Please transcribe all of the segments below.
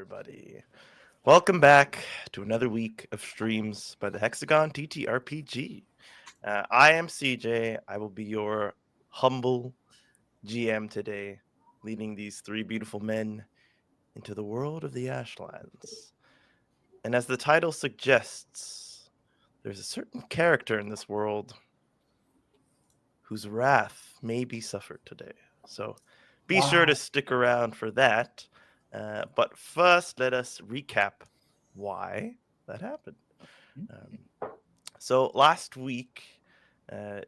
everybody. Welcome back to another week of streams by the Hexagon TTRPG. I am CJ. I will be your humble GM today, leading these three beautiful men into the world of the Ashlands. And as the title suggests, there's a certain character in this world whose wrath may be suffered today. So be sure to Wow. stick around for that. But first, let us recap why that happened. So last week, uh,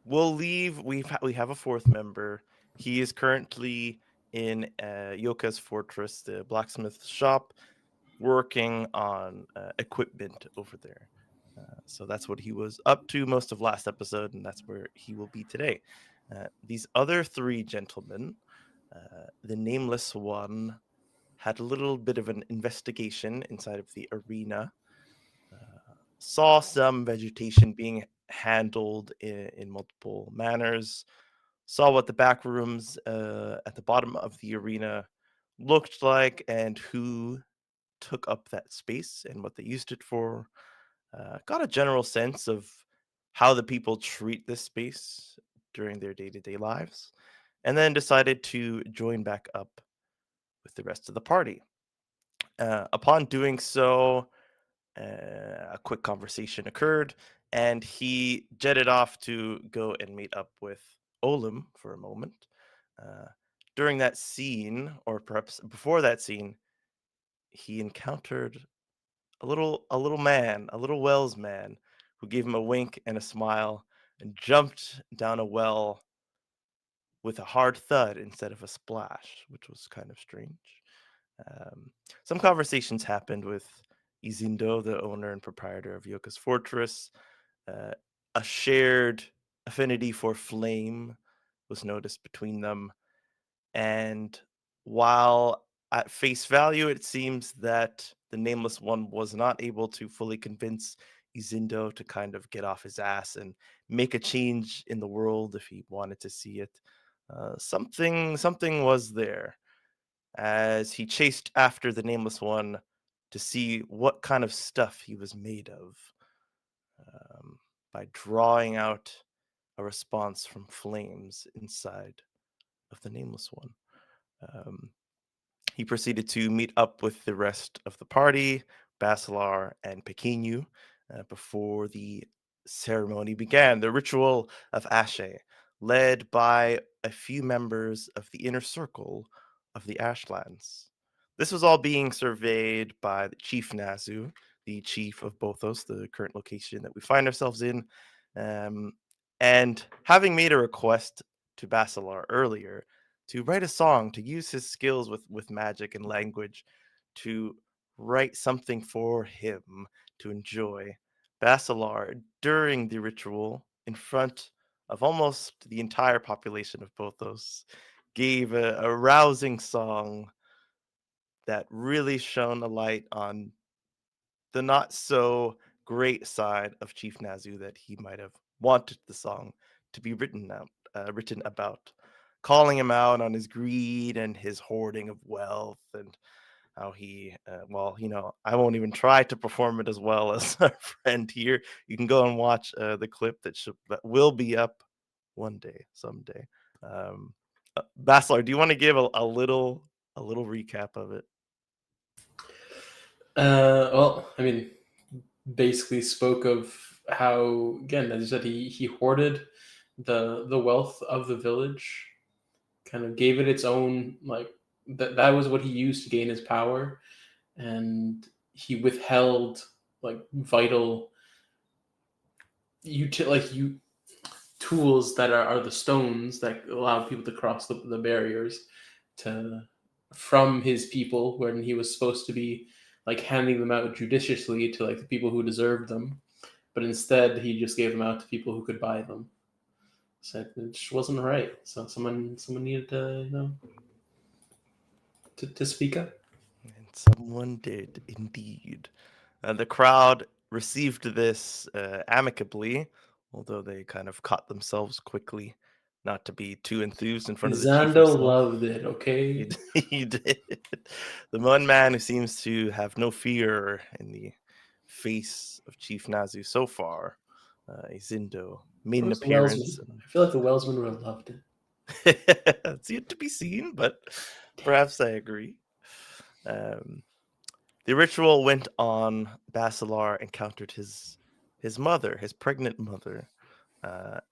we'll leave. We have a fourth member. He is currently in Yoka's fortress, the blacksmith shop, working on equipment over there. So that's what he was up to most of last episode, and that's where he will be today. These other three gentlemen, the nameless one, had a little bit of an investigation inside of the arena, saw some vegetation being handled in multiple manners, saw what the back rooms at the bottom of the arena looked like, and who took up that space and what they used it for. Got a general sense of how the people treat this space during their day to day lives, and then decided to join back up with the rest of the party. Upon doing so, a quick conversation occurred, and he jetted off to go and meet up with Olim for a moment. Uh, During that scene, or perhaps before that scene, he encountered a little man, a little Wells man, who gave him a wink and a smile and jumped down a well with a hard thud instead of a splash, which was kind of strange. Um, some conversations happened with Izindo, the owner and proprietor of Yoka's Fortress. Uh, a shared affinity for flame was noticed between them. And while at face value, it seems that the Nameless One was not able to fully convince Izindo to kind of get off his ass and make a change in the world if he wanted to see it. Something was there as he chased after the Nameless One to see what kind of stuff he was made of, um, by drawing out a response from flames inside of the Nameless One. Um, he proceeded to meet up with the rest of the party, Basalar and Pequenu, before the ceremony began, the ritual of Ashe, led by a few members of the inner circle of the Ashlands. This was all being surveyed by the Chief Nazu, the chief of Bothos, the current location that we find ourselves in. Um, and having made a request to Basalar earlier to write a song, to use his skills with magic and language to write something for him to enjoy, Basalar, during the ritual, in front of almost the entire population of Bothos, gave a rousing song that really shone a light on the not so great side of Chief Nazu that he might have wanted the song to be written about, calling him out on his greed and his hoarding of wealth, and how he, well, I won't even try to perform it as well as our friend here. You can go and watch the clip that will be up one day, someday. Um, Baslar, do you want to give a little recap of it? Basically spoke of how, again, as you said, he hoarded the wealth of the village, kind of gave it its own, like, that was what he used to gain his power, and he withheld like vital you tools that are the stones that allow people to cross the barriers to from his people when he was supposed to be like handing them out judiciously to like the people who deserved them, but instead he just gave them out to people who could buy them. So it just wasn't right. So someone needed to to speak up. And someone did indeed. The crowd received this amicably, although they kind of caught themselves quickly not to be too enthused in front of the chief Zando himself. loved it, okay? He did. The one man who seems to have no fear in the face of Chief Nazu so far, Izindo, made an Where's the appearance. Wellsman? I feel like the Wellsman would have loved it. It's yet to be seen, but perhaps I agree. The ritual went on. Basalar encountered his mother, his pregnant mother,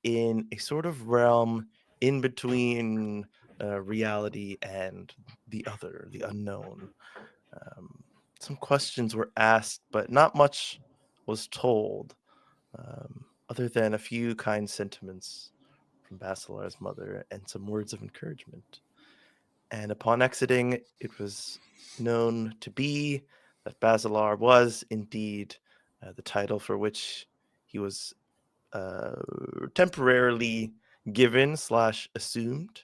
in a sort of realm in between reality and the other, the unknown. Some questions were asked, but not much was told, other than a few kind sentiments from Basalar's mother and some words of encouragement. And upon exiting, it was known to be that Basalar was indeed the title for which he was temporarily given / assumed,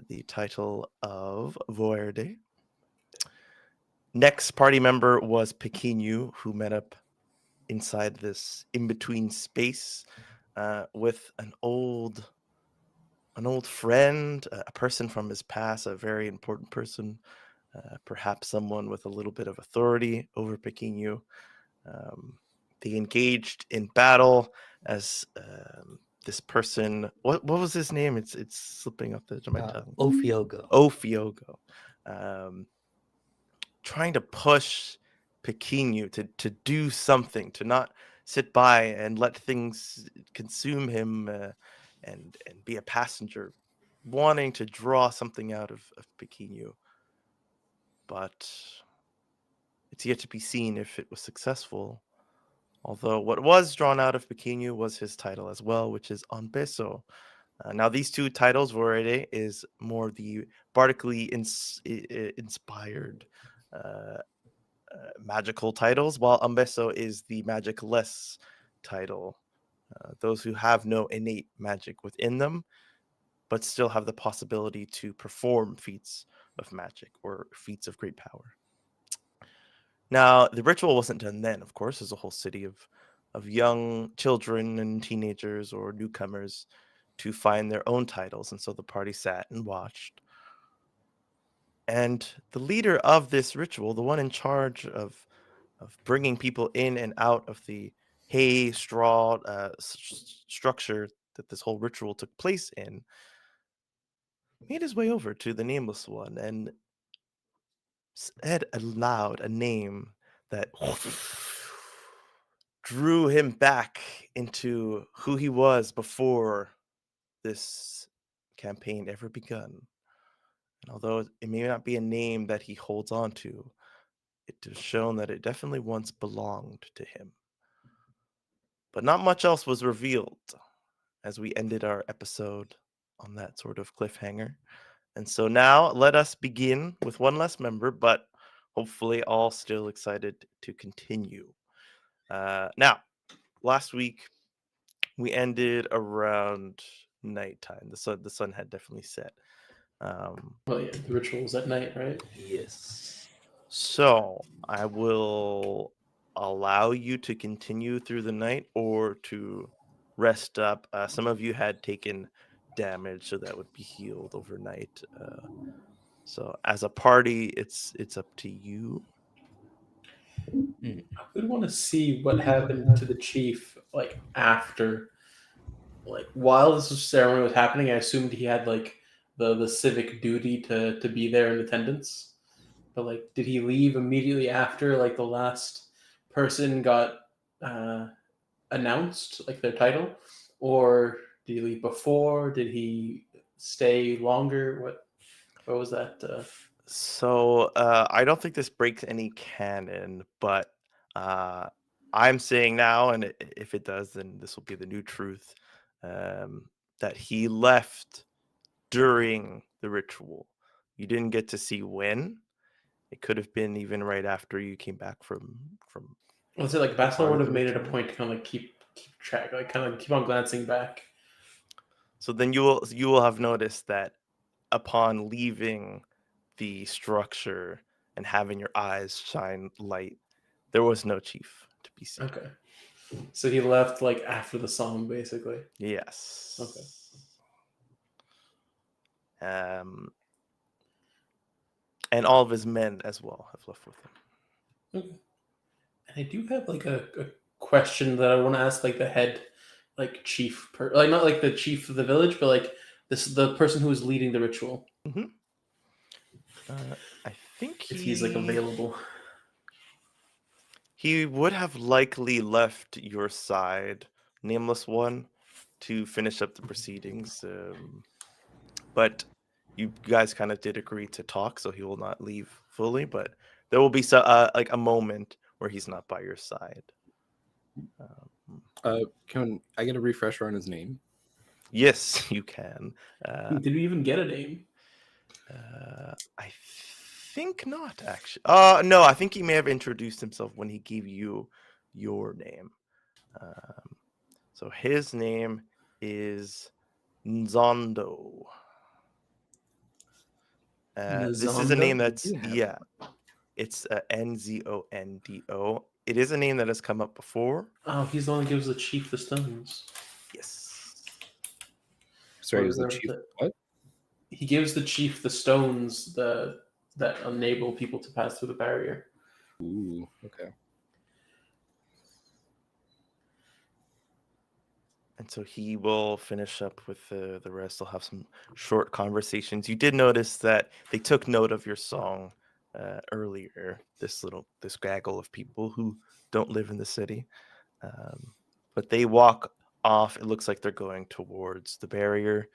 the title of Voerde. Next party member was Pequenu, who met up inside this in-between space with an old friend, a person from his past, a very important person, perhaps someone with a little bit of authority over Pequenu. They engaged in battle as this person. What was his name? It's slipping off the edge of my tongue. Ophiogo. Ophiogo. Trying to push Pequenu to do something, to not sit by and let things consume him and be a passenger, wanting to draw something out of Pequenu. But it's yet to be seen if it was successful. Although what was drawn out of Pequenu was his title as well, which is Onbeso. Now, these two titles, Vorede is more the bardically inspired magical titles, while Ambeso is the magic-less title. Those who have no innate magic within them, but still have the possibility to perform feats of magic or feats of great power. Now, the ritual wasn't done then, of course. There's a whole city of young children and teenagers or newcomers to find their own titles, and so the party sat and watched. And the leader of this ritual, the one in charge of bringing people in and out of the hay straw structure that this whole ritual took place in, made his way over to the nameless one and said aloud a name that drew him back into who he was before this campaign ever begun. And although it may not be a name that he holds on to, it has shown that it definitely once belonged to him. But not much else was revealed as we ended our episode on that sort of cliffhanger. And so now let us begin with one less member, but hopefully all still excited to continue. Now, last week we ended around nighttime. The sun had definitely set. Well, yeah, the ritual was at night, right? Yes. So I will allow you to continue through the night or to rest up. Some of you had taken damage, so that would be healed overnight. So as a party, it's up to you. I would want to see what happened to the chief, like after, like while this ceremony was happening. I assumed he had like the civic duty to be there in attendance. But like, did he leave immediately after like the last person got announced, like their title, or did he leave before? Did he stay longer? What was that? So I don't think this breaks any canon, but I'm saying now, and if it does, then this will be the new truth, that he left during the ritual. You didn't get to see when. It could have been even right after you came back from. Let's say like part Basalar would of have the made it a ritual. point to kind of like keep track, like kind of keep on glancing back. So then you will have noticed that upon leaving the structure and having your eyes shine light, there was no chief to be seen. Okay, so he left like after the song, basically. Yes. Okay. and all of his men as well have left with him. Okay. And I do have like a question that I want to ask like the head like chief like not like the chief of the village, but like the person who is leading the ritual. Mm-hmm. I think If he's like available. He would have likely left your side, nameless one, to finish up the proceedings. But you guys kind of did agree to talk, so he will not leave fully. But there will be like a moment where he's not by your side. Can I get a refresher on his name? Yes, you can. Did we even get a name? I think not, actually. No, I think he may have introduced himself when he gave you your name. So his name is Nzondo. This is a name that's it's Nzondo. It is a name that has come up before. Oh, he's the one that gives the chief the stones. Yes. Sorry, is the chief what? He gives the chief the stones that enable people to pass through the barrier. Ooh, okay. And so he will finish up with the rest. They'll have some short conversations. You did notice that they took note of your song earlier. This gaggle of people who don't live in the city, but they walk off. It looks like they're going towards the barrier,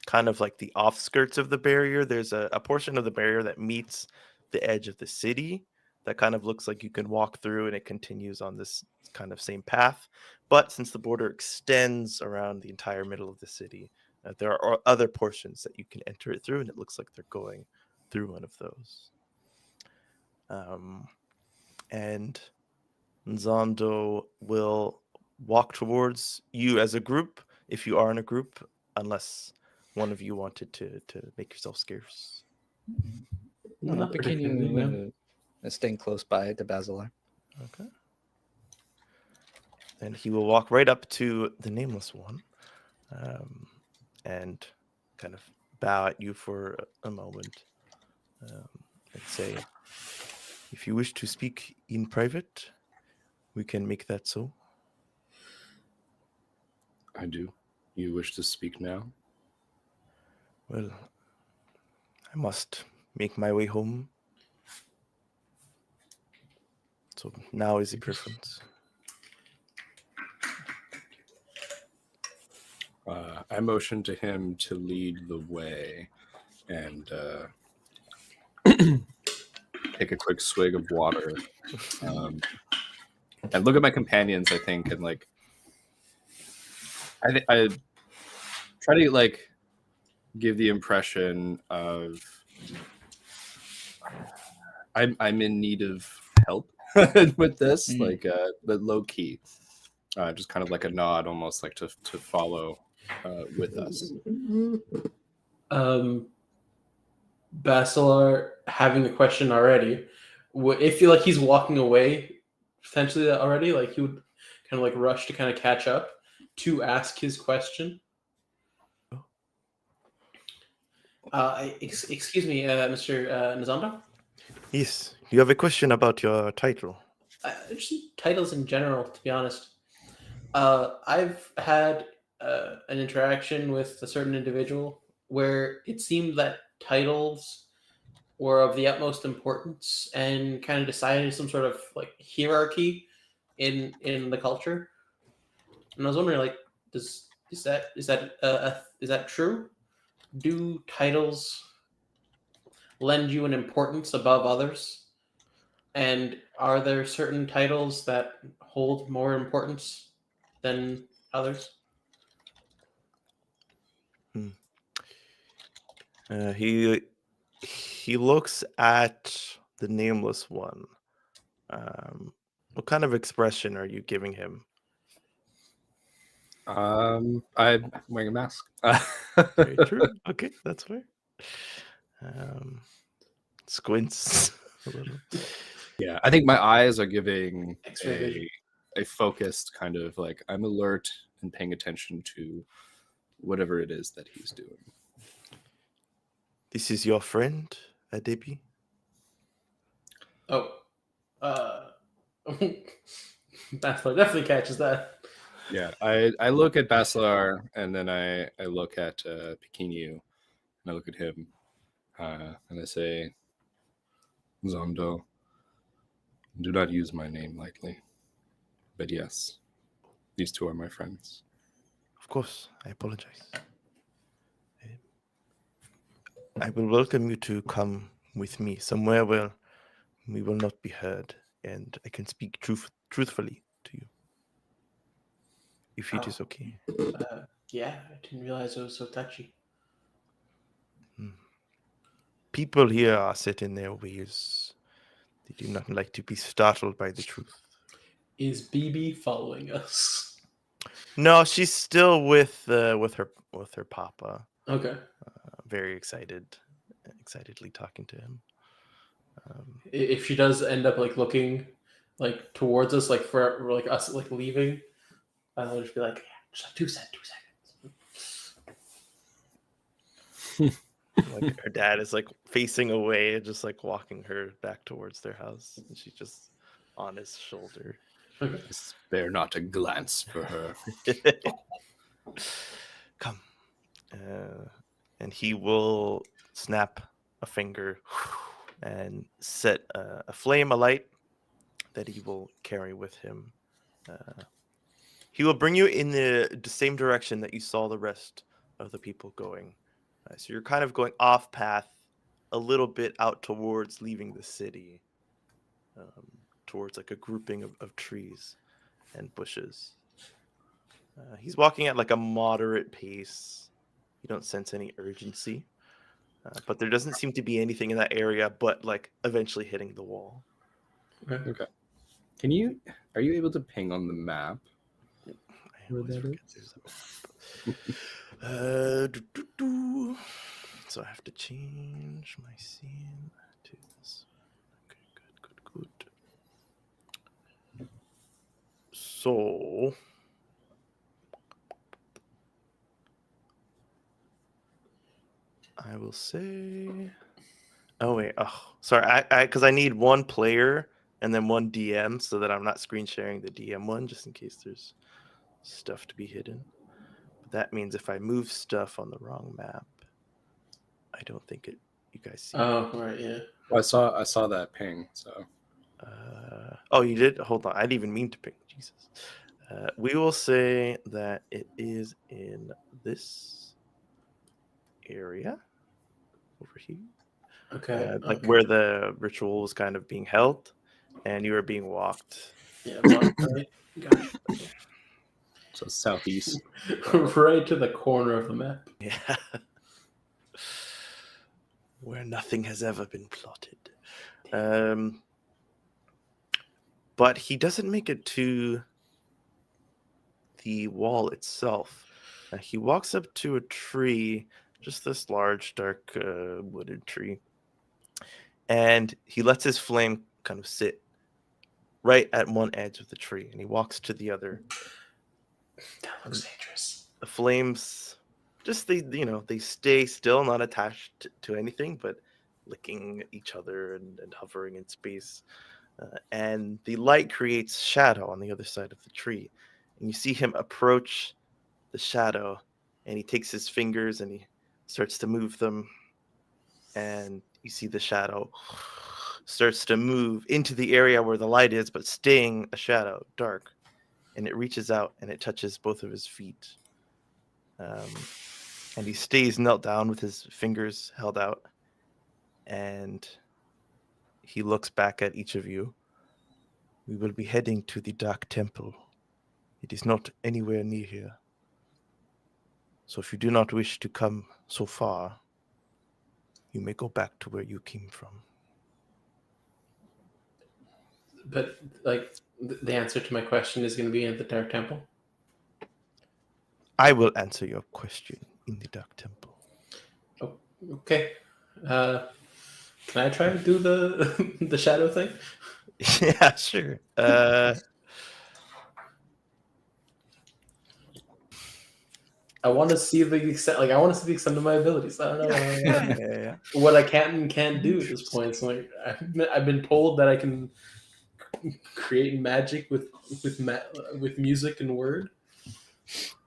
kind of like the offskirts of the barrier. There's a portion of the barrier that meets the edge of the city that kind of looks like you can walk through, and it continues on this kind of same path. But since the border extends around the entire middle of the city, there are other portions that you can enter it through, and it looks like they're going through one of those. And Nzondo will walk towards you as a group, if you are in a group, unless one of you wanted to make yourself scarce. No, continue staying close by to Basalar. Okay. And he will walk right up to the nameless one, and kind of bow at you for a moment, and say, "If you wish to speak in private, we can make that so." I do. You wish to speak now? Well, I must make my way home. So now is the preference. I motion to him to lead the way and take a quick swig of water. And look at my companions, I think, and like I try to like give the impression of I'm in need of help with this, like but low key, just kind of like a nod, almost like to follow with us. Basalar having the question already. If you like, he's walking away potentially already. Like he would kind of like rush to kind of catch up to ask his question. Excuse me, Mr. Nzondo? Yes, you have a question about your title. Just titles in general, to be honest. I've had an interaction with a certain individual where it seemed that titles were of the utmost importance and kind of decided some sort of like hierarchy in the culture. And I was wondering, like, is that true? Do titles lend you an importance above others? And are there certain titles that hold more importance than others? He looks at the nameless one. What kind of expression are you giving him? I'm wearing a mask. Very true. Okay, that's fair. Squints a little. Yeah, I think my eyes are giving X-ray vision. a focused kind of like I'm alert and paying attention to whatever it is that he's doing. This is your friend, Adebi? Oh, Basalar definitely catches that. Yeah, I look at Basalar, and then I look at Pequenu, and I look at him, and I say, Zondo, do not use my name lightly. But yes, these two are my friends. Of course, I apologize. I will welcome you to come with me somewhere where we will not be heard, and I can speak truthfully to you. If it is okay. Yeah, I didn't realize it was so touchy. People here are set in their ways. They do not like to be startled by the truth. Is BB following us? No, she's still with her papa. Okay. Very excitedly talking to him. If she does end up like looking like towards us, like for like us like leaving, I'll just be like, just like 2 seconds. Like her dad is like facing away, just like walking her back towards their house, and she's just on his shoulder. Okay. Spare not a glance for her. Come, and he will snap a finger and set a flame alight that he will carry with him. He will bring you in the same direction that you saw the rest of the people going. So you're kind of going off path a little bit out towards leaving the city, towards like a grouping of trees and bushes. He's walking at like a moderate pace. You don't sense any urgency, but there doesn't seem to be anything in that area but like eventually hitting the wall. Okay. Are you able to ping on the map? I always forget there's a map. So I have to change my scene to this. Okay, good. So I will say. Oh wait. Oh, sorry. I because I need one player and then one DM so that I'm not screen sharing the DM one just in case there's stuff to be hidden. But that means if I move stuff on the wrong map, I don't think you guys see. Oh, right, yeah. Well, I saw that ping. So. Oh, you did? Hold on. I didn't even mean to ping. Jesus. We will say that it is in this area over here. Okay. Like okay. where the ritual was kind of being held and you were being walked. Yeah, right. Gotcha. So southeast. Right to the corner of the map. Yeah. Where nothing has ever been plotted. But he doesn't make it to the wall itself. He walks up to a tree, just this large, dark, wooded tree, and he lets his flame kind of sit right at one edge of the tree, and he walks to the other. That looks dangerous. The flames, just they stay still, not attached to anything, but licking each other and hovering in space. And the light creates shadow on the other side of the tree. And you see him approach the shadow, and he takes his fingers and he starts to move them. And you see the shadow starts to move into the area where the light is, but staying a shadow, dark. And it reaches out and it touches both of his feet. And he stays knelt down with his fingers held out. And he looks back at each of you. We will be heading to the Dark Temple. It is not anywhere near here. So if you do not wish to come so far, you may go back to where you came from. But, like, the answer to my question is going to be in the Dark Temple? I will answer your question in the Dark Temple. Oh, okay. Can I try to do the shadow thing? Yeah, sure. I want to see the extent. Like I want to see the extent of my abilities. I don't know Yeah. what I can and can't do at this point. So like I've been told that I can create magic with music and word.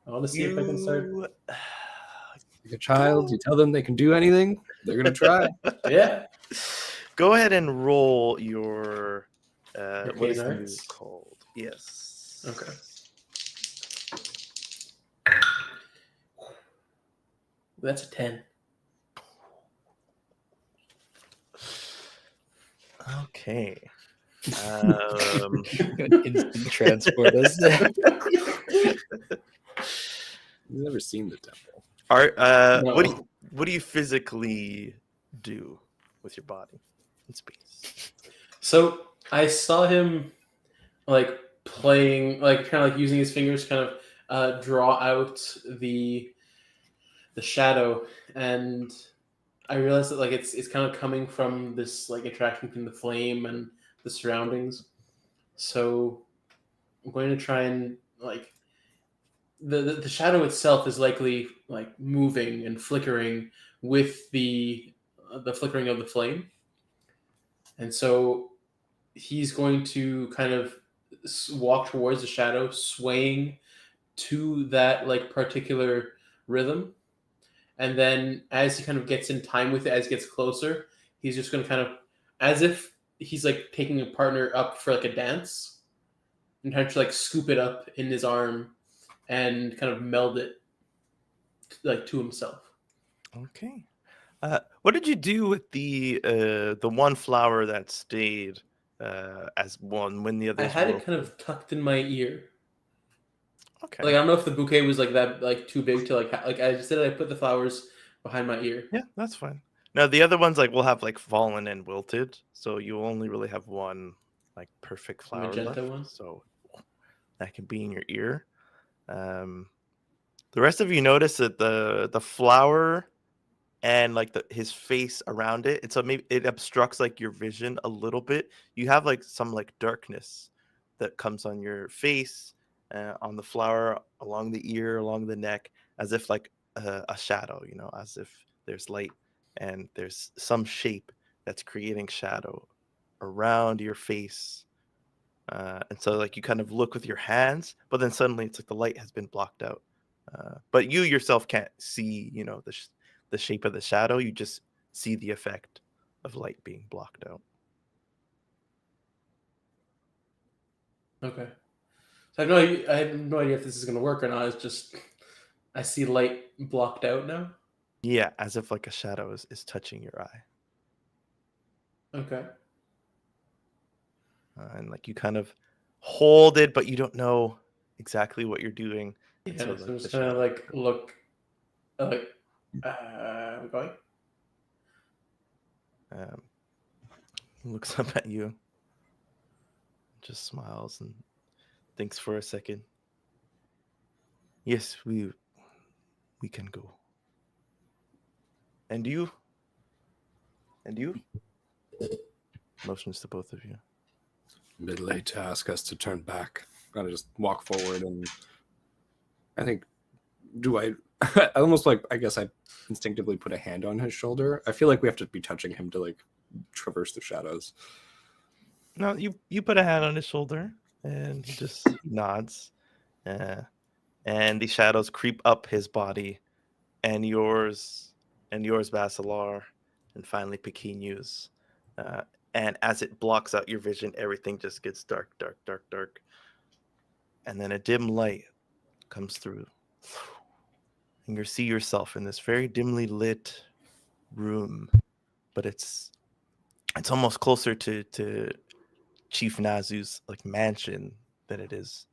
I want to see if I can start. You Like a child, you tell them they can do anything, they're gonna try. Yeah. go ahead and roll your what is Arcane the move arts? called? Yes. Okay. That's a 10. Okay. Instant transport us. You've never seen the temple. No. what do you physically do with your body in space? So I saw him like playing, like kind of like using his fingers, kind of draw out the shadow, and I realized that like it's kind of coming from this like attraction between the flame and the surroundings. So I'm going to try and like the shadow itself is likely like moving and flickering with the flickering of the flame, and so he's going to kind of walk towards the shadow, swaying to that like particular rhythm, and then as he kind of gets in time with it, as he gets closer, he's just going to kind of, as if he's like taking a partner up for like a dance, and trying to like scoop it up in his arm and kind of meld it like to himself. Okay. What did you do with the one flower that stayed as one when the I others had were it kind of tucked in my ear. okay? Like I don't know if the bouquet was like that, like too big to like like I just did. I put the flowers behind my ear. Yeah, that's fine. Now the other ones like will have like fallen and wilted, so you only really have one like perfect flower Magenta left. one? So that can be in your ear. The rest of you notice that the flower and like his face around it, it's maybe it obstructs like your vision a little bit. You have like some like darkness that comes on your face, on the flower, along the ear, along the neck, as if like a shadow, as if there's light and there's some shape that's creating shadow around your face. And so like you kind of look with your hands, but then suddenly it's like the light has been blocked out. But you yourself can't see, the shape of the shadow. You just see the effect of light being blocked out. Okay. So I have no idea if this is gonna work or not. It's just I see light blocked out now. Yeah, as if like a shadow is touching your eye. Okay. And like you kind of hold it, but you don't know exactly what you're doing. Yeah. And so So like I'm the just gonna shadow like look like we're going. um, looks up at you, just smiles and thinks for a second. Yes, we can go. And you? And you? Motions to both of you. A bit late to ask us to turn back. Gotta just walk forward, and I think I almost like, I guess I instinctively put a hand on his shoulder. I feel like we have to be touching him to like traverse the shadows. No, you put a hand on his shoulder, and he just nods. And the shadows creep up his body, and yours, Basalar, and finally Pequeños. And as it blocks out your vision, everything just gets dark, dark, dark, dark. And then a dim light comes through. And you see yourself in this very dimly lit room, but it's almost closer to Chief Nazu's like mansion than it is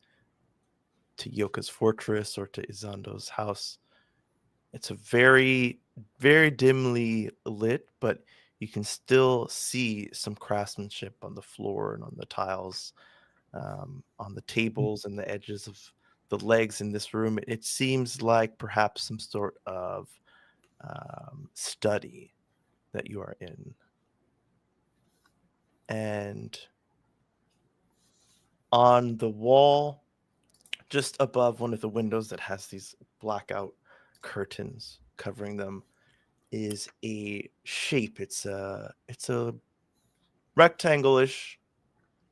to Yoka's fortress or to Izando's house. It's a very, very dimly lit, but you can still see some craftsmanship on the floor and on the tiles, on the tables and the edges of the legs in this room. It seems like perhaps some sort of study that you are in. And on the wall, just above one of the windows that has these blackout curtains covering them is a shape. It's a rectangle-ish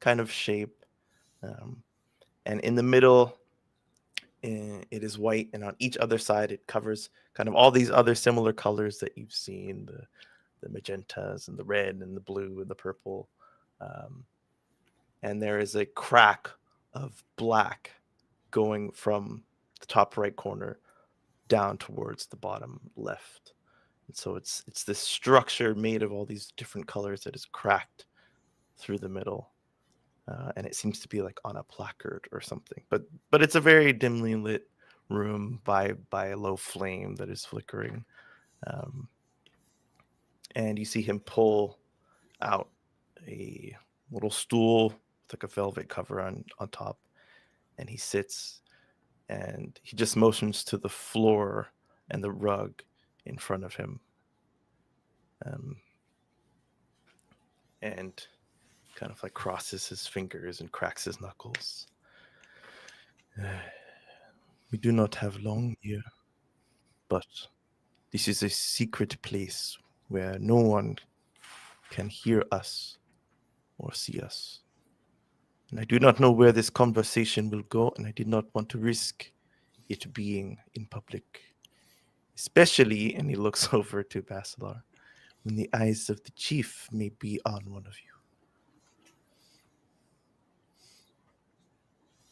kind of shape, and in the middle it is white, and on each other side it covers kind of all these other similar colors that you've seen, the magentas and the red and the blue and the purple, and there is a crack of black going from the top right corner down towards the bottom left. And so it's this structure made of all these different colors that is cracked through the middle, and it seems to be like on a placard or something. But it's a very dimly lit room by a low flame that is flickering, and you see him pull out a little stool with like a velvet cover on top, and he sits and he just motions to the floor and the rug in front of him, and kind of like crosses his fingers and cracks his knuckles. We do not have long here, but this is a secret place where no one can hear us or see us. And I do not know where this conversation will go, and I did not want to risk it being in public. Especially, and he looks over to Basalar, when the eyes of the chief may be on one of you.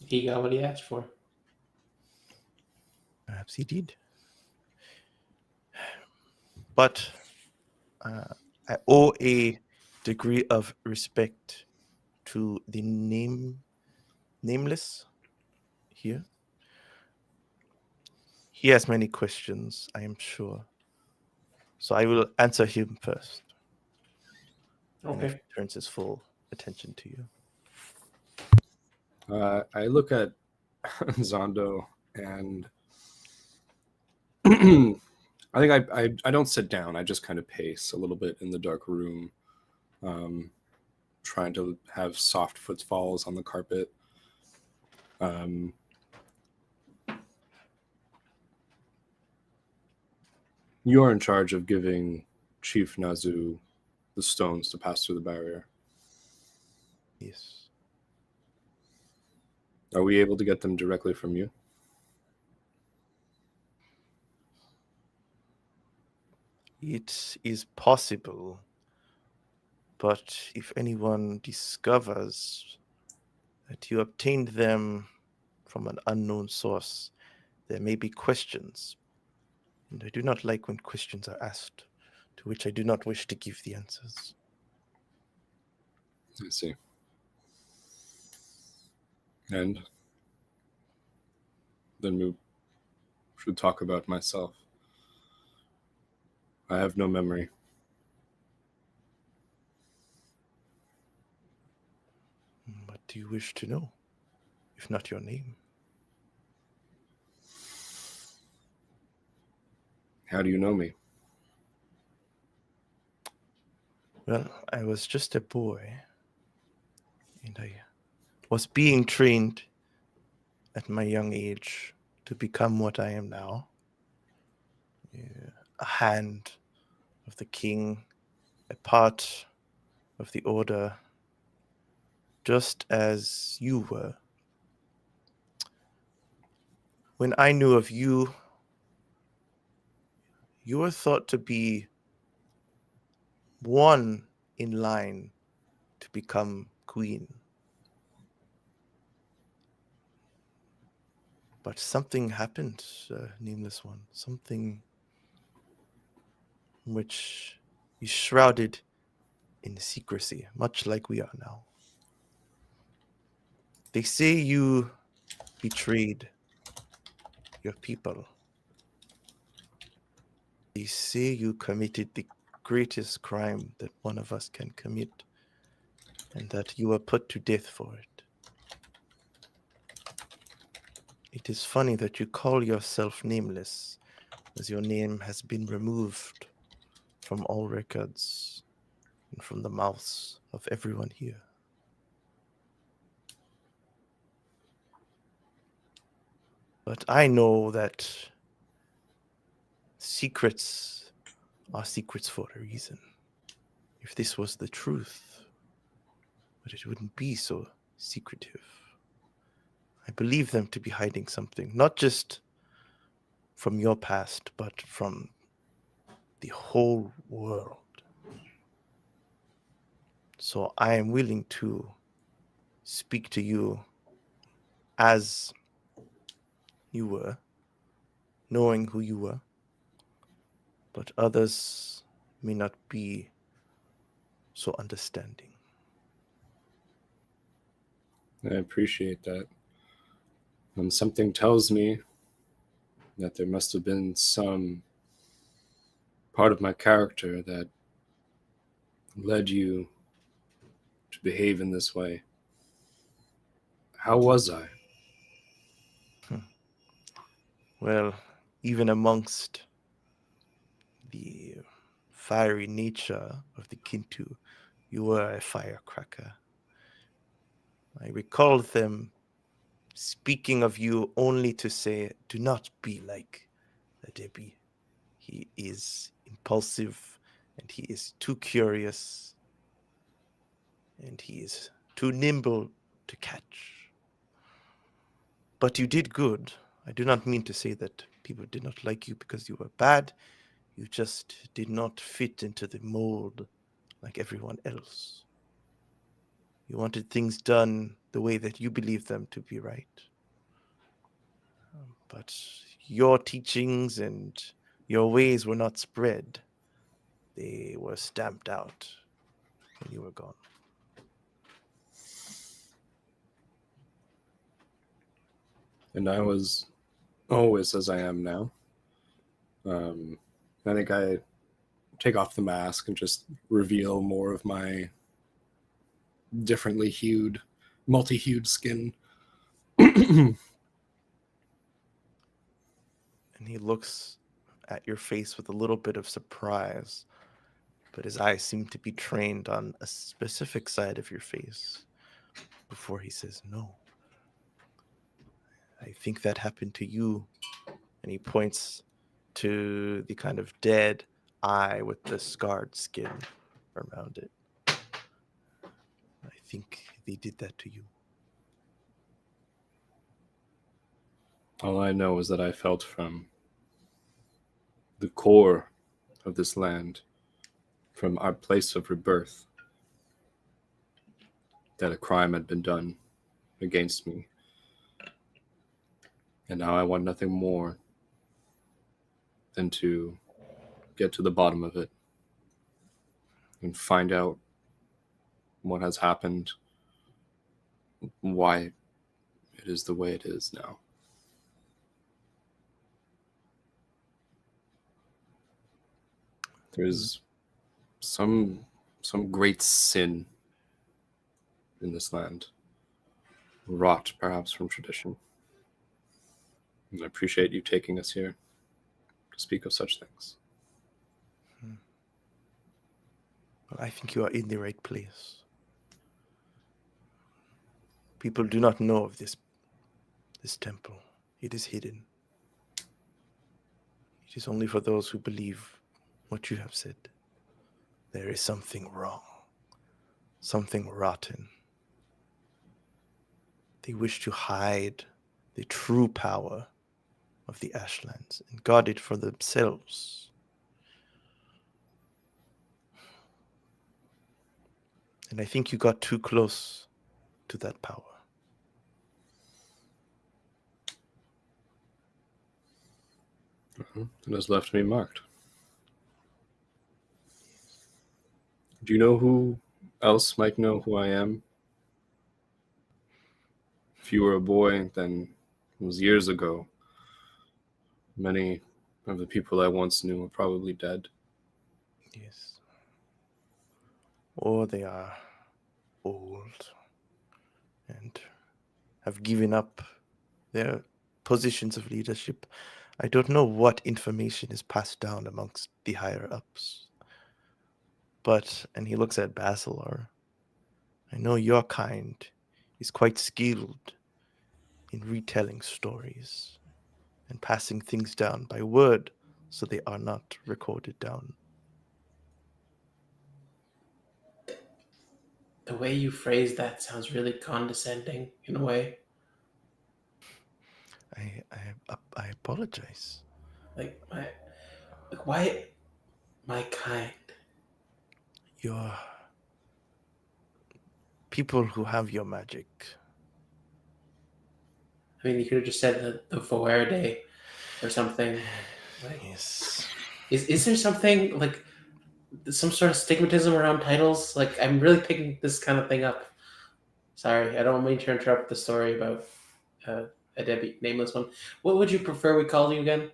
He got what he asked for. Perhaps he did. But I owe a degree of respect to the nameless here. He has many questions, I am sure. So I will answer him first. And if Okay. he turns his full attention to you. I look at Zondo, and I think I don't sit down. I just kind of pace a little bit in the dark room, trying to have soft footfalls on the carpet. You are in charge of giving Chief Nazu the stones to pass through the barrier. Yes. Are we able to get them directly from you? It is possible, but if anyone discovers that you obtained them from an unknown source, there may be questions. And I do not like when questions are asked, to which I do not wish to give the answers. I see. And then we should talk about myself. I have no memory. What do you wish to know, if not your name? How do you know me? Well, I was just a boy, and I was being trained at my young age to become what I am now. A hand of the king, a part of the order, just as you were. When I knew of you, you were thought to be one in line to become queen. But something happened, Nameless One. Something which is shrouded in secrecy, much like we are now. They say you betrayed your people. They say you committed the greatest crime that one of us can commit, and that you were put to death for it. It is funny that you call yourself Nameless, as your name has been removed from all records and from the mouths of everyone here. But I know that Secrets are secrets for a reason. If this was the truth, but it wouldn't be so secretive. I believe them to be hiding something, not just from your past, but from the whole world. So I am willing to speak to you as you were, knowing who you were, but others may not be so understanding. I appreciate that. And something tells me that there must have been some part of my character that led you to behave in this way. How was I? Well, even amongst the fiery nature of the Kintu, you were a firecracker. I recall them speaking of you only to say, do not be like Debbie. He is impulsive, and he is too curious, and he is too nimble to catch. But you did good. I do not mean to say that people did not like you because you were bad. You just did not fit into the mold like everyone else. You wanted things done the way that you believed them to be right. But your teachings and your ways were not spread. They were stamped out when you were gone. And I was always as I am now. I think I take off the mask and just reveal more of my differently hued, multi-hued skin. And he looks at your face with a little bit of surprise, but his eyes seem to be trained on a specific side of your face before he says, no. I think that happened to you. And he points to the kind of dead eye with the scarred skin around it. I think they did that to you. All I know is that I felt from the core of this land, from our place of rebirth, that a crime had been done against me. And now I want nothing more than to get to the bottom of it and find out what has happened, why it is the way it is now. There's some great sin in this land, wrought perhaps from tradition. And I appreciate you taking us here to speak of such things. Well, I think you are in the right place. People do not know of this temple. It is hidden. It is only for those who believe what you have said. There is something wrong, something rotten. They wish to hide the true power of the Ashlands and guard it for themselves. And I think you got too close to that power. It has left me marked. Do you know who else might know who I am? If you were a boy, then it was years ago. Many of the people I once knew are probably dead. Yes. Or they are old and have given up their positions of leadership. I don't know what information is passed down amongst the higher ups. But, and he looks at Basalar, I know your kind is quite skilled in retelling stories and passing things down by word so they are not recorded down. The way you phrase that sounds really condescending in a way. I apologize. Like why my kind? You're people who have your magic. I mean, you could have just said the Verde or something. Like, Yes. is there something like some sort of stigmatism around titles? Like, I'm really picking this kind of thing up. Sorry, I don't mean to interrupt the story about a Debbie nameless one. What would you prefer we call you again?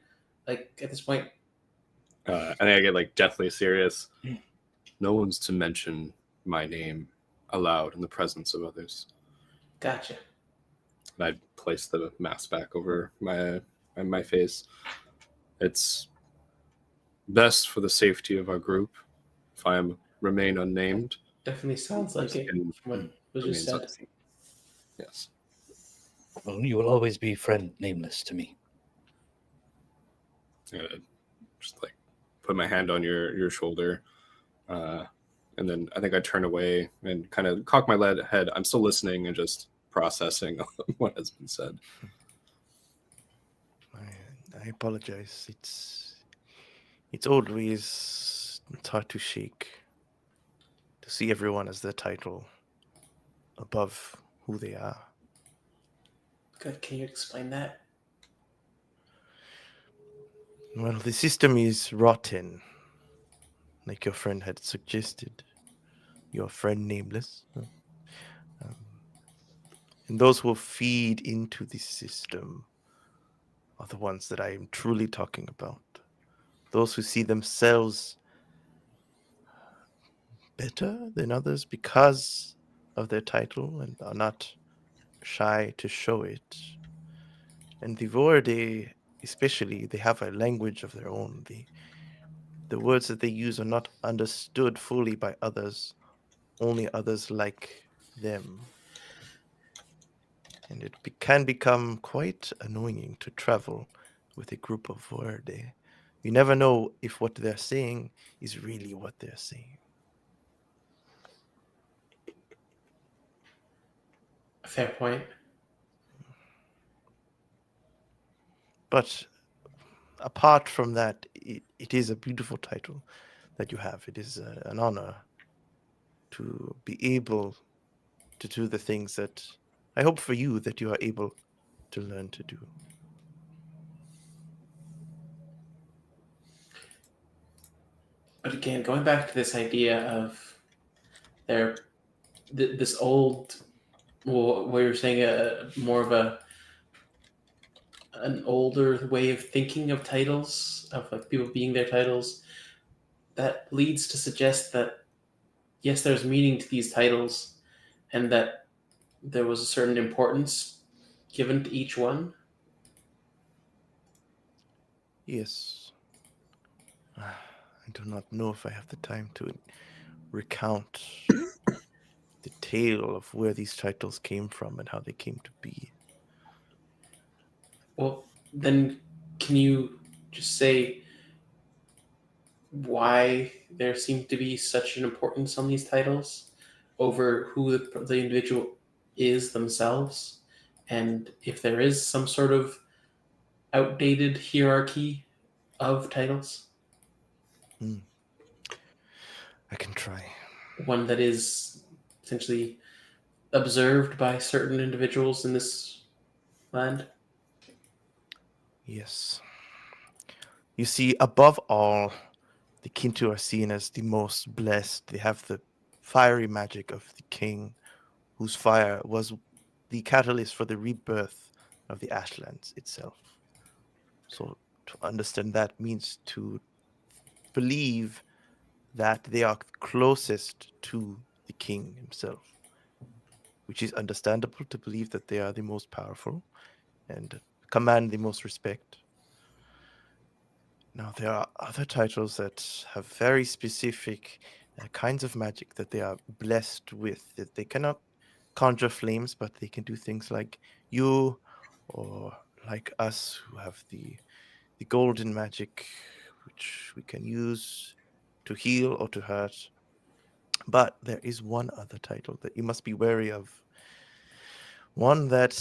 Like at this point, I think I get like deathly serious. No one's to mention my name aloud in the presence of others. gotcha. And I'd place the mask back over my face. It's best for the safety of our group if I remain unnamed. Definitely sounds like it from what was just said. Unseen. Yes. Well, you will always be friend nameless to me. Just like put my hand on your shoulder, and then I think I turn away and kind of cock my head. I'm still listening and just processing what has been said. I apologize. It's always hard to shake to see everyone as their title above who they are. Good. Can you explain that? Well, the system is rotten, like your friend had suggested. Your friend nameless. And those who feed into this system are the ones that I am truly talking about. Those who see themselves better than others because of their title and are not shy to show it. And the Vorde, especially, they have a language of their own. The words that they use are not understood fully by others, only others like them. And it can become quite annoying to travel with a group of Vorde. You never know if what they're saying is really what they're saying. Fair point. But apart from that, it is a beautiful title that you have. It is an honor to be able to do the things that I hope for you that you are able to learn to do. But again, going back to this idea of this old, well, where you're saying more of an older way of thinking of titles, of like people being their titles, that leads to suggest that yes, there's meaning to these titles, and that there was a certain importance given to each one. Yes. I do not know if I have the time to recount the tale of where these titles came from and how they came to be. Well, then can you just say why there seemed to be such an importance on these titles over who the individual is themselves, and if there is some sort of outdated hierarchy of titles, I can try. one that is essentially observed by certain individuals in this land? Yes. You see, above all, the Kintu are seen as the most blessed. They have the fiery magic of the king, whose fire was the catalyst for the rebirth of the Ashlands itself. So to understand that means to believe that they are closest to the king himself, which is understandable to believe that they are the most powerful and command the most respect. Now, there are other titles that have very specific kinds of magic that they are blessed with. That they cannot conjure flames, but they can do things like you or like us who have the golden magic which we can use to heal or to hurt. But there is one other title that you must be wary of. One that,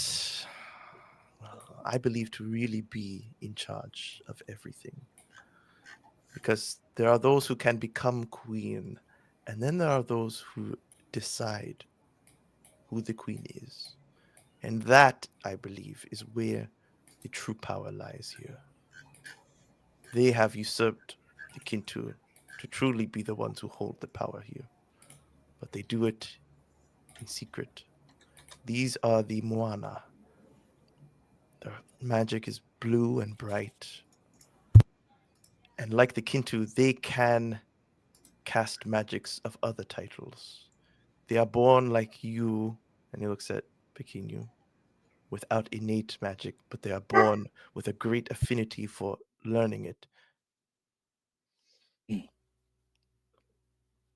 well, I believe to really be in charge of everything. Because there are those who can become queen, and then there are those who decide who the queen is. And that, I believe, is where the true power lies here. They have usurped the Kintu to truly be the ones who hold the power here. But they do it in secret. These are the Moana. Their magic is blue and bright. And like the Kintu, they can cast magics of other titles. They are born like you, and he looks at Pequenu, without innate magic, but they are born with a great affinity for learning it. Mm.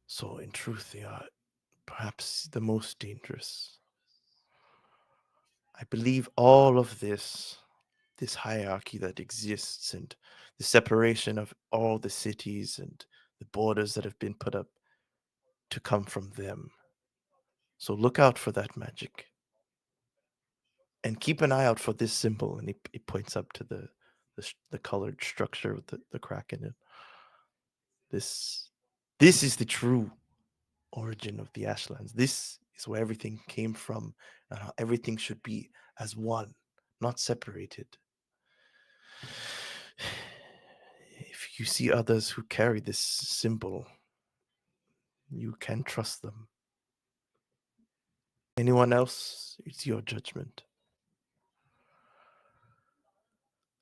So, in truth, they are perhaps the most dangerous. I believe all of this hierarchy that exists and the separation of all the cities and the borders that have been put up to come from them. So look out for that magic. And keep an eye out for this symbol. And he points up to the colored structure with the crack in it. This is the true origin of the Ashlands. This is where everything came from and how everything should be as one, not separated. If you see others who carry this symbol, you can trust them. Anyone else, it's your judgment.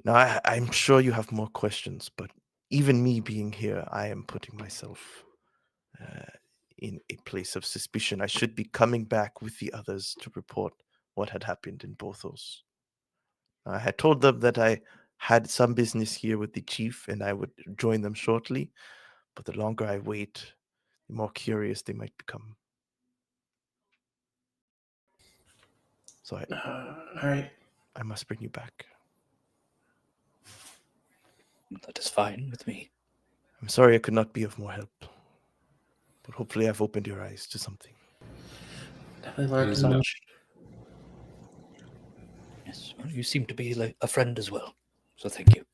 Now, I'm sure you have more questions, but even me being here, I am putting myself in a place of suspicion. I should be coming back with the others to report what had happened in Bothos. I had told them that I had some business here with the chief and I would join them shortly, but the longer I wait, the more curious they might become. So All right. I must bring you back. That is fine with me. I'm sorry I could not be of more help, but hopefully I've opened your eyes to something. Definitely learned Is too enough. much. Yes, well, you seem to be like a friend as well. So thank you.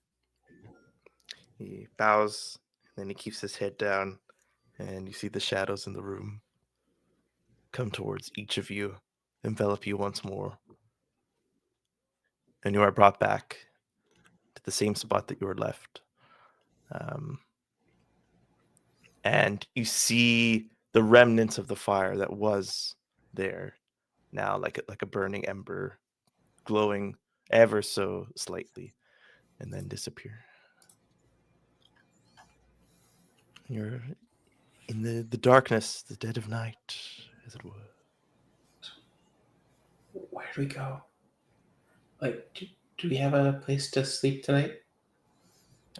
He bows, and then he keeps his head down, and you see the shadows in the room come towards each of you, envelop you once more. And you are brought back to the same spot that you were left. And you see the remnants of the fire that was there now, like a burning ember, glowing ever so slightly, and then disappear. You're in the darkness, the dead of night, as it were. Where do we go? Like, do we have a place to sleep tonight?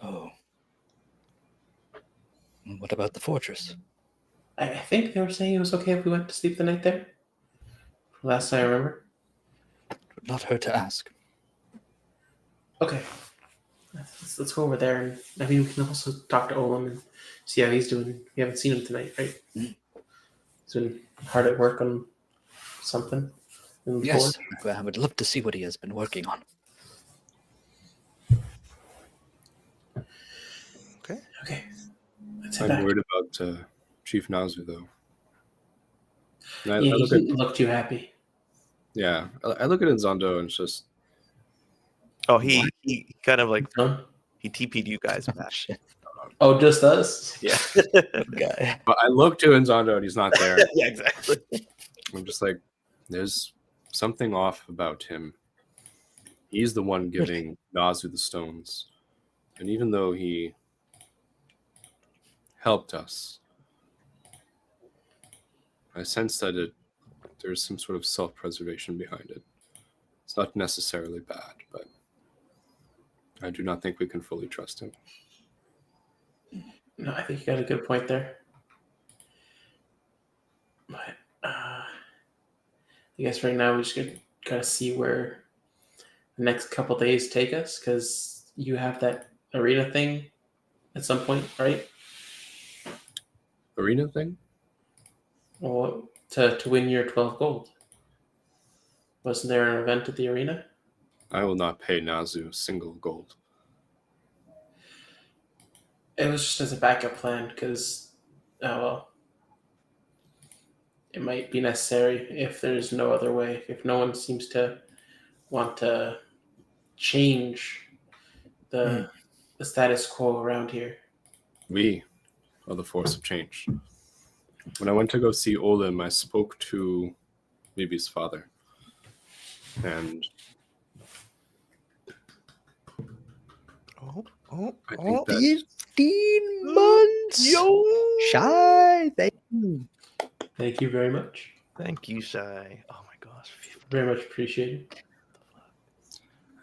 Oh. And what about the fortress? I think they were saying it was okay if we went to sleep the night there. Last I remember. It would not hurt to ask. Okay. Let's go over there, and I mean we can also talk to Olam and see how he's doing. We haven't seen him tonight, right? Mm. He's been hard at work on something. Yes, I would love to see what he has been working on. Okay. Let's head I'm back. worried about Chief Nazu, though. And I Yeah, look he at, looked too happy. yeah, I look at Zondo and it's just, Oh, he kind of like Huh? he TP'd you guys Oh, back. shit. Oh, just us? Yeah. Good guy. but I look to Zondo and he's not there. Yeah, exactly. I'm just like, there's something off about him. He's the one giving Nazu the stones. And even though he helped us, I sense that there's some sort of self-preservation behind it. It's not necessarily bad, but I do not think we can fully trust him. No, I think you got a good point there. But I guess right now we just gotta see where the next couple days take us, because you have that arena thing at some point, right? Arena thing? Well, to win your 12 gold. Wasn't there an event at the arena? I will not pay Nazu single gold. It was just as a backup plan because, it might be necessary if there's no other way. If no one seems to want to change the status quo around here. We are the force of change. When I went to go see Olim, I spoke to Libby's father. And I think that 15 months. Shy. Thank you. Thank you very much. Thank you, Shy. Oh my gosh. Very much appreciated.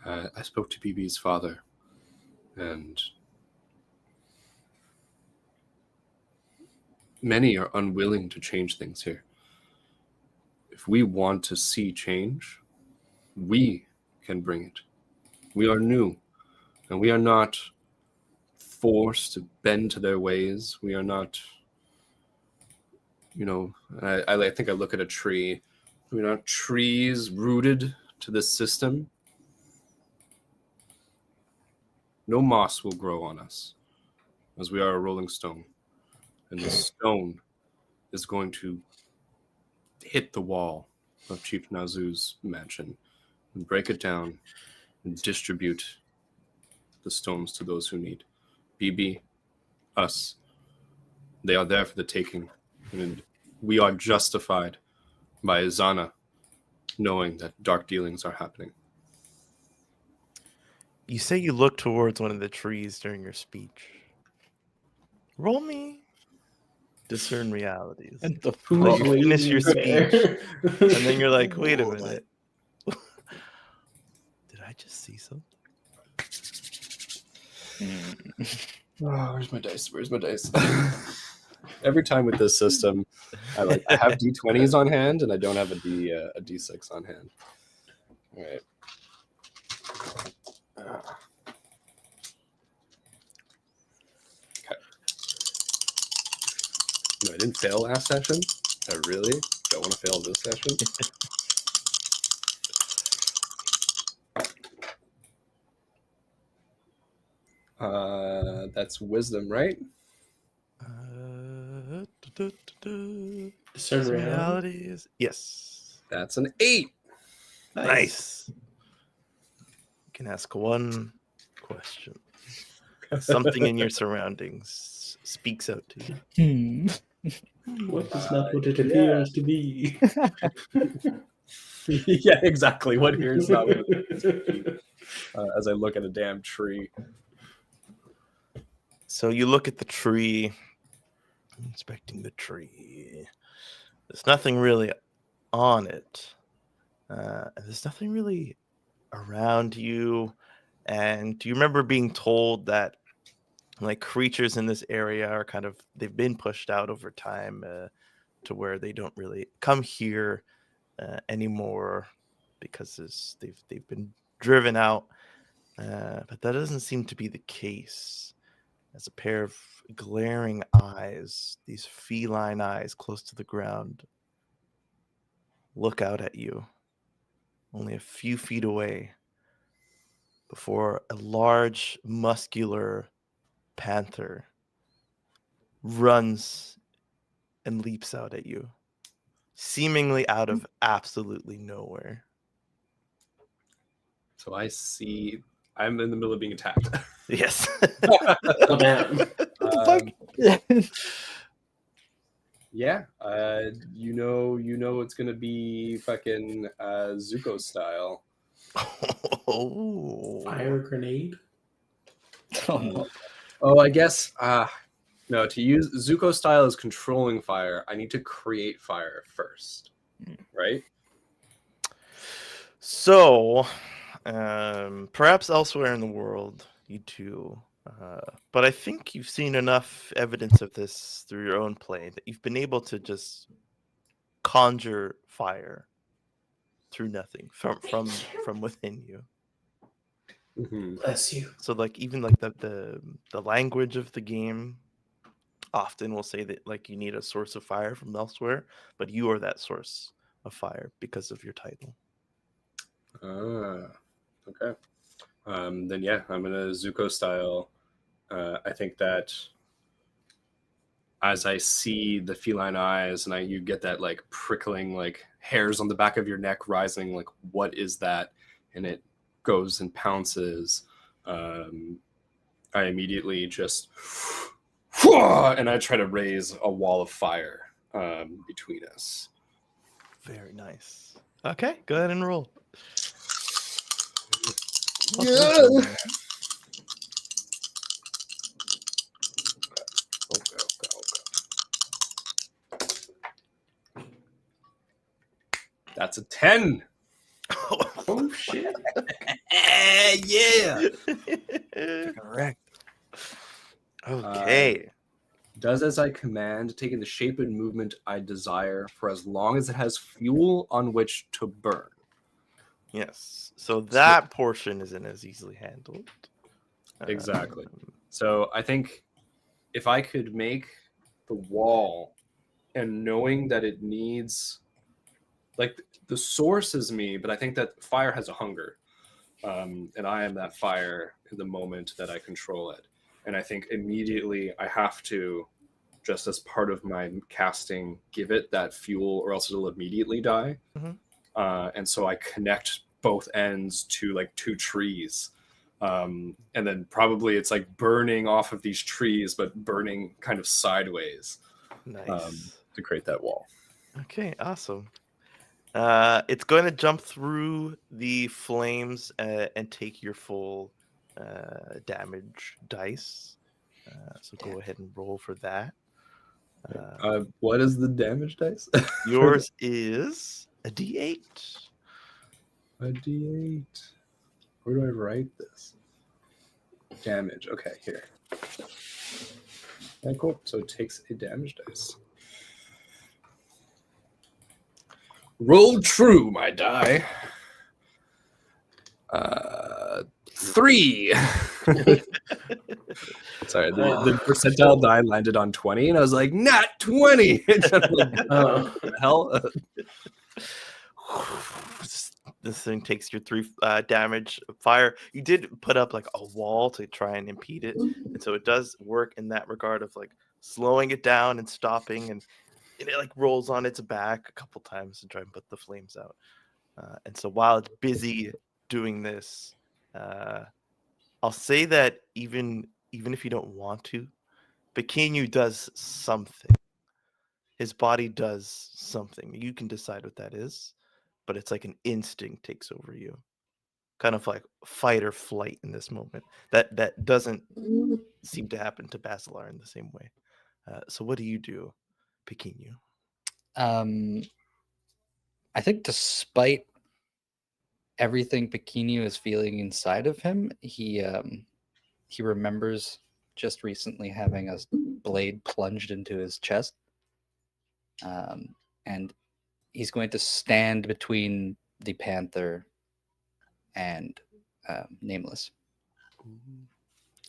I spoke to BB's father, and many are unwilling to change things here. If we want to see change, we can bring it. We are new, and we are not forced to bend to their ways. We are not, I think I look at a tree. We're not trees rooted to this system. No moss will grow on us, as we are a rolling stone. And the stone is going to hit the wall of Chief Nazu's mansion and break it down and distribute the stones to those who need. BB, us, they are there for the taking. And we are justified by Izana knowing that dark dealings are happening. You say you look towards one of the trees during your speech. Roll me discern realities. And the Who's You finish your waiting speech, there? and then you're like, wait a minute. Did I just see something? Oh, where's my dice? Every time with this system, I have D20s on hand, and I don't have a D6 on hand. All right. Okay. No, I didn't fail last session. I really don't want to fail this session. That's wisdom, right? Discern reality. realities. Yes. That's an 8. Nice. You can ask one question. Something in your surroundings speaks out to you. What is not what it appears to be? Yeah, exactly. What here is not what it appears to be. As I look at a damn tree. So you look at the tree, inspecting the tree. There's nothing really on it. There's nothing really around you. And do you remember being told that like creatures in this area are they've been pushed out over time to where they don't really come here anymore because they've been driven out. But that doesn't seem to be the case. As a pair of glaring eyes, these feline eyes close to the ground, look out at you, only a few feet away, before a large, muscular panther runs and leaps out at you, seemingly out of absolutely nowhere. So I see I'm in the middle of being attacked. Yes. Oh, man. Yeah, you know it's gonna be fucking Zuko style. Oh. Fire grenade? Oh, no. Oh, I guess no. To use Zuko style as controlling fire, I need to create fire first, right? So, perhaps elsewhere in the world, you too. But I think you've seen enough evidence of this through your own play that you've been able to just conjure fire through nothing from within you. Mhm. Bless you. So like even like the language of the game often will say that like you need a source of fire from elsewhere, but you are that source of fire because of your title. Okay. Then yeah, I'm gonna Zuko style. I think that as I see the feline eyes and you get that like prickling like hairs on the back of your neck rising, like what is that? And it goes and pounces. I immediately just and I try to raise a wall of fire between us. Very nice. Okay, go ahead and roll. Yeah. That's a 10. Oh shit! Yeah. Correct. Okay. Does as I command, taking the shape and movement I desire for as long as it has fuel on which to burn. Yes. So that portion isn't as easily handled. Exactly. So I think if I could make the wall and knowing that it needs, like the source is me, but I think that fire has a hunger. And I am that fire in the moment that I control it. And I think immediately I have to, just as part of my casting, give it that fuel or else it'll immediately die. Mhm. And so I connect both ends to like two trees. And then probably it's like burning off of these trees, but burning kind of sideways Nice. to create that wall. Okay, awesome. It's going to jump through the flames and take your full damage dice. So go ahead and roll for that. What is the damage dice? Yours is a D8. A D8. Where do I write this? Damage. Okay, here. Okay, cool. So it takes a damage dice. Roll true, my die. 3. Sorry, the percentile die landed on 20, and I was like, not 20. Oh. What the hell? This thing takes your 3 damage of fire. You did put up like a wall to try and impede it, and so it does work in that regard of like slowing it down and stopping, and it like rolls on its back a couple times to try and put the flames out. And so while it's busy doing this, I'll say that even if you don't want to, Pequeno does something. His body does something. You can decide what that is, but it's like an instinct takes over you, kind of like fight or flight in this moment. That doesn't seem to happen to Basalar in the same way. So what do you do, Pequeno? I think despite everything Pequeno is feeling inside of him, he remembers just recently having a blade plunged into his chest, and he's going to stand between the panther and Nameless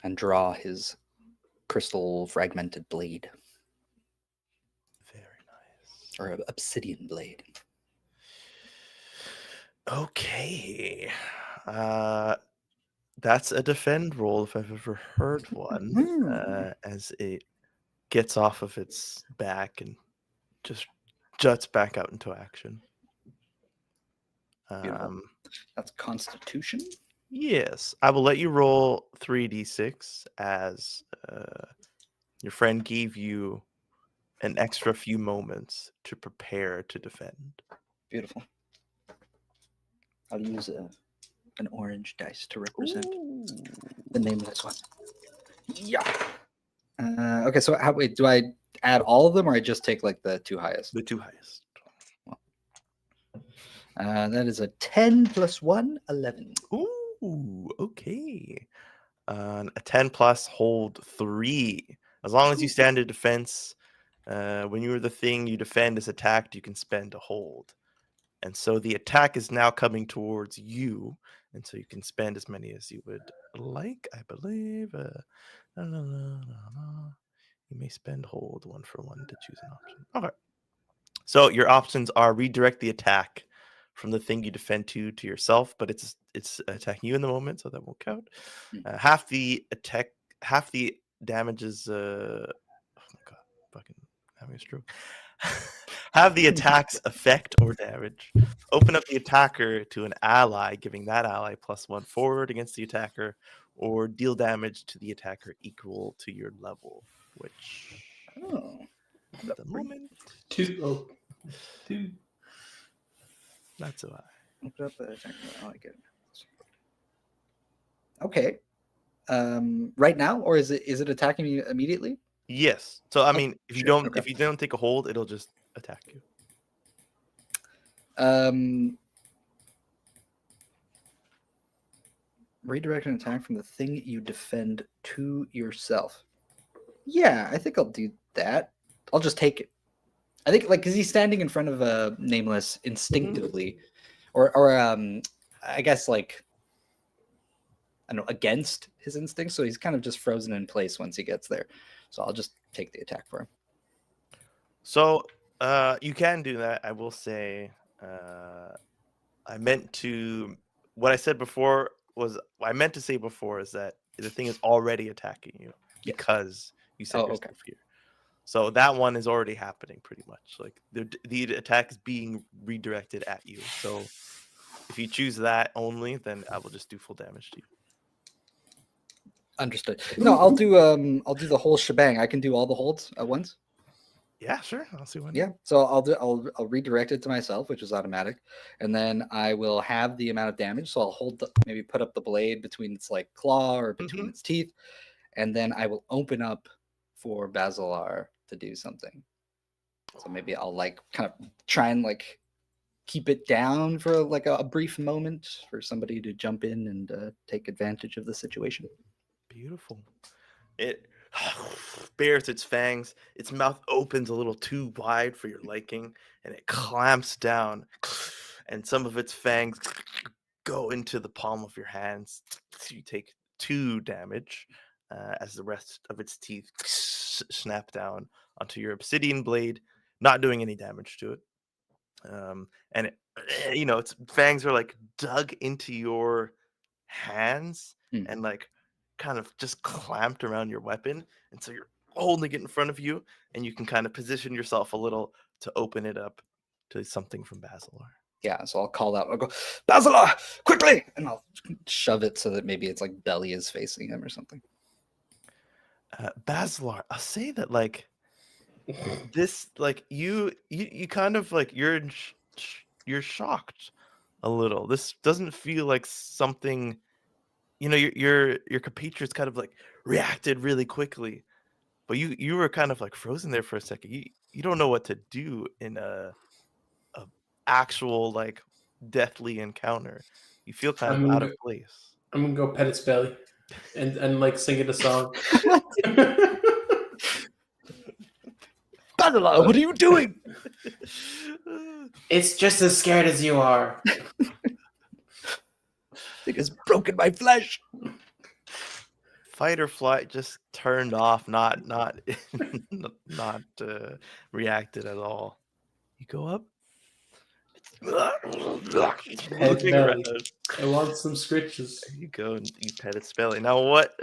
and draw his crystal fragmented blade, Very nice. or obsidian blade. Okay. That's a defend roll if I've ever heard one. As it gets off of its back and just juts back out into action. Beautiful. That's Constitution. Yes, I will let you roll 3d6 as your friend gave you an extra few moments to prepare to defend. Beautiful. I'll use an orange dice to represent the Nameless one. Yeah. Okay, so wait, do I add all of them, or I just take like the 2 highest? The 2 highest. That is a 10 plus 1, 11. Ooh, okay. A 10 plus hold 3. As long as you stand in defense, when you are the thing you defend is attacked, you can spend a hold. And so the attack is now coming towards you and so you can spend as many as you would like, I believe. You may spend hold 1 for 1 to choose an option. Okay. So your options are redirect the attack from the thing you defend to yourself, but it's attacking you in the moment, so that won't count. Half the damage is oh my god, fucking having a stroke. Have the attack's effect or damage. Open up the attacker to an ally, giving that ally +1 forward against the attacker, or deal damage to the attacker equal to your level, which at the moment 2. not so high. Open up the attacker. I like it. Okay. Right now, or is it attacking me immediately? Yes. So I mean, if you shit, don't okay. if you don't take a hold, it'll just attack you. Redirect an attack from the thing you defend to yourself. Yeah, I think I'll do that. I'll just take it. I think because he's standing in front of a nameless instinctively, or I guess I don't know, against his instincts. So he's kind of just frozen in place once he gets there. So I'll just take the attack for him. So you can do that. I will say I meant to what I said before was what I meant to say before is that the thing is already attacking you because you set yourself here. So that one is already happening pretty much. Like the attack is being redirected at you. So if you choose that only, then I will just do full damage to you. Understood. No, I'll do the whole shebang. I can do all the holds at once. Yeah, sure. I'll see one. Yeah. So I'll redirect it to myself, which is automatic, and then I will have the amount of damage. So I'll hold maybe put up the blade between its claw or between its teeth, and then I will open up for Basalar to do something. So maybe I'll kind of try and keep it down for a brief moment for somebody to jump in and take advantage of the situation. Beautiful. It bares its fangs. Its mouth opens a little too wide for your liking, and it clamps down. And some of its fangs go into the palm of your hands. So you take 2 damage as the rest of its teeth snap down onto your obsidian blade, not doing any damage to it. And it, its fangs are dug into your hands and kind of just clamped around your weapon, and so you're holding it in front of you, and you can kind of position yourself a little to open it up to something from Basalar. Yeah, so I'll call out. I'll go, Basalar, quickly, and I'll shove it so that maybe its belly is facing him or something. Basalar, I'll say that this you kind of you're shocked a little. This doesn't feel like something. Your compatriots kind of reacted really quickly, but you were kind of frozen there for a second. You don't know what to do in a actual deathly encounter. You feel kind of out of place. I'm gonna go pet its belly and sing it a song. Basalar, what are you doing? It's just as scared as you are. It has broken my flesh. Fight or flight just turned off, not reacted at all. You go up. Looking around. I want some scritches. There you go, and you pet its belly. Now, what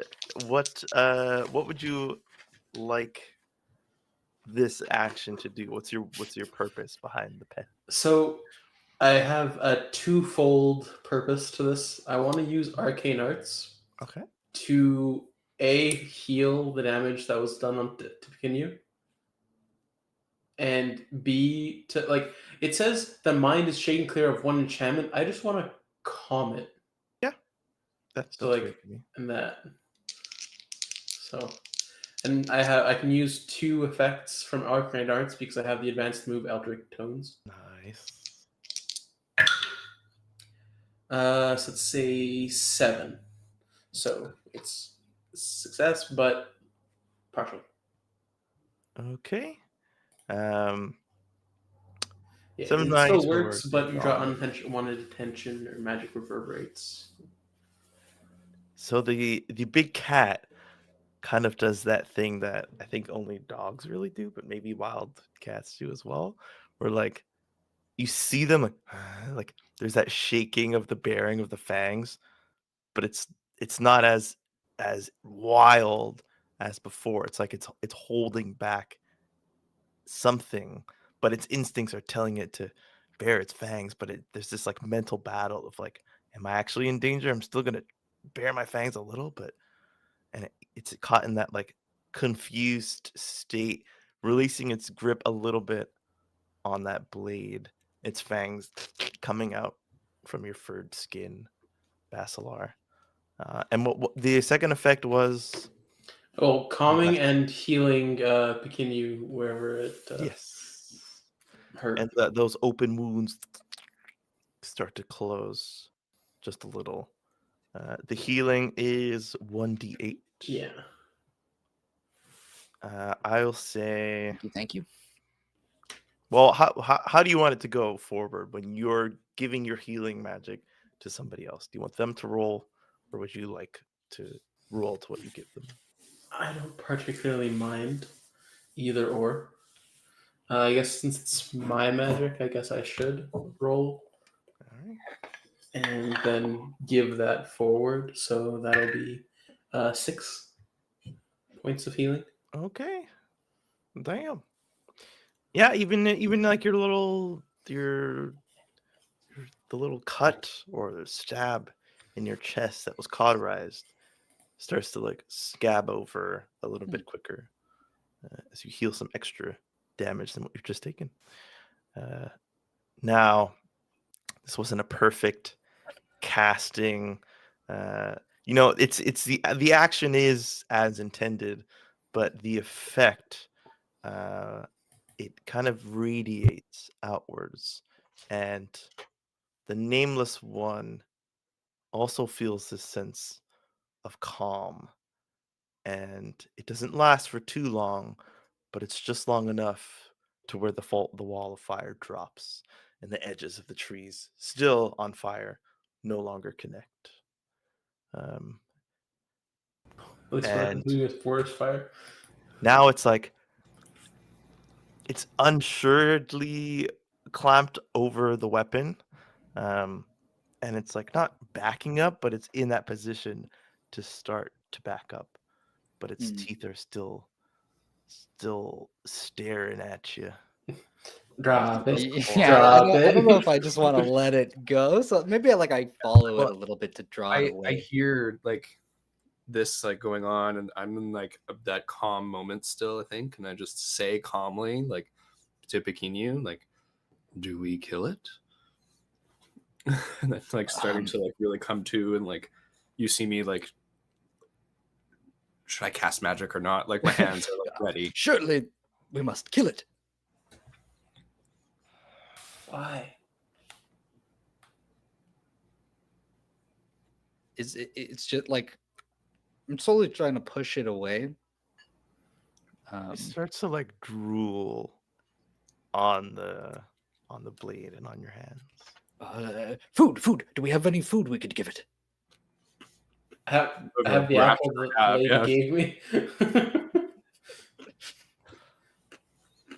would you like this action to do? What's your purpose behind the pet? So I have a 2-fold purpose to this. I want to use arcane arts. Okay. To heal the damage that was done to Pikinu, and B to it says the mind is shaken clear of 1 enchantment. I just want to calm it. Yeah, that's and that. So, and I can use 2 effects from arcane arts because I have the advanced move Eldritch Tones. Nice. So let's say 7. So it's success, but partial. Okay. Yeah, Some it nice still works, work but you draw on it. unwanted attention or magic reverberates. So the big cat kind of does that thing that I think only dogs really do, but maybe wild cats do as well, where like you see them like there's that shaking of the bearing of the fangs, but it's not as wild as before. It's like it's holding back something, but its instincts are telling it to bare its fangs, but there's this like mental battle of like, am I actually in danger? I'm still gonna bare my fangs a little, but and it's caught in that like confused state, releasing its grip a little bit on that blade, its fangs coming out from your furred skin, Basalar. And what the second effect was? Oh, calming and healing Pekinu wherever it Yes. hurt. And those open wounds start to close just a little. The healing is 1d8. Yeah. I'll say. Thank you. Well, how do you want it to go forward when you're giving your healing magic to somebody else? Do you want them to roll, or would you like to roll to what you give them? I don't particularly mind either or. I guess since it's my magic, I guess I should roll All right. and then give that forward. So that'll be 6 points of healing. Okay. Damn. Yeah, even like your the little cut or the stab in your chest that was cauterized starts to like scab over a little bit quicker as you heal some extra damage than what you've just taken. Now, this wasn't a perfect casting. It's the action is as intended, but the effect it kind of radiates outwards, and the nameless one also feels this sense of calm, and it doesn't last for too long, but it's just long enough to where the wall of fire drops and the edges of the trees still on fire no longer connect. At least for And continuous forest fire. now it's like it's unsuredly clamped over the weapon, and it's like not backing up, but it's in that position to start to back up, but its teeth are still staring at you. Drop it. Yeah, Drop I don't know it. if I just want to let it go. So maybe I follow it a little bit to draw it I away. hear like this like going on, and I'm in like that calm moment still, I think, and I just say calmly like to Pekinu, like, do we kill it? And that's like starting to like really come to, and like you see me like, should I cast magic or not? Like my hands are like ready. Surely we must kill it. Why? It's just like I'm slowly trying to push it away. It starts to like drool on the blade and on your hands. Food. Do we have any food we could give it? I have the We're apple that lady gave me.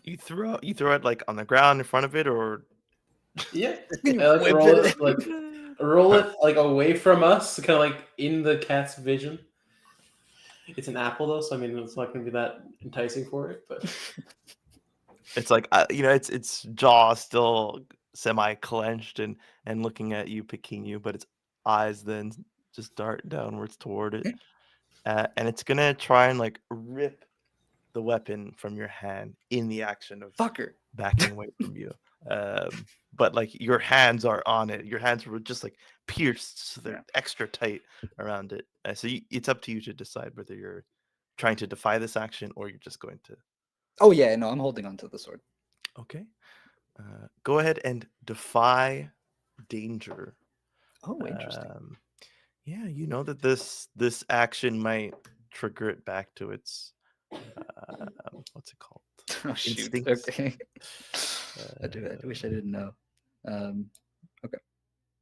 You throw it like on the ground in front of it, or Yeah. You I like whip roll it like away from us, kind of like in the cat's vision. It's an apple though, so I mean it's not gonna be that enticing for it, but it's like its jaw still semi clenched and looking at you, picking you, but its eyes then just dart downwards toward it, and it's gonna try and like rip the weapon from your hand in the action of fucker backing away from you. But like your hands are on it. Your hands were just like pierced, so they're extra tight around it. So it's up to you to decide whether you're trying to defy this action or you're just going to. Oh yeah, no, I'm holding on to the sword. Okay. Go ahead and defy danger. Oh, interesting. Yeah, you know that this action might trigger it back to its what's it called? Oh shoot. instincts. Okay. I wish I didn't know. Okay.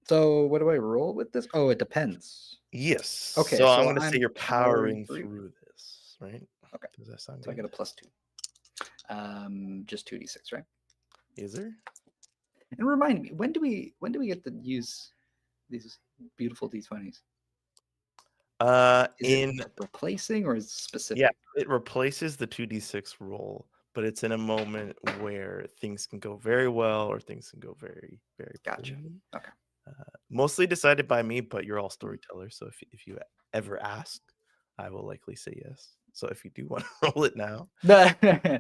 So what do I roll with this? Oh, it depends. Yes. Okay, So I'm so gonna say I'm you're powering through. through this, right? Okay. Does that sound So I good? get a +2. Just 2d6, right? Is there? And remind me, when do we get to use these beautiful d20s? Is In it replacing or is it specific? yeah, it replaces the 2d6 roll, but it's in a moment where things can go very well or things can go very, very Gotcha. poorly. Okay. Mostly decided by me, but you're all storytellers, so if you ever ask, I will likely say yes. So if you do want to roll it now, No, I no, can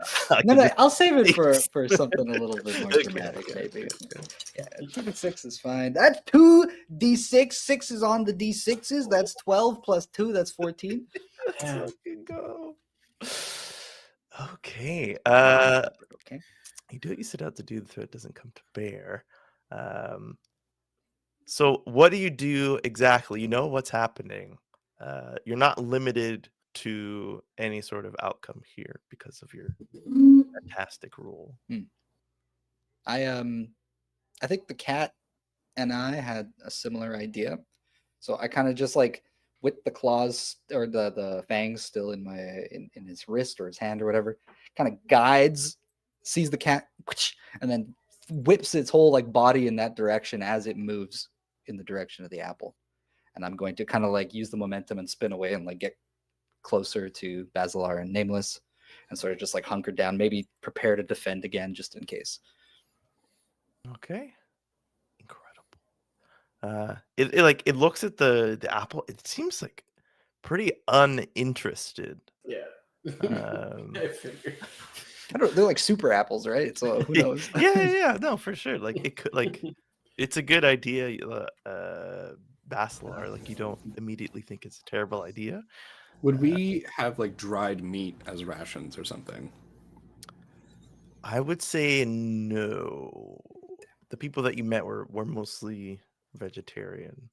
just I'll save it for think. something a little bit more Okay, dramatic, okay, maybe. okay. Yeah, 2d6 is fine. That's 2d6. 6 is on the d6s. That's 12 plus 2. That's 14. Let's Yeah. fucking go. Okay. Okay. You do what you set out to do, the threat doesn't come to bear. So what do you do exactly? You know what's happening. You're not limited to any sort of outcome here because of your fantastic rule. I think the cat and I had a similar idea. So I kind of just like with the claws or the fangs still in in his wrist or his hand or whatever, kind of guides, sees the cat, and then whips its whole like body in that direction as it moves in the direction of the apple. And I'm going to kind of like use the momentum and spin away and like get closer to Basalar and Nameless and sort of just like hunker down, maybe prepare to defend again just in case. Okay. Incredible. It looks at the apple. It seems like pretty uninterested. Yeah. Um, I figured. I don't, they're like super apples, right? So who knows? yeah, no, for sure. Like it could it's a good idea, Basalar. Like you don't immediately think it's a terrible idea. Would we have like dried meat as rations or something? I would say no. The people that you met were mostly vegetarian,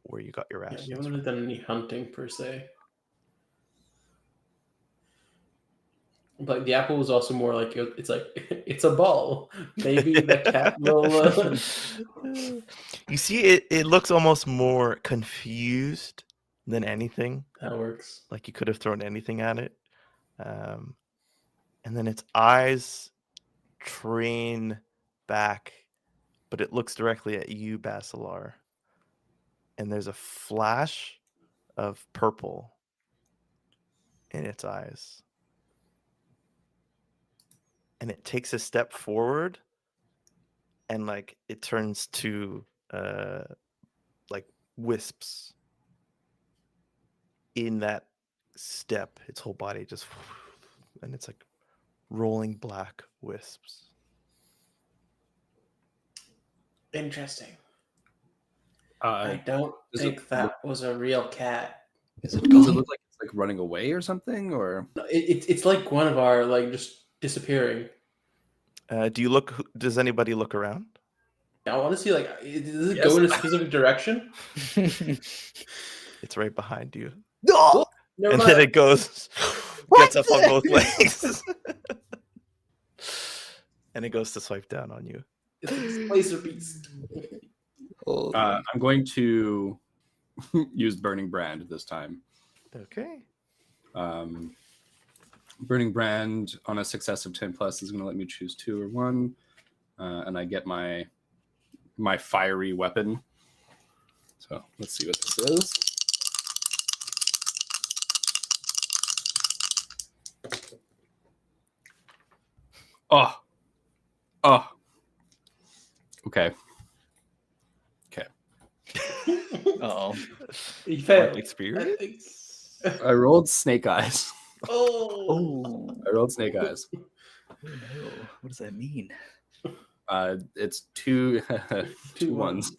where you got your Yeah, rations. you haven't really done any hunting per se. But the apple was also more like it's like it's a ball. Maybe the cat will. You see, it looks almost more confused than anything. That works. Like you could have thrown anything at it. And then its eyes train back, but it looks directly at you, Basalar. And there's a flash of purple in its eyes. And it takes a step forward and like it turns to like wisps. In that step, its whole body just and it's like rolling black wisps. Interesting. I I don't does think it that was a real cat. Is it Does it going? look like it's like running away or something? Or No, it's like one of our like just disappearing. Does anybody look around? I want to see like does it Yes. go in a specific direction? It's right behind you. No! Never And mind. then it goes, What? gets up on both legs. And it goes to swipe down on you. It's a laser beast. Oh, I'm going to use Burning Brand this time. Okay. Burning Brand on a success of 10 plus is going to let me choose 2 or 1, and I get my fiery weapon. So let's see what this is. Oh. Okay. oh. He failed. Experience? I rolled Snake Eyes. Oh. I rolled Snake Eyes. Oh no. What does that mean? It's two Two ones.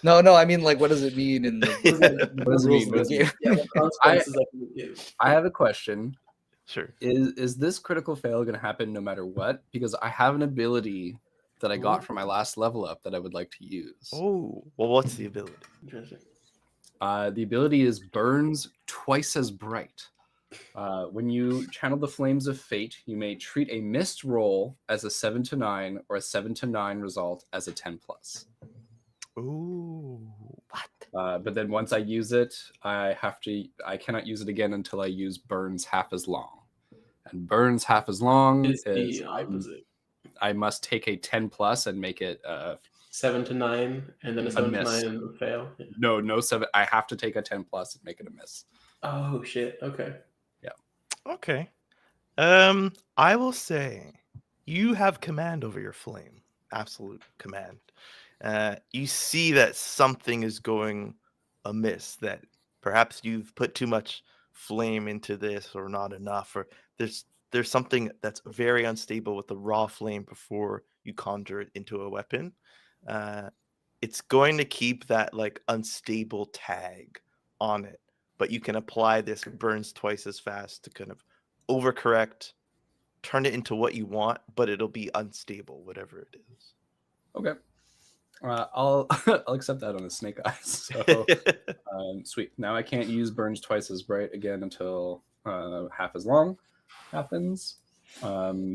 No, I mean like what does it mean in the What does it rules mean? of What the does it game? Yeah, what consequences I can give. I have a question. Sure. Is this critical fail going to happen no matter what? Because I have an ability that I got from my last level up that I would like to use. Oh, well, what's the ability? Interesting. The ability is burns twice as bright. When you channel the flames of fate, you may treat a missed roll as a 7 to 9 or a 7 to 9 result as a 10 plus. Ooh, what? But then once I use it, I cannot use it again until I use burns half as long. And burns half as long It's is the opposite. I must take a 10 plus and make it 7 to 9, and then a 7 to miss. 9 and fail. Yeah. no 7. I have to take a 10 plus and make it a miss. Oh shit. Okay. Okay. I will say you have command over your flame. Absolute command. You see that something is going amiss, that perhaps you've put too much flame into this or not enough, or there's something that's very unstable with the raw flame before you conjure it into a weapon. It's going to keep that like unstable tag on it, but you can apply this burns twice as fast to kind of overcorrect, turn it into what you want, but it'll be unstable, whatever it is. Okay. I'll I'll accept that on the snake eyes. So sweet. Now I can't use burns twice as bright again until half as long happens,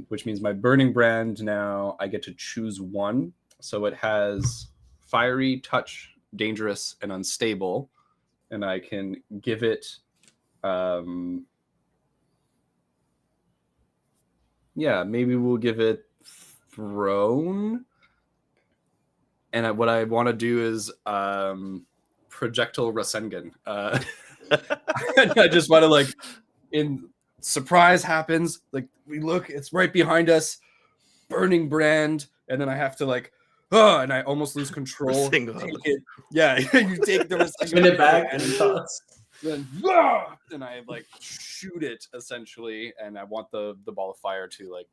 which means my burning brand now I get to choose one. So it has fiery, touch, dangerous, and unstable, and I can give it. Yeah, maybe we'll give it thrown. And what I want to do is projectile Rasengan. I just want to like, in surprise happens, like we look, it's right behind us, burning brand, and then I have to like, and I almost lose control. Take it. Yeah, you take the Rasengan. Spin it back and toss. Then I like shoot it essentially, and I want the ball of fire to like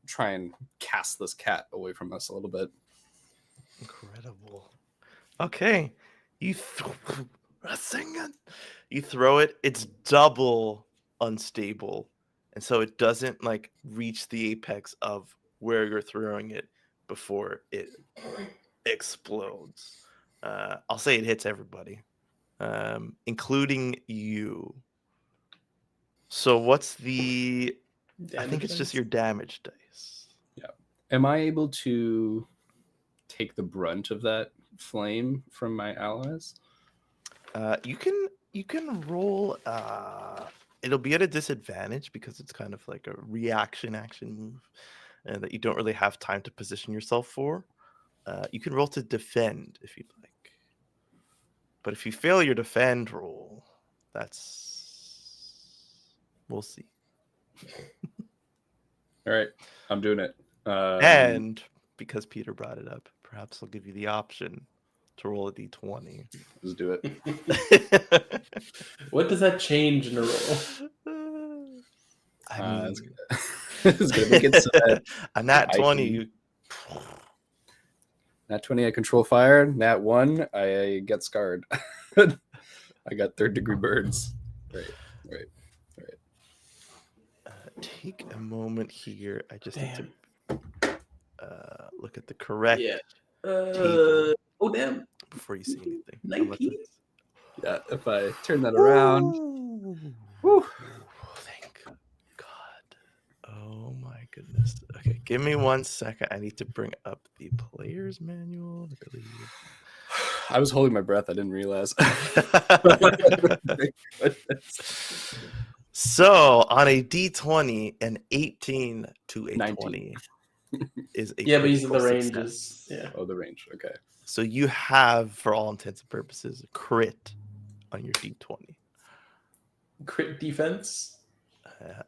try and cast this cat away from us a little bit. Incredible. Okay. You throw it, it's double unstable. And so it doesn't like reach the apex of where you're throwing it before it explodes. I'll say it hits everybody, including you. So what's the I think it's just your damage dice. Yeah. Am I able to take the brunt of that flame from my allies? You can roll. It'll be at a disadvantage because it's kind of like a reaction action move, and that you don't really have time to position yourself for. You can roll to defend if you'd like, but if you fail your defend roll, we'll see. All right, I'm doing it. And because Peter brought it up, perhaps I'll give you the option to roll a d20. Let's do it. What does that change in a roll? I mean, it's gonna make it so that a nat 20. Nat 20, I control fire. Nat 1, I get scarred. I got 3rd degree burns. Right. Take a moment here. I just need to look at the correct table. Oh, damn. Before you say anything. 19? Yeah, if I turn that around. Woo. Thank God. Oh my goodness. Okay, give me 1 second. I need to bring up the player's manual. I believe. I was holding my breath. I didn't realize. So on a D20, an 18 to a 19. 20 is a Yeah, but using the critical ranges. success. Yeah. Oh, the range. Okay. So you have, for all intents and purposes, a crit on your D20. Crit defense.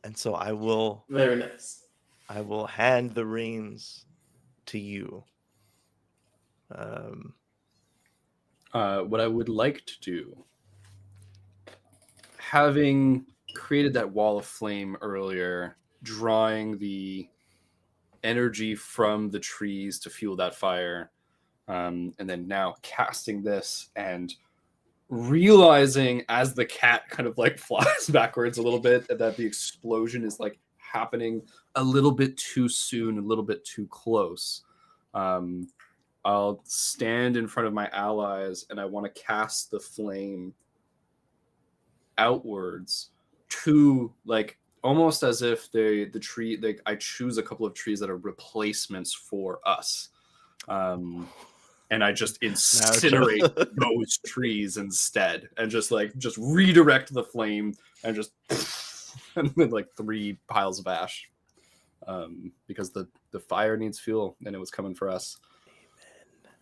And so I will Very nice. I will hand the reins to you. What I would like to do, having created that wall of flame earlier, drawing the energy from the trees to fuel that fire, and then now casting this and realizing as the cat kind of like flies backwards a little bit that the explosion is like happening a little bit too soon, a little bit too close. I'll stand in front of my allies and I want to cast the flame outwards two, like almost as if the tree, like I choose a couple of trees that are replacements for us. And I just incinerate those trees instead, and just redirect the flame, and just and then like 3 piles of ash, because the fire needs fuel, and it was coming for us. Amen.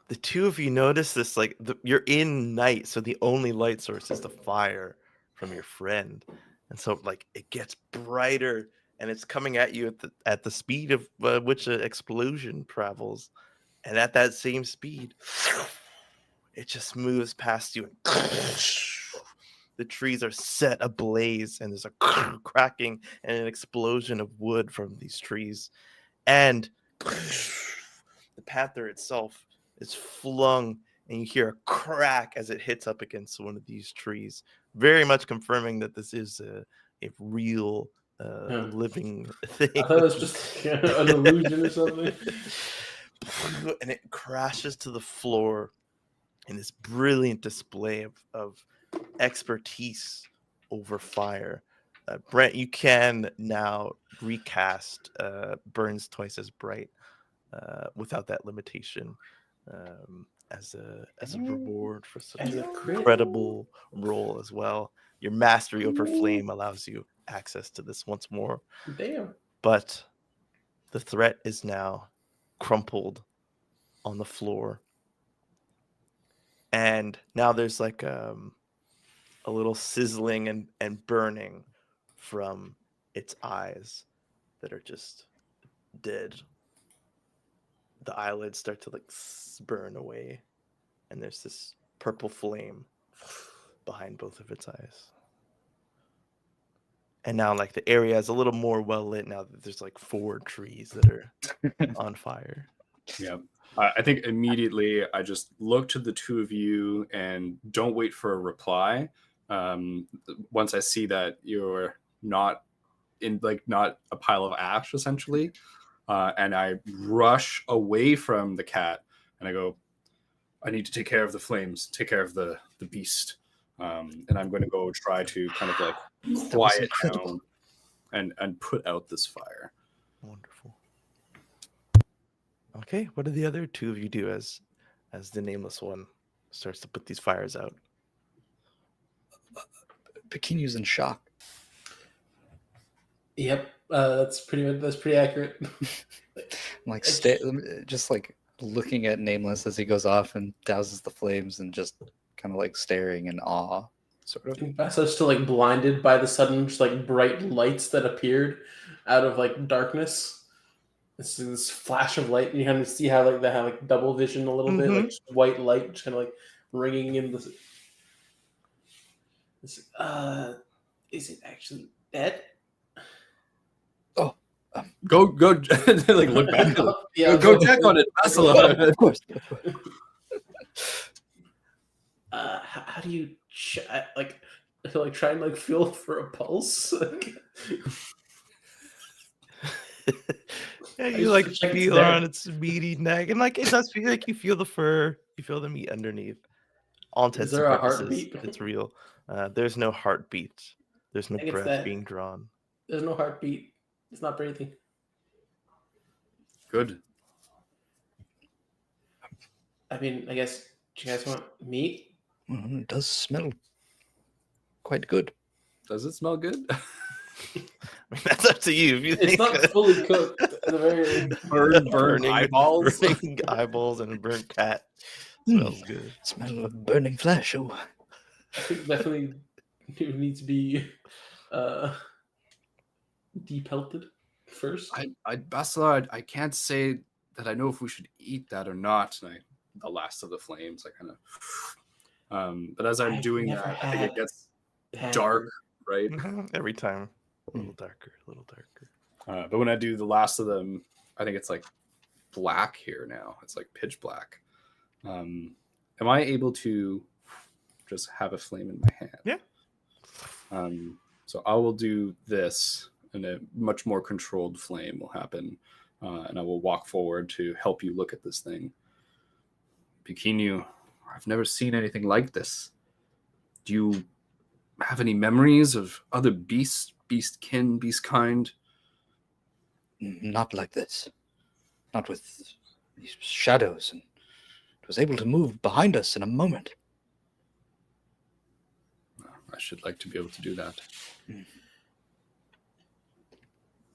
The two of you notice this, like you're in night, so the only light source is the fire from your friend, and so like it gets brighter, and it's coming at you at the speed of which an explosion travels. And at that same speed, it just moves past you. The trees are set ablaze, and there's a cracking and an explosion of wood from these trees. And the panther itself is flung, and you hear a crack as it hits up against one of these trees, very much confirming that this is a real living thing. I thought it was just an illusion or something. And it crashes to the floor in this brilliant display of expertise over fire. Brent, you can now recast Burns Twice as Bright without that limitation, as a reward for such an incredible role as well. Your mastery over flame allows you access to this once more. Damn. But the threat is now crumpled on the floor, and now there's like a little sizzling and burning from its eyes that are just dead. The eyelids start to like burn away, and there's this purple flame behind both of its eyes. And now like the area is a little more well lit now that there's like 4 trees that are on fire. Yeah. I think immediately I just look to the two of you and don't wait for a reply. Once I see that you're not a pile of ash, essentially, and I rush away from the cat, and I go, I need to take care of the flames, take care of the beast, and I'm going to go try to kind of like quiet down and put out this fire. Wonderful. Okay, what do the other two of you do as the nameless one starts to put these fires out? Bikinu's in shock. Yep, that's pretty accurate. Like just like looking at Nameless as he goes off and douses the flames, and just kind of like staring in awe, sort of. Basalar's still like blinded by the sudden just like bright lights that appeared out of like darkness. This flash of light, and you kind of see how like they have like double vision a little bit, like just white light just kind of like ringing in this. Is it actually dead? Oh, go like look back. Yeah, go check on it, Basalar. Of course. How do you like try and like feel for a pulse? Yeah, you like feel on its meaty neck, and like it does feel like you feel the fur, you feel the meat underneath. All intents and there a purposes, heartbeat? it's real. There's no heartbeat. There's no I think it's breath that. being drawn. There's no heartbeat. It's not breathing. Good. I mean, I guess, do you guys want meat? It does smell quite good. Does it smell good? I mean, that's up to you. If you It's think not fully cooked. At the very burn burning eyeballs. burning eyeballs and a burnt cat smells good. Smell of burning flesh. Oh, I think definitely it needs to be depelted first. Basalar, I can't say that I know if we should eat that or not. And the last of the flames, I kind of. But as I'm doing that, I think it gets dark, right? Every time, a little darker, a little darker. But when I do the last of them, I think it's like black here now. It's like pitch black. Am I able to just have a flame in my hand? Yeah. So I will do this, and a much more controlled flame will happen, and I will walk forward to help you look at this thing. Bikinu, I've never seen anything like this. Do have any memories of other beasts, beast kin, beast kind? Not like this. Not with these shadows, and it was able to move behind us in a moment. I should like to be able to do that.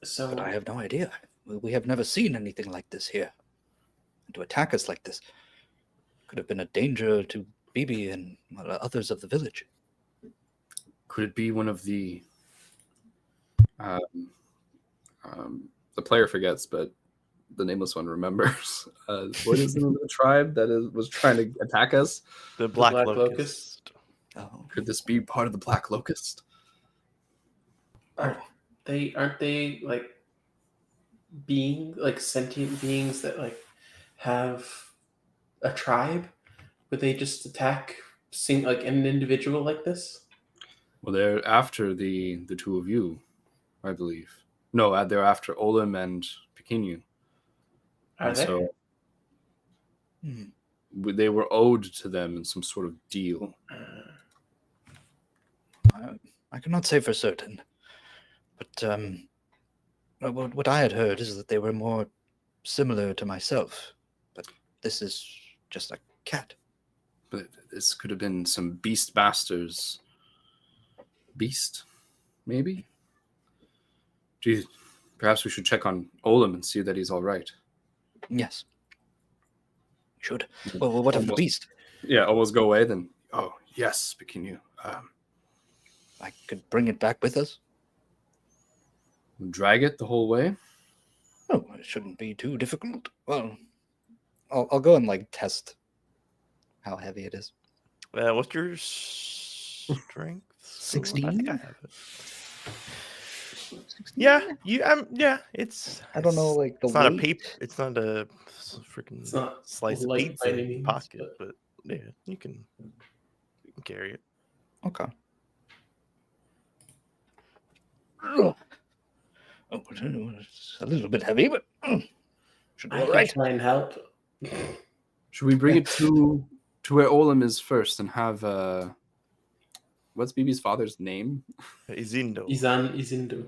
So But I have no idea. We have never seen anything like this here. And to attack us like this could have been a danger to Bibi and others of the village. Could it be one of the player forgets, but the nameless one remembers? What is the name of the tribe that was trying to attack us? The Black, Black Locust. Oh, Could this be part of the Black Locust? aren't they like sentient beings that like have a tribe? Would they just attack like an individual like this? Well, they're after the two of you, I believe. No, they're after Olim and Pekinu. Are And they? so they were owed to them in some sort of deal. I cannot say for certain. But what I had heard is that they were more similar to myself. But this is just a cat. But this could have been some beast bastards. Beast, maybe? Gee, perhaps we should check on Olim and see that he's all right. Yes. Should. Well, what of the beast? Yeah, almost go away, then. Oh, yes, Pekinu. I could bring it back with us. Drag it the whole way? Oh, it shouldn't be too difficult. Well, I'll go and like test how heavy it is. What's your strength? 16? I think I have it. Yeah, it's. I don't know, like the It's not a weight. paper. It's not a freaking It's not slice of light pizza by in any your means, pocket, but yeah, you can carry it. Okay. Oh, it's a little bit heavy, but should be I all can right. try and help. Should we bring it to where Olim is first and have what's Bibi's father's name? Izindo. Izindu.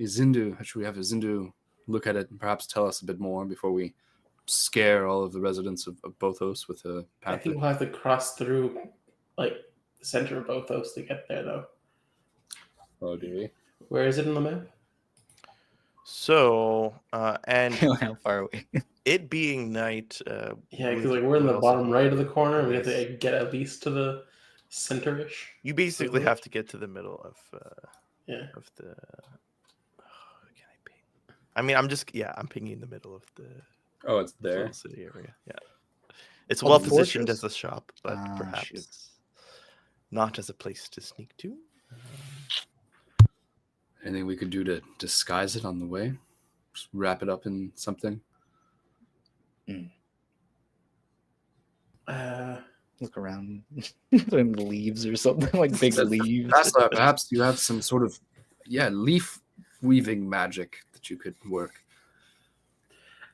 Izindu. Should we have Izindu look at it and perhaps tell us a bit more before we scare all of the residents of Bothos with a I pamphlet? think we'll have to cross through like the center of Bothos to get there though. Oh, do we? Where is it in the map? So, and How far are we? it being night. Yeah, because would- like we're in would the also bottom be- right of the corner. We have to Yes. like, get at least to the center-ish. You basically Mhm. have to get to the middle of Yeah. the. Can I ping? I mean, I'm pinging the middle of the Oh, it's little there. city area. Yeah, it's Oh, well the positioned fortress? as a shop, but Ah, perhaps shoot. not as a place to sneak to. Anything we could do to disguise it on the way? Just wrap it up in something? Look around. Some leaves or something, like big leaves. Perhaps you have some sort of leaf weaving magic that you could work.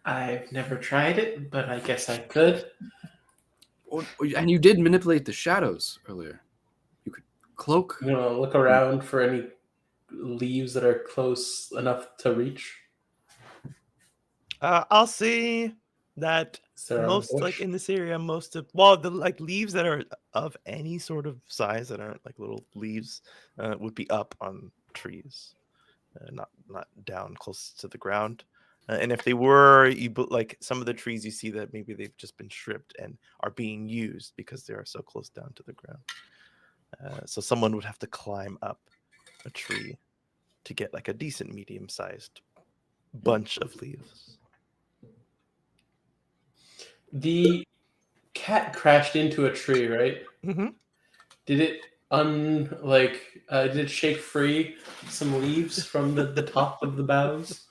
I've never tried it, but I guess I could. And you did manipulate the shadows earlier. You could cloak. You know, look around for any leaves that are close enough to reach. I'll say that Is there a most like bush? in this area, most of the like leaves that are of any sort of size that aren't like little leaves would be up on trees, not down close to the ground. And if they were, like some of the trees, you see that maybe they've just been stripped and are being used because they are so close down to the ground. So someone would have to climb up a tree to get like a decent medium-sized bunch of leaves. The cat crashed into a tree, right? Mm-hmm. Did it did it shake free some leaves from the top of the boughs?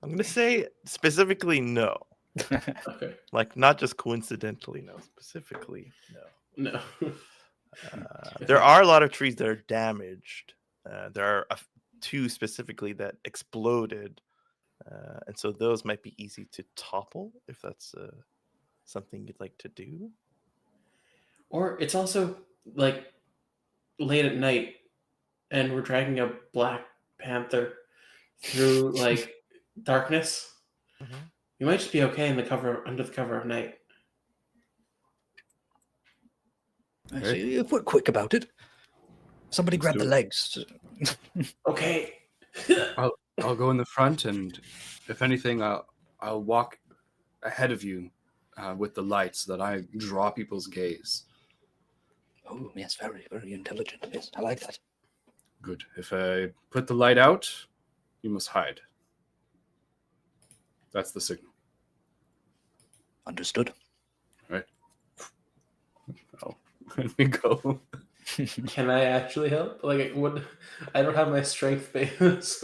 I'm gonna say specifically no. Okay. Like not just coincidentally, no. Specifically, no. No. There are a lot of trees that are damaged. There are two specifically that exploded, and so those might be easy to topple if that's something you'd like to do. Or it's also like late at night. and we're dragging a black panther through like darkness, Mhm. we might just be okay under the cover of night. I see if we're quick about it. Somebody grab do the it. legs. Okay. I'll go in the front, and if anything, I'll walk ahead of you with the light so that I draw people's gaze. Oh, yes, very, very intelligent. Yes, I like that. Good. If I put the light out, you must hide. That's the signal. Understood. Right. Oh, let me go. Can I actually help? Like, what? I don't have my strength base.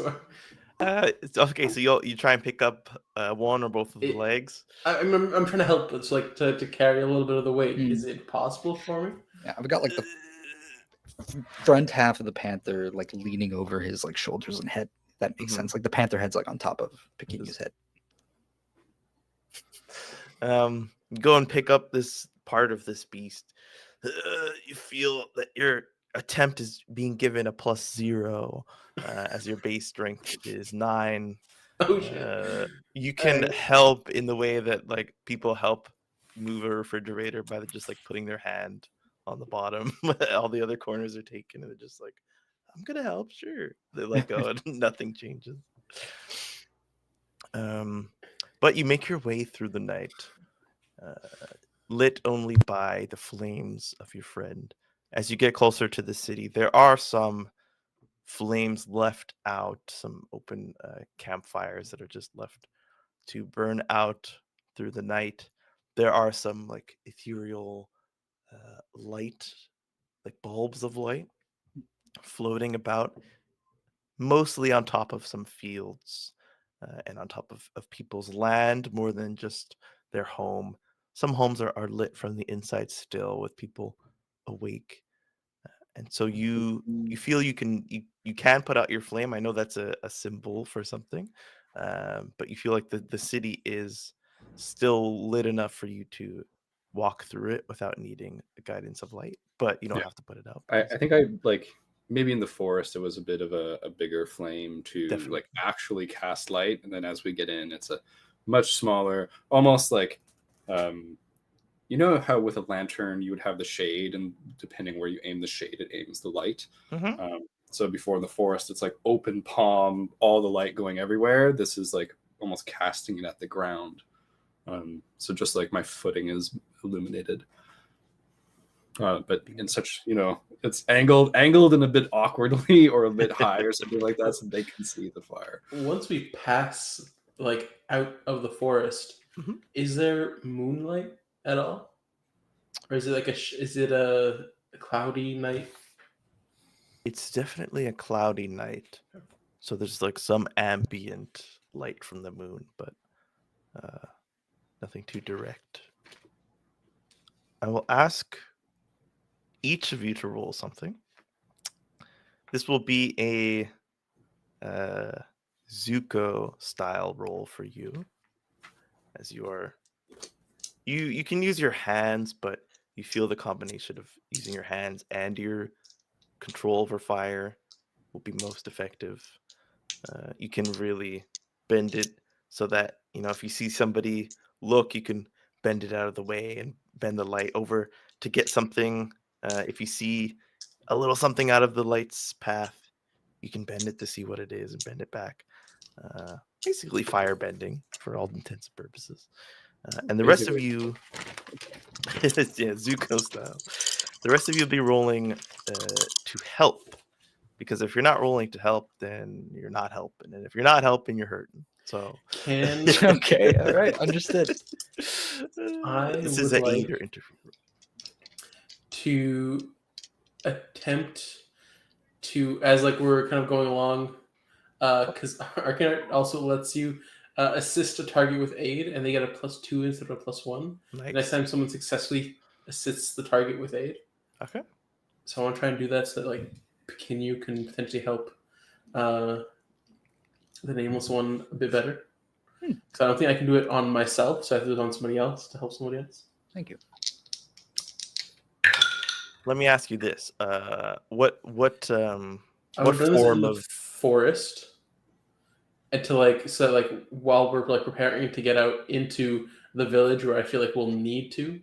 Okay, so you try and pick up one or both of the legs. I'm trying to help. It's like to carry a little bit of the weight. Hmm. Is it possible for me? Yeah, I've got like the front half of the panther like leaning over his like shoulders and head. That makes sense. Like the panther head's like on top of Pekinu's head. Go and pick up this part of this beast. You feel that your attempt is being given a +0 as your base strength is 9. Oh shit! You can Alright. help in the way that like people help move a refrigerator by just like putting their hand on the bottom. All the other corners are taken, and they're just like, "I'm gonna help." Sure, they let go, and nothing changes. But you make your way through the night, lit only by the flames of your friend. As you get closer to the city, there are some flames left out, some open campfires that are just left to burn out through the night. There are some like ethereal light, like bulbs of light floating about, mostly on top of some fields and on top of people's land more than just their home. Some homes are lit from the inside still with people awake. And so you feel you can put out your flame. I know that's a symbol for something, but you feel like the city is still lit enough for you to walk through it without needing the guidance of light. But you don't Yeah. have to put it out. I think I like maybe in the forest it was a bit of a bigger flame to Definitely. like actually cast light, and then as we get in, it's a much smaller, almost like you know how with a lantern you would have the shade, and depending where you aim the shade, it aims the light. Mhm. So before in the forest, it's like open palm, all the light going everywhere. This is like almost casting it at the ground. So just like my footing is illuminated. But in such, it's angled and a bit awkwardly or a bit high or something like that, so they can see the fire. Once we pass like out of the forest, Mhm. is there moonlight at all, or is it like is it a cloudy night? It's definitely a cloudy night. So there's like some ambient light from the moon, but nothing too direct. I will ask each of you to roll something. This will be a Zuko style roll for you, as you can use your hands, but you feel the combination of using your hands and your control over fire will be most effective. You can really bend it so that if you see somebody look, you can bend it out of the way and bend the light over to get something. If you see a little something out of the light's path, you can bend it to see what it is and bend it back. Basically fire bending for all intents and purposes. And the rest of you, yeah, Zuko style. The rest of you will be rolling to help, because if you're not rolling to help, then you're not helping, and if you're not helping, you're hurting. So Can Okay, all right, understood. I this is would an like aid or interview. to attempt to, as like we're kind of going along, because Arcanite also lets you assist a target with aid, and they get a +2 instead of a +1. Nice. Next time someone successfully assists the target with aid. Okay. So I want to try and do that so that like Pekinu can potentially help the nameless one a bit better. So I don't think I can do it on myself, so I have to do it on somebody else to help somebody else. Thank you. Let me ask you this: what I What would bring this form in the of- forest, and to while we're preparing to get out into the village where I feel like we'll need to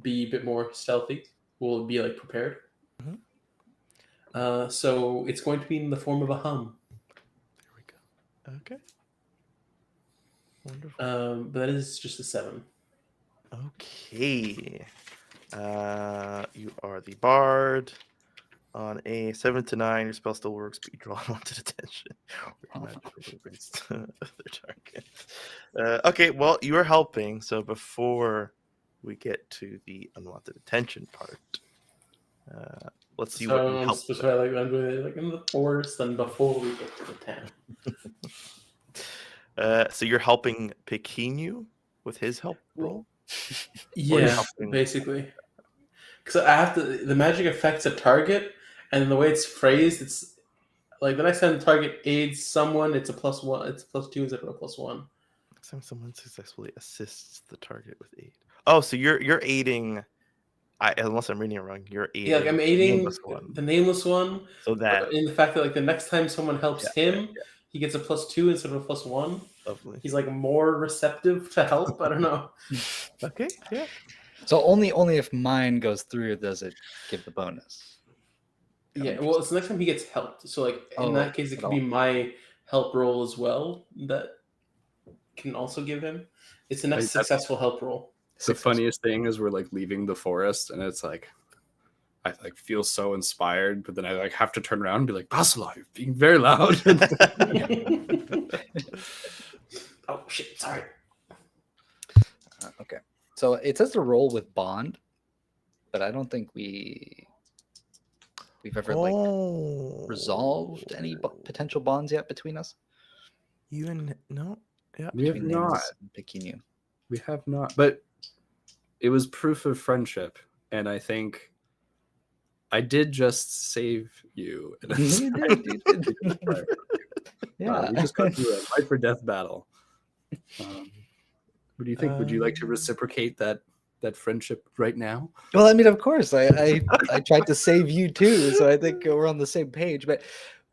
be a bit more stealthy. We'll be prepared. Mhm. So it's going to be in the form of a hum. There we go. Okay. Wonderful. But that is just a 7. Okay. You are the bard. On a 7 to 9, your spell still works, but you draw unwanted attention. Or magically raise their target. Okay, well, you are helping. So before we get to the unwanted attention part, let's see what you So I'm help supposed with. to I'm doing it in the forest and before we get to the town. So you're helping Pekinu with his help roll? Or you're Yeah, helping- basically. Because I have to. The magic affects a target, and the way it's phrased, it's the next time the target aids someone, it's a +1. It's +2 instead of a +1. Next time someone successfully assists the target with aid. Oh, so you're aiding. Unless I'm reading it wrong, you're aiding. Yeah, I'm aiding the nameless one. the nameless one. So that But in the fact that the next time someone helps him, he gets a +2 instead of a +1. lovely. He's more receptive to help. I don't know. Okay, yeah. So only if mine goes through does it give the bonus. Yeah, well, it's the next time he gets helped. So in that case, it could be my help roll as well that can also give him. It's the next successful help roll. The funniest thing is we're leaving the forest, and it's I feel so inspired, but then I have to turn around and be like, Basalar, you're being very loud. Oh shit! Sorry. Okay. So it says to roll with bond, but I don't think we've ever resolved any potential bonds yet between us. No. Yeah. We have Between not. Nameless and Pekinu. We have not. But it was proof of friendship, and I think I did just save you. You did. Yeah. We just got through a life or death battle. What do you think? Would you like to reciprocate that friendship right now? Well, I mean, of course, I tried to save you too, so I think we're on the same page. But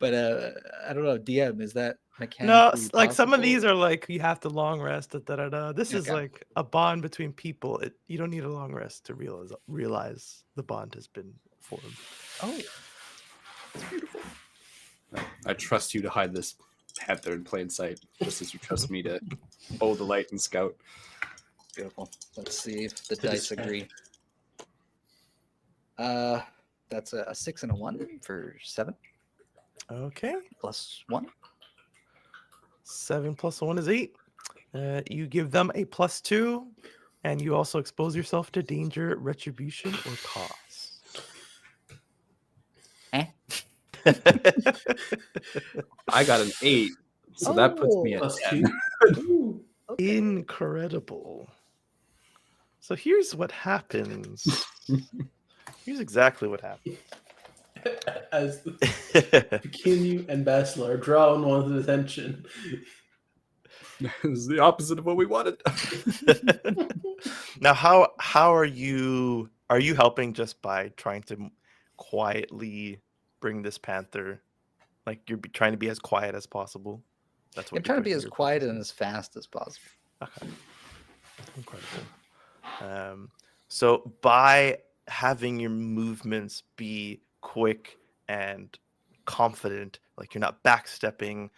I don't know, DM, is that mechanically No, some of these possible? are you have to long rest. This is Okay. a bond between people. You don't need a long rest to realize the bond has been formed. Oh, I trust you to hide this panther in plain sight, just as you trust me to hold the light and scout. beautiful. Let's see if the To dice distract. agree. That's a 6 and a 1 for 7 Okay. plus 1. 7 plus 1 is 8. You give them a +2, and you also expose yourself to danger, retribution, or cost. I got an 8, so that puts me at +2. 10. Ooh. Incredible. So here's what happens. Here's exactly what happens. As Pekinu and Basalar draw unwanted attention. This is the opposite of what we wanted. Now, how are you helping just by trying to quietly bring this panther? You're trying to be as quiet as possible. That's what I'm trying to be your as quiet focus and is? as fast as possible. Okay. Incredible. So by having your movements be quick and confident, you're not backstepping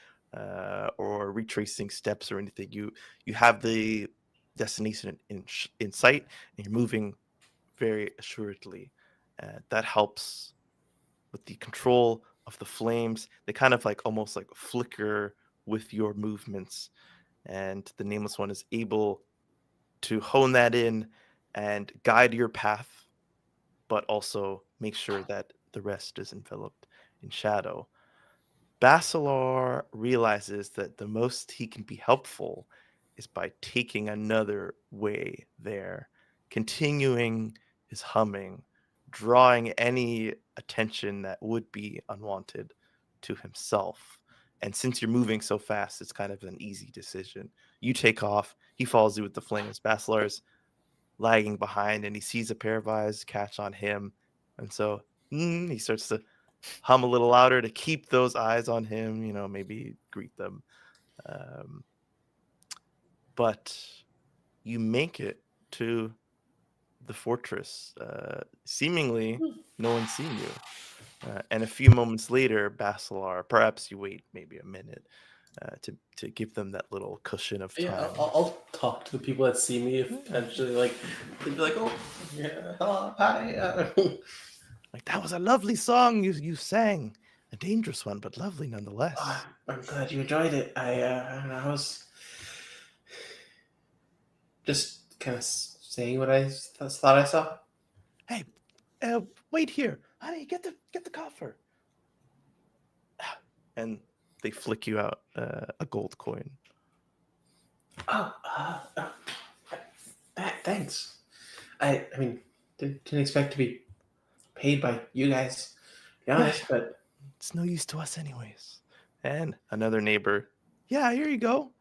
or retracing steps or anything, you have the destination in sight, and you're moving very assuredly. That helps with the control of the flames. They kind of almost flicker with your movements, and the nameless one is able to hone that in and guide your path, but also make sure that the rest is enveloped in shadow. Basalar realizes that the most he can be helpful is by taking another way there, continuing his humming, drawing any attention that would be unwanted to himself. And since you're moving so fast, it's kind of an easy decision. You take off, he follows you with the flames. Basalar's lagging behind, and he sees a pair of eyes catch on him. And so he starts to hum a little louder to keep those eyes on him, you know, maybe greet them. But you make it to the fortress. Seemingly, no one's seen you. And a few moments later, Basalar, perhaps you wait maybe a minute to give them that little cushion of time. Yeah, I'll talk to the people that see me if potentially, like, they'd be like, oh, yeah, hello, hi. Like, that was a lovely song you sang. A dangerous one, but lovely nonetheless. I'm glad you enjoyed it. I was just kind of saying what I thought I saw. Hey, wait here. Honey, get the coffer. And they flick you out a gold coin. Oh, thanks. I mean, didn't expect to be paid by you guys, to be honest, but it's no use to us anyways. And another neighbor, yeah, here you go.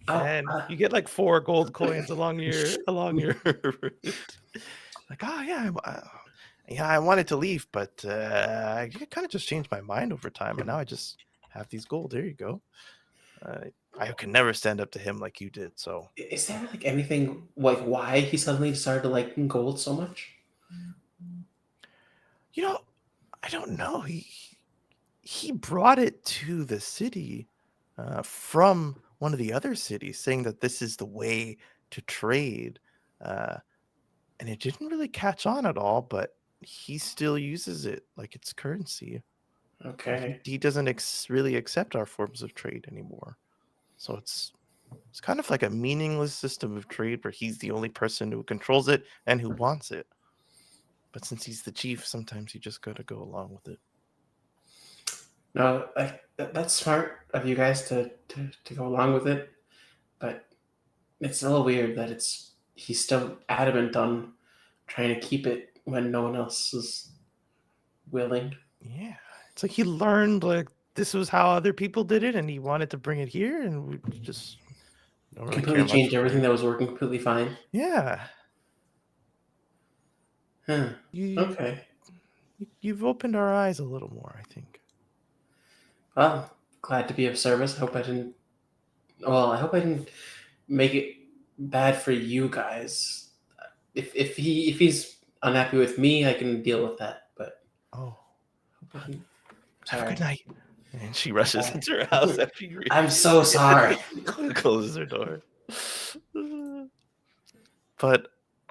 And you get like 4 gold coins along your route. Like, oh yeah, I wanted to leave, but I kind of just changed my mind over time, and now I just have these gold. There you go. I can never stand up to him like you did. So, is there like anything like why he suddenly decided to like gold so much? You know, I don't know. He brought it to the city from one of the other cities, saying that this is the way to trade, and it didn't really catch on at all. But he still uses it like it's currency. Okay. He doesn't really accept our forms of trade anymore. So it's kind of like a meaningless system of trade where he's the only person who controls it and who wants it. But since he's the chief, sometimes you just got to go along with it. No, that's smart of you guys to go along with it, but it's a little weird that he's still adamant on trying to keep it when no one else is willing. Yeah, it's like he learned like this was how other people did it, and he wanted to bring it here, and we just don't really Completely care changed much everything for it. that was working completely fine. Yeah. Huh. Okay. You've opened our eyes a little more, I think. Well, glad to be of service. I hope I didn't make it bad for you guys. If he's unhappy with me, I can deal with that. But Oh, have a sorry. good night. And she rushes into her house after you. I'm so sorry. Closes her door. But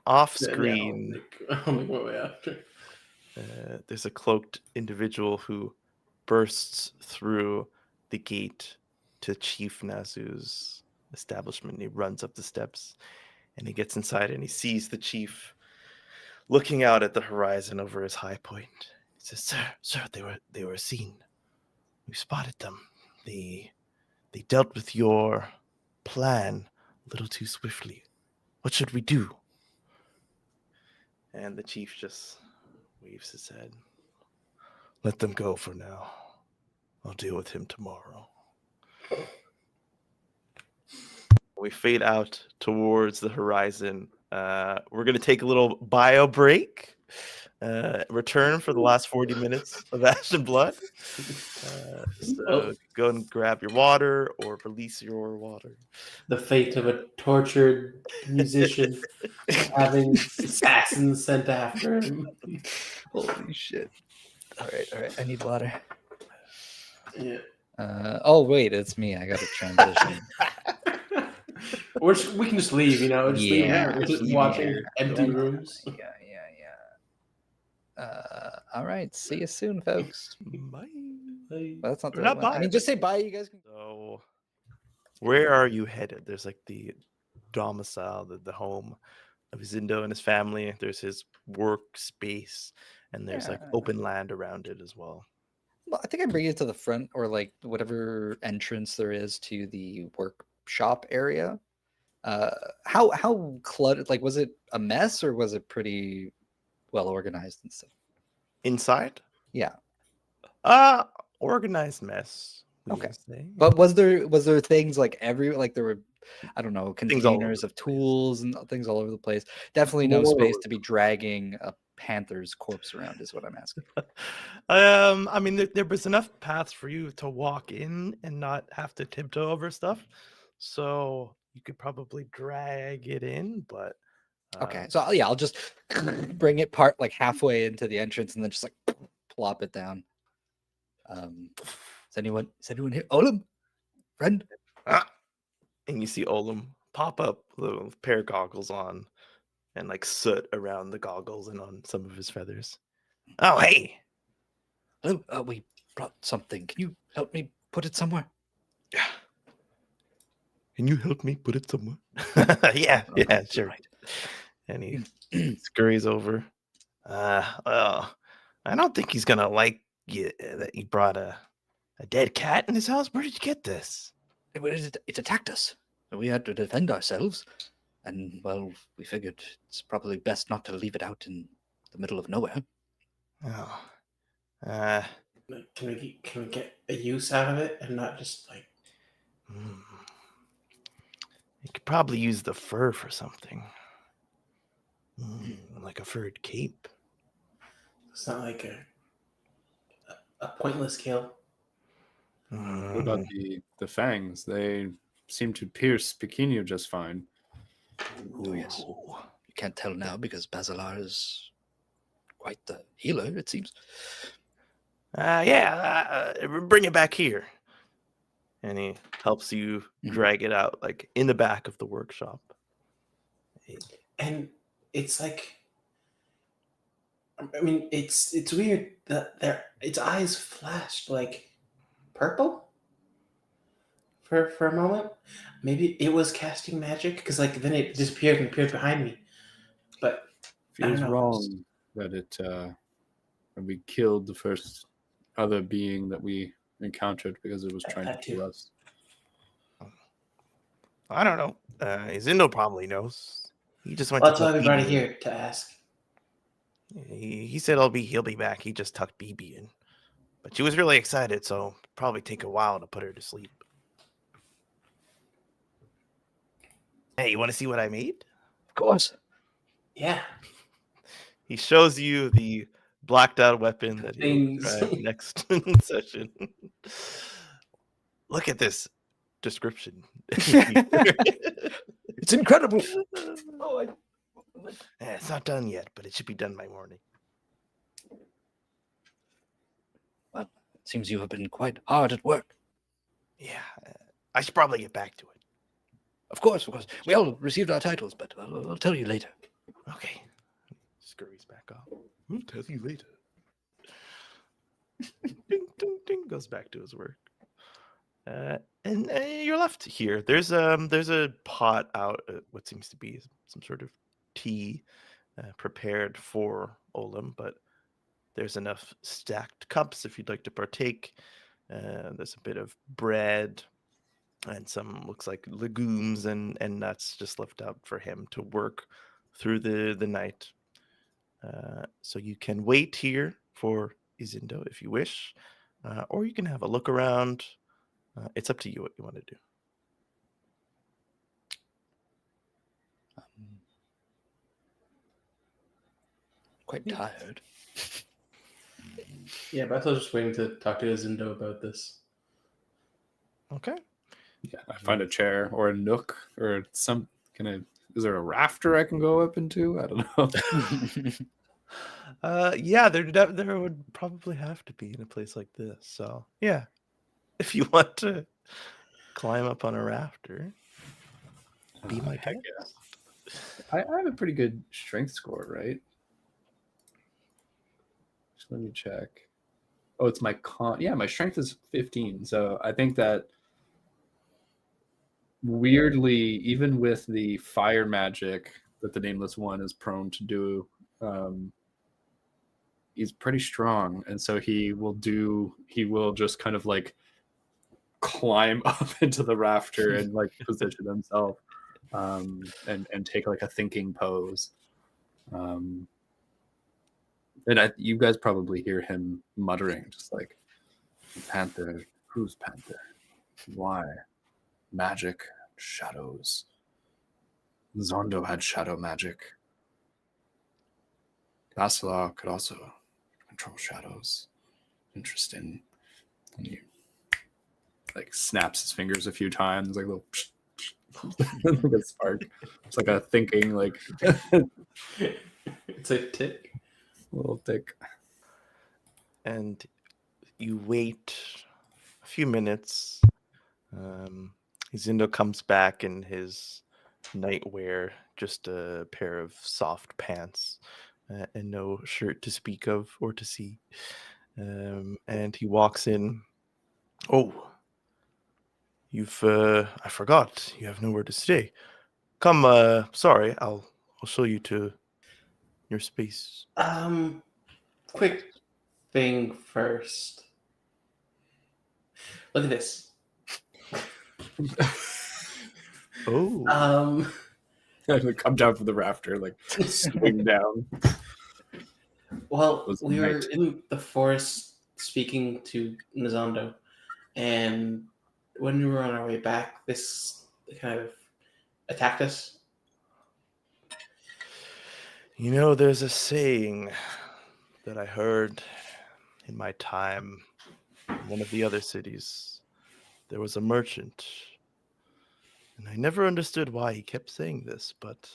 off screen, I'll make my way after. there's a cloaked individual who bursts through the gate to Chief Nazu's establishment. He runs up the steps and he gets inside and he sees the chief looking out at the horizon over his high point. He says, Sir, they were seen. We spotted them. They dealt with your plan a little too swiftly. What should we do? And the chief just waves his head. Let them go for now. I'll deal with him tomorrow. We fade out towards the horizon. We're going to take a little bio break. Return for the last 40 minutes of Ash and Blood. So go and grab your water or release your water. The fate of a tortured musician having assassins sent after him. Holy shit. All right. I need water. Yeah. Oh, wait, it's me. I got to transition. Or we can just leave, just leave here. We're just watching empty rooms. Yeah. All right. See you soon, folks. Bye. Bye. Well, that's not the Not right one. bye. I mean, just say bye. You guys can. So, where are you headed? There's like the domicile, the home of Zindo and his family. There's his workspace, and there's like open land around it as well. Well, I think I bring it to the front or like whatever entrance there is to the workshop area. How cluttered? Like, was it a mess or was it pretty well organized and stuff? Inside? Yeah. Organized mess. Okay. Say. But was there things like there were, I don't know, Things all over containers the of tools and things all over the place. Definitely no More space to be dragging a panther's corpse around is what I'm asking. I mean, there was enough paths for you to walk in and not have to tiptoe over stuff, so you could probably drag it in. But Okay, so yeah, I'll just bring it part like halfway into the entrance and then just like plop it down. Is anyone here? Olim, friend. And you see Olim pop up with a pair of goggles on, and like soot around the goggles and on some of his feathers. Oh, hey! Hello, we brought something. Can you help me put it somewhere? Can you help me put it somewhere? Yeah, sure. Right. And he scurries over. Well, I don't think he's gonna like you that you brought a dead cat in his house. Where did you get this? It attacked us. We had to defend ourselves. And, well, we figured it's probably best not to leave it out in the middle of nowhere. Oh, Can we get a use out of it and not just like? you could probably use the fur for something, like a furred cape. It's not like a pointless kill. What about the fangs? They seem to pierce Pequeno just fine. Oh, yes. You can't tell now because Basalar is quite the healer, it seems. Bring it back here. And he helps you drag it out, like in the back of the workshop. And it's like, I mean, it's weird that its eyes flashed like purple for a moment. Maybe it was casting magic because like then it disappeared and appeared behind me. But Feels know. wrong that that we killed the first other being that we encountered because it was trying to kill us. I don't know. Izindo probably knows. He just went That's to why tuck we brought it BB in. here to ask. He said he'll be back. He just tucked BB in. But she was really excited, so probably take a while to put her to sleep. Hey, you want to see what I made? Of course. Yeah. He shows you the blacked out weapon that he Things. next session. Look at this description. It's incredible. Oh, It's not done yet, but it should be done by morning. Well, it seems you have been quite hard at work. Yeah, I should probably get back to it. Of course. We all received our titles, but I'll tell you later. Okay. Scurries back off. We'll tell you later. Ding, ding, ding. Goes back to his work. And you're left here. There's a pot out, what seems to be some sort of tea prepared for Olim, but there's enough stacked cups if you'd like to partake. There's a bit of bread and some looks like legumes and nuts just left out for him to work through the night. So you can wait here for Izindo if you wish, or you can have a look around. It's up to you what you want to do. Quite tired. Yeah, but I was just waiting to talk to Izindo about this. Okay. Yeah, I find a chair or a nook or some kind of. Is there a rafter I can go up into? I don't know. Yeah, there would probably have to be in a place like this. So yeah, if you want to climb up on a rafter, be my Heck guest. yeah. I have a pretty good strength score, right? Just let me check. Oh, it's my con. Yeah, my strength is 15. So I think that weirdly, even with the fire magic that the Nameless One is prone to do, he's pretty strong. And so he will just kind of like climb up into the rafter and like position himself and take like a thinking pose. And you guys probably hear him muttering, just like, Panther, who's Panther? Why? Magic, shadows. Zondo had shadow magic. Basalar could also control shadows. Interesting. And he like snaps his fingers a few times, like a little like a spark. It's like a thinking, like It's a tick. little tick. And you wait a few minutes. Zindo comes back in his nightwear, just a pair of soft pants and no shirt to speak of or to see. And he walks in. Oh, I forgot. You have nowhere to stay. Come, sorry, I'll show you to your space. Quick thing first. Look at this. Oh. Come down from the rafter, like swing down. Well, Was we were night. in the forest speaking to Nizando, and when we were on our way back, this kind of attacked us. You know, there's a saying that I heard in my time in one of the other cities. There was a merchant, and I never understood why he kept saying this, but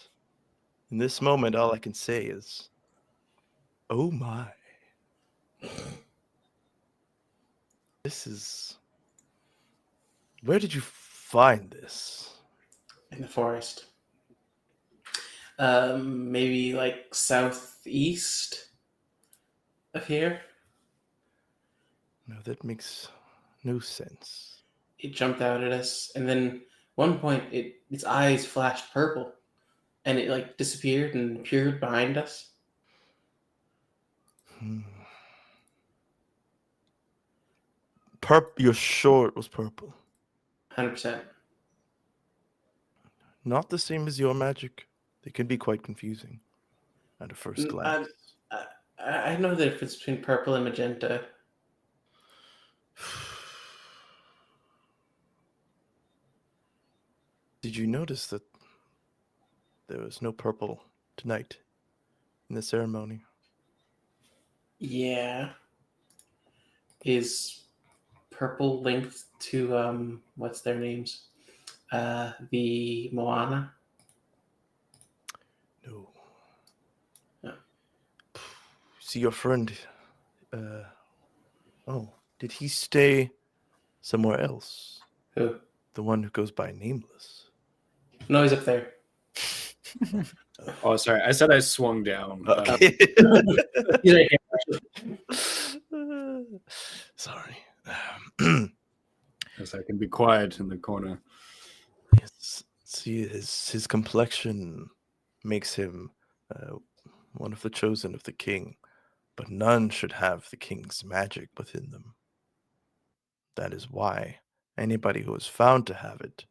in this moment, all I can say is, oh my. This is... Where did you find this? In the forest. Maybe like southeast of here. No, that makes no sense. It jumped out at us, and then one point, its eyes flashed purple, and it like disappeared and appeared behind us. You're sure it was purple? 100%. Not the same as your magic. They can be quite confusing at a first glance. I know the difference between purple and magenta. Did you notice that there was no purple tonight in the ceremony? Yeah. Is purple linked to what's their names? The Moana. No. No. See your friend. Did he stay somewhere else? Who? The one who goes by Nameless. No, he's up there. Oh, sorry. I said I swung down. He's right here. Sorry. Yes, I can be quiet in the corner. Yes. See, his complexion makes him one of the chosen of the king, but none should have the king's magic within them. That is why anybody who is found to have it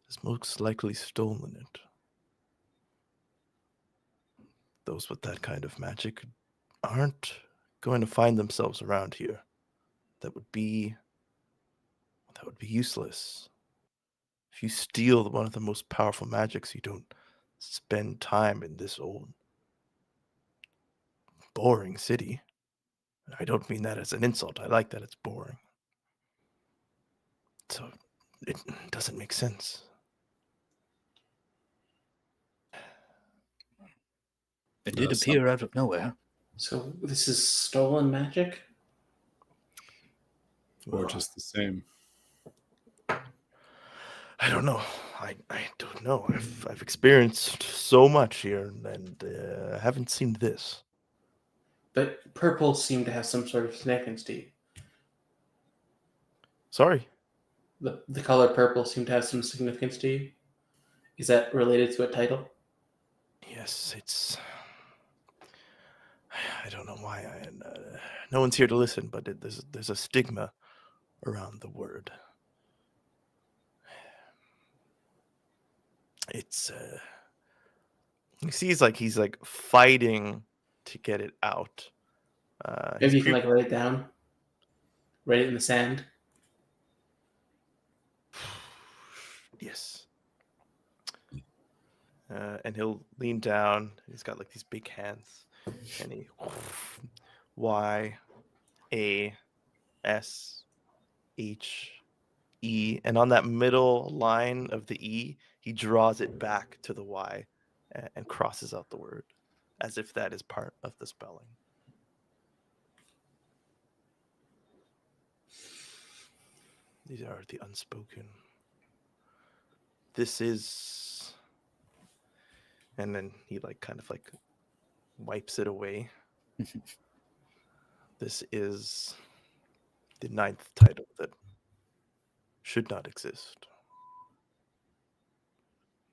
has most likely stolen it. Those with that kind of magic aren't going to find themselves around here. That would be useless. If you steal one of the most powerful magics, you don't spend time in this old, boring city. I don't mean that as an insult. I like that it's boring. So it doesn't make sense. It did appear out of nowhere. So this is stolen magic? Or just the same. I don't know. I don't know. I've experienced so much here, and haven't seen this. But purple seemed to have some sort of significance to you. Sorry. The color purple seemed to have some significance to you. Is that related to a title? Yes, it's... I don't know why. No one's here to listen, but there's a stigma around the word. It's you see, he's like fighting to get it out. Maybe you can like write it down. Write it in the sand. Yes. and he'll lean down. He's got like these big hands, and he Y A S H E, and on that middle line of the E, he draws it back to the Y and crosses out the word, as if that is part of the spelling. These are the unspoken. This is, and then he like kind of like wipes it away. This is the 9th title that should not exist.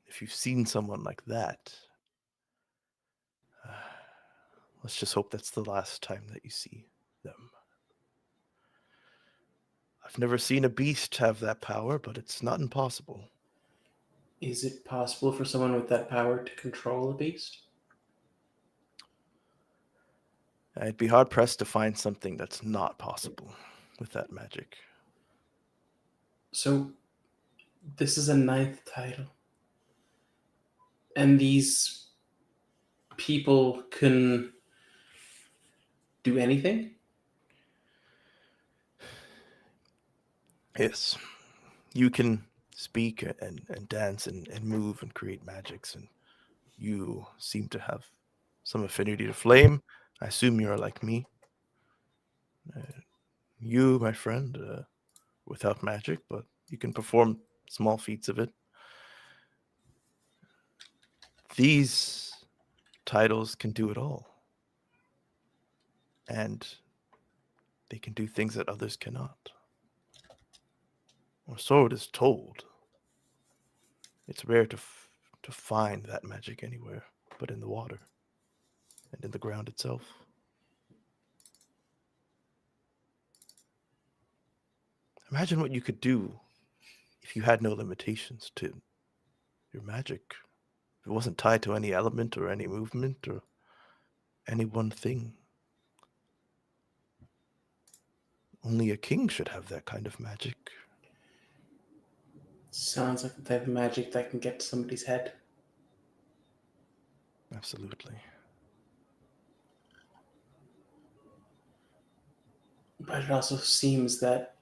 If you've seen someone like that, let's just hope that's the last time that you see them. I've never seen a beast have that power, but it's not impossible. Is it possible for someone with that power to control a beast? I'd be hard pressed to find something that's not possible with that magic. So, this is a 9th title. And these people can do anything? Yes, you can speak and dance and move and create magics, and you seem to have some affinity to flame. I assume you're like me. You, my friend, without magic, but you can perform small feats of it. These titles can do it all. And they can do things that others cannot. Or so it is told. It's rare to find that magic anywhere but in the water and in the ground itself. Imagine what you could do if you had no limitations to your magic. If it wasn't tied to any element or any movement or any one thing. Only a king should have that kind of magic. Sounds like the type of magic that can get to somebody's head. Absolutely. But it also seems that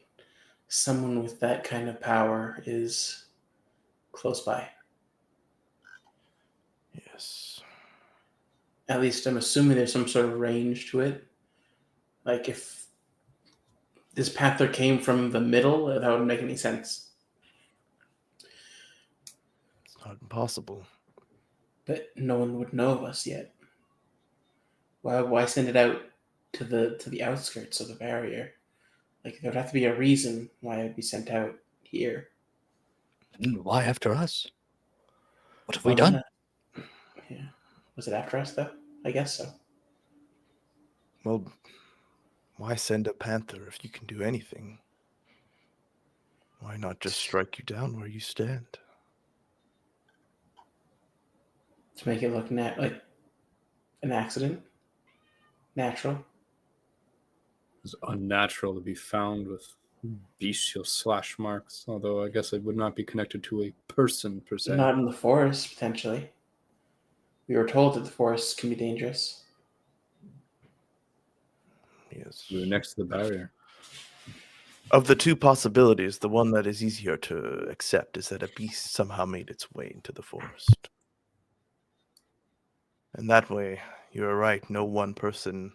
someone with that kind of power is close by. Yes. At least I'm assuming there's some sort of range to it. Like if this panther came from the middle, that wouldn't make any sense. It's not impossible. But no one would know of us yet. Why send it out to the outskirts of the barrier? Like there would have to be a reason why it would be sent out here. And why after us? What have we Well, done? Yeah. Was it after us though? I guess so. Well, why send a panther if you can do anything? Why not just strike you down where you stand? To make it look like an accident. Natural. It's unnatural to be found with bestial slash marks, although I guess it would not be connected to a person per se. Not in the forest, potentially. We were told that the forests can be dangerous. Yes. We were next to the barrier. Of the two possibilities, the one that is easier to accept is that a beast somehow made its way into the forest. And that way, you're right, no one person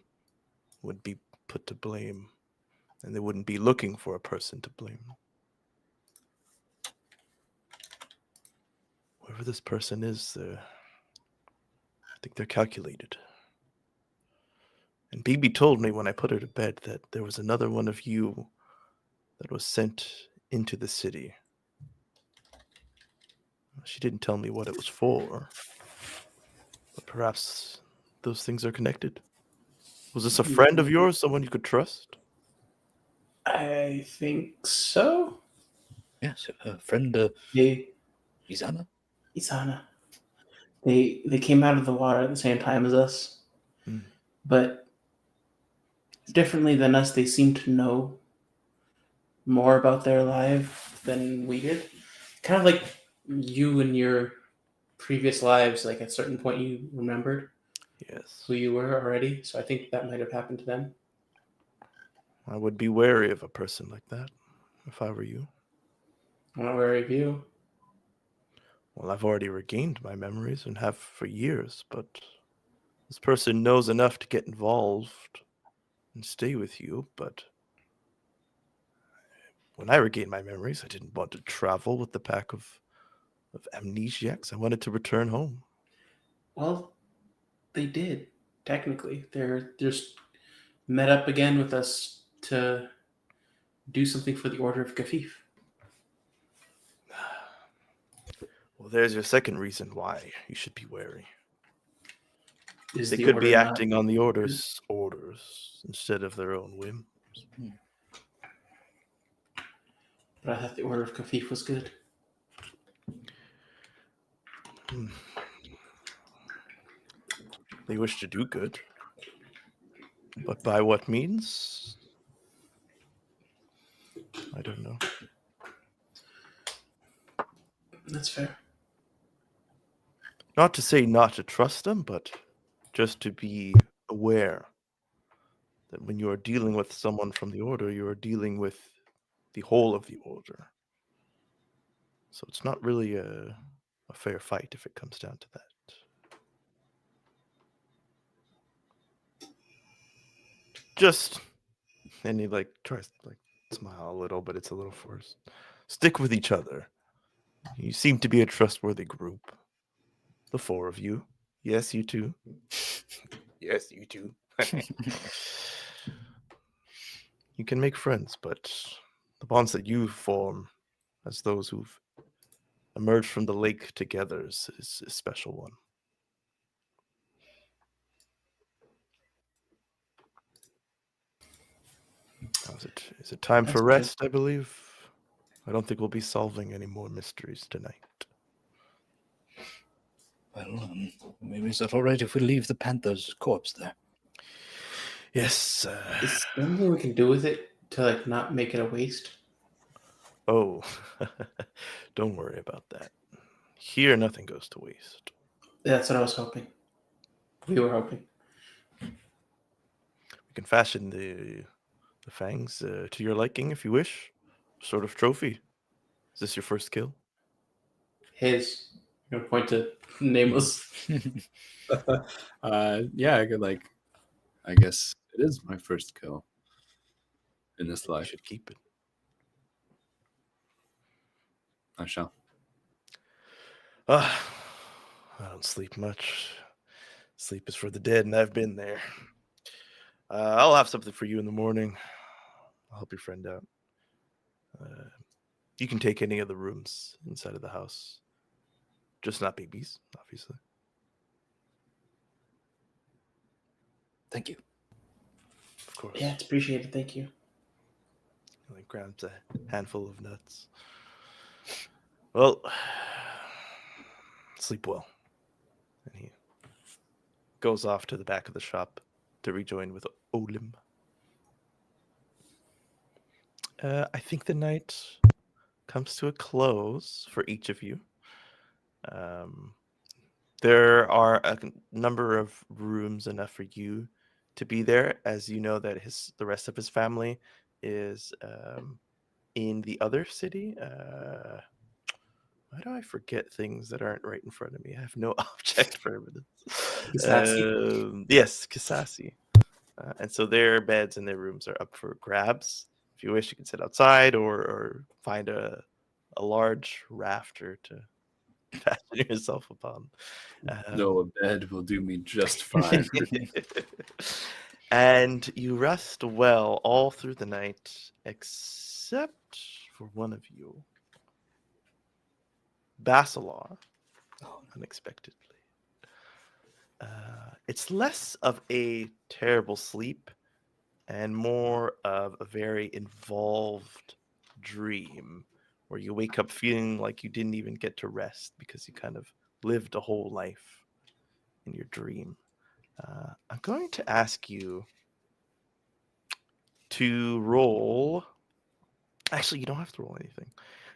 would be put to blame, and they wouldn't be looking for a person to blame. Whoever this person is, I think they're calculated. And BB told me when I put her to bed that there was another one of you that was sent into the city. She didn't tell me what it was for, but perhaps those things are connected. Was this a friend of yours, someone you could trust? I think so. Yes, a friend, They, Izana. Isana. They came out of the water at the same time as us. Hmm. But differently than us, they seem to know more about their life than we did. Kind of like you and your previous lives, like at a certain point you remembered Yes. who you were already. So I think that might have happened to them. I would be wary of a person like that if I were you. I'm not wary of you. Well, I've already regained my memories and have for years, but this person knows enough to get involved and stay with you, but when I regained my memories, I didn't want to travel with the pack of amnesiacs. I wanted to return home. Well, they did. Technically, they're just met up again with us to do something for the Order of Kafif. Well, there's your second reason why you should be wary. Is They the could order be not- acting on the orders instead of their own whim. But I thought the Order of Kafif was good. They wish to do good. But by what means? I don't know. That's fair. Not to say not to trust them, but just to be aware that when you are dealing with someone from the order, you are dealing with the whole of the order. So it's not really a fair fight if it comes down to that. Just, and he tries to smile a little, but it's a little forced. Stick with each other. You seem to be a trustworthy group. The four of you. Yes, you two. Yes, you two. You can make friends, but the bonds that you form as those who've emerged from the lake together is a special one. Is it time for That's good. rest, I believe? I don't think we'll be solving any more mysteries tonight. Well, maybe is that all right if we leave the panther's corpse there? Yes. Is there anything we can do with it to not make it a waste? Oh, don't worry about that. Here, nothing goes to waste. That's what I was hoping. We were hoping. We can fashion the fangs to your liking if you wish. Sort of trophy. Is this your first kill? His. I'm gonna point to nameless. Yeah, I could I guess it is my first kill in this You life. should keep it. I shall. I don't sleep much. Sleep is for the dead, and I've been there. I'll have something for you in the morning. I'll help your friend out. You can take any of the rooms inside of the house. Just not babies, obviously. Thank you. Of course. Yeah, it's appreciated. Thank you. He grabs a handful of nuts. Well, sleep well. And he goes off to the back of the shop to rejoin with Olim. I think the night comes to a close for each of you. There are a number of rooms enough for you to be there, as you know that the rest of his family is in the other city. Why do I forget things that aren't right in front of me? I have no object for evidence. Yes, Kisasi. And so their beds and their rooms are up for grabs. If you wish, you can sit outside or find a large rafter to fasten yourself upon. No, a bed will do me just fine. And you rest well all through the night, except for one of you. Basalar, unexpectedly. It's less of a terrible sleep and more of a very involved dream where you wake up feeling like you didn't even get to rest because you kind of lived a whole life in your dream. I'm going to ask you to roll. Actually, you don't have to roll anything.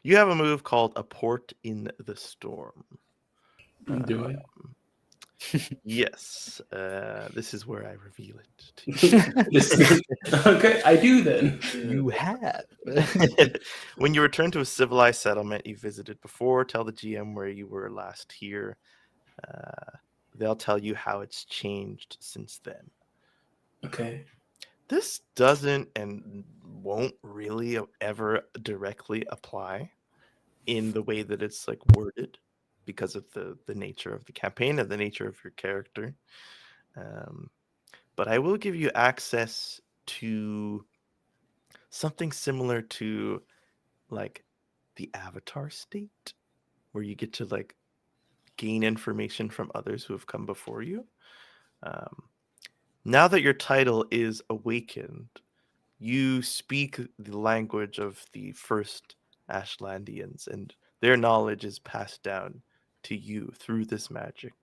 You have a move called A Port in the Storm. Do I? Yes, this is where I reveal it to you. Okay, I do then. You have. When you return to a civilized settlement you visited before, tell the GM where you were last here. They'll tell you how it's changed since then. Okay. This doesn't and won't really ever directly apply in the way that it's like worded because of the nature of the campaign and the nature of your character. But I will give you access to something similar to like the avatar state, where you get to like gain information from others who have come before you. Now that your title is awakened, you speak the language of the first Ashlandians, and their knowledge is passed down to you through this magic.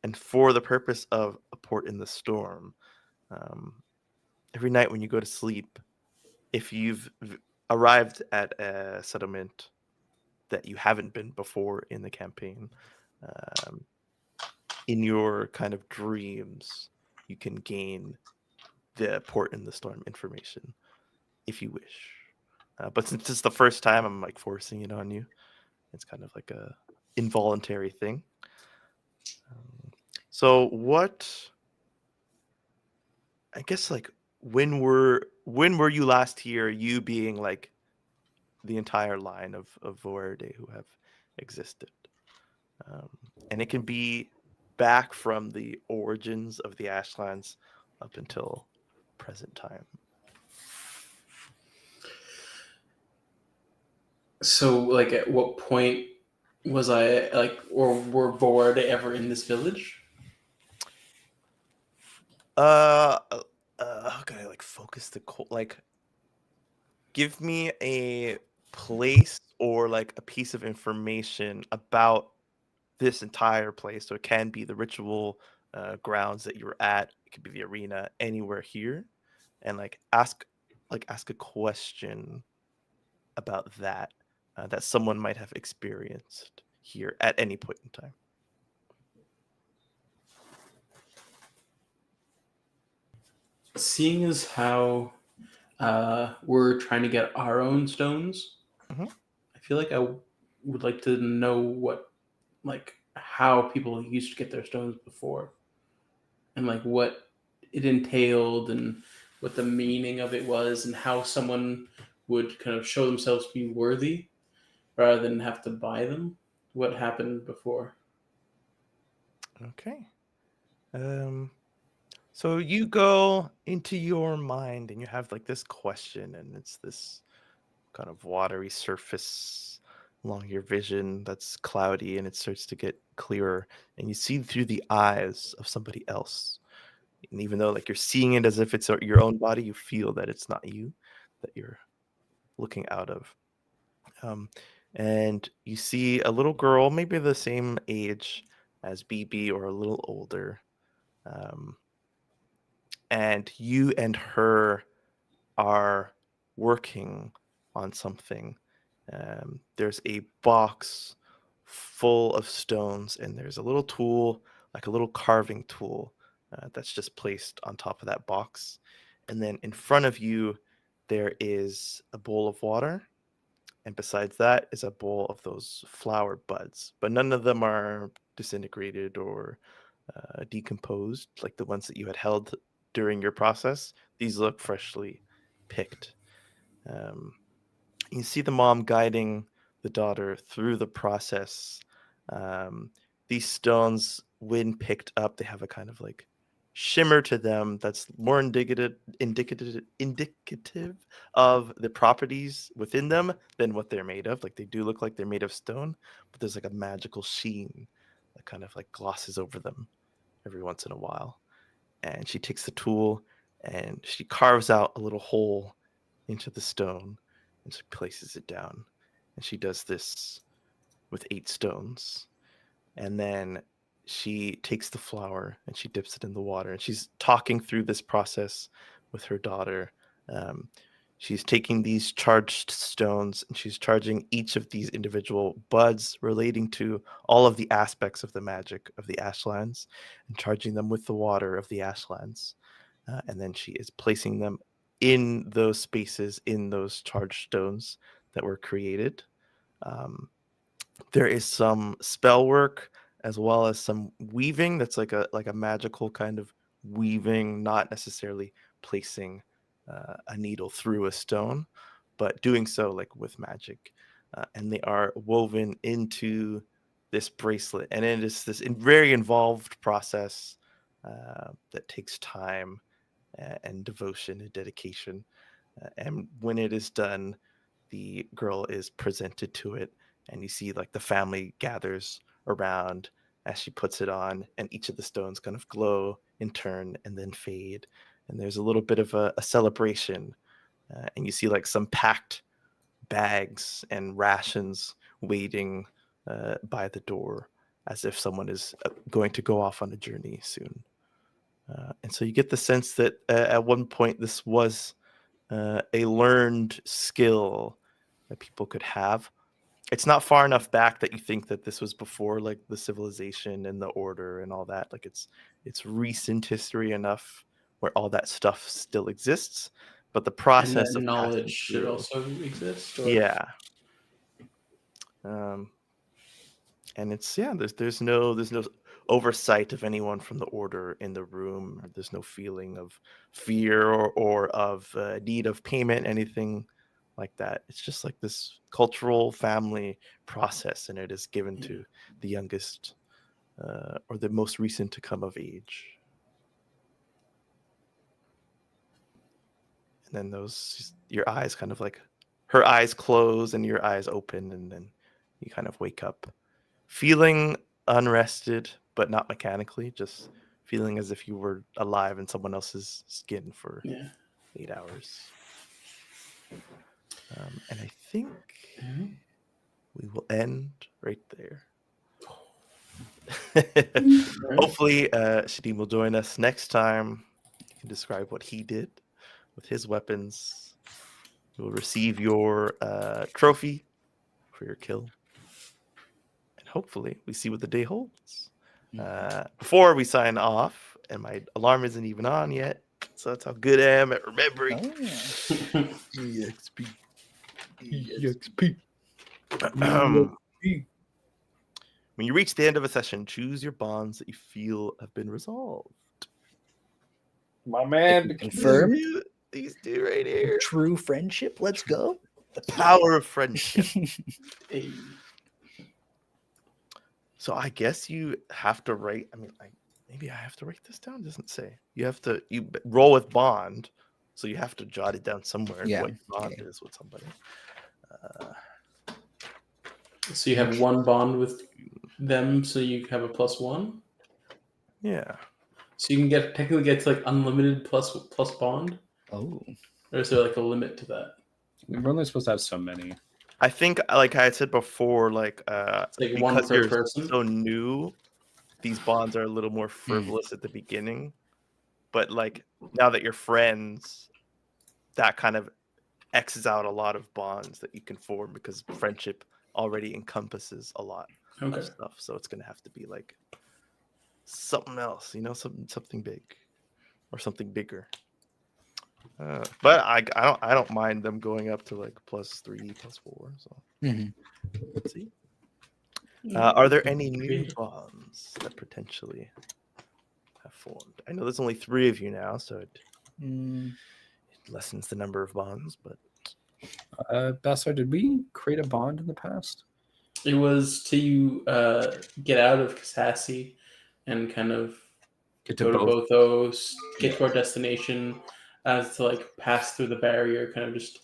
And for the purpose of a port in the storm, every night when you go to sleep, if you've arrived at a settlement that you haven't been before in the campaign, in your kind of dreams, you can gain the port in the storm information if you wish. But since it's the first time, I'm like forcing it on you. It's kind of like a involuntary thing. So what? I guess like when were you last here? You being like the entire line of Vorde who have existed, and it can be back from the origins of the Ashlands up until present time. So, like, at what point was I like, or were bored ever in this village? How can I like focus the like? Give me a place or like a piece of information about this entire place. So it can be the ritual grounds that you were at. It could be the arena, anywhere here, and like ask a question about that that someone might have experienced here at any point in time. Seeing as how we're trying to get our own stones, Mhm. I feel like I would like to know like, how people used to get their stones before, and like what it entailed, and what the meaning of it was, and how someone would kind of show themselves to be worthy rather than have to buy them. What happened before? Okay. So you go into your mind and you have like this question, and it's this kind of watery surface along your vision that's cloudy, and it starts to get clearer, and you see through the eyes of somebody else. And even though like you're seeing it as if it's your own body, you feel that it's not you that you're looking out of. And you see a little girl, maybe the same age as BB or a little older. Um, and you and her are working on something. There's a box full of stones, and there's a little tool, like a little carving tool, that's just placed on top of that box. And then in front of you, there is a bowl of water. And besides that is a bowl of those flower buds, but none of them are disintegrated or decomposed like the ones that you had held during your process. These look freshly picked. Um, you see the mom guiding the daughter through the process. Um, these stones, when picked up, they have a kind of like shimmer to them that's more indicative of the properties within them than what they're made of. Like they do look like they're made of stone, but there's like a magical sheen that kind of like glosses over them every once in a while. And she takes the tool and she carves out a little hole into the stone and she places it down. And she does this with 8 stones. And then she takes the flour and she dips it in the water. And she's talking through this process with her daughter. Um, she's taking these charged stones and she's charging each of these individual buds relating to all of the aspects of the magic of the Ashlands and charging them with the water of the Ashlands. And then she is placing them in those spaces, in those charged stones that were created. There is some spell work as well as some weaving that's like a magical kind of weaving, not necessarily placing a needle through a stone, but doing so like with magic. And they are woven into this bracelet, and it is this very involved process that takes time and devotion and dedication. And when it is done, the girl is presented to it, and you see like the family gathers around as she puts it on, and each of the stones kind of glow in turn and then fade. And there's a little bit of a celebration, and you see like some packed bags and rations waiting by the door as if someone is going to go off on a journey soon. And so you get the sense that at one point this was a learned skill that people could have. It's not far enough back that you think that this was before like the civilization and the order and all that. Like it's recent history enough where all that stuff still exists, but the And process that of knowledge passing should through, also exist. Or... yeah. And it's there's no oversight of anyone from the order in the room. There's no feeling of fear or of need of payment, anything like that. It's just like this cultural family process, and it is given to the youngest or the most recent to come of age. And then your eyes kind of like, her eyes close and your eyes open, and then you kind of wake up feeling unrested, but not mechanically, just feeling as if you were alive in someone else's skin for 8 hours. And I think we will end right there. Hopefully, Shadim will join us next time. He can describe what he did with his weapons. You will receive your trophy for your kill. And hopefully, we see what the day holds. Before we sign off, and my alarm isn't even on yet, so that's how good I am at remembering. EXP. When you reach the end of a session, choose your bonds that you feel have been resolved. My man, Confirmed. These two right here. True friendship. Let's go. The power of friendship. So I guess you have to write. I mean, maybe I have to write this down. It doesn't say. You roll with bond, so you have to jot it down somewhere. Yeah. What your bond is with somebody. So you have one bond with them, so you have a +1. Yeah. So you can technically get to like unlimited plus bond. Oh. Or is there like a limit to that? we're only supposed to have so many. I think, like I had said before, like It's like one because per you're person. so new, these bonds are a little more frivolous at the beginning. But like now that you're friends, that kind of X's out a lot of bonds that you can form because friendship already encompasses a lot of stuff. So it's gonna have to be like something else, something big or something bigger. But I don't mind them going up to like +3, +4. So let's see. Are there any new bonds that potentially have formed? I know there's only 3 of you now, so it lessens the number of bonds. But Basalar, did we create a bond in the past? It was to get out of Kasasi and kind of Get go to Bothos, get to our destination, as to like pass through the barrier, kind of just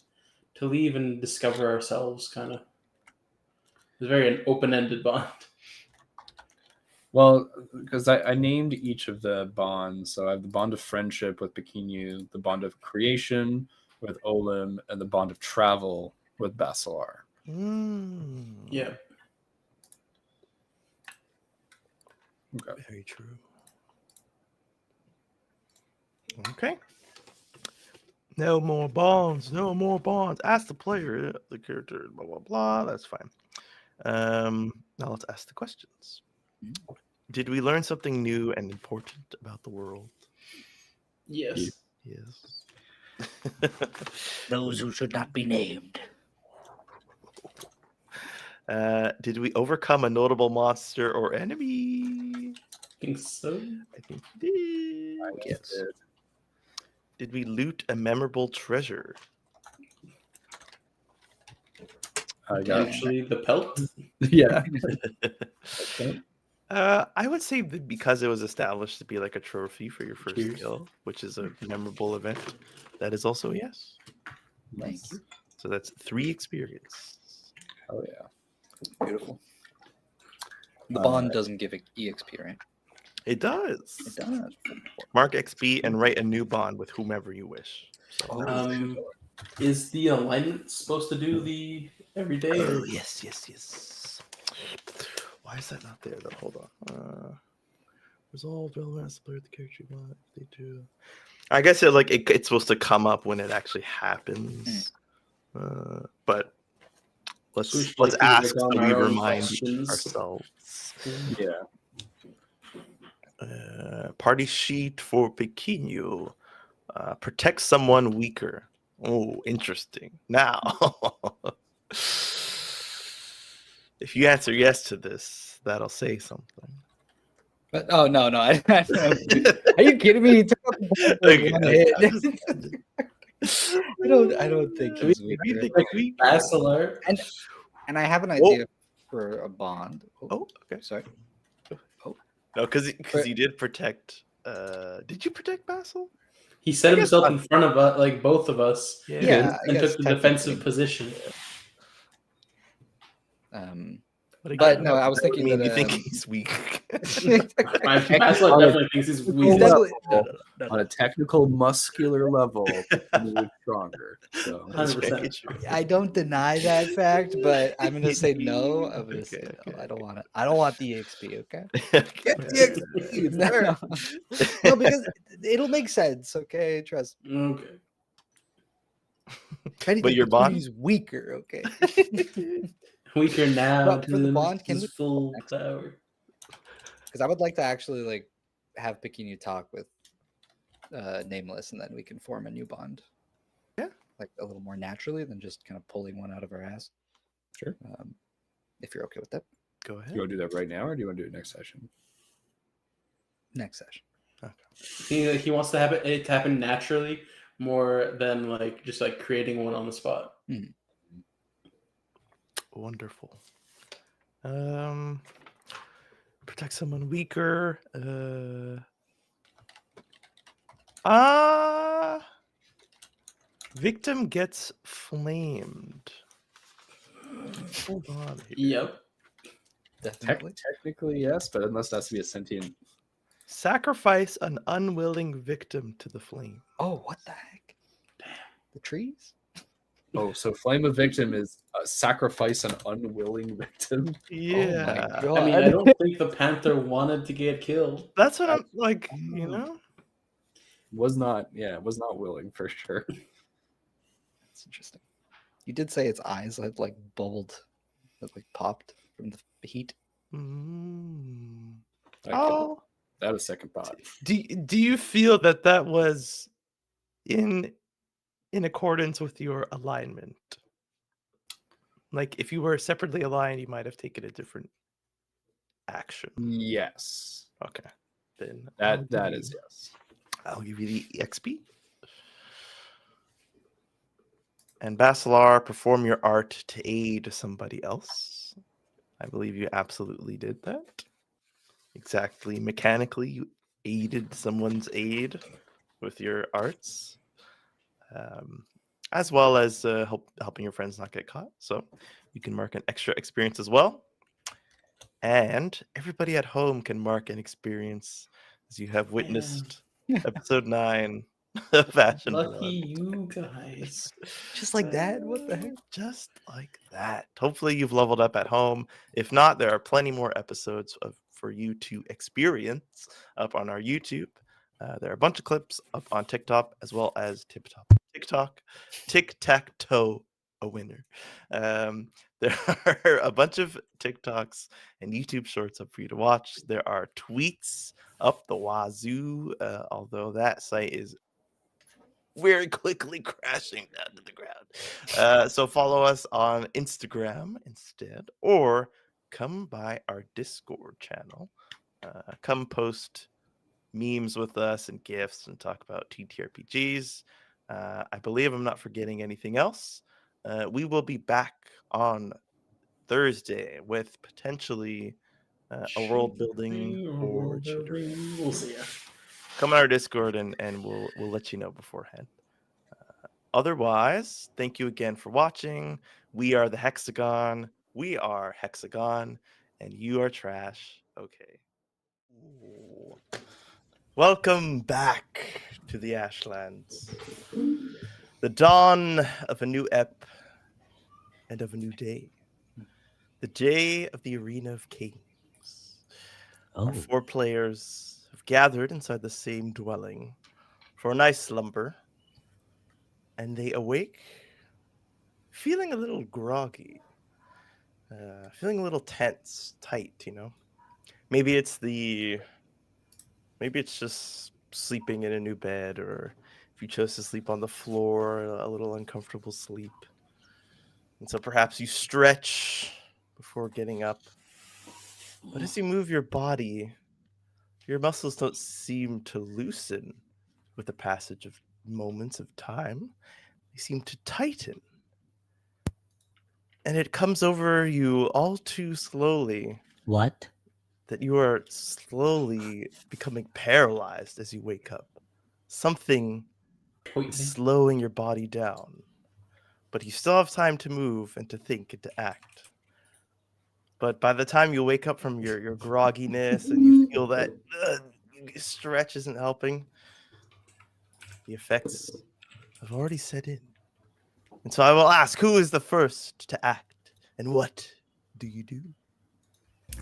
to leave and discover ourselves. Kind of, it's very an open-ended bond. Well, because I named each of the bonds. So I have the bond of friendship with Bikinu, the bond of creation with Olim, and the bond of travel with Basalar. Yeah. Okay. Very true. Okay. No more bonds. No more bonds. Ask the player, the character, blah blah blah. That's fine. Now let's ask the questions. Did we learn something new and important about the world? Yes. Yes. Those who should not be named. Did we overcome a notable monster or enemy? I think so. I think we did. Yes. Did we loot a memorable treasure? I got Actually, the pelt. yeah. I would say that because it was established to be like a trophy for your first Cheers. kill, which is a memorable event, that is also a yes. Thank you. So that's 3 experience. Oh yeah. Beautiful. The bond doesn't give EXP, right? It does. It does. Mark XP and write a new bond with whomever you wish. So, Is the alignment supposed to do the everyday? oh, yes. Why is that not there though? Hold on. Resolve relevant to the character you want. They do. I guess it's supposed to come up when it actually happens. But let's ask so we remind ourselves. Yeah. Party sheet for Pequeno. Protect someone weaker. Oh, interesting. Now, if you answer yes to this, that'll say something. But no. Are you kidding me? He took out the ball with one hit. I don't think he's weak. Basalar. And I have an idea for a bond. Oh, okay. Sorry. No, because you did protect. Did you protect Basil? He set himself in front of us, like both of us, Yeah, I and guess took the defensive position. But no, I was thinking that you think he's weak. Basalar definitely thinks he's weak. On a technical, muscular level, he's stronger. So 100%. I don't deny that fact, but I'm gonna say no. I'm gonna say no. I don't want it. I don't want the EXP. Okay. Get the EXP. No, because it'll make sense. Okay, trust me. Okay. But your bond is weaker. Okay. Weaker now. But for the bond, can we full power? Because I would like to actually have Pequeno talk with Nameless, and then we can form a new bond. Yeah, like a little more naturally than just kind of pulling one out of our ass. Sure. If you're okay with that. Go ahead. You want to do that right now, or do you want to do it next session? Next session. Okay. He wants to have it happen naturally more than just creating one on the spot. Mm. Wonderful. Protect someone weaker. Victim gets flamed. Hold on here. Yep. Definitely. Technically, yes, but unless that's to be a sentient. Sacrifice an unwilling victim to the flame. Oh, what the heck? Damn. The trees? Oh, so flame of victim is sacrifice an unwilling victim. Yeah. Oh my I mean, I don't think the panther wanted to get killed. That's what I'm like, you know? Was not willing for sure. That's interesting. You did say its eyes had bubbled, had popped from the heat. Mm. Okay. Oh, That was second thought. do you feel that was in accordance with your alignment? Like if you were separately aligned, you might have taken a different action. Yes. Okay. Then That is yes. I'll give you the XP. And Basalar, perform your art to aid somebody else. I believe you absolutely did that. Exactly. Mechanically, you aided someone's aid with your arts. As well as helping your friends not get caught. So you can mark an extra experience as well. And everybody at home can mark an experience as you have witnessed episode 9 of Fashion Lucky Blood. you guys. Just like that? What the heck? Just like that. Hopefully you've leveled up at home. If not, there are plenty more episodes for you to experience up on our YouTube. There are a bunch of clips up on TikTok as well as TipTop. tic-tac-toe a winner. There are a bunch of TikToks and YouTube shorts up for you to watch. There are tweets up the wazoo, although that site is very quickly crashing down to the ground. So follow us on Instagram instead, or come by our Discord channel. Come post memes with us and gifs and talk about TTRPGs. I believe I'm not forgetting anything else. We will be back on Thursday with potentially a world building or We'll see ya. come on our Discord and we'll let you know beforehand. Otherwise, thank you again for watching. We are the Hexagon. We are Hexagon, and you are trash. Okay. Ooh. Welcome back to the Ashlands. The dawn of a new ep and of a new day. The day of the Arena of Kings. Our 4 players have gathered inside the same dwelling for a nice slumber, and they awake feeling a little groggy, feeling a little tense, tight, you know. Maybe it's just sleeping in a new bed, or if you chose to sleep on the floor, a little uncomfortable sleep. And so perhaps you stretch before getting up. But as you move your body, your muscles don't seem to loosen with the passage of moments of time. They seem to tighten. And it comes over you all too slowly What? that you are slowly becoming paralyzed as you wake up. Something is slowing your body down. But you still have time to move and to think and to act. But by the time you wake up from your grogginess and you feel that stretch isn't helping, the effects have already set in. And so I will ask, who is the first to act? And what do you do?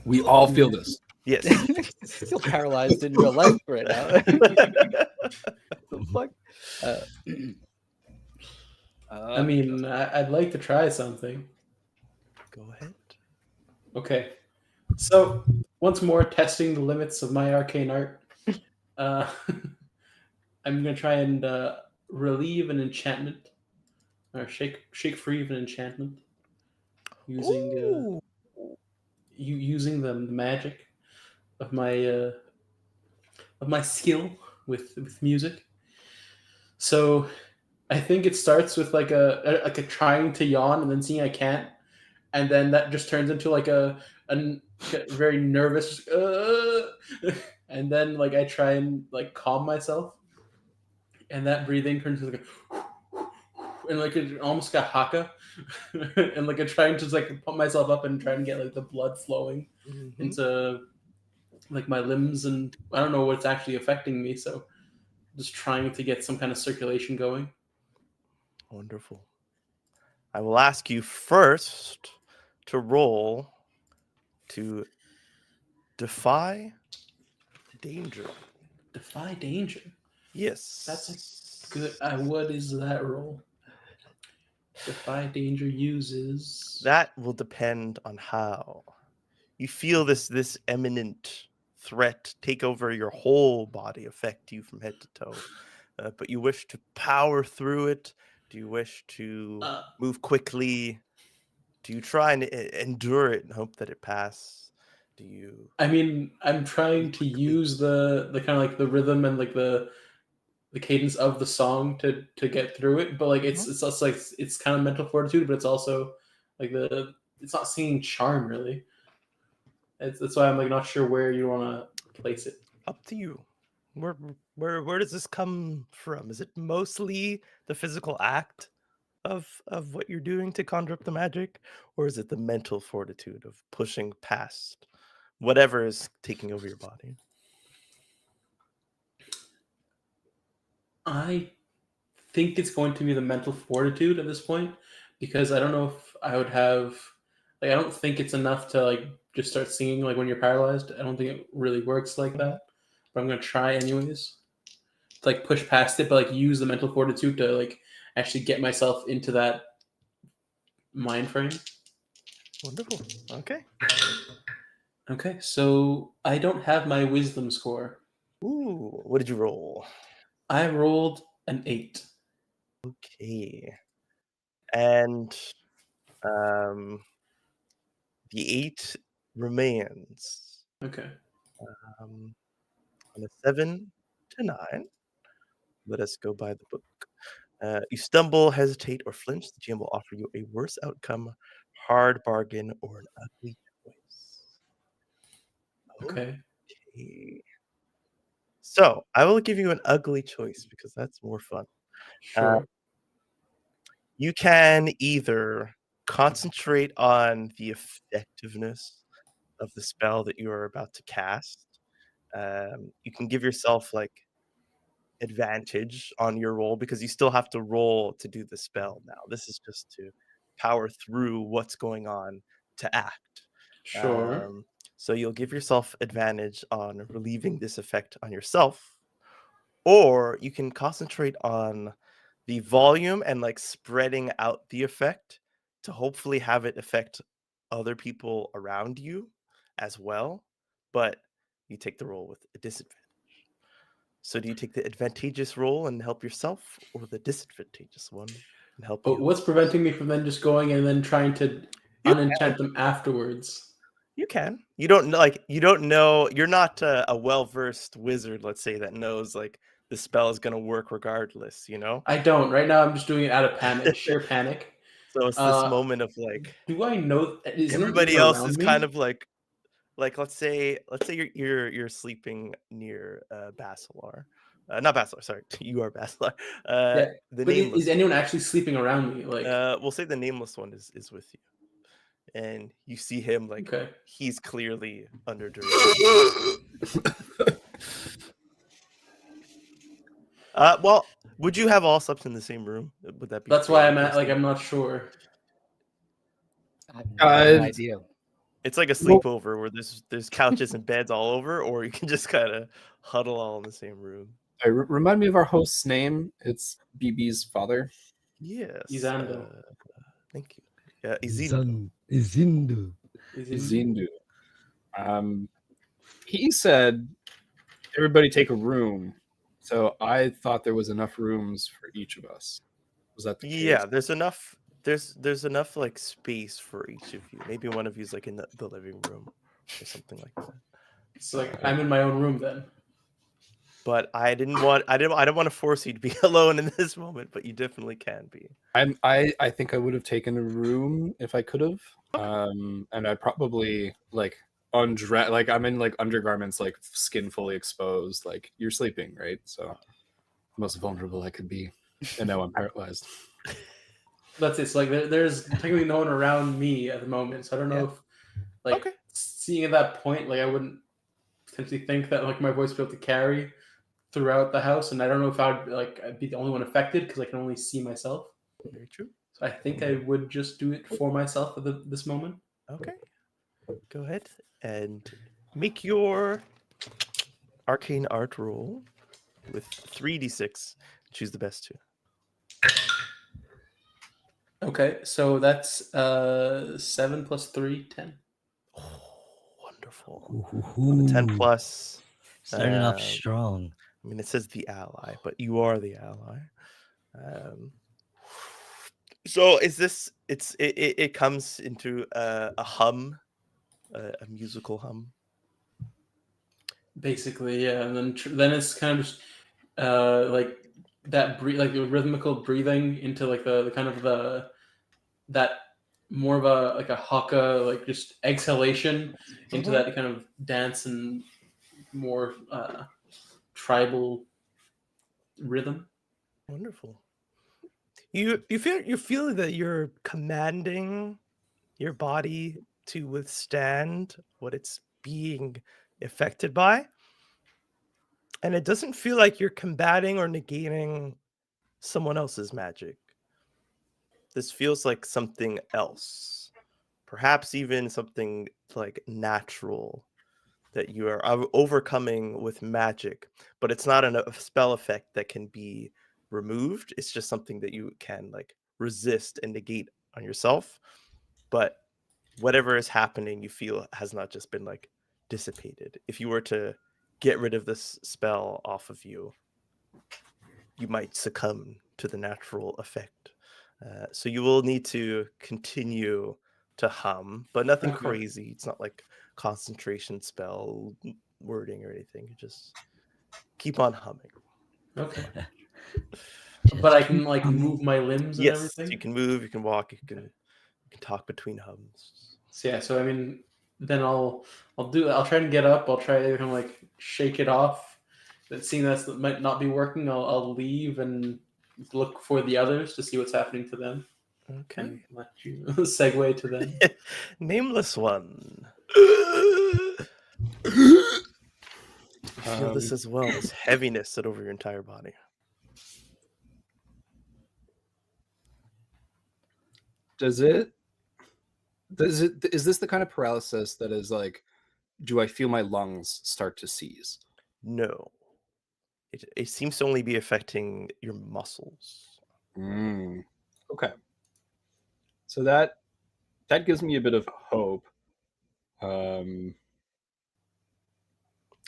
We all feel this. Yes. Feel paralyzed in real life right now. The fuck? I mean, I'd like to try something. Go ahead. Okay. So, once more, testing the limits of my arcane art. I'm going to try and relieve an enchantment, or shake free of an enchantment, using using the magic of my skill with music. So, I think it starts with like a trying to yawn and then seeing I can't, and then that just turns into like a very nervous, and then like I try and like calm myself, and that breathing turns into like and like it almost got haka, and like I try and just like pump myself up and try and get like the blood flowing into like my limbs, and I don't know what's actually affecting me, so just trying to get some kind of circulation going. Wonderful. I will ask you first to roll to defy danger. Defy danger. Yes. That's a good. What is that roll? Defy danger uses. That will depend on how you feel this eminent threat take over your whole body, affect you from head to toe. But you wish to power through it. Do you wish to move quickly? Do you try and endure it and hope that it passes? Do you? I mean, I'm trying to use the kind of like the rhythm and like the cadence of the song to get through it, but like it's also like it's kind of mental fortitude, but it's also like it's not singing charm really. That's why I'm like not sure where you want to place it. Up to you. Where does this come from? Is it mostly the physical act of what you're doing to conjure up the magic, or is it the mental fortitude of pushing past whatever is taking over your body? I think it's going to be the mental fortitude at this point, because I don't know if I would have like I don't think it's enough to like just start singing like when you're paralyzed. I don't think it really works like that. But I'm gonna try anyways. To like push past it, but like use the mental fortitude to like actually get myself into that mind frame. Wonderful. Okay. Okay, so I don't have my wisdom score. Ooh, what did you roll? I rolled an 8. Okay. And the 8 remains. Okay. On a 7 to 9. Let us go by the book. You stumble, hesitate, or flinch. The GM will offer you a worse outcome, hard bargain, or an ugly choice. Okay. Okay. So I will give you an ugly choice because that's more fun. Sure. You can either concentrate on the effectiveness of the spell that you are about to cast. You can give yourself like advantage on your roll because you still have to roll to do the spell now. This is just to power through what's going on to act. Sure. So you'll give yourself advantage on relieving this effect on yourself, or you can concentrate on the volume and like spreading out the effect to hopefully have it affect other people around you as well, but you take the roll with a disadvantage. So do you take the advantageous roll and help yourself, or the disadvantageous one and help But you? what's preventing me from then just going and then trying to You unenchant them afterwards? You can. You don't know, like you don't know. You're not a well-versed wizard, let's say, that knows like the spell is gonna work regardless. You know. I don't. Right now, I'm just doing it out of panic, sheer panic. So it's this moment of like Do I know? Is anyone everybody even else around is me? kind of like let's say you're sleeping near Basalar, not Basalar. Sorry, you are Basalar. Yeah, The but nameless. is anyone actually sleeping around me? Like, We'll say the nameless one is with you, and you see him like okay. he's clearly under duress. Well, would you have all slept in the same room? Would that be? That's why fair I'm to at. Like, assume? I'm not sure. I have no Uh, idea. It's like a Well- sleepover where there's couches and beds all over, or you can just kind of huddle all in the same room. Remind me of our host's name. It's BB's father. Yes. Izando. Thank you. Yeah, Izindo. Izindu. Is he? Zindu. He said everybody take a room. So I thought there was enough rooms for each of us. Was that the case? Yeah, there's enough. There's enough like space for each of you. Maybe one of you's like in the living room or something like that. So like, I'm in my own room then. But I didn't want to force you to be alone in this moment, but you definitely can be. I think I would have taken a room if I could have. And I'd probably like undress, like I'm in like undergarments, like skin fully exposed, like you're sleeping, right? So most vulnerable I could be. And now I'm paralyzed. That's it. So like, there's technically no one around me at the moment. So I don't know Yeah. if, like, Okay. seeing at that point, like, I wouldn't potentially think that like my voice would be able to carry throughout the house, and I don't know if I'd be the only one affected because I can only see myself. Very true. So I think I would just do it for myself at this moment. Okay. Go ahead and make your arcane art roll with 3d6. Choose the best two. Okay, so that's 7 plus 3, 10. Oh, wonderful. On the 10 plus. Starting off um, strong. I mean, it says the ally, but you are the ally. So is this? It comes into a hum, a musical hum. Basically, yeah, and then it's kind of just like that like the rhythmical breathing into like the kind of that more of a like a haka, like just exhalation into that kind of dance and more tribal rhythm. Wonderful. You feel that you're commanding your body to withstand what it's being affected by, and it doesn't feel like you're combating or negating someone else's magic. This feels like something else, perhaps even something like natural that you are overcoming with magic, but it's not a spell effect that can be removed. It's just something that you can like resist and negate on yourself. But whatever is happening, you feel has not just been like dissipated. If you were to get rid of this spell off of you, you might succumb to the natural effect. So you will need to continue to hum, but nothing Okay. crazy. It's not like concentration spell wording or anything. You just keep on humming. Okay. Just But I can keep like humming. move my limbs and Yes, everything. you can move, you can walk, you can talk between hums. So yeah, so I mean, then I'll try and get up. I'll try to kind of like shake it off. But seeing that might not be working, I'll leave and look for the others to see what's happening to them. Okay. And let you segue to them. Nameless one. You feel this as well, this heaviness set over your entire body. Is this the kind of paralysis that is like, do I feel my lungs start to seize? No. It seems to only be affecting your muscles. Okay. So that gives me a bit of hope. And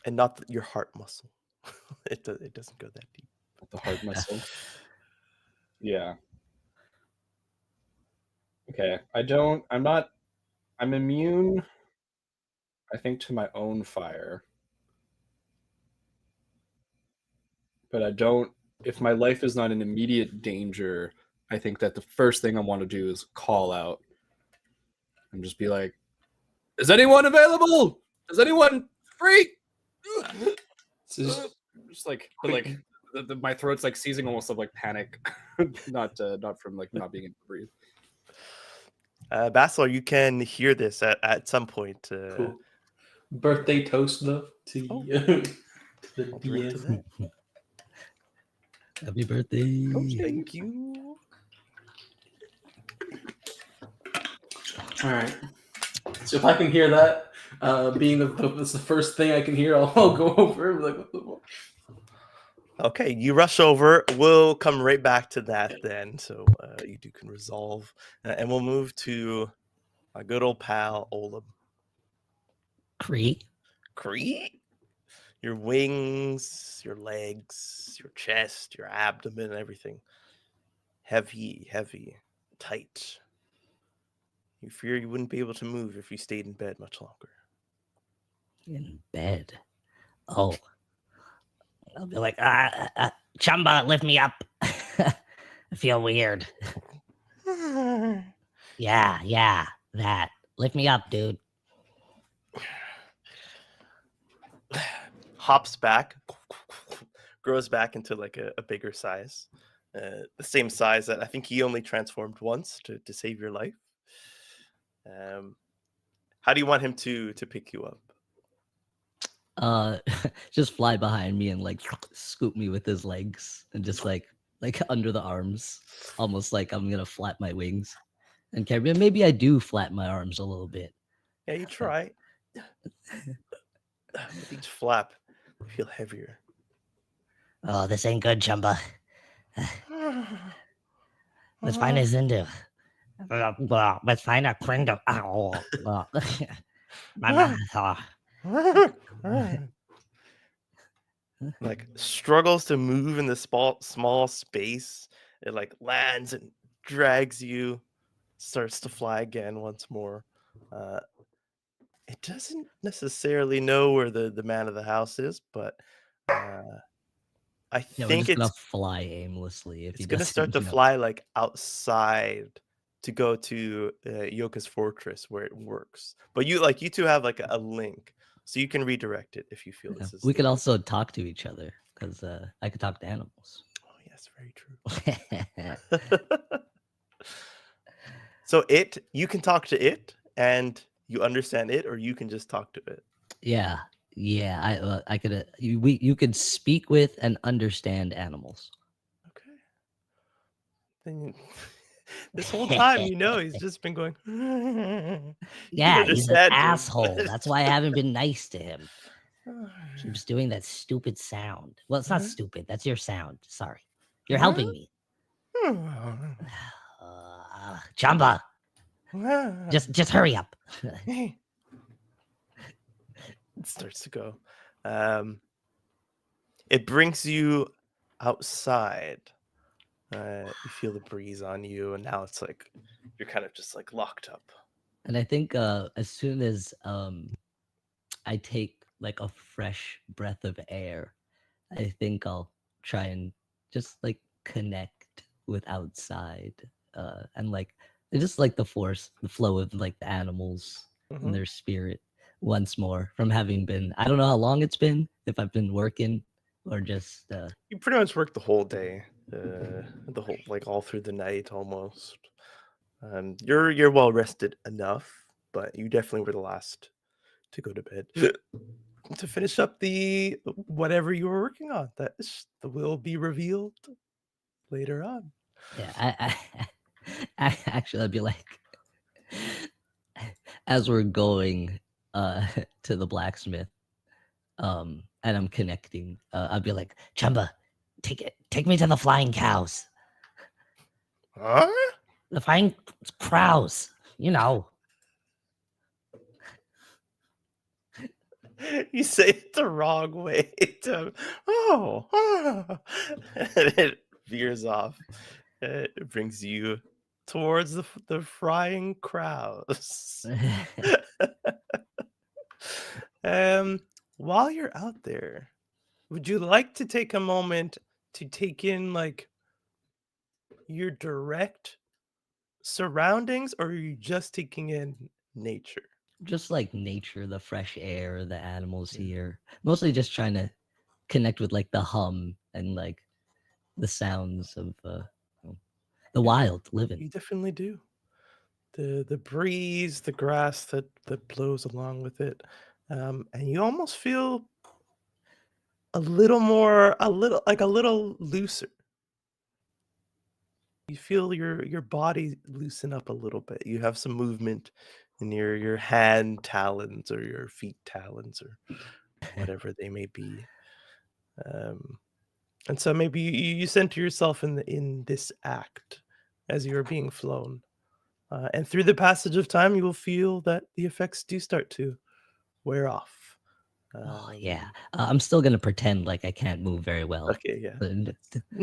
not your heart muscle. It doesn't go that deep. The heart muscle. Yeah. Okay. I'm immune, I think, to my own fire. But I don't, if my life is not in immediate danger, I think that the first thing I want to do is call out and just be like, is anyone available? Is anyone free? So Just like, but like, my throat's like seizing almost of like panic, not from like not being able to breathe. Basalar, you can hear this at some point. cool. Birthday toast though to Oh. to the I'll drink to DM. that. Happy birthday. Thank you. All right. So if I can hear that, being that's the first thing I can hear, I'll go over and be like, what the fuck? Okay, you rush over. We'll come right back to that then. So you two can resolve. And we'll move to my good old pal, Olam. Cree. Cree? Your wings, your legs, your chest, your abdomen, everything. Heavy, tight. You fear you wouldn't be able to move if you stayed in bed much longer. In bed. Oh. I'll be like, Chumba, lift me up. I feel weird. Yeah, that. Lift me up, dude. Hops back, grows back into like a bigger size. The same size that I think he only transformed once to save your life. How do you want him to pick you up? Just fly behind me and like scoop me with his legs and just like under the arms, almost like I'm gonna flap my wings and carry me. Maybe I do flap my arms a little bit. Yeah, you try. With each flap, you feel heavier. Oh, this ain't good, Chumba. Let's find his into. Let's find a friend of. My mouth. Like struggles to move in the small space. It like lands and drags you, starts to fly again once more. It doesn't necessarily know where the man of the house is, but I Yeah, we're think just gonna it's fly aimlessly if he gonna doesn't. start to fly like outside to go to Yoka's fortress where it works. But you two have like a link, so you can redirect it if you feel this is. We could also talk to each other because I could talk to animals. Oh yes, very true. So you can talk to it and you understand it, or you can just talk to it. Yeah. I could. You could speak with and understand animals. Okay. Then this whole time, he's just been going. Yeah, he's an understand him, asshole. but- That's why I haven't been nice to him. Keeps doing that stupid sound. Well, it's not stupid. That's your sound. Sorry. You're helping me. Chamba, just hurry up. It starts to go. It brings you outside. You feel the breeze on you, and now it's like you're kind of just like locked up. And I think as soon as I take like a fresh breath of air, I think I'll try and just like connect with outside and like just like the force, the flow of like the animals and their spirit once more from having been, I don't know how long it's been, if I've been working or just You pretty much work the whole day, the whole like all through the night almost. You're well rested enough, but you definitely were the last to go to bed to finish up the whatever you were working on. That will be revealed later on. yeah, actually I'd be like as we're going to the blacksmith and I'm connecting, I'd be like, Chamba, take me to the flying cows. Huh? The flying crows, you know. You say it the wrong way. And it veers off. It brings you towards the frying crows. While you're out there, would you like to take a moment to take in like your direct surroundings, or are you just taking in nature? Just like nature, the fresh air, the animals here. Mostly just trying to connect with like the hum and like the sounds of the wild living. You definitely do. The breeze, the grass that blows along with it, and you almost feel a little looser. You feel your body loosen up a little bit. You have some movement in your hand talons or your feet talons or whatever they may be. And so maybe you center yourself in this act as you're being flown. And through the passage of time, you will feel that the effects do start to wear off. Oh yeah, I'm still gonna pretend like I can't move very well. Okay, yeah.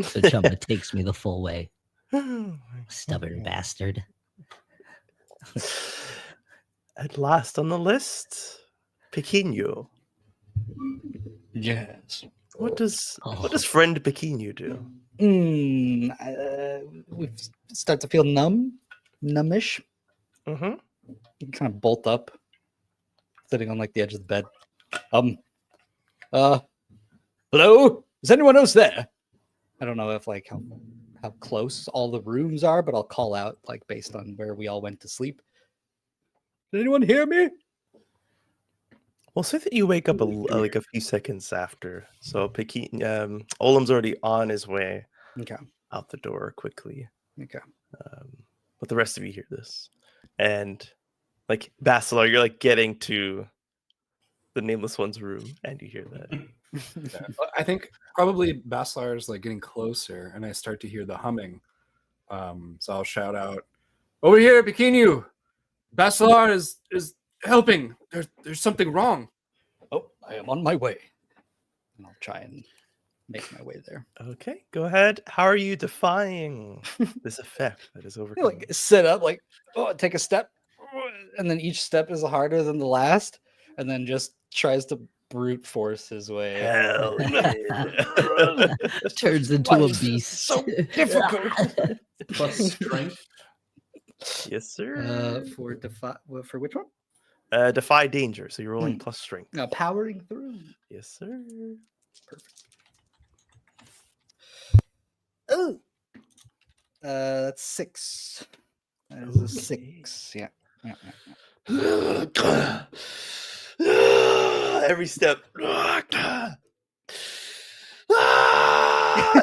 So Chumba takes me the full way. Stubborn bastard. At last on the list, Pequeno. Yes. What does friend Pequeno do? We start to feel numbish. Mm-hmm. You kind of bolt up, sitting on like the edge of the bed. Hello? Is anyone else there? I don't know if like how close all the rooms are, but I'll call out like based on where we all went to sleep. Did anyone hear me? Well, say that you wake up like a few seconds after. So Olam's already on his way Okay. out the door quickly. Okay. But the rest of you hear this. And like Basalar, you're like getting to the nameless one's room and you hear that. Yeah. I think probably Basalar is like getting closer, and I start to hear the humming. So I'll shout out, "Over here, Pequeno! Basalar is helping. There's something wrong." Oh, I am on my way. And I'll try and make my way there. Okay, go ahead. How are you defying this effect that is overcoming? Like sit up, like take a step, and then each step is harder than the last, and then just tries to brute force his way. Hell yeah. Turns into Why a is this beast. so difficult. Plus strength. Yes, sir. For which one? Defy danger. So you're rolling plus strength. Powering through. Yes, sir. Perfect. Oh, that's 6. That is a 6. Yeah. Every step. And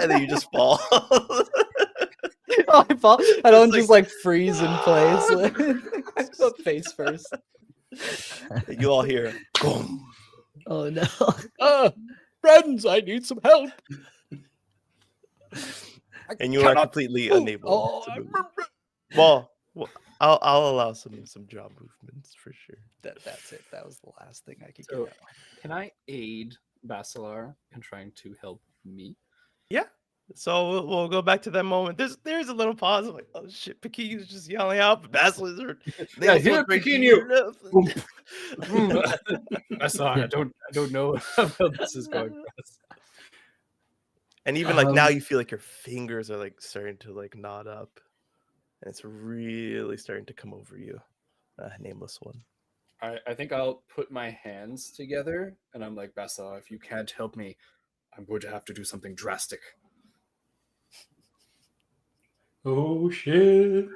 then you just fall. I fall. I don't It's just like freeze in place. Face first. You all hear. Boom. Oh no. Friends, I need some help. and you are completely unable to move. Well, I'll allow some jaw movements for sure. That's it. That was the last thing I could So, get out. can I aid Basalar in trying to help me? Yeah. So we'll go back to that moment. There's a little pause. I'm like, oh shit, Pekinu's just yelling out, but Basilar's are Yeah, here, Pekinu. Basalar, I don't know how this is going. And even like now you feel like your fingers are like starting to like knot up. And it's really starting to come over you. Nameless one. I think I'll put my hands together and I'm like, Basalar, if you can't help me, I'm going to have to do something drastic. Oh shit.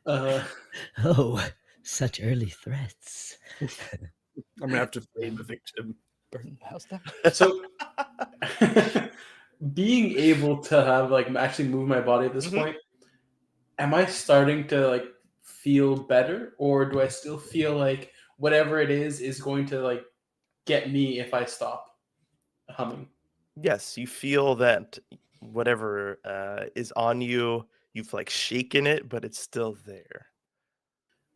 Oh, such early threats. I'm gonna have to fade the victim. Burn the house down. So being able to have like actually move my body at this point, am I starting to like feel better, or do I still feel like whatever it is going to like get me if I stop humming? Yes, you feel that whatever is on you, you've like shaken it, but it's still there.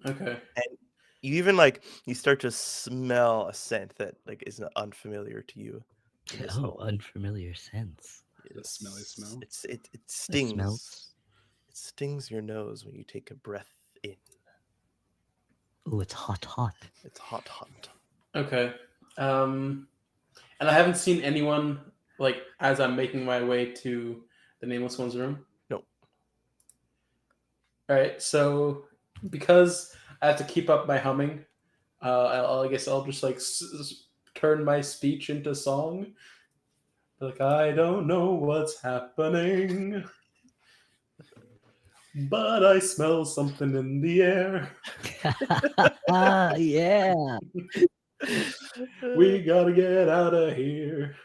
Okay. And you even like you start to smell a scent that like is unfamiliar to you. in this Oh, moment. unfamiliar sense. The smelly smell. It It stings. smells. It stings your nose when you take a breath in. Oh, it's hot, hot. It's hot, hot. Okay. And I haven't seen anyone like as I'm making my way to the Nameless One's room. No. All right. So because I have to keep up my humming, I guess I'll just like turn my speech into song. Like, I don't know what's happening, but I smell something in the air. Yeah. We gotta get out of here.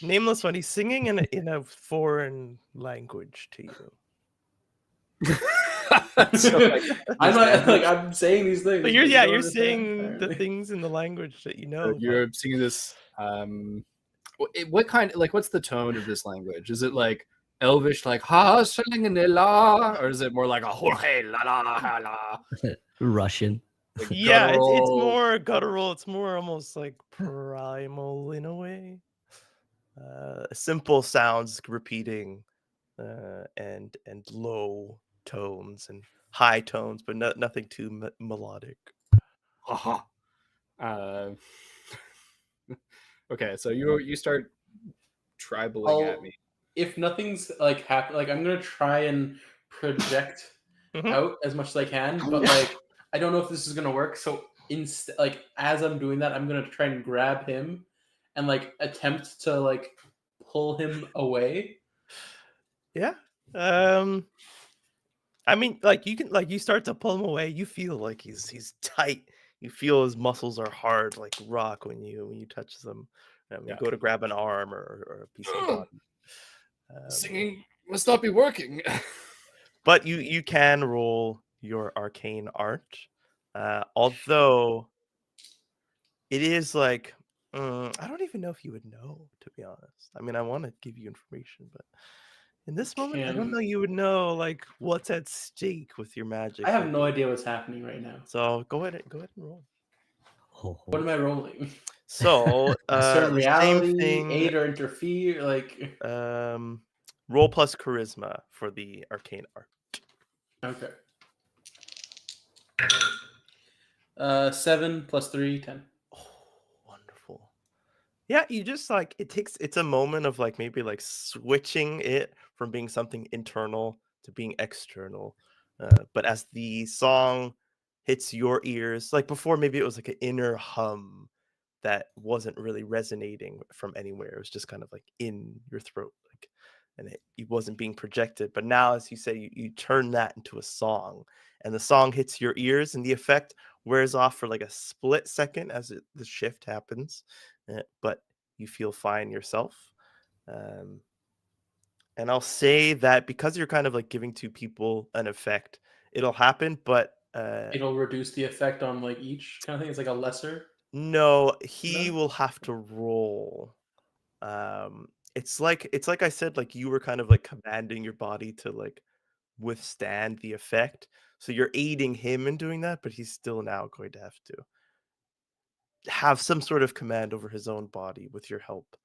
Nameless one. He's singing in a foreign language to you. So, like, I'm not like I'm saying these things. But you don't you're understand, saying the apparently. things in the language that you know. you're singing this. What kind? Like, what's the tone of this language? Is it like Elvish, like ha singing la, or is it more like a Jorge la la la la? Russian. Like Yeah, it's guttural? more guttural. It's more almost like primal in a way. Simple sounds repeating, and low tones and high tones, but nothing too melodic. Haha. Okay, so you start tribaling at me. If nothing's like happen, like I'm gonna try and project Mhm. out as much as I can, but like I don't know if this is gonna work. So like as I'm doing that, I'm gonna try and grab him and like attempt to like pull him away. Yeah. I mean, like you start to pull him away. You feel like he's tight. You feel his muscles are hard like rock when you touch them. You go to grab an arm or a piece of the body. Singing must not be working. But you can roll your arcane art, although it is like I don't even know if you would know, to be honest. I mean, I want to give you information, but in this moment, I don't know you would know like what's at stake with your magic. I have no idea what's happening right now. So go ahead and roll. What am I rolling? So Certain reality, same thing. aid or interfere, like Roll plus charisma for the arcane art. okay. 7 plus 3, 10. Oh, wonderful. Yeah, you just like it's a moment of like maybe like switching it from being something internal to being external. But as the song hits your ears, like before, maybe it was like an inner hum that wasn't really resonating from anywhere. It was just kind of like in your throat, like, and it wasn't being projected. But now, as you say, you turn that into a song, and the song hits your ears, and the effect wears off for like a split second as the shift happens, but you feel fine yourself. And I'll say that because you're kind of like giving two people an effect, it'll happen, but It'll reduce the effect on like each kind of thing. It's like a lesser. no, he No? will have to roll. it's like I said, like you were kind of like commanding your body to like withstand the effect. So you're aiding him in doing that, but he's still now going to have to have some sort of command over his own body with your help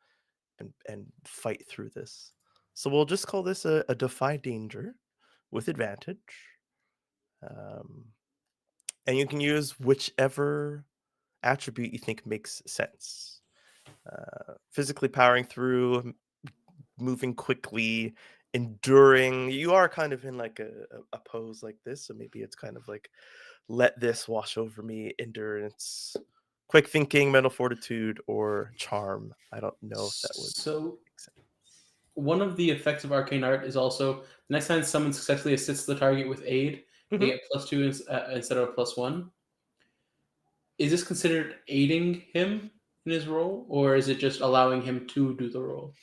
and fight through this. So we'll just call this a defy danger with advantage. And you can use whichever attribute you think makes sense. Physically powering through, moving quickly, enduring. You are kind of in like a pose like this, so maybe it's kind of like let this wash over me, endurance, quick thinking, mental fortitude, or charm. I don't know if that would So make sense. one of the effects of arcane art is also the next time someone successfully assists the target with aid, they Mhm. get +2 instead of +1. Is this considered aiding him in his role, or is it just allowing him to do the role?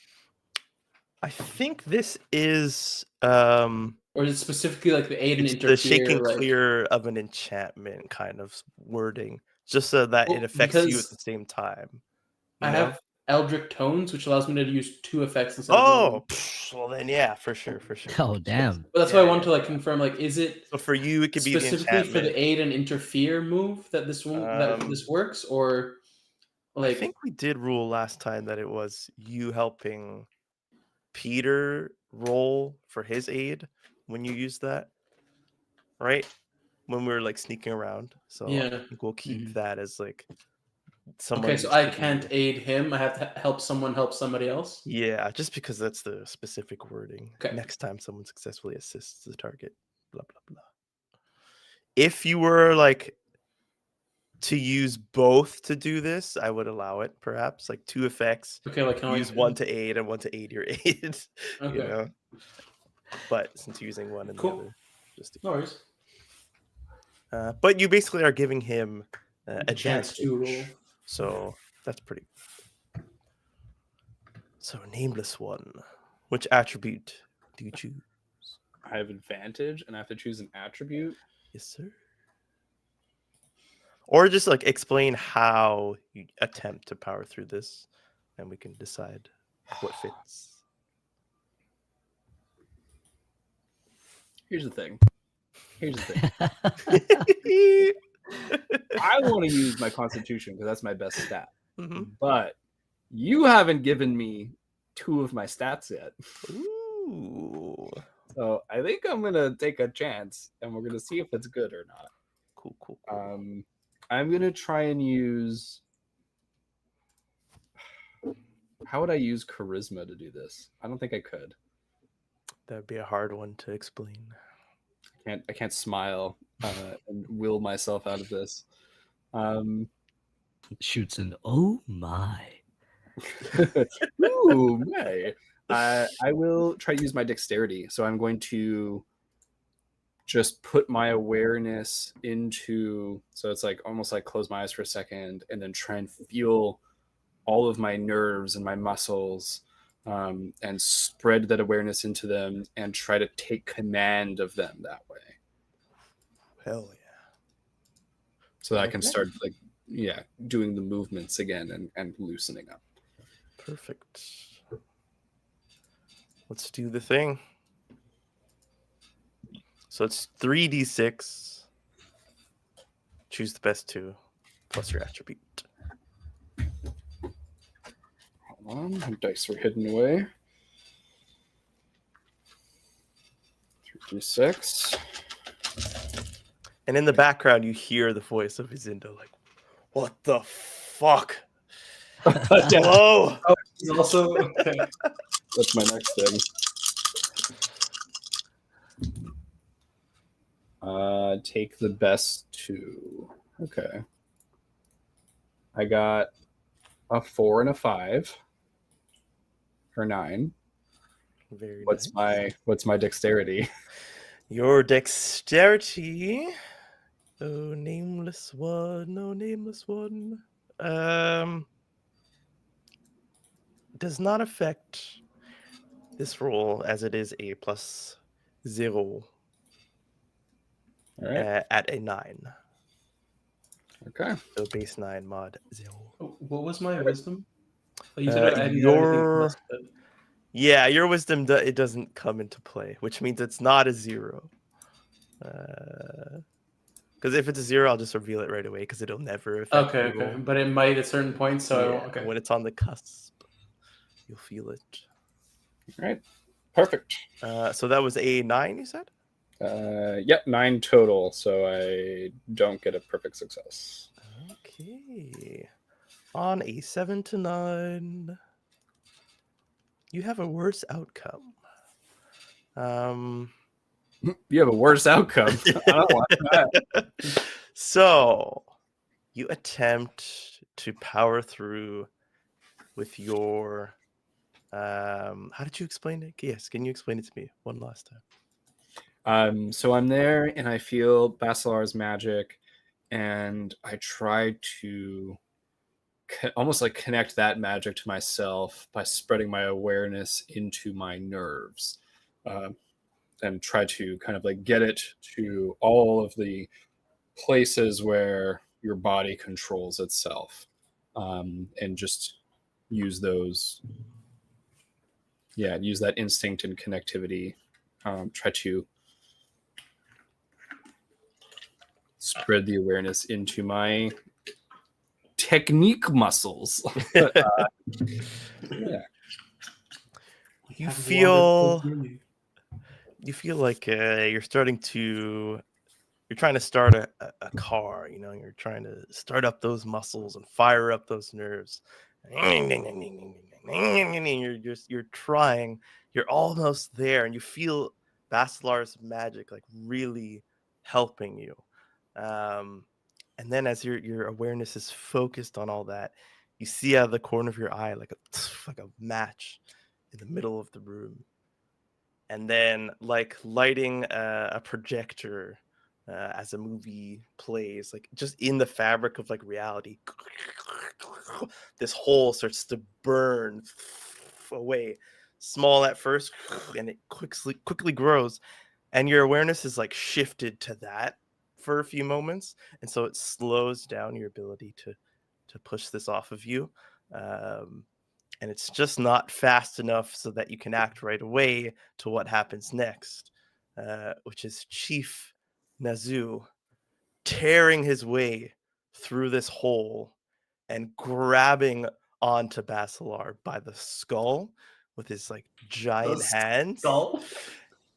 I think this is Or is it specifically like the aid and it's the shaking interfere? Like, clear of an enchantment kind of wording, just so that it well, affects you at because the same time. I You know? have Eldritch Tones, which allows me to use 2 effects instead of Oh, 1. well then, yeah, for sure. Oh damn. But that's why I want to like confirm. Like, is it So for you, it could be the specifically for enchantment. the aid and interfere move that this works, or I like think we did rule last time that it was you helping Peter roll for his aid when you use that, right? When we were like sneaking around. So I yeah. think we'll keep Mhm. that as like someone Okay, so needs I to can't be. aid him. I have to help somebody else. Yeah, just because that's the specific wording. Okay. Next time someone successfully assists the target, blah blah blah. If you were like to use both to do this, I would allow it, perhaps like 2 effects. Okay, like kind of Use one to aid and one to aid your aid. You Okay, know, but since you're using one and the cool. other, just No worries. but you basically are giving him The chance to roll. advantage. So that's pretty good. So nameless one. Which attribute do you choose? I have advantage and I have to choose an attribute. Yes, sir. Or just like explain how you attempt to power through this, and we can decide what fits. Here's the thing. I want to use my constitution because that's my best stat. Mhm. But you haven't given me 2 of my stats yet. Ooh. So I think I'm gonna take a chance and we're gonna see if it's good or not. Cool. I'm gonna try and use. How would I use charisma to do this? I don't think I could. That'd be a hard one to explain. I can't smile and will myself out of this. Shoots an oh my. Ooh, may. I will try to use my dexterity. So I'm going to just put my awareness into. So it's like almost like close my eyes for a second and then try and feel all of my nerves and my muscles and spread that awareness into them and try to take command of them that way. Hell yeah. So that I can Okay. start like, doing the movements again and loosening up. Perfect. Let's do the thing. So it's 3d6. Choose the best 2 plus your attribute. Hold on, my dice were hidden away. 3d6. And in the background, you hear the voice of Izindo like, what the fuck? Hello? He's also okay. That's my next thing. Take the best 2. Okay. I got a 4 and a 5 or 9. Very What's nice. my dexterity? Your dexterity. Oh, nameless one. Does not affect this roll as it is a +0 All right. at a 9. Okay. So base 9 mod 0. What was my wisdom? Oh, you said I didn't get anything Your plus, but Yeah, your wisdom it doesn't come into play, which means it's not a 0. Because if it's a 0, I'll just reveal it right away because it'll never affect Okay, the okay, roll. but it might at certain points. So I Yeah, won't, okay. when it's on the cusp, you'll feel it. All right. Perfect. So that was a 9, you said? Yep, 9 total. So I don't get a perfect success. Okay. On a 7 to 9, you have a worse outcome. You have a worse outcome. I don't want that. So you attempt to power through with your how did you explain it? Yes, can you explain it to me one last time? So I'm there and I feel Basalar's magic, and I try to almost like connect that magic to myself by spreading my awareness into my nerves, and try to kind of like get it to all of the places where your body controls itself, and just use those, use that instinct and connectivity. Try to spread the awareness into my technique muscles. Yeah. You Have feel water near you. you feel like you're trying to start a car, you're trying to start up those muscles and fire up those nerves. You're trying, you're almost there, and you feel Basalar's magic like really helping you. And then as your awareness is focused on all that, you see out of the corner of your eye like a match in the middle of the room. And then like lighting a projector as a movie plays, like just in the fabric of like reality, this hole starts to burn away, small at first, and it quickly grows, and your awareness is like shifted to that for a few moments, and so it slows down your ability to push this off of you. And it's just not fast enough so that you can act right away to what happens next, which is Chief Nazu tearing his way through this hole and grabbing onto Basalar by the skull with his like giant hands. Skull.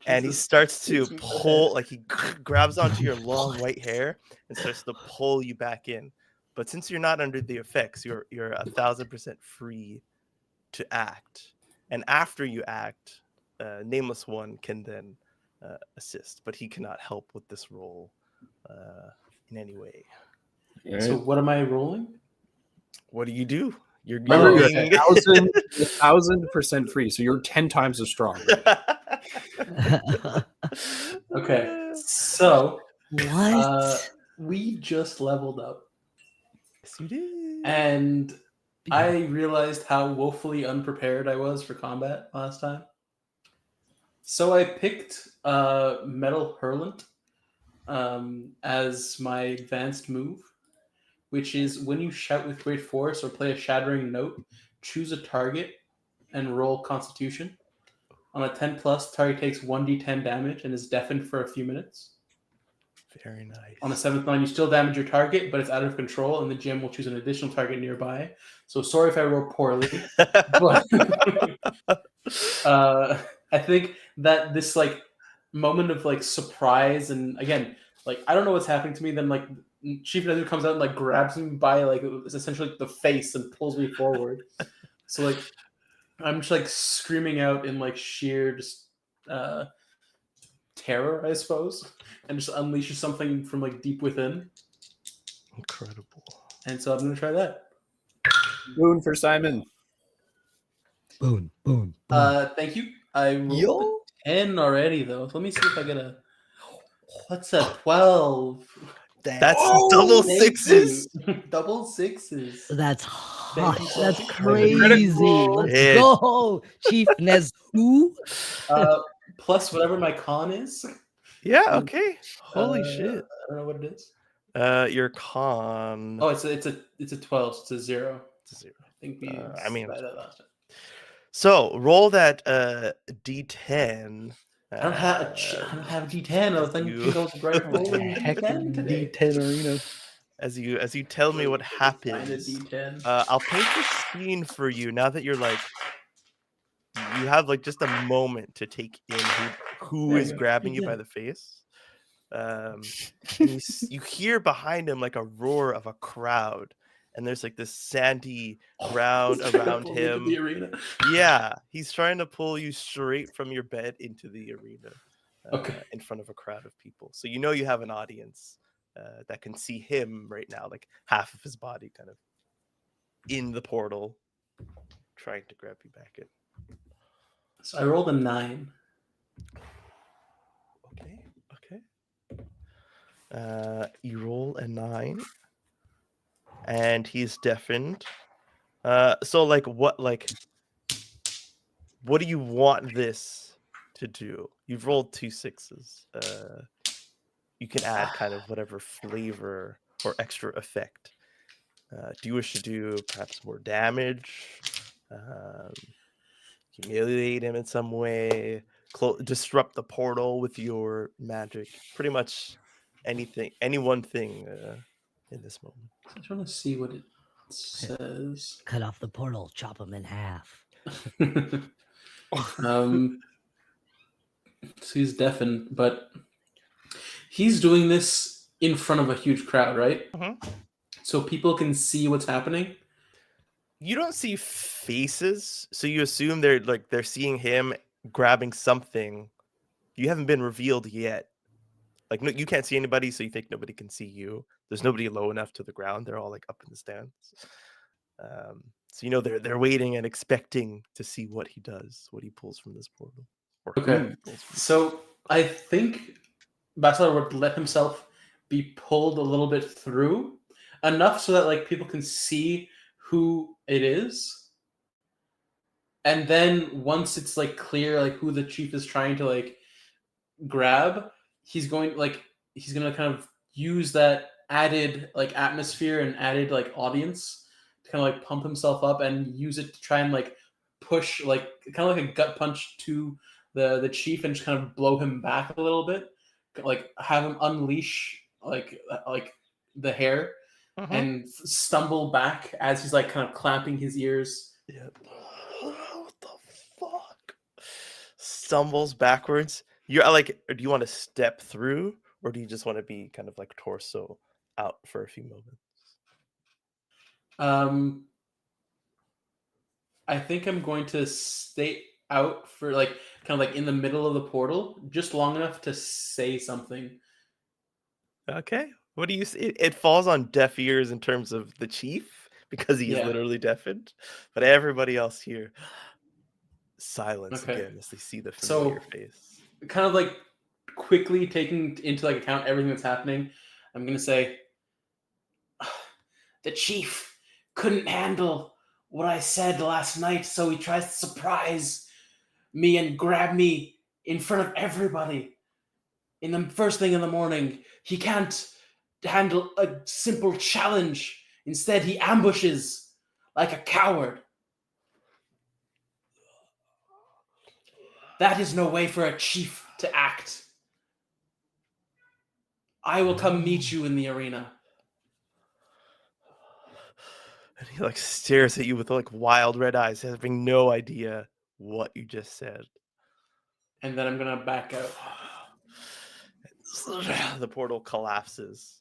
And he Jesus. starts to Takes me to the pull, head. like he grabs onto your long white hair and starts to pull you back in. But since you're not under the effects, you're 1,000% free to act. And after you act, Nameless One can then assist, but he cannot help with this role in any way. So what am I rolling? What do? You're Remember, you're being... 1,000% free, so you're 10 times as strong. Okay, so What? we just leveled up, Yes, you did. and I realized how woefully unprepared I was for combat last time. So I picked Metal Hurlant as my advanced move, which is when you shout with great force or play a shattering note, choose a target and roll Constitution. On a 10 plus, target takes 1d10 damage and is deafened for a few minutes. Very nice. On the 7th line, you still damage your target, but it's out of control, and the GM will choose an additional target nearby. So sorry if I roll poorly, but I think that this like moment of like surprise, and again, like I don't know what's happening to me. Then like Chief Nazu comes out and like grabs me by like essentially the face and pulls me forward. So like I'm just like screaming out in like sheer just terror, I suppose, and just unleashes something from like deep within. Incredible. And so I'm gonna try that. Boon for Simon. Boom, boom, boom. Thank you. I rolled a 10 already though. So let me see if I get a. What's a 12? That's Oh, double thank sixes. you. Double sixes. That's hot. you so That's much. crazy. Let's It- go, Chief Nezu. Plus whatever my con is. Yeah. Okay. Holy shit. I don't know what it is. Your con. Oh, it's a 12. So it's a 0. It's a 0. I think we I mean, tried that last time. So roll that D10. I don't have a I don't have a D10. I was you- thinking I was rolling Heck, D10 today. D10 arena. As you tell me what Find a happens, D10. I'll paint the scene for you now that you're like you have like just a moment to take in who is grabbing you by the face. And you hear behind him like a roar of a crowd, and there's like this sandy ground He's trying to around pull me into him. the arena. Yeah, he's trying to pull you straight from your bed into the arena, Okay. in front of a crowd of people. So you know you have an audience that can see him right now, like half of his body kind of in the portal, trying to grab you back in. So I rolled a 9. Okay. You roll a 9, and he's deafened. So like what do you want this to do? You've rolled 2 6s. You can add kind of whatever flavor or extra effect. Do you wish to do perhaps more damage? Humiliate him in some way? Disrupt the portal with your magic? Pretty much anything, any one thing in this moment. I'm trying to see what it says. Cut off the portal, chop him in half. So he's deafened, but he's doing this in front of a huge crowd, right? Mhm. So people can see what's happening. You don't see faces, so you assume they're seeing him grabbing something. You haven't been revealed yet. Like, no, you can't see anybody, so you think nobody can see you. There's nobody low enough to the ground. They're all like up in the stands. So you know they're waiting and expecting to see what he does, what he pulls from this portal. Or who Okay. he pulls from. So I think Basalar would let himself be pulled a little bit through, enough so that like people can see who it is. And then once it's like clear like who the chief is trying to like grab, he's gonna kind of use that added like atmosphere and added like audience to kind of like pump himself up and use it to try and like push like kind of like a gut punch to the chief and just kind of blow him back a little bit, like have him unleash like the hair and stumble back as he's like kind of clamping his ears. Yeah. What the fuck? Stumbles backwards. You're like, do you want to step through, or do you just want to be kind of like torso out for a few moments? I think I'm going to stay out for like kind of like in the middle of the portal, just long enough to say something. Okay. What do you see? It falls on deaf ears in terms of the chief because he is Yeah. literally deafened, but everybody else here, silence Okay. again as they see the familiar So- face. Kind of like quickly taking into like account everything that's happening, I'm gonna say the chief couldn't handle what I said last night, so he tries to surprise me and grab me in front of everybody in the first thing in the morning. He can't handle a simple challenge. Instead, he ambushes like a coward. That is no way for a chief to act. I will come meet you in the arena. And he like stares at you with like wild red eyes, having no idea what you just said. And then I'm gonna back out. The portal collapses.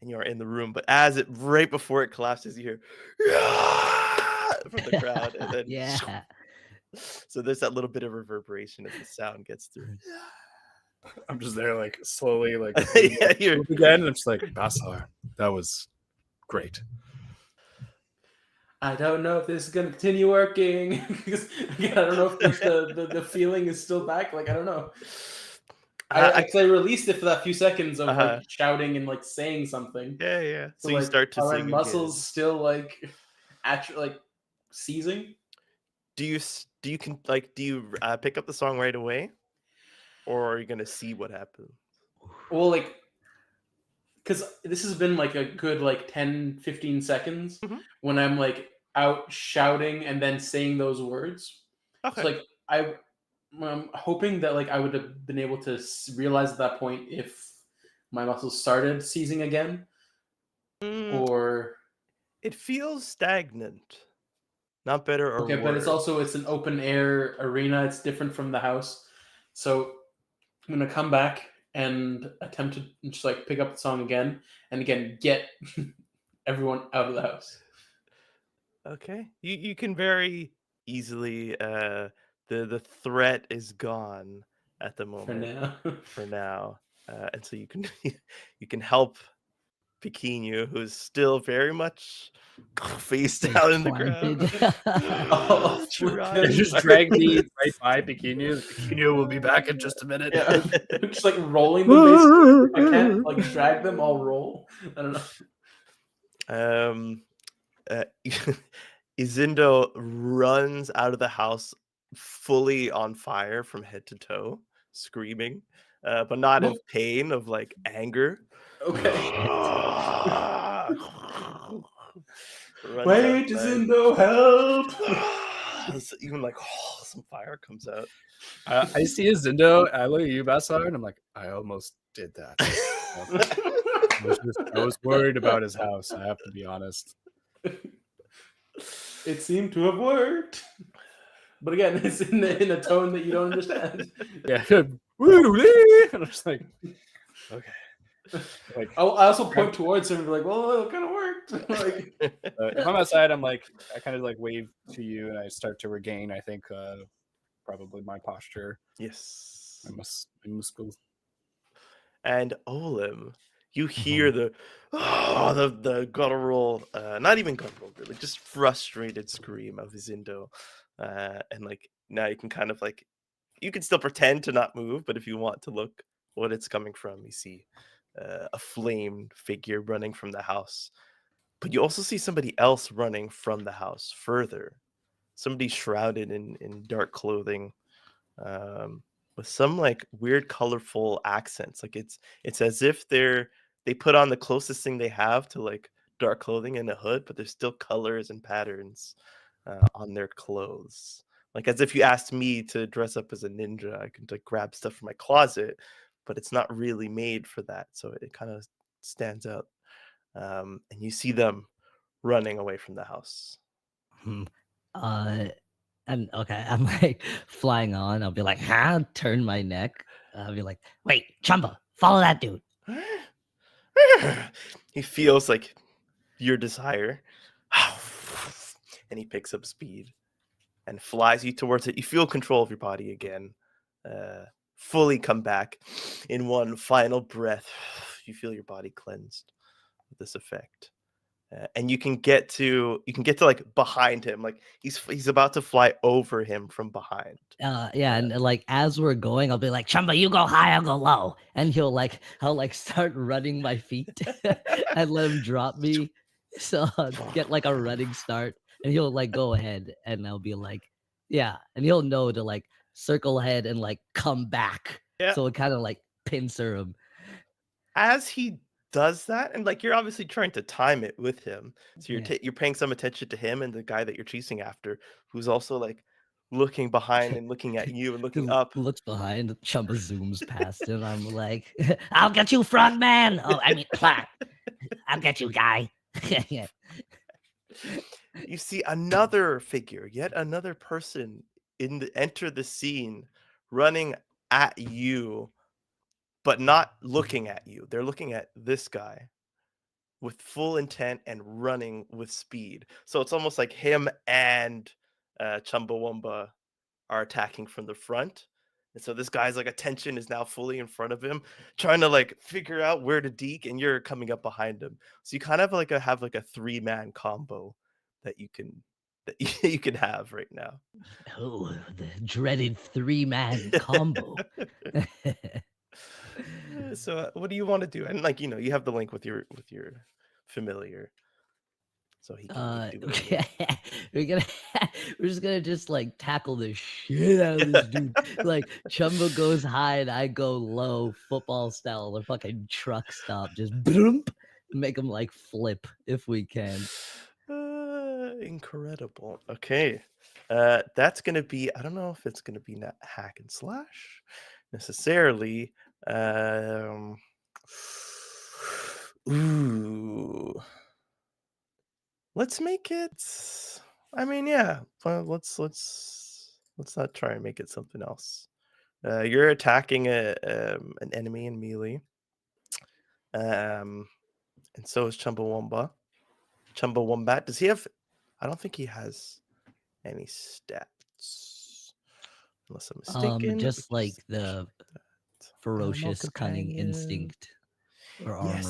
And you're in the room, but as it right before it collapses, you hear "Yeah!" from the crowd, and then Yeah. so there's that little bit of reverberation as the sound gets through. I'm just there, like slowly, like Yeah, you're move again, and I'm just like, Basalar, that was great. I don't know if this is gonna continue working. Because again, I don't know if like, the feeling is still back. Like I don't know. I released it for that few seconds of like shouting and like saying something. yeah. So you like, start to are my sing muscles again. still like actually like seizing? Do you pick up the song right away, or are you gonna see what happens? Well, like, because this has been like a good like 10-15 seconds Mhm. when I'm like out shouting and then saying those words. Okay. So like I'm hoping that like I would have been able to realize at that point if my muscles started seizing again, Mm, or it feels stagnant. Not better or okay, worse. but it's an open air arena. It's different from the house, so I'm gonna come back and attempt to just like pick up the song again and again get everyone out of the house. Okay. You can very easily the threat is gone at the For moment now. for now. And so you can you can help Pequeno, who's still very much face Face down in the planted. ground. Oh, Trying They just drag me right by Pequeno. Pequeno will be back in just a minute. Yeah, just like rolling them basically. I can't like drag them. I'll roll. I don't know. Izindo runs out of the house fully on fire from head to toe, screaming, but not of Whoa. pain, of like anger. Okay. Runs Wait, outside. is no help. So even like some fire comes out. I see a Zindo. I look at you, Basalar, and I'm like, I almost did that. I was worried about his house. I have to be honest. It seemed to have worked, but again, it's in a tone that you don't understand. Yeah. And I'm just like, okay. Like, I also point towards him and be like, "Well, it kind of worked." Like, if I'm outside, I'm like, I kind of like wave to you, and I start to regain. I think probably my posture, Yes. my muscles. And Olim, you hear the guttural, not even guttural, really, just frustrated scream of Izindo. And like now you can kind of like, you can still pretend to not move, but if you want to look what it's coming from, you see a flamed figure running from the house. But you also see somebody else running from the house further. Somebody shrouded in dark clothing. With some like weird colorful accents. Like it's as if they put on the closest thing they have to like dark clothing and a hood, but there's still colors and patterns on their clothes. Like as if you asked me to dress up as a ninja, I could like grab stuff from my closet, but it's not really made for that. So it kind of stands out. And you see them running away from the house. And okay, I'm like flying on. I'll be like, huh? Turn my neck. I'll be like, wait, Chumba, follow that dude. He feels like your desire. And he picks up speed and flies you towards it. You feel control of your body again. Fully come back in one final breath. You feel your body cleansed with this effect. And you can get to like behind him, like he's about to fly over him from behind. Yeah, and like as we're going, I'll be like, Chumba, you go high, I'll go low. And I'll like start running my feet and let him drop me. So I'll get like a running start. And he'll like go ahead and I'll be like, yeah. And he'll know to like circle ahead and like come back. Yeah. So it kind of like pincer him. As he does that, and like you're obviously trying to time it with him, so you're Yeah. you're paying some attention to him and the guy that you're chasing after, who's also like looking behind and looking at you and looking He up. looks behind, Chumba zooms past him. I'm like, I'll get you, frogman. Oh, I mean, Platt. I'll get you, guy. Yeah. You see another figure, yet another person enter the scene, running at you, but not looking at you. They're looking at this guy with full intent and running with speed. So it's almost like him and Chumbawamba are attacking from the front. And so this guy's like attention is now fully in front of him, trying to like figure out where to deke, and you're coming up behind him. So you kind of like have like a 3-man combo that you can you can have right now. Oh, the dreaded 3-man combo. So what do you want to do? And like you have the link with your familiar, so he can do whatever. we're just gonna like tackle the shit out of this dude. Like Chumba goes high and I go low, football style, or fucking truck stop, just boom, make him like flip if we can. Incredible. Okay. That's gonna be, I don't know if it's gonna be not hack and slash necessarily. Um ooh. Let's make it, I mean, yeah. Well, let's not try and make it something else. You're attacking an enemy in melee. Um and so is Chumbawamba. Chumbawambat. Does he have, I don't think he has any stats. Unless I'm mistaken. Just which like is the Animal ferocious cunning companion. instinct or armor.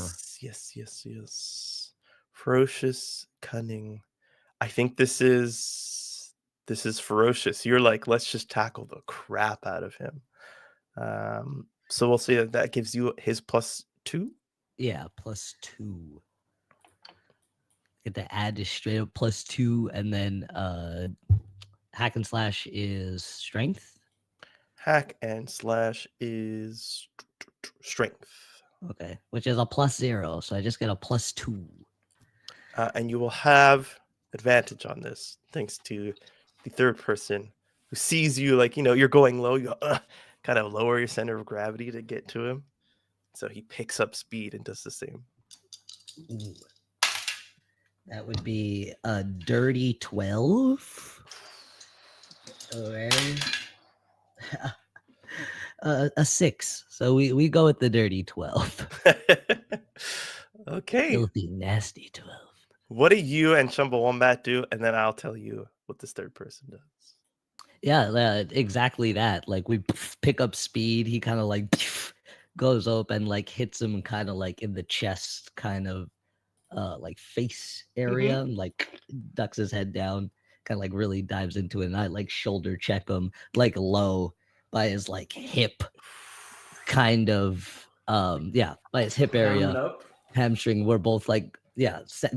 Yes. Ferocious cunning. I think this is ferocious. You're like, let's just tackle the crap out of him. So we'll see that gives you his +2. Yeah, +2. Get to add just straight up +2, and then hack and slash is strength. Hack and slash is strength. Okay, which is a +0, so I just get a +2. And you will have advantage on this thanks to the third person who sees you, like, you're going low. You kind of lower your center of gravity to get to him. So he picks up speed and does the same. Ooh. That would be a dirty 12. Or a 6. So we go with the dirty 12. Okay. Filthy, nasty 12. What do you and Chumbawambat do? And then I'll tell you what this third person does. Yeah, exactly that. Like we pick up speed. He kind of like goes up and like hits him kind of like in the chest, kind of like face area, and like ducks his head down, kind of like really dives into it. And I like shoulder check him like low by his like hip, kind of by his hip Round area, up. hamstring. We're both like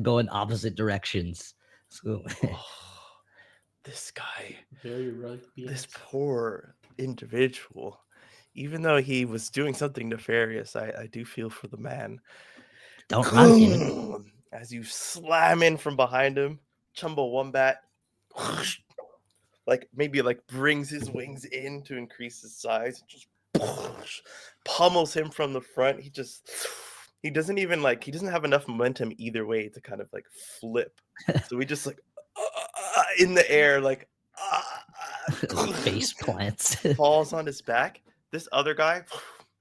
going opposite directions. So Oh, this guy, Very rugby. this poor individual, even though he was doing something nefarious, I do feel for the man. don't run, kid. As you slam in from behind him, Chumbawambat like maybe like brings his wings in to increase his size, just pummels him from the front. He doesn't even like, he doesn't have enough momentum either way to kind of like flip. So he just like in the air, like Face plants. falls on his back. This other guy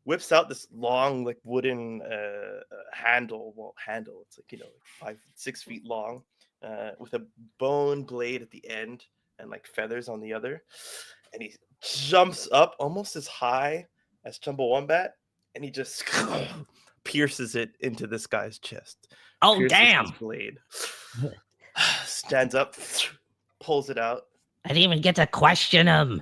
whips out this long like wooden handle. It's like, like 5-6 feet long, with a bone blade at the end and like feathers on the other. And he jumps up almost as high as Chumbawambat, and he just pierces it into this guy's chest. Oh, Pierces damn. his blade. Stands up, pulls it out. I didn't even get to question him.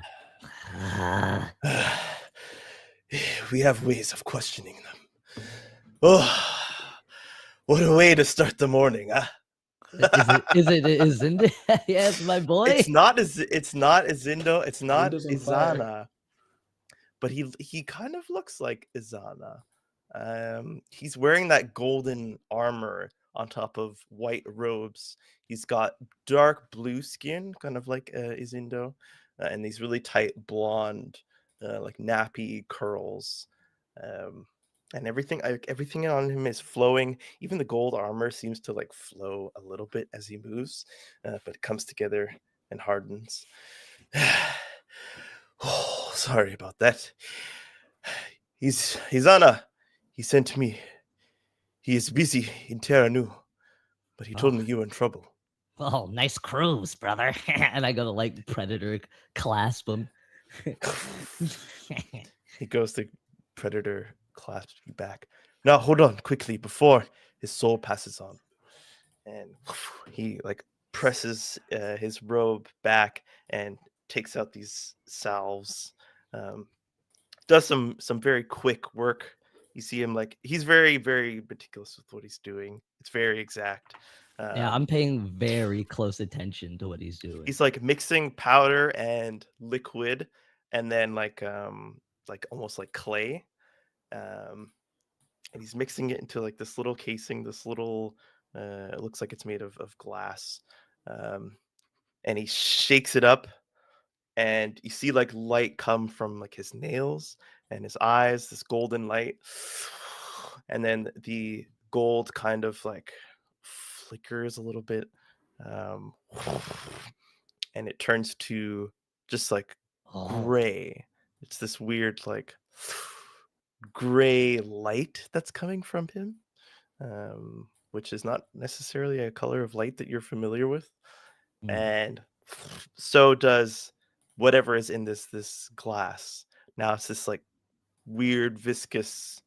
We have ways of questioning them. Oh, what a way to start the morning, huh? Isn't it? Yes, my boy. It's not Izindo, it's not Izindo's on fire. Izana, but he kind of looks like Izana. He's wearing that golden armor on top of white robes. He's got dark blue skin, kind of like Izindo, and these really tight blonde, like nappy curls. And everything on him is flowing. Even the gold armor seems to like flow a little bit as he moves, but it comes together and hardens. Oh, sorry about that. He's Anna. He sent me. He is busy in Terra Nu, but he told me you were in trouble. Oh, nice cruise, brother. And I go to like Predator clasp him. He goes to Predator, clasps you back. Now hold on quickly before his soul passes on. And he like presses his robe back and takes out these salves. Does some very quick work. You see him like he's very, very meticulous with what he's doing. It's very exact. Yeah, I'm paying very close attention to what he's doing. He's like mixing powder and liquid, and then like almost like clay. And he's mixing it into like this little casing, this little it looks like it's made of glass. and he shakes it up, and you see like light come from like his nails and his eyes, this golden light, and then the gold kind of like flickers a little bit, um, and it turns to just like Oh, gray. It's this weird like gray light that's coming from him, which is not necessarily a color of light that you're familiar with. mm. And so does whatever is in this glass. Now it's this like weird viscous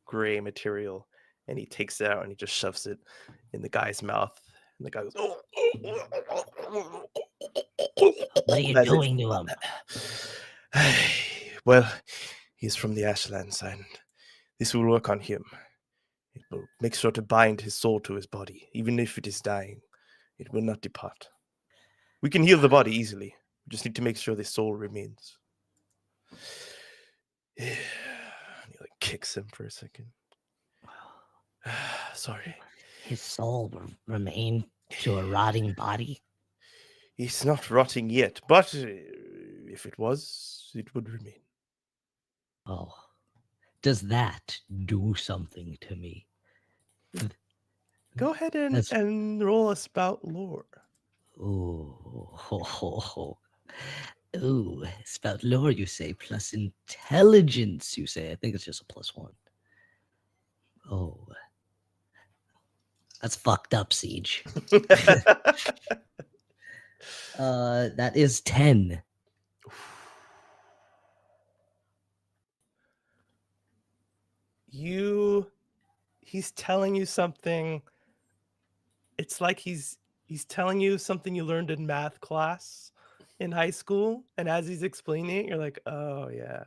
gray material, and he takes it out and he just shoves it in the guy's mouth, and the guy goes, "Oh." What are you As it- doing to him? Well, he's from the Ashlands, and this will work on him. It will make sure to bind his soul to his body, even if it is dying. It will not depart. We can heal the body easily. We just need to make sure the soul remains. Yeah. And he like kicks him for a second. Sorry. His soul will remain to a rotting body. It's not rotting yet, but if it was, it would remain. Oh, does that do something to me? Go ahead That's- and roll a spout lore. Ooh, ho, ho, ho. Ooh, spout lore, you say, plus intelligence, you say. I think it's just a +1. Oh, that's fucked up, Siege. That is 10. He's telling you something. It's like he's telling you something you learned in math class in high school, and as he's explaining it, you're like, oh yeah.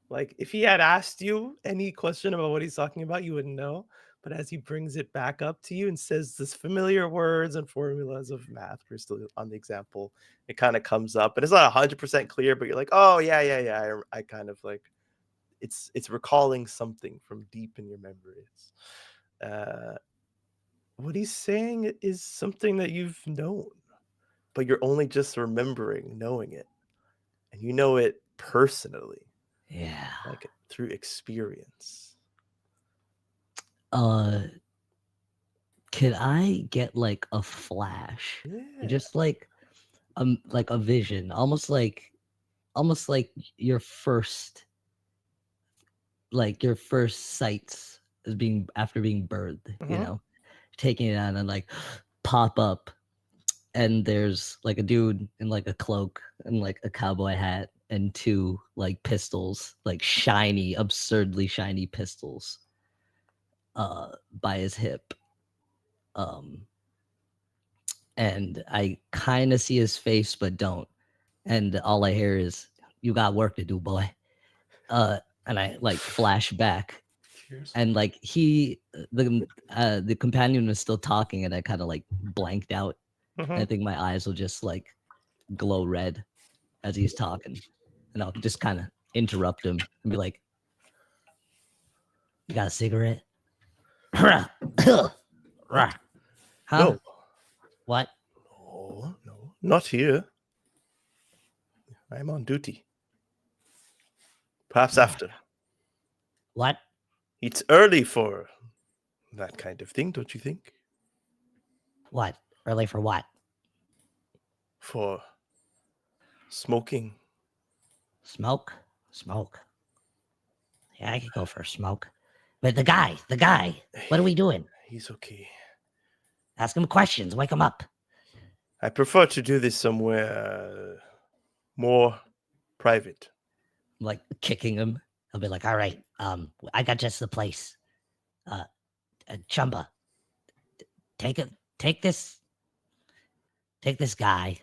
Like if he had asked you any question about what he's talking about, you wouldn't know. But as he brings it back up to you and says this familiar words and formulas of math, we're still on the example, it kind of comes up, and it's not 100% clear, but you're like, oh yeah. I kind of like, it's recalling something from deep in your memories. What he's saying is something that you've known, but you're only just remembering knowing it, and you know it personally, Yeah. like through experience. Could I get like a flash? Yeah. Just like a vision, almost like your first sights as being after being birthed, you Mhm. know, taking it on and like pop up, and there's like a dude in like a cloak and like a cowboy hat and two like pistols, like shiny, absurdly shiny pistols by his hip. And I kind of see his face but don't, and all I hear is, "You got work to do, boy." And I like flash back, Cheers. and like the companion was still talking, and I kind of like blanked out. Mhm. I think my eyes will just like glow red as he's talking, and I'll just kind of interrupt him and be like, "You got a cigarette?" Huh? No. What? No, not here. I'm on duty. Perhaps after. What? It's early for that kind of thing, don't you think? What? Early for what? For smoking. Smoke? Smoke. Yeah, I could go for a smoke. But the guy, what are we doing? He's okay. Ask him questions, wake him up. I prefer to do this somewhere more private. Like kicking him. I'll be like, all right, I got just the place. Chumba, take this guy,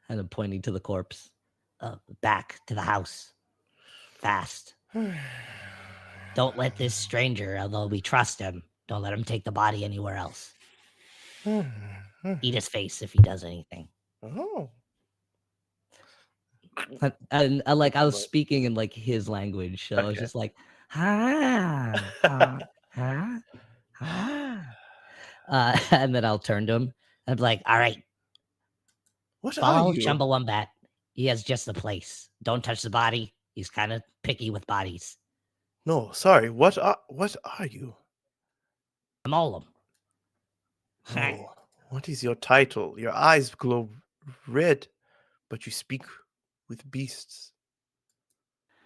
and I'm pointing to the corpse, back to the house, fast. Don't let this stranger, although we trust him, don't let him take the body anywhere else. Eat his face if he does anything. Oh. And I like I was Right. speaking in like his language, so I was Okay. just like, and then I'll turn to him and be like, all right, What Follow are you? Chumba Wombat. He has just the place. Don't touch the body. He's kind of picky with bodies. No, sorry. What are you? I'm Olem. Oh, what is your title? Your eyes glow red, but you speak with beasts.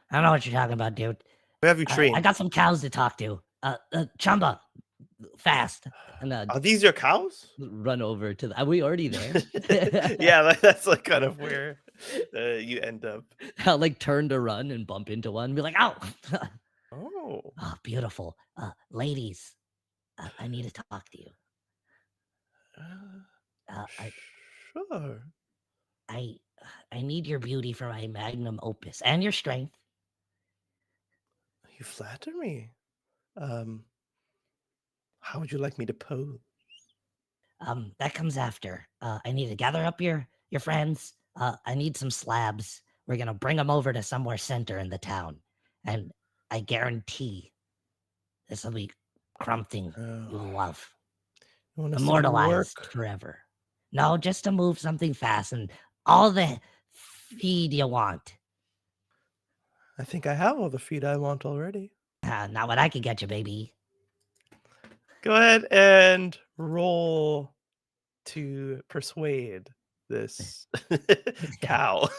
I don't know what you're talking about, dude. Where have you I trained? got some cows to talk to. Chumba, fast. And Are these your cows? run over to the. Are we already there? Yeah, that's like kind of where you end up. I'll like turn to run and bump into one and be like, "Ow!" Oh, Oh, beautiful. Ladies, I need to talk to you. I sure. I need your beauty for my magnum opus and your strength. You flatter me. How would you like me to pose? That comes after. I need to gather up your friends. I need some slabs. We're gonna bring them over to somewhere center in the town, and I guarantee this will be something you Oh, love, you want us to do immortalized work? forever. No, just to move something fast and all the feed you want. I think I have all the feed I want already. Not what I could get you, baby. Go ahead and roll to persuade this cow.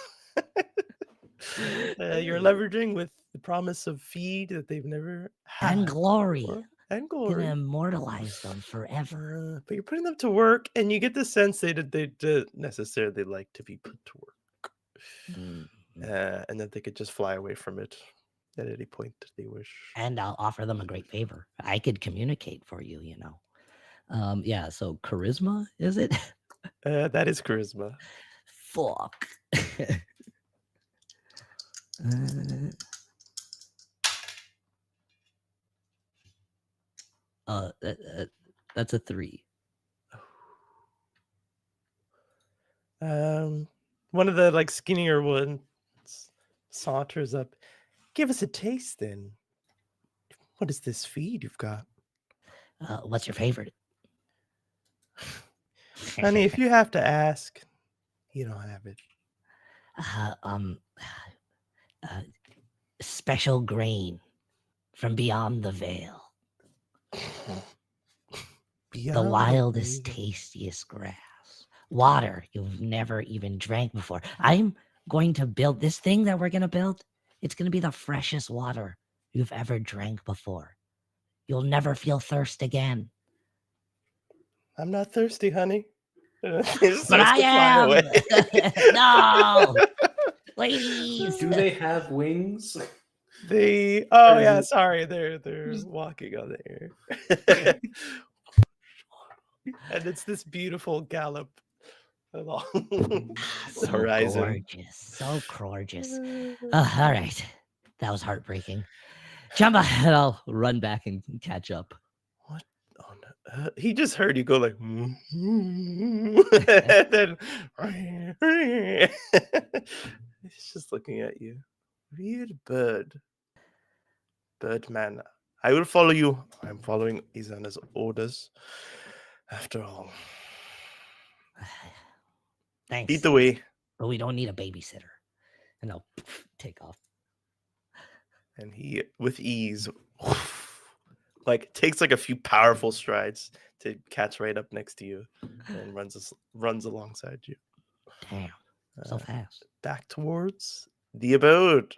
You're leveraging with the promise of feed that they've never had. And glory. before. And Gonna glory. immortalize them forever. But you're putting them to work, and you get the sense they don't necessarily like to be put to work. And that they could just fly away from it at any point that they wish. And I'll offer them a great favor. I could communicate for you, you know. Yeah, so charisma, is it? That is charisma. Fuck. That's a 3. One of the like skinnier ones saunters up. Give us a taste then. What is this feed you've got? What's your favorite? Honey, if you have to ask, you don't have it. Special grain from beyond the veil. The wildest, tastiest grass. Water you've never even drank before. I'm going to build this thing that we're going to build. It's going to be the freshest water you've ever drank before. You'll never feel thirst again. I'm not thirsty, honey. But I am. No. Ladies. Do they have wings? They're walking on the air. And it's this beautiful gallop along the horizon. Gorgeous. So gorgeous. All right. That was heartbreaking. Chumba, and I'll run back and catch up. What? Oh, no. He just heard you go like, and then he's just looking at you. Weird bird. Birdman. I will follow you. I'm following Izana's orders. After all. Thanks. Lead the way. But we don't need a babysitter. And I'll take off. And he, with ease, like takes like a few powerful strides to catch right up next to you and runs alongside you. Damn, so fast. Back towards the abode.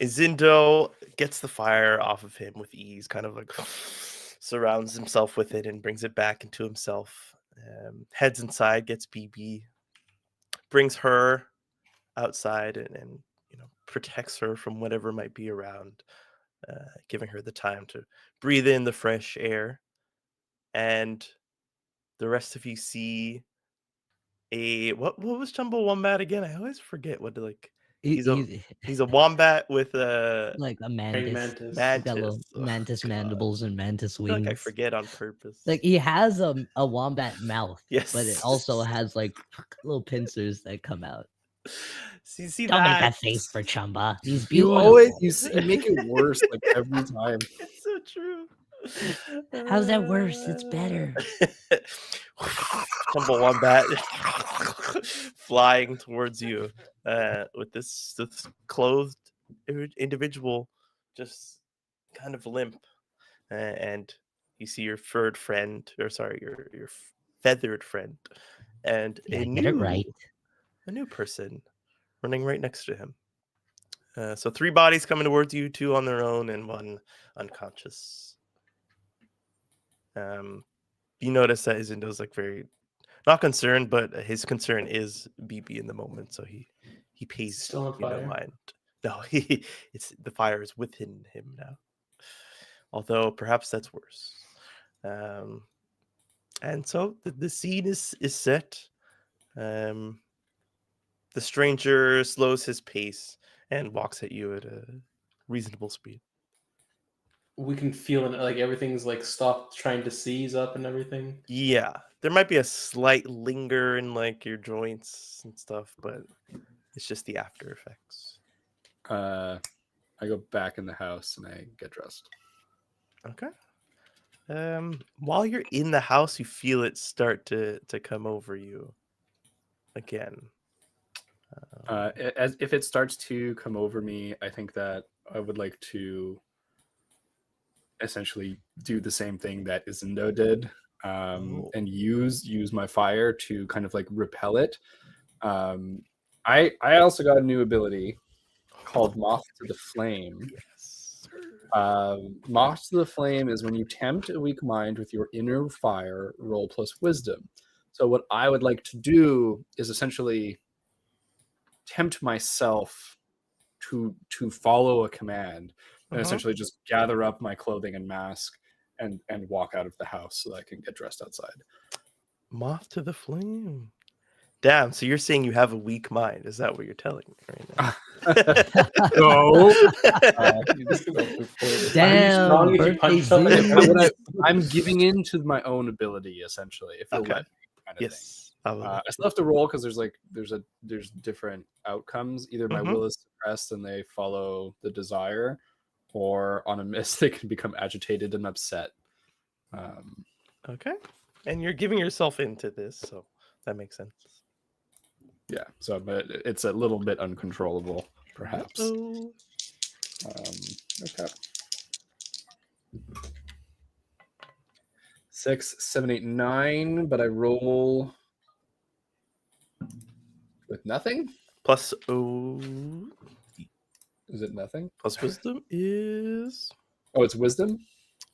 Izindo gets the fire off of him with ease, kind of like surrounds himself with it and brings it back into himself. Heads inside, gets BB, brings her outside and protects her from whatever might be around, giving her the time to breathe in the fresh air. And the rest of you see what was Jumbo Wombat again? I always forget what he's a wombat with like a mantis. Mantis. Got little mantis mandibles and mantis wings. Like I forget on purpose. Like he has a wombat mouth, yes, but it also has like little pincers that come out. See Don't that? make that face for Chumba. He's You beautiful. always you make it worse like every time. It's so true. How's that worse? It's better. Tumble Wombat flying towards you with this clothed individual just kind of limp. And you see your furred friend, or sorry, your feathered friend, and Yeah, get it right. a new person running right next to him. So 3 bodies coming towards you, 2 on their own, and 1 unconscious. You notice that Izindo's like very not concerned, but his concern is BB in the moment, so he pays Still on you no fire. mind. No, it's the fire is within him now. Although perhaps that's worse. And so the scene is set. The stranger slows his pace and walks at you at a reasonable speed. We can feel it, like everything's like stopped trying to seize up and everything. Yeah, there might be a slight linger in like your joints and stuff, but it's just the after effects. I go back in the house and I get dressed. Okay. While you're in the house, you feel it start to come over you again. As if it starts to come over me, I think that I would like to essentially do the same thing that Izindo did, and use my fire to kind of like repel it. I also got a new ability called Moth to the Flame. Yes. Moth to the Flame is when you tempt a weak mind with your inner fire, roll plus wisdom. So what I would like to do is essentially tempt myself to follow a command and essentially just gather up my clothing and mask and walk out of the house so that I can get dressed outside. Moth to the flame. Damn, so you're saying you have a weak mind. Is that what you're telling me right now? No. Damn, strong if you birthday punch somebody. zoom. I'm giving in to my own ability, essentially, if you'll Okay. let me, kind of thing. Yes. I will. I still have to roll because there's different outcomes. Either my will is suppressed and they follow the desire, or on a miss they can become agitated and upset. Okay. And you're giving yourself into this, so that makes sense. Yeah, so but it's a little bit uncontrollable, perhaps. Oh. Okay. 6, 7, 8, 9, but I roll with nothing. Plus Is it nothing? plus wisdom is Oh, it's wisdom.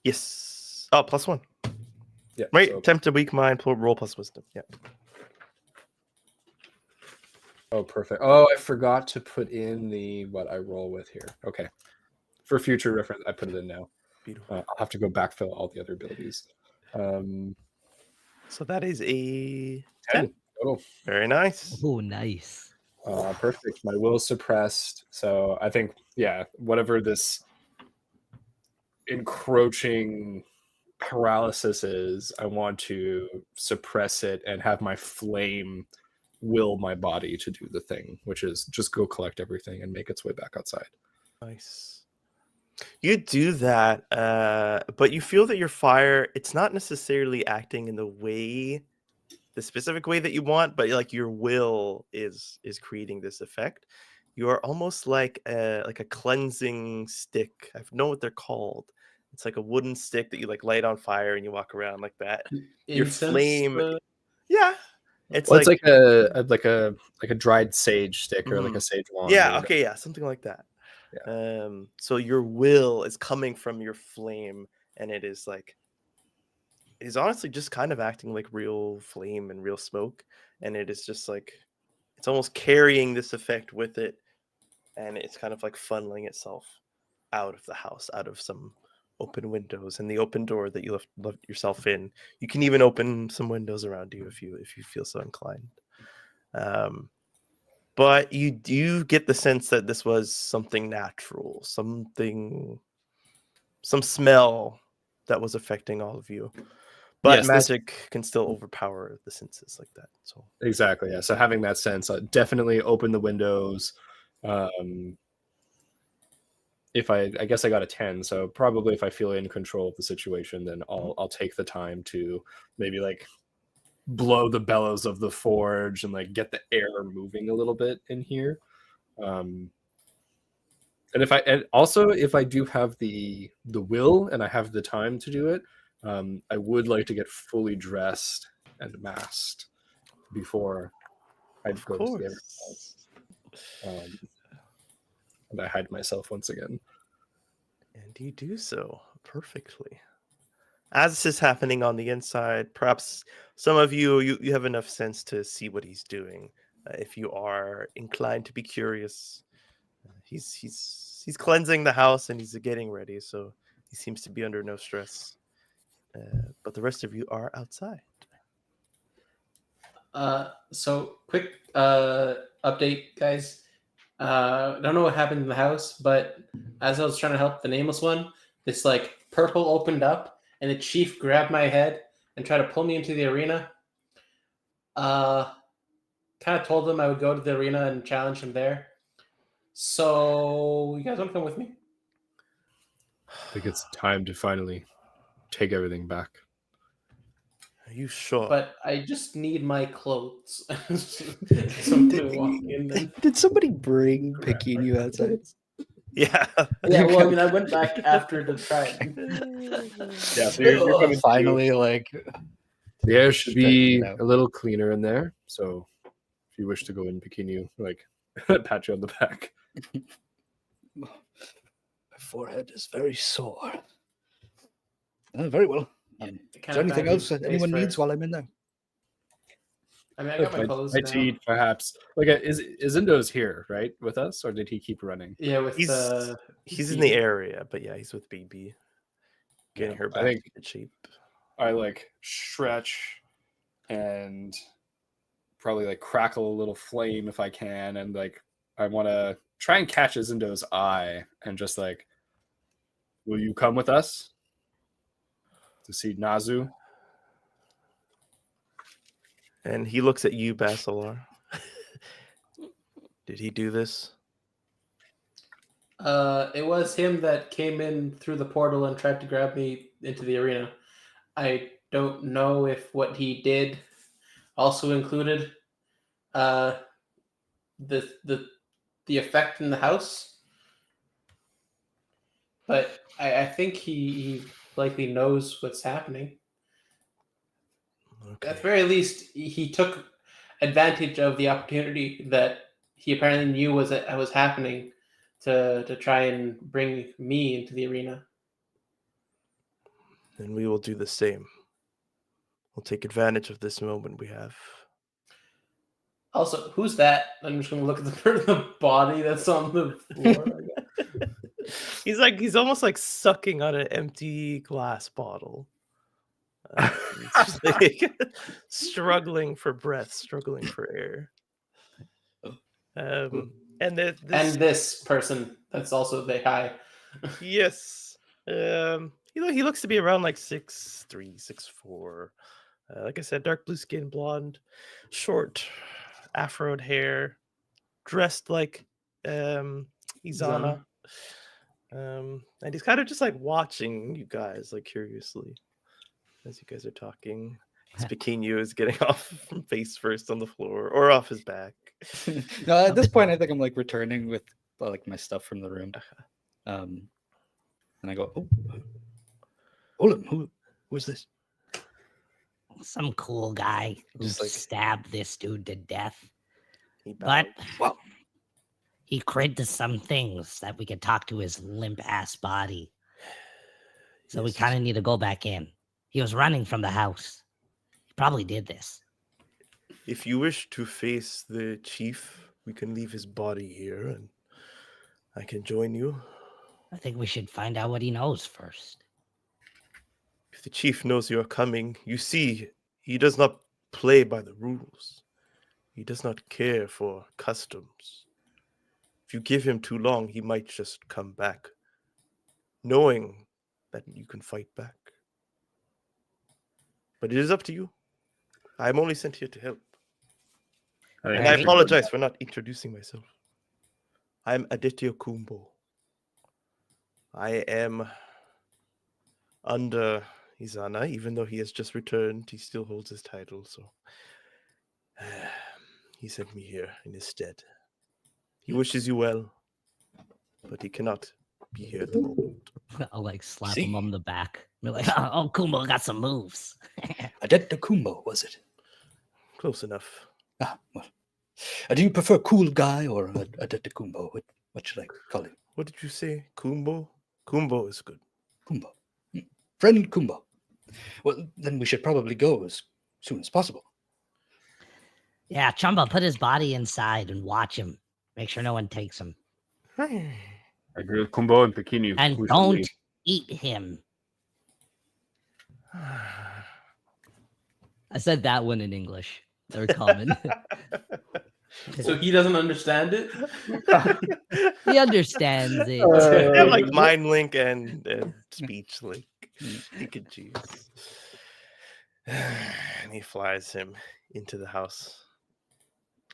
yes. Oh, plus 1. Yeah. Right. So, Tempt a weak mind. Roll plus wisdom. Yeah. oh, perfect. Oh, I forgot to put in the what I roll with here. Okay. For future reference, I put it in now. Beautiful. I'll have to go backfill all the other abilities. So that is a 10 total. Very nice. Oh, nice. Perfect. My will is suppressed. So I think, yeah, whatever this encroaching paralysis is, I want to suppress it and have my flame will my body to do the thing, which is just go collect everything and make its way back outside. Nice. You do that, but you feel that your fire, it's not necessarily acting in the specific way that you want, but like your will is creating this effect. You are almost like a cleansing stick. I know what they're called. It's like a wooden stick that you like light on fire and you walk around like that. Your flame, yeah. It's Well, it's like a dried sage stick or like a sage wand. Yeah, okay, yeah, something like that. Yeah. So your will is coming from your flame, and it is honestly just kind of acting like real flame and real smoke, and it is just like it's almost carrying this effect with it, and it's kind of like funneling itself out of the house, out of some open windows and the open door that you left yourself in. You can even open some windows around you if you feel so inclined. But you do get the sense that this was something natural, some smell that was affecting all of you. But Yes, magic can still overpower the senses like that. So exactly, yeah. So having that sense, definitely open the windows, if I guess I got a 10, so probably if I feel in control of the situation, then I'll take the time to maybe like blow the bellows of the forge and like get the air moving a little bit in here. And if I do have the will and I have the time to do it, I would like to get fully dressed and masked before I Of go to see everyone course. else. And I hide myself once again. And you do so perfectly. As this is happening on the inside, perhaps some of you have enough sense to see what he's doing. If you are inclined to be curious, he's cleansing the house and he's getting ready, so he seems to be under no stress. But the rest of you are outside. So quick update, guys. I don't know what happened in the house, but as I was trying to help the nameless one, this like purple opened up and the chief grabbed my head and tried to pull me into the arena. Kind of told him I would go to the arena and challenge him there. So you guys want to come with me? I think it's time to finally take everything back. Are you sure? But I just need my clothes. Something to walk in then. Did somebody bring Pequeno outside? Yeah. Yeah, well, I mean, I went back after to try it. Yeah, so you're coming Finally, like The air should be Stretching it out. a little cleaner in there. So if you wish to go in bikini, like pat you on the back. my forehead is very sore. Very well. Is there anything else that anyone needs while I'm in there? I mean, I got my clothes Might now. to eat, perhaps. Like, is Indo's here, right, with us, or did he keep running? Yeah, with He's in the area, but yeah, he's with BB. Getting her I back think- to shape. I like stretch and probably like crackle a little flame if I can, and like I want to try and catch Indo's eye and just like, will you come with us to see Nazu? And he looks at you, Basalar. Did he do this? It was him that came in through the portal and tried to grab me into the arena. I don't know if what he did also included the effect in the house, but I think he likely knows what's happening. Okay. At the very least, he took advantage of the opportunity that he apparently knew was happening to try and bring me into the arena. Then we will do the same. We'll take advantage of this moment we have. Also, who's that? I'm just going to look at the body that's on the floor. He's almost like sucking on an empty glass bottle. It's just like struggling for breath, struggling for air. And this person that's also the high. Yes. He looks to be around like 6'3", 6'4". Like I said, dark blue skin, blonde, short, afroed hair, dressed like Izana. And he's kind of just like watching you guys like curiously as you guys are talking. Pequeno is getting off face first on the floor or off his back. No, at this point, I think I'm like returning with like my stuff from the room. And I go, oh, hold on, who was this? Some cool guy who Just like- stabbed this dude to death. He But bowed. he cred to some things that we could talk to his limp ass body. So we Yes. kind of need to go back in. He was running from the house. He probably did this. If you wish to face the chief, we can leave his body here and I can join you. I think we should find out what he knows first. If the chief knows you are coming, you see, he does not play by the rules. He does not care for customs. If you give him too long, he might just come back, knowing that you can fight back. But it is up to you. I am only sent here to help. And I apologize for not introducing myself. I am Aditya Kumbo. I am under Izana, even though he has just returned. He still holds his title, so he sent me here in his stead. He wishes you well, but he cannot be here at the moment. I'll like slap See? him on the back. Be like, oh, Kumo got some moves. Adetakumbo, was it? Close enough. Ah, well. Do you prefer cool guy or Adetakumbo? What should I call him? What did you say? Kumbo? Kumbo is good. Kumbo. Friend Kumbo. Well, then we should probably go as soon as possible. Yeah, Chumba, put his body inside and watch him. Make sure no one takes him. I agree with Kumbo and Pekinu. And We should don't leave. eat him. I said that one in English. They're common. So he doesn't understand it. He understands it. They have like mind link and speech link. You could choose. And he flies him into the house.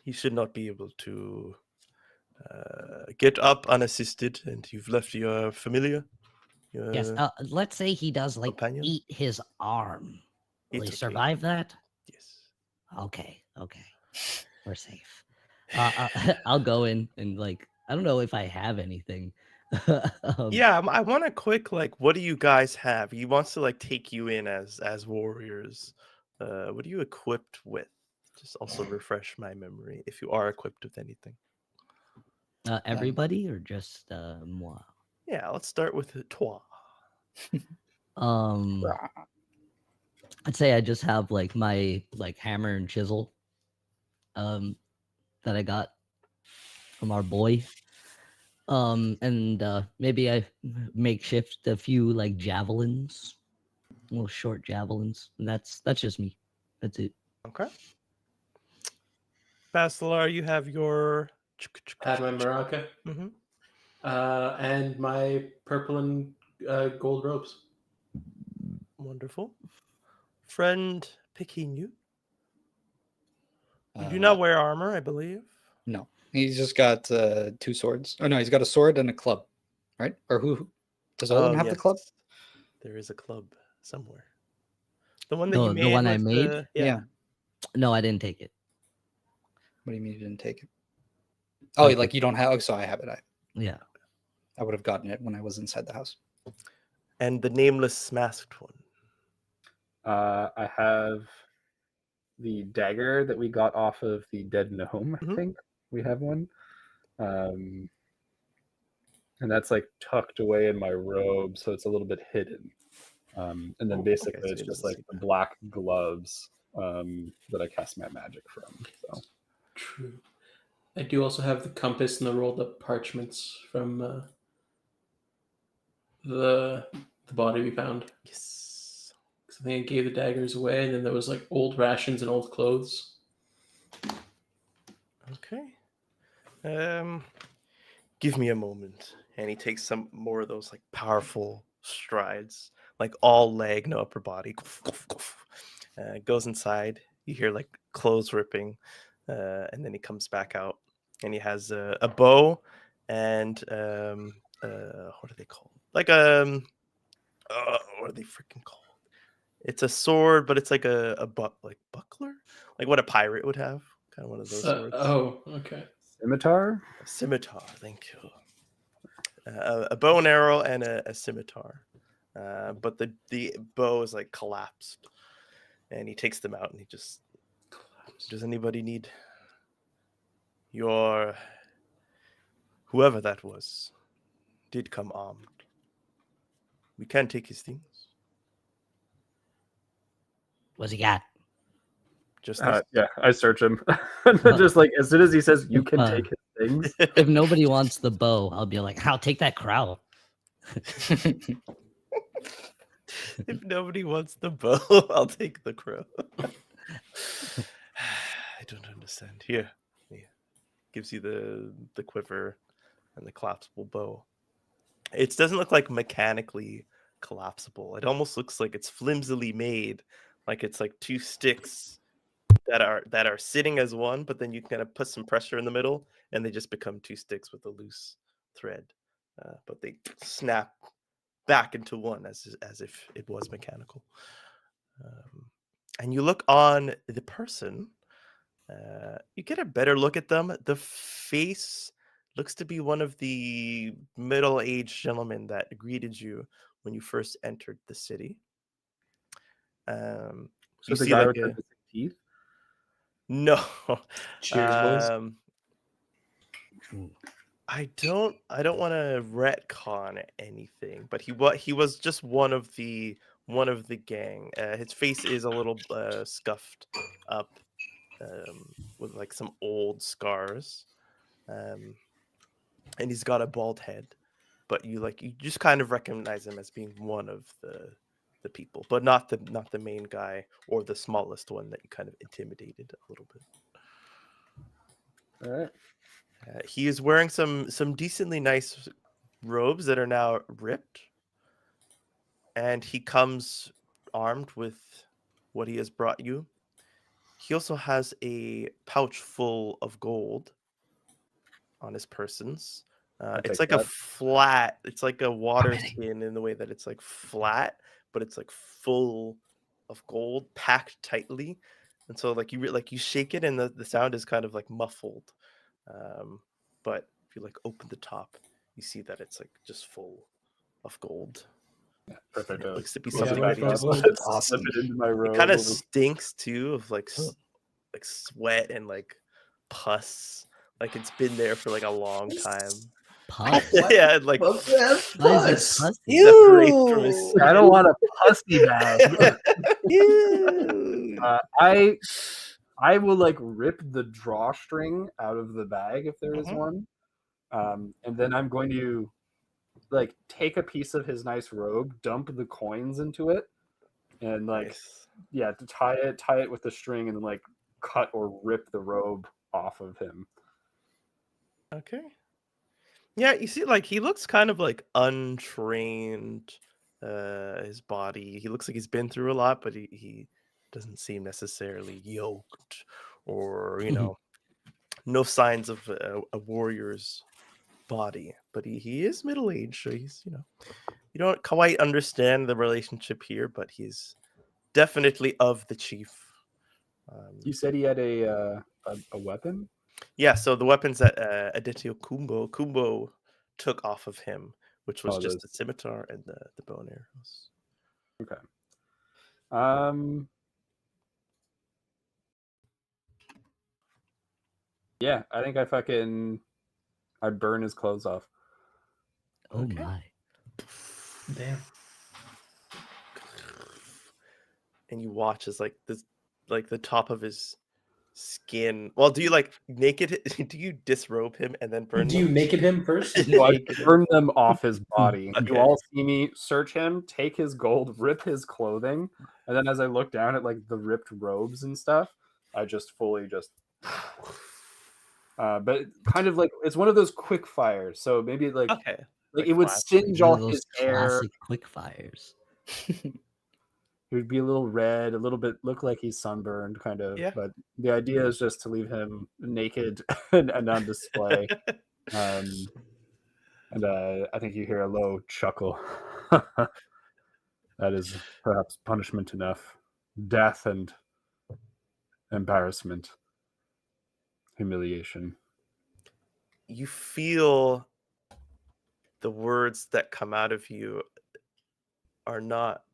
He should not be able to get up unassisted, and you've left your familiar. Yes, let's say he does like companion? eat his arm. Will It's he okay. survive that? Yes. Okay, we're safe. I'll go in and like I don't know if I have anything. Yeah, I want a quick like. What do you guys have? He wants to like take you in as warriors. What are you equipped with? Just also refresh my memory if you are equipped with anything. Everybody or just moi? Yeah, let's start with toi. I'd say I just have like my like hammer and chisel that I got from our boy. And maybe I makeshift a few like javelins, little short javelins. And that's just me. That's it. Okay. Basalar, you have your. Had my maraca Mhm. and my purple and gold robes. Wonderful. Friend picking you. You do not wear armor, I believe. No, he's just got 2 swords. Oh no, he's got a sword and a club, right? Or who does Odin have the club? Yes. There is a club somewhere. The one that you made. The one I with made? the- Yeah. No, I didn't take it. What do you mean you didn't take it? Oh, Okay. like you don't have? So I have it. Yeah. I would have gotten it when I was inside the house. And the nameless masked one. I have the dagger that we got off of the dead gnome. I Mhm. think we have one, and that's like tucked away in my robe, so it's a little bit hidden. And then basically so it's he just doesn't like see the black gloves that I cast my magic from. So True. I do also have the compass and the rolled up parchments from the body we found. Yes. 'Cause I think I gave the daggers away, and then there was like old rations and old clothes. Okay. Give me a moment. And he takes some more of those like powerful strides, like all leg, no upper body. Goes inside. You hear like clothes ripping, and then he comes back out, and he has a bow and what are they called? Like what are they freaking called? It's a sword, but it's like a buckler, like what a pirate would have, kind of one of those swords. Oh, okay. scimitar. A scimitar, thank you. A bow and arrow and a scimitar, but the bow is like collapsed, and he takes them out and he just. Does anybody need your whoever that was did come armed? We can take his things. What's he got? Just this. Yeah, I search him. Just like as soon as he says you can take his things. If nobody wants the bow, I'll be like, I'll take that crow. If nobody wants the bow, I'll take the crow. I don't understand. Here, he gives you the quiver and the collapsible bow. It doesn't look like mechanically collapsible. It almost looks like it's flimsily made, like it's like 2 sticks that are sitting as one, but then you kind of put some pressure in the middle, and they just become 2 sticks with a loose thread. but they snap back into one as if it was mechanical. And you look on the person. You get a better look at them. The face looks to be one of the middle-aged gentlemen that greeted you when you first entered the city. So You the see guy like with the a missing teeth. no. Cheers, boys. Ooh. I don't want to retcon anything, but he was just one of the gang. His face is a little scuffed up, with like some old scars, and he's got a bald head. But you just kind of recognize him as being one of the people, but not the main guy or the smallest one that you kind of intimidated a little bit. All right. He is wearing some decently nice robes that are now ripped, and he comes armed with what he has brought you. He also has a pouch full of gold on his persons. It's take like that. it's like a water many? skin in the way that it's like flat, but it's like full of gold packed tightly. And so like you shake it and the sound is kind of like muffled. But if you like open the top, you see that it's like just full of gold. Perfect. And it looks to be Yeah, something what that he if just I was- That's awesome. Slip it into my robe. it kind of over- stinks too of like Oh. like sweat and like pus. Like it's been there for like a long time. Pus. Yeah, and like Well, that's Why is puss. it pussy? separates from his Ew. I don't want a pussy bag. Ew. I will like rip the drawstring out of the bag if there is Mhm. one, and then I'm going to like take a piece of his nice robe, dump the coins into it, and like Nice. yeah, to tie it with the string, and then like cut or rip the robe off of him. Okay. Yeah, you see, like he looks kind of like untrained. His body. He looks like he's been through a lot, but he doesn't seem necessarily yoked or no signs of a warrior's body. But he is middle aged, so he's you don't quite understand the relationship here, but he's definitely of the chief. You said he had a weapon. Yeah, so the weapons that Adityo Kumbo took off of him, which was Oh, just those. the scimitar and the bow and arrows. Okay. Yeah, I think I burn his clothes off. Oh Okay. my. Damn. And you watch as like this, like the top of his skin. Well, do you like naked? Do you disrobe him and then burn? Do you them? naked him first? So I Naked him? burn them off his body. Okay. You all see me search him, take his gold, rip his clothing, and then as I look down at like the ripped robes and stuff, I just fully just. But kind of like it's one of those quick fires, so maybe like Okay. it would flash. singe One off of those his hair. classic quick fires. It would be a little red, a little bit look like he's sunburned, kind of. Yeah. But the idea is just to leave him naked and on display. And I think you hear a low chuckle. That is perhaps punishment enough. Death and embarrassment, humiliation. You feel the words that come out of you are not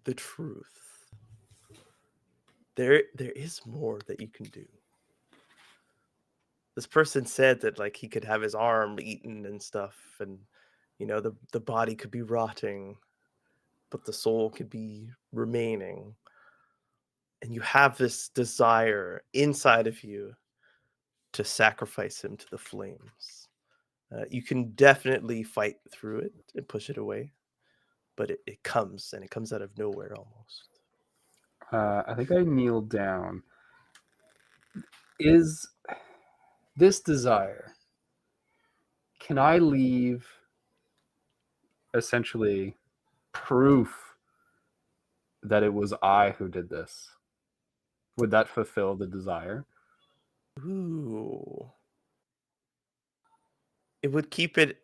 the truth. There is more that you can do. This person said that like he could have his arm eaten and stuff, and the body could be rotting, but the soul could be remaining. And you have this desire inside of you to sacrifice him to the flames. You can definitely fight through it and push it away, but it comes out of nowhere almost. I think I kneel down. Is this desire, can I leave essentially proof that it was I who did this? Would that fulfill the desire? Ooh. It would keep it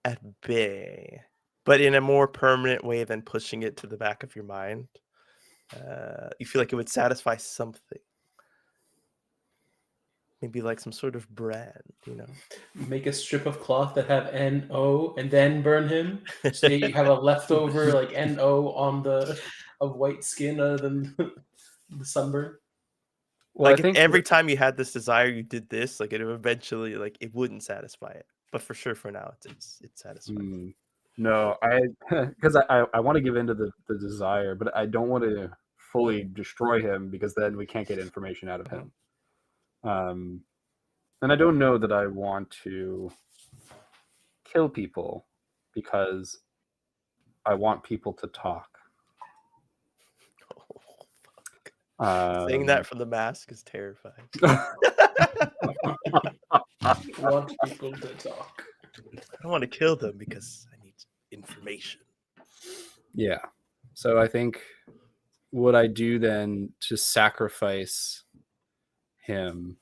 at bay, but in a more permanent way than pushing it to the back of your mind. You feel like it would satisfy something. Maybe like some sort of brand, you know? Make a strip of cloth that have NO and then burn him. So you have a leftover like NO on the of white skin other than the sunburn. Well, Like I think every time you had this desire, you did this, like it eventually, like it wouldn't satisfy it. But for sure, for now, it's satisfying. No, I because I want to give in to the desire, but I don't want to fully destroy him because then we can't get information out of him. And I don't know that I want to kill people because I want people to talk. Oh, saying that from the mask is terrifying. Want people to talk. I don't want to kill them because I need information. Yeah. So I think what I do then to sacrifice him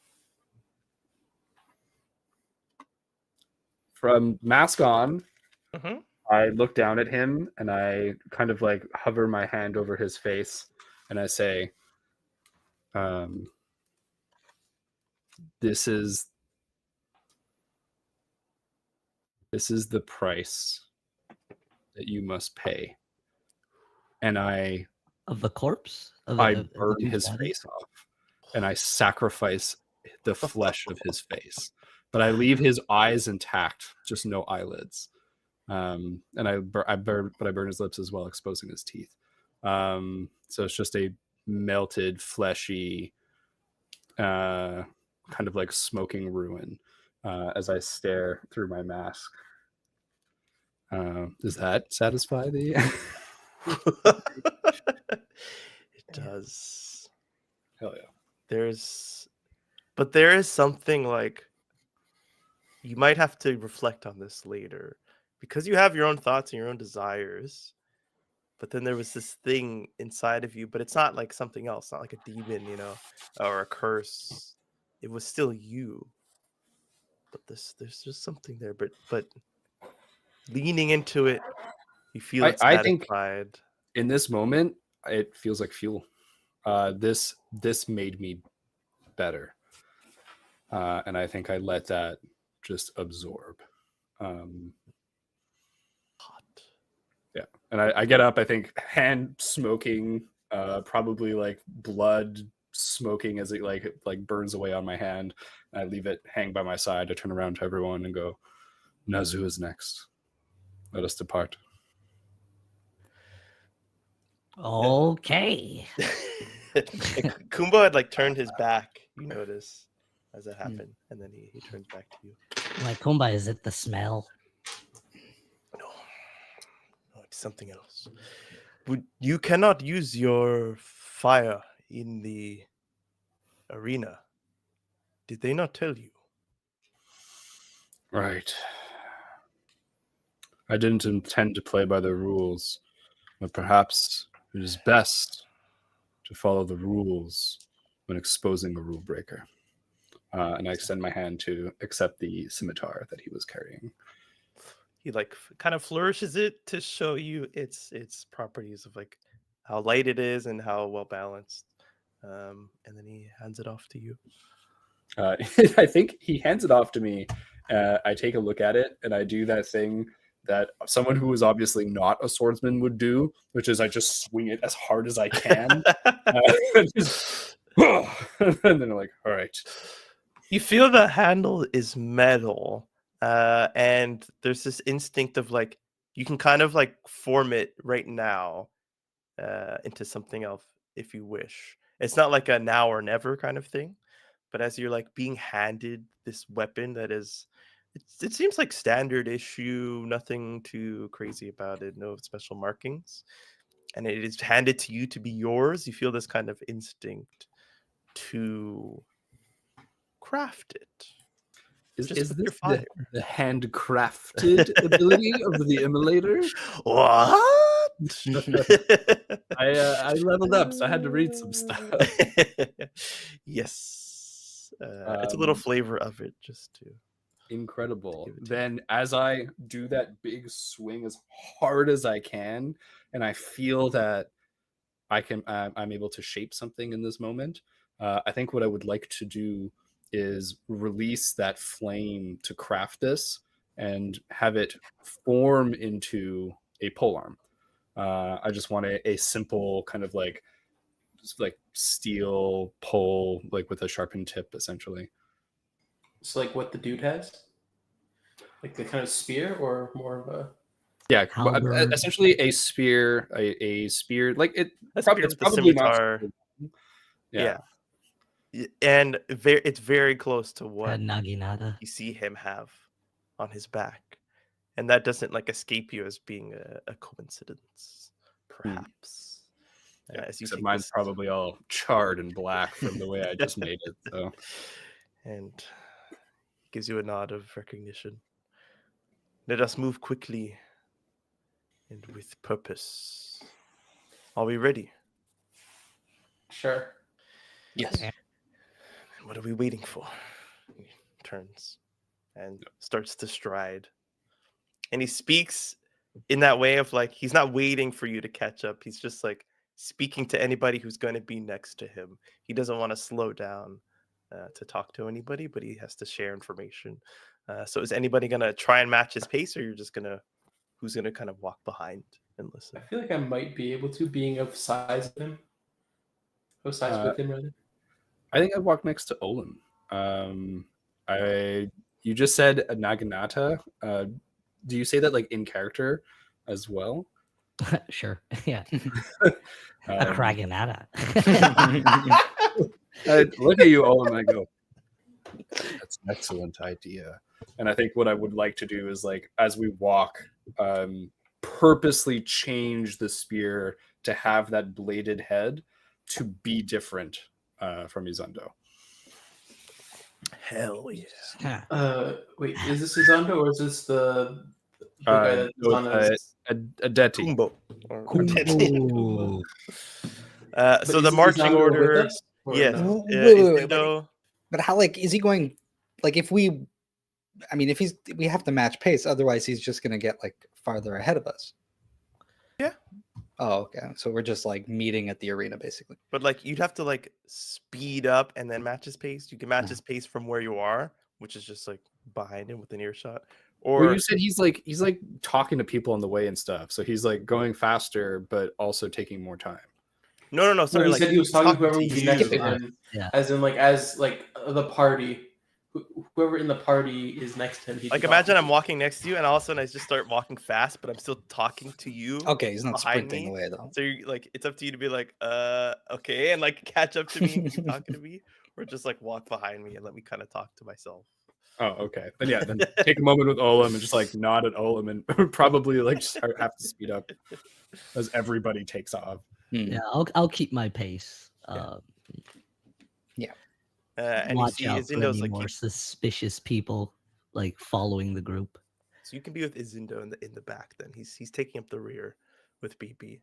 from mask on, Mhm. I look down at him and I kind of like hover my hand over his face and I say, this is the price that you must pay. And I Of the corpse? Of burn the his body? face off and I sacrifice the flesh of his face, but I leave his eyes intact, just no eyelids. And I burn his lips as well, exposing his teeth. So it's just a melted, fleshy, kind of like smoking ruin as I stare through my mask. Does that satisfy the? It does. Hell yeah. There is something like you might have to reflect on this later because you have your own thoughts and your own desires. But then there was this thing inside of you, but it's not like something else, not like a demon, you know, or a curse. It was still you. But there's just something there. But leaning into it, you feel it's I think satisfied. in this moment, it feels like fuel. This made me better, and I think I let that just absorb. Hot. Yeah, and I get up. I think hand smoking, probably like blood smoking as it like burns away on my hand. I leave it hang by my side. I turn around to everyone and go, "Nazu is next. Let us depart." Okay. Kumbo had like turned his back. You notice as that happened, and then he turns back to you. Like Kumba, is it the smell? No, it's something else. You cannot use your fire in the arena. Did they not tell you? Right. I didn't intend to play by the rules, but perhaps it is best to follow the rules when exposing a rule breaker. And I extend my hand to accept the scimitar that he was carrying. He like kind of flourishes it to show you its properties of like how light it is and how well balanced. And then he hands it off to you. I think he hands it off to me. I take a look at it and I do that thing that someone who is obviously not a swordsman would do, which is I just swing it as hard as I can. And then I'm like, all right. You feel the handle is metal, and there's this instinct of like you can kind of like form it right now into something else if you wish. It's not like a now or never kind of thing, but as you're like being handed this weapon that is, it seems like standard issue, nothing too crazy about it, no special markings, and it is handed to you to be yours. You feel this kind of instinct to craft it. Is Just with your this fire. the handcrafted ability of the immolator? What? I leveled up, so I had to read some stuff. Yes. It's a little flavor of it, just to. incredible. Give it to Then as I do that big swing as hard as I can, and I feel that I'm able to shape something in this moment, I think what I would like to do is release that flame to craft this and have it form into a polearm. I just want a simple kind of like steel pole, like with a sharpened tip, essentially. So like what the dude has, like the kind of spear, or more of a Yeah, Halberd. essentially a spear, a spear. Like it, A probably, spear it's with a probably not. scimitar. Yeah. And it's very close to what Naginata. you see him have on his back, and that doesn't like escape you as being a coincidence, perhaps. Yeah, As you except take mine's this, probably all charred and black from the way I just made it. So and gives you a nod of recognition. Let us move quickly and with purpose. Are we ready? sure. Yes. What are we waiting for? He turns and starts to stride. And he speaks in that way of like, he's not waiting for you to catch up. He's just like speaking to anybody who's going to be next to him. He doesn't want to slow down to talk to anybody, but he has to share information. So is anybody going to try and match his pace, or you're just going to, who's going to kind of walk behind and listen? I feel like I might be able to, being of size with him. Of size with him, rather. I think I'd walk next to Olin. You just said a Naginata. Do you say that like in character as well? Sure. Yeah. A Um, Kraganata. Look at you, Olin. I go, that's an excellent idea. And I think what I would like to do is, like, as we walk, purposely change the spear to have that bladed head to be different from Izundo. Hell yeah. Huh. Wait, is this Izundo, or is this the guy that's on his... A Deti. Kumbo. Ooh. But So is the marching Izundo with order, us, or yes. no? Wait, Izundo- But how, like, is he going? Like, if we, I mean, if we have to match pace, otherwise he's just gonna get like farther ahead of us. Yeah. Oh, okay. So we're just like meeting at the arena, basically. But like you'd have to like speed up and then match his pace. You can match his pace from where you are, which is just like behind him with an earshot. Or Well, you said he's like talking to people on the way and stuff, so he's like going faster, but also taking more time. no. No, Sorry, he like said he was talking to whoever to was you. next to him, Yeah. as in like the party. Whoever in the party is next to him. he'd Like be imagine talking I'm walking next to you, and all of a sudden I just start walking fast, but I'm still talking to you. Okay, he's not Behind sprinting me? away though. So you're like, it's up to you to be like, okay, and like catch up to me and keep talking to me, or just like walk behind me and let me kind of talk to myself. Oh, okay. Then yeah, then take a moment with Olam and just like nod at Olam and probably like just have to speed up as everybody takes off. Yeah, I'll keep my pace. And you Watch see out for Izindo's any like, more suspicious people like following the group. so you can be with Izindo in the back. Then he's taking up the rear with BB.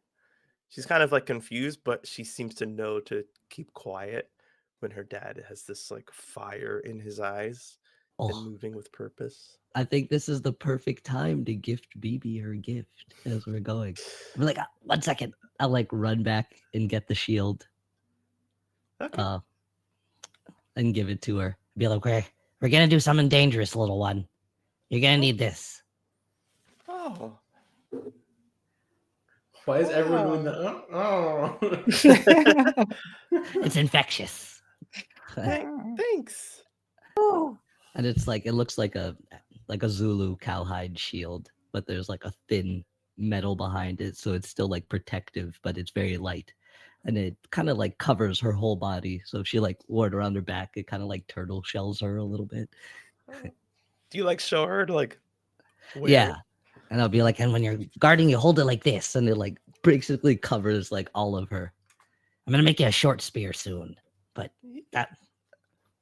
She's kind of like confused, but she seems to know to keep quiet when her dad has this like fire in his eyes and Oh, moving with purpose. I think this is the perfect time to gift BB her gift as we're going. I'm like, 1 second. I'll like run back and get the shield. Okay. And give it to her. Be like, we're gonna do something dangerous, little one. You're gonna need this. Oh. Why is everyone doing that? Oh. It's infectious. Thanks. And it's like, it looks like a Zulu cowhide shield, but there's like a thin metal behind it, so it's still like protective, but it's very light. And it kind of like covers her whole body. So if she like wore it around her back, it kind of like turtle shells her a little bit. Do you like show her to like wear Yeah. it? And I'll be like, and when you're guarding, you hold it like this, and it like basically covers like all of her. I'm gonna make you a short spear soon, but that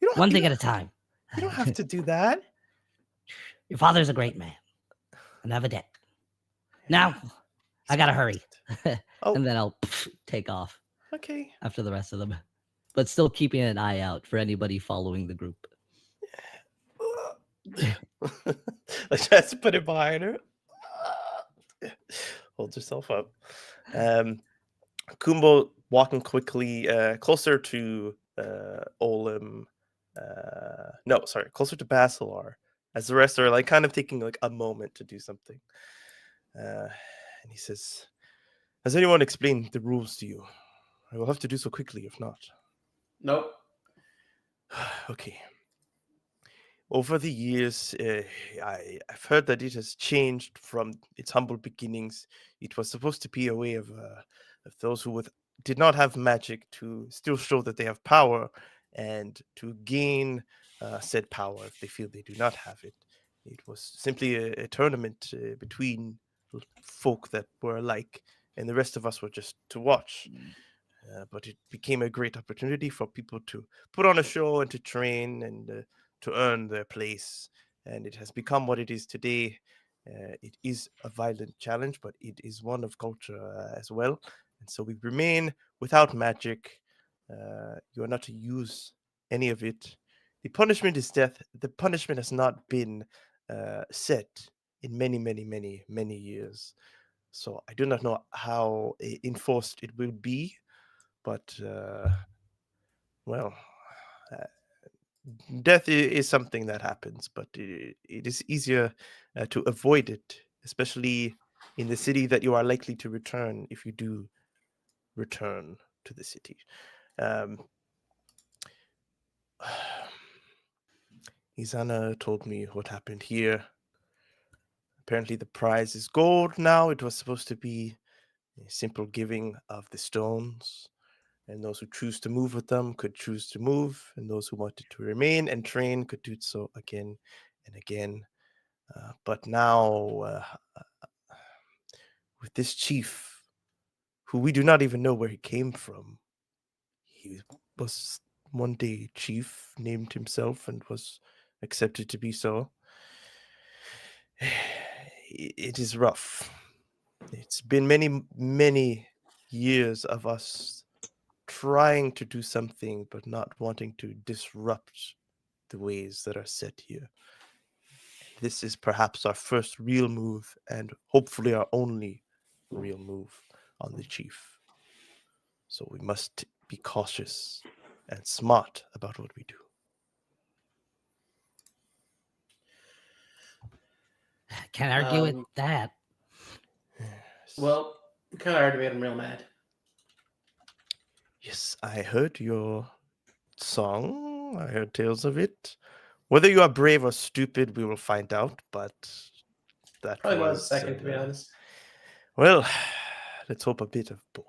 You don't, one you thing don't- at a time. You don't have to do that. Your father's a great man, and I have a debt. Now I gotta hurry, Oh. and then I'll take off Okay. after the rest of them, but still keeping an eye out for anybody following the group. Like, tries to put it behind her. Hold yourself up. Kumbo walking quickly closer to Olim. No, sorry, closer to Basalar. As the rest are like kind of taking like a moment to do something. And he says, "Has anyone explained the rules to you? I will have to do so quickly if not." Nope. Okay. Over the years, I've heard that it has changed from its humble beginnings. It was supposed to be a way of those who did not have magic to still show that they have power and to gain said power if they feel they do not have it. It was simply a tournament between folk that were alike, and the rest of us were just to watch. But it became a great opportunity for people to put on a show and to train and to earn their place. And it has become what it is today. It is a violent challenge, but it is one of culture as well. And so we remain without magic. You are not to use any of it. The punishment is death. The punishment has not been set in many, many, many, many years. So I do not know how enforced it will be, but well, uh, death is something that happens, but it is easier to avoid it, especially in the city that you are likely to return if you do return to the city. Izana told me what happened here. Apparently the prize is gold now. It was supposed to be a simple giving of the stones, and those who choose to move with them could choose to move, and those who wanted to remain and train could do so again and again. But now, with this chief, who we do not even know where he came from, he was one day chief, named himself, and was accepted to be so. It is rough. It's been many, many years of us trying to do something, but not wanting to disrupt the ways that are set here. This is perhaps our first real move, and hopefully our only real move on the chief. So we must be cautious and smart about what we do. I can't argue with Um, that. Well, we kind of already made him real mad. Yes, I heard your song. I heard tales of it. Whether you are brave or stupid, we will find out. But that Probably was was second, to be honest. Well, let's hope a bit of both.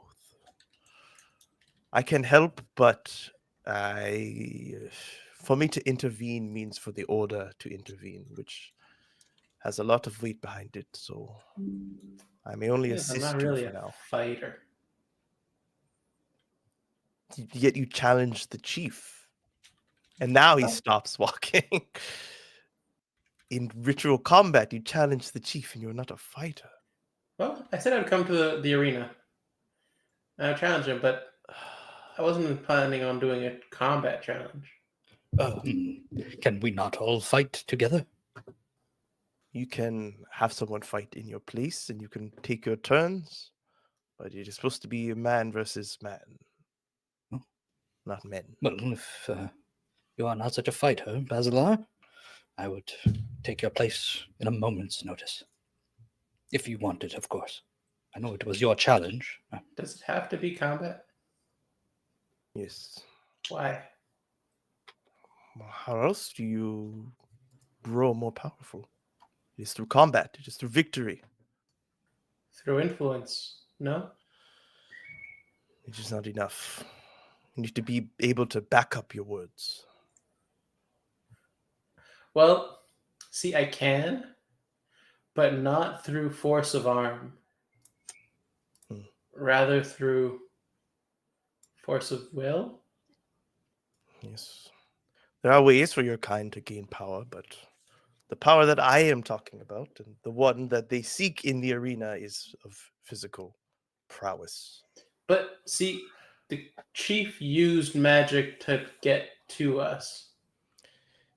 I can help, but for me to intervene means for the order to intervene, which has a lot of weight behind it. So I may only Yes, I'm assist not you really for a now. fighter. Yet you challenged the chief, and now he Oh. stops walking. In ritual combat, you challenge the chief, and you're not a fighter. Well, I said I'd come to the arena. And I'd challenge him, but I wasn't planning on doing a combat challenge. Can we not all fight together? You can have someone fight in your place, and you can take your turns, but it is supposed to be man versus man, not men. Well, if you are not such a fighter, Basalar, I would take your place in a moment's notice. If you want it, of course. I know it was your challenge. Does it have to be combat? Yes. Why? Well, how else do you grow more powerful? It is through combat. It is through victory. Through influence? No? It is not enough. You need to be able to back up your words. Well, see, I can, but not through force of arm. Rather through force of will. Yes. There are ways for your kind to gain power, but the power that I am talking about, and the one that they seek in the arena, is of physical prowess. But see, the chief used magic to get to us.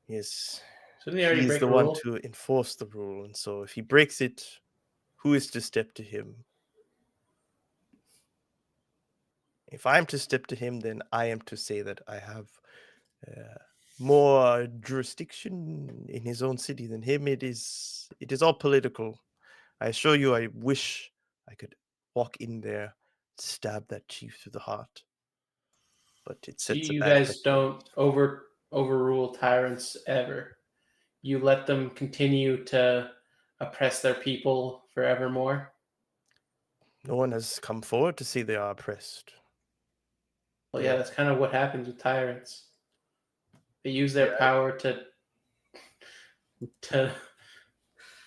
Yes. Didn't he already He is break the a one rule? to enforce the rule, and so if he breaks it, who is to step to him? If I'm to step to him, then I am to say that I have more jurisdiction in his own city than him. It is all political. I assure you, I wish I could walk in there, stab that chief through the heart. But it So sets a you bad guys precedent. don't overrule tyrants ever. You let them continue to oppress their people forevermore. No one has come forward to say they are oppressed. Well, yeah, that's kind of what happens with tyrants. They use their power to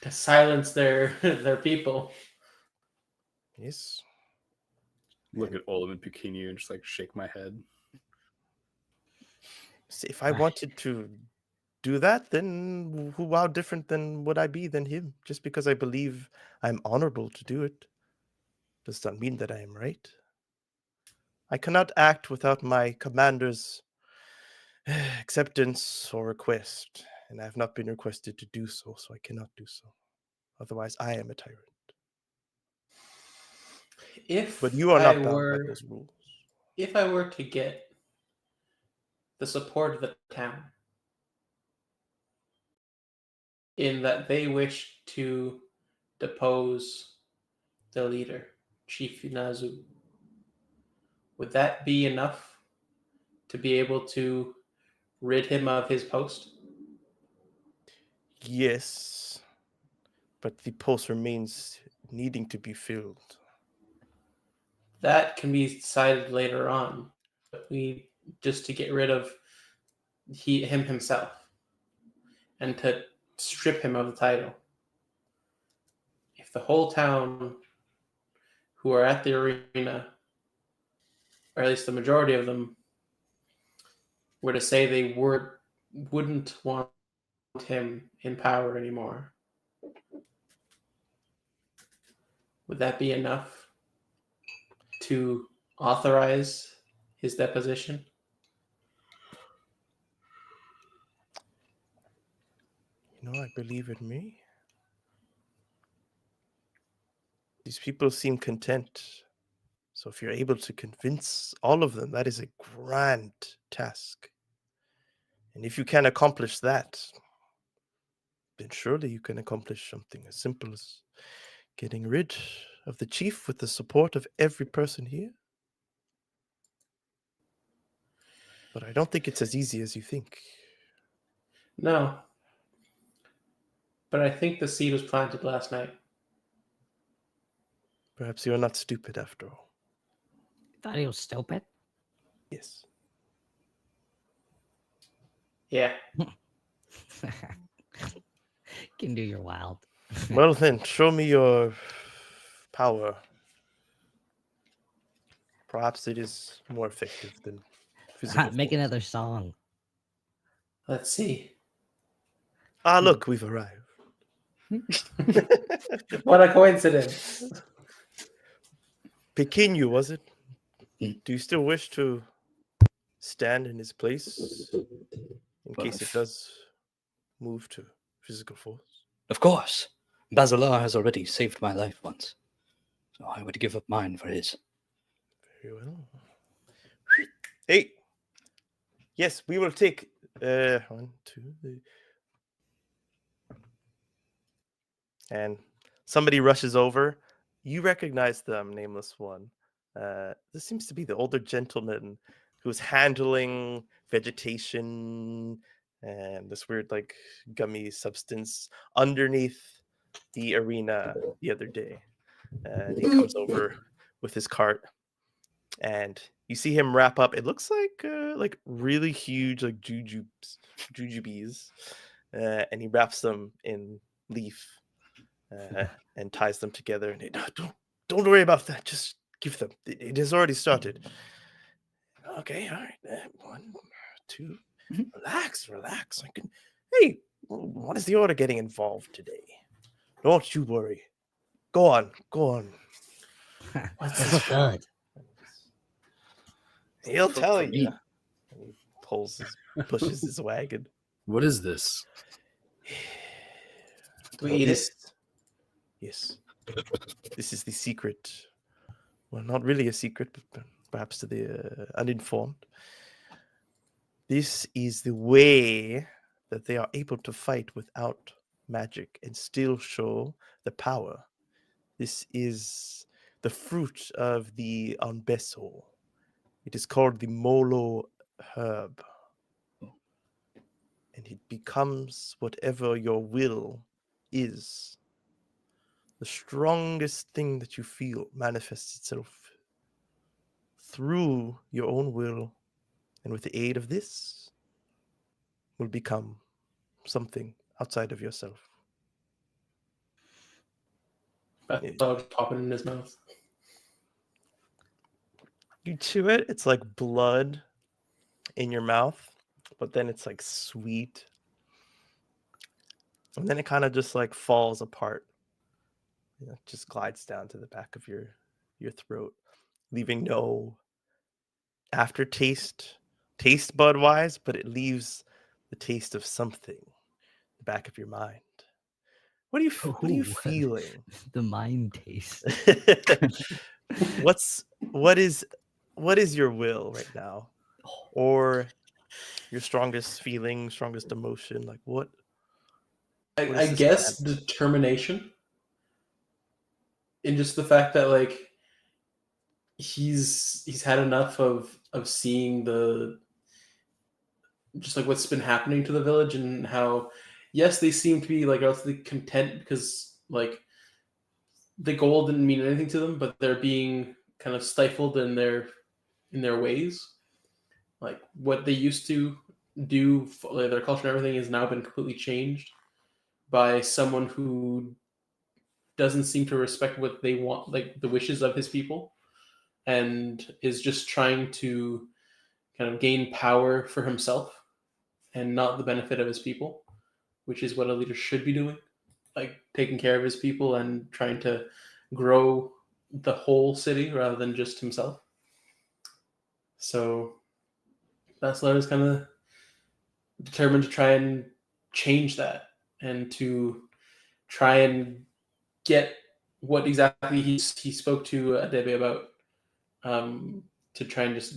silence their their people. Yes. Look at Olim and Pequenu and just like shake my head. See, if I wanted to do that, then how different than would I be than him? Just because I believe I'm honorable to do it does not mean that I am right. I cannot act without my commander's acceptance or request, and I have not been requested to do so, so I cannot do so. Otherwise, I am a tyrant. But you are not bound by those rules. If I were to get the support of the town in that they wish to depose the leader, Chief Inazu, would that be enough to be able to rid him of his post? Yes, but the post remains needing to be filled. That can be decided later on. We just to get rid of him himself and to strip him of the title. If the whole town who are at the arena, or at least the majority of them, were to say they wouldn't want him in power anymore, would that be enough to authorize his deposition? You know, I believe in me. These people seem content. So if you're able to convince all of them, that is a grand task. And if you can accomplish that, then surely you can accomplish something as simple as getting rid of the chief with the support of every person here. But I don't think it's as easy as you think. No. But I think the seed was planted last night. Perhaps you're not stupid after all. Thought he was stupid. Yes. Yeah. Can do your wild. Well then, show me your power. Perhaps it is more effective than physical Make force. another song. Let's see. Ah, look, we've arrived. What a coincidence. Pequenu, was it? Do you still wish to stand in his place in case it does move to physical force? Of course. Basalar has already saved my life once, so I would give up mine for his. Very well. Hey, yes, we will take 1, 2, 3. And somebody rushes over. You recognize them, nameless one. This seems to be the older gentleman who's handling vegetation and this weird, like, gummy substance underneath the arena the other day. And he comes over with his cart, and you see him wrap up. It looks like really huge, like jujubes, and he wraps them in leaf and ties them together. And don't worry about that. Just give them. It has already started. Okay, all right. 1, 2. Relax. I can. Hey, what is the order getting involved today? Don't you worry. Go on. What's this good? He'll tell For you. me. And he pushes his wagon. What is this? Do we eat it? Yes. This is the secret. Well, not really a secret, but perhaps to the uninformed. This is the way that they are able to fight without magic and still show the power. This is the fruit of the Anbeso. It is called the Molo herb. And it becomes whatever your will is. The strongest thing that you feel manifests itself through your own will, and with the aid of this, will become something outside of yourself. Dog popping in his mouth. You chew it, it's like blood in your mouth, but then it's like sweet. And then it kind of just like falls apart. It just glides down to the back of your throat, leaving no aftertaste, taste bud wise, but it leaves the taste of something in the back of your mind. What are you Ooh, feeling? The mind taste. what is your will right now, or your strongest feeling, strongest emotion? Like what is I this guess plant? determination. And just the fact that like he's had enough of seeing the just like what's been happening to the village, and how yes, they seem to be like relatively content because like the goal didn't mean anything to them, but they're being kind of stifled in their ways. Like what they used to do, like their culture and everything has now been completely changed by someone who doesn't seem to respect what they want, like the wishes of his people, and is just trying to kind of gain power for himself and not the benefit of his people, which is what a leader should be doing, like taking care of his people and trying to grow the whole city rather than just himself. So Basalar is kind of determined to try and change that and to try and get what exactly he spoke to Debbie about, to try and just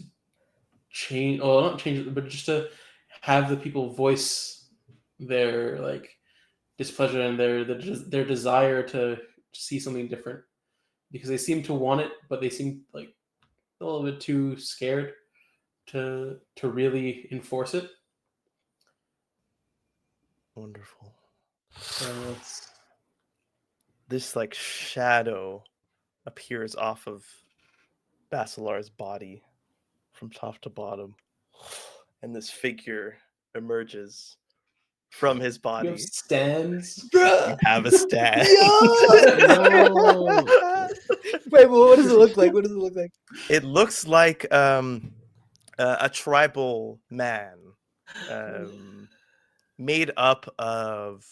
change, or not change it, but just to have the people voice their like displeasure and their desire to see something different, because they seem to want it, but they seem like a little bit too scared to really enforce it. Wonderful. So it's This like shadow appears off of Basalar's body from top to bottom, and this figure emerges from his you body. have stands. You have a stand. No. Wait, well, what does it look like? What does it look like? It looks like a tribal man, made up of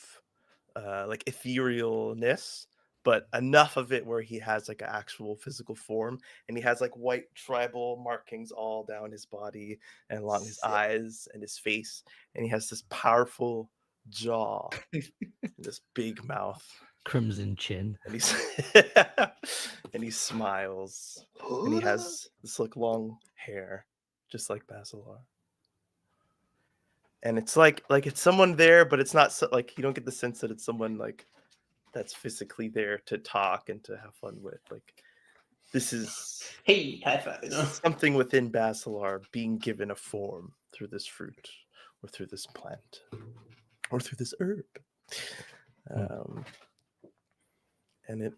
like etherealness, but enough of it where he has like an actual physical form, and he has like white tribal markings all down his body and along his eyes and his face, and he has this powerful jaw and this big mouth, Crimson chin. and he's and he smiles, and he has this like long hair just like Basalar. And it's like it's someone there, but it's not like you don't get the sense that it's someone like that's physically there to talk and to have fun with. Like this is Hey, high five! You know? something within Basalar being given a form through this fruit, or through this plant, or through this herb. And it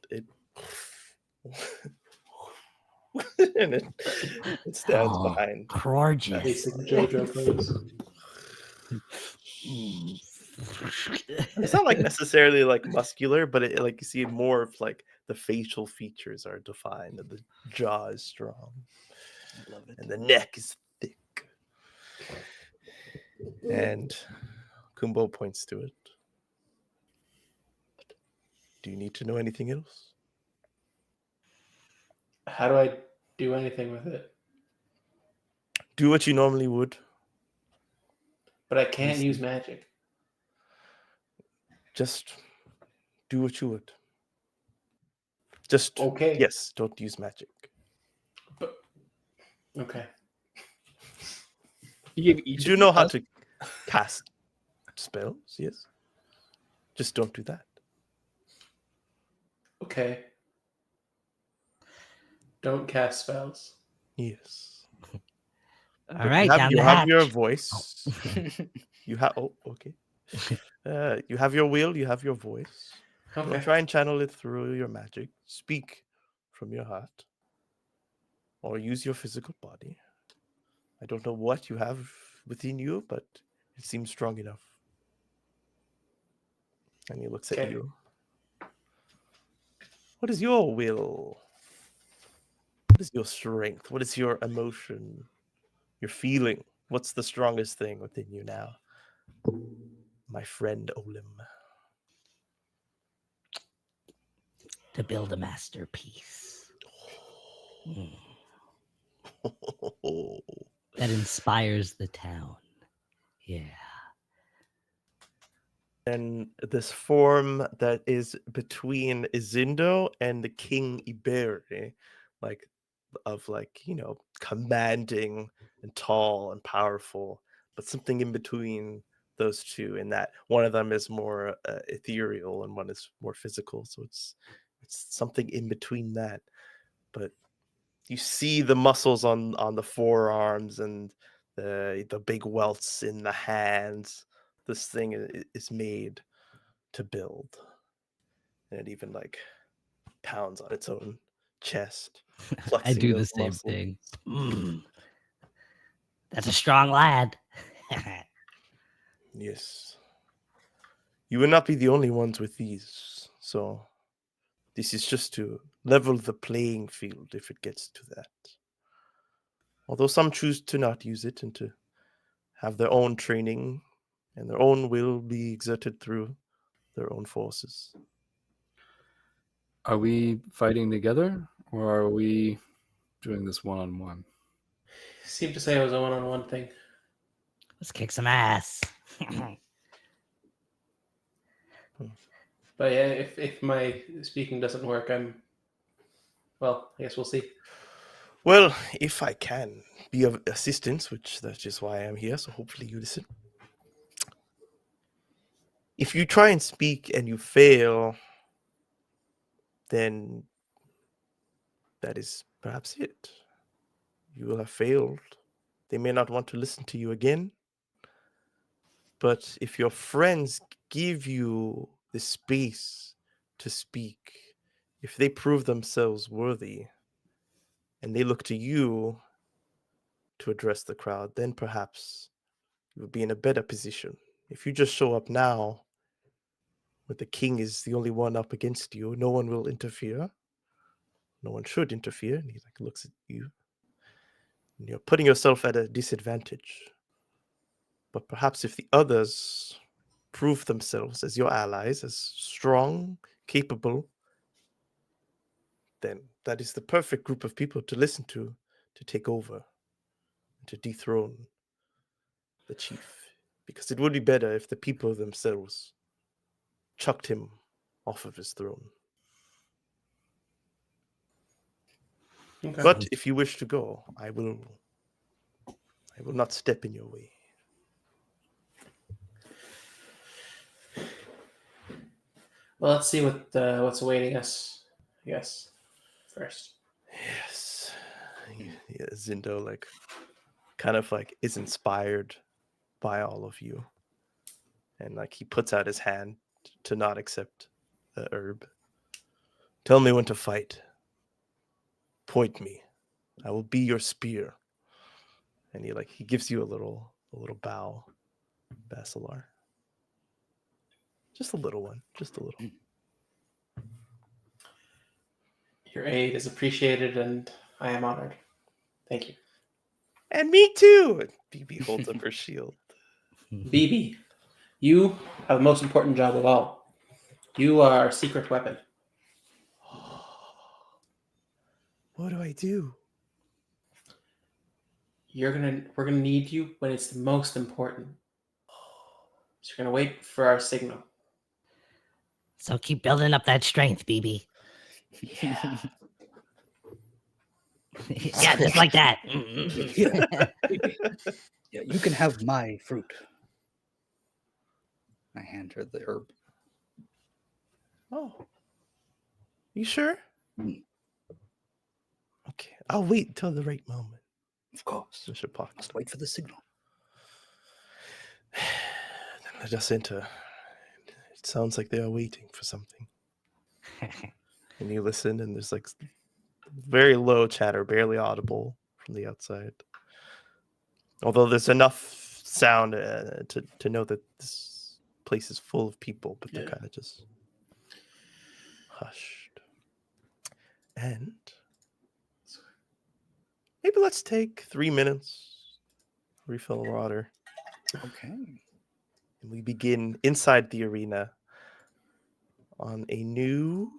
and it stands behind. Gorgeous. Basic JoJo pose. It's not like necessarily like muscular, but it like you see more of like the facial features are defined, and the jaw is strong. I love it. And the neck is thick. And Kumbo points to it. Do you need to know anything else? How do I do anything with it? Do what you normally would. But I can't Listen. use magic. Just do what you would. Just Okay. yes, don't use magic. But, okay. You gave You each do of know how us- to cast spells, yes? Just don't do that. Okay. Don't cast spells. Yes. All But right, down you the have hatch. your voice. You have okay. You have your will, you have your voice. Okay. Don't try and channel it through your magic. Speak from your heart. Or use your physical body. I don't know what you have within you, but it seems strong enough. And he looks at Okay. you. What is your will? What is your strength? What is your emotion? Your feeling? What's the strongest thing within you now? My friend Olim. To build a masterpiece. Mm. That inspires the town. Yeah. And this form that is between Izindo and the King Iberi, like commanding and tall and powerful, but something in between those two, in that one of them is more ethereal and one is more physical. So it's something in between that. But you see the muscles on the forearms and the big welts in the hands. This thing is made to build, and it even pounds on its own chest. I flexing do the those same muscles. thing. Mm. That's a strong lad. Yes. You will not be the only ones with these, so this is just to level the playing field if it gets to that. Although some choose to not use it and to have their own training and their own will be exerted through their own forces. Are we fighting together, or are we doing this one-on-one? Seemed to say it was a one-on-one thing. Let's kick some ass. But yeah, if my speaking doesn't work, I guess we'll see. Well, if I can be of assistance, which that's just why I'm here, so hopefully you listen. If you try and speak and you fail, then that is perhaps it. You will have failed. They may not want to listen to you again. But if your friends give you the space to speak, if they prove themselves worthy, and they look to you to address the crowd, then perhaps you would be in a better position. If you just show up now, when the king is the only one up against you, no one will interfere. No one should interfere. And he looks at you. And you're putting yourself at a disadvantage. But perhaps if the others prove themselves as your allies, as strong, capable, then that is the perfect group of people to listen to take over, to dethrone the chief. Because it would be better if the people themselves chucked him off of his throne. Okay. But if you wish to go, I will not step in your way. Well, let's see what's awaiting us, I guess, first. Yes. Yeah, Zindo kind of is inspired by all of you. And he puts out his hand to not accept the herb. Tell me when to fight. Point me. I will be your spear. And he gives you a little bow, Basalar. Just a little one. Just a little. Your aid is appreciated, and I am honored. Thank you. And me too. And BB holds up her shield. BB, you have the most important job of all. You are our secret weapon. What do I do? We're gonna need you when it's the most important. So you're gonna wait for our signal. So keep building up that strength, BB. Yeah. Yeah, just like that. Yeah, you can have my fruit. I hand her the herb. Oh, you sure? Mm. Okay, I'll wait until the right moment. Of course. Mr. Pox. Must wait for the signal. Then Jacinta, it sounds like they are waiting for something. And you listen, and there's like very low chatter, barely audible from the outside. Although there's enough sound to know that this place is full of people, but they're kind of just hushed. And maybe let's take 3 minutes, refill water, Okay. and we begin inside the arena on a new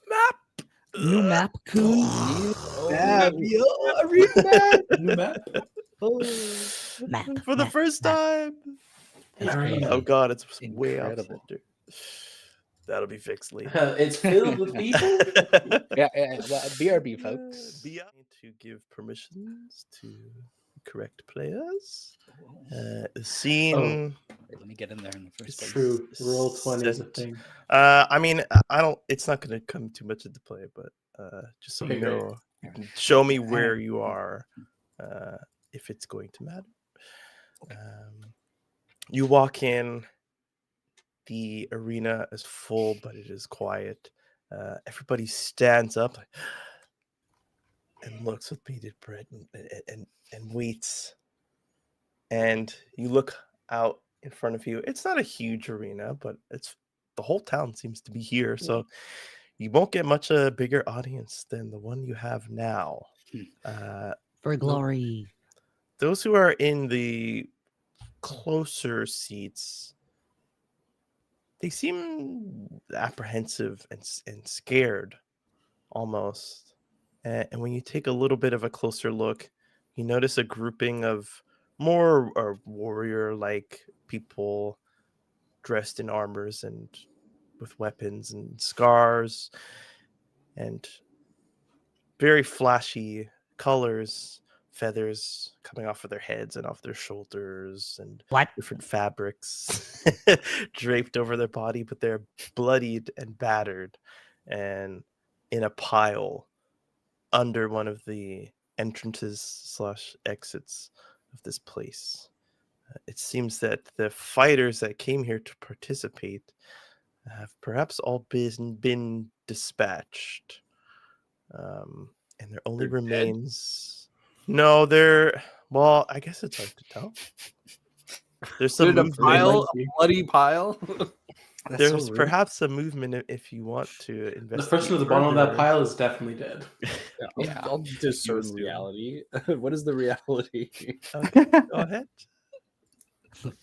map. New map, Coon. Map, yo, New map. Map. For the map, first map. time. Arena. Oh god, it's way out Incredible. center. That'll be fixed later. It's filled with people. Yeah, well, BRB, folks. To give permissions to correct players. The scene. Wait, let me get in there in the first It's place. true. Roll 20 is a Sent. thing. I mean, I don't. It's not going to come too much into play, but just so Okay, you great. know, you can show me where you are, if it's going to matter. You walk in. The arena is full, but it is quiet. Everybody stands up and looks with bated breath and waits. And you look out in front of you. It's not a huge arena, but it's the whole town seems to be here. So you won't get much a bigger audience than the one you have now. For glory. Those who are in the closer seats, they seem apprehensive and scared almost. And when you take a little bit of a closer look, you notice a grouping of more warrior-like people dressed in armors and with weapons and scars and very flashy colors, feathers coming off of their heads and off their shoulders, and What? different fabrics draped over their body, but they're bloodied and battered and in a pile under one of the entrances / exits of this place. It seems that the fighters that came here to participate have perhaps all been dispatched. And there only They're dead? remains. No, they're. Well, I guess it's hard to tell. There's some Did a movement. pile, might be. a bloody pile. That's There's so rude. perhaps a movement if you want to The investigate. person at the bottom of that further. pile is definitely dead. Yeah. I'll discern assume. reality. What is the reality? Okay, go ahead.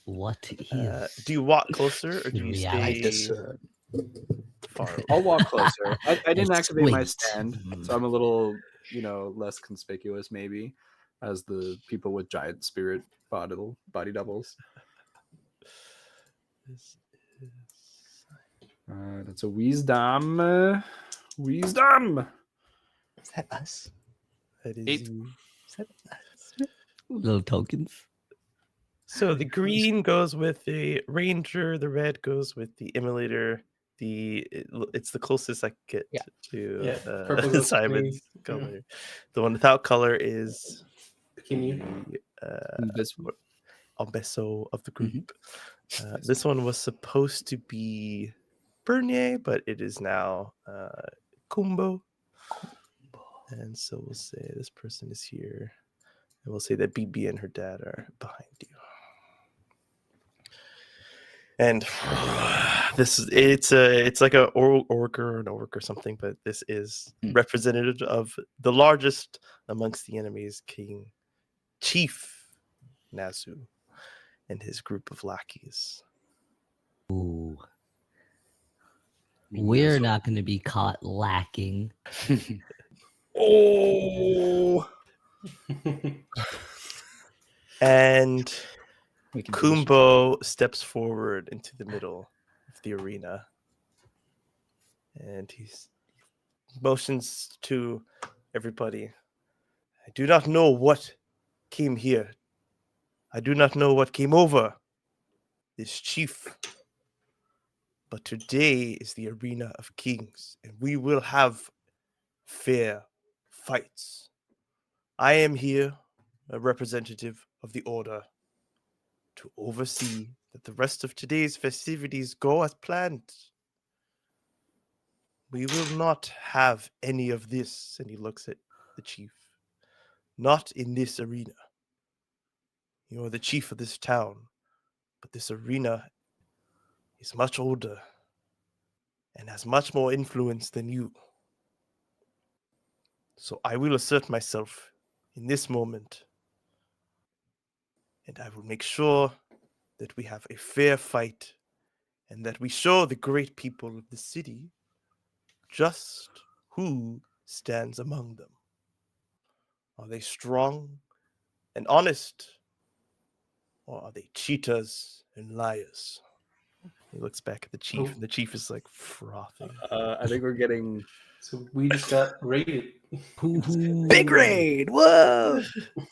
What is Do you walk closer or do you reality? stay far away? I'll walk closer. I didn't activate my Wait. stand, so I'm a little, less conspicuous maybe as the people with giant spirit body doubles. This is... That's a wisdom. Wisdom. Is that us? That is 8. you. Is that us? Little tokens. So the green goes with the ranger, the red goes with the immolator. It's the closest I get Yeah. to Yeah, purple goes with me. Simon's color. The one without color is Bikini. This Albeso of the group. This one was supposed to be Bernier, but it is now Kumbo. And so we'll say this person is here. And we'll say that BB and her dad are behind you. And it's like a orc or an orc or something, but this is representative of the largest amongst the enemies, Chief Nazu and his group of lackeys. Ooh. We're not going to be caught lacking. Oh. And We can Kumbo steps forward into the middle of the arena. And he motions to everybody. I do not know what came here. I do not know what came over this chief. But today is the arena of kings, and we will have fair fights. I am here, a representative of the order, to oversee that the rest of today's festivities go as planned. We will not have any of this, and he looks at the chief. Not in this arena. You are the chief of this town, but this arena is much older and has much more influence than you. So I will assert myself in this moment, and I will make sure that we have a fair fight and that we show the great people of the city just who stands among them. Are they strong and honest, or are they cheaters and liars? He looks back at the chief, and the chief is like frothing. I think we're getting. So we just got raided. Big raid! Whoa!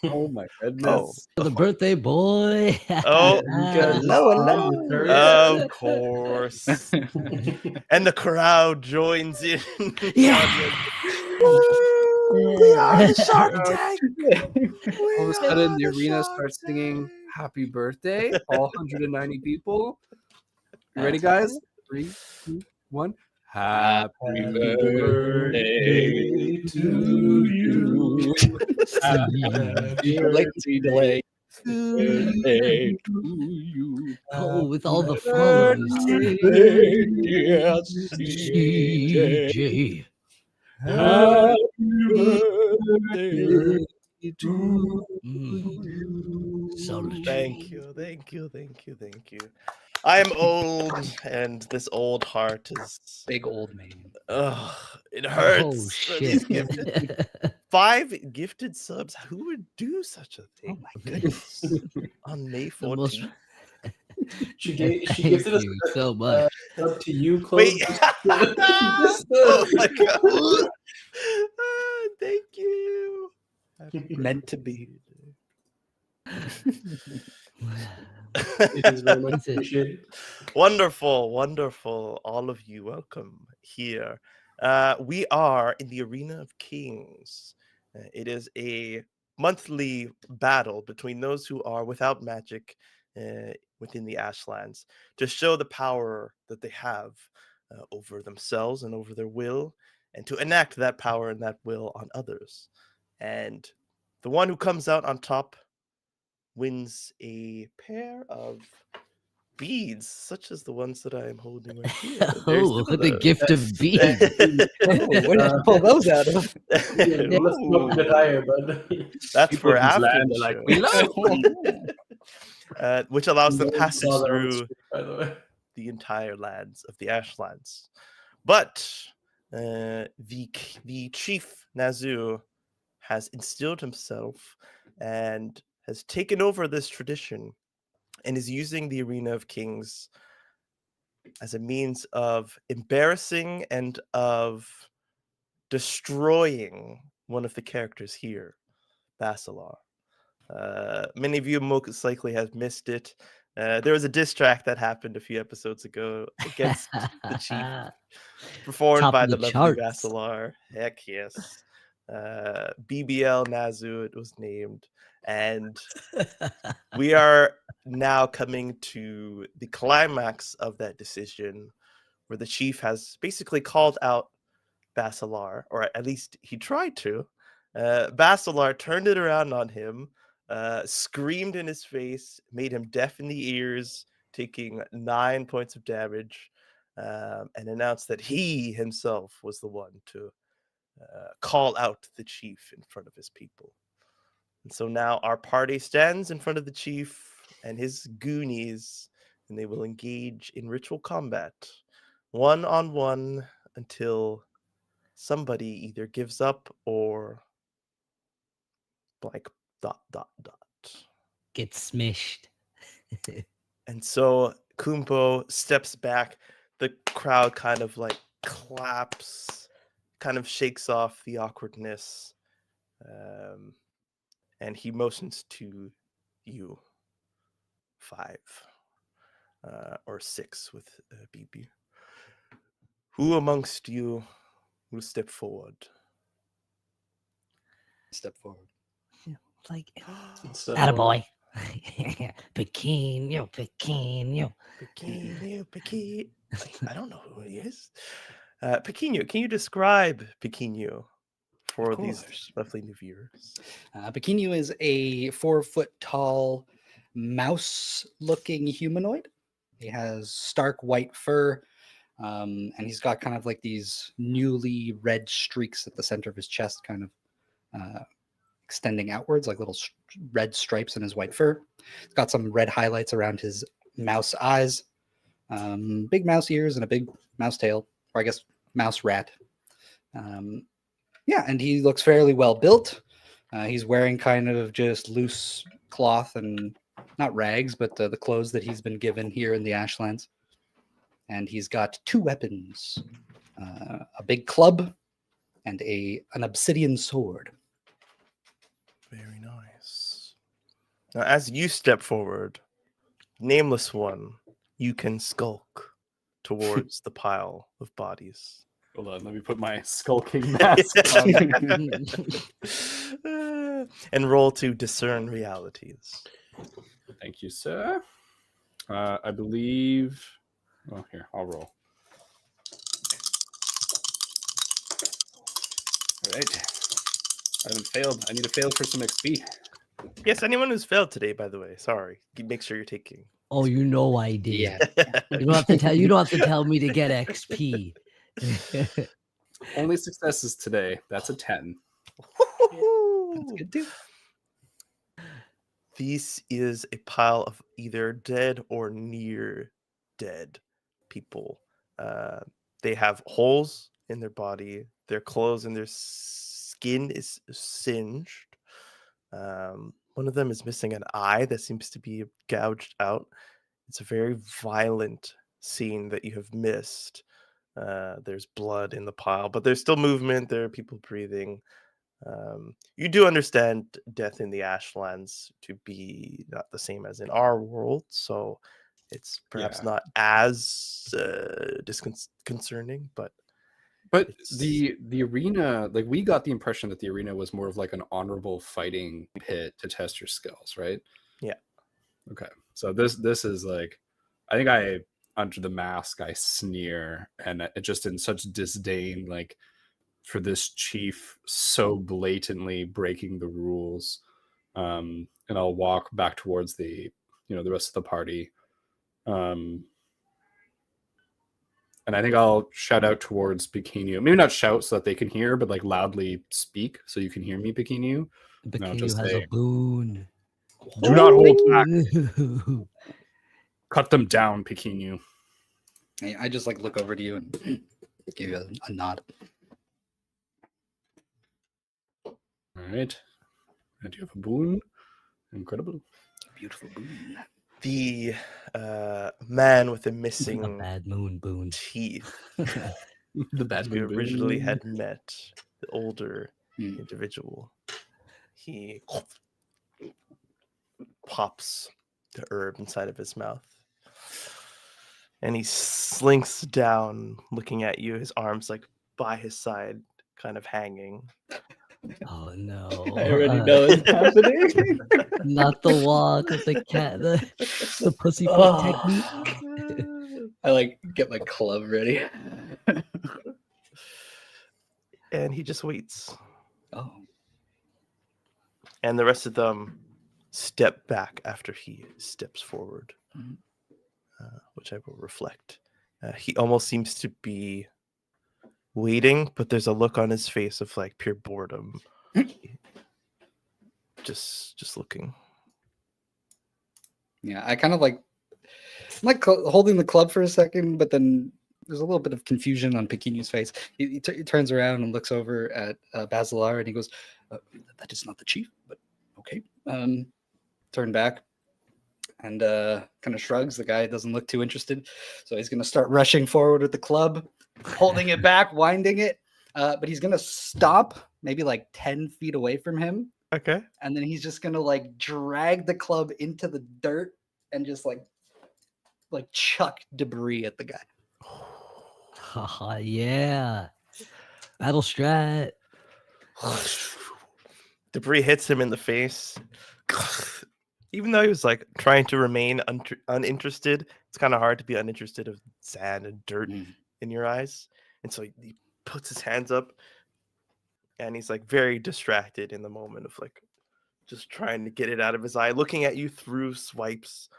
Oh my goodness! The birthday boy. Oh, Hello, hello. of course. And the crowd joins in. Yeah. We are the Shark Tank! All of a sudden, the arena starts singing "Happy Birthday!" All 190 people. You ready, guys? 3, 2, 1. Happy birthday to you. Happy birthday to you. Oh, with all the followers. CJ. Happy birthday to you. Solid. Thank you, thank you, thank you, thank you. I am old, and this old heart is. Big old man. Ugh, it hurts. Oh for these shit. gifted, 5 gifted subs. Who would do such a thing? Oh my goodness. On May The most- 14th. She Thank gifted us you so much. up to you, Chloe. Wait. Oh my god. Thank you. Happy Meant to be. It is very much That's it. appreciated. Wonderful, wonderful. All of you, welcome here. We are in the Arena of Kings. It is a monthly battle between those who are without magic within the Ashlands to show the power that they have over themselves and over their will, and to enact that power and that will on others. And the one who comes out on top wins a pair of beads, such as the ones that I am holding right here. Oh, the gift of being. Oh, where did you pull those out of? Yeah, let's go a bit higher, bud. That's People for in this after land the are like, show. "We love Which allows them No one passage saw that on through screen, by the way. the entire lands of the Ashlands. But the chief Nazu has instilled himself and has taken over this tradition and is using the Arena of Kings as a means of embarrassing and of destroying one of the characters here, Basalar. Many of you most likely have missed it. There was a diss track that happened a few episodes ago against the chief, performed Top by of the the lovely charts. Basalar. Heck yes. BBL Nazu, it was named. And we are now coming to the climax of that decision, where the chief has basically called out Basalar, or at least he tried to. Basalar turned it around on him, screamed in his face, made him deaf in the ears, taking 9 points of damage, and announced that he himself was the one to call out the chief in front of his people. And so now our party stands in front of the chief and his goonies, and they will engage in ritual combat, 1-on-1, until somebody either gives up or blank ... Get smished. And so Kumpo steps back, the crowd kind of like claps, kind of shakes off the awkwardness, and he motions to you, 5 or 6 with BB. Who amongst you will step forward? Step forward. Like, So, attaboy. Pequeno, pequeno. Pequeno. I don't know who he is. Pequeno, can you describe Pequeno for Of these course. lovely new viewers? Pequeno is a 4-foot tall mouse-looking humanoid. He has stark white fur, and he's got kind of like these newly red streaks at the center of his chest, kind of extending outwards, like little red stripes in his white fur. He's got some red highlights around his mouse eyes, big mouse ears, and a big mouse tail, or I guess mouse rat. Yeah, and he looks fairly well built. He's wearing kind of just loose cloth and not rags, but the clothes that he's been given here in the Ashlands. And he's got 2 weapons, a big club and an obsidian sword. Very nice. Now, as you step forward, nameless one, you can skulk towards the pile of bodies. Hold on, let me put my skulking mask on. And roll to discern realities. Thank you, sir. I believe. Oh, here, I'll roll. All right. I haven't failed. I need to fail for some XP. Yes, anyone who's failed today, by the way, sorry. Make sure you're taking. Oh, you know I did. Yeah. You don't have to tell. You don't have to tell me to get XP. Only successes today. That's a 10. That's good too. This is a pile of either dead or near dead people. They have holes in their body. Their clothes and their skin is singed. One of them is missing an eye that seems to be gouged out. It's a very violent scene that you have missed. There's blood in the pile, but there's still movement. There are people breathing. You do understand death in the Ashlands to be not the same as in our world, so it's perhaps not as disconcerting, but the arena, like, we got the impression that the arena was more of like an honorable fighting pit to test your skills, right? Yeah. Okay. So this is like, I think under the mask I sneer, and it just in such disdain, like, for this chief so blatantly breaking the rules. And I'll walk back towards the rest of the party. And I think I'll shout out towards Pequeno. Maybe not shout so that they can hear, but like loudly speak so you can hear me, Pequeno. Pequeno just has say, a boon. Do not hold back. Ooh. Cut them down, Pequeno. I just like look over to you and give you a nod. All right. And you have a boon. Incredible. Beautiful boon. the man with the A missing bad moon boon. teeth The bad we boon. originally had met, the older Hmm. individual, he pops the herb inside of his mouth and he slinks down looking at you, his arms like by his side kind of hanging. Oh no! I already know it's happening. Not the walk of the cat, the pussyfoot Oh. technique. I like get my club ready. And he just waits, Oh, and the rest of them step back after he steps forward, Mhm. which I will reflect. He almost seems to be waiting, but there's a look on his face of like pure boredom. just looking. yeah. I kind of like holding the club for a second, but then there's a little bit of confusion on Pequeno's face. He turns around and looks over at Basalar, and he goes, "That is not the chief, but okay." Turn back. and kind of shrugs. The guy doesn't look too interested, so he's going to start rushing forward with the club, holding it back, winding it. But he's going to stop maybe like 10 feet away from him, Okay. and then he's just going to like drag the club into the dirt and just like chuck debris at the guy. Haha, yeah. Battle strat. Debris hits him in the face. Even though he was like trying to remain uninterested, it's kind of hard to be uninterested of sand and dirt in your eyes. And so he puts his hands up and he's like very distracted in the moment of like just trying to get it out of his eye, looking at you through swipes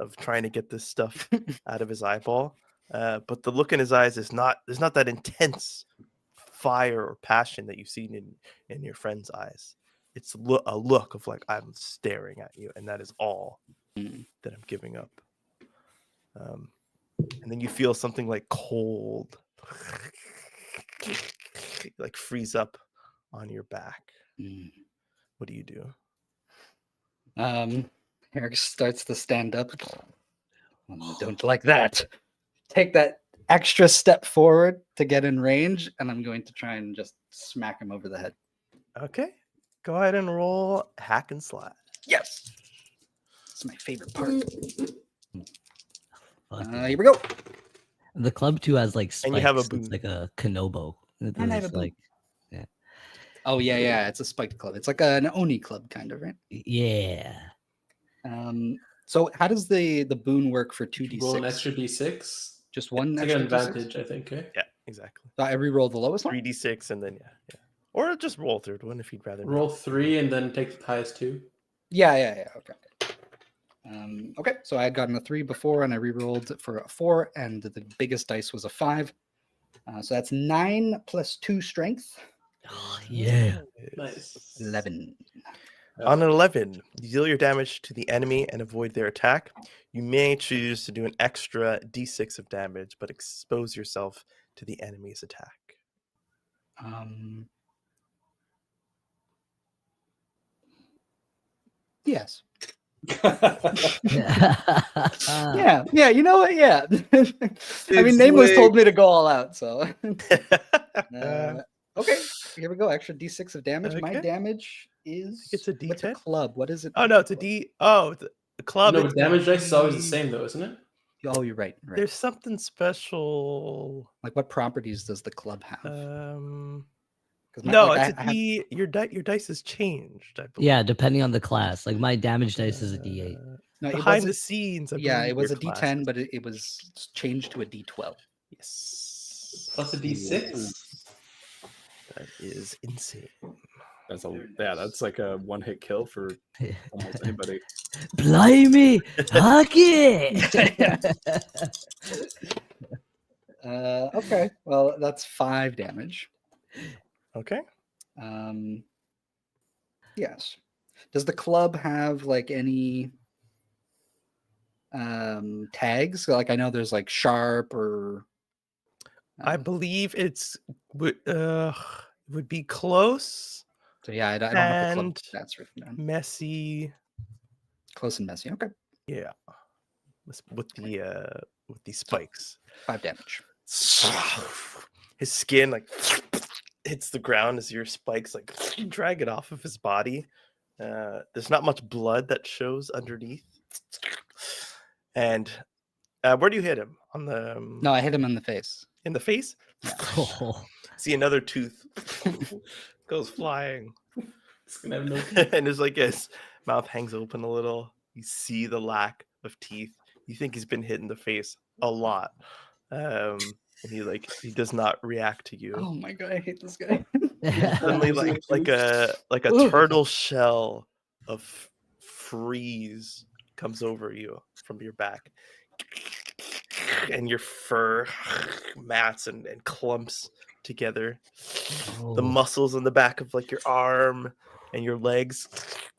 of trying to get this stuff out of his eyeball. But the look in his eyes is there's not that intense fire or passion that you've seen in your friend's eyes. It's a look of like, I'm staring at you, and that is all that I'm giving up. And then you feel something like cold, like freeze up on your back. What do you do? Eric starts to stand up. I don't like that. Take that extra step forward to get in range, and I'm going to try and just smack him over the head. Okay. Go ahead and roll hack and slash. Yes. It's my favorite part. Fuck Here we go. The club too has like spikes. And you have a It's boon. like a Kanobo. And I have a It's boon. like, Oh yeah. It's a spiked club. It's like an Oni club, kind of, right? yeah. So how does the boon work for Roll an 2d6? extra d6. Just one It's like an extra D6? advantage, I think. Eh? Yeah, exactly. So I re-roll the lowest one? 3d6 and then yeah. Or just roll third one if you'd rather. not. Roll 3 and then take the highest 2. Yeah. Okay. Okay, so I had gotten a 3 before, and I re-rolled for a 4, and the biggest dice was a 5. So that's 9 plus 2 strength, Oh, yeah. Nice. 11. On an 11, you deal your damage to the enemy and avoid their attack. You may choose to do an extra d6 of damage, but expose yourself to the enemy's attack. Yes. Yeah. Yeah. You know what? Yeah. I mean, Nameless told me to go all out, so. Okay, here we go. Extra d6 of damage. My Okay. damage is. It's a What's a D10? club? What is it? Oh no, it's a D. Oh, it's a club. No, it's but damage dice is always the D- same, though, isn't it? Oh, you're right. Right. There's something special. Like, what properties does the club have? 'Cause No, like, it's I a have- D. Your dice has changed. I believe. Yeah, depending on the class. Like my damage dice is a D8. No, it Behind the wasn't- scenes. I Yeah, believe it was your a class D10, is- but it was changed to a D12. yes, Plus a d6. that is insane. That's like a one-hit kill for almost anybody. Blimey! Hockey! Okay, well, that's 5 damage. Okay. Yes. Does the club have like any tags? Like, I know there's like sharp or. I believe would be close, So yeah, I don't have the club and stats written down. messy. Close and messy. Okay, Yeah, with the spikes. 5 damage. His skin like hits the ground as your spikes like drag it off of his body. There's not much blood that shows underneath. And where do you hit him? On the No, I hit him in the face. in the face? Oh, See another tooth goes flying. It's gonna have no. And it's like his mouth hangs open a little. You see the lack of teeth. You think he's been hit in the face a lot. And he does not react to you. Oh my god, I hate this guy. Suddenly like a Ugh. turtle shell of freeze comes over you from your back. And your fur mats and clumps together. The Oh. muscles in the back of like your arm and your legs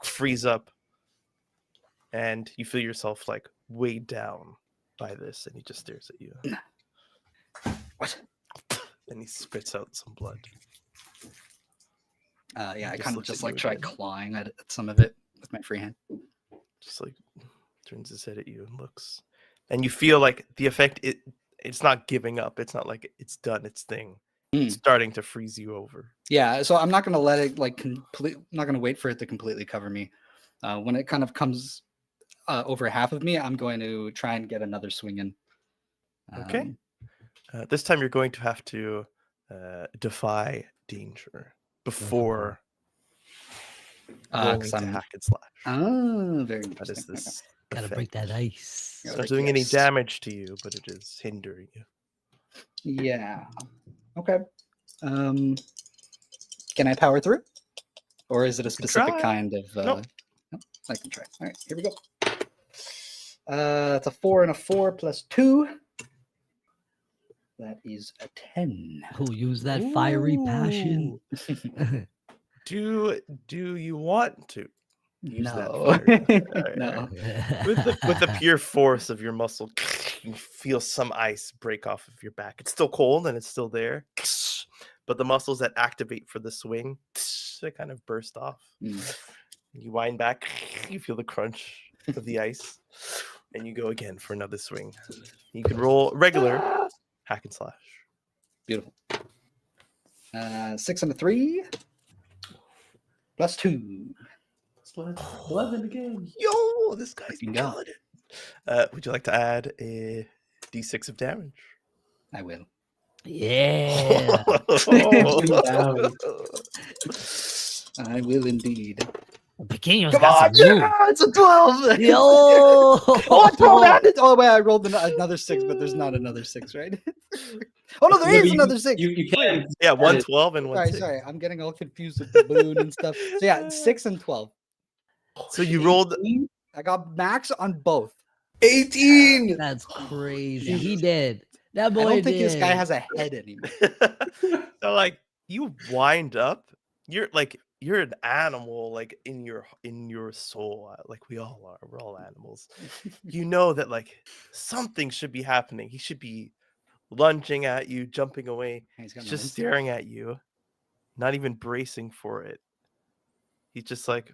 freeze up. And you feel yourself like weighed down by this, and he just stares at you. What? And he spits out some blood. Yeah, I Just kind of looks just at like you try again. clawing at some of it with my free hand. Just like, is turns his head at you and looks, and you feel like the effect. It's not giving up. It's not like it's done its thing. It's starting to freeze you over. Yeah, so I'm not gonna let it like complete. I'm not gonna wait for it to completely cover me. When it kind of comes over half of me, I'm going to try and get another swing in. Okay. This time you're going to have to defy danger before rolling 'cause to I'm- hack and slash. Oh, very That is interesting. this. Gotta break that ice. It's Yeah, not like, doing any yes. damage to you, but it is hindering you. Yeah. Okay. Can I power through? Or is it a specific try. kind of Nope. no, I can try. All right, here we go. It's a 4 and a 4 plus 2. That is a 10. Who use that fiery passion? Do you want to use that No. fire? All right, No. all right. With the pure force of your muscle, you feel some ice break off of your back. It's still cold and it's still there, but the muscles that activate for the swing, they kind of burst off. You wind back, you feel the crunch of the ice, and you go again for another swing. You can roll regular hack and slash. Beautiful. 6 and a 3 plus 2. 11 again. Yo, this guy's Fucking go. killing it. Would you like to add a d6 of damage? I will. Yeah. I will indeed. Pequeños Come got on, some moves. yeah, it's a 12. Yo. Oh, 12 added. Oh, wait, I rolled another 6, but there's not another 6, right? Oh, no, there Yeah, is but another 6. You can't. Yeah, 112 and 1 Sorry, 6. sorry. I'm getting all confused with the boon and stuff. So, yeah, 6 and 12. So you rolled I got max on both. 18. That's crazy. Yeah. He did. That boy I don't think did. this guy has a head anymore. So like you wind up, you're an animal, like in your soul. Like we all are. We're all animals. You know that like something should be happening. He should be lunging at you, jumping away. He's got He's no just instinct. staring at you, not even bracing for it. He's just like,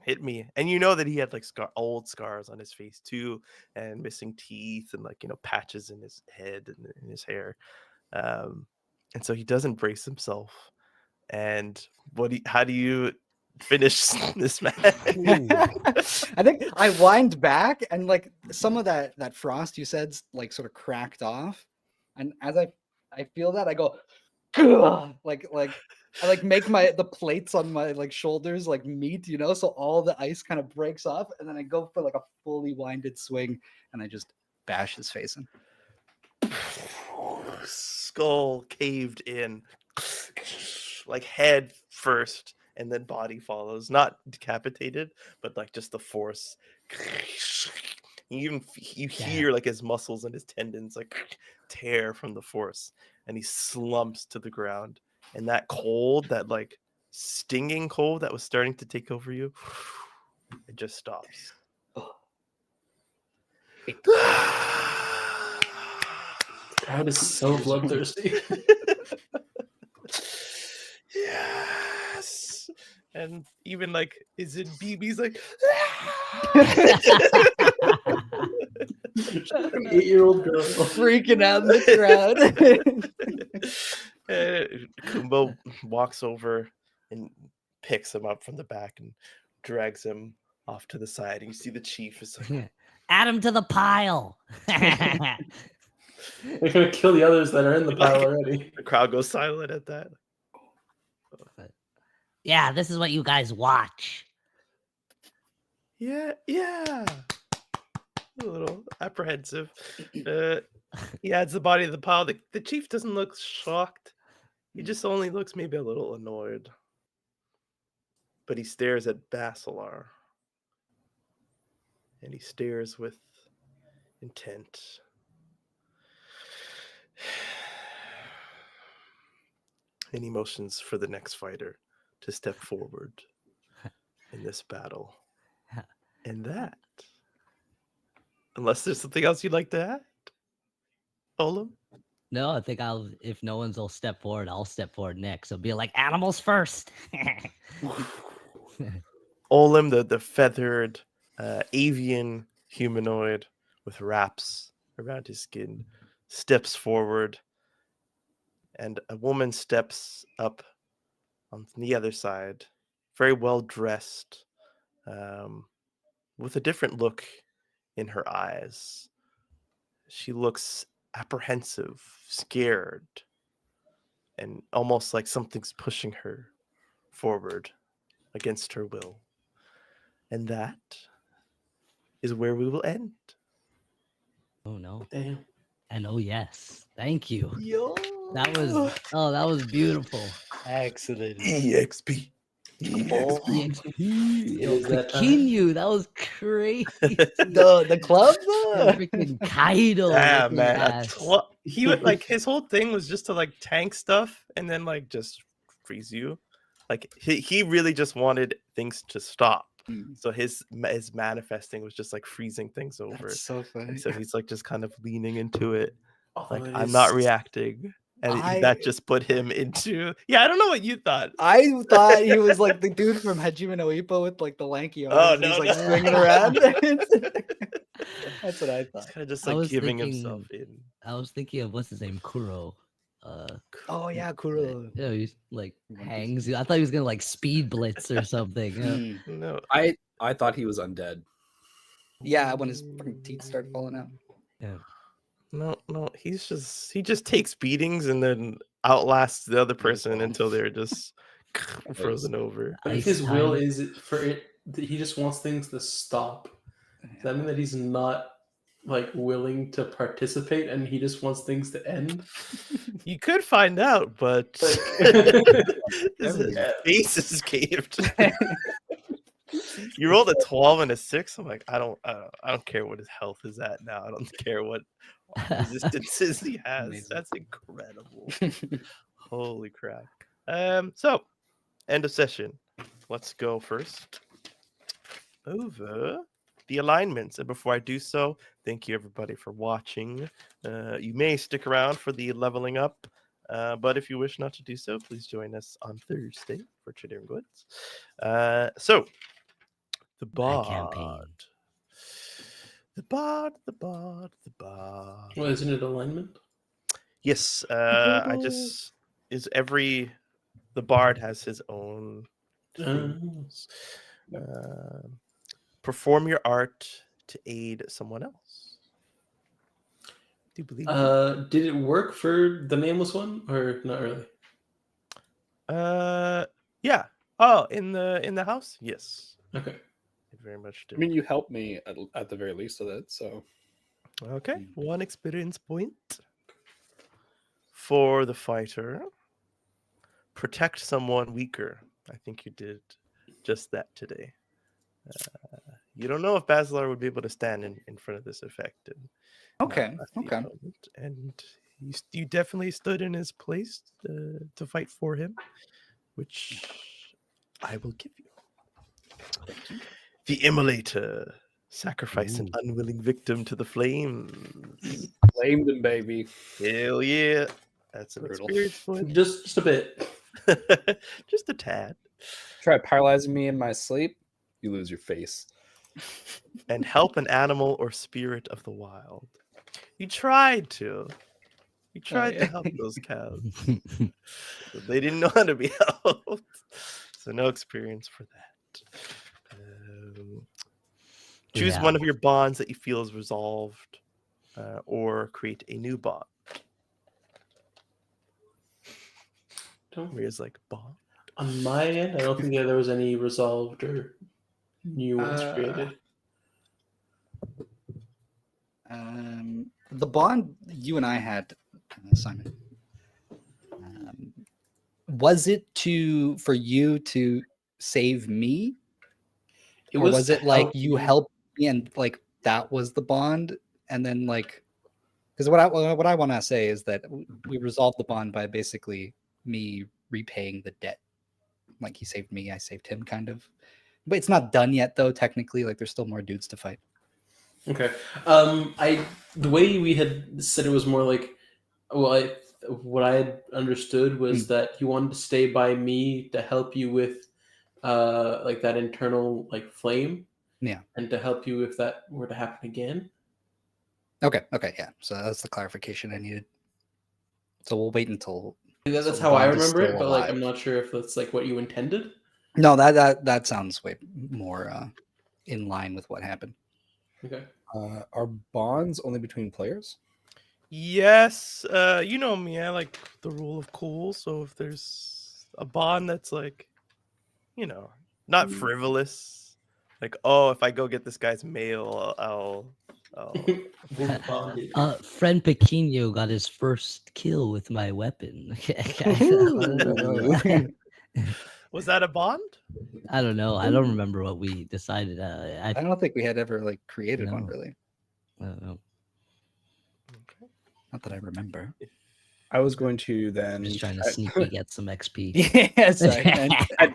hit me. And you know that he had like old scars on his face too, and missing teeth, and like, you know, patches in his head and in his hair. And so he doesn't brace himself. And how do you finish this match? I think I wind back and like some of that frost you said like sort of cracked off. And as I feel that, I go, "Gah!" like I like make the plates on my like shoulders like meet, you know, so all the ice kind of breaks off, and then I go for like a fully winded swing and I just bash his face in. Skull caved in, like head first, and then body follows. Not decapitated, but like just the force. You hear like his muscles and his tendons like tear from the force, and he slumps to the ground. And that cold, that like stinging cold that was starting to take over you, it just stops. Crowd is so bloodthirsty. Yes. And even like, is it BB's like, An 8-year-old girl. Freaking out in the crowd. Kumbo walks over and picks him up from the back and drags him off to the side. And you see the chief is like, Add him to the pile. They're gonna kill the others that are in the pile already. the crowd goes silent at that. Yeah, this is what you guys watch. Yeah. A little apprehensive. He adds the body to the pile. The chief doesn't look shocked. He just only looks maybe a little annoyed. But he stares at Basalar. And he stares with intent. And he motions for the next fighter to step forward in this battle. And that, unless there's something else you'd like to add, Olam? No, I think if no one's will step forward, I'll step forward next. It'll be like animals first. Olam, the feathered avian humanoid with wraps around his skin steps forward, and a woman steps up on the other side, very well dressed, with a different look in her eyes. She looks apprehensive, scared, and almost like something's pushing her forward against her will. And that is where we will end. Oh no. Damn. And oh yes. Thank you. Yo. That was beautiful. Excellent. EXP. EXP. Yo, is that time. Pequeno, that was crazy. The club? Yo, freaking Kaido. Yeah, looking man. ass. He would like his whole thing was just to like tank stuff and then like just freeze you. Like he really just wanted things to stop. So his manifesting was just like freezing things over. That's so funny. And so he's like just kind of leaning into it. Like Oh, I'm not reacting. And that just put him into I don't know what you thought. I thought he was like the dude from Hajime no Ippo with like the lanky arms. Oh, He's no, like no. swinging around. That's what I thought. He's kind of just I like was giving thinking- himself in. I was thinking of what's his name, Kuro. Oh yeah, Kuro. Yeah, he's like One Piece. hangs. I thought he was gonna like speed blitz or something. Yeah. No. I thought he was undead. Yeah, when his fucking teeth start falling out. No, he just takes beatings and then outlasts the other person until they're just frozen over. But if Ice his will time. is for it, he just wants things to stop. Does that mean that he's not like willing to participate and he just wants things to end? You could find out, but his Yeah. face is caved. You rolled a 12 and a 6. I'm like, I don't care what his health is at now. I don't care what resistances he has. Amazing. That's incredible. Holy crap. So end of session. Let's go first over the alignments. And before I do so, thank you everybody for watching. You may stick around for the leveling up, but if you wish not to do so, please join us on Thursday for Chidering Goods. So the My campaign. bard. The bard. Well, isn't it alignment? Yes, the bard has his own things. Perform your art to aid someone else. Do you believe that? Did it work for the nameless one or not really? Yeah. Oh, in the house? Yes. Okay. It very much I did. mean, you helped me at the very least with it, so Okay. 1 experience point for the fighter. Protect someone weaker. I think you did just that today. You don't know if Basalar would be able to stand in front of this effect. And Okay. outlast the Okay. opponent. And you definitely stood in his place to fight for him, which I will give you. The Immolator. Sacrifice an unwilling victim to the flames. blamed him, baby. Hell yeah. That's an Brutal. experience point. Just a bit. Just a tad. Try paralyzing me in my sleep, you lose your face. And help an animal or spirit of the wild. You tried to. You tried to yeah. help those cows. But they didn't know how to be helped. So no experience for that. Choose one of your bonds that you feel is resolved, or create a new bond. Where's like bond? On my end, I don't think there was any resolved or new ones created. The bond you and I had, Simon, was it for you to save me? Or was it like help you helped me and like that was the bond? And then like, because what I want to say is that we resolved the bond by basically me repaying the debt. Like he saved me, I saved him, kind of. But it's not done yet, though. Technically, like there's still more dudes to fight. Okay. The way we had said it was more like, what I had understood was that you wanted to stay by me to help you with like that internal like flame, Yeah. and to help you if that were to happen again. Okay. Yeah. So that's the clarification I needed. So we'll wait until. That's So how I Bond is remember it, still but like I'm alive. not sure if that's like what you intended. No, that sounds way more in line with what happened. Okay. Are bonds only between players? Yes, you know me. I like the rule of cool. So if there's a bond that's like, not frivolous, like if I go get this guy's mail, I'll We're bonded. Friend Pequeno got his first kill with my weapon. Was that a bond? I don't know. I don't remember what we decided. I don't think we had ever like created one No. really. I don't know. Okay. Not that I remember. I was going to then Just trying to sneaky get some XP. Yeah, sorry. I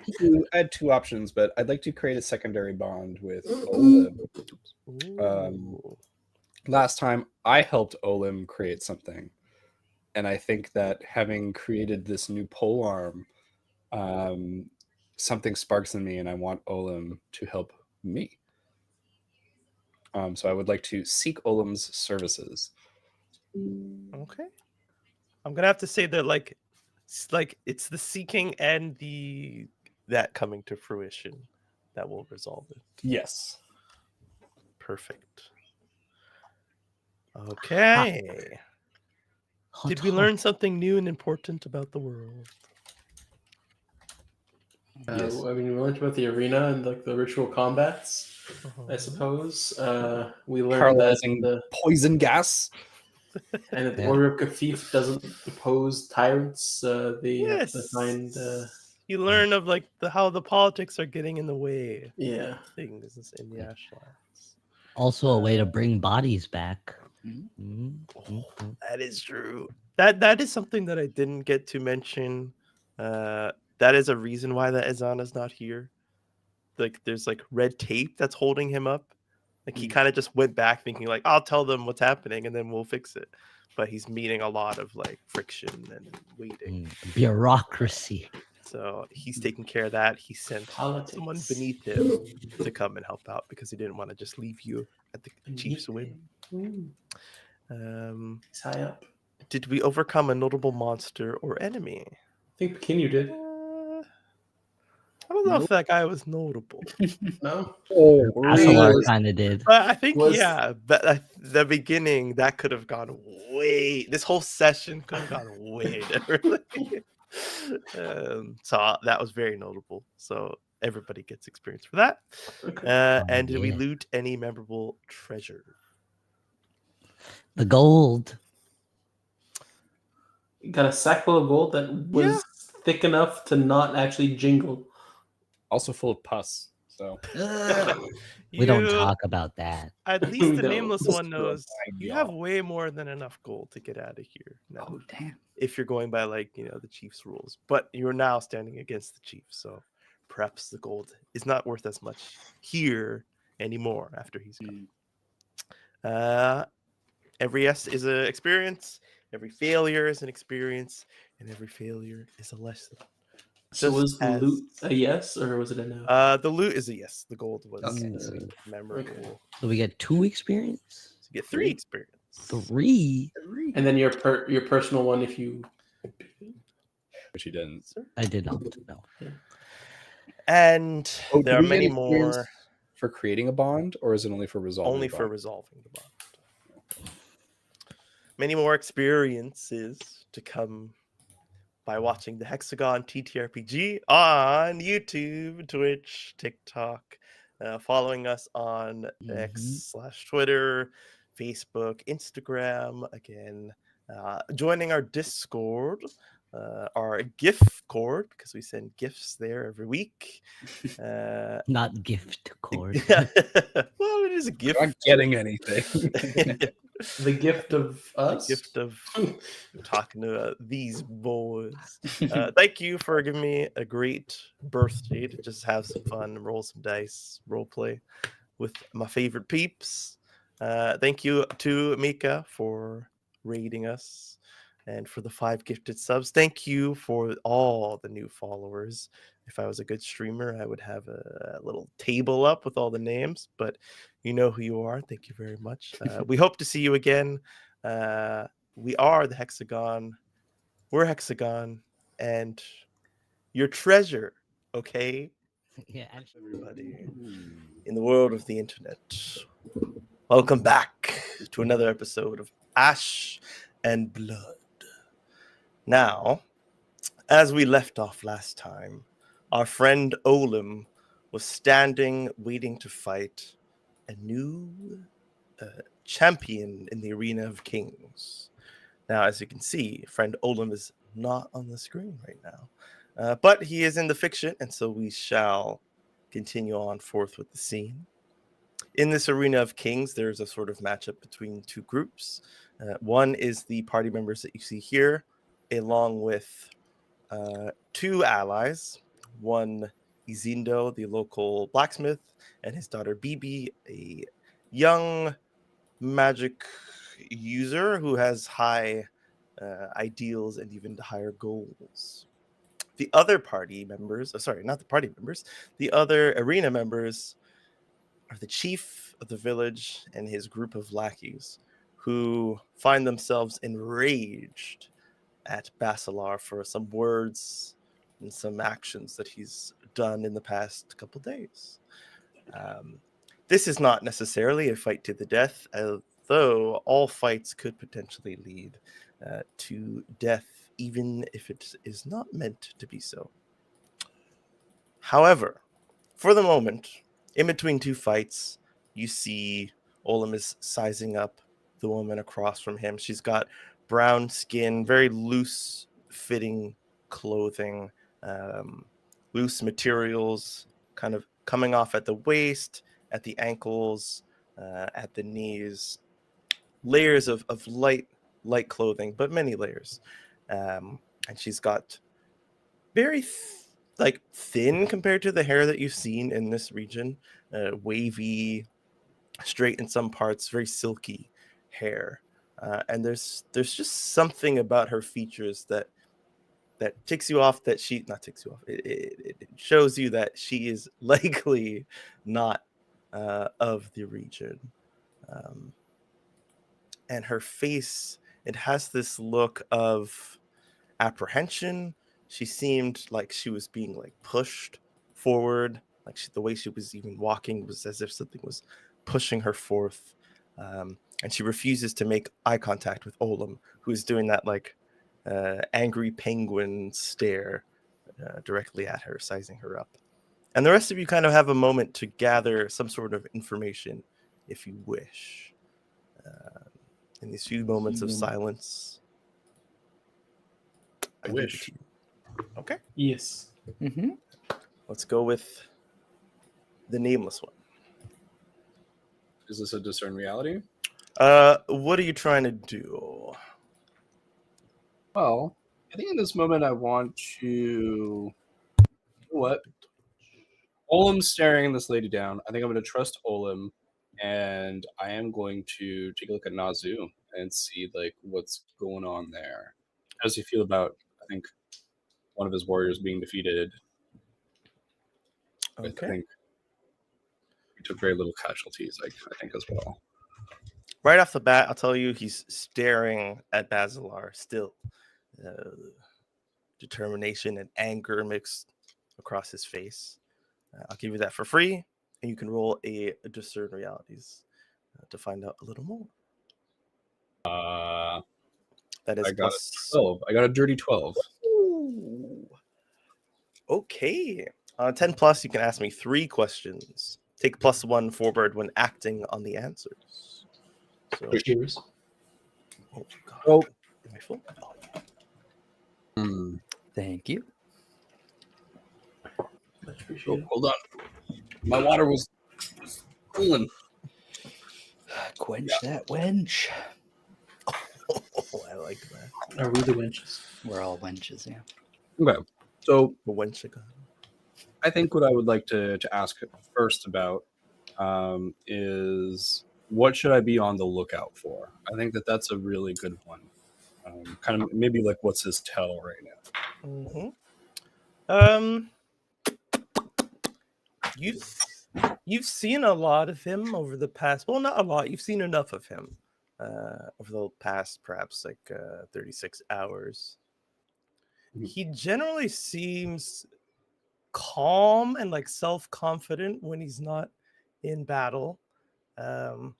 had two options, but I'd like to create a secondary bond with Olim. Ooh. Last time I helped Olim create something, and I think that having created this new polearm, something sparks in me, and I want Olim to help me. So I would like to seek Olim's services. Okay. I'm gonna have to say that like it's the seeking and that coming to fruition that will resolve it. Yes. Perfect. Okay. Did we learn something new and important about the world? Yes. I mean, we learned about the arena and like the ritual combats. I Uh-huh. suppose we learned that Paralyzing the poison gas. and that the Yeah. Order of Kafif doesn't oppose tyrants. They have to Yes. find. You learn of like how the politics are getting in the way Yeah. of things in the Ashlands. Also a way to bring bodies back. Mhm. That is true. That is something that I didn't get to mention. That is a reason why the Ezana's not here. Like there's like red tape that's holding him up. Like he kind of just went back thinking like I'll tell them what's happening and then we'll fix it. But he's meeting a lot of like friction and waiting. Bureaucracy. So he's taking care of that. He sent Politics. someone beneath him to come and help out because he didn't want to just leave you at the chief's whim. He's high up. Did we overcome a notable monster or enemy? I think Pequeno did. I don't know if that guy was notable. No. Basalar kind of did. But I think, Was- but the beginning, that could have gone way, this whole session could have gone way differently. So that was very notable. So everybody gets experience for that. Okay. And did we yeah. loot any memorable treasure? The gold. Got a sack full of gold that was thick enough to not actually jingle. Also full of pus. So We don't talk about that. At least the No. nameless one knows my you God. have way more than enough gold to get out of here. Now, Oh damn. if you're going by like the chief's rules, but you're now standing against the chief, so perhaps the gold is not worth as much here anymore after he's gone. Every yes is an experience, every failure is an experience, and every failure is a lesson. So Just was the as- loot a yes or was it a no? The loot is a yes. The gold was Okay. memorable. Okay. So we get 2 experience? So you get 3 experience. 3? And then your personal one if you. which he didn't. I did not. No. And Oh, there do are we get many experience more for creating a bond, or is it only for resolving? only a for bond? resolving the bond. Many more experiences to come by watching the Hexagon TTRPG on YouTube, Twitch, TikTok, following us on X/Twitter, Facebook, Instagram, again, joining our Discord, our gift cord, because we send gifts there every week. Not gift cord. Well, it is a gift. I'm not getting anything. The gift of us. The gift of talking to these boys. Thank you for giving me a great birthday to just have some fun and roll some dice, role play with my favorite peeps. Thank you to Mika for raiding us And for the 5 gifted subs, thank you for all the new followers. If I was a good streamer, I would have a little table up with all the names, but you know who you are. Thank you very much. We hope to see you again. We are the Hexagon. We're Hexagon, and your treasure, okay? Yeah, actually, Everybody in the world of the internet. Welcome back to another episode of Ash and Blood. Now, as we left off last time, our friend Olim was standing waiting to fight a new champion in the Arena of Kings. Now, as you can see, friend Olim is not on the screen right now, but he is in the fiction, and so we shall continue on forth with the scene. In this Arena of Kings, there's a sort of matchup between 2 groups. One is the party members that you see here, along with 2 allies. One, Izindo, the local blacksmith, and his daughter Bibi, a young magic user who has high ideals and even higher goals. The other party members, not the party members, the other arena members are the chief of the village and his group of lackeys who find themselves enraged at Basalar for some words and some actions that he's done in the past couple days. This is not necessarily a fight to the death, although all fights could potentially lead to death, even if it is not meant to be so. However, for the moment, in between 2 fights, you see Olim is sizing up the woman across from him. She's got brown skin, very loose fitting clothing, loose materials kind of coming off at the waist, at the ankles, at the knees, layers of light clothing, but many layers. And she's got very thin compared to the hair that you've seen in this region, wavy, straight in some parts, very silky hair. And there's just something about her features that ticks you off, that she not ticks you off. It shows you that she is likely not of the region. And her face, it has this look of apprehension. She seemed like she was being pushed forward, the way she was even walking was as if something was pushing her forth. And she refuses to make eye contact with Olim, who is doing that angry penguin stare directly at her, sizing her up. And the rest of you kind of have a moment to gather some sort of information, if you wish. In these few moments of silence, I leave it wish. to you. Okay, Yes. Mm-hmm. let's go with the nameless one. Is this a discern reality? What are you trying to do? Well, I think in this moment I want to. You know what? Olim's staring this lady down. I think I'm going to trust Olim, and I am going to take a look at Nazu and see what's going on there. How does he feel about, I think, one of his warriors being defeated? I Okay. think he took very little casualties, I think, as well. Right off the bat, I'll tell you, he's staring at Basalar still. Determination and anger mixed across his face. I'll give you that for free, and you can roll a discern realities to find out a little more. That is I got plus... a 12. I got a dirty 12. Ooh. Okay. 10 plus, you can ask me 3 questions. Take +1 forward when acting on the answers. So, Cheers. oh, God. Oh. Am I full? Oh, Thank you. Much appreciated. Hold on. My water was cooling. Quench that wench. I like that. Are we the wenches? We're all wenches, yeah. Okay. So The Wenchica. I think what I would like to ask first about is what should I be on the lookout for? I think that's a really good one. Kind of maybe like what's his tell right now? You've seen a lot of him over the past. Well, not a lot. You've seen enough of him over the past, perhaps 36 hours. Mhm. He generally seems calm and like self-confident when he's not in battle. And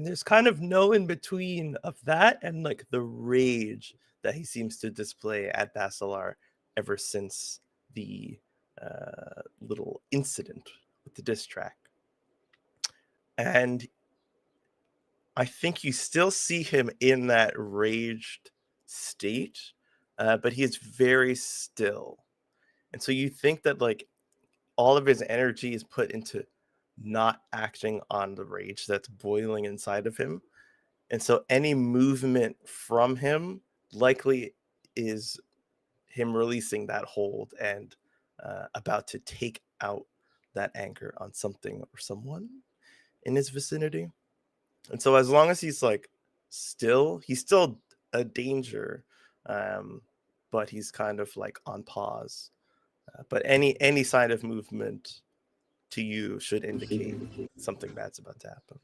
there's kind of no in between of that and like the rage that he seems to display at Basalar ever since the little incident with the diss track. And I think you still see him in that raged state, but he is very still. And so you think that like all of his energy is put into not acting on the rage that's boiling inside of him. And so any movement from him likely is him releasing that hold and about to take out that anger on something or someone in his vicinity. And so as long as he's like he's still a danger, but he's kind of like on pause. But any sign of movement to you should indicate something bad's about to happen.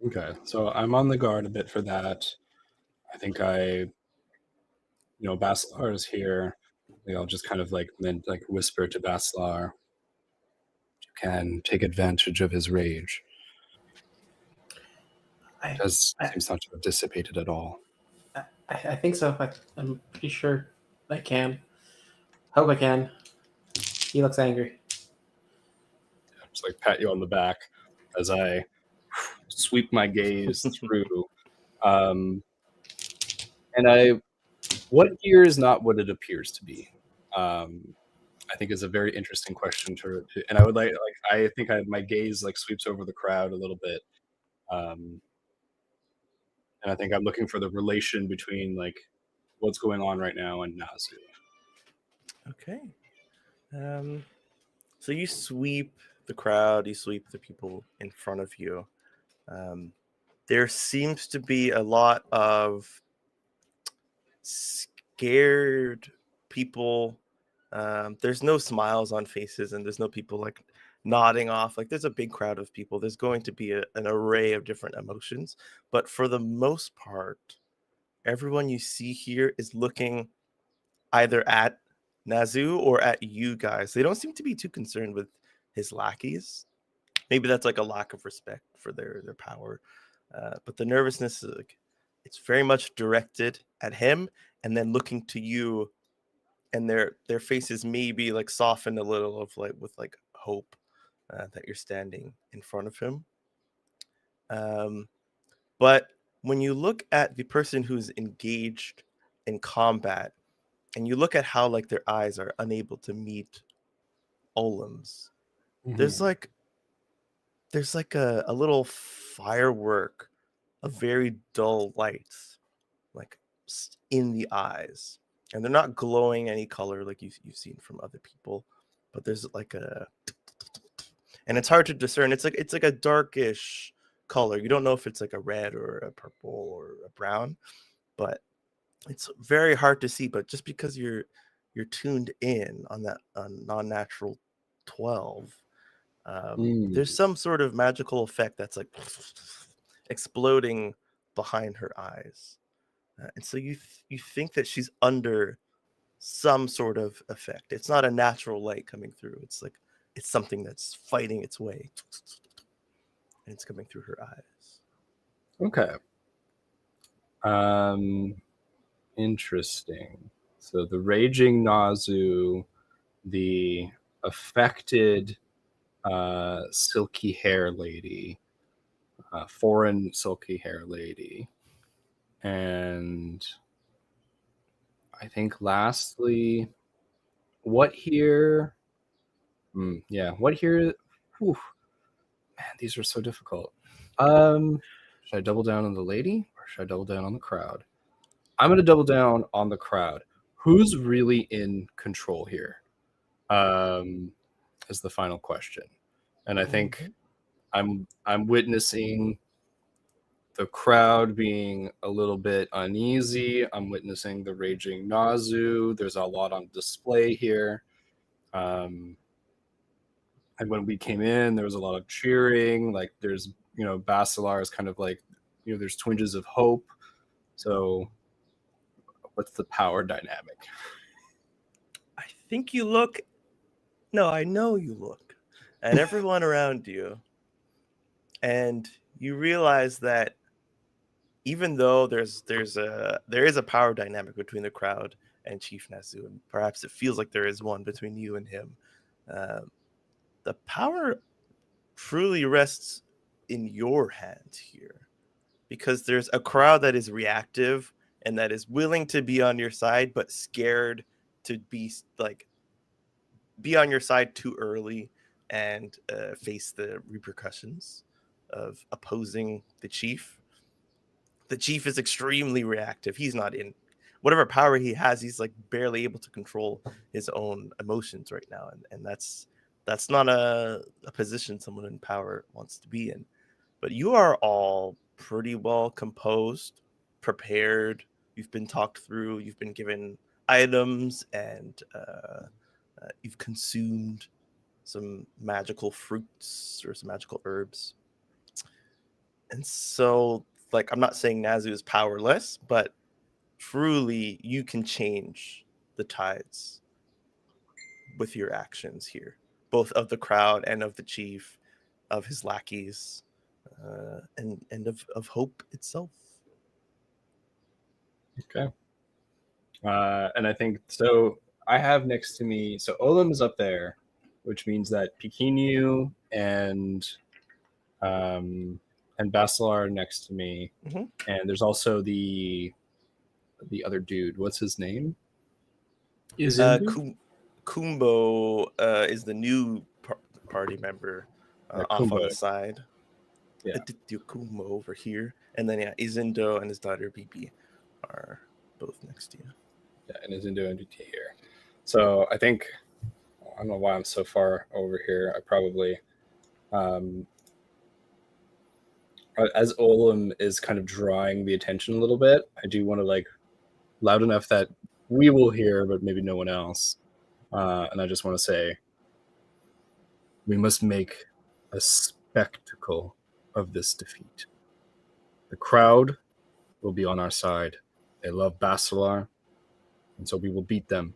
Okay, so I'm on the guard a bit for that. I think Basalar is here. I'll just kind of like whisper to Basalar. You can take advantage of his rage. It does seems not to have dissipated at all. I think so. I'm pretty sure I can. Hope I can. He looks angry. Just like pat you on the back as I sweep my gaze through. And what here is not what it appears to be. I think is a very interesting question and I would I think my gaze like sweeps over the crowd a little bit. And I think I'm looking for the relation between like what's going on right now and Nazu. Okay. So you sweep the crowd, you sweep the people in front of you. There seems to be a lot of scared people. There's no smiles on faces, and there's no people like nodding off. Like there's a big crowd of people. There's going to be an array of different emotions, but for the most part, everyone you see here is looking either at Nazu or at you guys. They don't seem to be too concerned with his lackeys. Maybe that's like a lack of respect for their power. But the nervousness is like it's very much directed at him and then looking to you, and their faces maybe like soften a little of like with like hope that you're standing in front of him. But when you look at the person who's engaged in combat, and you look at how like their eyes are unable to meet Olam's, there's like a little firework of very dull lights like in the eyes, and they're not glowing any color like you've seen from other people, but there's like and it's hard to discern. It's like a darkish color. You don't know if it's like a red or a purple or a brown, but it's very hard to see. But just because you're tuned in on that non-natural 12, there's some sort of magical effect that's like exploding behind her eyes, and so you think that she's under some sort of effect. It's not a natural light coming through. It's like it's something that's fighting its way, and it's coming through her eyes. Okay. Interesting. So the raging Nazu, the affected silky hair lady, foreign silky hair lady, and I think lastly, what here? What here? Whew, man, these are so difficult. Should I double down on the lady or should I double down on the crowd? I'm going to double down on the crowd. Who's really in control here? Is the final question. And I think I'm witnessing the crowd being a little bit uneasy. I'm witnessing the raging Nazu. There's a lot on display here. And when we came in, there was a lot of cheering. Like there's, Basalar is kind of like, there's twinges of hope. So what's the power dynamic? I think you look. No, I know you look at everyone around you, and you realize that even though there is a power dynamic between the crowd and Chief Nasu, and perhaps it feels like there is one between you and him, the power truly rests in your hands here, because there's a crowd that is reactive and that is willing to be on your side, but scared to be on your side too early and face the repercussions of opposing the chief. The chief is extremely reactive. He's not in whatever power he has. He's like barely able to control his own emotions right now, and that's not a position someone in power wants to be in. But you are all pretty well composed, prepared. You've been talked through. You've been given items, and you've consumed some magical fruits or some magical herbs. And so, I'm not saying Nazu is powerless, but truly you can change the tides with your actions here, both of the crowd and of the chief, of his lackeys, and of hope itself. Okay. And I think so. I have next to me. So Olam is up there, which means that Pikinu and Basalar are next to me, and there's also the other dude. What's his name? Is Kumbo is the new party member off on the side. Yeah. Kumbo over here, and then Izindo and his daughter Bibi are both next to you. Yeah, and Izindo and DT here. So I think I don't know why I'm so far over here. I probably as Olam is kind of drawing the attention a little bit, I do want to loud enough that we will hear, but maybe no one else. And I just want to say, we must make a spectacle of this defeat. The crowd will be on our side. They love Basalar, and so we will beat them.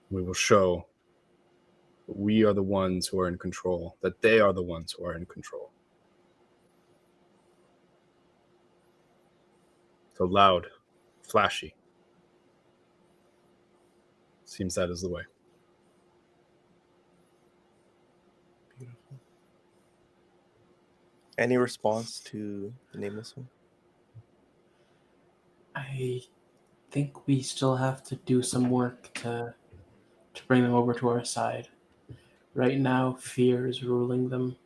We will show that we are the ones who are in control, that they are the ones who are in control. So loud, flashy. Seems that is the way. Beautiful. Any response to the nameless one? I think we still have to do some work to bring them over to our side. Right now, fear is ruling them.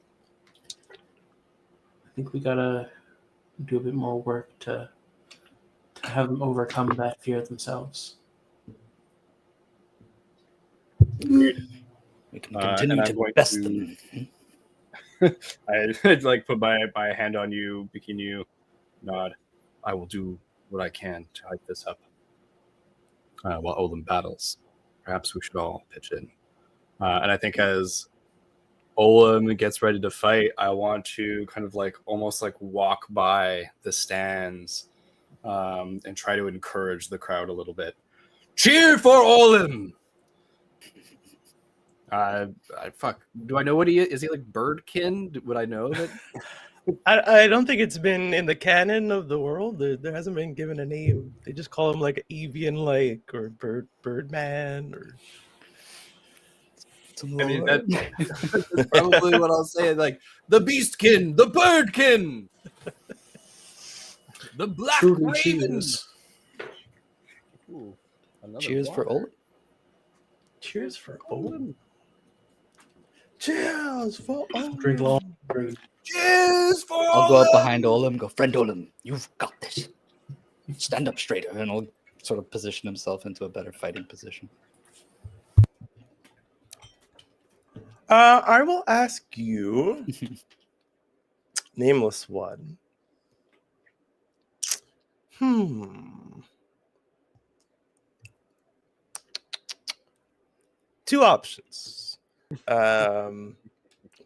I think we gotta do a bit more work to have them overcome that fear themselves. We can continue and to I'm going best to- them. I put my hand on you, Pikinu, nod. I will do what I can to hype this up while Olam battles. Perhaps we should all pitch in. And I think as Olam gets ready to fight, I want to kind of almost walk by the stands and try to encourage the crowd a little bit. Cheer for Olam! Fuck. Do I know what he is? Is he birdkin? Would I know that? I don't think it's been in the canon of the world. There hasn't been given a name. They just call him avian or birdman or. I mean, that's probably what I'll say. The beastkin, the birdkin, the black Truly raven. cheers. Ooh, Cheers for Olam. Cheers for Olam. Cheers for Olam. Drink long. Drink. Cheers for I'll go up Olam! behind Olam, go, friend Olam, you've got this. Stand up straighter, and I'll sort of position himself into a better fighting position. I will ask you, nameless one. Two options.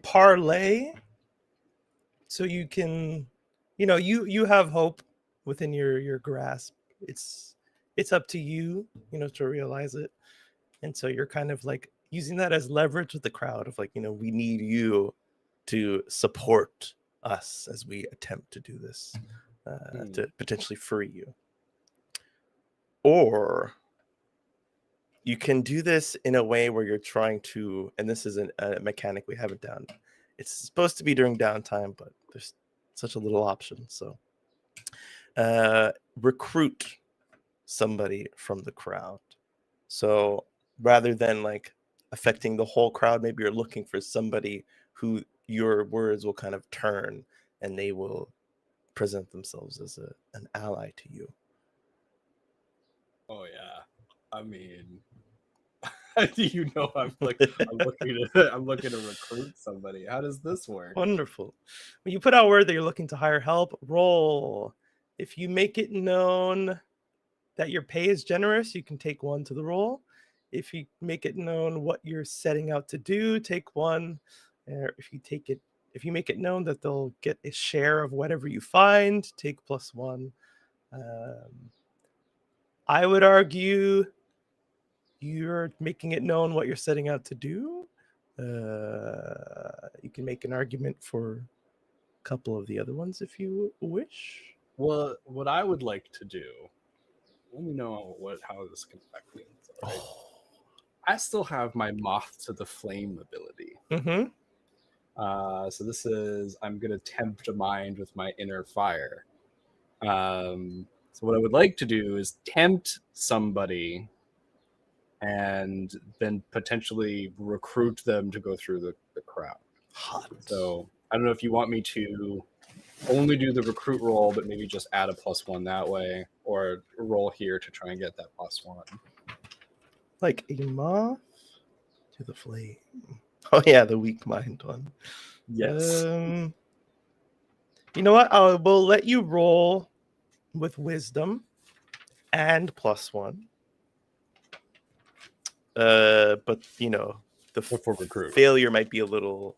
Parlay. So you can, you have hope within your grasp. It's up to you, to realize it. And so you're kind of like using that as leverage with the crowd of like, we need you to support us as we attempt to do this, to potentially free you. Or you can do this in a way where you're trying to, and this is a mechanic we haven't done. It's supposed to be during downtime, but there's such a little option. So recruit somebody from the crowd. So rather than like affecting the whole crowd, maybe you're looking for somebody who your words will kind of turn and they will present themselves as an ally to you. Oh yeah, I mean, I'm looking to recruit somebody. How does this work? Wonderful. When you put out word that you're looking to hire help, roll. If you make it known that your pay is generous, you can take 1 to the roll. If you make it known what you're setting out to do, take 1. If you make it known that they'll get a share of whatever you find, take +1. I would argue you're making it known what you're setting out to do. You can make an argument for a couple of the other ones if you wish. Well, what I would like to do, let me know how this can affect me. Right? I still have my moth to the flame ability. Mm-hmm. So this is, I'm going to tempt a mind with my inner fire. So what I would like to do is tempt somebody and then potentially recruit them to go through the crowd. Hot. So I don't know if you want me to only do the recruit roll, but maybe just add a +1 that way, or roll here to try and get that +1. Like a moth to the flame. Oh yeah, the weak mind one. Yes. You know what? We'll let you roll with wisdom and +1. But For recruit. failure might be a little.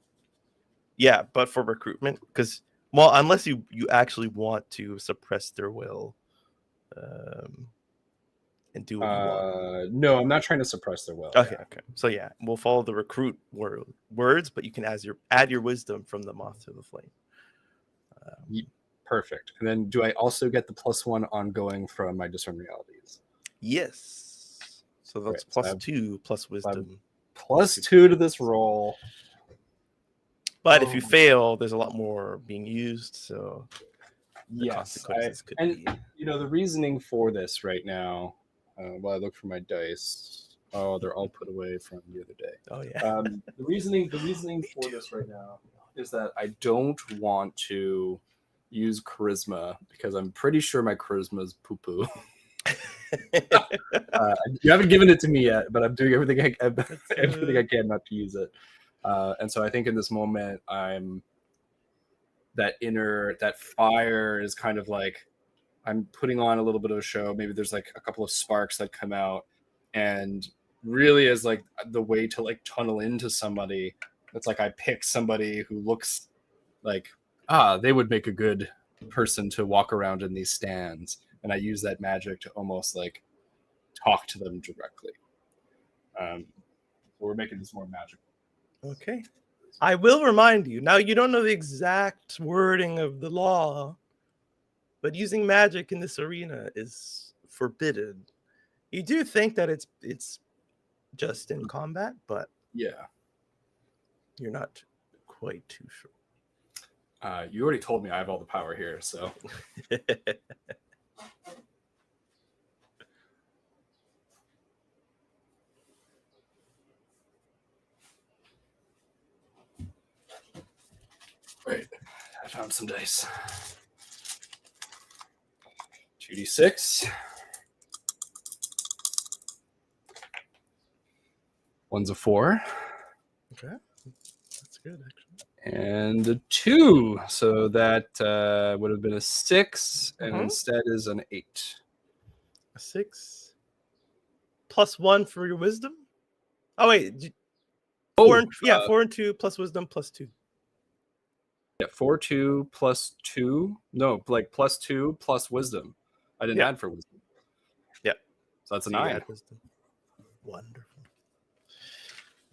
Yeah, but for recruitment, because unless you actually want to suppress their will, and do what you want. No, I'm not trying to suppress their will. Okay. So yeah, we'll follow the recruit words, but you can add your wisdom from the moth to the flame. Perfect. And then do I also get the +1 ongoing from my discern realities? Yes. So that's +2 plus wisdom. +2 to this roll. But if you fail, there's a lot more being used. So yes, consequences could and be. The reasoning for this right now, while I look for my dice, they're all put away from the other day. Oh yeah. The reasoning for this right now is that I don't want to use charisma because I'm pretty sure my charisma is poo-poo. You haven't given it to me yet, but I'm doing everything I can not to use it. And so I think in this moment, that fire is kind of like I'm putting on a little bit of a show. Maybe there's like a couple of sparks that come out, and really as like the way to like tunnel into somebody. It's like I pick somebody who looks like they would make a good person to walk around in these stands, and I use that magic to almost like talk to them directly. So we're making this more magical. Okay. I will remind you, now you don't know the exact wording of the law, but using magic in this arena is forbidden. You do think that it's just in combat, but yeah, you're not quite too sure. You already told me I have all the power here, so. Wait, I found some dice. 2d6. One's a 4. Okay. That's good, actually. And a 2. So that would have been a 6, and Mhm. instead is an 8. A 6 plus 1 for your wisdom. Oh wait, 4 and 2 plus wisdom plus 2. Yeah, 4, 2 plus 2. No, like plus 2 plus wisdom. I didn't Yeah. add for wisdom. Yeah. So that's a So you 9. add wisdom. Wonderful.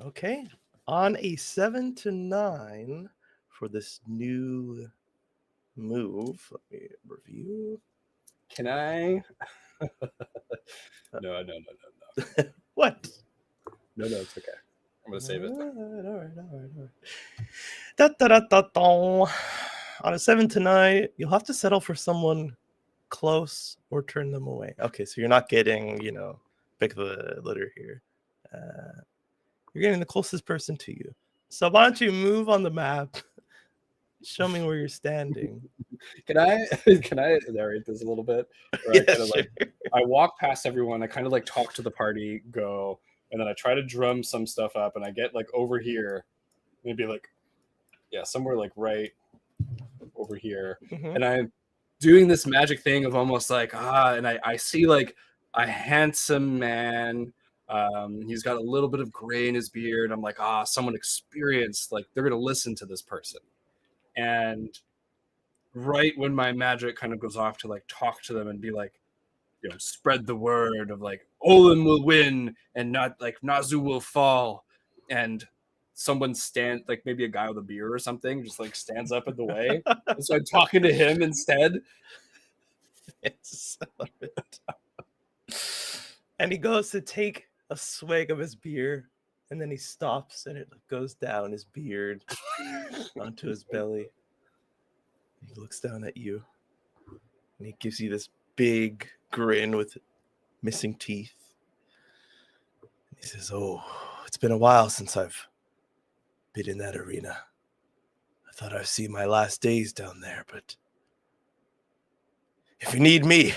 Okay. On a 7 to 9 for this new move. Let me review. Can I? No. What? No, it's okay. I'm gonna save it. All right. Da, da, da, da, da. On a 7 to 9, you'll have to settle for someone close or turn them away. Okay, so you're not getting, pick the litter here. You're getting the closest person to you. So why don't you move on the map? Show me where you're standing. Can I narrate this a little bit? Or Yeah, I kind of sure. I walk past everyone. I kind of like talk to the party, go, and then I try to drum some stuff up, and I get like over here, maybe like, yeah, somewhere like right over here, Mhm. and I'm doing this magic thing of almost like and I see like a handsome man. He's got a little bit of gray in his beard. I'm like, someone experienced. Like they're gonna listen to this person, and right when my magic kind of goes off to like talk to them and be like, spread the word of like Olin will win and not like Nazu will fall, and someone like maybe a guy with a beer or something just like stands up in the way, and so I'm talking to him instead. Yes, I love it. And he goes to take a swig of his beer, and then he stops, and it goes down his beard onto his belly. He looks down at you, and he gives you this big grin with missing teeth. And he says, "Oh, it's been a while since I've been in that arena. I thought I'd see my last days down there, but if you need me."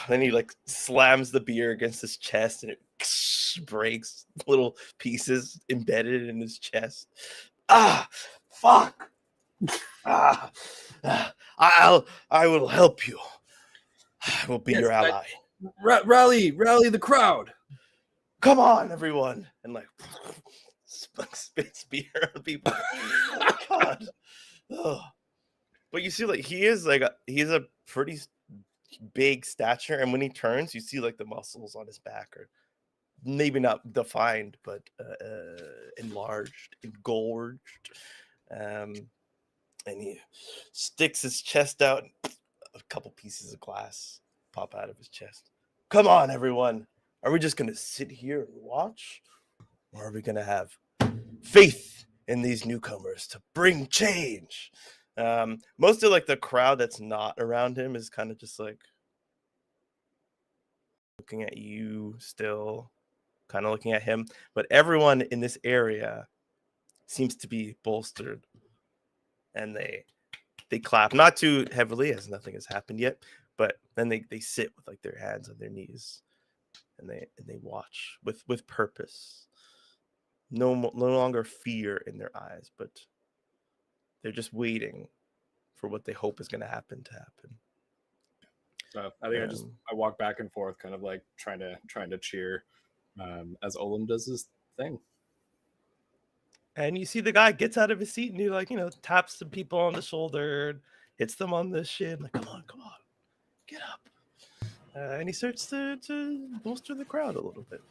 Then he like slams the beer against his chest, and it breaks little pieces embedded in his chest. Fuck. I will help you. I will be your ally. Rally the crowd. Come on, everyone. And like spits beer on people. God. Ugh. But you see, like he's a pretty big stature, and when he turns, you see like the muscles on his back are maybe not defined, but enlarged, engorged. And he sticks his chest out, and a couple pieces of glass pop out of his chest. Come on, everyone. Are we just gonna sit here and watch, or are we gonna have faith in these newcomers to bring change? Most of like the crowd that's not around him is kind of just like looking at you still, kind of looking at him, but everyone in this area seems to be bolstered, and they clap, not too heavily as nothing has happened yet, but then they sit with like their hands on their knees, and they watch with purpose. No longer fear in their eyes, but they're just waiting for what they hope is going to happen. So I think I walk back and forth, kind of like trying to cheer, as Olam does his thing. And you see the guy gets out of his seat, and he like taps some people on the shoulder, hits them on the shin, like come on, get up. And he starts to bolster the crowd a little bit.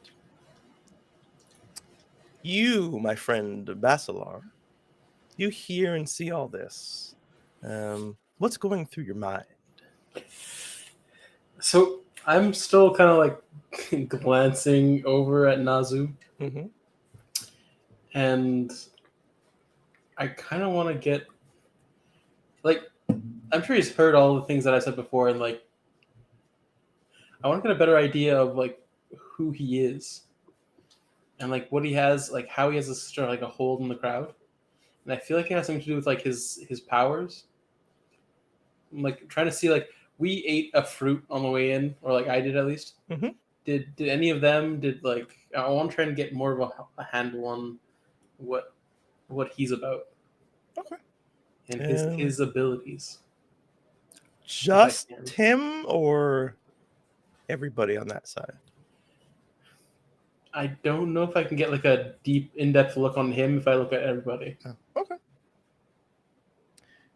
You, my friend Basalar, you hear and see all this. What's going through your mind? So I'm still kind of like glancing over at Nazu, Mm-hmm. and I kind of want to get like, I'm sure he's heard all the things that I said before, and like I want to get a better idea of like who he is and like what he has, like how he has a hold in the crowd. And I feel like it has something to do with like his powers. I'm like trying to see, like, we ate a fruit on the way in, or like I did at least. Mm-hmm. Did any of them? I want to try and get more of a handle on what what he's about. Okay. And Um, his abilities. Just can. him or everybody on that side? I don't know if I can get like a deep, in-depth look on him if I look at everybody. Oh, okay.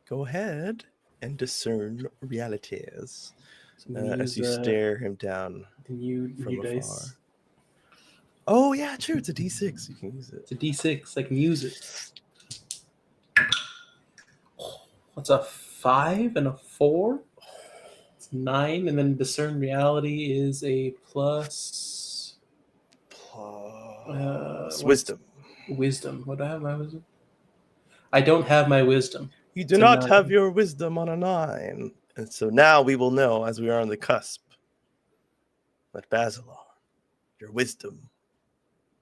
Go ahead and discern realities So I'm gonna as use you stare him down the new from afar. dice. Oh yeah, true. It's a D6. You can use it. It's a D6. I can use it. What's a 5 and a 4? It's 9, and then discern reality is a plus Plus what's- wisdom. wisdom. What do I have my wisdom? I don't have my wisdom. You do So not now- have your wisdom on a 9. And so now we will know, as we are on the cusp, that Basalar, your wisdom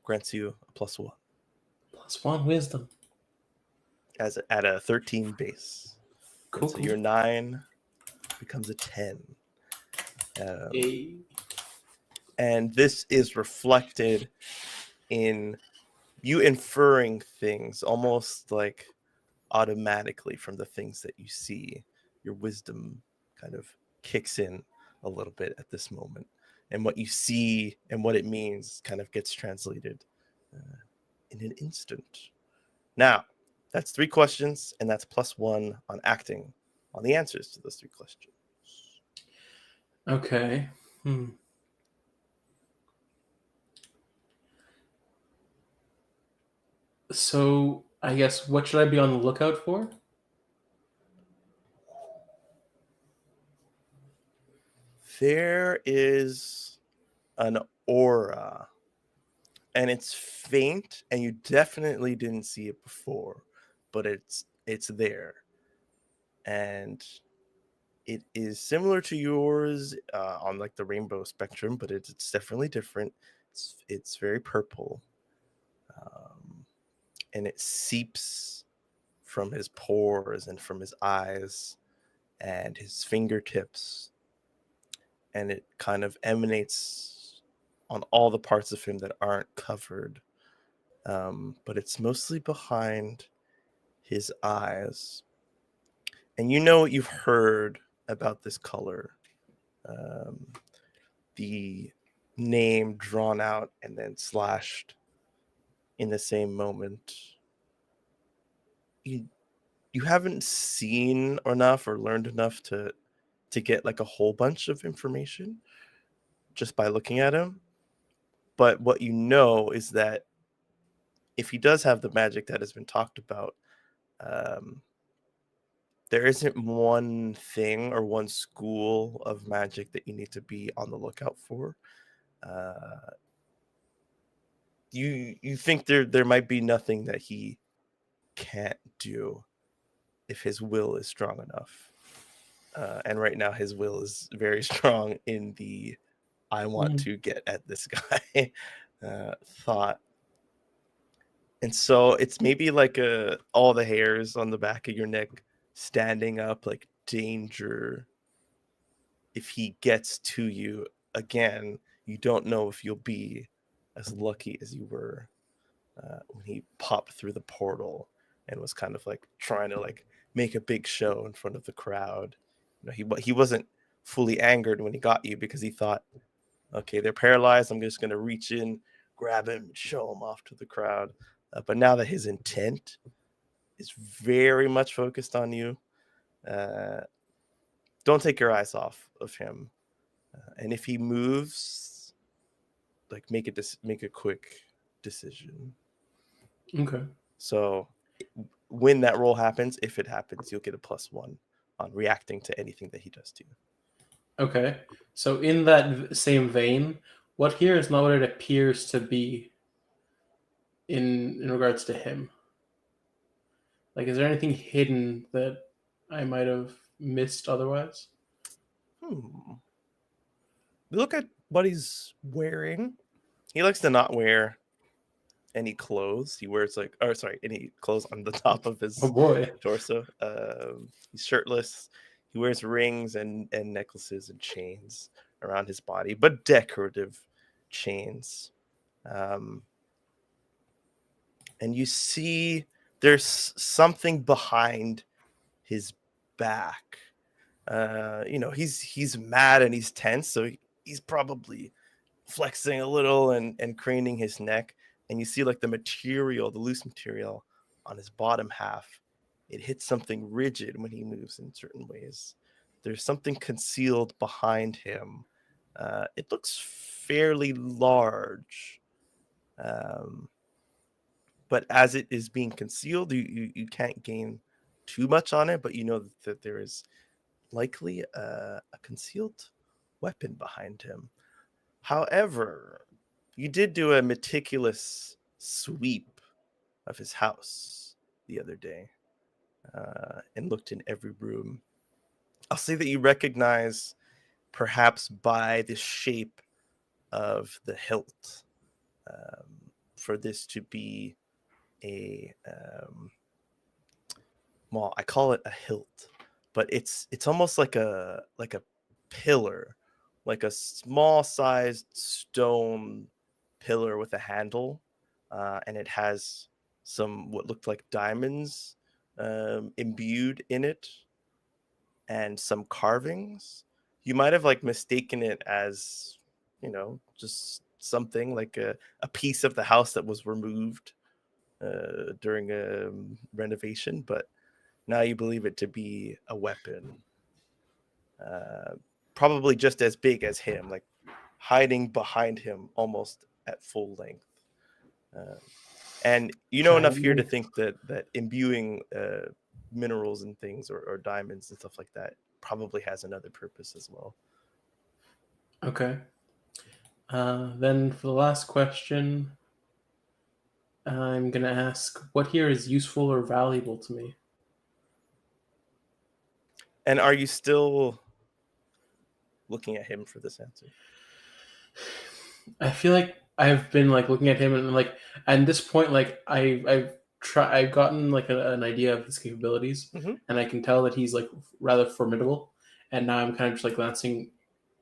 grants you a +1 Plus 1 wisdom. at a 13 base. Cool. So your 9 becomes a 10. Yay. And this is reflected in you inferring things almost like automatically from the things that you see. Your wisdom kind of kicks in a little bit at this moment, and what you see and what it means kind of gets translated in an instant. Now, that's 3 questions, and that's +1 on acting on the answers to those 3 questions. Okay. So I guess what should I be on the lookout for? There is an aura, and it's faint, and you definitely didn't see it before, but it's there, and it is similar to yours on like the rainbow spectrum, but it's definitely different. It's very purple, and it seeps from his pores and from his eyes and his fingertips, and it kind of emanates on all the parts of him that aren't covered, but it's mostly behind his eyes. And you know what you've heard about this color, the name drawn out and then slashed in the same moment. You haven't seen enough or learned enough to get like a whole bunch of information just by looking at him. But what you know is that if he does have the magic that has been talked about, there isn't one thing or one school of magic that you need to be on the lookout for. You think there might be nothing that he can't do if his will is strong enough. And right now his will is very strong in the I want to get at this guy thought. And so it's maybe like all the hairs on the back of your neck standing up, like danger. If he gets to you again, you don't know if you'll be as lucky as you were when he popped through the portal and was kind of like trying to like make a big show in front of the crowd. You know, he wasn't fully angered when he got you because he thought, okay, they're paralyzed. I'm just going to reach in, grab him, show him off to the crowd. But now that his intent is very much focused on you, don't take your eyes off of him. And if he moves, like make a quick decision. Okay. So when that roll happens, if it happens, you'll get a +1 on reacting to anything that he does to you. Okay. So in that same vein, what here is not what it appears to be in regards to him. Like, is there anything hidden that I might have missed otherwise? Look at what he's wearing. He likes to not wear any clothes. He wears any clothes on the top of his Oh boy. torso. He's shirtless. He wears rings and necklaces and chains around his body, but decorative chains. And you see there's something behind his back. He's mad and he's tense, so he's probably flexing a little and craning his neck. And you see like the loose material on his bottom half, it hits something rigid when he moves in certain ways. There's something concealed behind him. It looks fairly large. But as it is being concealed, you can't gain too much on it, but you know that there is likely a concealed weapon behind him. However, you did do a meticulous sweep of his house the other day and looked in every room. I'll say that you recognize, perhaps by the shape of the hilt, for this to be a I call it a hilt, but it's almost like a pillar, like a small sized stone pillar with a handle, and it has some what looked like diamonds imbued in it, and some carvings. You might have like mistaken it as, just something like a piece of the house that was removed during a renovation, but now you believe it to be a weapon, probably just as big as him, like hiding behind him almost at full length. And you know enough here to think that imbuing minerals and things or diamonds and stuff like that probably has another purpose as well. Okay. Then for the last question, I'm going to ask, what here is useful or valuable to me? And are you still looking at him for this answer? I feel like I've been like looking at him and like at this point, like I've gotten like an idea of his capabilities, and I can tell that he's like rather formidable. And now I'm kind of just like glancing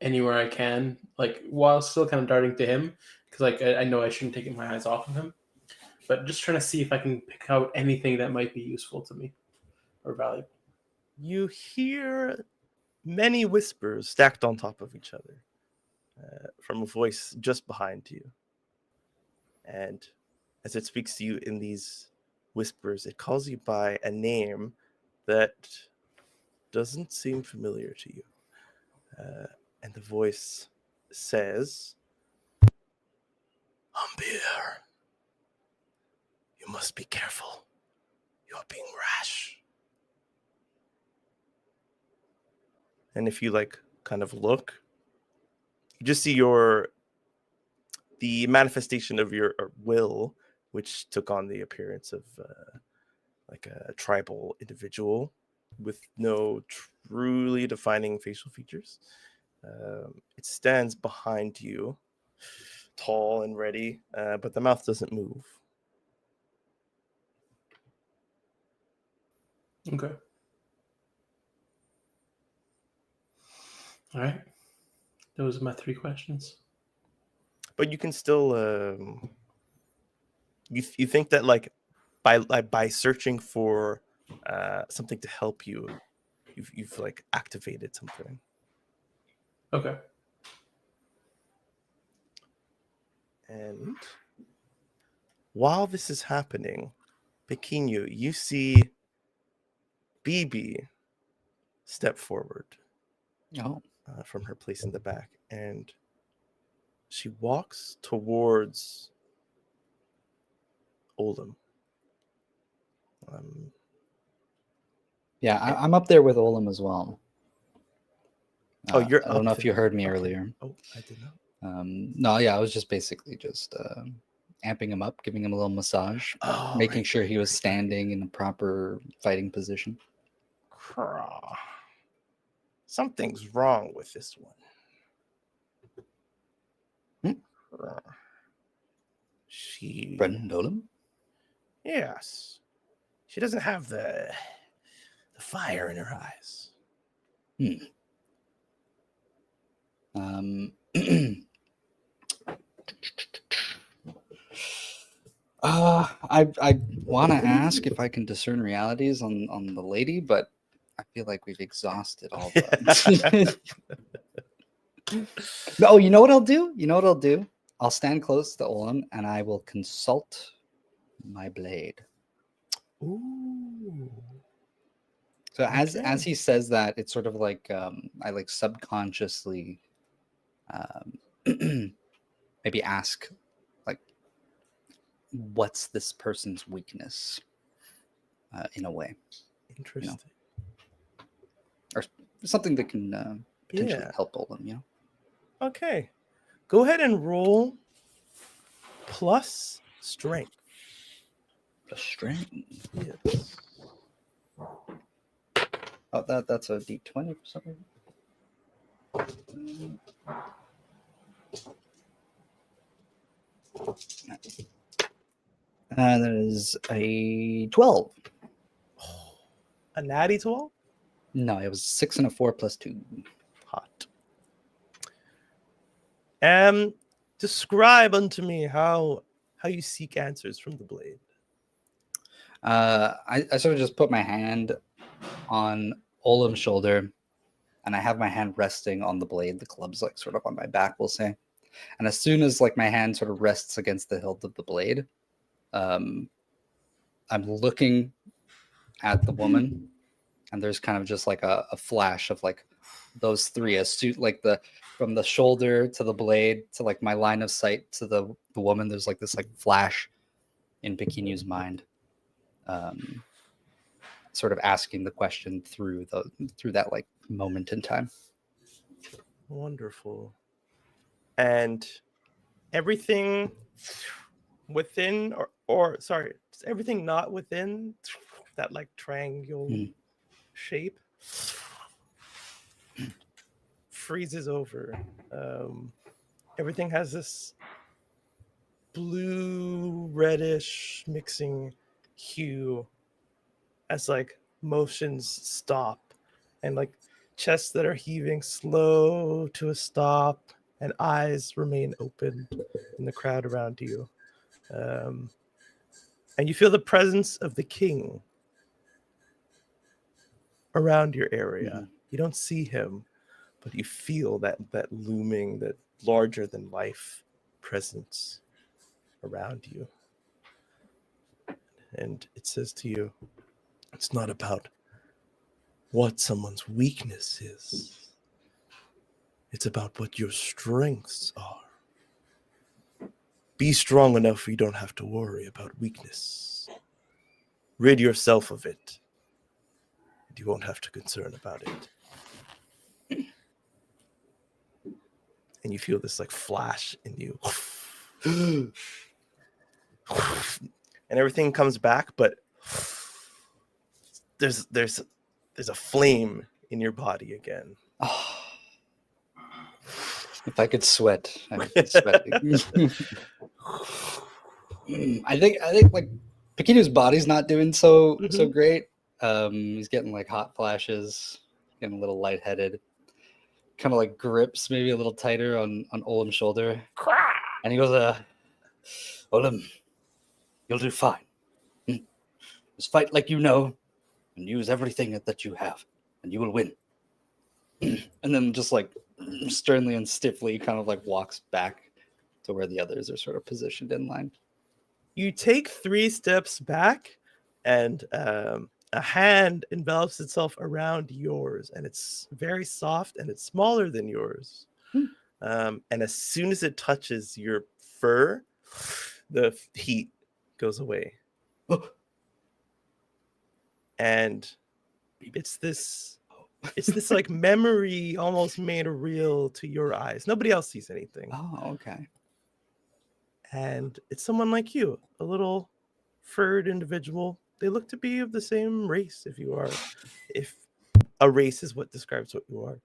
anywhere I can, like while still kind of darting to him, because like I know I shouldn't take my eyes off of him, but just trying to see if I can pick out anything that might be useful to me or valuable. You hear many whispers stacked on top of each other from a voice just behind you. And as it speaks to you in these whispers, it calls you by a name that doesn't seem familiar to you. And the voice says, Homebrew, you must be careful. You are being rash. And if you like kind of look, you just see the manifestation of your will, which took on the appearance of like a tribal individual with no truly defining facial features. It stands behind you, tall and ready, but the mouth doesn't move. Okay. All right. Those are my 3 questions. But you can still you think that like by searching for something to help you, you've like activated something. Okay. And while this is happening, Pequeno, you see BB step forward from her place in the back, and she walks towards Oldham. Yeah, I'm up there with Olam as well. I don't know if you heard me earlier. Oh, I did not. No, yeah, I was just basically just amping him up, giving him a little massage, making sure he was standing in the proper fighting position. Something's wrong with this one. She... Brendan Olam? Yes. She doesn't have the fire in her eyes. I want to ask if I can discern realities on the lady, but I feel like we've exhausted all the. No, you know what I'll do? You know what I'll do? I'll stand close to Olin and I will consult my blade. Ooh. So as Okay. he says that, it's sort of like I like subconsciously maybe ask like, what's this person's weakness in a way, Interesting. or something that can potentially Yeah. help Olin, you know? Okay. Go ahead and roll plus strength. The strength. Yes. Oh, that's a D20 for some reason. That is a 12. A natty 12? No, it was 6 and a 4 plus 2. Hot. Describe unto me how you seek answers from the blade. I sort of just put my hand on Olim's shoulder, and I have my hand resting on the blade. The club's like sort of on my back, we'll say. And as soon as like my hand sort of rests against the hilt of the blade, I'm looking at the woman, and there's kind of just like a flash of like those three, a suit like the from the shoulder to the blade to like my line of sight to the woman. There's like this like flash in Pekinu's mind, sort of asking the question through that like moment in time. Wonderful. And everything within or sorry, everything not within that like triangle shape freezes over. Everything has this blue reddish mixing hue as like motions stop, and like chests that are heaving slow to a stop, and eyes remain open in the crowd around you. And you feel the presence of the king around your area. You don't see him, but you feel that looming, that larger than life presence around you. And it says to you, it's not about what someone's weakness is. It's about what your strengths are. Be strong enough so you don't have to worry about weakness. Rid yourself of it, and you won't have to concern about it. And you feel this like flash in you. And everything comes back, but there's a flame in your body again. Oh, if I could sweat, I would be sweating. I think like Pekinu's body's not doing so great. He's getting like hot flashes, getting a little lightheaded. Kind of like grips maybe a little tighter on Olim's shoulder. And he goes, Olim, you'll do fine. Just fight like you know and use everything that you have, and you will win. And then just like sternly and stiffly kind of like walks back to where the others are sort of positioned in line. You take 3 steps back, and a hand envelops itself around yours, and it's very soft and it's smaller than yours. And as soon as it touches your fur, the heat goes away. And it's this like memory almost made real to your eyes. Nobody else sees anything. Oh, okay. And it's someone like you, a little furred individual. They look to be of the same race if a race is what describes what you are.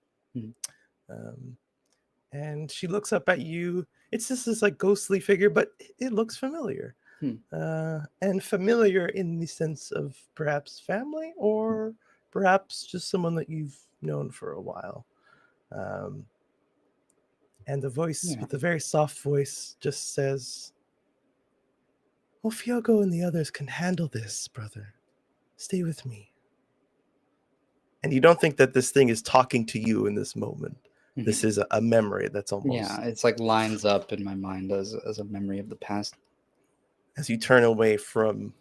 And she looks up at you. It's just this like ghostly figure, but it looks familiar. And familiar in the sense of perhaps family or perhaps just someone that you've known for a while. And the voice, with a very soft voice, just says, Well, Fiogo and the others can handle this, brother. Stay with me. And you don't think that this thing is talking to you in this moment. Mhm. This is a memory that's almost... Yeah, it's like lines up in my mind as a memory of the past. As you turn away from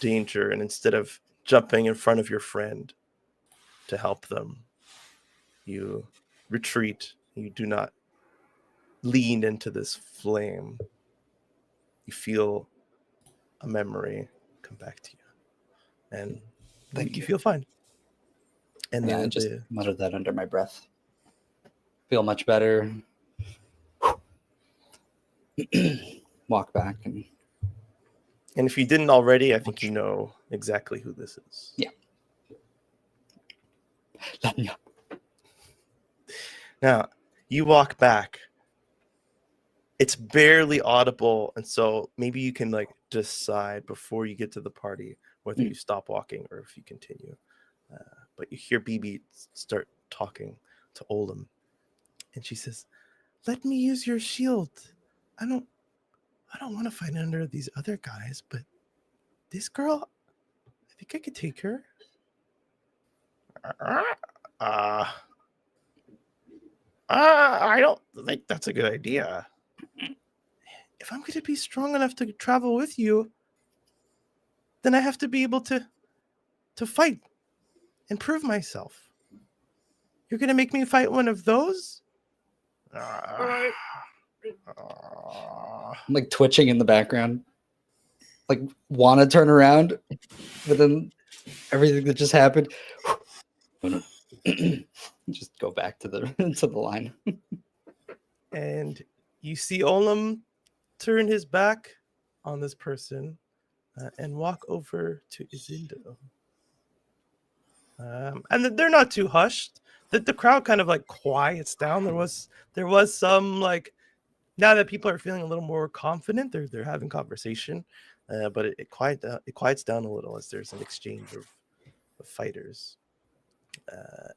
danger and instead of jumping in front of your friend to help them, you retreat. You do not lean into this flame. You feel a memory come back to you. And Thank you you. feel fine. And Yeah, I just muttered that under my breath. Feel much better. Walk back and if you didn't already, I think you know exactly who this is. yeah. Lanya. Now, you walk back. It's barely audible, and so maybe you can like decide before you get to the party whether you stop walking or if you continue. But you hear Bibi start talking to Olam, and she says, "Let me use your shield. I don't want to fight under these other guys, but this girl, I think I could take her." I don't think that's a good idea. If I'm going to be strong enough to travel with you, then I have to be able to fight and prove myself. You're going to make me fight one of those? I'm like twitching in the background. Like want to turn around, but then everything that just happened. Just go back to the to the line. And you see Olam turn his back on this person and walk over to Izindo. And they're not too hushed. The crowd kind of like quiets down. There was some like, now that people are feeling a little more confident, they're having conversation, but it quiets down a little as there's an exchange of fighters.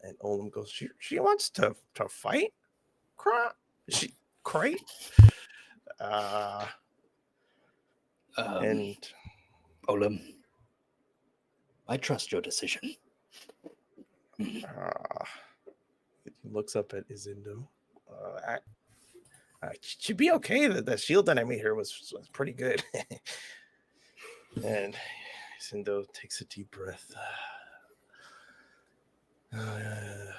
And Olam goes, she wants to fight? She great. And Olam, I trust your decision. he looks up at Izindo. She'd be okay. The shield that I made her was pretty good. And Izindo takes a deep breath. I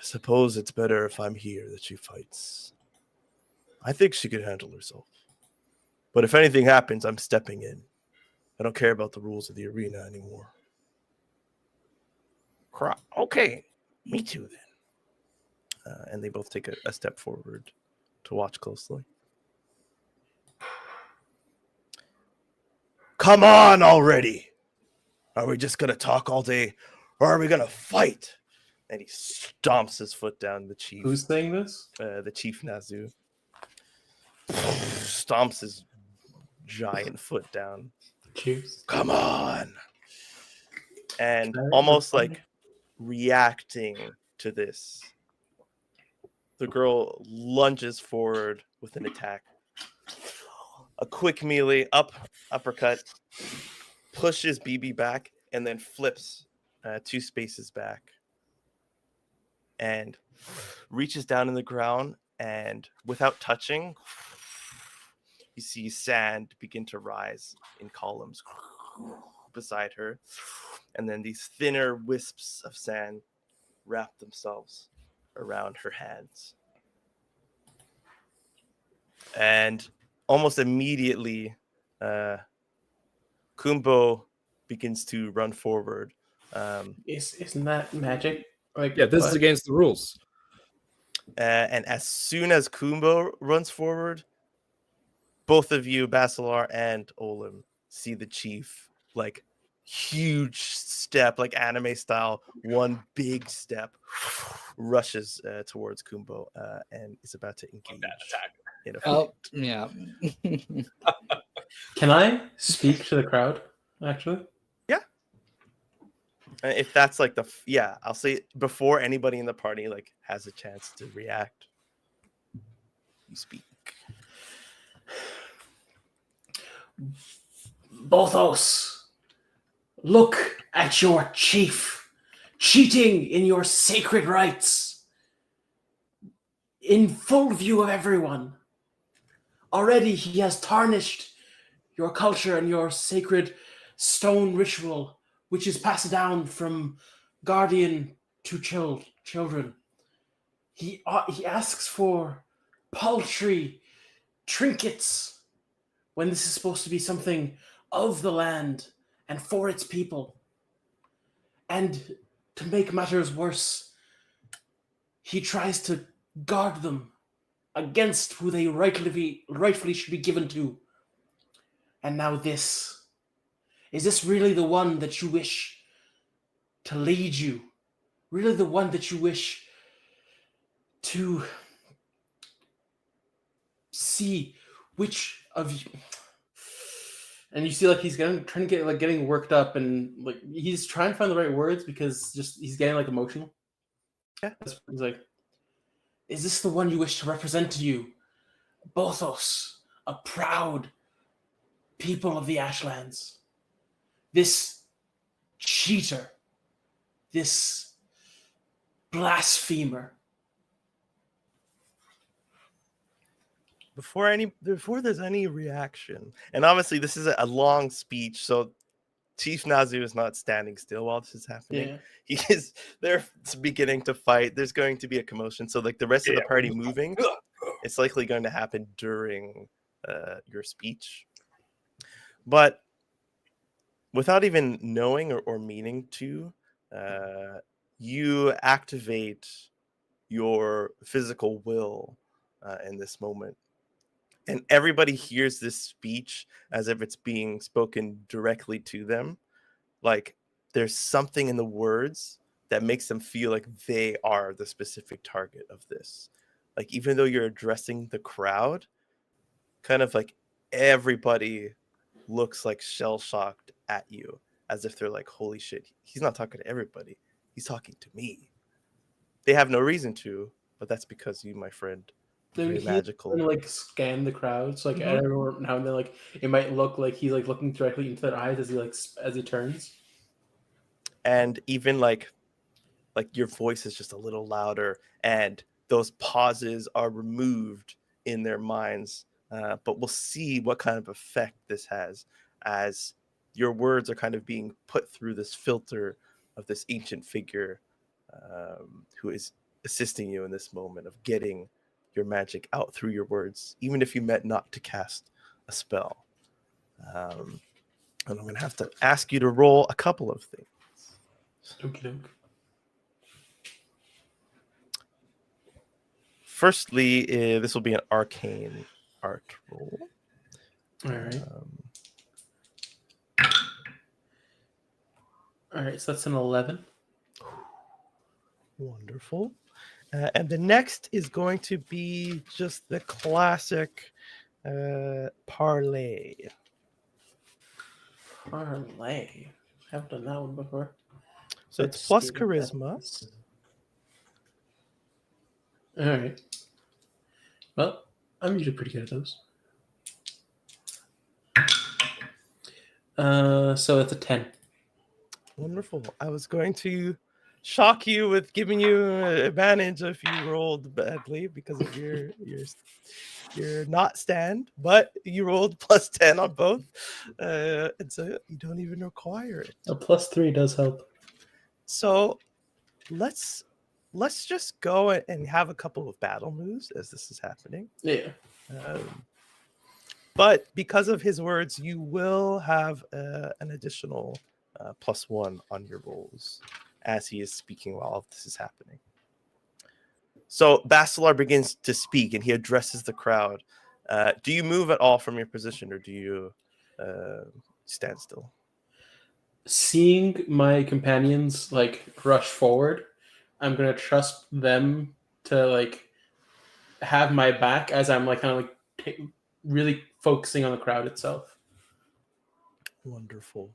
suppose it's better if I'm here that she fights. I think she could handle herself. But if anything happens, I'm stepping in. I don't care about the rules of the arena anymore. Okay, me too then. And they both take a step forward to watch closely. Come on already! Are we just going to talk all day, or are we going to fight? And he stomps his foot down the chief. Who's saying this? The chief Nazu. Stomps his giant foot down. Cheers. Come on! And Sorry, almost sorry. like reacting to this, the girl lunges forward with an attack. A quick melee, uppercut, pushes BB back, and then flips 2 spaces back. And reaches down in the ground, and without touching, you see sand begin to rise in columns beside her. And then these thinner wisps of sand wrap themselves around her hands. And almost immediately, Kumbo begins to run forward. Isn't that magic? Like, Yeah, this is what? against the rules. And as soon as Kumbo runs forward, both of you, Basalar and Olam, see the chief, like, huge step, like anime style, one big step, rushes towards Kumbo and is about to engage in a fight. Oh, yeah. Can I speak to the crowd, actually? If that's like I'll say before anybody in the party like has a chance to react, you speak. Bothos, look at your chief cheating in your sacred rites in full view of everyone. Already he has tarnished your culture and your sacred stone ritual, which is passed down from guardian to children. He asks for paltry trinkets when this is supposed to be something of the land and for its people. And to make matters worse, he tries to guard them against who they rightfully should be given to. And now this. Is this really the one that you wish to lead you? Really the one that you wish to see which of you? And you see, like, he's trying to get, like, getting worked up, and like he's trying to find the right words because just he's getting like emotional. Yeah. He's like, is this the one you wish to represent to you, Bothos, a proud people of the Ashlands? This cheater, this blasphemer. Before there's any reaction, and obviously this is a long speech, so Chief Nazu is not standing still while this is happening. Yeah. He is they're beginning to fight. There's going to be a commotion, so like the rest of the party moving, it's likely going to happen during your speech. But without even knowing or meaning to, you activate your physical will in this moment. And everybody hears this speech as if it's being spoken directly to them. Like there's something in the words that makes them feel like they are the specific target of this. Like even though you're addressing the crowd, kind of like everybody looks like shell-shocked at you, as if they're like, holy shit, he's not talking to everybody. He's talking to me. They have no reason to, but that's because you, my friend, very magical. And like scan the crowd, so like every now and then, like it might look like he's like looking directly into their eyes as he turns. And even like your voice is just a little louder, and those pauses are removed in their minds. But we'll see what kind of effect this has as your words are kind of being put through this filter of this ancient figure who is assisting you in this moment of getting your magic out through your words, even if you meant not to cast a spell. And I'm going to have to ask you to roll a couple of things. Okay. Firstly, this will be an arcane art roll. All right. All right, so that's an 11. Wonderful. And the next is going to be just the classic parlay. Parlay. Haven't done that one before. So it's plus charisma. All right. Well, I'm usually pretty good at those. So it's a 10. Wonderful. I was going to shock you with giving you an advantage if you rolled badly because of your not stand, but you rolled plus 10 on both, and so you don't even require it. A plus 3 does help. So let's just go and have a couple of battle moves as this is happening. Yeah. But because of his words, you will have an additional +1 on your rolls as he is speaking while all this is happening. So Basalar begins to speak and he addresses the crowd. Do you move at all from your position, or do you stand still? Seeing my companions like rush forward, I'm gonna trust them to like have my back as I'm like kind of like really focusing on the crowd itself. Wonderful.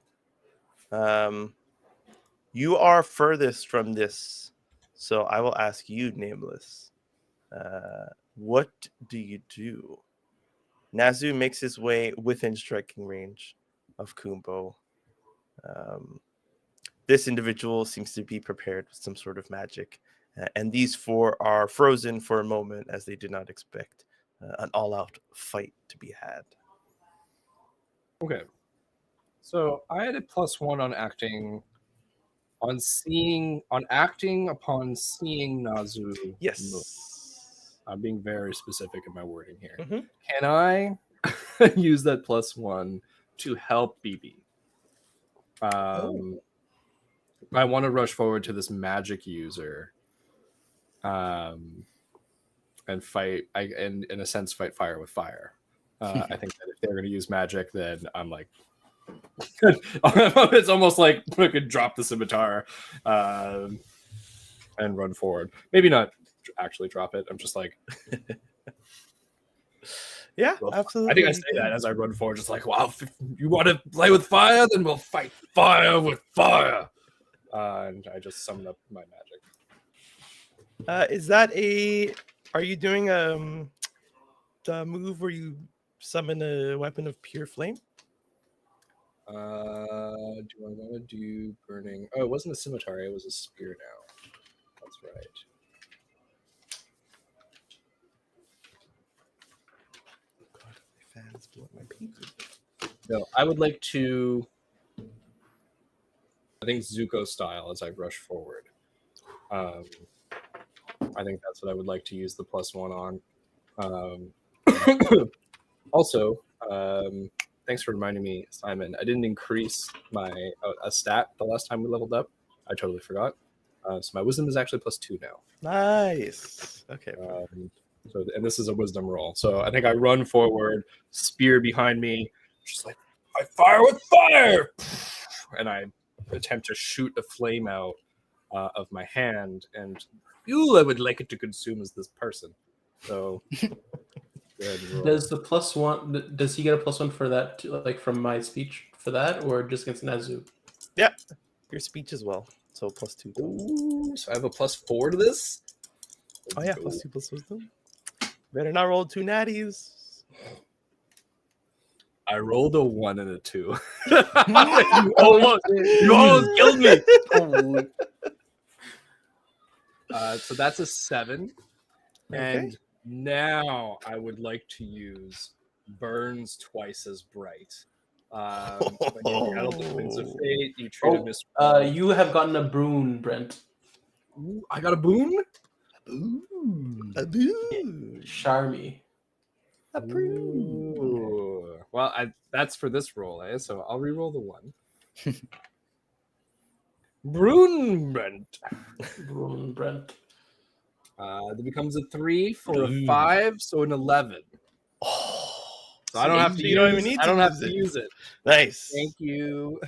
You are furthest from this, so I will ask you, Nameless. What do you do? Nazu makes his way within striking range of Kumbo. This individual seems to be prepared with some sort of magic, and these four are frozen for a moment as they did not expect an all-out fight to be had. Okay. So I had a +1 on acting, on acting upon seeing Nazu move. Yes. I'm being very specific in my wording here. Mhm. Can I use that +1 to help BB? I want to rush forward to this magic user, and fight. And in a sense, fight fire with fire. I think that if they're going to use magic, then I'm like, it's almost like I could drop the scimitar and run forward. Maybe not actually drop it. I'm just like, Yeah, well, absolutely. I think I say that as I run forward, just like, wow, if you want to play with fire, then we'll fight fire with fire. And I just summon up my magic. Is that a? Are you doing the move where you summon a weapon of pure flame? Do I want to do burning? Oh, it wasn't a scimitar. It was a spear now. That's right. God, my fan's blowing my paper. No, I would like to. I think Zuko style as I rush forward. I think that's what I would like to use the +1 on. Also, thanks for reminding me, Simon. I didn't increase my a stat the last time we leveled up. I totally forgot. So my wisdom is actually +2 now. Nice. Okay. So, and this is a wisdom roll. So I think I run forward, spear behind me, just like I fire with fire, and I attempt to shoot a flame out of my hand, and I would like it to consume as this person. So Does the +1? Does he get a +1 for that? Too, like from my speech for that, or just against Nazu? Yeah, your speech as well. So +2. Ooh, so I have a +4 to this. Oh yeah, +2 plus wisdom. Better not roll 2 natties. I rolled a 1 and a 2. you almost killed me. So that's a 7. And now I would like to use burns twice as bright. When you battle the Winds of Fate, you treat a miss. You have gotten a boon, Brent. Ooh, I got a boon? A boon. Charmy. Ooh. Well, that's for this roll, eh? So I'll re-roll the 1. Brunbrent. Brent. That becomes a 3 for a 5, so an 11. Oh, So I don't have to. you don't even need I don't to have use to it. use it. Nice. Thank you.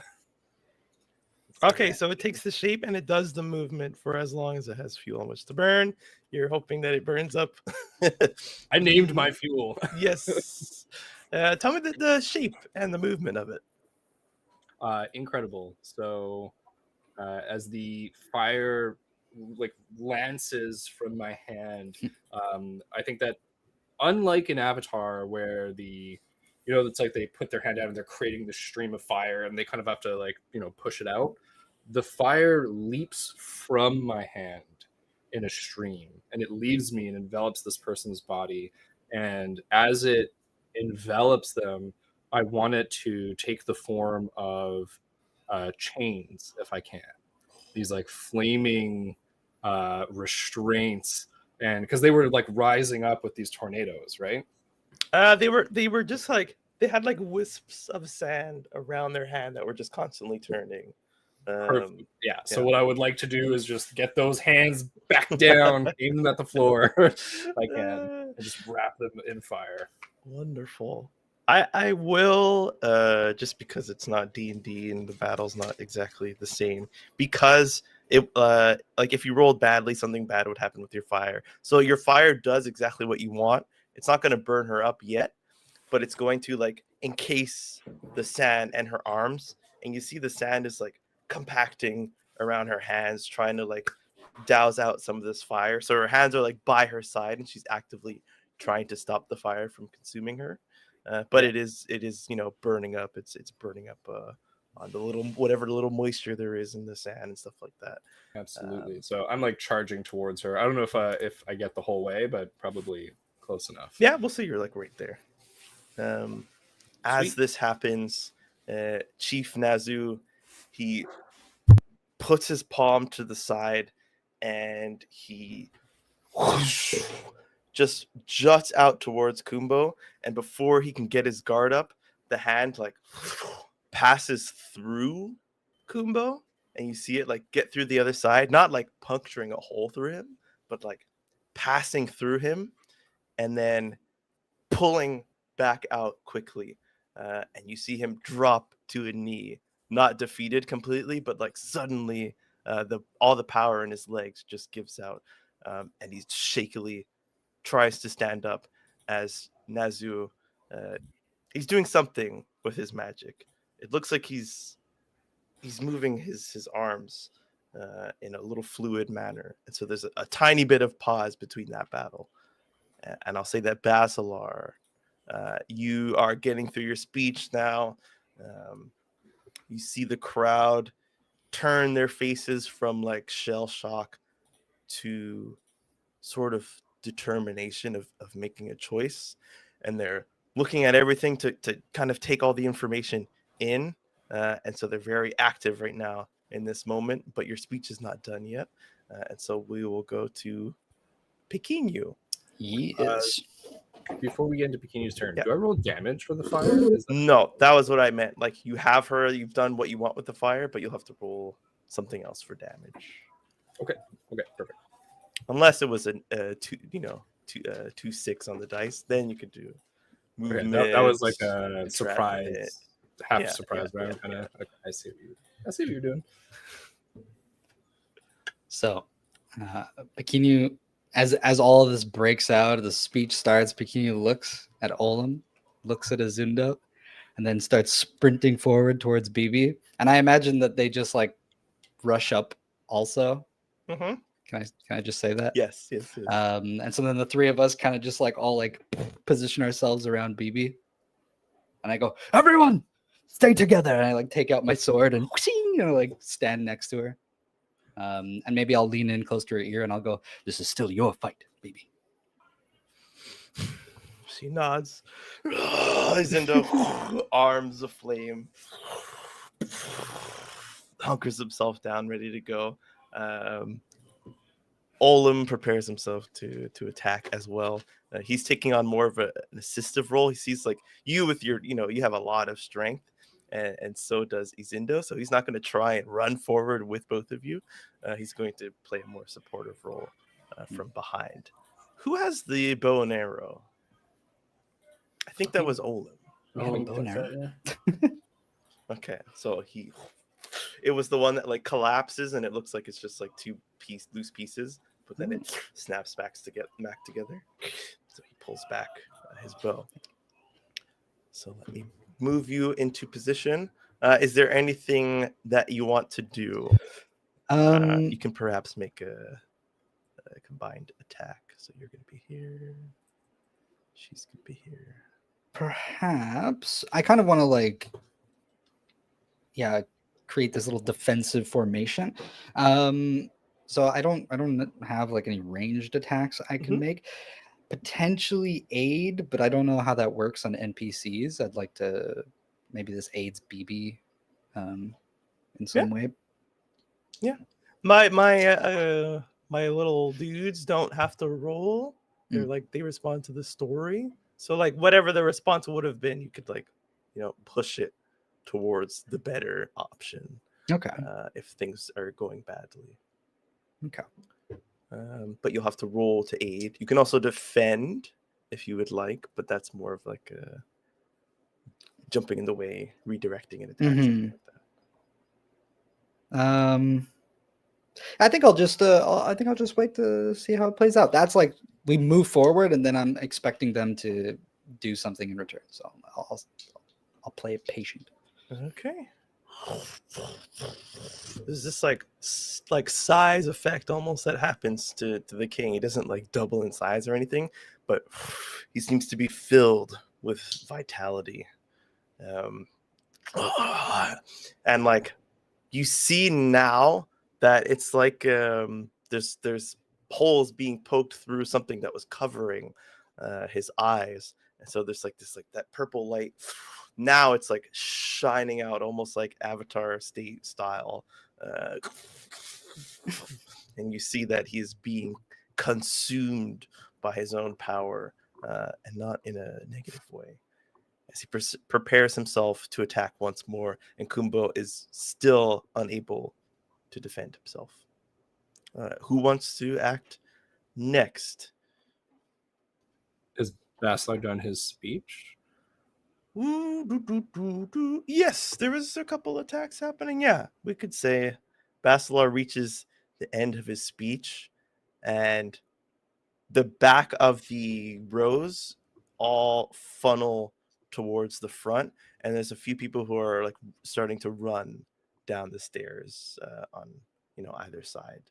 Okay, so it takes the shape and it does the movement for as long as it has fuel on which to burn. You're hoping that it burns up. I named my fuel. Yes. Tell me the shape and the movement of it. Incredible. So as the fire like lances from my hand, I think that unlike in Avatar where it's like they put their hand out and they're creating this stream of fire and they kind of have to push it out, the fire leaps from my hand in a stream and it leaves me and envelops this person's body, and as it envelops them, I want it to take the form of chains if I can, these like flaming restraints, and because they were like rising up with these tornadoes, right? They were just like they had like wisps of sand around their hand that were just constantly turning. Perfect. Yeah. So what I would like to do is just get those hands back down, aim them at the floor if I can, and just wrap them in fire. Wonderful. I will just because it's not D&D and the battle's not exactly the same, because it like if you rolled badly, something bad would happen with your fire. So your fire does exactly what you want. It's not going to burn her up yet, but it's going to like encase the sand and her arms, and you see the sand is like compacting around her hands, trying to like douse out some of this fire. So her hands are like by her side and she's actively trying to stop the fire from consuming her. but it is burning up. It's burning up on the whatever little moisture there is in the sand and stuff like that. Absolutely. So I'm like charging towards her. I don't know if I get the whole way, but probably close enough. Yeah, we'll say you're like right there. As Sweet. this happens, Chief Nazu, he puts his palm to the side and he just juts out towards Kumbo, and before he can get his guard up, the hand like passes through Kumbo, and you see it like get through the other side, not like puncturing a hole through him, but like passing through him and then pulling back out quickly. And you see him drop to a knee, not defeated completely, but like suddenly all the power in his legs just gives out, and he shakily tries to stand up as Nazu, he's doing something with his magic. It looks like he's moving his arms in a little fluid manner, and so there's a tiny bit of pause between that battle. And I'll say that Basalar, you are getting through your speech now. You see the crowd turn their faces from like shell shock to sort of determination of making a choice, and they're looking at everything to kind of take all the information in, and so they're very active right now in this moment, but your speech is not done yet, and so we will go to Pequeno. Yes. Before we get into Pequeno's turn, Yeah. do I roll damage for the fire? Is that- No, that was what I meant. Like, you have her, you've done what you want with the fire, but you'll have to roll something else for damage, Okay, perfect. unless it was a 2-6 on the dice. Then you could do Okay, movement. that was like a interact with it. surprise, half Yeah, surprise, yeah, right? yeah, Kind of. Okay, I see what you're doing. So, Pequeno, as all of this breaks out, the speech starts. Pequeno looks at Olam, looks at Azundo, and then starts sprinting forward towards BB. And I imagine that they just like rush up also. Mhm. Can I just say that? Yes. And so then the three of us kind of just like all like position ourselves around BB. And I go, everyone, stay together. And I like take out my sword and like stand next to her. And maybe I'll lean in close to her ear and I'll go, this is still your fight, BB. She nods. Zindo, arms aflame, hunkers himself down, ready to go. Olam prepares himself to attack as well. He's taking on more of an assistive role. He sees like you with your, you have a lot of strength, and so does Izindo. So he's not going to try and run forward with both of you. He's going to play a more supportive role from behind. Who has the bow and arrow? I think that was Olam. We have a Oh, bow and arrow. yeah. Okay, so it was the one that like collapses and it looks like it's just like two loose pieces, but then it snaps back together. So he pulls back his bow. So let me move you into position. Is there anything that you want to do? You can perhaps make a combined attack. So you're going to be here. She's going to be here. Perhaps I kind of want to like, create this little defensive formation. So I don't have like any ranged attacks I can make. Potentially aid, but I don't know how that works on NPCs. I'd like to maybe this aids BB in some way. Yeah, my little dudes don't have to roll. They're like, they respond to the story. So like whatever the response would have been, you could like, push it towards the better option. Okay. If things are going badly. Okay. But you'll have to roll to aid. You can also defend if you would like, but that's more of like a jumping in the way, redirecting an attack. Something like that. I think I'll just wait to see how it plays out. That's like we move forward, and then I'm expecting them to do something in return. So I'll play it patient. Okay. There's this like size effect almost that happens to the king. He doesn't like double in size or anything, but he seems to be filled with vitality. And like you see now that it's like there's holes being poked through something that was covering his eyes, and so there's like this like that purple light. Now it's like shining out almost like Avatar state style, and you see that he's being consumed by his own power, and not in a negative way. As he prepares himself to attack once more, and Kumbo is still unable to defend himself. Who wants to act next? Has Basalar done his speech? Yes, there was a couple attacks happening. Yeah, we could say Basalar reaches the end of his speech, and the back of the rows all funnel towards the front, and there's a few people who are like starting to run down the stairs on either side.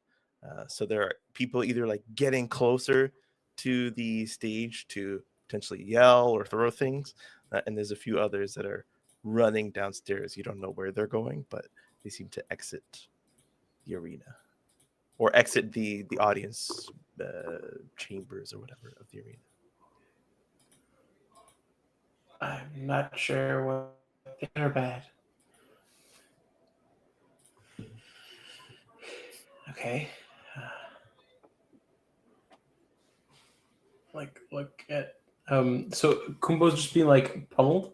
So there are people either like getting closer to the stage to potentially yell or throw things, and there's a few others that are running downstairs. You don't know where they're going, but they seem to exit the arena or exit the audience chambers or whatever of the arena. I'm not sure what good or bad. Okay. Like look at so Kumbo's just being like pummeled.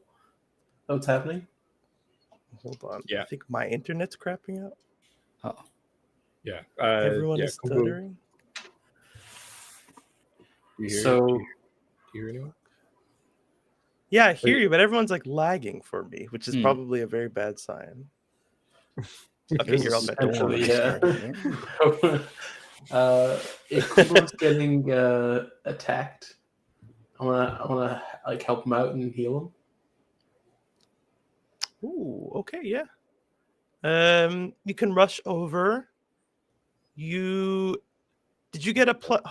What's happening? Hold on. Yeah. I think my internet's crapping out. Oh, Yeah. Everyone yeah, is Kumbo, stuttering. do you hear, So- do you hear anyone? Yeah, I hear you, but everyone's like lagging for me, which is Hmm. probably a very bad sign. Okay, This you're is up at the essentially, door. if Kumbo's getting attacked, I wanna like help him out and heal him. Ooh, okay, yeah. You can rush over. Did you get a plus?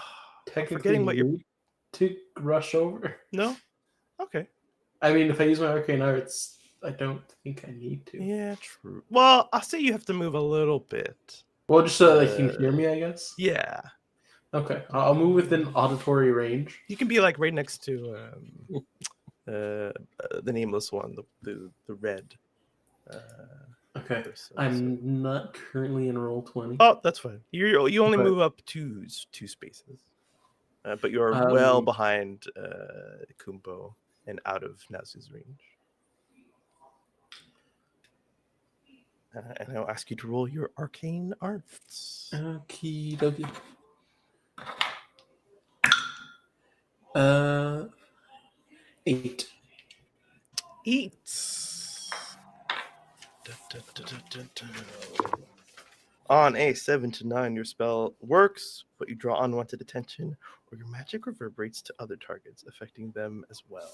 Technically, forgetting what you're. need to rush over. No. Okay. I mean, if I use my arcane arts, I don't think I need to. Yeah, true. Well, I'll say you have to move a little bit. Well, just so that they can hear me, I guess. Yeah, Okay, I'll move within auditory range. you can be like right next to the nameless one, the red. Okay, person, I'm not currently in roll 20. Oh, that's fine. You only But- move up two spaces, but you're well Um, behind Kumbo and out of Nazu's range. And I'll ask you to roll your arcane arts. Okie dokie. 8. Eats. On a 7 to 9, your spell works, but you draw unwanted attention, or your magic reverberates to other targets, affecting them as well.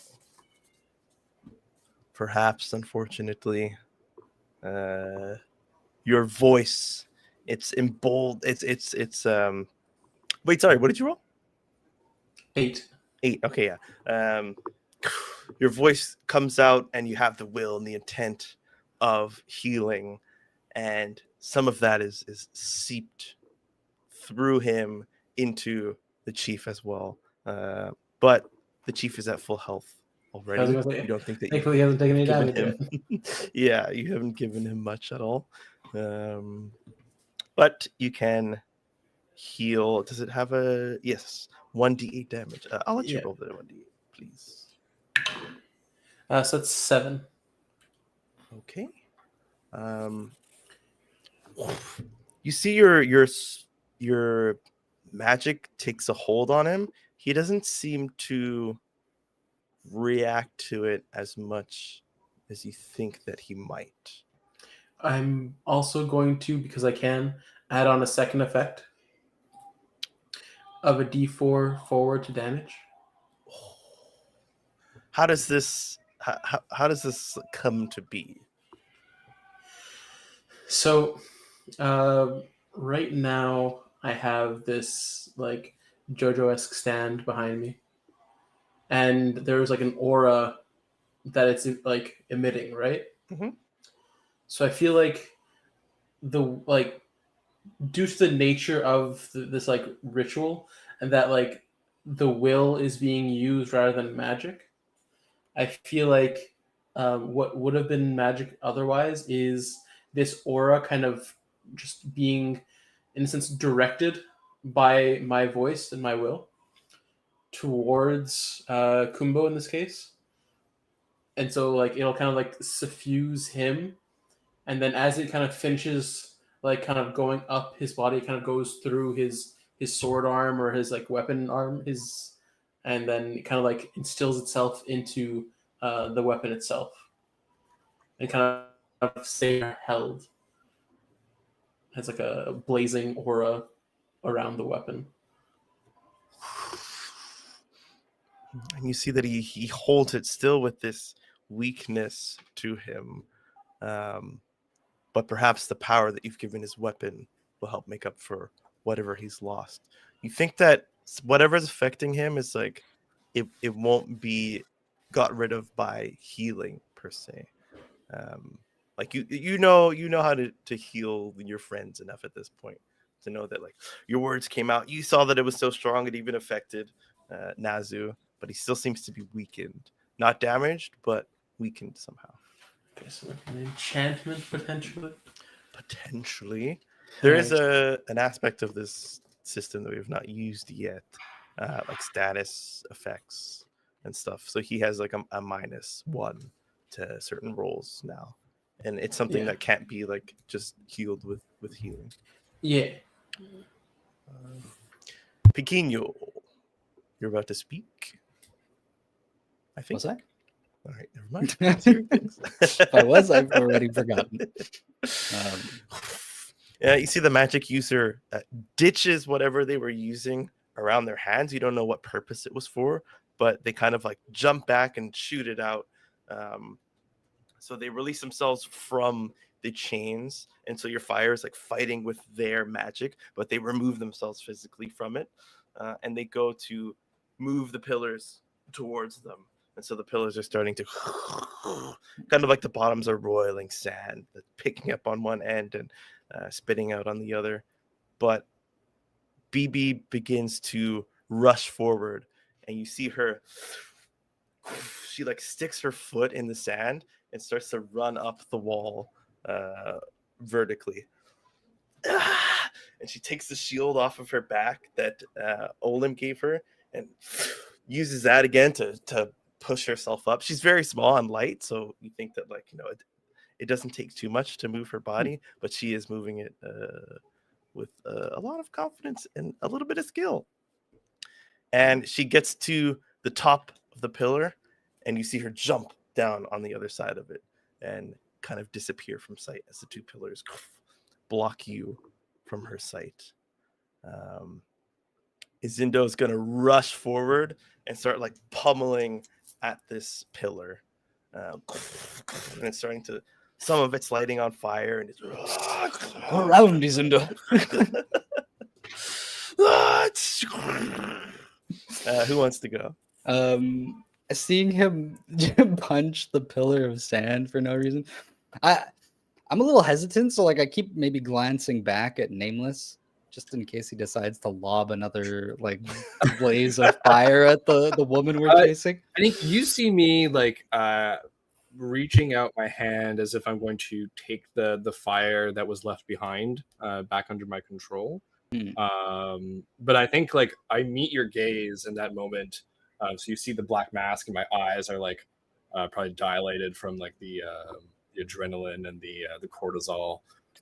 Perhaps, unfortunately, your voice, it's embold. It's Wait, sorry. What did you roll? 8. 8. Okay, yeah. Your voice comes out, and you have the will and the intent of healing, and some of that is seeped through him into the chief as well. But the chief is at full health already. I was gonna say, You don't think that Thankfully, he hasn't taken any given damage him yet. yeah, you haven't given him much at all. But you can heal. Does it have a 1d8 damage? I'll let you Yeah. roll the 1d8, please. So that's 7. Okay. You see your magic takes a hold on him. He doesn't seem to react to it as much as you think that he might. I'm also going to, because I can, add on a second effect of a d4 forward to damage. How does this come to be? So, right now I have this like JoJo-esque stand behind me, and there's like an aura that it's like emitting, right? Mhm. So I feel like due to the nature of this like ritual, and that like the will is being used rather than magic, I feel like what would have been magic otherwise is this aura kind of just being, in a sense, directed by my voice and my will towards Kumbo in this case. And so like it'll kind of like suffuse him, and then as it kind of finishes like kind of going up his body, it kind of goes through his sword arm or his like weapon arm, and then it kind of like instills itself into the weapon itself, and kind of stay held as like a blazing aura around the weapon. And you see that he holds it still with this weakness to him. But perhaps the power that you've given his weapon will help make up for whatever he's lost. You think that whatever's affecting him is like it won't be got rid of by healing per se. Like you know how to heal your friends enough at this point to know that like your words came out. You saw that it was so strong it even affected Nazu, but he still seems to be weakened, not damaged, but weakened somehow. Okay, so like an enchantment potentially. Potentially, there is an aspect of this system that we have not used yet, like status effects and stuff. So he has like a -1 to certain rolls now, and it's something Yeah. that can't be like just healed with healing. Yeah. Pequeño, you're about to speak. I think. Was I? All right, never mind. Let's hear things. If I was, I've already forgotten. Yeah, you see the magic user ditches whatever they were using around their hands. You don't know what purpose it was for, but they kind of like jump back and shoot it out. So they release themselves from the chains, and so your fire is like fighting with their magic, but they remove themselves physically from it, and they go to move the pillars towards them. And so the pillars are starting to kind of like the bottoms are roiling sand, picking up on one end and spitting out on the other. But BB begins to rush forward, and you see her. She like sticks her foot in the sand and starts to run up the wall vertically. And she takes the shield off of her back that Olim gave her and uses that again to push herself up. She's very small and light, so you think that like it doesn't take too much to move her body, but she is moving it with a lot of confidence and a little bit of skill. And she gets to the top of the pillar, and you see her jump down on the other side of it and kind of disappear from sight as the two pillars block you from her sight. Izindo is going to rush forward and start like pummeling at this pillar. And it's starting to, some of it's lighting on fire and it's Go around, Izundo. Who wants to go? Seeing him punch the pillar of sand for no reason, I'm a little hesitant. So like I keep maybe glancing back at Nameless just in case he decides to lob another like blaze of fire at the woman we're chasing. I think you see me like reaching out my hand as if I'm going to take the fire that was left behind back under my control. But I think like I meet your gaze in that moment. So you see the black mask and my eyes are like probably dilated from like the adrenaline and the cortisol.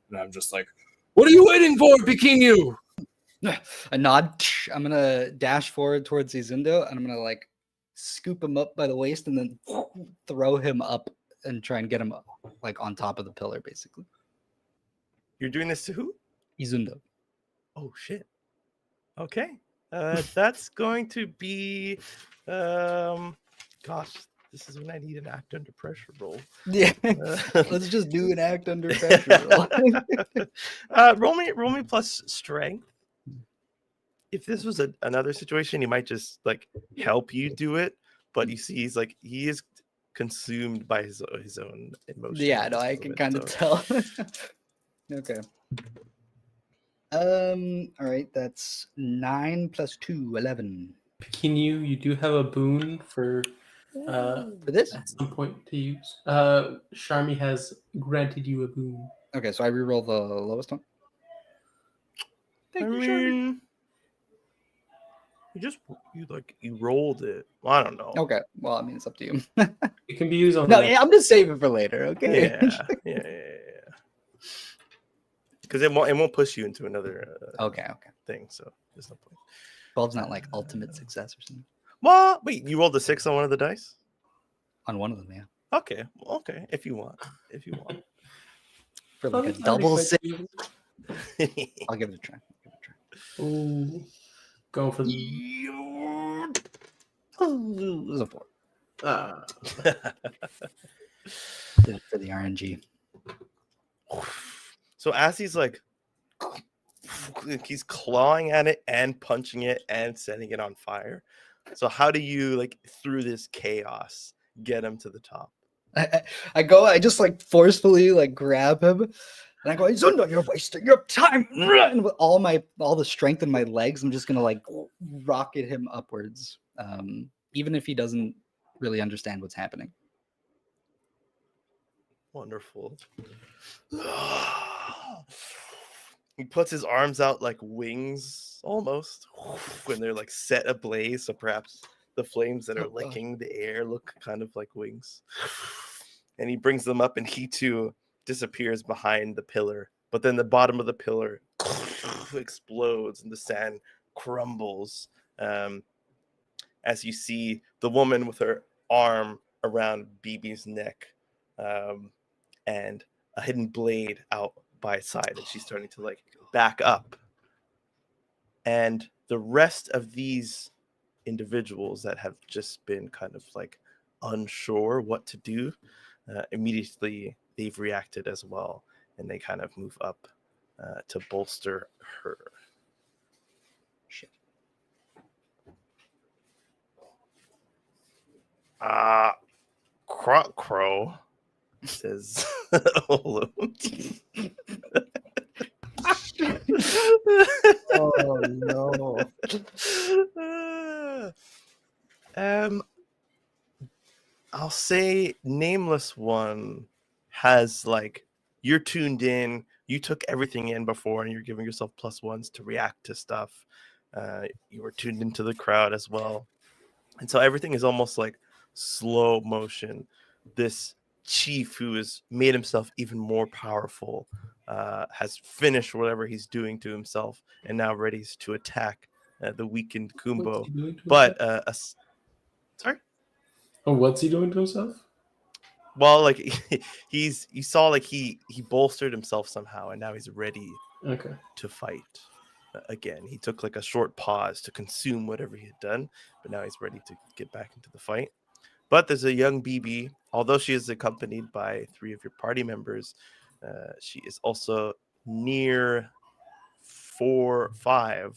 And I'm just like, what are you waiting for, Pequeño? A nod. I'm gonna dash forward towards Izundo and I'm gonna like scoop him up by the waist and then throw him up and try and get him like on top of the pillar, basically. You're doing this to who? Izundo. Oh shit. Okay. That's going to be gosh, this is when I need an act under pressure roll. Yeah. Let's just do an act under pressure roll. Roll me plus strength. If this was another situation, he might just like help you do it, but you see he consumed by his own emotions. Yeah, at no, this I can moment, kind of so- tell. Okay. All right, that's 9 plus 2, 11. Pekinu, you do have a boon for For this? at some point to use. Sharmi has granted you a boon. Okay, so I reroll the lowest one. I mean, you rolled it. Well, I don't know. Okay, well, I mean, it's up to you. It can be used on No, the next. I'm just saving for later, okay? Yeah. Because it won't push you into another Okay. thing. So there's no point. 12's not like ultimate success or something. Well, wait, you rolled a 6 on one of the dice? On one of them, yeah. Okay. If you want. For like a That'd be double quite 6. useful. I'll give it a try. Ooh, going for the. It was a 4. Did it for the RNG. So as he's like he's clawing at it and punching it and setting it on fire. So how do you like through this chaos get him to the top? I just like forcefully like grab him and I go, Zundo, you're wasting your time. And with all the strength in my legs, I'm just gonna like rocket him upwards. Even if he doesn't really understand what's happening. Wonderful. He puts his arms out like wings almost when they're like set ablaze. So perhaps the flames that are licking the air look kind of like wings. And he brings them up and he too disappears behind the pillar. But then the bottom of the pillar explodes and the sand crumbles. As you see the woman with her arm around BB's neck and a hidden blade out by its side, and she's starting to like back up. And the rest of these individuals that have just been kind of like unsure what to do, immediately they've reacted as well, and they kind of move up to bolster her. Shit. Crow says Olu. Oh no. I'll say nameless one has like you're tuned in, you took everything in before and you're giving yourself +1s to react to stuff. You were tuned into the crowd as well. And so everything is almost like slow motion. This chief who has made himself even more powerful has finished whatever he's doing to himself and now ready to attack the weakened Kumbo. What's he doing to But himself? sorry. Oh, what's he doing to himself? Well, like you saw like he bolstered himself somehow and now he's ready Okay. to fight again. He took like a short pause to consume whatever he had done, but now he's ready to get back into the fight. But there's a young BB, although she is accompanied by 3 of your party members, she is also near 4-5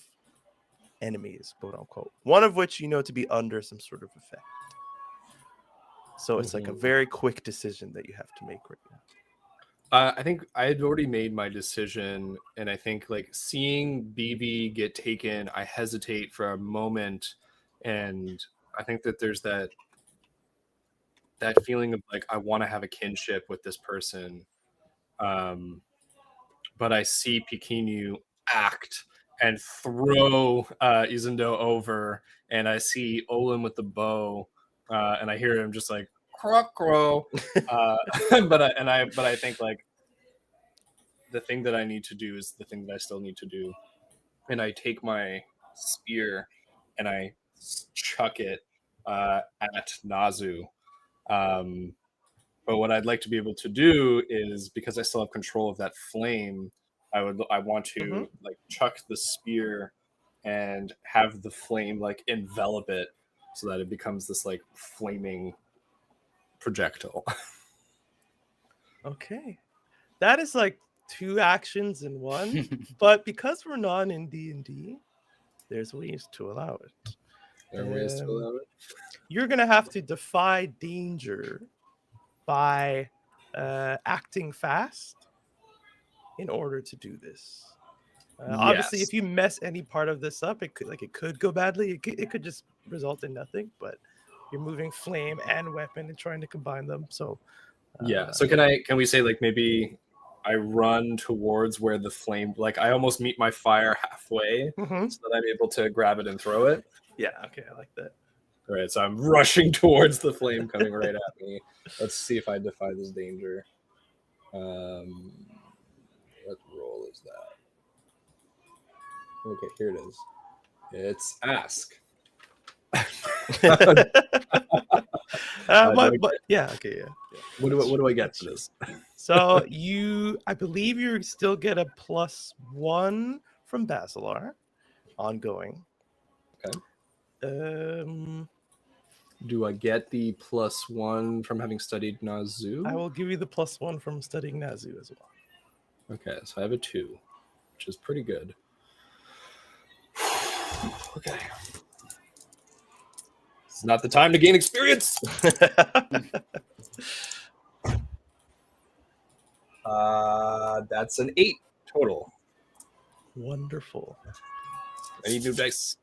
enemies, quote unquote. One of which you know to be under some sort of effect. So it's like a very quick decision that you have to make right now. I think I had already made my decision, and I think like seeing BB get taken, I hesitate for a moment, and I think that there's that feeling of like I want to have a kinship with this person, but I see Pekinu act and throw Izundo over, and I see Olin with the bow, and I hear him just like crow. But I think like the thing that I need to do is the thing that I still need to do, and I take my spear and I chuck it at Nazu. But what I'd like to be able to do is, because I still have control of that flame, I want to like chuck the spear and have the flame like envelop it so that it becomes this like flaming projectile. Okay. That is like 2 actions in one, but because we're not in D&D, there's ways to allow it. There are ways to Um, allow it. You're gonna have to defy danger by acting fast in order to do this. Obviously, Yes. if you mess any part of this up, it could go badly. It could just result in nothing. But you're moving flame and weapon and trying to combine them. So Yeah. So can we say like maybe I run towards where the flame, like I almost meet my fire halfway mhm. so that I'm able to grab it and throw it. Yeah, okay, I like that. All right, so I'm rushing towards the flame coming right at me. Let's see if I defy this danger. What roll is that? Okay, here it is. It's ask. Yeah, okay, yeah. What do I get for this? So I believe you still get a +1 from Basalar, ongoing. Okay. Do I get the +1 from having studied Nazu? I will give you the +1 from studying Nazu as well. Okay, so I have a 2, which is pretty good. Okay. It's not the time to gain experience. That's an 8 total. Wonderful. I need new dice.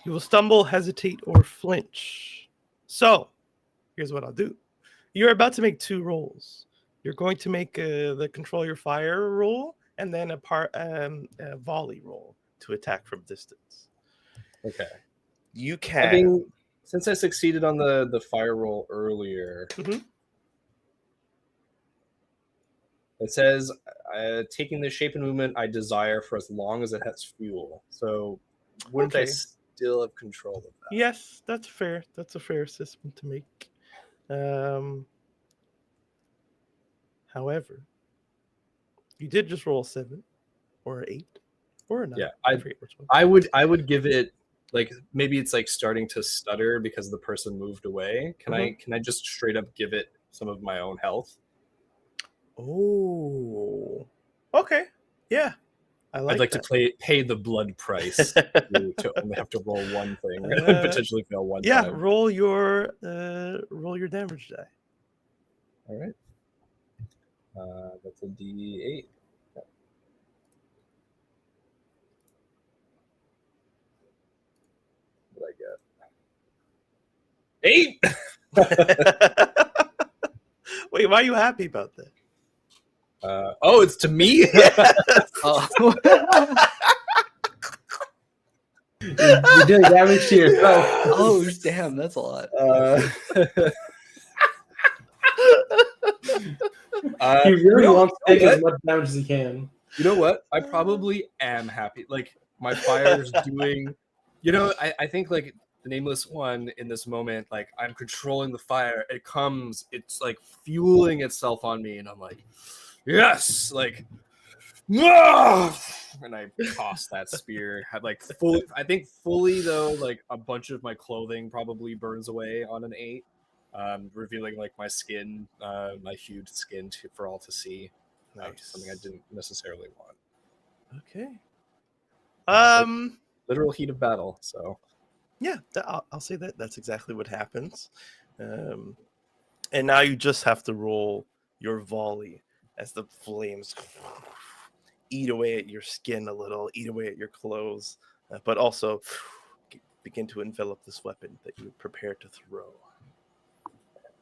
You will stumble, hesitate, or flinch. So, here's what I'll do. You're about to make 2 rolls. You're going to make the control your fire roll and then a volley roll to attack from distance. Okay. You can. Since I succeeded on the fire roll earlier, it says taking the shape and movement I desire for as long as it has fuel. So wouldn't I still have control of that? Yes, that's fair. That's a fair system to make. However, you did just roll a 7 or an 8 or a 9. Yeah, I forget which one. I would give it like maybe it's like starting to stutter because the person moved away. Can I just straight up give it some of my own health? Oh, okay, yeah. I'd like to pay the blood price to only have to roll one thing and potentially fail one time. Yeah, roll your damage die. All right. That's a D8. What did I get? 8. Wait, why are you happy about that? It's to me. Oh. You're doing damage to yourself. Oh, damn, that's a lot. He really wants to take as much damage as he can. You know what? I probably am happy. Like my fire's doing. I think like the nameless one in this moment, like I'm controlling the fire. It's like fueling itself on me, and I'm like, yes, like, and I toss that spear. I think fully though, like a bunch of my clothing probably burns away on an 8. Revealing like my skin, my hued skin for all to see. Nice. Something I didn't necessarily want. Okay. Literal heat of battle. So. Yeah, I'll say that. That's exactly what happens. And now you just have to roll your volley as the flames eat away at your skin a little, eat away at your clothes, but also begin to envelop this weapon that you prepare to throw.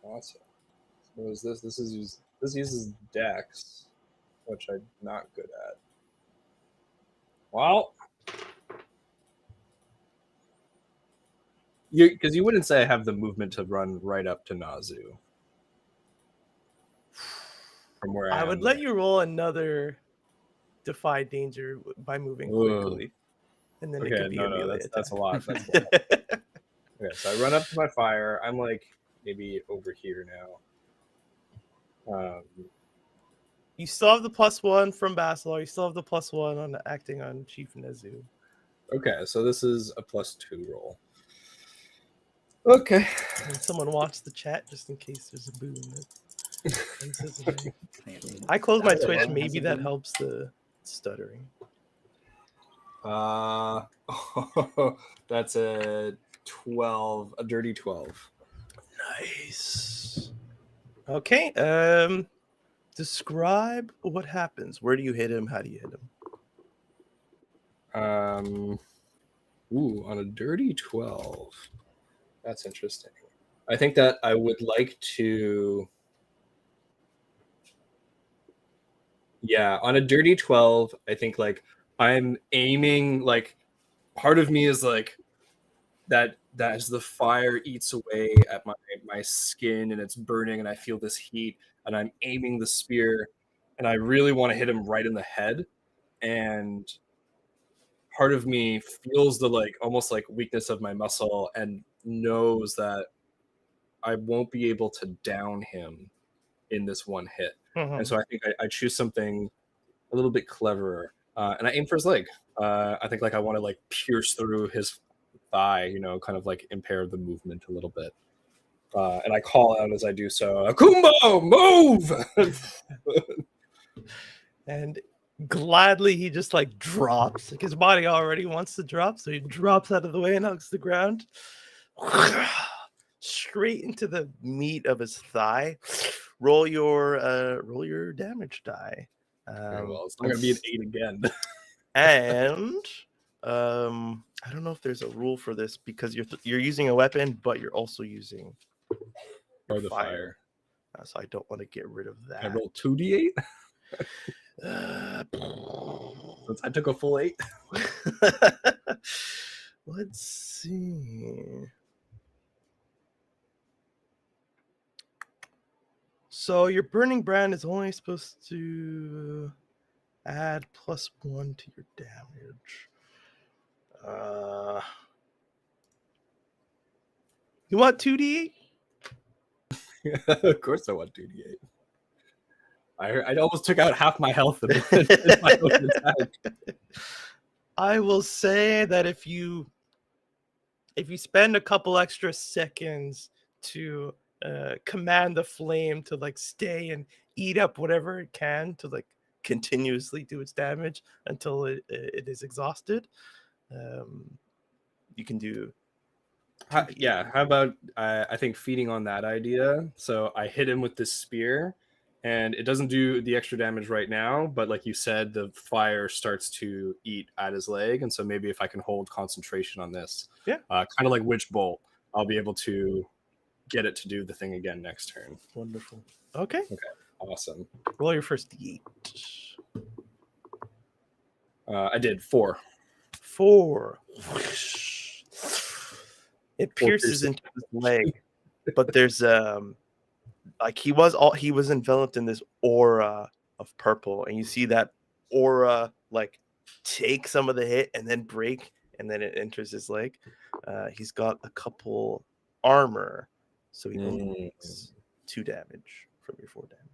Awesome. So this uses Dex, which I'm not good at. Well, because you wouldn't say I have the movement to run right up to Nazu. From where I would let you roll another defy danger by moving quickly, and then it could be a melee attack. That's a lot. That's a lot. Okay, so I run up to my fire. I'm like maybe over here now. You still have the +1 from Basalar. You still have the +1 on acting on Chief Nezu. Okay, so this is a +2 roll. Okay. And someone watch the chat just in case there's a boom. I closed my Twitch. Maybe that helps the stuttering. That's a 12, a dirty 12. Nice. Okay. Describe what happens. Where do you hit him? How do you hit him? On a dirty 12. That's interesting. I think that I would like to. Yeah, on a dirty 12, I think like I'm aiming, like part of me is like that as the fire eats away at my skin and it's burning and I feel this heat and I'm aiming the spear and I really want to hit him right in the head, and part of me feels the like almost like weakness of my muscle and knows that I won't be able to down him in this one hit. And so I think I choose something a little bit cleverer, and I aim for his leg. I think like I want to like pierce through his thigh, kind of like impair the movement a little bit. And I call out as I do so, Akumbo, move! And gladly he just like drops. Like his body already wants to drop, so he drops out of the way and hugs the ground. Straight into the meat of his thigh. Roll your damage die. Very well. It's not gonna be an 8 again. And I don't know if there's a rule for this because you're using a weapon, but you're also using Or the fire. So I don't want to get rid of that. I roll 2d8. Since I took a full 8. Let's see. So your burning brand is only supposed to add +1 to your damage. You want 2d8? Of course I want 2d8. I almost took out half my health in my own attack. I will say that if you spend a couple extra seconds to command the flame to like stay and eat up whatever it can to like continuously do its damage until it is exhausted, you can do. How about I think feeding on that idea. So I hit him with this spear, and it doesn't do the extra damage right now, but like you said, the fire starts to eat at his leg, and so maybe if I can hold concentration on this, kind of like Witch Bolt, I'll be able to get it to do the thing again next turn. Wonderful. Okay, Awesome. roll your first d8. I did 4. 4. It pierces into his leg, but there's like he was enveloped in this aura of purple, and you see that aura like take some of the hit and then break, and then it enters his leg. He's got a couple armor, so he only takes 2 damage from your 4 damage.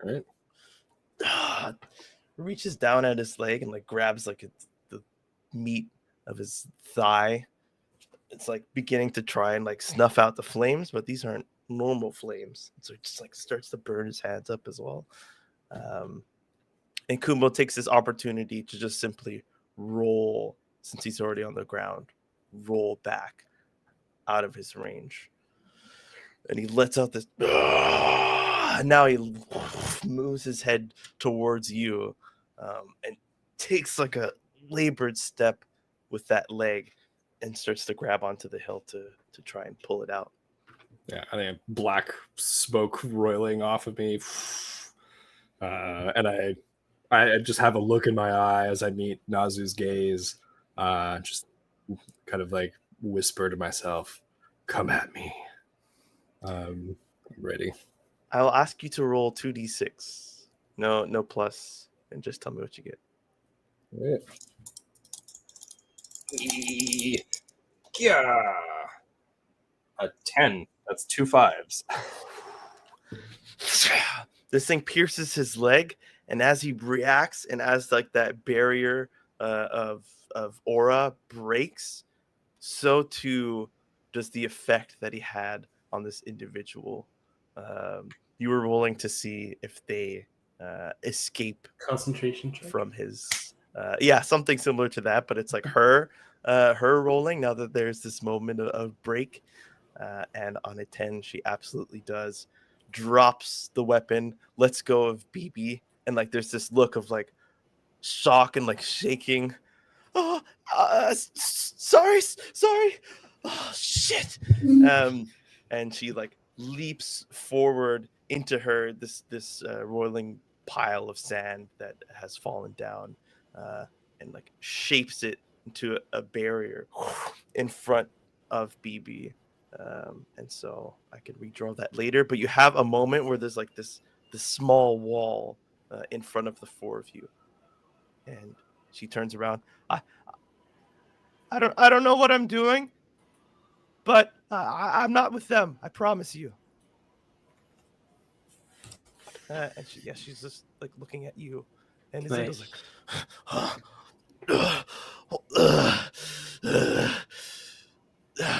All right. Reaches down at his leg and like grabs like the meat of his thigh. It's like beginning to try and like snuff out the flames, but these aren't normal flames, so it just like starts to burn his hands up as well. And Kumbo takes this opportunity to just simply roll, since he's already on the ground, roll back out of his range, and he lets out this. Now he moves his head towards you, and takes like a labored step with that leg, and starts to grab onto the hill to try and pull it out. Yeah, I think black smoke roiling off of me, and I just have a look in my eye as I meet Nazu's gaze, just kind of like whisper to myself, "Come at me." I'm ready. I'll ask you to roll 2d6. No plus, and just tell me what you get. All right. Yeah. A 10. That's 2 5s. This thing pierces his leg, and as he reacts, and as like that barrier of aura breaks, so too does the effect that he had on this individual. You were rolling to see if they escape Concentration check. from his Yeah, something similar to that, but it's like her rolling now that there's this moment of break. And on a 10, she absolutely does. Drops the weapon, lets go of BB, and like there's this look of like shock and like shaking. Oh, sorry. Oh, shit. And she like leaps forward into her this roiling pile of sand that has fallen down, and like shapes it into a barrier in front of BB. And so I can redraw that later, but you have a moment where there's like this small wall in front of the four of you, and she turns around. I don't know what I'm doing, but I'm not with them. I promise you. And she's just like looking at you, and Isindo's Nice. like,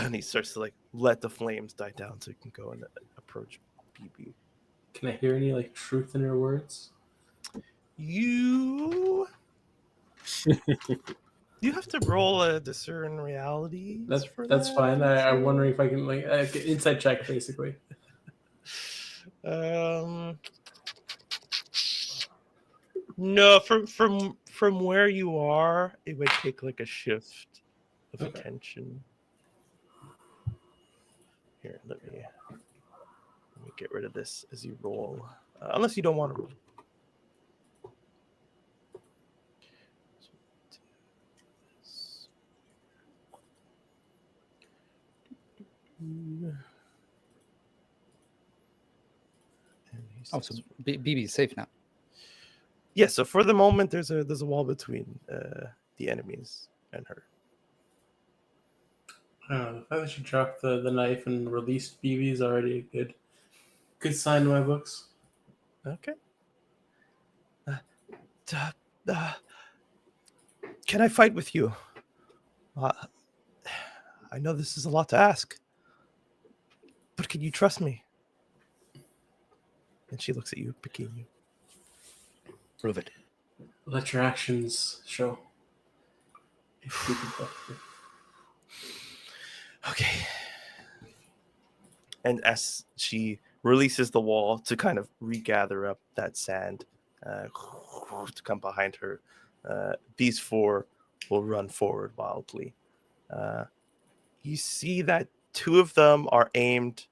and he starts to like let the flames die down so he can go and approach BB. Can I hear any like truth in her words? You have to roll a discern reality. That's fine. I'm wondering if I can like inside check basically. No, from where you are, it would take like a shift of Okay. attention. Here, let me get rid of this as you roll, unless you don't want to roll. Oh, so BB's safe now. Yeah, so for the moment, there's a wall between the enemies and her. The fact that she dropped the knife and released BB is already a good sign in my books. Okay. Can I fight with you? I know this is a lot to ask, but can you trust me? And she looks at you, picking you. Prove it. Let your actions show. If you can trust me. Okay. And as she releases the wall to kind of regather up that sand to come behind her, these four will run forward wildly. You see that two of them are aimed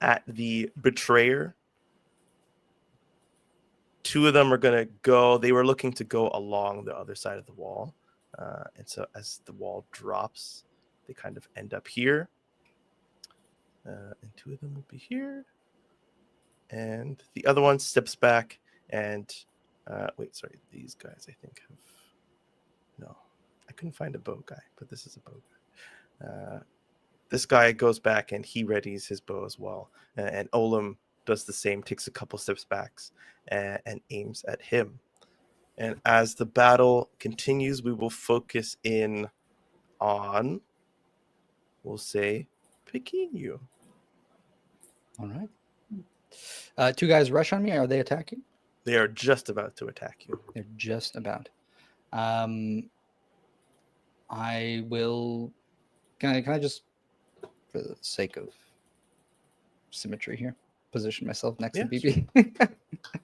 at the betrayer. Two of them are going to go, they were looking to go along the other side of the wall. And so as the wall drops, they kind of end up here. And two of them will be here. And the other one steps back and wait, sorry, these guys I think have no. I couldn't find a bow guy, but this is a bow guy. This guy goes back and he readies his bow as well. And Olam does the same, takes a couple steps back and aims at him. And as the battle continues, we will focus in on, we'll say, picking you. All right. Two guys rush on me. Are they attacking? They are just about to attack you. They're just about. I will. Can I just, for the sake of symmetry here, position myself next to BB?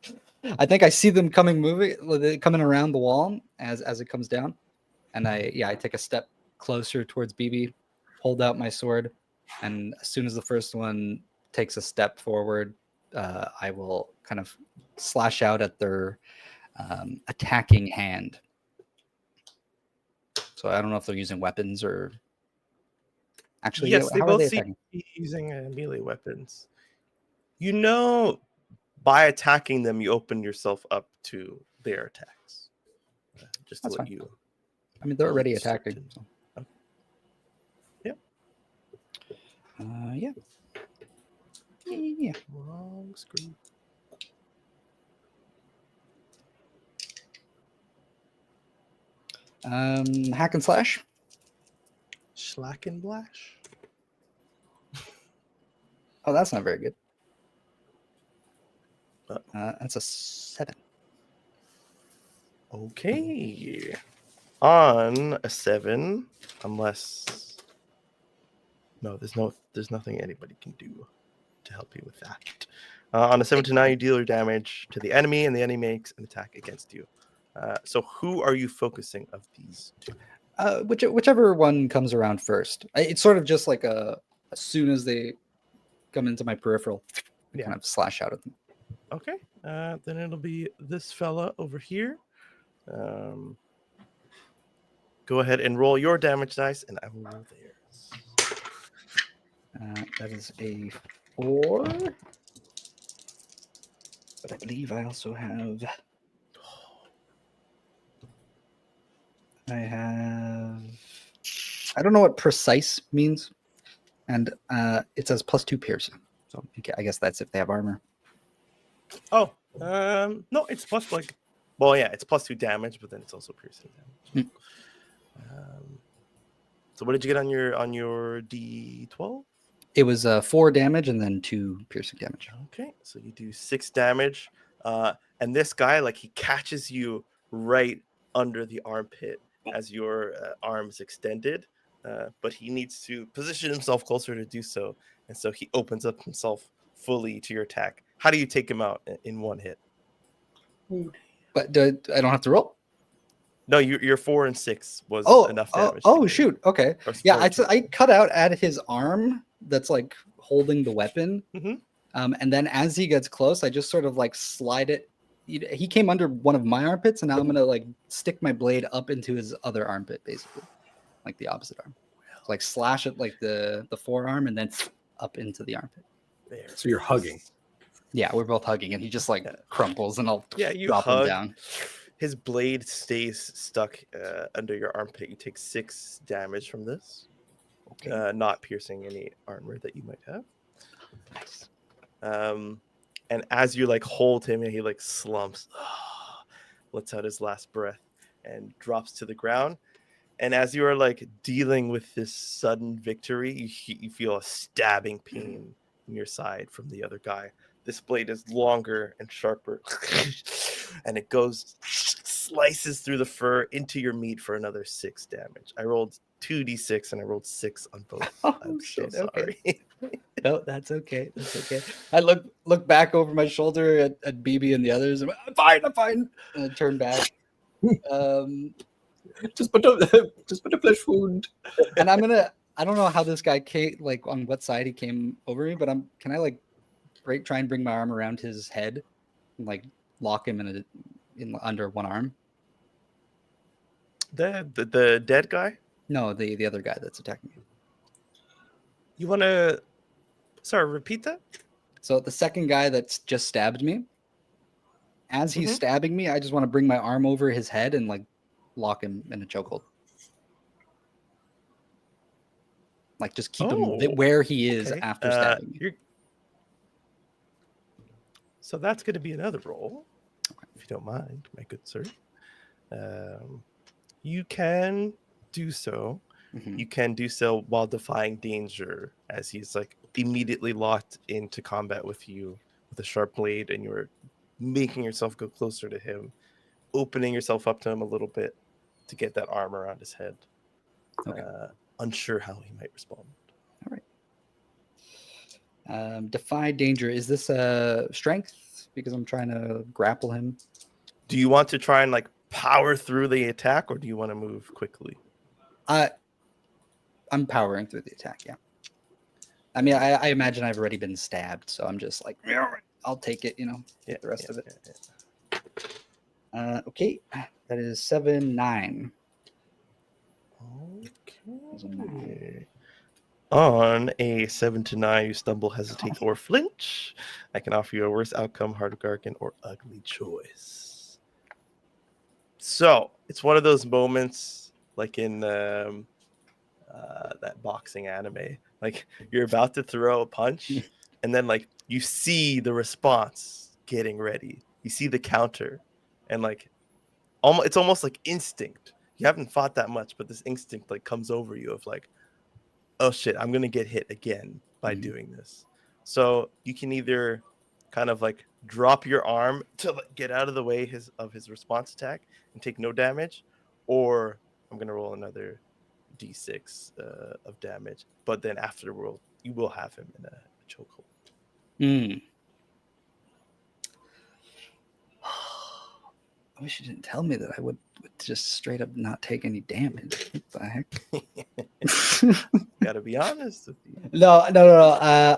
Sure. I think I see them coming around the wall as it comes down, and I take a step closer towards BB, hold out my sword, and as soon as the first one takes a step forward, I will kind of slash out at their attacking hand. So I don't know if they're using weapons or. Actually, yes, yeah, they both seem to be using melee weapons. You know, by attacking them, you open yourself up to their attacks. Just to That's let fine. you. I mean, they're already attacking. So. Okay. Yep. Yeah. Yeah. Wrong screen. Hack and slash. Slack and blash. Oh, that's not very good. That's a 7. Okay. On a 7, unless there's nothing anybody can do to help you with that. On a 7 to 9, you deal your damage to the enemy, and the enemy makes an attack against you. So who are you focusing of these two? Whichever one comes around first. It's sort of just like as soon as they come into my peripheral, I kind of slash out at them. Okay. Then it'll be this fella over here. Go ahead and roll your damage dice, and I will roll theirs. That is a 4. But I believe I also have. I don't know what precise means, and it says +2 piercing. So I guess that's if they have armor. Oh, no, it's plus like, well, yeah, it's +2 damage, but then it's also piercing damage. So what did you get on your D12? It was 4 damage and then 2 piercing damage. Okay, so you do 6 damage, and this guy, like, he catches you right under the armpit as your arm is extended, but he needs to position himself closer to do so, and so he opens up himself fully to your attack. How do you take him out in one hit? But I don't have to roll? No, your 4 and 6 was enough damage. Shoot. Okay. Yeah, I cut out at his arm that's like holding the weapon. And then as he gets close, I just sort of like slide it. He came under one of my armpits, and now I'm going to like stick my blade up into his other armpit, basically. Like the opposite arm. So, like slash it like the forearm and then up into the armpit. There. So you're hugging. Yeah, we're both hugging, and he just like crumples, and I'll you drop hug. him down. His blade stays stuck under your armpit. You take 6 damage from this. Okay. Not piercing any armor that you might have. Nice. And as you like hold him, and he like slumps, lets out his last breath, and drops to the ground. And as you are like dealing with this sudden victory, you feel a stabbing pain in your side from the other guy. This blade is longer and sharper, and it slices through the fur into your meat for another 6 damage. I rolled 2d6 and I rolled 6 on both. I'm shit, so sorry. Okay. No, that's okay. That's okay. I look back over my shoulder at BB and the others. I'm fine. And I turn back. Just put a flesh wound. And I don't know how this guy came, like on what side he came over me, but can I like try and bring my arm around his head and like lock him in under one arm? The dead guy? No, the other guy that's attacking me. You want to... Sorry, repeat that? So the second guy that's just stabbed me, as he's stabbing me, I just want to bring my arm over his head and like lock him in a chokehold. Like just keep him where he is after stabbing me. So that's going to be another roll, if you don't mind, my good sir. You can do so. You can do so while defying danger, as he's like immediately locked into combat with you with a sharp blade, and you're making yourself go closer to him, opening yourself up to him a little bit to get that arm around his head. Okay. Unsure how he might respond. All right. Defy danger. Is this strength? Because I'm trying to grapple him. Do you want to try and like power through the attack, or do you want to move quickly? I'm powering through the attack, yeah. I mean, I imagine I've already been stabbed, so I'm just like, I'll take it, the rest of it. Yeah. Okay, that is 7, 9. Okay. On a 7 to 9, you stumble, hesitate, or flinch. I can offer you a worse outcome, hard bargain, or ugly choice. So it's one of those moments, like in that boxing anime. Like you're about to throw a punch, and then like you see the response getting ready. You see the counter, and like it's almost like instinct. You haven't fought that much, but this instinct like comes over you of like, oh shit, I'm gonna get hit again by doing this. So you can either kind of like drop your arm to like, get out of the way of his response attack and take no damage, or I'm gonna roll another d6 of damage. But then after you will have him in a chokehold. Hmm. I wish you didn't tell me that I would just straight up not take any damage. What the heck? Gotta be honest with you. No.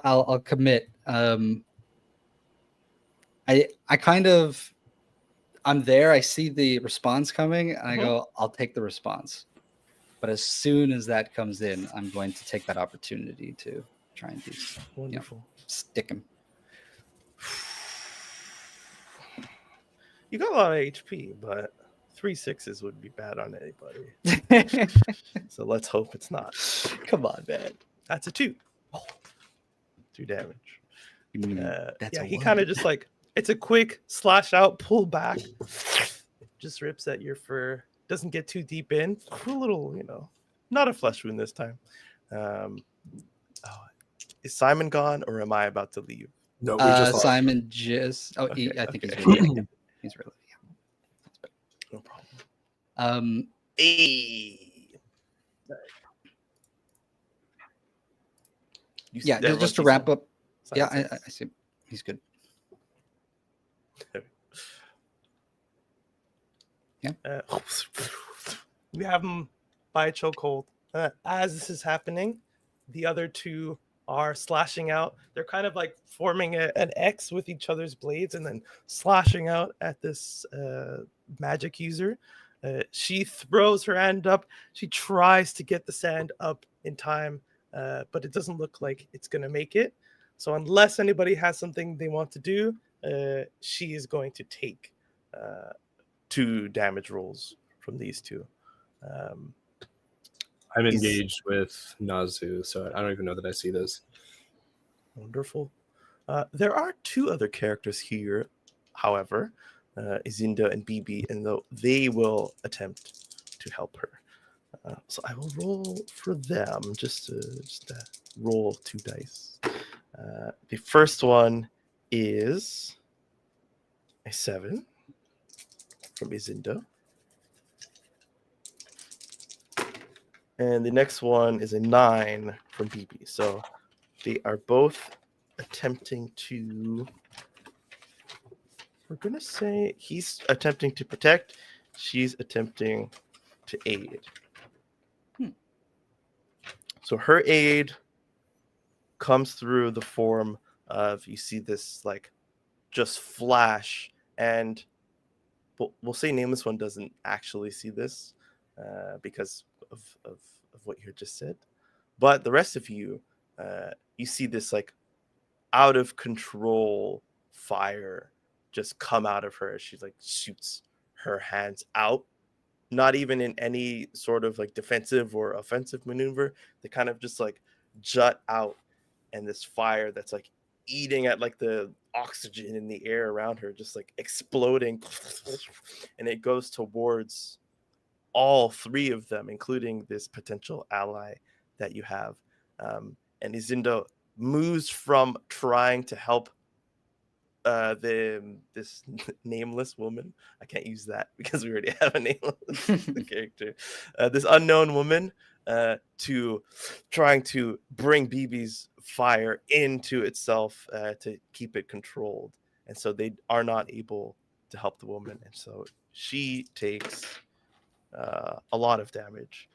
I'll commit. I kind of, I'm there. I see the response coming, and I go, I'll take the response. But as soon as that comes in, I'm going to take that opportunity to try and do Wonderful. stick him. You got a lot of HP, but 3 6s would be bad on anybody. So let's hope it's not. Come on, man. That's a 2. 2 damage. That's yeah, a he one. kind of just like, it's a quick slash out, pull back, just rips at your fur, doesn't get too deep in. A little, not a flesh wound this time. Is Simon gone, or am I about to leave? No, we just lost. Simon just. Oh, Okay, I think okay. he's really. He's really. No problem. Yeah. Yeah, that just to runs wrap you up. some? Yeah, Simon I says. see. He's good. You have him by a chokehold. As this is happening, the other two are slashing out. They're kind of like forming an X with each other's blades and then slashing out at this magic user. She throws her hand up. She tries to get the sand up in time, but it doesn't look like it's going to make it. So unless anybody has something they want to do, she is going to take 2 damage rolls from these two. I'm engaged with Nazu, so I don't even know that I see this. Wonderful. There are 2 other characters here, however, Izinda and Bibi, and though they will attempt to help her. So I will roll for them, just to roll 2 dice. The first one is a 7 from Izinda. And the next one is a 9 from Bibi. So they are both attempting to. We're going to say he's attempting to protect. She's attempting to aid. So her aid comes through the form of, you see this like just flash, and we'll say Nameless One doesn't actually see this because of what you just said. But the rest of you, you see this like out of control fire just come out of her as she like shoots her hands out, not even in any sort of like defensive or offensive maneuver. They kind of just like jut out, and this fire that's like eating at like the oxygen in the air around her just like exploding, and it goes towards all 3 of them, including this potential ally that you have. And Izinda moves from trying to help this nameless woman. I can't use that because we already have a nameless character. This unknown woman to trying to bring Bibi's fire into itself to keep it controlled, and so they are not able to help the woman, and so she takes a lot of damage.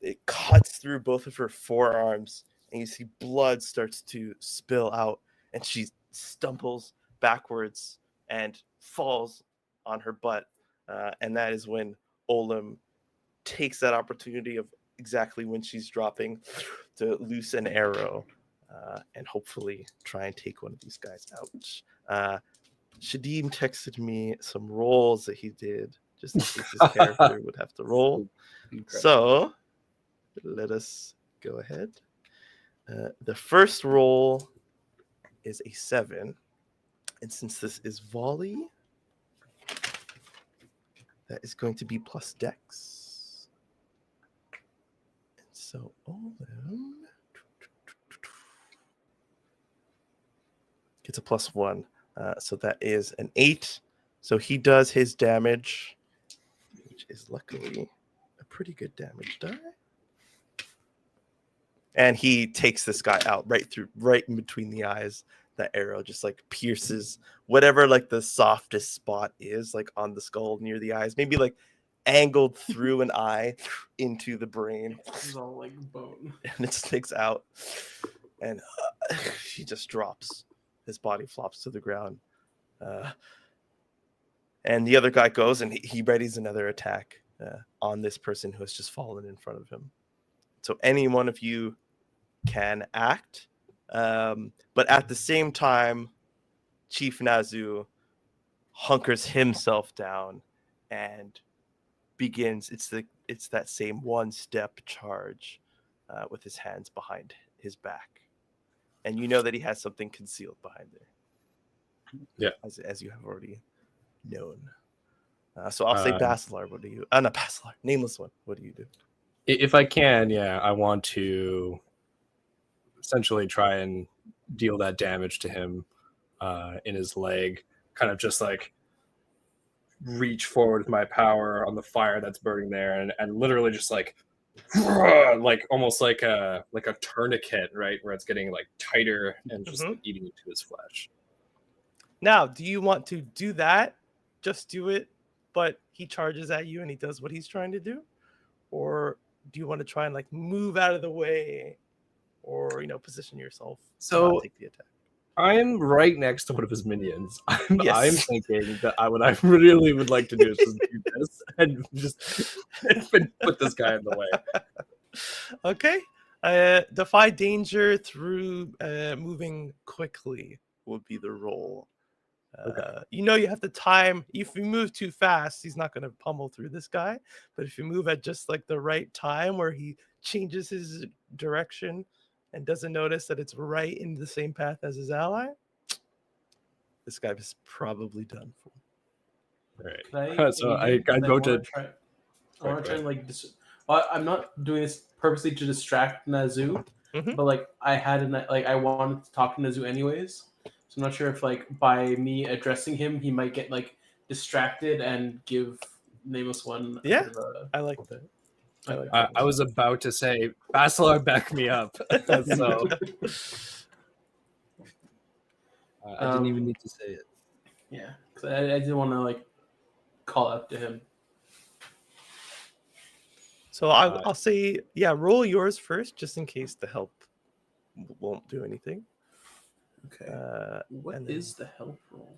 It cuts through both of her forearms, and you see blood starts to spill out, and she stumbles backwards and falls on her butt. And that is when Olim takes that opportunity of exactly when she's dropping to loose an arrow and hopefully try and take one of these guys out. Shadim texted me some rolls that he did just in case his character would have to roll. Incredible. So let us go ahead. The first roll is a 7. And since this is volley, that is going to be plus dex. And so Olim Gets a +1. So that is an 8. So he does his damage, which is luckily a pretty good damage die. And he takes this guy out right in between the eyes. That arrow just like pierces whatever like the softest spot is, like on the skull near the eyes, maybe like angled through an eye into the brain. This is all like bone. And it sticks out, and he just drops. His body flops to the ground. And the other guy goes and he readies another attack on this person who has just fallen in front of him. So any one of you can act, but at the same time, Chief Nazu hunkers himself down and begins. It's that same one-step charge with his hands behind his back, and you know that he has something concealed behind there. Yeah, as you have already known. So I'll say Basalar. What do you? Not Basalar. Nameless one. What do you do? If I can, yeah, I want to essentially try and deal that damage to him in his leg, kind of just like reach forward with my power on the fire that's burning there, and literally just like almost like a tourniquet, right, where it's getting like tighter and just like, eating into his flesh. Now, do you want to do that? Just do it, but he charges at you and he does what he's trying to do, or do you want to try and like move out of the way, or position yourself to not take the attack? I'm right next to one of his minions. I'm Yes. thinking that what I really would like to do is just do this and just put this guy in the way. Okay. Defy danger through moving quickly would be the roll. Okay. You have to time. If you move too fast, he's not going to pummel through this guy. But if you move at just like the right time where he changes his direction and doesn't notice that it's right in the same path as his ally, this guy is probably done for. Right. So I go to try. I want to try and like. I'm not doing this purposely to distract Nazu, but like I wanted to talk to Nazu anyways. So I'm not sure if like by me addressing him, he might get like distracted and give Nameless one. Yeah, I like that. I was about to say, Basalar, back me up. So I didn't even need to say it. Yeah, because I didn't want to like call out to him. So I'll say, yeah, roll yours first, just in case the help won't do anything. Okay. What is the help roll?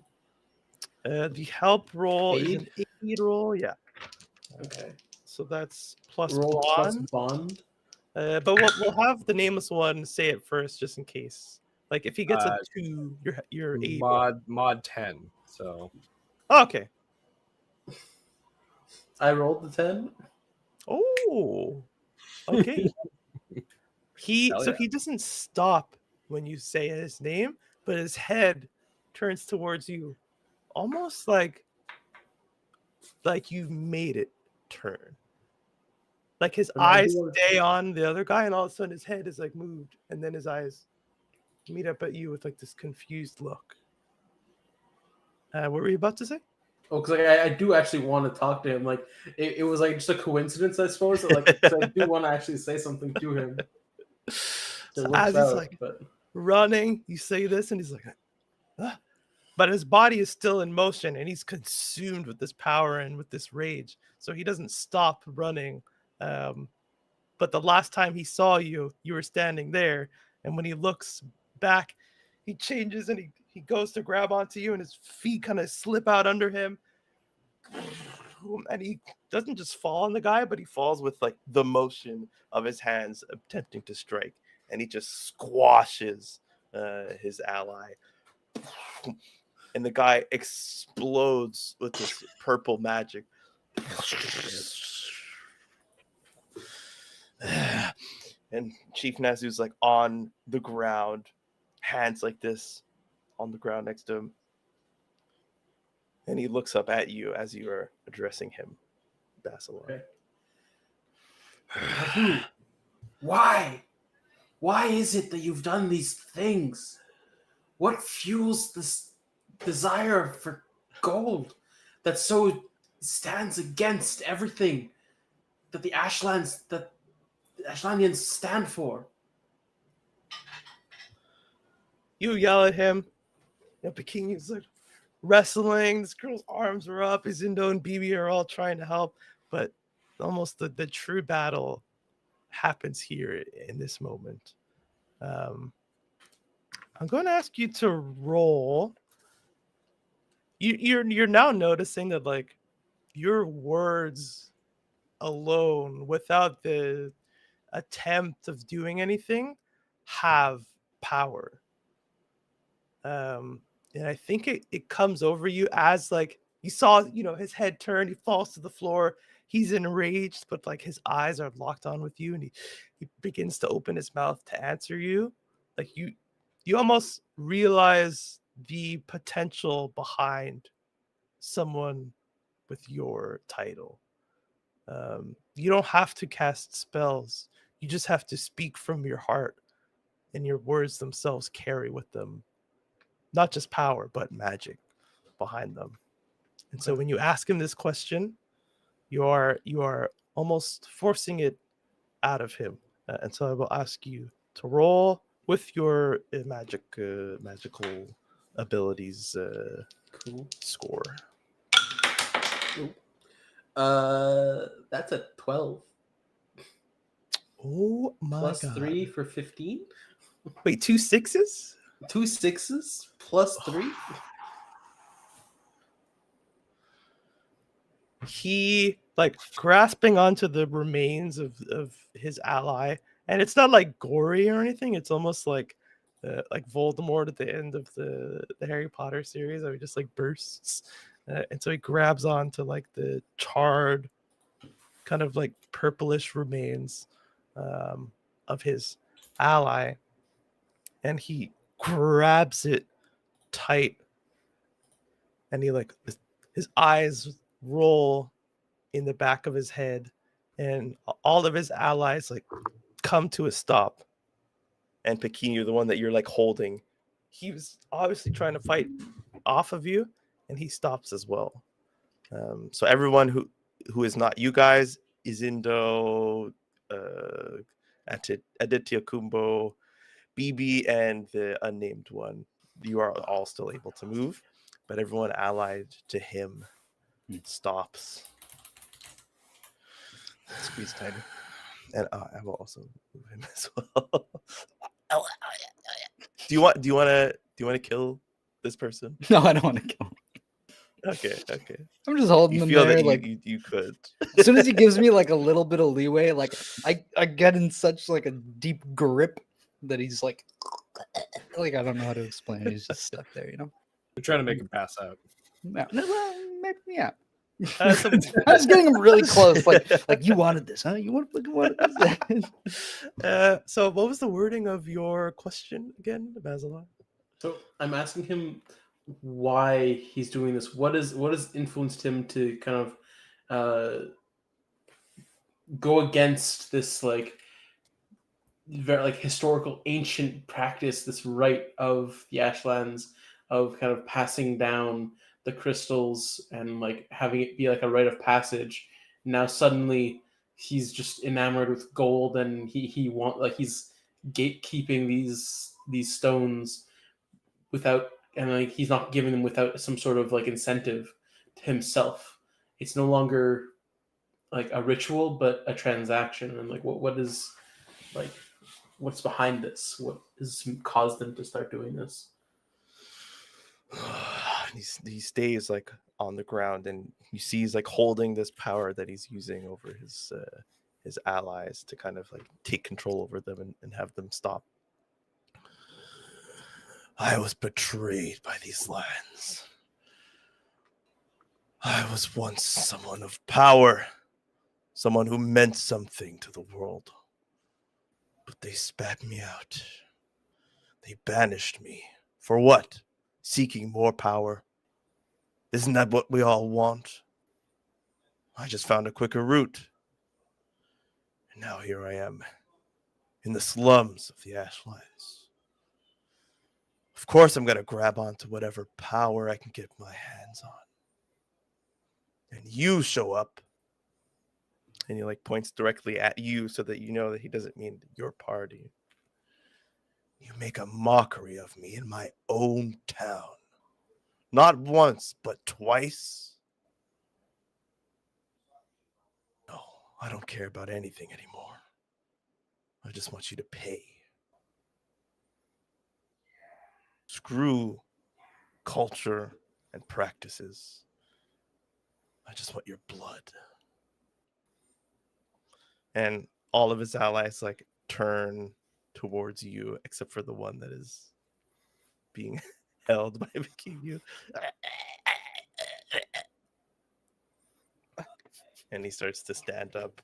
The help roll is an aid roll. Yeah. Okay. So that's plus roll bond. Plus bond. But we'll have the nameless one say it first, just in case. Like if he gets a 2, your aid mod 10. So. Oh, okay. I rolled the 10. Oh. Okay. He doesn't stop when you say his name, but his head turns towards you, almost like you made it turn. Like his eyes stay on the other guy, and all of a sudden his head is like moved, and then his eyes meet up at you with like this confused look. What were you about to say? Oh, because like, I do actually want to talk to him. Like it was like just a coincidence, I suppose. So, like so I do want to actually say something to him. So as he's like running, you say this, and he's like, ah. But his body is still in motion, and he's consumed with this power and with this rage. So he doesn't stop running. But the last time he saw you, you were standing there, and when he looks back, he changes and he goes to grab onto you, and his feet kind of slip out under him. And he doesn't just fall on the guy, but he falls with like the motion of his hands attempting to strike, and he just squashes his ally, and the guy explodes with this purple magic. And Chief Nazu's like on the ground, hands like this on the ground next to him. And he looks up at you as you are addressing him, Basalar. Okay. Why is it that you've done these things? what fuels this desire for gold that so stands against everything that the Ashlandians stand for? You yell at him. Pekin's like wrestling. This girl's arms are up. Izindo and Bibi are all trying to help, but almost the true battle happens here in this moment. I'm going to ask you to roll. You're now noticing that like your words alone, without the attempt of doing anything, have power. And I think it comes over you as like you saw, his head turn, he falls to the floor, he's enraged, but like his eyes are locked on with you, and he begins to open his mouth to answer you. Like you almost realize the potential behind someone with your title. You don't have to cast spells. You just have to speak from your heart, and your words themselves carry with them not just power, but magic behind them. And so when you ask him this question, you are almost forcing it out of him. And so I will ask you to roll with your magical abilities Cool. score. That's a 12. Oh my Plus god. 3 for 15. Wait, 2 6s? 2 6s plus 3. He like grasping onto the remains of his ally, and it's not like gory or anything. It's almost like Voldemort at the end of the Harry Potter series, where he just like bursts, and so he grabs onto like the charred, kind of like purplish remains of his ally, and he grabs it tight, and he like his eyes roll in the back of his head, and all of his allies like come to a stop. And Pequeno, the one that you're like holding, he was obviously trying to fight off of you, and he stops as well. So everyone who is not you guys, Izindo, Aditya Kumbo, BB, and the unnamed one, you are all still able to move, but everyone allied to him stops. Squeeze tighter. And I will also move him as well. Do you want to kill this person? No, I don't want to kill him. Okay. I'm just holding You him feel there. that Like you could. as soon as he gives me like a little bit of leeway, like I get in such like a deep grip that he's like I don't know how to explain it. He's just stuck there, You're trying to make him pass out. Yeah. So, I was getting him really close. Like you wanted this, huh? You wanted this. So what was the wording of your question again, Basalar? So I'm asking him why he's doing this. What has influenced him to kind of go against this like very like historical ancient practice, this rite of the Ashlands of kind of passing down the crystals and like having it be like a rite of passage. Now suddenly he's just enamored with gold, and he's gatekeeping these stones without, and like he's not giving them without some sort of like incentive to himself. It's no longer like a ritual, but a transaction. And like what is like what's behind this? What has caused them to start doing this? He stays like on the ground, and you see he's like holding this power that he's using over his allies to kind of like take control over them and have them stop. I was betrayed by these lands. I was once someone of power, someone who meant something to the world. But they spat me out. They banished me. For what? Seeking more power. Isn't that what we all want? I just found a quicker route. And now here I am, in the slums of the Ashlands, Of course, I'm going to grab onto whatever power I can get my hands on. And you show up. And he like points directly at you so that you know that he doesn't mean your party. You make a mockery of me in my own town. Not once, but twice. No, I don't care about anything anymore. I just want you to pay. Screw culture and practices. I just want your blood. And all of his allies like turn towards you, except for the one that is being held by Vikingu. And he starts to stand up.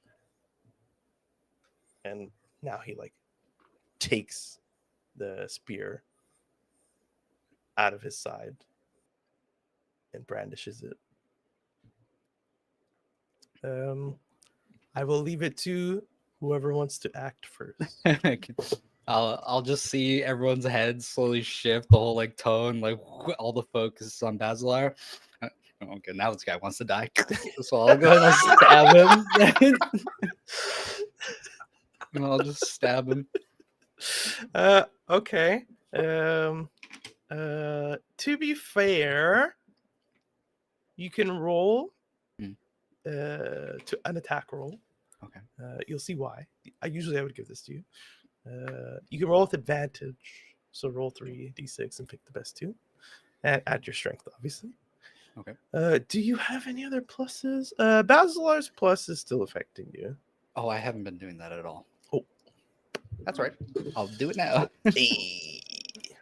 And now he like takes the spear out of his side and brandishes it. I will leave it to whoever wants to act first. I'll just see everyone's heads slowly shift, the whole like tone, like all the focus is on Basalar. Okay, now this guy wants to die. So I'll go ahead and I'll stab him. And I'll just stab him. Okay. To be fair, you can roll to an attack roll. Okay. You'll see why. I would give this to you. You can roll with advantage. So roll 3d6 and pick the best two. And add your strength, obviously. Okay. Do you have any other pluses? Basilar's plus is still affecting you. Oh, I haven't been doing that at all. Oh. That's right. I'll do it now. Hey.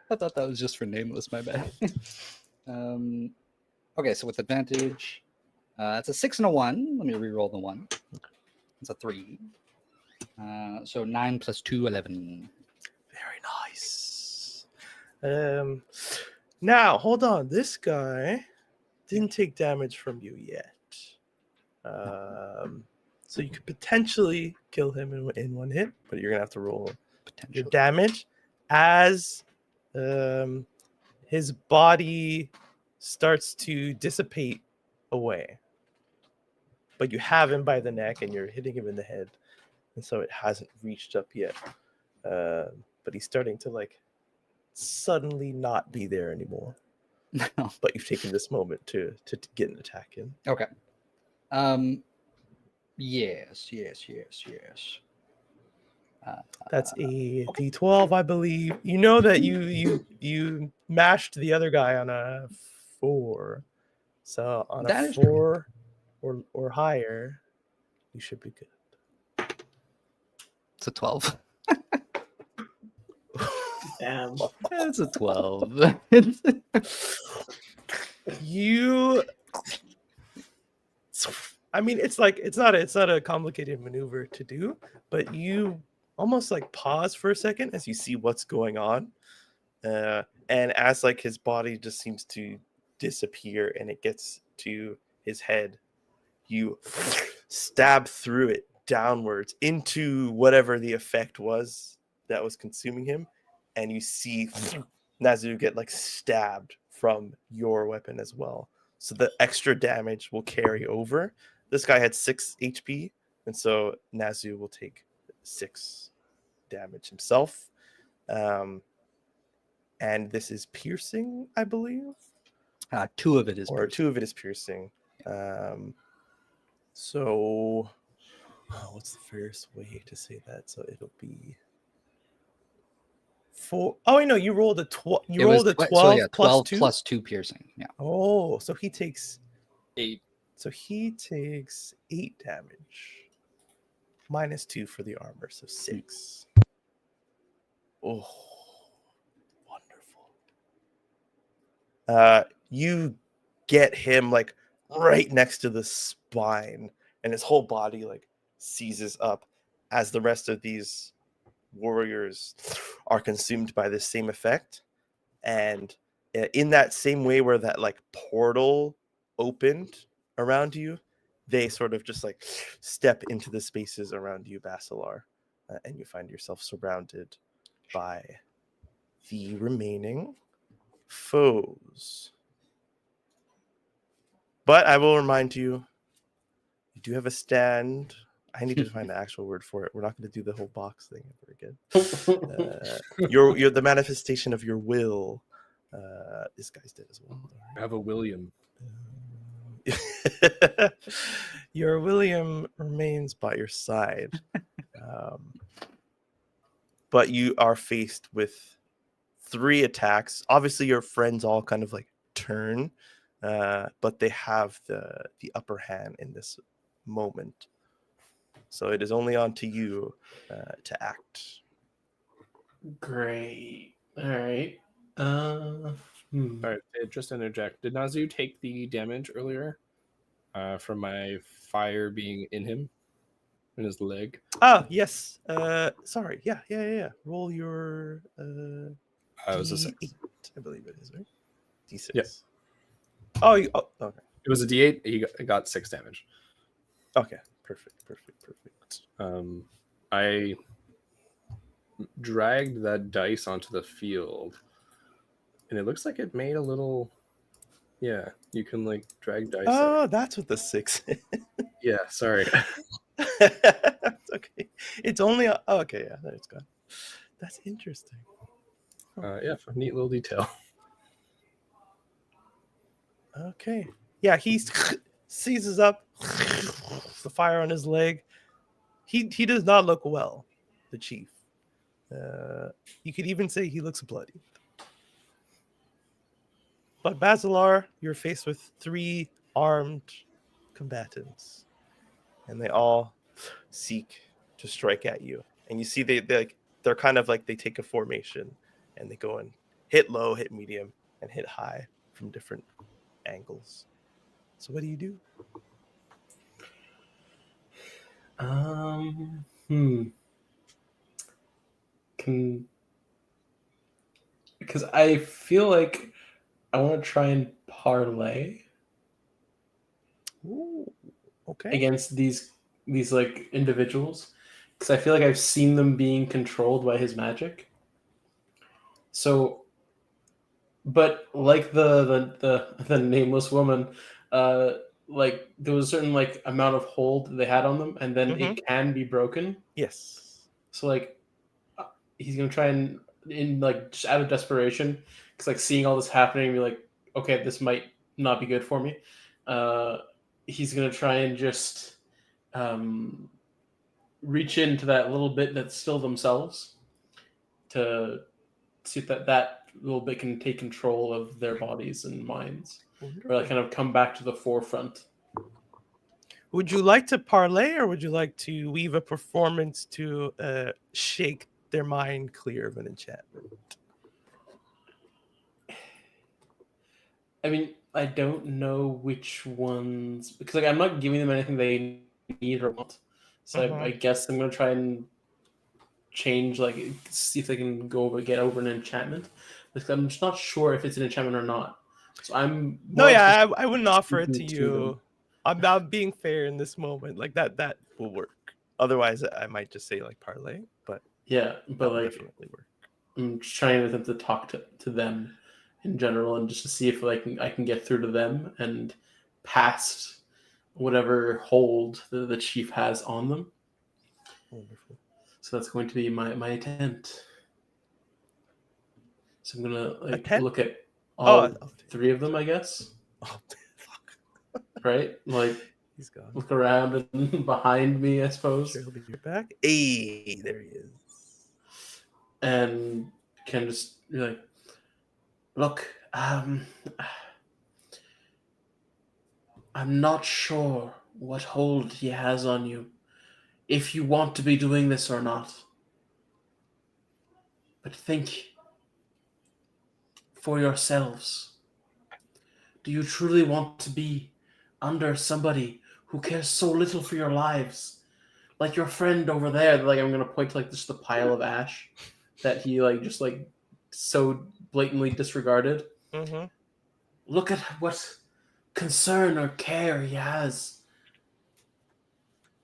I thought that was just for nameless, my bad. Okay, so with advantage, it's a 6 and a 1. Let me re-roll the 1. It's a 3. So 9 plus 2, 11. Very nice. Now, hold on. This guy didn't take damage from you yet. So you could potentially kill him in one hit, but you're going to have to roll your damage as his body starts to dissipate away. But you have him by the neck and you're hitting him in the head. And so it hasn't reached up yet. But he's starting to like suddenly not be there anymore. But you've taken this moment to get an attack in. Okay. Yes. That's a D12, I believe. You know that you mashed the other guy on a 4. So on That a is 4 or higher, you should be good. It's a 12. Damn. It's a 12. I mean, it's not a complicated maneuver to do, but you almost like pause for a second as you see what's going on, and as like his body just seems to disappear and it gets to his head, you stab through it downwards into whatever the effect was that was consuming him, and you see Nazu get like stabbed from your weapon as well. So the extra damage will carry over. This guy had 6 HP, and so Nazu will take 6 damage himself. And this is piercing, I believe. 2 of it is Or piercing. 2 of it is piercing. So what's the fairest way to say that? So it'll be 4. Oh, I know you rolled a 12. You rolled a 12 so yeah, plus 12 2 plus 2 piercing. Yeah. Oh, so he takes 8. So he takes 8 damage. Minus 2 for the armor, so 6. Oh, wonderful. You get him like right next to the spine, and his whole body like seizes up as the rest of these warriors are consumed by this same effect. And in that same way where that like portal opened around you, they sort of just like step into the spaces around you, Basalar, and you find yourself surrounded by the remaining foes. But I will remind you, you do have a stand. I need to find the actual word for it. We're not going to do the whole box thing ever again. You're the manifestation of your will. This guy's dead as well. I have a William. Your William remains by your side. But you are faced with 3 attacks. Obviously, your friends all kind of like turn, but they have the upper hand in this moment. So it is only on to you to act. Great. All right. All right, just interject. Did Nazu take the damage earlier from my fire being in him, in his leg? Oh, yes. Sorry. Yeah. Roll your It was a 6. D8, I believe it is, right? D6. Yep. Oh, okay. It was a D8. He got 6 damage. Okay. Perfect. I dragged that dice onto the field, and it looks like it made a little. Yeah, you can like drag dice. Oh, that's what the 6 is. Yeah, sorry. It's okay. It's only okay. Yeah, there it's gone. That's interesting. Yeah, neat little detail. Okay. Yeah, he seizes up the fire on his leg. He does not look well, the chief. You could even say he looks bloody. But Basalar, you're faced with 3 armed combatants, and they all seek to strike at you. And you see they're kind of like they take a formation, and they go and hit low, hit medium, and hit high from different angles. So what do you do? Because I feel like I want to try and parlay Ooh, okay. against these like individuals, because I feel like I've seen them being controlled by his magic. So, but like the nameless woman, like there was a certain like amount of hold they had on them, and then it can be broken. Yes. So like he's gonna try and in like just out of desperation, because like seeing all this happening, and be like, okay, this might not be good for me. He's gonna try and just reach into that little bit that's still themselves to see if that little bit can take control of their bodies and minds, or like kind of come back to the forefront. Would you like to parlay, or would you like to weave a performance to shake their mind clear of an enchantment? I mean, I don't know which ones, because like I'm not giving them anything they need or want. So I guess I'm gonna try and change, like see if they can get over an enchantment, because I'm just not sure if it's an enchantment or not. So I'm I wouldn't offer it to speaking to you. them. I'm being fair in this moment. Like that will work. Otherwise, I might just say like parlay, but Yeah, that but will like definitely work. I'm just trying with them to talk to them in general, and just to see if like I can get through to them and past whatever hold the chief has on them. Wonderful. So that's going to be my attempt. So I'm gonna like Attempt? look at all 3 of them, I guess. Oh, fuck. Right? Like He's gone. look around and behind me, I suppose. Sure, he'll be right back. Hey, there he is. And can just be like, look, I'm not sure what hold he has on you, if you want to be doing this or not. But think for yourselves. Do you truly want to be under somebody who cares so little for your lives? Like your friend over there, like I'm gonna point to like just the pile of ash that he like just like so blatantly disregarded. Mm-hmm. Look at what concern or care he has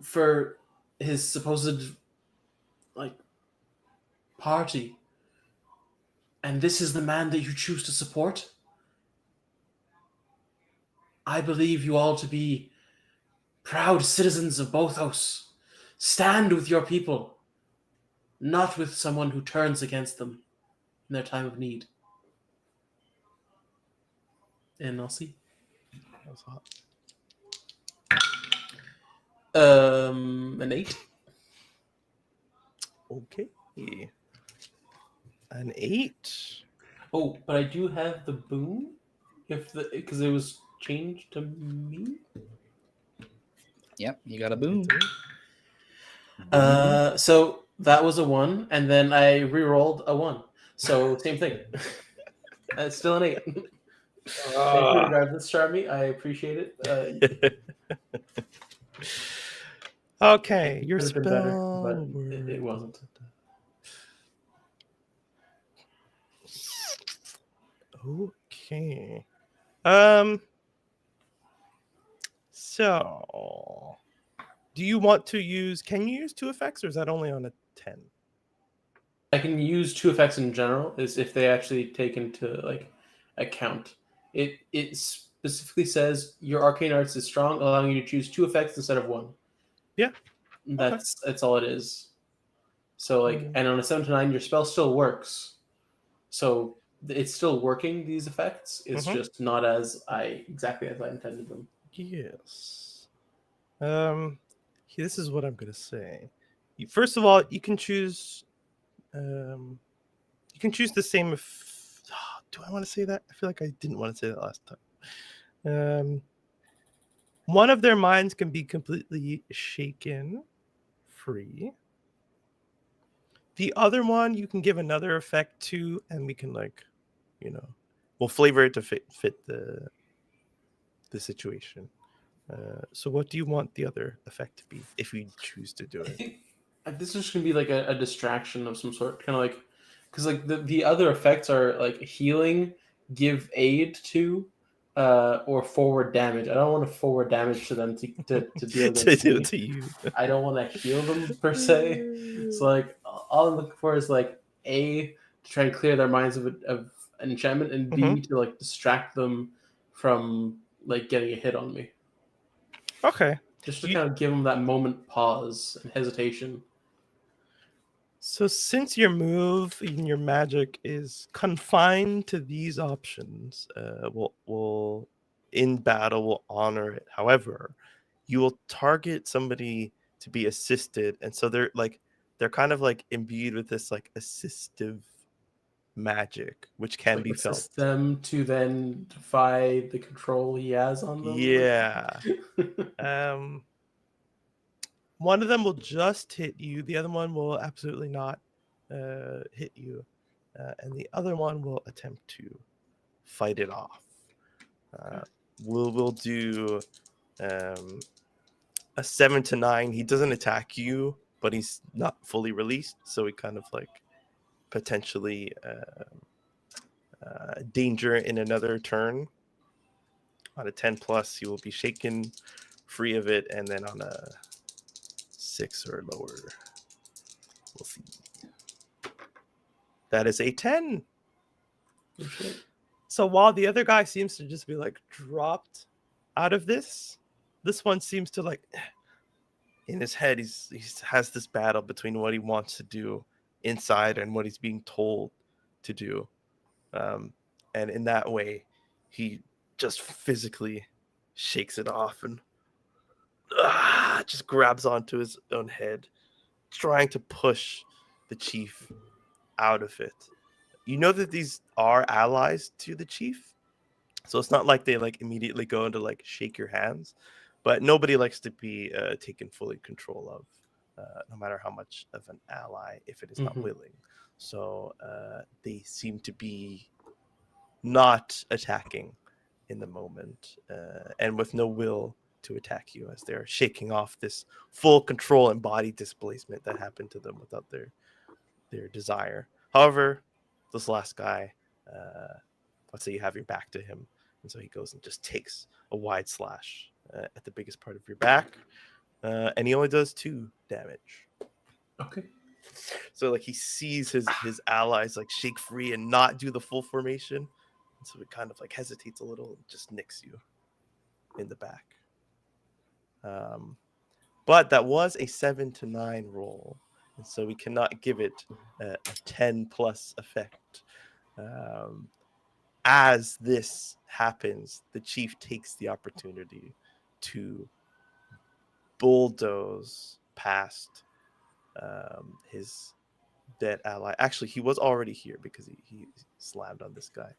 for his supposed like party, and this is the man that you choose to support, I believe you all to be proud citizens of Bothos. Stand with your people, not with someone who turns against them in their time of need. And I'll see. That was hot. An 8. Okay. An 8. Oh, but I do have the boon, because it was changed to me. Yep, you got a boom. So that was a 1, and then I re-rolled a 1. So same thing. It's still an 8. Thank you, regardless, Charmy. I appreciate it. Okay, your Could have spell. been better, but it wasn't. Okay. So, do you want to use? Can you use 2 effects, or is that only on a 10? I can use 2 effects in general, is if they actually take into account. It specifically says your arcane arts is strong, allowing you to choose 2 effects instead of 1. Yeah. That's all it is. So and on a 7 to 9, your spell still works. So it's still working, these effects. It's just not exactly as I intended them. Yes. This is what I'm gonna say. First of all, you can choose. You can choose the same. Do I want to say that? I feel like I didn't want to say that last time. One of their minds can be completely shaken free. The other one you can give another effect to, and we can we'll flavor it to fit the situation. So what do you want the other effect to be if you choose to do I it? think this is going to be like a distraction of some sort, kind of like, because the other effects are like healing, give aid to, or forward damage. I don't want to forward damage to them to deal to against do me. it to you. I don't want to heal them per se. So like all I'm looking for is like A, to try and clear their minds of enchantment, and B, to like distract them from like getting a hit on me. Okay. Just to kind of give them that moment pause and hesitation. So since your move and your magic is confined to these options, we'll in battle will honor it. However, you will target somebody to be assisted, and so they're kind of like imbued with this like assistive magic, which can be felt. Assist them to then defy the control he has on them. Yeah. One of them will just hit you. The other one will absolutely not hit you. And the other one will attempt to fight it off. We'll do a 7 to 9. He doesn't attack you, but he's not fully released, so he kind of like potentially danger in another turn. On a 10 plus, you will be shaken free of it, and then on a 6 or lower, we'll see. That is a 10. So while the other guy seems to just be like dropped out of this one seems to like in his head he has this battle between what he wants to do inside and what he's being told to do, and in that way he just physically shakes it off and just grabs onto his own head, trying to push the chief out of it. You know that these are allies to the chief, so it's not like they like immediately go into like shake your hands, but nobody likes to be taken fully control of, no matter how much of an ally, if it is not willing. So they seem to be not attacking in the moment, and with no will to attack you, as they're shaking off this full control and body displacement that happened to them without their desire. However, this last guy, let's say you have your back to him, and so he goes and just takes a wide slash at the biggest part of your back, and he only does 2 damage. Okay. So like he sees his allies like shake free and not do the full formation, and so it kind of like hesitates a little and just nicks you in the back. But that was a 7 to 9 roll, and so we cannot give it a 10 plus effect. As this happens, the chief takes the opportunity to bulldoze past his dead ally. Actually, he was already here because he slammed on this guy.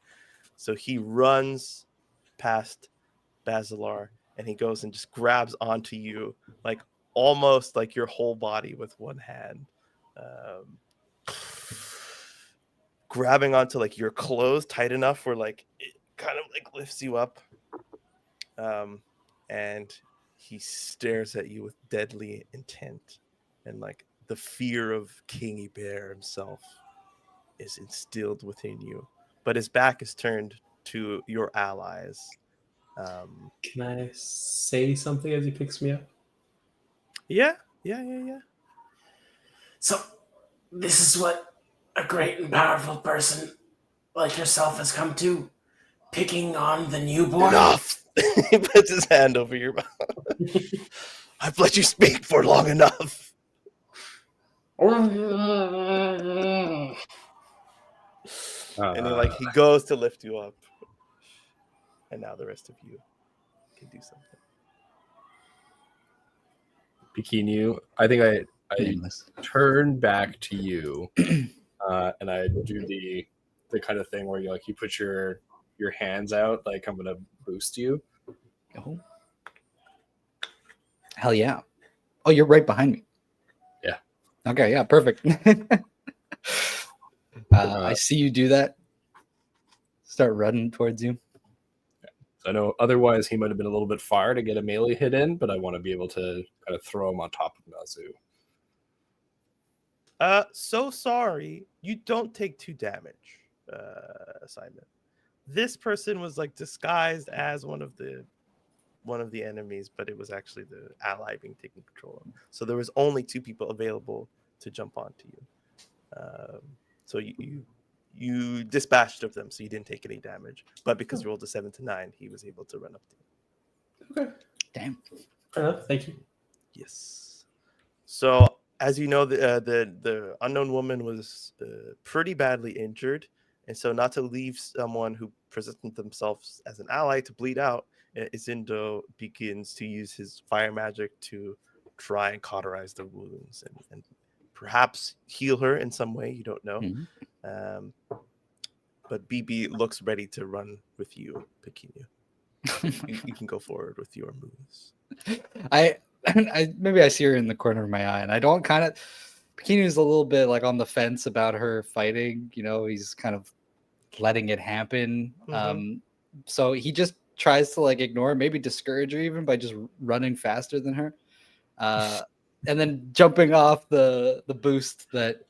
So he runs past Basalar and he goes and just grabs onto you, like almost like your whole body with one hand. Grabbing onto like your clothes tight enough where like it kind of like lifts you up. And he stares at you with deadly intent, and like the fear of King Bear himself is instilled within you. But his back is turned to your allies. Can I say something as he picks me up? Yeah. So, this is what a great and powerful person like yourself has come to, picking on the newborn. Enough! He puts his hand over your mouth. I've let you speak for long enough. And then like he goes to lift you up. And now the rest of you can do something. Pikinu, I think I Nameless. turn back to you, and I do the kind of thing where you put your hands out, like I'm gonna boost you. Oh. Hell yeah. Oh, you're right behind me. Yeah. Okay, yeah, perfect. I see you do that. Start running towards you. I know otherwise he might have been a little bit far to get a melee hit in, but I want to be able to kind of throw him on top of Nazu. So sorry, you don't take 2 damage, Simon. This person was like disguised as one of the enemies, but it was actually the ally being taken control of. So there was only 2 people available to jump onto you. So you dispatched of them, so you didn't take any damage. But because you rolled a 7 to 9, he was able to run up to you. Okay. Damn. Fair enough. Thank you. Yes. So as you know, the unknown woman was pretty badly injured, and so not to leave someone who presented themselves as an ally to bleed out, Izindo begins to use his fire magic to try and cauterize the wounds and perhaps heal her in some way. You don't know. Mhm. But BB looks ready to run with you, Pikinu. You can go forward with your moves. I maybe I see her in the corner of my eye, and I don't kind of. Bikinu's a little bit like on the fence about her fighting. You know, he's kind of letting it happen. So he just tries to like ignore, maybe discourage her even by just running faster than her, and then jumping off the boost that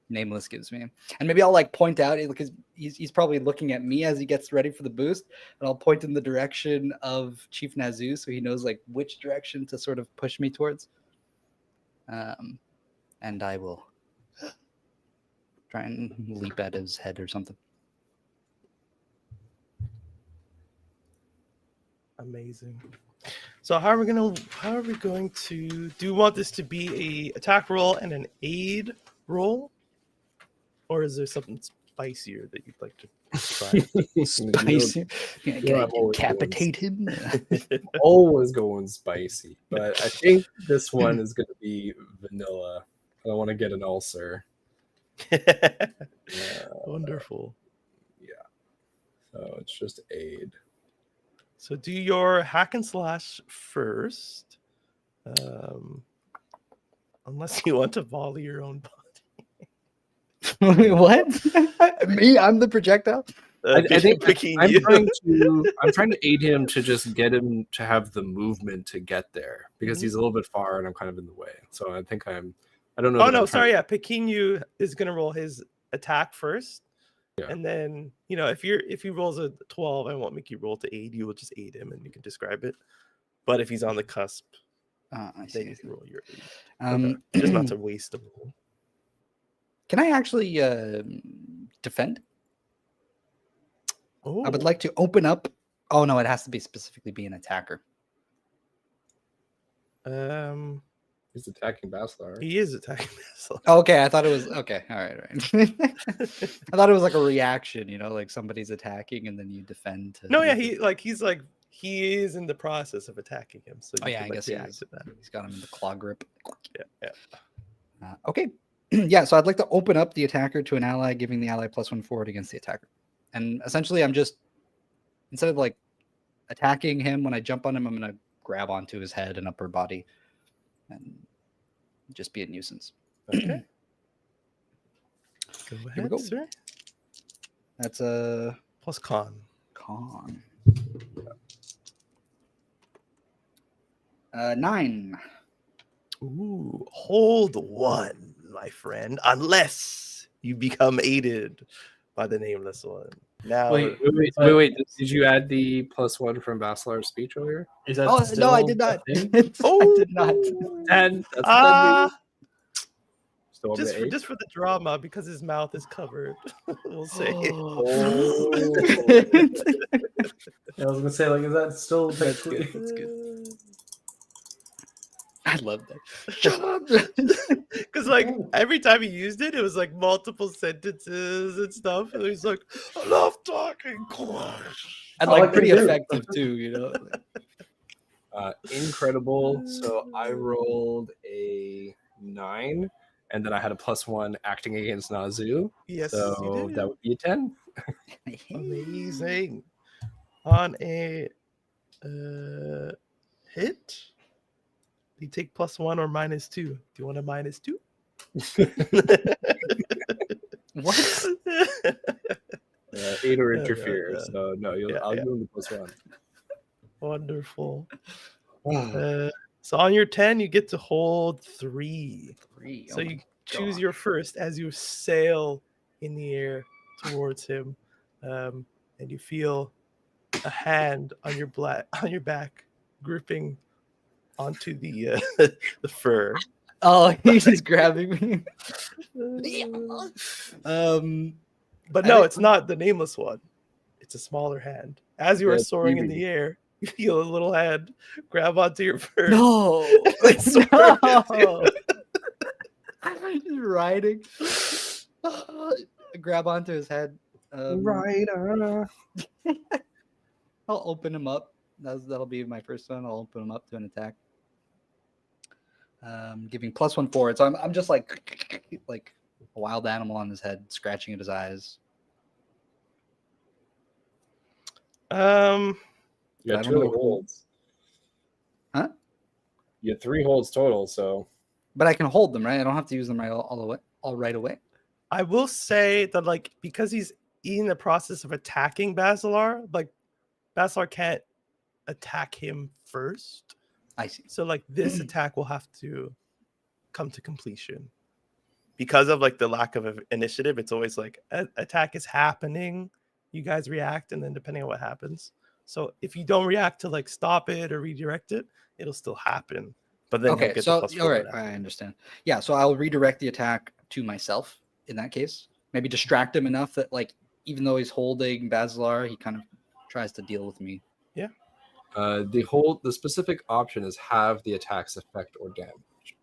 Nameless gives me. And maybe I'll like point out because he's probably looking at me as he gets ready for the boost, and I'll point in the direction of Chief Nazu so he knows like which direction to sort of push me towards. And I will try and leap at his head or something. Amazing. So how are we going to do you want this to be a attack roll and an aid roll? Or is there something spicier that you'd like to try? Spicy. I'm Can I always decapitate him? Always going spicy, but I think this one is going to be vanilla. I don't want to get an ulcer. Wonderful. Yeah. So it's just aid. So do your hack and slash first. Unless you want to volley your own body. What? Me? I'm the projectile? I think picking I'm you. trying to aid him to just get him to have the movement to get there because he's a little bit far and I'm kind of in the way. So I think I don't know. Oh no, sorry, yeah. Pikinu is gonna roll his attack first. Yeah. And then, if he rolls a 12, I won't make you roll to aid. You will just aid him and you can describe it. But if he's on the cusp, I see. Then you can roll your 8. Just not to waste a roll. Can I actually defend? Oh, I would like to open up. Oh no, it has to be specifically be an attacker. He's attacking Basalar. he is attacking Basalar. Okay, I thought it was okay. All right, right. I thought it was like a reaction, like somebody's attacking and then you defend. No, yeah, he is in the process of attacking him. So Oh you yeah, can, I guess react to that. he's got him in the claw grip. Yeah. Okay, yeah. So I'd like to open up the attacker to an ally, giving the ally +1 forward against the attacker. And essentially, I'm just instead of like attacking him when I jump on him, I'm gonna grab onto his head and upper body, and just be a nuisance. Okay. Go we ahead, go. sir. That's a Plus con. con. 9. Ooh, hold 1, my friend, unless you become aided by the nameless one. Now, Wait, Wait. Did you add the +1 from Basalar's speech earlier? is that Oh still no, I did not. a thing? I did not. 10. That's what Still over just to 8. just for the drama, because his mouth is covered, we'll say. Oh. I was gonna say, like, is that still That's good. technically? That's good. I love that. Shut up. Because like every time he used it, it was like multiple sentences and stuff. And he's like, "Enough talking." And I like like pretty it too. effective too. Incredible. So I rolled a 9, and then I had a +1 acting against Nazu. Yes, So you did. that would be a 10. Amazing. On a hit, you take +1 or -2. Do you want a -2? What? 8 or Yeah, interfere. yeah. So no, I'll give him the +1. Wonderful. So on your 10, you get to hold 3. 3. So you choose your first as you sail in the air towards him, and you feel a hand on your back gripping onto the the fur. Oh, he's grabbing me. But I no, didn't- it's not the nameless one. It's a smaller hand. As you are Yeah, soaring in Phoebe. the air, you feel a little hand grab onto your fur. No. It's No. Just riding. Grab onto his head. Right. I'll open him up. That'll be my first one. I'll open him up to an attack. Giving +1 forward. So I'm just like a wild animal on his head, scratching at his eyes. You I got don't 2 know. holds. Huh? You had 3 holds total. So But I can hold them, right? I don't have to use them all right away. I will say that, like, because he's in the process of attacking Basalar, like, Basalar can't attack him first. I see. So, like, this attack will have to come to completion. Because of, like, the lack of initiative, it's always like, attack is happening, you guys react, and then depending on what happens. So, if you don't react to, like, stop it or redirect it, it'll still happen. But then he'll Okay, get so the +4 all right, after. I understand. Yeah, so I'll redirect the attack to myself in that case. Maybe distract him enough that, like, even though he's holding Basalar, he kind of tries to deal with me. the specific option is have the attack's effect or damage.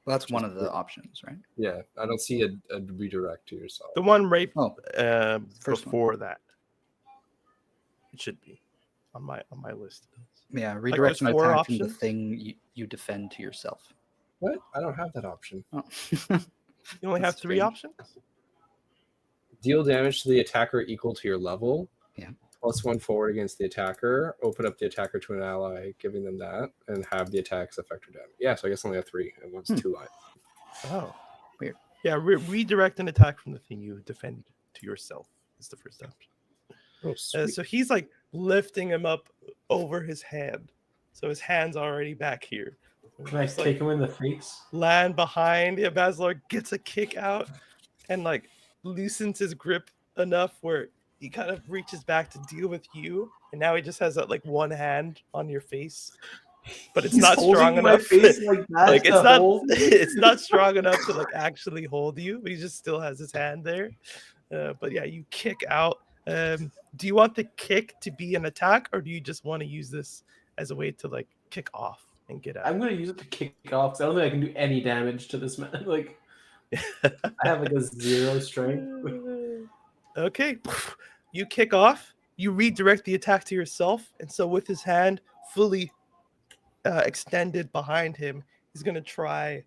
Well, that's one of the options, right? Yeah, I don't see a redirect to yourself. The one right Oh, first one. before that. It should be on my list. Yeah, redirect an there's 4 attack from the options? thing you defend to yourself. What? I don't have that option. Oh. You only have That's 3 strange. options? Deal damage to the attacker equal to your level. Yeah. +1 forward against the attacker. Open up the attacker to an ally, giving them that, and have the attack's effect or damage. Yeah, so I guess I only have 3, and one's 2 life. Oh, Weird. Yeah, redirect an attack from the thing you defend to yourself is the first option. Oh, sweet. So he's like lifting him up over his hand. So his hand's already back here. Can I Just, kick him in the face? land behind? Yeah, Basalar gets a kick out and like loosens his grip enough where he kind of reaches back to deal with you. And now he just has that like one hand on your face. but it's He's not strong holding my enough. face like that Like it's to not hold me? it's not strong enough to like actually hold you. He just still has his hand there. But yeah, you kick out. Do you want the kick to be an attack, or do you just want to use this as a way to like kick off and get out? I'm gonna use it to kick off because I don't think I can do any damage to this man. Like I have like a 0 strength. Okay, you kick off. You redirect the attack to yourself, and so with his hand fully extended behind him, he's gonna try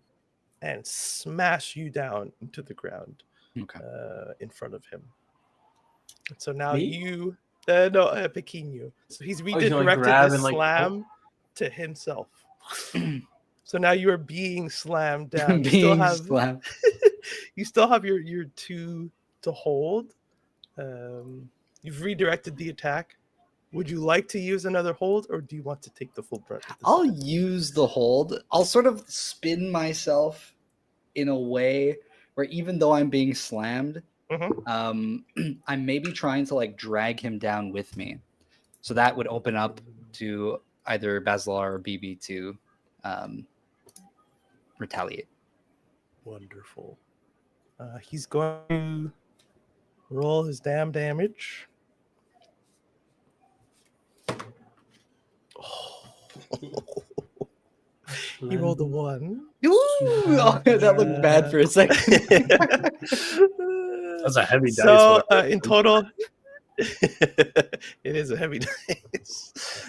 and smash you down into the ground Okay. in front of him. So now Me? you, Pequeno. So he's he's gonna, like, redirected grab the and, like, slam to himself. So now you are being slammed down. You Being still have slammed. you still have your 2 to hold. You've redirected the attack. Would you like to use another hold, or do you want to take the full brunt of this I'll attack? use the hold. I'll sort of spin myself in a way where even though I'm being slammed, I'm maybe trying to like drag him down with me. So that would open up to either Basalar or BB to retaliate. Wonderful. He's going to roll his damn damage. He rolled a 1. Ooh, oh, that looked bad for a second. That's a heavy dice. So whatever. in total, it is a heavy dice.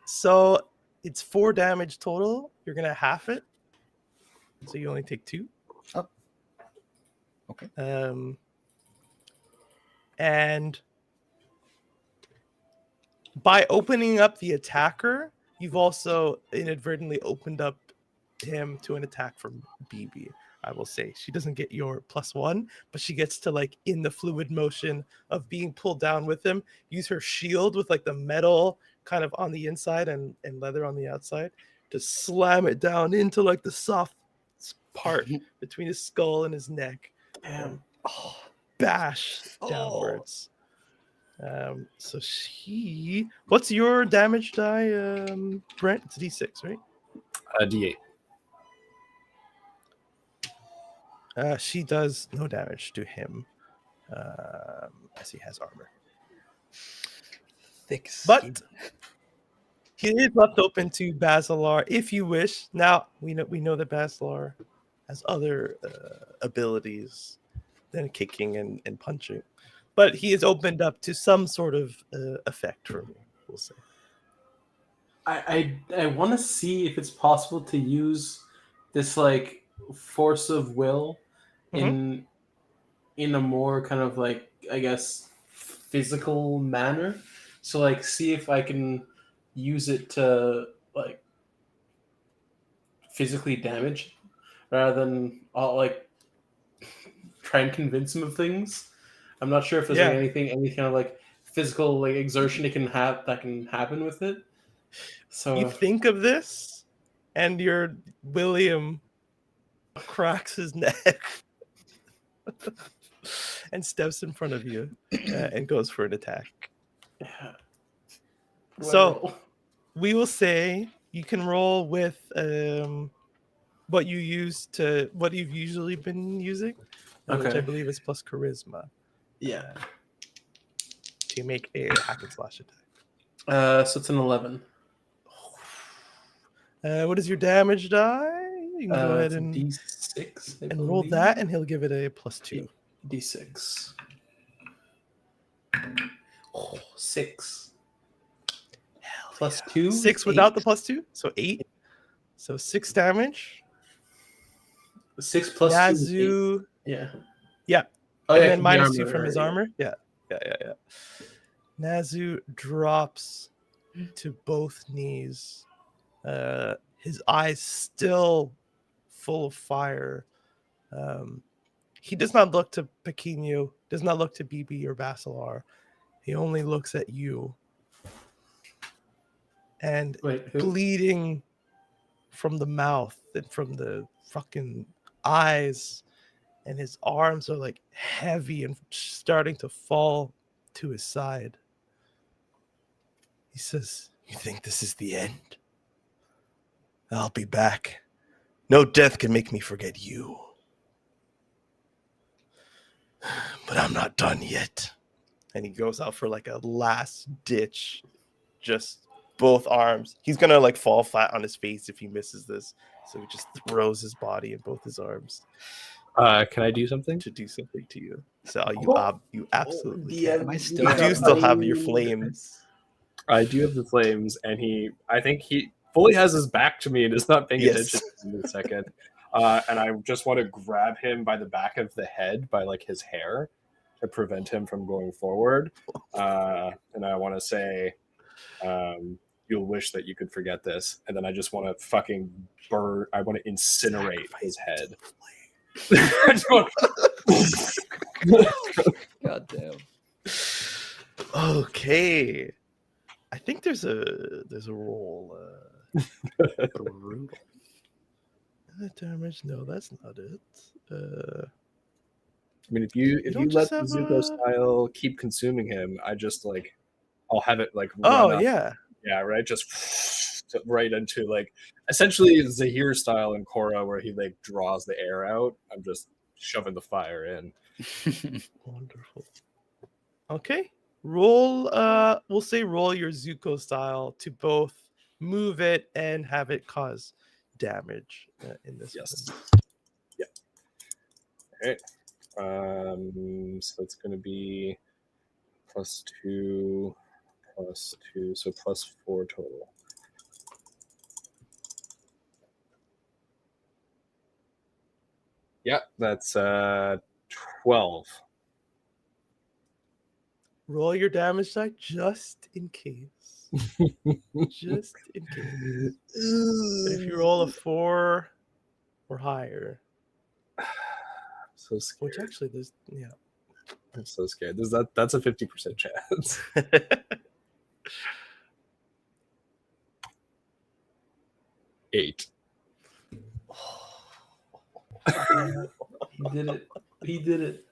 So it's 4 damage total. You're gonna half it, so you only take 2. Oh. Okay. And by opening up the attacker, you've also inadvertently opened up him to an attack from BB. I will say she doesn't get your +1, but she gets to, like, in the fluid motion of being pulled down with him, use her shield with like the metal kind of on the inside and leather on the outside to slam it down into like the soft part between his skull and his neck. Bash downwards. So she, what's your damage die, Brent? It's D6, right? D8. She does no damage to him, as he has armor. Thick skin. But he is left open to Basalar if you wish. Now we know that Basalar has other abilities than kicking and punching, but he is opened up to some sort of effect from you, we'll say. I want to see if it's possible to use this like force of will in a more kind of like, I guess, physical manner. So like see if I can use it to like physically damage rather than like try and convince him of things. I'm not sure if there's like any kind of like physical like exertion it can have that can happen with it. So You think of this, and your William cracks his neck and steps in front of you and goes for an attack. yeah. So we will say you can roll with what you've usually been using, which I Okay. believe is plus charisma Yeah. to make a hack and slash attack. So it's an 11. What is your damage die? You can go ahead It's a and D6 I roll believe. that, and he'll give it a +2. D6. 6. Plus 2. 6 without the +2, so 8. So 6 damage. 6 plus 2. is 8. Yazoo, Yeah. Yeah. Oh, and yeah, then the -2 armor, from his yeah. armor. Yeah. Nazu drops to both knees. His eyes still full of fire. He does not look to Pequeno, does not look to BB or Basalar. He only looks at you. And Wait, who? bleeding from the mouth and from the fucking eyes, and his arms are like heavy and starting to fall to his side. He says, "You think this is the end?" I'll be back. No death can make me forget you. But I'm not done yet. And he goes out for like a last ditch, just both arms. He's gonna like fall flat on his face if he misses this. So he just throws his body in both his arms Can I do something? to do something to you. So you absolutely DM, can. Am I You still do still have your flames. I do have the flames, and I think he fully has his back to me and is not paying Yes. attention in a second. And I just want to grab him by the back of the head, by like his hair, to prevent him from going forward. And I want to say, you'll wish that you could forget this. And then I just want to fucking burn. I want to incinerate his head. I just want- God damn. Okay. I think there's a roll. Brutal. Damage? No, that's not it. I mean, if you don't let just have Zuko a- style keep consuming him, I just like I'll have it like Oh run up. yeah. Yeah, right. Just right into like essentially Zahir style in Korra, where he like draws the air out. I'm just shoving the fire in. Wonderful. Okay. Roll we'll say roll your Zuko style to both move it and have it cause damage in this Yes. one. Yeah. All right. So it's going to be +2, so +4 total. Yeah, that's 12. Roll your damage die just in case. Just in case. And if you roll a 4 or higher, I'm so scared. which actually there's I'm so scared. That's a 50% chance. 8. He did it. He did it.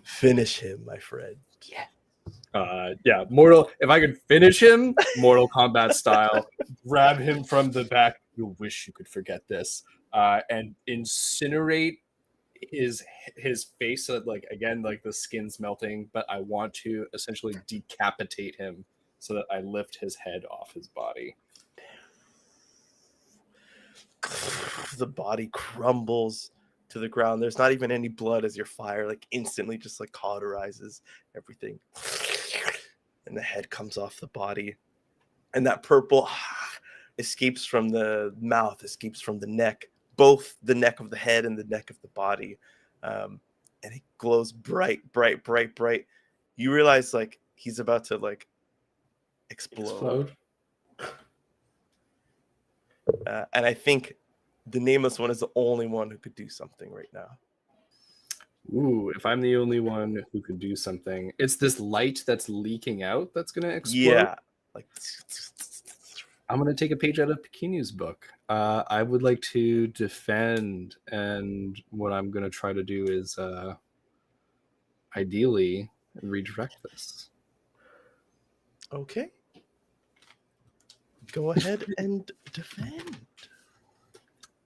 Finish him, my friend. Yeah, if I could finish him, Mortal Kombat style, grab him from the back. You'll wish you could forget this, and incinerate his face. So that, like again, like the skin's melting, but I want to essentially decapitate him so that I lift his head off his body. The body crumbles to the ground. There's not even any blood as your fire like instantly just like cauterizes everything. And the head comes off the body. And that purple escapes from the mouth, escapes from the neck, both the neck of the head and the neck of the body. And it glows bright. You realize like he's about to like explode. And I think the nameless one is the only one who could do something right now. Ooh, if I'm the only one who could do something, it's this light that's leaking out that's going to explode. Yeah. Like I'm going to take a page out of Pekinu's book. I would like to defend, and what I'm going to try to do is ideally redirect this. Okay. Go ahead and defend.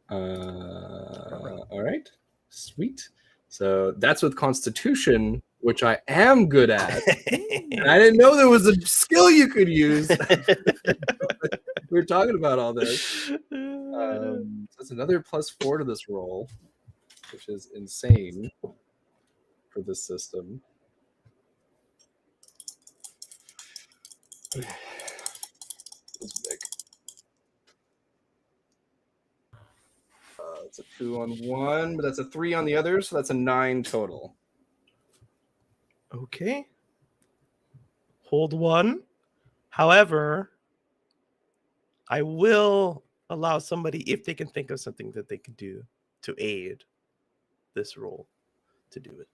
All right. Sweet. So that's with Constitution, which I am good at. And I didn't know there was a skill you could use. We were talking about all this. So that's another +4 to this roll, which is insane for this system. It's big. It's a 2 on one, but that's a 3 on the other, so that's a 9 total. Okay. Hold 1. However, I will allow somebody, if they can think of something that they could do to aid this roll, to do it.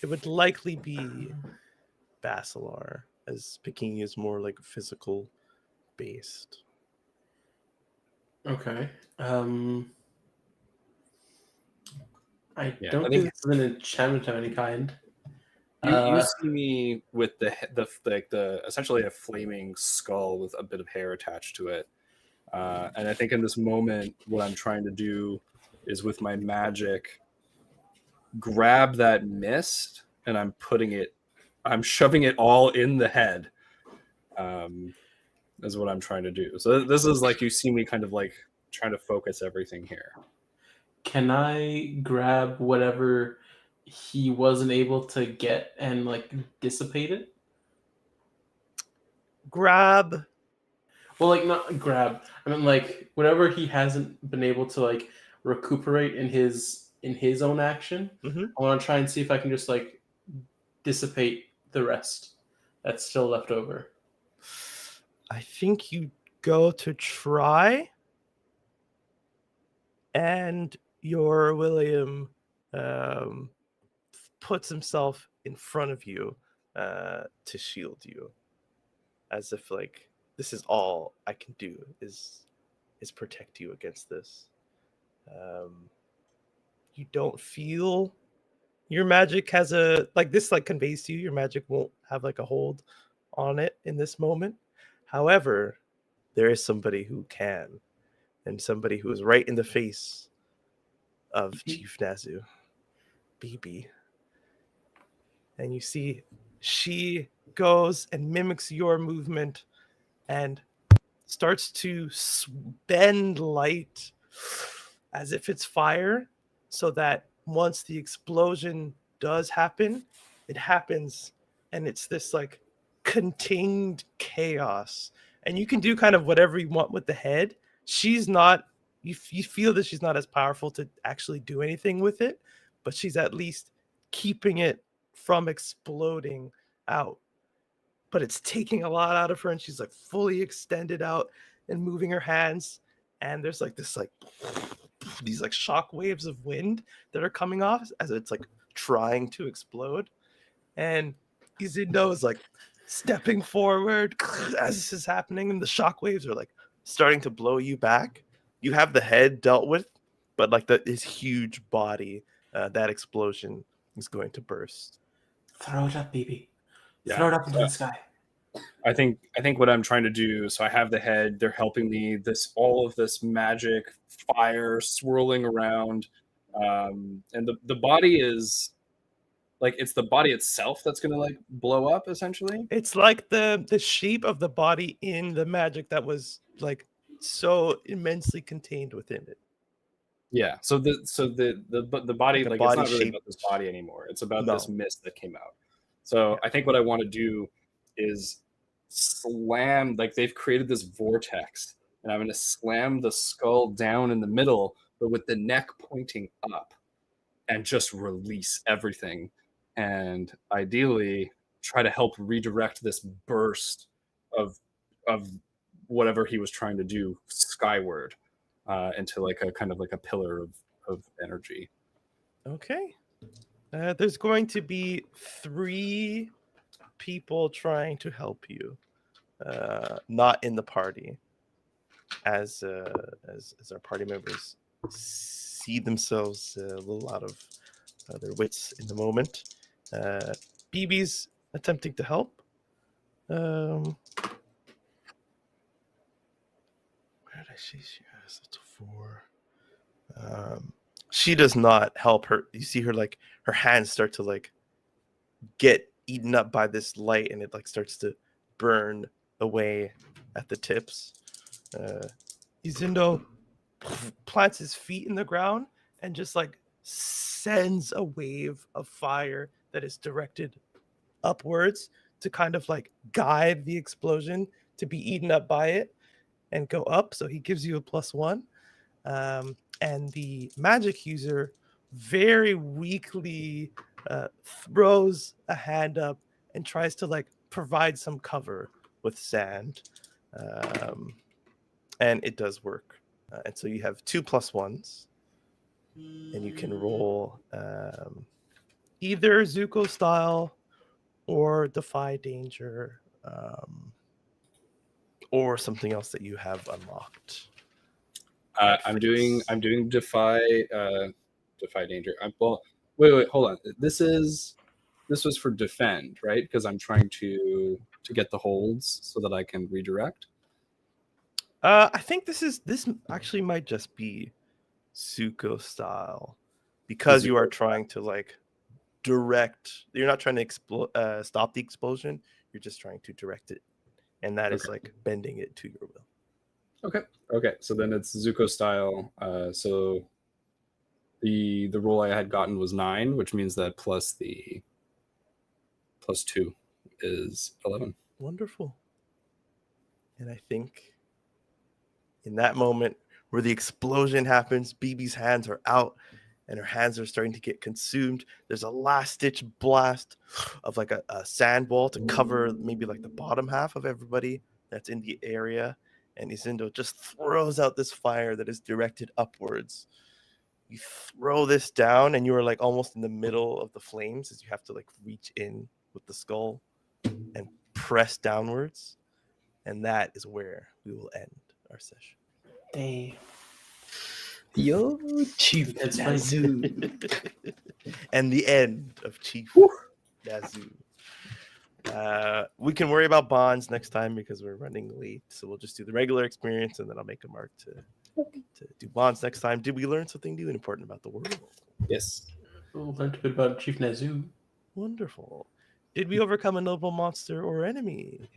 It would likely be Basalar, as Pekini is more like physical based. Okay. I Yeah, don't I think think- it's an enchantment of any kind. You see me with the essentially a flaming skull with a bit of hair attached to it, and I think in this moment, what I'm trying to do is with my magic, grab that mist, and I'm shoving it all in the head. Is what I'm trying to do. So this is like you see me kind of like trying to focus everything here. Can I grab whatever he wasn't able to get and like dissipate it? Grab. Well, like not grab. I mean, like whatever he hasn't been able to like recuperate in his own action. Mhm. I want to try and see if I can just like dissipate the rest that's still left over. I think you go to try, and your William puts himself in front of you to shield you, as if like this is all I can do is protect you against this. You don't feel your magic has a like this like conveys to you your magic won't have like a hold on it in this moment. However, there is somebody who can, and somebody who is right in the face of Chief Nazu, BB. And you see she goes and mimics your movement and starts to bend light as if it's fire, so that once the explosion does happen, it happens and it's this like contained chaos. And you can do kind of whatever you want with the head. She's not, you feel that she's not as powerful to actually do anything with it, but she's at least keeping it from exploding out. But it's taking a lot out of her, and she's like fully extended out and moving her hands. And there's like this like these like shock waves of wind that are coming off as it's like trying to explode. And Izindo is like stepping forward as this is happening, and the shock waves are like starting to blow you back. You have the head dealt with, but like this huge body, that explosion is going to burst. Throw it up, BB. Yeah. Throw it up into the sky. I think what I'm trying to do. So I have the head. They're helping me. All of this magic fire swirling around, and the body is like it's the body itself that's gonna like blow up essentially. It's like the shape of the body in the magic that was like so immensely contained within it. Yeah. So the body Like a like it's body not really shape. about this body anymore. It's about No. this mist that came out. So I think what I want to do is slam, like they've created this vortex, and I'm going to slam the skull down in the middle, but with the neck pointing up, and just release everything, and ideally try to help redirect this burst of whatever he was trying to do skyward, into like a kind of like a pillar of energy. Okay. There's going to be 3 people trying to help you, not in the party, as our party members see themselves a little out of their wits in the moment. BB's attempting to help. Where did I see she has? It's a 4. She does not help her. You see her like her hands start to like get eaten up by this light, and it like starts to burn away at the tips. Izindo plants his feet in the ground and just like sends a wave of fire that is directed upwards to kind of like guide the explosion to be eaten up by it and go up. So he gives you a +1. And the magic user very weakly throws a hand up and tries to like provide some cover with sand. And it does work. And so you have 2 +1s, and you can roll either Zuko style or Defy Danger, or something else that you have unlocked. I'm doing defy danger. Wait, hold on. This is this was for defend, right? Because I'm trying to get the holds so that I can redirect. I think this actually might just be Suko style, because you are trying to like direct. You're not trying to stop the explosion. You're just trying to direct it, and that is like bending it to your will. Okay. So then it's Zuko style. So the roll I had gotten was 9, which means that plus 2 is 11. Wonderful. And I think in that moment where the explosion happens, BB's hands are out and her hands are starting to get consumed. There's a last ditch blast of like a sand ball to cover maybe like the bottom half of everybody that's in the area. And Isindo just throws out this fire that is directed upwards. You throw this down and you are like almost in the middle of the flames as you have to like reach in with the skull and press downwards. And that is where we will end our session. Damn. Yo, Chief That's Nazoo. And the end of Chief Nazoo. We can worry about bonds next time because we're running late. So we'll just do the regular experience and then I'll make a mark to do bonds next time. Did we learn something new and important about the world? Yes. We'll learn a bit about Chief Nazoo. Wonderful. Did we overcome a noble monster or enemy?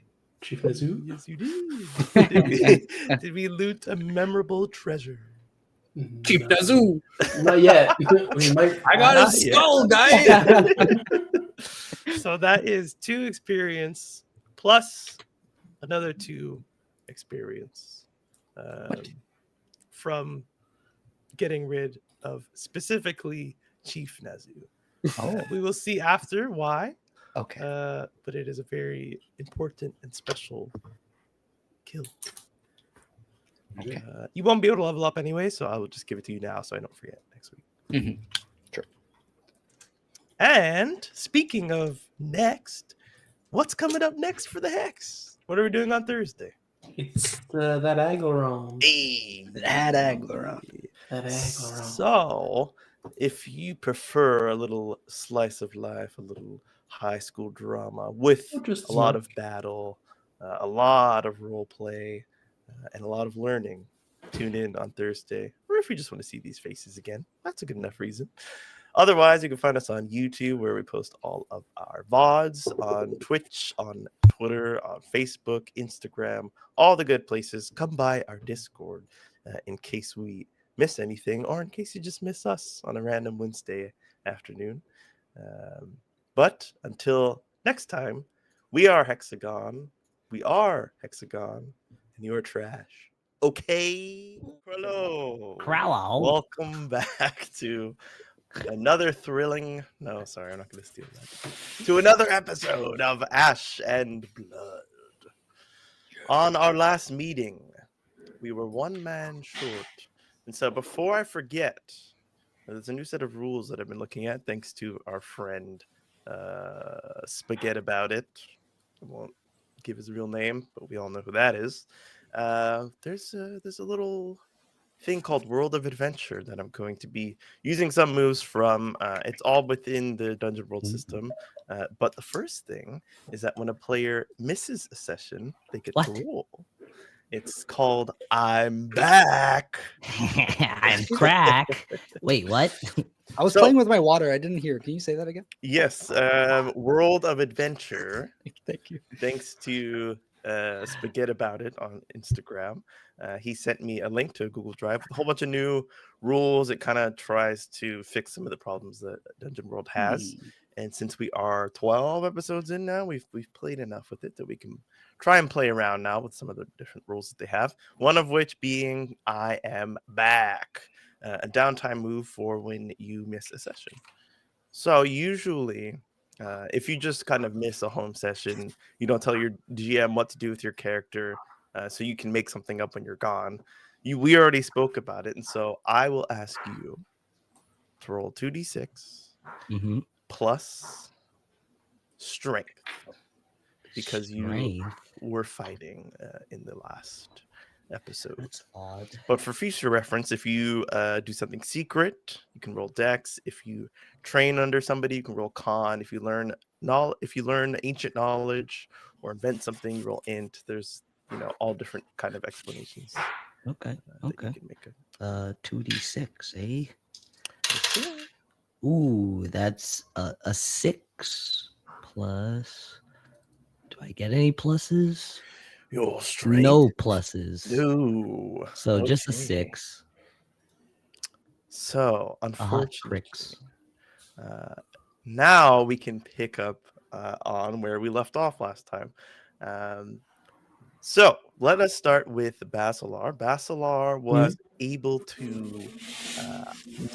Chief Nazoo? Yes, you did. Did we loot a memorable treasure? Chief No. Nazoo. Not yet. We might. I got Not a yet. skull, guys. So that is 2 experience plus another 2 experience from getting rid of specifically Chief Nazoo. Oh, We will see after why, okay. but it is a very important and special kill. Okay. You won't be able to level up anyway, so I will just give it to you now so I don't forget next week. Mhm. Sure. And speaking of next, what's coming up next for the Hex? What are we doing on Thursday? It's that Agleron. Hey, That Agleron. That Agleron. So, if you prefer a little slice of life, a little high school drama with Not just a lot much. of battle, a lot of role play, and a lot of learning, tune in on Thursday. Or if you just want to see these faces again, that's a good enough reason. Otherwise, you can find us on YouTube, where we post all of our VODs, on Twitch, on Twitter, on Facebook, Instagram, all the good places. Come by our Discord in case we miss anything, or in case you just miss us on a random Wednesday afternoon. But until next time, we are Hexagon. We are Hexagon, and you are trash. Okay, Krello. Crowell. Welcome back to another thrilling. No, sorry, I'm not going to steal that. To another episode of Ash and Blood. On our last meeting, we were 1 man short. And so before I forget, there's a new set of rules that I've been looking at thanks to our friend Spaghetti About It. I won't give his real name, but we all know who that is. There's a little thing called World of Adventure that I'm going to be using some moves from. It's all within the Dungeon World system. But the first thing is that when a player misses a session, they get to What? roll. It's called I'm Back. I'm crack. Wait, what? I was So- playing with my water. I didn't hear. Can you say that again? Yes, World of Adventure. Thank you. Thanks to Spaghetti About It on Instagram. He sent me a link to a Google Drive with a whole bunch of new rules. It kind of tries to fix some of the problems that Dungeon World has. And since we are 12 episodes in now, we've played enough with it that we can try and play around now with some of the different rules that they have. One of which being I am back, a downtime move for when you miss a session. So usually, if you just kind of miss a home session, you don't tell your GM what to do with your character, so you can make something up when you're gone. We already spoke about it, and so I will ask you to roll 2d6 Mm-hmm. plus strength, because you Strength. were fighting in the last episode. That's odd. But for future reference, if you do something secret, you can roll Dex. If you train under somebody, you can roll Con. If you learn ancient knowledge or invent something, you roll Int. There's all different kind of explanations Okay. that Okay. you can make. 2d6, eh? Sure. Ooh, that's a 6 plus. Do I get any pluses? Your strength. No pluses. No. So just a Okay. 6. So hot unfortunately, pricks. now we can pick up on where we left off last time. So let us start with Basalar. Basalar was able to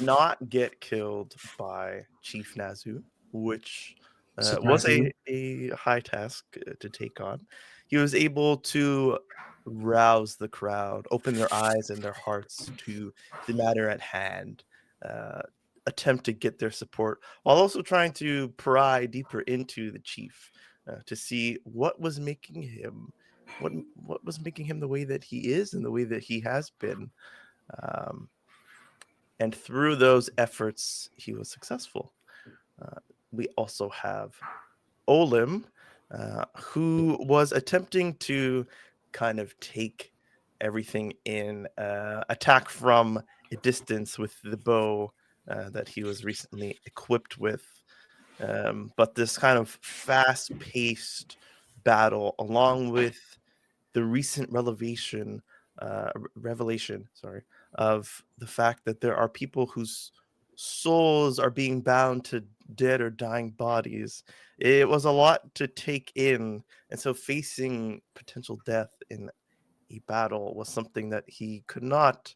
not get killed by Chief Nazu, which was a high task to take on. He was able to rouse the crowd, open their eyes and their hearts to the matter at hand, attempt to get their support, while also trying to pry deeper into the chief to see what was making him the way that he is and the way that he has been. And through those efforts, he was successful. We also have Olim, who was attempting to kind of take everything in, attack from a distance with the bow that he was recently equipped with. But this kind of fast-paced battle, along with the recent revelation, of the fact that there are people whose souls are being bound to dead or dying bodies. It was a lot to take in, and so facing potential death in a battle was something that he could not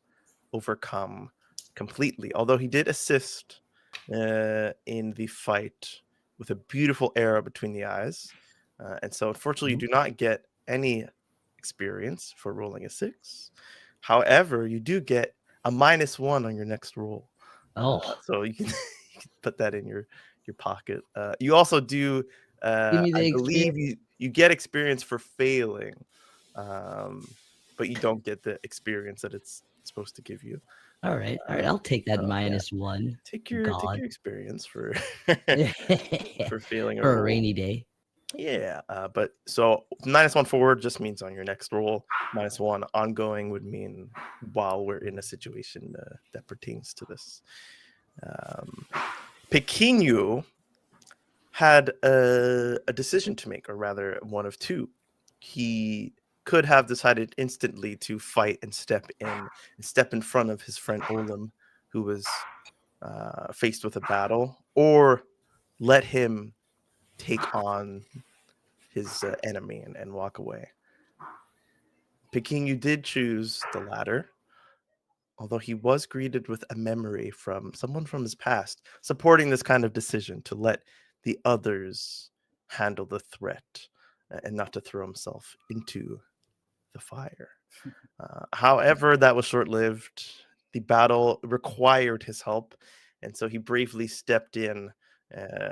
overcome completely. Although he did assist in the fight with a beautiful arrow between the eyes, and so unfortunately, you do not get any experience for rolling a 6. However, you do get a -1 on your next roll. So you can, you can put that in your pocket. You also do, Give me the I believe you get experience for failing, but you don't get the experience that it's supposed to give you. All right. I'll take that yeah. -1. Take your experience for for failing For a roll. rainy day. Yeah, but so -1 forward just means on your next roll. -1 ongoing would mean while we're in a situation that pertains to this. Pequeno had a decision to make, or rather, one of two. He could have decided instantly to fight and step in front of his friend Olim, who was faced with a battle, or let him take on his enemy and walk away. Pequeno did choose the latter, although he was greeted with a memory from someone from his past supporting this kind of decision to let the others handle the threat and not to throw himself into the fire. However, that was short-lived. The battle required his help, and so he bravely stepped in,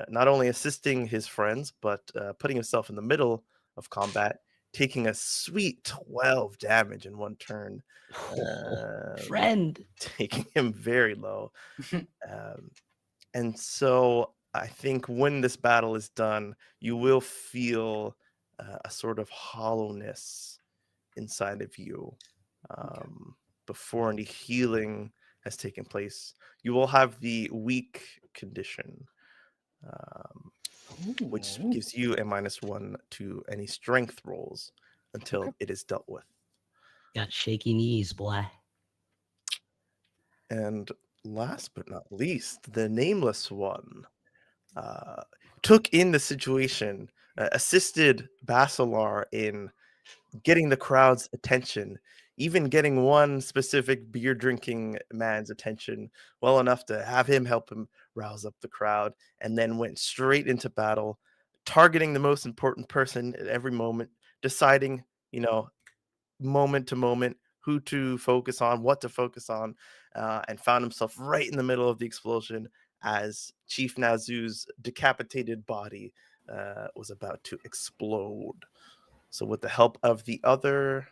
not only assisting his friends, but putting himself in the middle of combat, taking a sweet 12 damage in one turn, Friend. taking him very low. And so I think when this battle is done, you will feel a sort of hollowness inside of you before any healing has taken place. You will have the weak condition, which gives you a -1 to any strength rolls until it is dealt with. Got shaky knees, boy. And last but not least, the nameless one took in the situation, assisted Basalar in getting the crowd's attention, even getting one specific beer drinking man's attention well enough to have him help him rouse up the crowd, and then went straight into battle, targeting the most important person at every moment, deciding, moment to moment who to focus on, what to focus on, and found himself right in the middle of the explosion as Chief Nazu's decapitated body was about to explode. So with the help of the other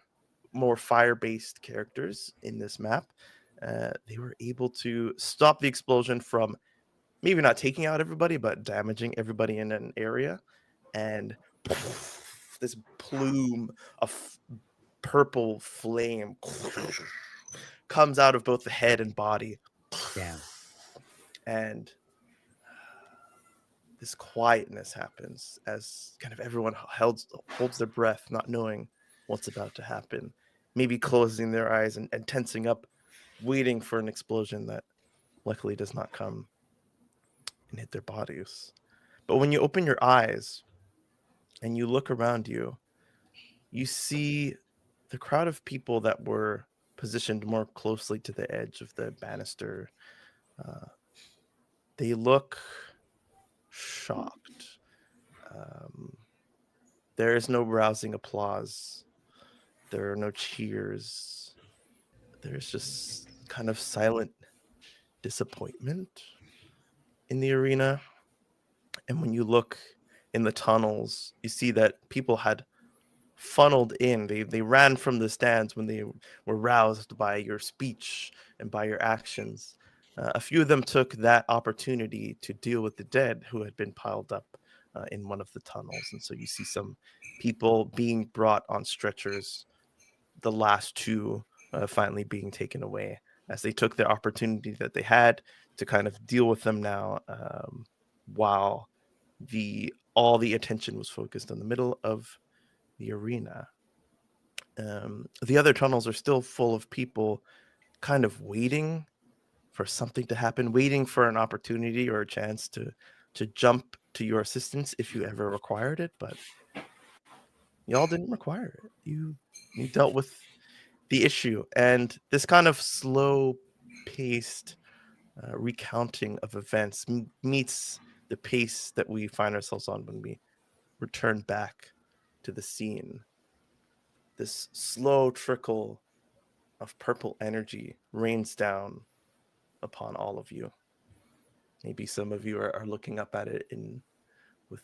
more fire-based characters in this map, they were able to stop the explosion from maybe not taking out everybody, but damaging everybody in an area. And this plume of purple flame comes out of both the head and body. Damn. And this quietness happens as kind of everyone holds their breath, not knowing what's about to happen, maybe closing their eyes and tensing up, waiting for an explosion that luckily does not come and hit their bodies. But when you open your eyes and you look around you, you see the crowd of people that were positioned more closely to the edge of the banister. They look shocked. There is no rousing applause. There are no cheers. There's just kind of silent disappointment in the arena. And when you look in the tunnels, you see that people had funneled in. They ran from the stands when they were roused by your speech and by your actions. A few of them took that opportunity to deal with the dead who had been piled up in one of the tunnels. And so you see some people being brought on stretchers, the last two finally being taken away as they took the opportunity that they had to kind of deal with them now, while all the attention was focused on the middle of the arena. The other tunnels are still full of people kind of waiting for something to happen, waiting for an opportunity or a chance to jump to your assistance if you ever required it, but y'all didn't require it. You dealt with the issue, and this kind of slow paced recounting of events meets the pace that we find ourselves on when we return back to the scene. This slow trickle of purple energy rains down upon all of you. Maybe some of you are looking up at it with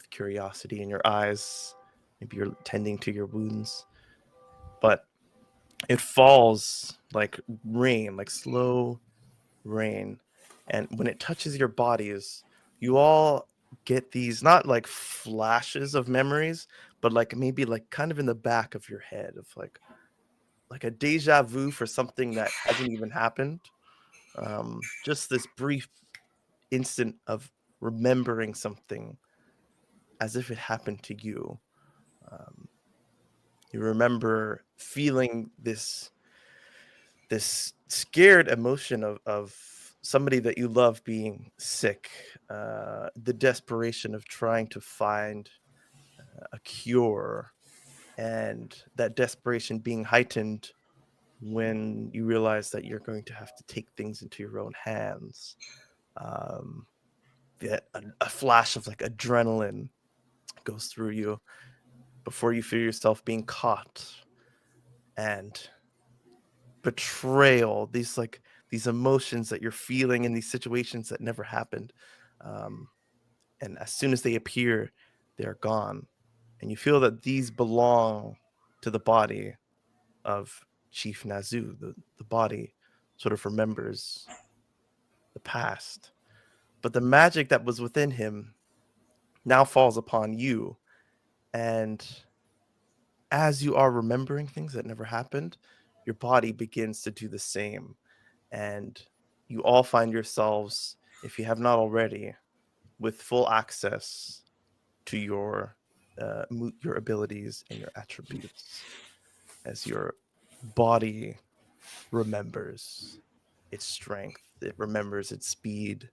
curiosity in your eyes. Maybe you're tending to your wounds, but it falls like rain, like slow rain. And when it touches your bodies, you all get these not like flashes of memories, but like maybe like kind of in the back of your head of like a deja vu for something that hasn't even happened. Just this brief instant of remembering something as if it happened to you. You remember feeling this scared emotion of somebody that you love being sick, the desperation of trying to find a cure, and that desperation being heightened when you realize that you're going to have to take things into your own hands. That a flash of like adrenaline goes through you before you feel yourself being caught, and betrayal, these emotions that you're feeling in these situations that never happened, and as soon as they appear, they're gone, and you feel that these belong to the body of Chief Nazu. The body sort of remembers the past, but the magic that was within him now falls upon you, and as you are remembering things that never happened, your body begins to do the same. And you all find yourselves, if you have not already, with full access to your abilities and your attributes, as your body remembers its strength, it remembers its speed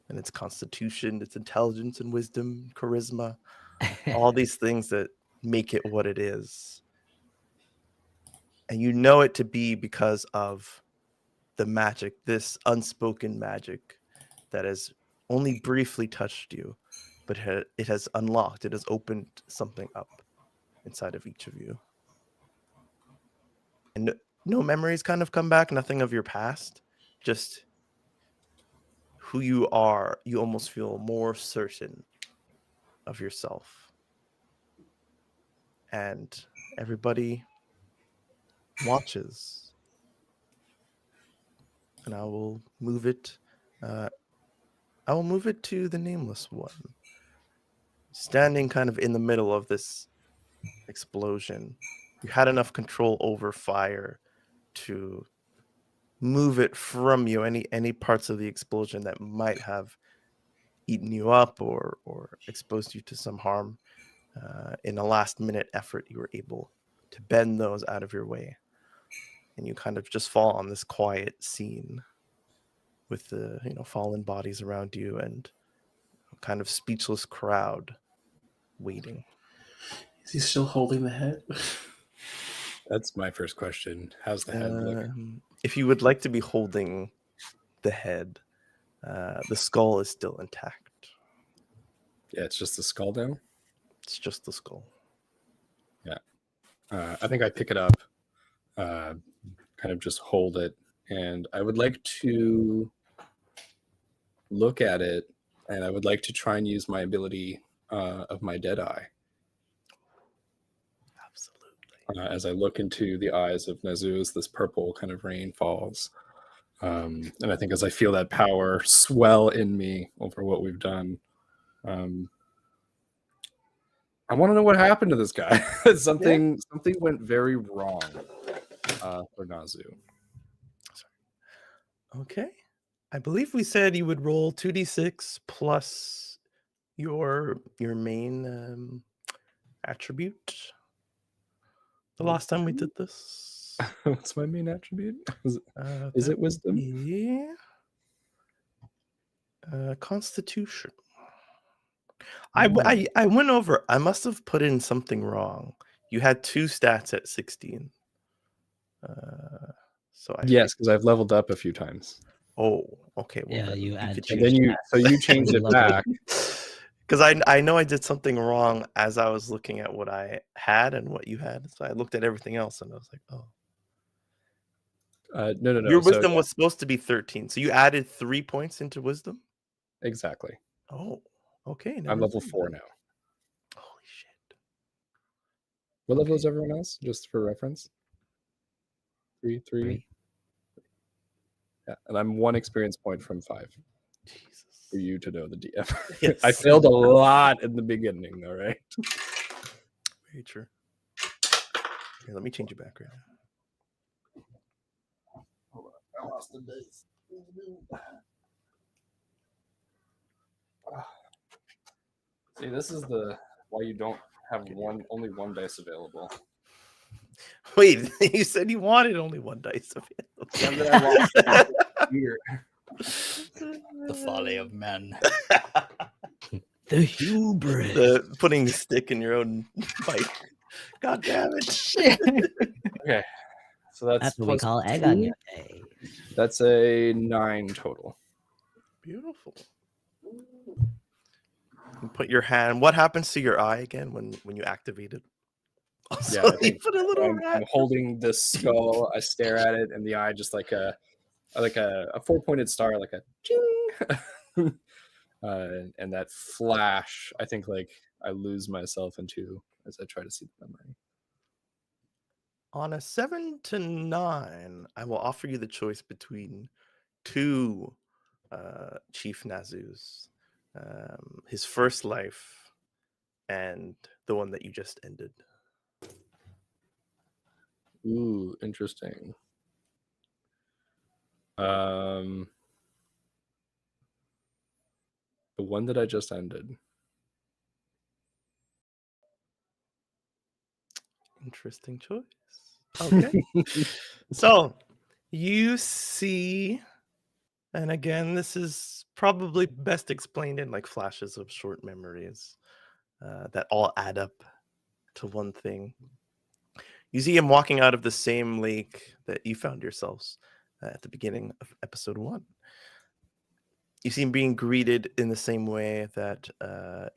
and its constitution, its intelligence and wisdom, charisma, all these things that make it what it is. And you know it to be because of the magic, this unspoken magic that has only briefly touched you, but it has unlocked, it has opened something up inside of each of you. And no memories kind of come back, nothing of your past, just who you are. You almost feel more certain of yourself. And everybody watches. And I will move it. I will move it to the nameless one. Standing kind of in the middle of this explosion, you had enough control over fire to move it from you. Any parts of the explosion that might have eaten you up or exposed you to some harm, in a last minute effort, you were able to bend those out of your way, and you kind of just fall on this quiet scene with the fallen bodies around you and a kind of speechless crowd waiting. Is he still holding the head? That's my first question. How's the head look? If you would like to be holding the head, the skull is still intact. Yeah, it's just the skull down. It's just the skull. Yeah. I think I pick it up, kind of just hold it, and I would like to look at it, and I would like to try and use my ability of my dead eye. Absolutely. As I look into the eyes of Nazuz, this purple kind of rain falls. And I think as I feel that power swell in me over what we've done, I want to know what happened to this guy. Something went very wrong for Nazu. Okay. I believe we said you would roll 2d6 plus your main attribute. The last time we did this. What's my main attribute? Is it wisdom? Yeah. Constitution. I went over. I must have put in something wrong. You had 2 stats at 16. So Yes, because I've leveled up a few times. Oh, okay. Well, Yeah, then you add could two And then you changed it back. Because I know I did something wrong as I was looking at what I had and what you had. So I looked at everything else and I was like, oh. No. Your So, wisdom was supposed to be 13. So you added 3 points into wisdom? exactly. Oh, okay. I'm never level mind 4 then. now. Holy shit. What level Okay. is everyone else? Just for reference. 3. Three. Yeah, and I'm 1 experience point from 5 Jesus. for you to know the DM. Yes. I failed a lot in the beginning, though, right? Very true. Here, let me change it back right now. I lost the dice. See, this is why you don't have only one dice available. Wait, you said you wanted only 1 dice available. And then I lost it here. The folly of men. The hubris. Putting the stick in your own bike. God damn it. Okay, so that's That's what we plus call egg 2. on your day. That's a 9 total. Beautiful. You put your hand. What happens to your eye again when you activate it? Yeah, So I you think put a little I'm rat. holding this skull. I stare at it, and the eye just like a 4-pointed star, like a ching. And that flash, I think, like I lose myself into as I try to see the memory. On a 7 to 9, I will offer you the choice between 2 Chief Nazus. His first life and the one that you just ended. Ooh, interesting. The one that I just ended. Interesting choice. Okay. So you see, and again, this is probably best explained in like flashes of short memories that all add up to one thing. You see him walking out of the same lake that you found yourselves at the beginning of episode 1. You see him being greeted in the same way that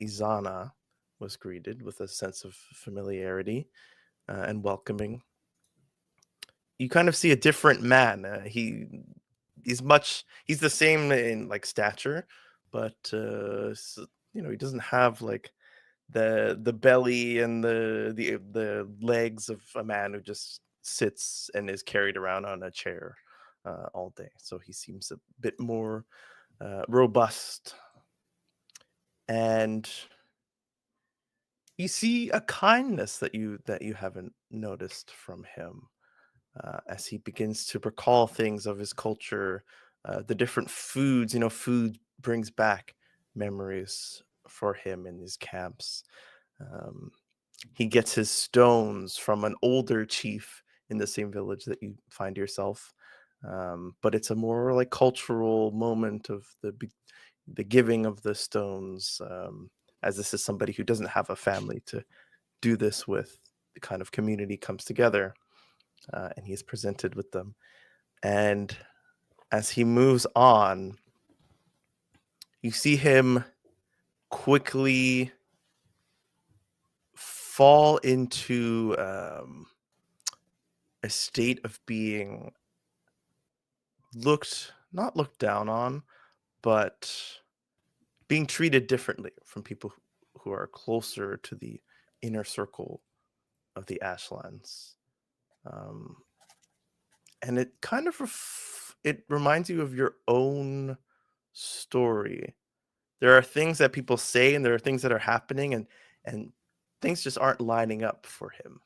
Izana was greeted, with a sense of familiarity and welcoming. You kind of see a different man. He's the same in like stature, but he doesn't have like the belly and the legs of a man who just sits and is carried around on a chair all day. So he seems a bit more robust. And you see a kindness that you haven't noticed from him as he begins to recall things of his culture, the different foods. Food brings back memories for him in these camps. Um, he gets his stones from an older chief in the same village that you find yourself. But it's a more like cultural moment of the giving of the stones, as this is somebody who doesn't have a family to do this with. The kind of community comes together, and he's presented with them. And as he moves on, you see him quickly fall into a state of being not looked down on, but being treated differently from people who are closer to the inner circle of the Ashlands. And it kind of it reminds you of your own story. There are things that people say, and there are things that are happening, and things just aren't lining up for him.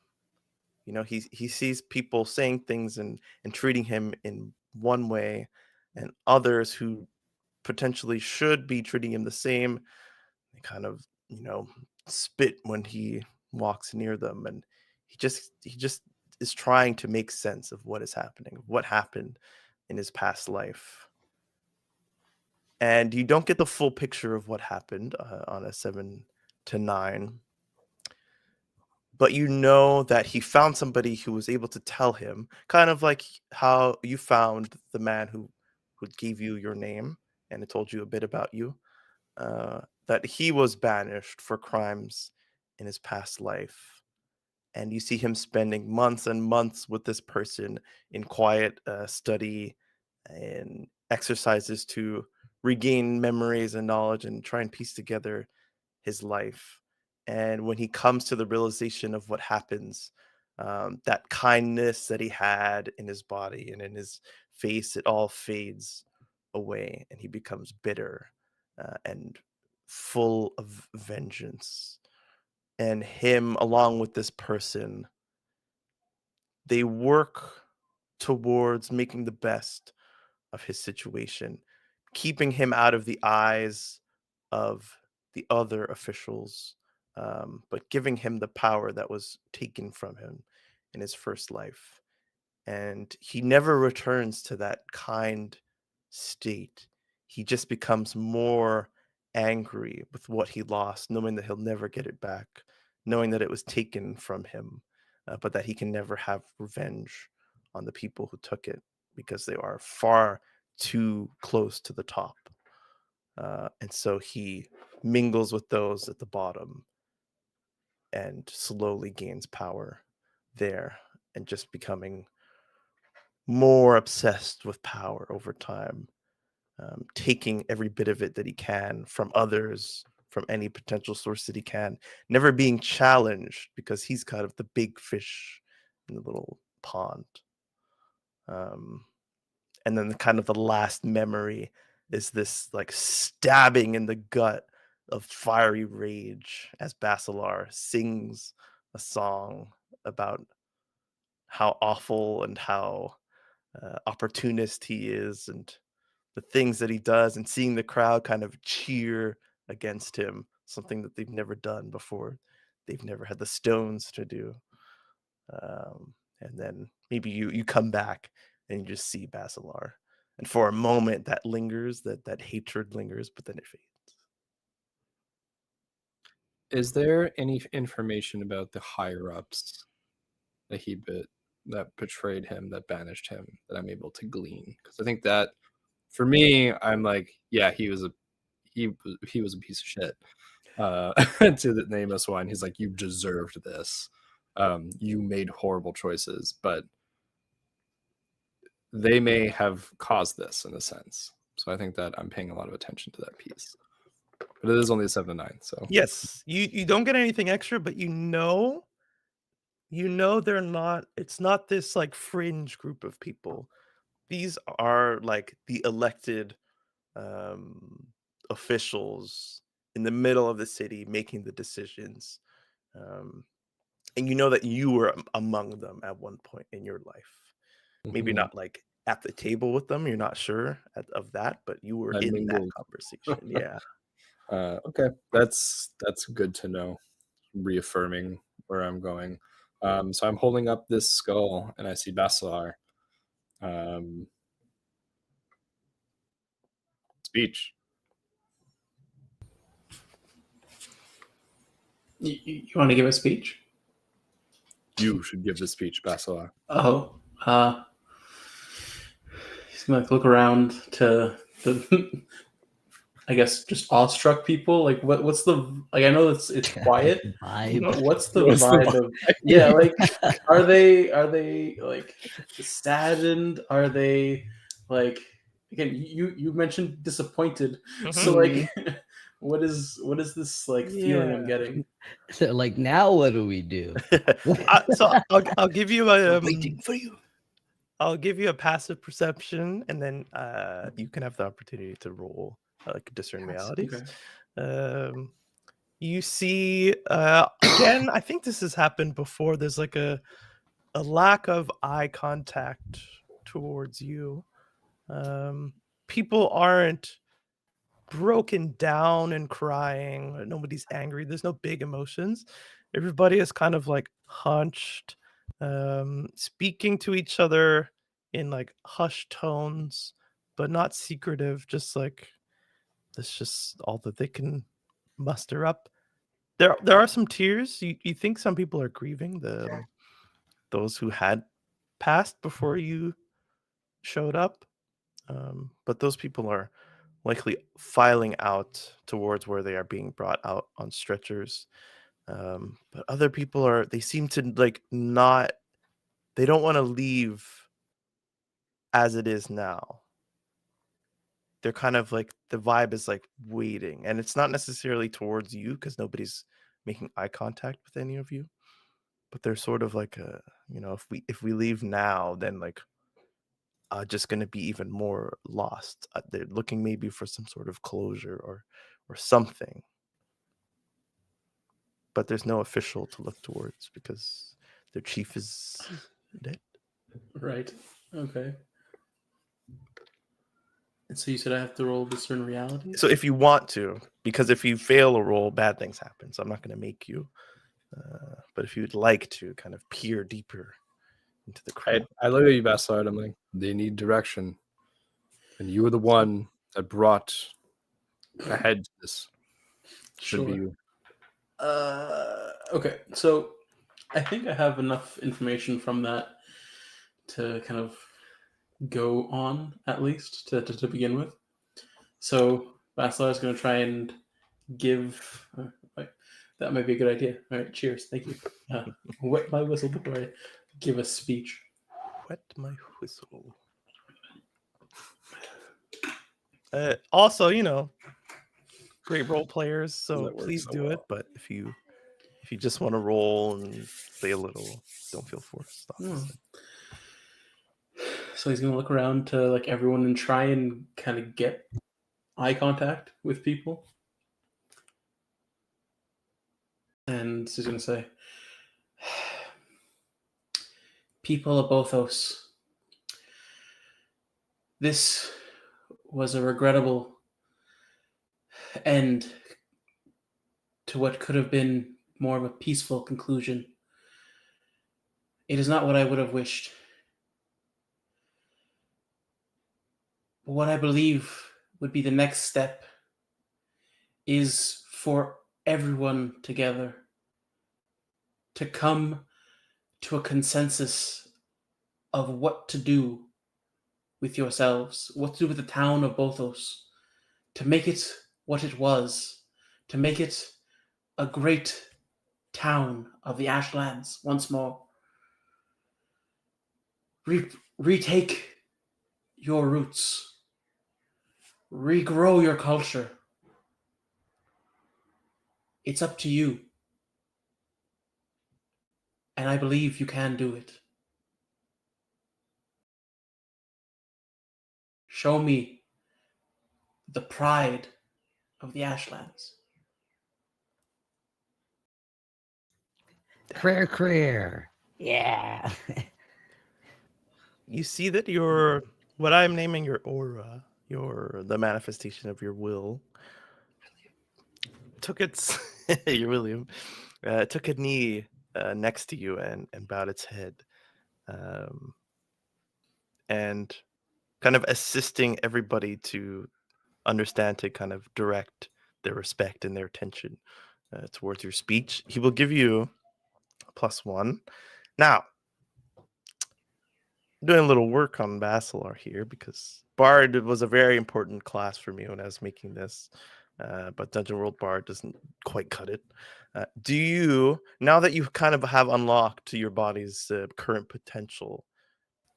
He sees people saying things and treating him in one way, and others who potentially should be treating him the same, they kind of spit when he walks near them, and he just is trying to make sense of what is happening, what happened in his past life. And you don't get the full picture of what happened on a 7 to 9, but you know that he found somebody who was able to tell him, kind of like how you found the man who gave you your name and it told you a bit about you, that he was banished for crimes in his past life. And you see him spending months and months with this person in quiet study and exercises to regain memories and knowledge and try and piece together his life. And when he comes to the realization of what happens, that kindness that he had in his body and in his face, it all fades away, and he becomes bitter and full of vengeance. And him, along with this person, they work towards making the best of his situation, keeping him out of the eyes of the other officials, but giving him the power that was taken from him in his first life. And he never returns to that kind state. He just becomes more angry with what he lost, knowing that he'll never get it back, knowing that it was taken from him, but that he can never have revenge on the people who took it because they are far too close to the top. And so he mingles with those at the bottom and slowly gains power there, and just becoming more obsessed with power over time, taking every bit of it that he can from others, from any potential source that he can, never being challenged because he's kind of the big fish in the little pond. And then the last memory is this like stabbing in the gut of fiery rage as Basalar sings a song about how awful and how opportunist he is, and the things that he does, and seeing the crowd kind of cheer against him, something that they've never done before. They've never had the stones to do. And then maybe you come back and you just see Basalar. And for a moment that lingers, that hatred lingers, but then it fades. Is there any information about the higher ups that that betrayed him, that banished him, that I'm able to glean? Because I think that for me, I'm like, yeah, he was a piece of shit. To the nameless one, he's like, you deserved this. You made horrible choices, but they may have caused this in a sense. So I think that I'm paying a lot of attention to that piece. But it is only a 7 to 9, so Yes, you don't get anything extra, but you know they're not. It's not this like fringe group of people. These are like the elected um, officials in the middle of the city making the decisions. Um, and you know that you were among them at one point in your life. Maybe Mhm. not like at the table with them. You're not sure of that, but you were I in that mingled. conversation. Yeah. Okay, that's good to know. Reaffirming where I'm going. So I'm holding up this skull, and I see Basalar. Um, speech. You want to give a speech? You should give the speech, Basalar. Oh, he's gonna look around to the, I guess, just awestruck people. Like, what's the like? I know it's quiet. Vibe. But what's the What's the vibe of? Yeah, like, are they like saddened? Are they like, again? You mentioned disappointed. So like, what is this like feeling I'm Yeah. getting? So like now what do we do? So I'll give you a Waiting for you. I'll give you a passive perception, and then you can have the opportunity to roll like discern realities. Okay. You see again. I think this has happened before. There's like a lack of eye contact towards you. People aren't broken down and crying. Nobody's angry. There's no big emotions. Everybody is kind of like hunched, speaking to each other in like hushed tones, but not secretive. Just like that's just all that they can muster up. There are some tears. You think some people are grieving those who had passed before you showed up, but those people are likely filing out towards where they are being brought out on stretchers. But other people they seem to like not, they don't want to leave as it is now. They're kind of like, the vibe is like waiting, and it's not necessarily towards you because nobody's making eye contact with any of you. But they're sort of like if we leave now, then like just going to be even more lost. They're looking maybe for some sort of closure or something, but there's no official to look towards because their chief is dead. Right. Okay. And so you said I have to roll discern reality. So if you want to, because if you fail a roll, bad things happen. So I'm not going to make you. But if you'd like to kind of peer deeper into the crowd. I look at you, Basalar, and I'm like, they need direction, and you were the one that brought ahead to this. Should be you. Okay, so I think I have enough information from that to kind of go on, at least to begin with. So Basalar is going to try and give. That might be a good idea. All right, cheers. Thank you. Wet my whistle before I give a speech. Wet my whistle. Also, great role players, so That works please so do it. well. But if you just want to roll and play a little, don't feel forced. Obviously. So he's going to look around to like everyone and try and kind of get eye contact with people. And he's going to say, people of Bothos, this was a regrettable end to what could have been more of a peaceful conclusion. It is not what I would have wished. But what I believe would be the next step is for everyone together to come to a consensus of what to do with yourselves, what to do with the town of Bothos, to make it what it was, to make it a great town of the Ashlands once more. Retake your roots, regrow your culture. It's up to you. and I believe you can do it. Show me the pride of the Ashlands. Career. Yeah. You see that your what I'm naming your aura, the manifestation of your will, took its your William, took a knee next to you and bowed its head, and kind of assisting everybody to understand, to kind of direct their respect and their attention towards your speech. He will give you a +1. Now, I'm doing a little work on Basalar here because Bard was a very important class for me when I was making this, but Dungeon World Bard doesn't quite cut it. Do you, now that you kind of have unlocked your body's current potential,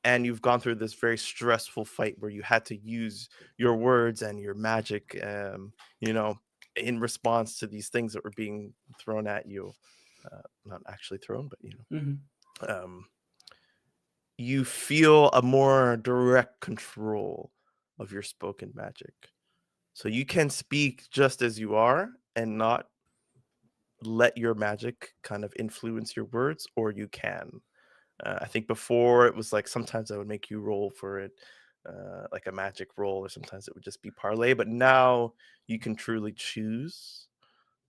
and you've gone through this very stressful fight where you had to use your words and your magic, in response to these things that were being thrown at you, not actually thrown, but you feel a more direct control of your spoken magic. So you can speak just as you are and not let your magic kind of influence your words, or you can. I think before it was like sometimes I would make you roll for it, like a magic roll, or sometimes it would just be parlay. But now you can truly choose,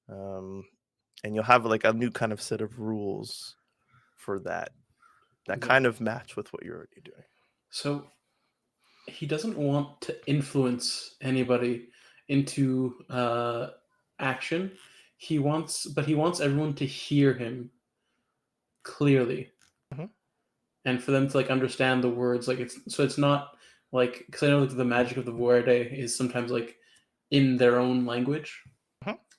and you'll have like a new kind of set of rules for that kind of match with what you're already doing. So he doesn't want to influence anybody into action. He wants everyone to hear him clearly, and for them to like understand the words. Like it's not like, because I know like the magic of the Vorde is sometimes like in their own language.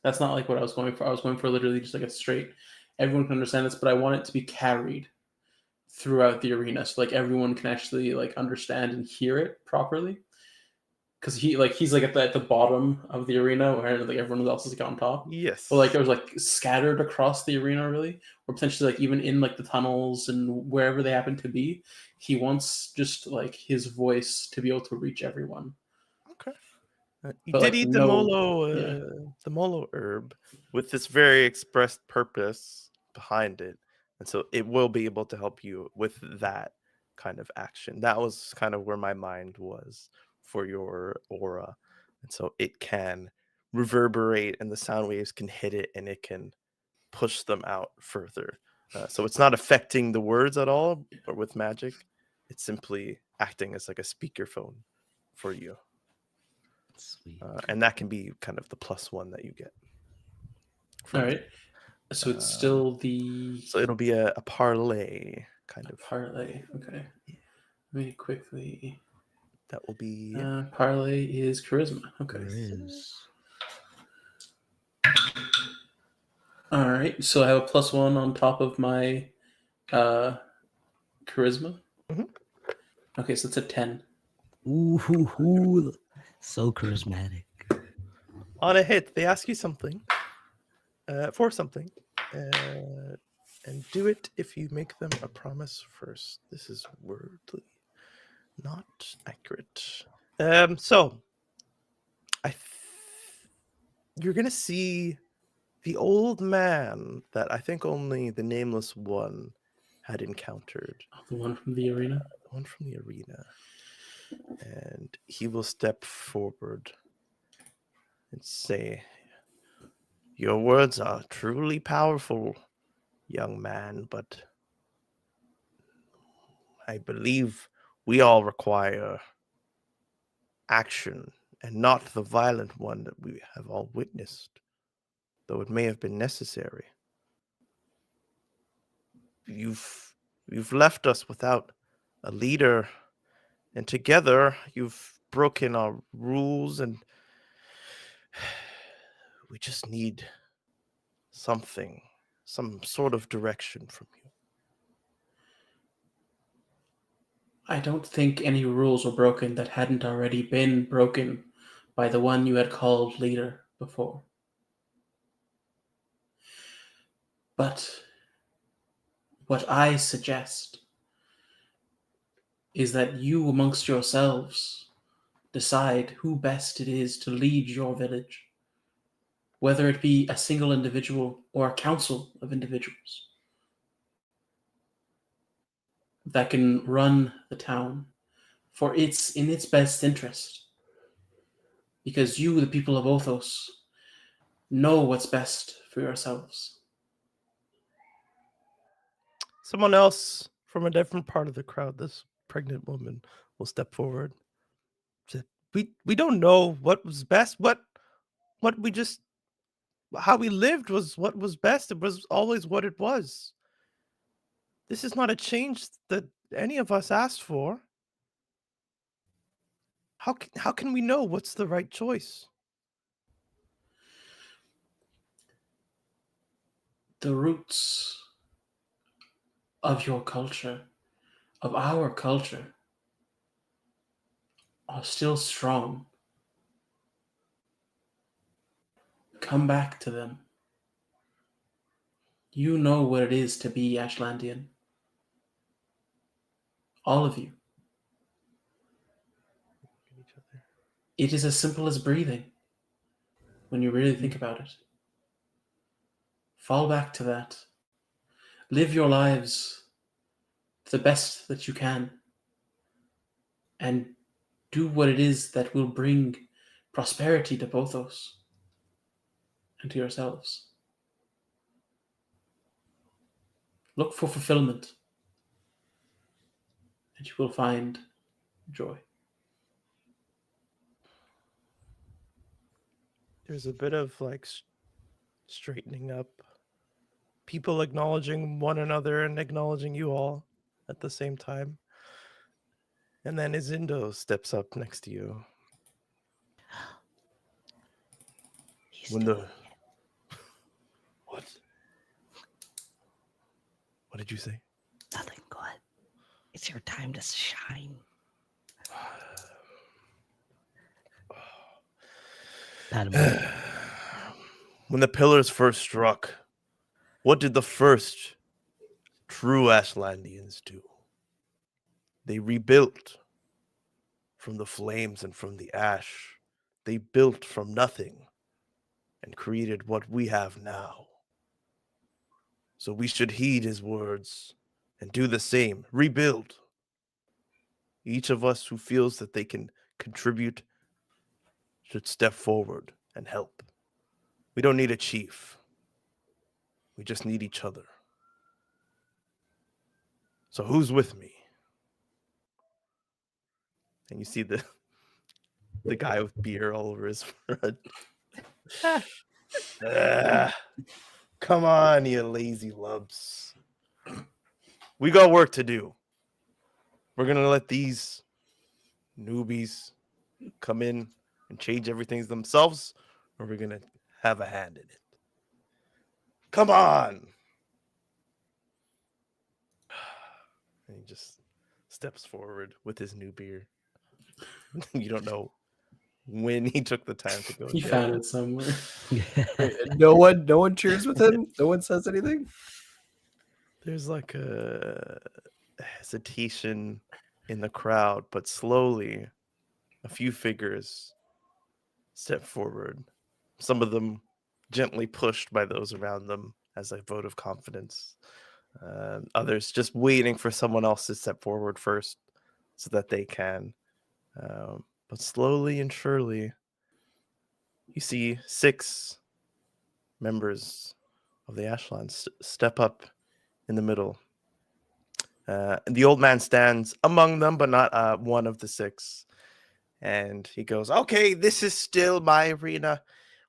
That's not like what I was going for. I was going for literally just like a straight, everyone can understand this, but I want it to be carried throughout the arena, so like everyone can actually like understand and hear it properly. Because he's like at the bottom of the arena where like everyone else is like on top. Yes. But like it was like scattered across the arena, really, or potentially like even in like the tunnels and wherever they happen to be. He wants just like his voice to be able to reach everyone. Okay. You But, did like, eat the molo herb with this very expressed purpose behind it, and so it will be able to help you with that kind of action. That was kind of where my mind was for your aura, and so it can reverberate, and the sound waves can hit it, and it can push them out further. So it's not affecting the words at all, or with magic. It's simply acting as like a speakerphone for you. Sweet. And that can be kind of the +1 that you get. All right. So it's still the. So it'll be a parlay kind of. Parlay. Okay. Let me quickly. That will be. Parlay is charisma. Okay. There is. All right. So I have a +1 on top of my charisma. Okay, so it's a 10. Ooh, so charismatic. On a hit, they ask you something. For something. And do it if you make them a promise first. This is wordly, not accurate. So you're gonna see the old man that I think only the nameless one had encountered. The one from the arena? The one from the arena. And he will step forward and say, "Your words are truly powerful, young man, but I believe we all require action, and not the violent one that we have all witnessed, though it may have been necessary. You've left us without a leader, and together you've broken our rules, and we just need something, some sort of direction from you." I don't think any rules were broken that hadn't already been broken by the one you had called leader before. But What I suggest is that you amongst yourselves decide who best it is to lead your village, whether it be a single individual or a council of individuals that can run the town for it's in its best interest. Because you, the people of Othos, know what's best for yourselves. Someone else from a different part of the crowd, this pregnant woman, will step forward. Said, we don't know what was best. What we just how we lived was what was best. It was always what it was. This is not a change that any of us asked for. How can we know what's the right choice? The roots of your culture, of our culture, are still strong. Come back to them. You know what it is to be Ashlandian. All of you. It is as simple as breathing when you really think about it. Fall back to that. Live your lives the best that you can. And do what it is that will bring prosperity to both of us and to yourselves. Look for fulfillment, and you will find joy. There's a bit of like straightening up, people acknowledging one another and acknowledging you all at the same time. And then Izindo steps up next to you. When the what? What did you say? Nothing good. It's your time to shine. Pat him on the back. When the pillars first struck, what did the first true Ashlandians do? They rebuilt from the flames and from the ash. They built from nothing and created what we have now. So we should heed his words and do the same. Rebuild. Each of us who feels that they can contribute should step forward and help. We don't need a chief. We just need each other. So who's with me? And you see the guy with beer all over his front. Come on, you lazy lubs. We got work to do. We're going to let these newbies come in and change everything themselves, or we're going to have a hand in it. Come on. And he just steps forward with his new beer. You don't know when he took the time to go. You found it somewhere. No one cheers with him. No one says anything. There's like a hesitation in the crowd, but slowly a few figures step forward. Some of them gently pushed by those around them as a vote of confidence. Others just waiting for someone else to step forward first so that they can. But slowly and surely, you see 6 members of the Ashlands step up in the middle. And the old man stands among them, but not one of the 6. And he goes, okay, this is still my arena.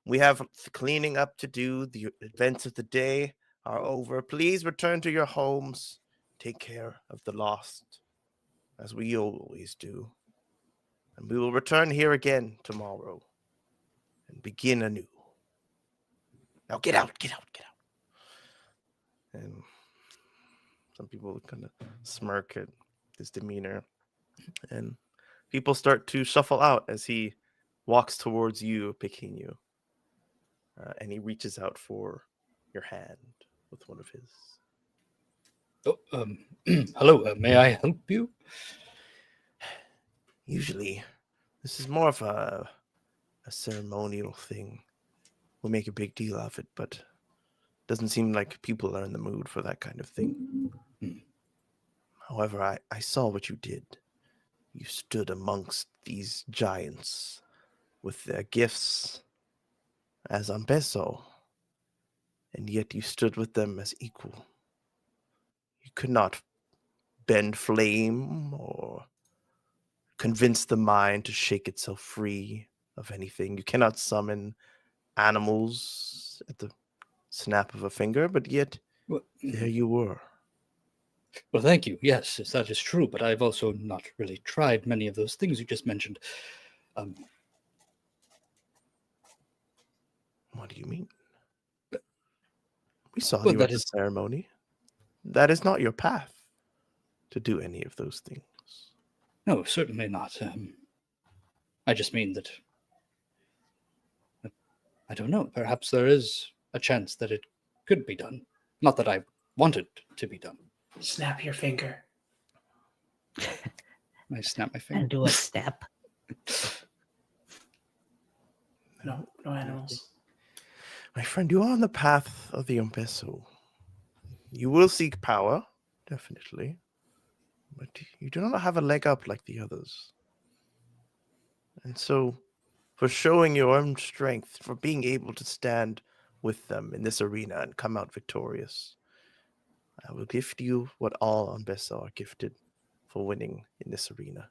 We have cleaning up to do. The events of the day are over. Please return to your homes. Take care of the lost, as we always do. And we will return here again tomorrow and begin anew. Now get out, get out, get out. And some people kind of smirk at his demeanor. And people start to shuffle out as he walks towards you, picking you. And he reaches out for your hand with one of his. Oh, hello. May I help you? Usually, this is more of a ceremonial thing. We'll make a big deal of it, but doesn't seem like people are in the mood for that kind of thing. Hmm. However, I saw what you did. You stood amongst these giants with their gifts as Ambeso, and yet you stood with them as equal. You could not bend flame or convince the mind to shake itself free of anything. You cannot summon animals at the snap of a finger, but yet Well, there you were. well, thank you. Yes, that is true, but I've also not really tried many of those things you just mentioned. What do you mean? We saw Well, you that at the is- ceremony. That is not your path to do any of those things. No, certainly not. I just mean that I don't know. Perhaps there is a chance that it could be done. Not that I want it to be done. Snap your finger. I snap my And finger. do a step. No animals. My friend, you are on the path of the Umbeso. You will seek power, definitely, but you do not have a leg up like the others. And so, for showing your own strength, for being able to stand with them in this arena and come out victorious, I will gift you what all Umbeso are gifted for winning in this arena.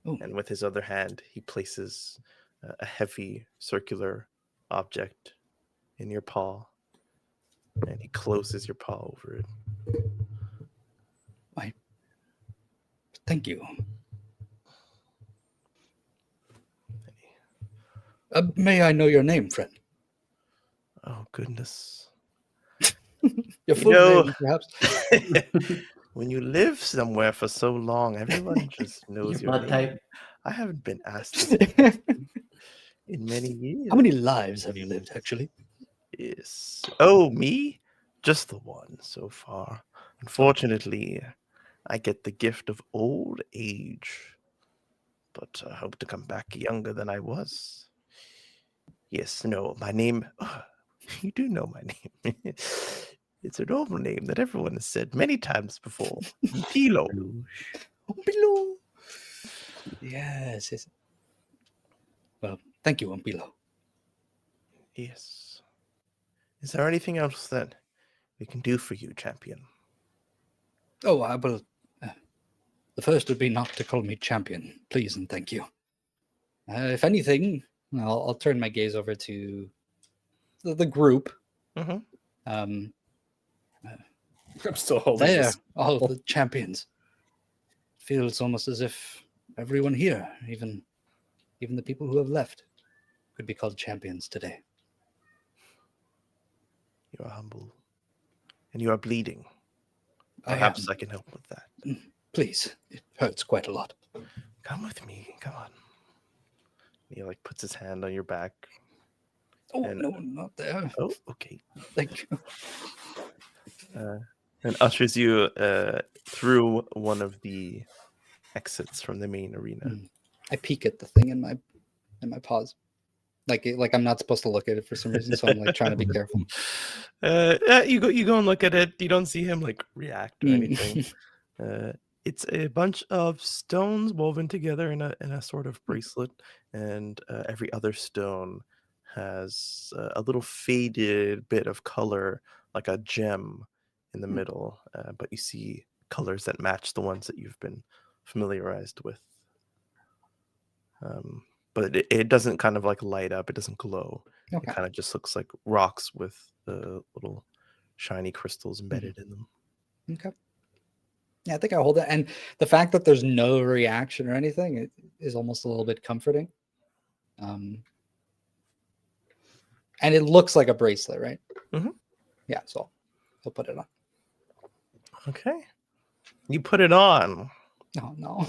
Oh. And with his other hand, he places a heavy circular object in your paw, and he closes your paw over it. Thank you. May I know your name, friend? Oh, goodness. Your full know- name, perhaps? When you live somewhere for so long, everyone just knows Your your blood name. type. I haven't been asked this in many years. How many lives have you lived, actually? Yes. Oh, me? Just the one so far. Unfortunately, I get the gift of old age, but I hope to come back younger than I was. Yes, no, my name. You do know my name. It's a normal name that everyone has said many times before. Pilo. Umpilo. Yes. Well, thank you, Umpilo. Yes. Is there anything else that we can do for you, champion? Oh, I will. The first would be not to call me champion, please and thank you. If anything, I'll turn my gaze over to the group. Mhm. Um, I'm still holding there, this. all of the champions. Feels almost as if everyone here, even the people who have left, could be called champions today. You are humble. And you are bleeding. I am. Perhaps I can help with that. Please, it hurts quite a lot. Come with me. Come on. He like puts his hand on your back. Oh, And- no, not there. Oh, okay. Thank you. And ushers you through one of the exits from the main arena. Mm. I peek at the thing in my paws. Like I'm not supposed to look at it for some reason, so I'm like trying to be careful. You go and look at it. You don't see him like react or Mm. anything. It's a bunch of stones woven together in a sort of bracelet, and every other stone has a little faded bit of color, like a gem in the middle. But you see colors that match the ones that you've been familiarized with. But it doesn't kind of like light up. It doesn't glow. Okay. It kind of just looks like rocks with little shiny crystals embedded in them. Okay. Yeah, I think I hold it. And the fact that there's no reaction or anything it is almost a little bit comforting. And it looks like a bracelet, right? Mhm. Yeah, so I'll put it on. Okay. You put it on, Oh, no.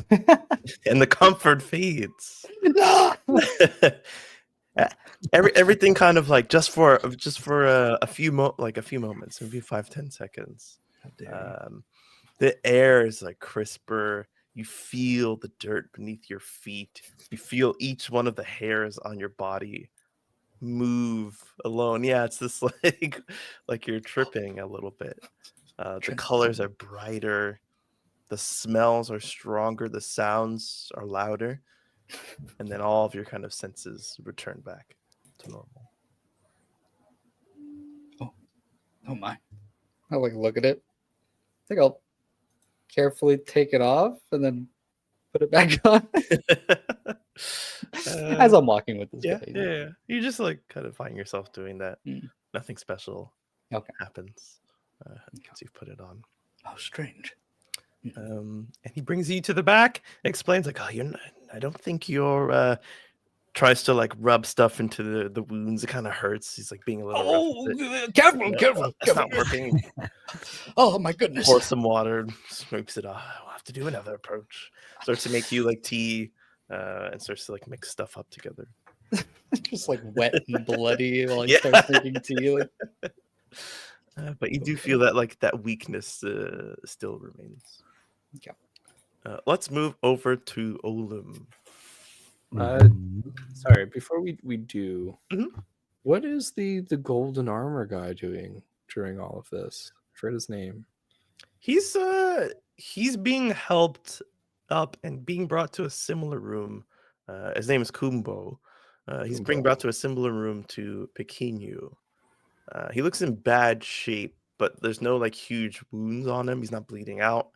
and the comfort fades. No! Everything kind of like just for a few moments, maybe 5-10 seconds. The air is like crisper. You feel the dirt beneath your feet. You feel each one of the hairs on your body move alone. Yeah, it's this like you're tripping a little bit. The colors are brighter. The smells are stronger. The sounds are louder. And then all of your kind of senses return back to normal. Oh my. I'll like look at it. I think I'll carefully take it off and then put it back on as I'm walking with this Yeah, guy. yeah. You just like kind of find yourself doing that. Mm. Nothing special happens once you put it on. Oh, strange. And he brings you to the back, explains like, "Oh, you're not, I don't think you're." Tries to like rub stuff into the wounds. It kind of hurts. He's like being a little rough with it. Careful. It's not working. Oh my goodness. Pour some water, scrapes it off. We'll have to do another approach. Starts to make you like tea, and starts to like mix stuff up together. Just like wet and bloody while he Yeah. starts making tea. Like, but you do feel that like that weakness still remains. Okay. Let's move over to Olum. Sorry, before we do, Mhm. what is the golden armor guy doing during all of this? I forget his name. He's being helped up and being brought to a similar room. His name is Kumbo. He's being brought to a similar room to Pequenu. He looks in bad shape, but there's no like huge wounds on him. He's not bleeding out.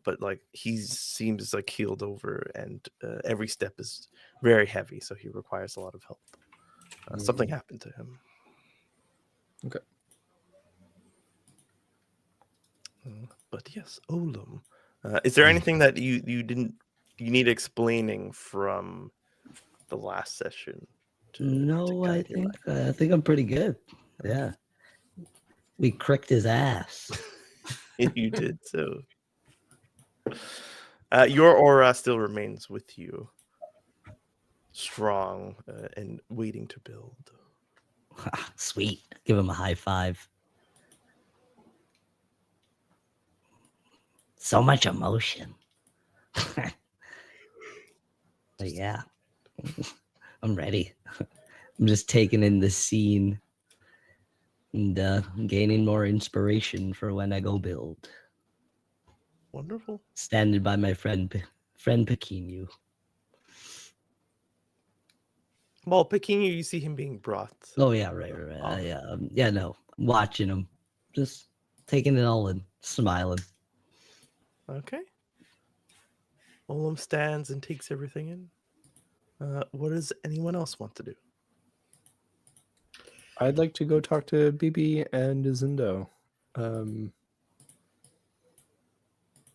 But like he seems like healed over, and every step is very heavy, so he requires a lot of help. Something happened to him. Okay. But yes, Olum. Is there anything that you need explaining from the last session? No, I guide your life? I think I'm pretty good. Yeah, we cricked his ass. You did so. Your aura still remains with you, strong and waiting to build. Sweet. Give him a high five. So much emotion. But yeah, I'm ready. I'm just taking in the scene and gaining more inspiration for when I go build. Wonderful. Standing by my friend Pequenu. Well, Pequenu, you see him being brought. Oh yeah, right. Yeah, no, watching him, just taking it all in, smiling. Okay. Olum stands and takes everything in. What does anyone else want to do? I'd like to go talk to Bibi and Zindo.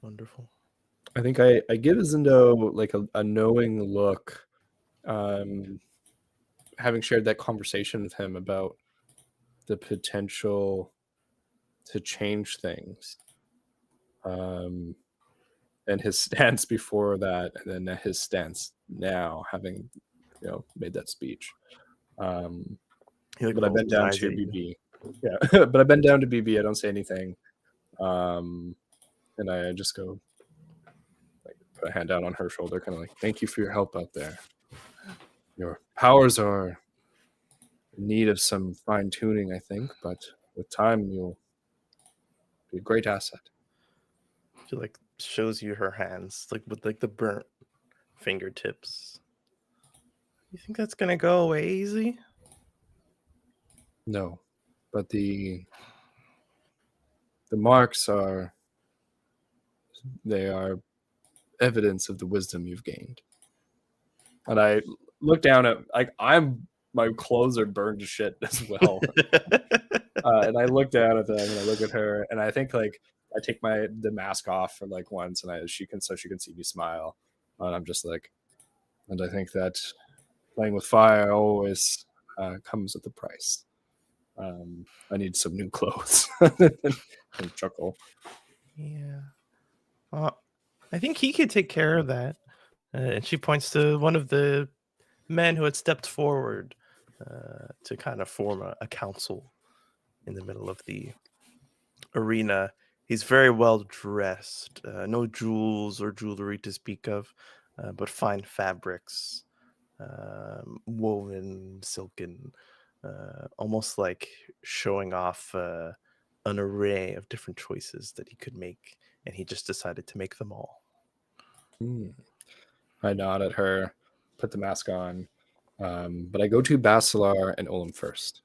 Wonderful. I think I give Zindo like a knowing look, having shared that conversation with him about the potential to change things, and his stance before that, and then his stance now, having made that speech. But I bend down to BB. Yeah, but I bend down to BB. I don't say anything, and I just go like put a hand down on her shoulder, kind of like, "Thank you for your help out there. Your powers are in need of some fine tuning, I think, but with time you'll be a great asset." She like shows you her hands, like with like the burnt fingertips. You think that's gonna go away easy? No, but the marks are evidence of the wisdom you've gained. And I look down at my clothes are burned to shit as well. And I look down at them and I look at her, and I think like I take the mask off for like once, and she can see me smile, and I'm just like, and I think that playing with fire always comes with a price. I need some new clothes. And chuckle. Yeah. I think he could take care of that. And she points to one of the men who had stepped forward to kind of form a council in the middle of the arena. He's very well dressed. No jewels or jewelry to speak of, but fine fabrics, woven, silken, almost like showing off an array of different choices that he could make, and he just decided to make them all. I nod at her, put the mask on, but I go to Basalar and Olam first.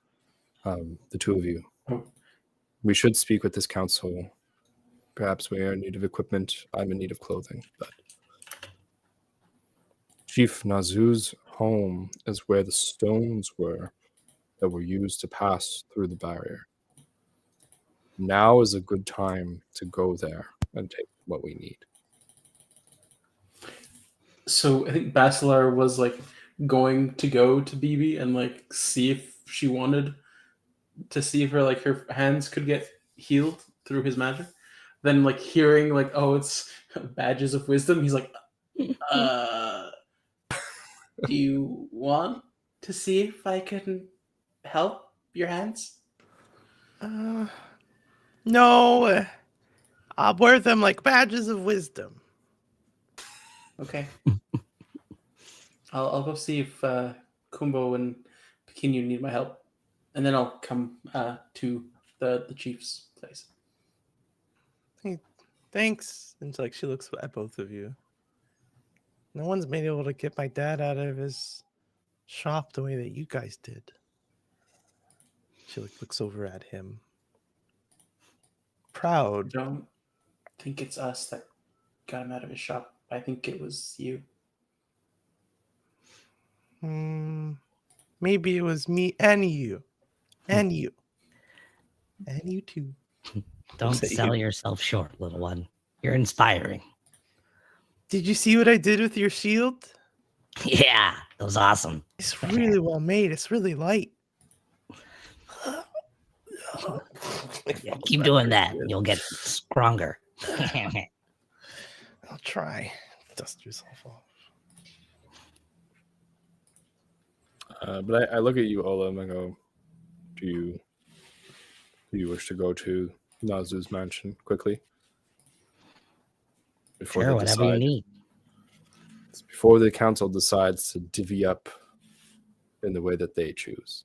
The two of you. We should speak with this council. Perhaps we are in need of equipment. I'm in need of clothing. But Chief Nazu's home is where the stones were that were used to pass through the barrier. Now is a good time to go there and take what we need. So I think Basalar was like going to go to BB and like see if she wanted to see if her hands could get healed through his magic. Then like hearing like, oh, it's badges of wisdom, he's like, do you want to see if I can help your hands? No, I'll wear them like badges of wisdom. Okay. I'll go see if Kumbo and Pekinyu need my help, and then I'll come to the chief's place. Thanks. And like she looks at both of you. No one's been able to get my dad out of his shop the way that you guys did. She like looks over at him. Proud. Don't think it's us that got him out of his shop. I think it was you. Maybe it was me and you. And you. And you too. Don't Looks at sell you. yourself short, little one. You're inspiring. Did you see what I did with your shield? Yeah, it was awesome. It's really well made. It's really light. Yeah, keep doing that. You'll get stronger. I'll try. Dust yourself off. But I look at you, Olam, and go, do you wish to go to Nazu's mansion quickly? Before Sure, they whatever you decide- need. Before the council decides to divvy up in the way that they choose.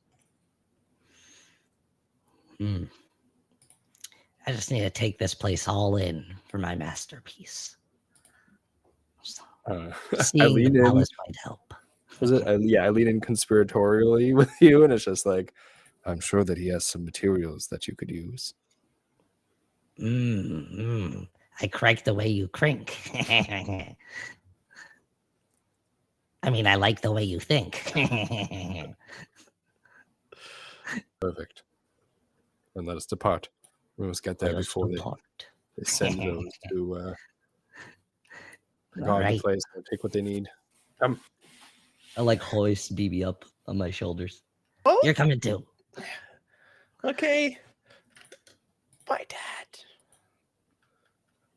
I just need to take this place all in for my masterpiece. I Seeing lean the in. palace might help. I lean in conspiratorially with you, and it's just like, I'm sure that he has some materials that you could use. I crike the way you crink. I mean, I like the way you think. Perfect. And let us depart. We must get there Let us before they depart. send those to guard Alright. the place and take what they need. I like hoist BB up on my shoulders. Oh, You're coming too. okay. Bye, Dad.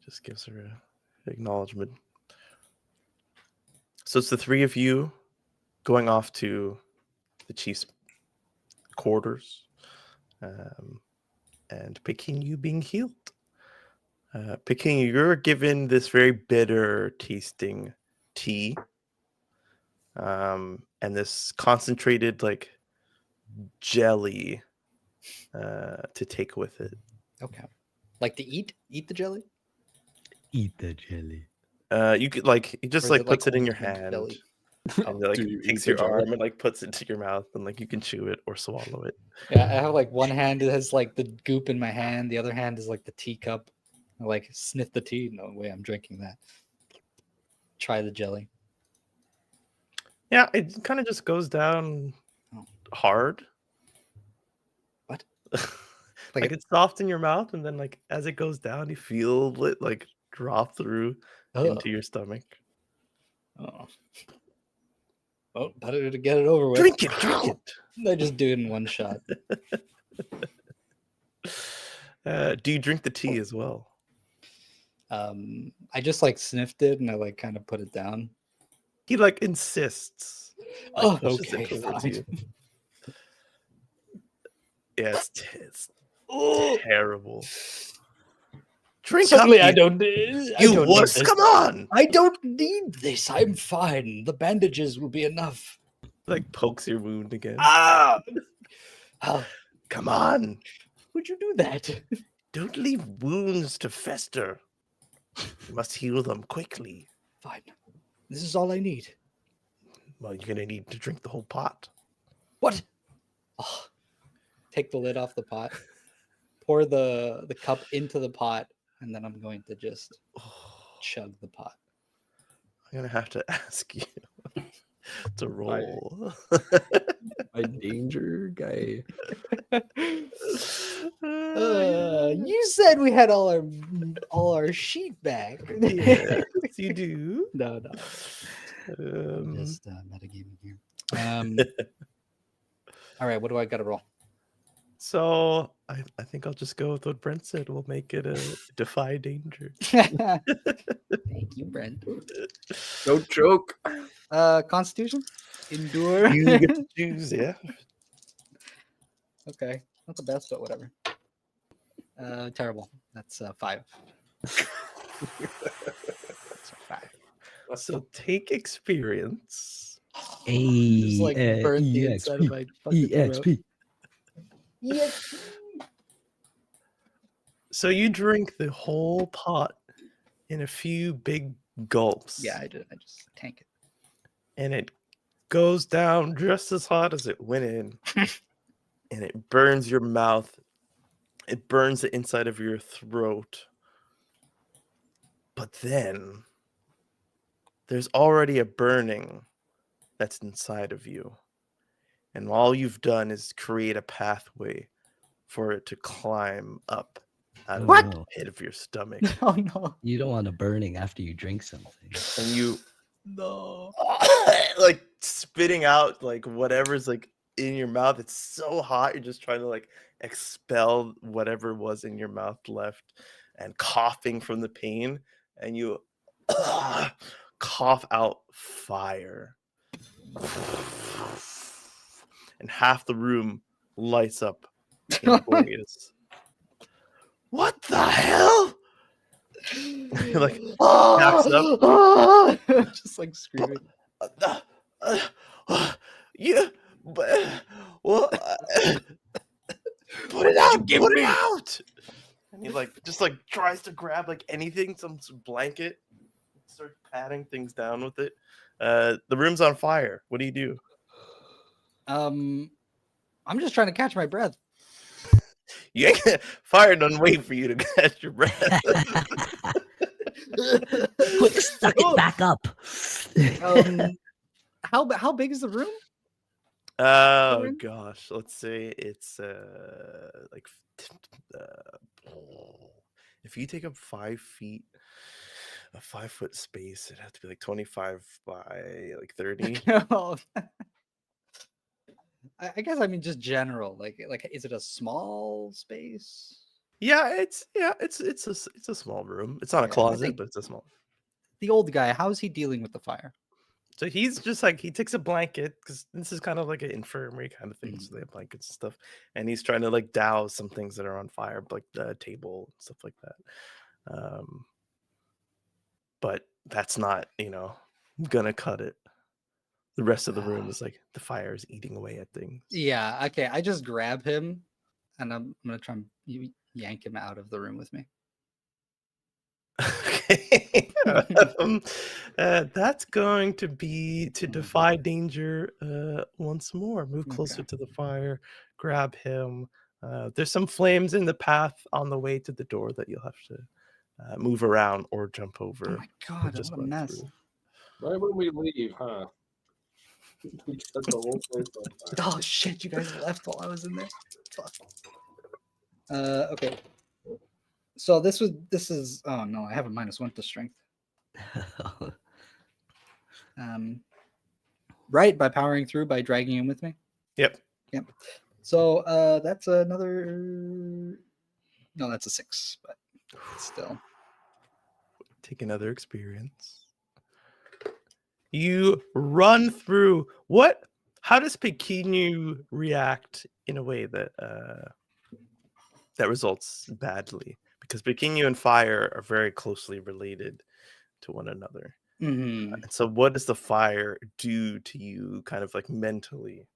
Just gives her an acknowledgement. So it's the three of you going off to the chief's quarters, and Pekinyu being healed. Pekinyu, you're given this very bitter tasting tea, and this concentrated like jelly to take with it. Okay. Like to eat? Eat the jelly? Eat the jelly. You could like it just Or is like it, puts it in only your mint hand, jelly? and like Do you takes eat the your jelly? arm and like puts it into your mouth, and like you can chew it or swallow it. Yeah, I have like one hand that has like the goop in my hand, the other hand is like the teacup. I like sniff the tea. No way, I'm drinking that. Try the jelly. Yeah, it kind of just goes down Oh. hard. What? Like it's soft in your mouth, and then like as it goes down, you feel it like drop through into your stomach. Oh. Well, better to get it over with. Drink it, drink it. I just do it in one shot. Do you drink the tea as well? I just like sniffed it and I like kind of put it down. He like insists. Like, Oh, pushes it okay, towards fine. you. Yeah, it's Oh, terrible. Drink Suddenly, up, I you, don't. you don't need wuss. this. Come on. I don't need this. I'm fine. The bandages will be enough. Like pokes your wound again. Ah! How Come on. would you do that? Don't leave wounds to fester. You must heal them quickly. Fine. This is all I need. Well, you're gonna need to drink the whole pot. What? Oh, take the lid off the pot. Pour the cup into the pot, and then I'm going to just chug the pot. I'm gonna have to ask you to roll. My danger guy. You said we had all our sheet back. Yes, you do. No. Just metagaming here. All right, what do I got to roll? So I think I'll just go with what Brent said. We'll make it a defy danger. Thank you, Brent. Don't choke. Constitution, endure. You get to choose, yeah. Okay, not the best, but whatever. Terrible. That's 5. That's a 5. So take experience. Just like Hey, burnt the inside of my fucking throat. EXP. So you drink the whole pot in a few big gulps. Yeah, I just tank it. And it goes down just as hot as it went in. And it burns your mouth. It burns the inside of your throat. But then there's already a burning that's inside of you. And all you've done is create a pathway for it to climb up out of What? the pit of your stomach. Oh no. You don't want a burning after you drink something. And you No. like spitting out like whatever's like in your mouth. It's so hot. You're just trying to like expel whatever was in your mouth left and coughing from the pain. And you cough out fire. And half the room lights up in blaze. What the hell? You're like, backs up. Just like screaming. You, but, well, put it out, put it out. And he like just like tries to grab like anything, some blanket, start patting things down with it. The room's on fire. What do you do? I'm just trying to catch my breath. You ain't fire doesn't wait for you to catch your breath. Quick, suck it back up. How big is the room? Oh room? gosh, let's say it's like if you take up 5 feet, a 5-foot space, it'd have to be like 25 by like 30. No. I guess I mean just general. Like is it a small space? Yeah, it's a small room. It's not a Yeah, I closet, think- but it's a small. The old guy, how is he dealing with the fire? So he's just like he takes a blanket because this is kind of like an infirmary kind of thing. Mhm. So they have blankets and stuff, and he's trying to like douse some things that are on fire, like the table and stuff like that. But that's not gonna cut it. The rest of the room is like the fire is eating away at things. Yeah, okay. I just grab him and I'm gonna try and yank him out of the room with me. Okay. That's going to be to defy danger once more. Move closer to the fire, grab him. There's some flames in the path on the way to the door that you'll have to move around or jump over. Oh my god, just what a run mess. through. Why would we leave, huh? We set the whole place on fire. Oh shit, you guys left while I was in there. Fuck. Okay. So this is oh no, I have a -1 to strength. Right, by powering through by dragging him with me. Yep. So that's another no, that's a 6, but still. Take another experience. You run through what? How does Pekinu react in a way that that results badly? because Bikini and fire are very closely related to one another. Mhm. And so what does the fire do to you kind of like mentally?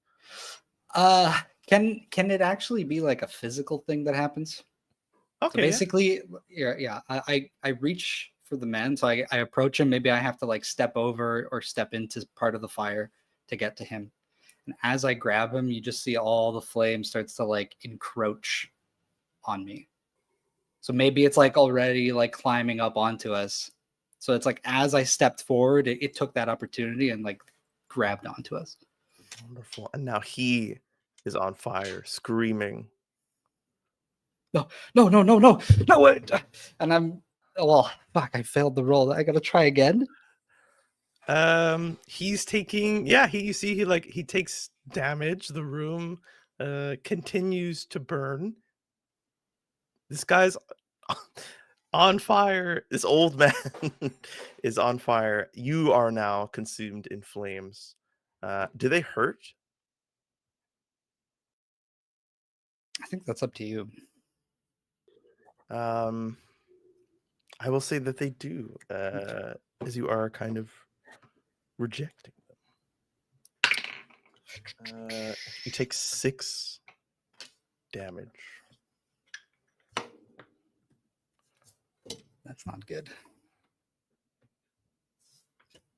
Can it actually be like a physical thing that happens? So Okay, yeah. basically, yeah. I reach for the man, so I approach him. Maybe I have to like step over or step into part of the fire to get to him. And as I grab him, you just see all the flame starts to like encroach on me. So maybe it's like already like climbing up onto us. So it's like as I stepped forward, it took that opportunity and like grabbed onto us. Wonderful. And now he is on fire, screaming. No, wait. And I'm, well, fuck, I failed the roll. I gotta try again. He's taking, you see he takes damage. The room continues to burn. This guy's on fire. This old man is on fire. You are now consumed in flames. Do they hurt? I think that's up to you. I will say that they do, as you are kind of rejecting them. You take 6 damage. That's not good.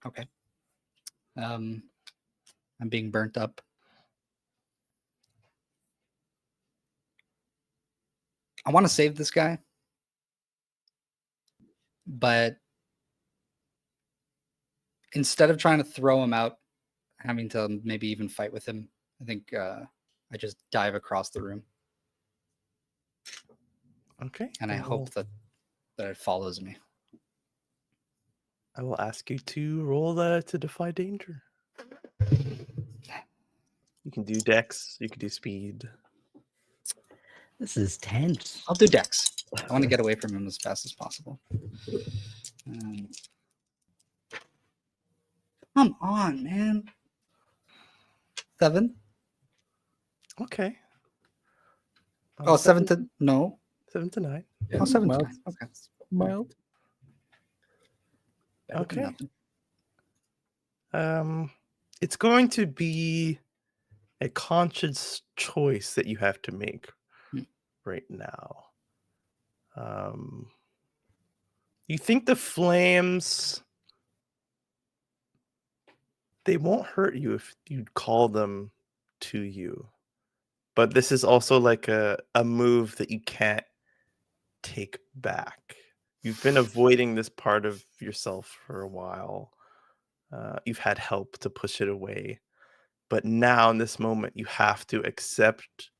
Okay. I'm being burnt up. I want to save this guy, but instead of trying to throw him out, having to maybe even fight with him, I think I just dive across the room. Okay. And I hope that it follows me. I will ask you to roll to defy danger. You can do dex, you can do speed. This is tense. I'll do Dex. I want to get away from him as fast as possible. Come on, man. 7. Okay. Oh, 7 to no. 7 to 9. Yeah, Oh, 7 to mild. 9. Okay. Mild. Better than Okay. nothing. It's going to be a conscious choice that you have to make right now. You think the flames, they won't hurt you if you call them to you, but this is also like a move that you can't take back. You've been avoiding this part of yourself for a while. You've had help to push it away, but now in this moment you have to accept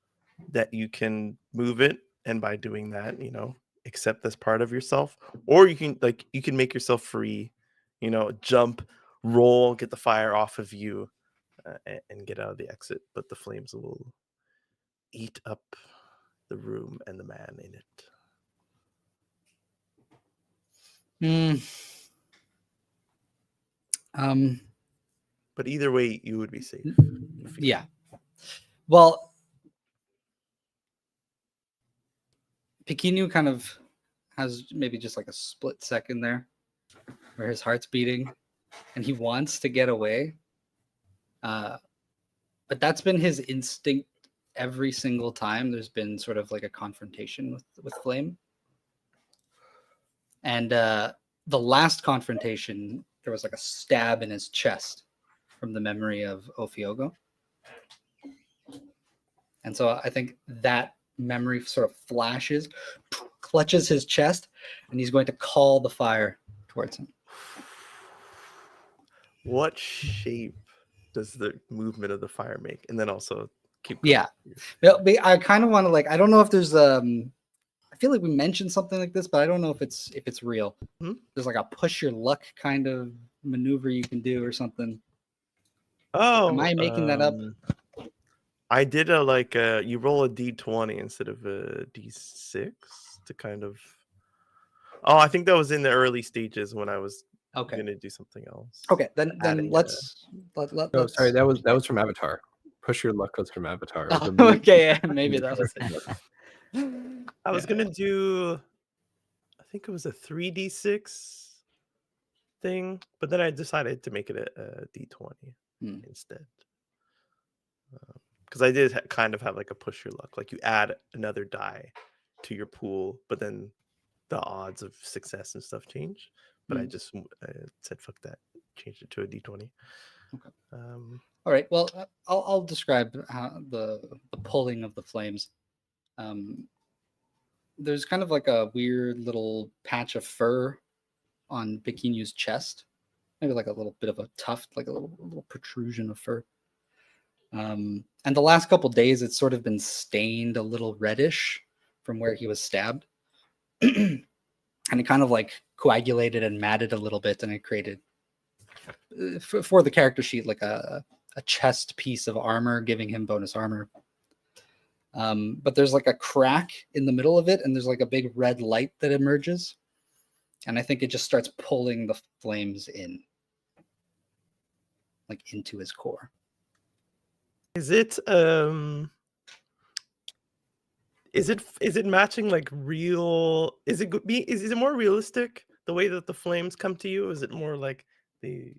that you can move it, and by doing that, accept this part of yourself, or you can make yourself free, jump, roll, get the fire off of you, and get out of the exit, but the flames will eat up the room and the man in it. But either way, you would be safe. Yeah. Well, Pequeno kind of has maybe just like a split second there where his heart's beating and he wants to get away. But that's been his instinct every single time there's been sort of like a confrontation with Flame. And the last confrontation, there was like a stab in his chest from the memory of Ophiogo. And so I think that memory sort of flashes, clutches his chest, and he's going to call the fire towards him. What shape does the movement of the fire make? And then also keep going. Yeah. I kind of want to I don't know if there's I feel like we mentioned something like this, but I don't know if it's real. There's like a push your luck kind of maneuver you can do or something. Oh, am I making that up? I did you roll a d20 instead of a d6 to kind of. Oh, I think that was in the early stages when I was gonna do something else. Okay, then let's. Oh, sorry, that was from Avatar. Push your luck was from Avatar. Okay, yeah, maybe that was. I was gonna do think it was a 3d6 thing, but then I decided to make it a d20 instead. Because I did kind of have like a push your luck, like you add another die to your pool, but then the odds of success and stuff change. But I just said fuck that, changed it to a d20. Okay. Um, All right. Well, I'll describe how the pulling of the flames. There's kind of like a weird little patch of fur on Bikinu's chest, maybe like a little bit of a tuft, like a little protrusion of fur. And the last couple days, it's sort of been stained a little reddish from where he was stabbed, and it kind of like coagulated and matted a little bit, and it created for the character sheet like a chest piece of armor, giving him bonus armor. But there's like a crack in the middle of it, and there's like a big red light that emerges, and I think it just starts pulling the flames in, like into his core. Is it matching like real? Is it more realistic the way that the flames come to you? Is it more like they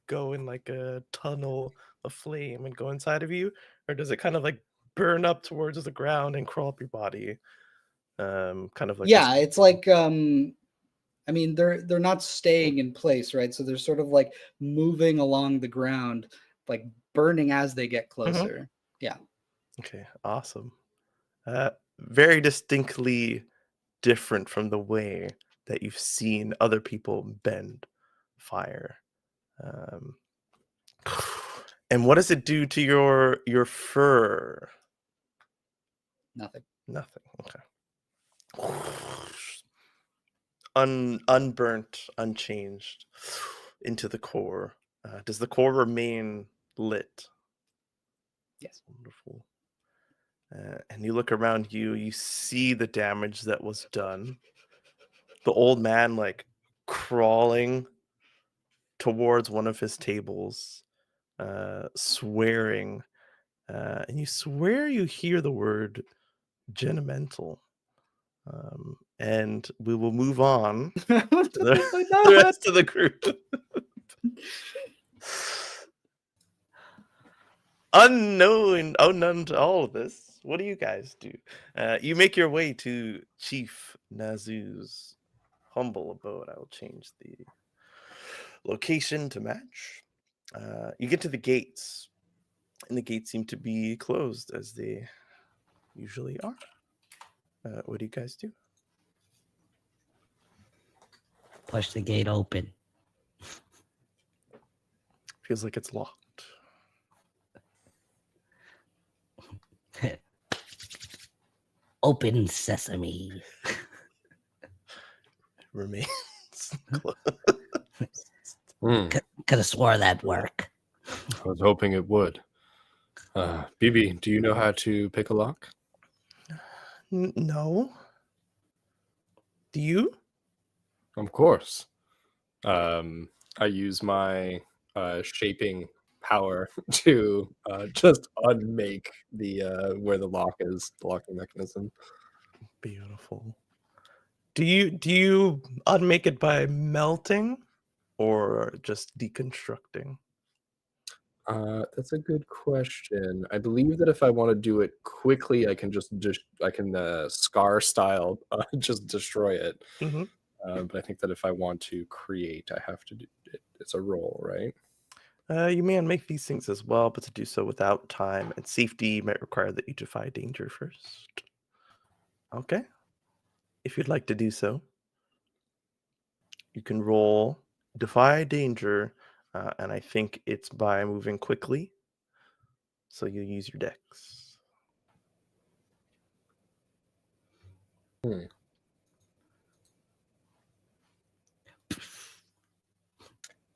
go in like a tunnel of flame and go inside of you, or does it kind of like burn up towards the ground and crawl up your body? Kind of like Yeah, it's like I mean they're not staying in place, right? So they're sort of like moving along the ground, like burning as they get closer. Yeah. Okay, awesome. Very distinctly different from the way that you've seen other people bend fire. And what does it do to your fur? Nothing. Nothing. Okay. Unburnt, unchanged into the core. Does the core remain lit? Yes. Wonderful. And you look around you, you see the damage that was done. The old man like crawling towards one of his tables, swearing, and you swear you hear the word genimental. And we will move on to the rest of the group. Unknown to all of this, what do you guys do? You make your way to Chief Nazu's humble abode. I will change the location to match. You get to the gates, and the gates seem to be closed as they usually are. What do you guys do? Push the gate open. Feels like it's locked. Open sesame. Remains closed. Could have swore that'd work. I was hoping it would. BB, do you know how to pick a lock? No. Do you? Of course. I use my shaping power to just unmake the where the lock is, the locking mechanism. Beautiful. Do you unmake it by melting or just deconstructing? That's a good question. I believe that if I want to do it quickly, I can just scar style just destroy it. Mm-hmm. But I think that if I want to create, I have to do it. It's a roll, right? You may unmake these things as well, but to do so without time and safety might require that you defy danger first. Okay. If you'd like to do so, you can roll defy danger, and I think it's by moving quickly. So you use your dex.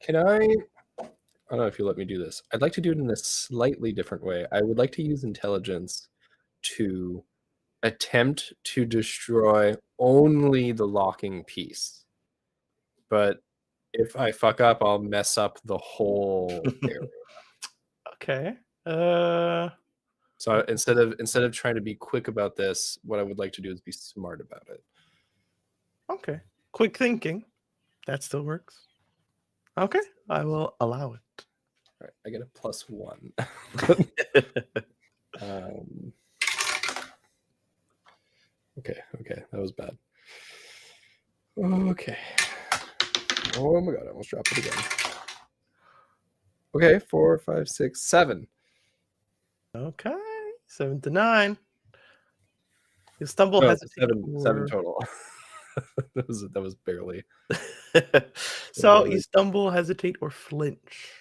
Can I don't know if you let me do this. I'd like to do it in a slightly different way. I would like to use intelligence to attempt to destroy only the locking piece. But if I fuck up, I'll mess up the whole area. Okay. So instead of trying to be quick about this, what I would like to do is be smart about it. Okay. Quick thinking. That still works. Okay. I will allow it. All right, I get a +1. Okay, that was bad. Okay. Oh my god, I almost dropped it again. Okay, 4, 5, 6, 7. Okay. 7 to 9. You stumble, No, hesitate, 7 or... total. that was barely. So you stumble, hesitate, or flinch.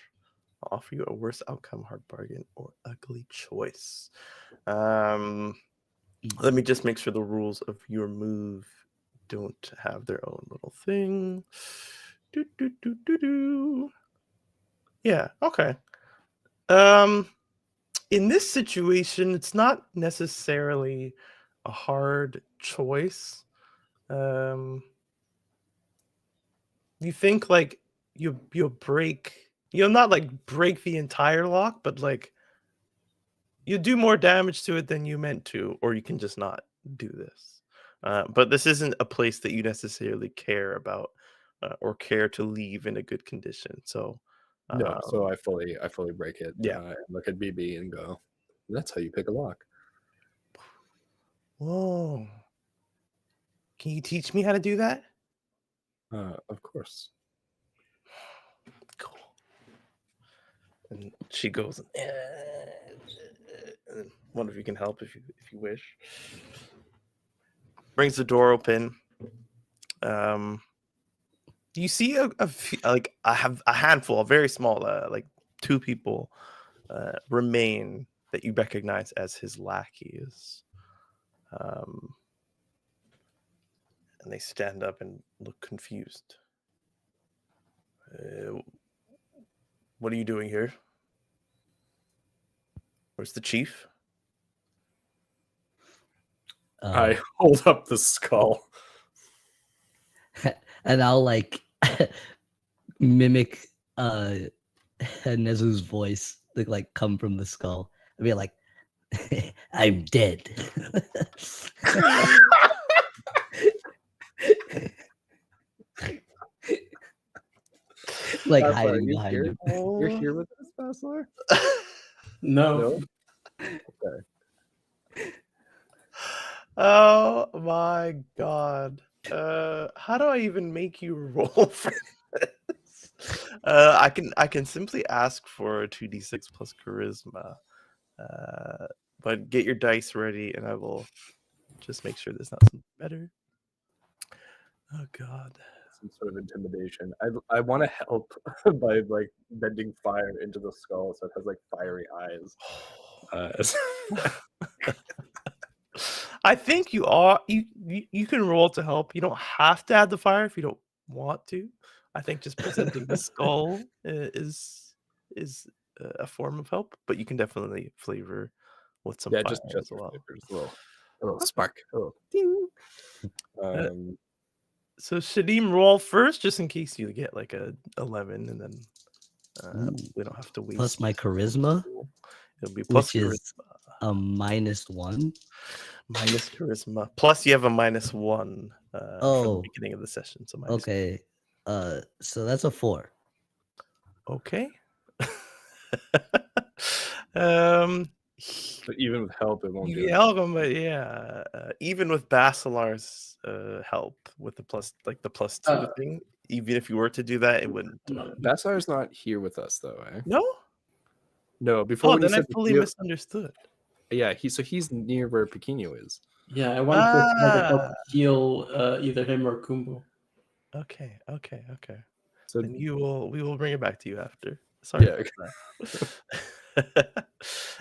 I'll offer you a worse outcome, hard bargain, or ugly choice. Let me just make sure the rules of your move don't have their own little thing. Yeah, okay. In this situation, it's not necessarily a hard choice. You think like you'll break, you'll not like break the entire lock, but like you do more damage to it than you meant to, or you can just not do this. But this isn't a place that you necessarily care about or care to leave in a good condition. So No, so I fully break it. Yeah. And look at BB and go, that's how you pick a lock. whoa. Can you teach me how to do that? Of course. Cool. And she goes, and one of you can help if you wish. Brings the door open. You see like I have a handful, a very small, like 2 people remain that you recognize as his lackeys. And they stand up and look confused. What are you doing here? Where's the chief? I hold up the skull. And I'll like mimic Nezu's voice to like come from the skull. I'll be like, I'm dead. Like Basalar, hiding you behind here? him. You're here with us, Basalar? No. Okay. Oh my god. How do I even make you roll for this? I can simply ask for a 2d6 plus charisma. But get your dice ready and I will just make sure there's not something better. Oh god. Some sort of intimidation. I want to help by like bending fire into the skull so it has like fiery eyes. I think you can roll to help. You don't have to add the fire if you don't want to. I think just presenting the skull is a form of help, but you can definitely flavor with some fire just as well. a little spark. Oh. Ding. So Shadim, roll first, just in case you get like a 11, and then we don't have to waste. Plus my charisma, it'll be plus which charisma. is a -1. Minus charisma. Plus you have a -1 from the beginning of the session. So okay. So that's a 4. Okay. But even with help, it won't do it. But yeah, even with Basalar's help with the +2 thing, even if you were to do that, it wouldn't. Basalar's not here with us though, eh? No. Before when then you I said fully misunderstood. Yeah, he's near where Pequeno is. Yeah, I want to try to help heal either him or Kumbo. Okay. So then we will bring it back to you after. Sorry.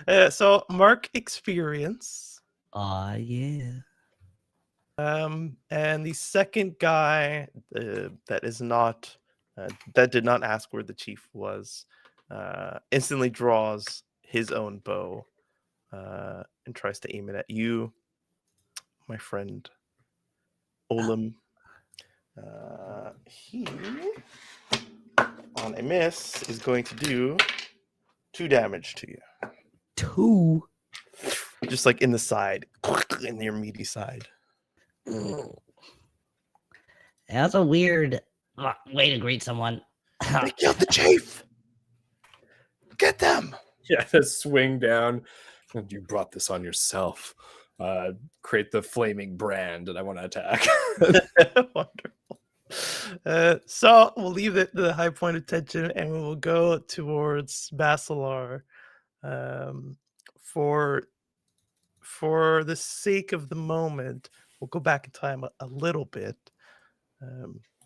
Yeah. So mark experience. Yeah. And the second guy that is not that did not ask where the chief was instantly draws his own bow and tries to aim it at you, my friend Olim. He on a miss is going to do 2 damage to you. 2? Just like in the side, in your meaty side. That's a weird way to greet someone. They killed the chief. Get them. Yeah, to swing down. And you brought this on yourself. Create the flaming brand, and I want to attack. Wonderful. So we'll leave the high point of tension, and we will go towards Basalar. For the sake of the moment, we'll go back in time a little bit.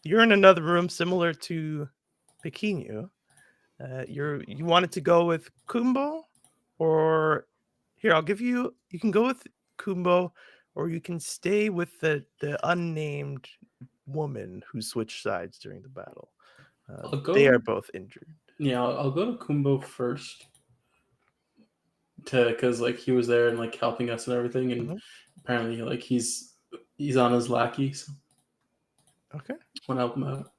You're in another room similar to Pequeno. You wanted to go with Kumbo, or here I'll give you. You can go with Kumbo, or you can stay with the unnamed woman who switched sides during the battle. They are both injured. Yeah, I'll go to Kumbo first, because like he was there and like helping us and everything, and apparently like he's on his lackey. So Okay. I want to help him out.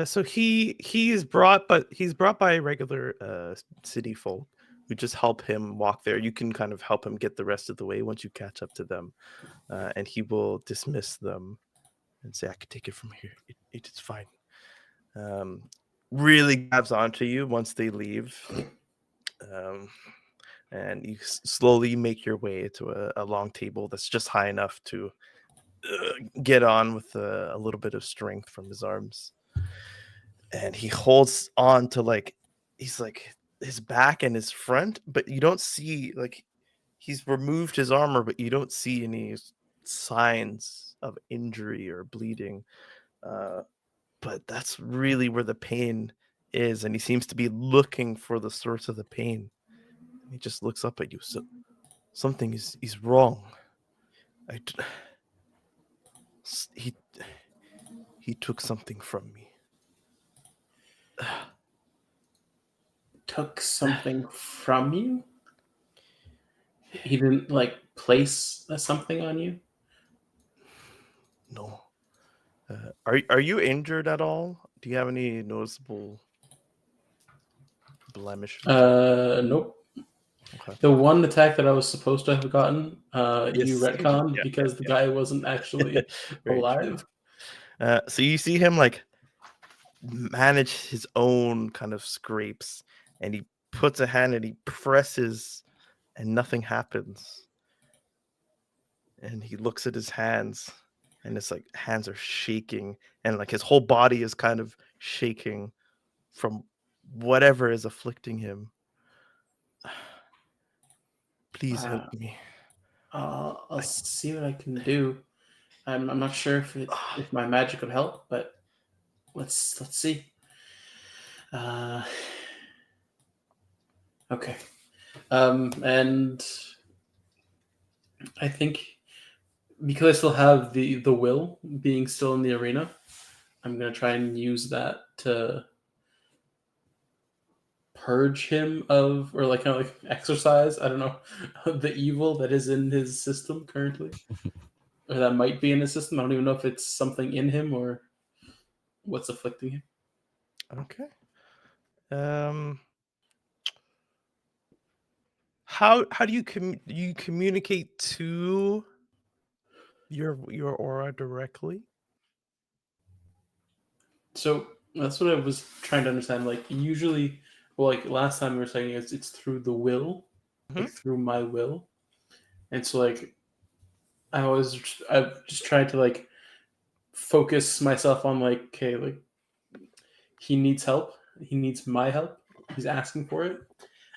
So he is brought, but he's brought by regular city folk who just help him walk there. You can kind of help him get the rest of the way once you catch up to them, and he will dismiss them and say, "I can take it from here. It is fine." Really grabs onto you once they leave, and you slowly make your way to a long table that's just high enough to get on with a little bit of strength from his arms. And he holds on to he's like his back and his front, but you don't see he's removed his armor, but you don't see any signs of injury or bleeding. But that's really where the pain is, and he seems to be looking for the source of the pain. And he just looks up at you. So something is wrong. He took something from me. Took something from you? He didn't place something on you? No. Are you injured at all? Do you have any noticeable blemishes? Nope. Okay. The one attack that I was supposed to have gotten, Yes. you retconned Yeah, because the guy wasn't actually Very alive. true. So you see him manage his own kind of scrapes, and he puts a hand and he presses, and nothing happens. And he looks at his hands, and it's like hands are shaking, and his whole body is kind of shaking from whatever is afflicting him. Please help me. I'll see what I can do. I'm not sure if my magic would help, but let's see. Okay. And I think because I still have the will being still in the arena, I'm gonna try and use that to purge him of, or kind of exercise, I don't know, the evil that is in his system currently, or that might be in his system. I don't even know if it's something in him or what's afflicting him. Okay. How do you you communicate to your aura directly? So that's what I was trying to understand. Usually, well, last time we were saying it's through the will, through my will, and so I've just tried to focus myself on okay, he needs help. He needs my help. He's asking for it.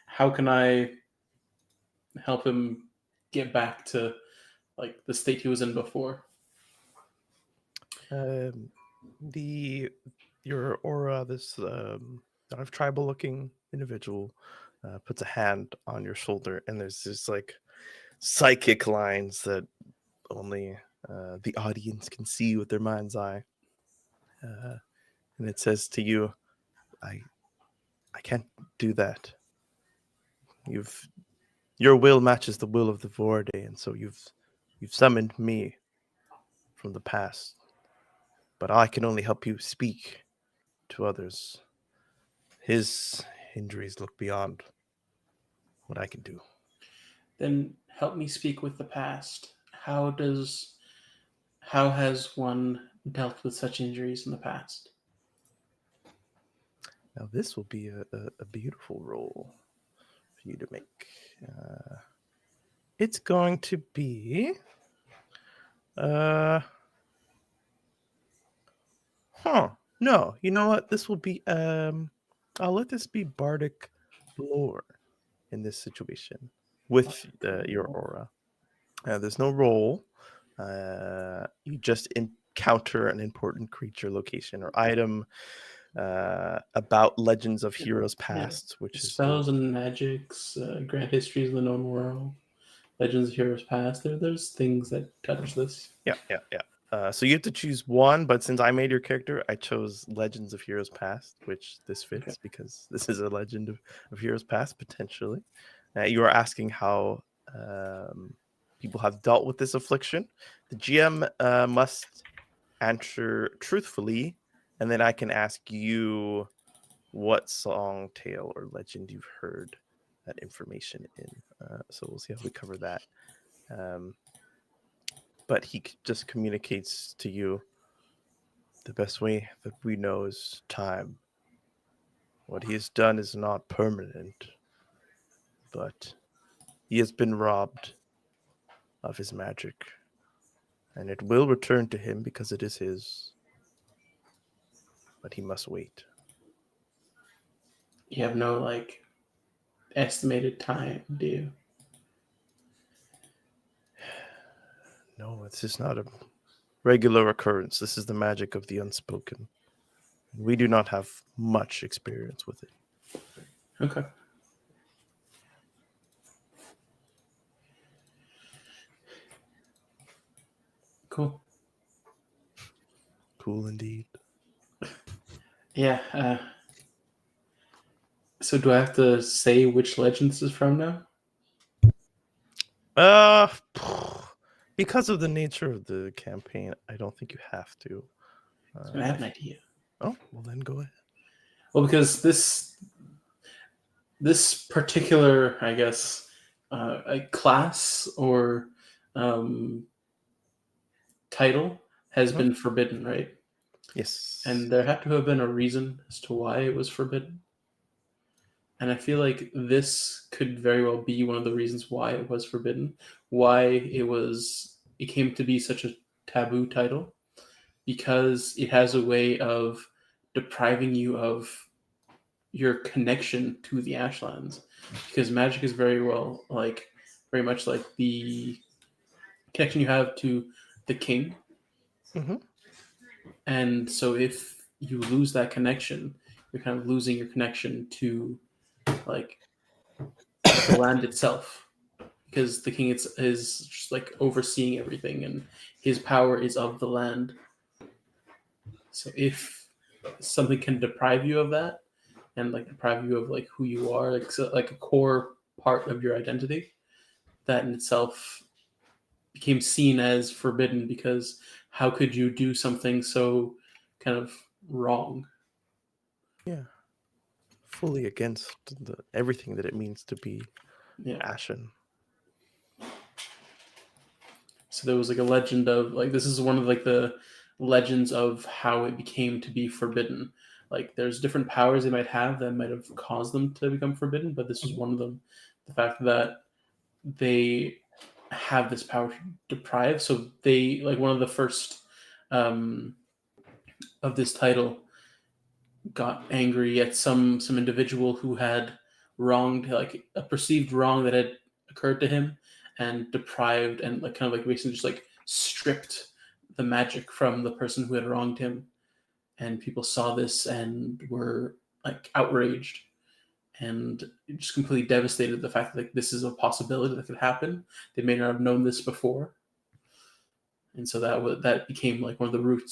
How can I help him get back to the state he was in before? Your aura, this kind of tribal looking individual, puts a hand on your shoulder, and there's this psychic lines that only the audience can see with their mind's eye, and it says to you, I can't do that. Your will matches the will of the Vorde, and so you've summoned me from the past, but I can only help you speak to others. His injuries look beyond what I can do. Then help me speak with the past. How has one dealt with such injuries in the past. Now this will be a beautiful roll for you to make. It's going to be no, you know what? This will be I'll let this be bardic lore in this situation with your aura. There's no roll. You just encounter an important creature, location, or item about legends of heroes past, which is Spells and magics, grant histories of the known world, legends of heroes past. There's things that touch this. yeah. So you have to choose one, but since I made your character, I chose Legends of Heroes Past, which this fits Okay. because this is a Legend of Heroes Past potentially. You are asking how people have dealt with this affliction. The GM must answer truthfully, and then I can ask you what song, tale, or legend you've heard that information in. So we'll see how we cover that. But he just communicates to you the best way that we know is time. What he has done is not permanent, but he has been robbed of his magic, and it will return to him because it is his. But he must wait. You have no like estimated time, do you? No, this is not a regular occurrence. This is the magic of the unspoken. We do not have much experience with it. Okay. Cool. Cool indeed. Yeah. So do I have to say which legend this is from now? Because of the nature of the campaign, I don't think you have to. I have an idea. Oh, well then go ahead. Well, because this particular, I guess, a class or title has been forbidden, right? Yes. And there had to have been a reason as to why it was forbidden. And I feel like this could very well be one of the reasons why it was forbidden, why it came to be such a taboo title, because it has a way of depriving you of your connection to the Ashlands. Because magic is very much like the connection you have to the king. Mm-hmm. And so if you lose that connection, you're kind of losing your connection to like the land itself, because the king is just like overseeing everything and his power is of the land. So if something can deprive you of that and like deprive you of like who you are, like a core part of your identity, that in itself became seen as forbidden, because how could you do something so kind of wrong? Yeah. Fully against everything that it means to be Yeah. Ashen. So there was like a legend of like, this is one of like the legends of how it became to be forbidden. Like there's different powers they might have that might have caused them to become forbidden, but this is one of them. The fact that they have this power to deprive. So they like one of the first of this title got angry at some individual who had wronged, like a perceived wrong that had occurred to him, and deprived and like kind of like basically just like stripped the magic from the person who had wronged him. And people saw this and were like outraged and just completely devastated, the fact that like this is a possibility that could happen. They may not have known this before. And so that became like one of the root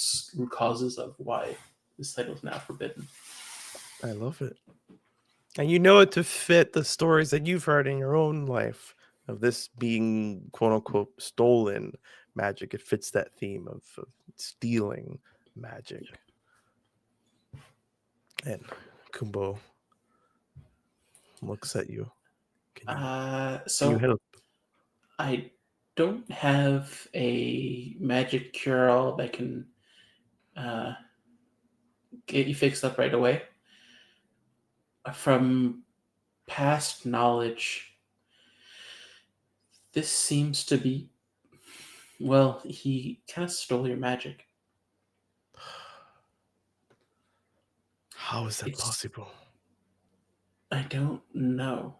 causes of why this title is now forbidden. I love it. And you know it to fit the stories that you've heard in your own life of this being quote unquote stolen magic. It fits that theme of stealing magic. And Kumbo looks at you. Can you help? I don't have a magic cure-all that can get you fixed up right away. From past knowledge, this seems to be, well, he kind of stole your magic. How is that It's- possible? I don't know.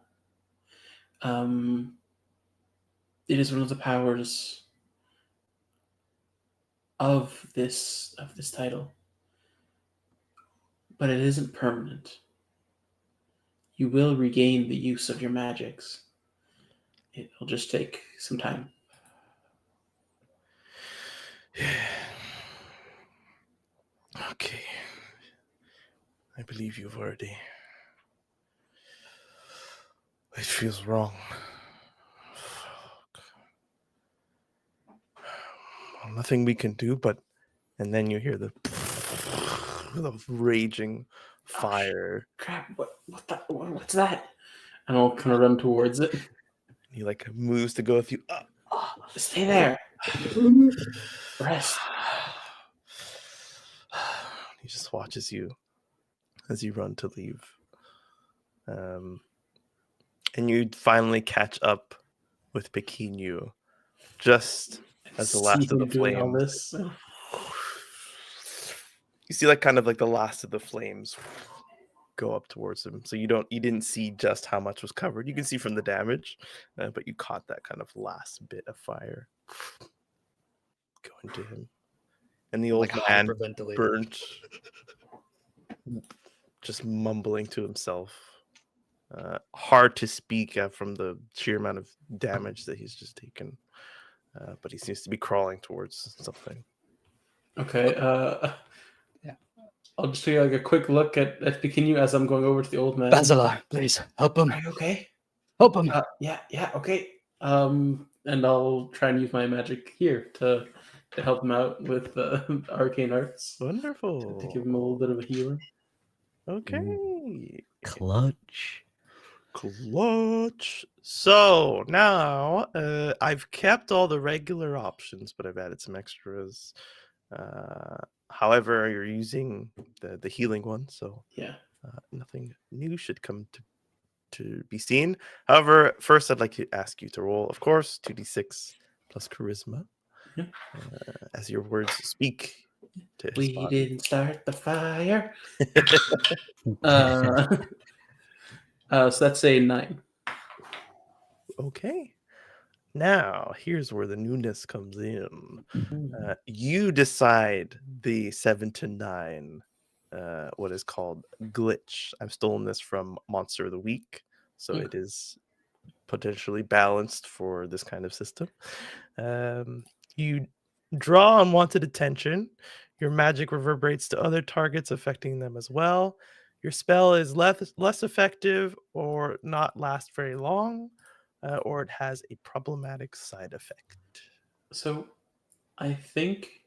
It is one of the powers of this title, but it isn't permanent. You will regain the use of your magics. It'll just take some time. Okay. I believe you've already. It feels wrong. Fuck. Well, nothing we can do, but. And then you hear the raging fire. Crap! What's that? And I'll kind of run towards it. He like moves to go with you. Stay there. Rest. He just watches you as you run to leave. And you finally catch up with Pequenu just as the last of the doing all flames. this. You see like kind of like the last of the flames go up towards him. So you didn't see just how much was covered. You can see from the damage, but you caught that kind of last bit of fire going to him. And the old Like man hyperventilating. burnt, just mumbling to himself. Hard to speak from the sheer amount of damage that he's just taken. But he seems to be crawling towards something. Okay. Yeah. I'll just take like a quick look at Pequenu as I'm going over to the old man. Basalar, please help him. Are you okay? Help him. Yeah, okay. And I'll try and use my magic here to help him out with arcane arts. Wonderful. To give him a little bit of a healing. Okay. Clutch. Clutch. So now I've kept all the regular options, but I've added some extras. However, you're using the healing one, so Yeah. nothing new should come to be seen. However, first I'd like to ask you to roll, of course, 2d6 plus charisma, Yeah. as your words speak. To We Spot. didn't start the fire. So that's a 9. Okay. Now, here's where the newness comes in. You decide the 7 to 9, what is called glitch. I've stolen this from Monster of the Week, so it is potentially balanced for this kind of system. You draw unwanted attention. Your magic reverberates to other targets, affecting them as well. Your spell is less effective or not last very long, or it has a problematic side effect. So I think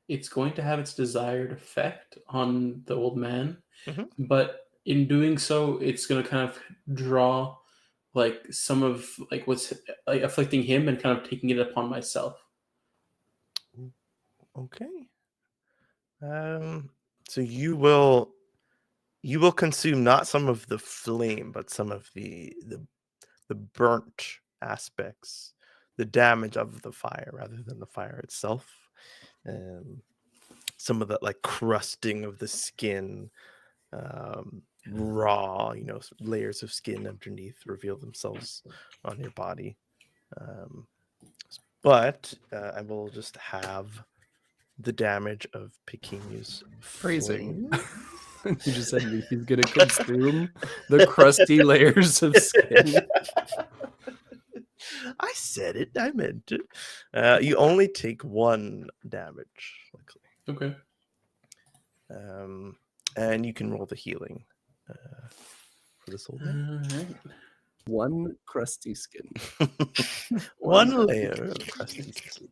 it's going to have its desired effect on the old man, but in doing so, it's going to kind of draw like some of like what's like afflicting him and kind of taking it upon myself. Okay. So you will consume not some of the flame, but some of the burnt aspects, the damage of the fire rather than the fire itself. Some of the like crusting of the skin, raw, layers of skin underneath reveal themselves on your body. But I will just have the damage of Pequenu's Phrasing. flame. You just said he's gonna consume the crusty layers of skin. I said it. I meant it. You only take 1 damage, luckily. Okay. And you can roll the healing for this old man. All right. One crusty skin. One layer of crusty skin.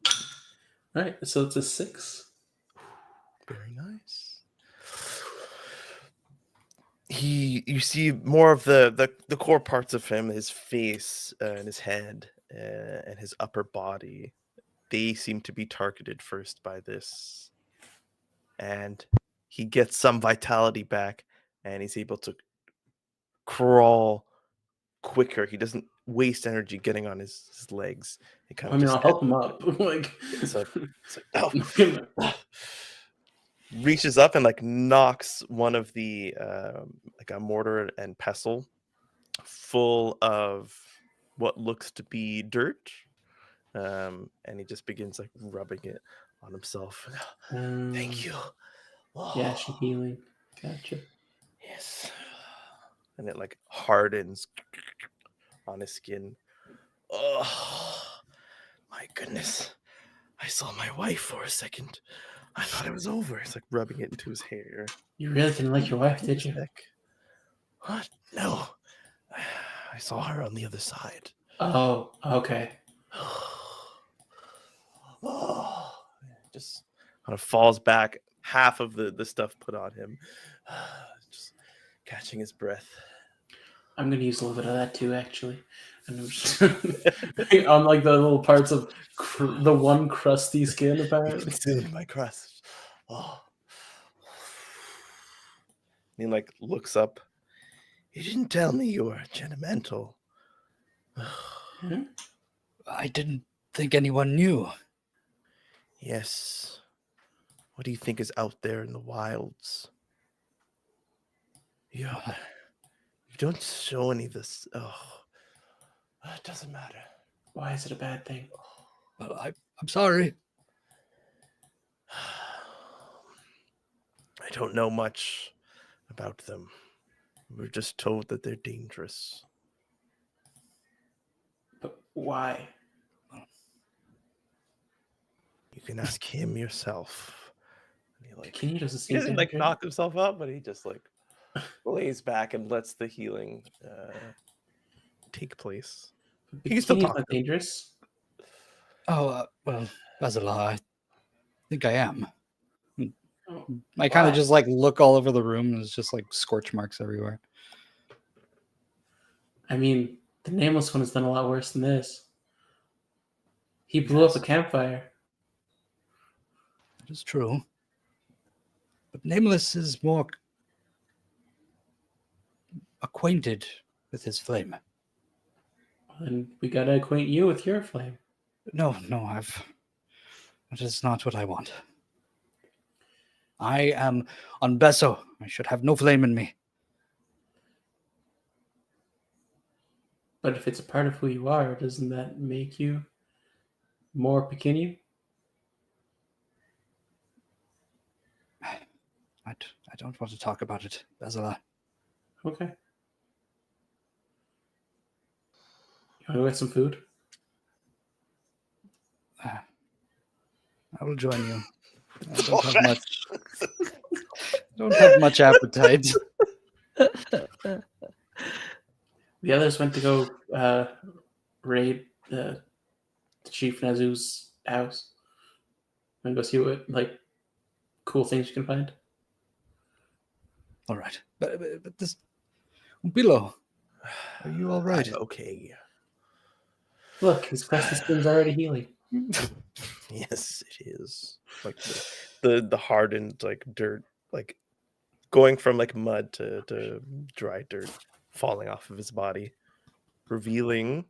All right. So it's a 6. Very nice. You see more of the core parts of him, his face and his head and his upper body. They seem to be targeted first by this and he gets some vitality back, and he's able to crawl quicker. He doesn't waste energy getting on his legs. He kind I of mean, just I'll help him up. Like, it's like, reaches up and like knocks one of the like a mortar and pestle full of what looks to be dirt, and he just begins like rubbing it on himself. Thank you. Yeah, she healing. Gotcha. Yes. And it like hardens on his skin. Oh my goodness. I saw my wife for a second. I thought it was over. It's like rubbing it into his hair. You really didn't like your wife, did you? Neck. What? No. I saw her on the other side. Oh, okay. Oh, just kind of falls back, half of the stuff put on him. Just catching his breath. I'm gonna use a little bit of that too, actually. And I'm just on like the little parts of the one crusty skin, apparently. See my crust. Oh. He like looks up. You didn't tell me you were genimental. Hmm? I didn't think anyone knew. Yes. What do you think is out there in the wilds? Yeah. You don't show any of this. Oh, it doesn't matter. Why is it a bad thing? Well, I'm sorry. I don't know much about them. We're just told that they're dangerous. But why? You can ask him yourself. And he like Kenny doesn't he seem doesn't like dangerous. knock himself up, but he just like lays back and lets the healing take place. But You can still Kenny's talk not to him. dangerous. Oh, well, Basalar, I think I am. Oh, I kind why? of just like look all over the room and there's just like scorch marks everywhere. I mean, the nameless one has done a lot worse than this. He blew up a campfire. That is true. But Nameless is more acquainted with his flame. And we gotta acquaint you with your flame. No, that is not what I want. I am on Beso. I should have no flame in me. But if it's a part of who you are, doesn't that make you more Pequenu? I don't want to talk about it, Basalar. Okay. You want to get some food? I will join you. I don't have much. Don't have much appetite. The others went to go raid Chief Nazu's house and go see what like cool things you can find. All right, but this below. Are you all right? I'm okay. Look, his crusty skin's already healing. Yes, it is. Like the hardened like dirt, like going from like mud to dry dirt falling off of his body, revealing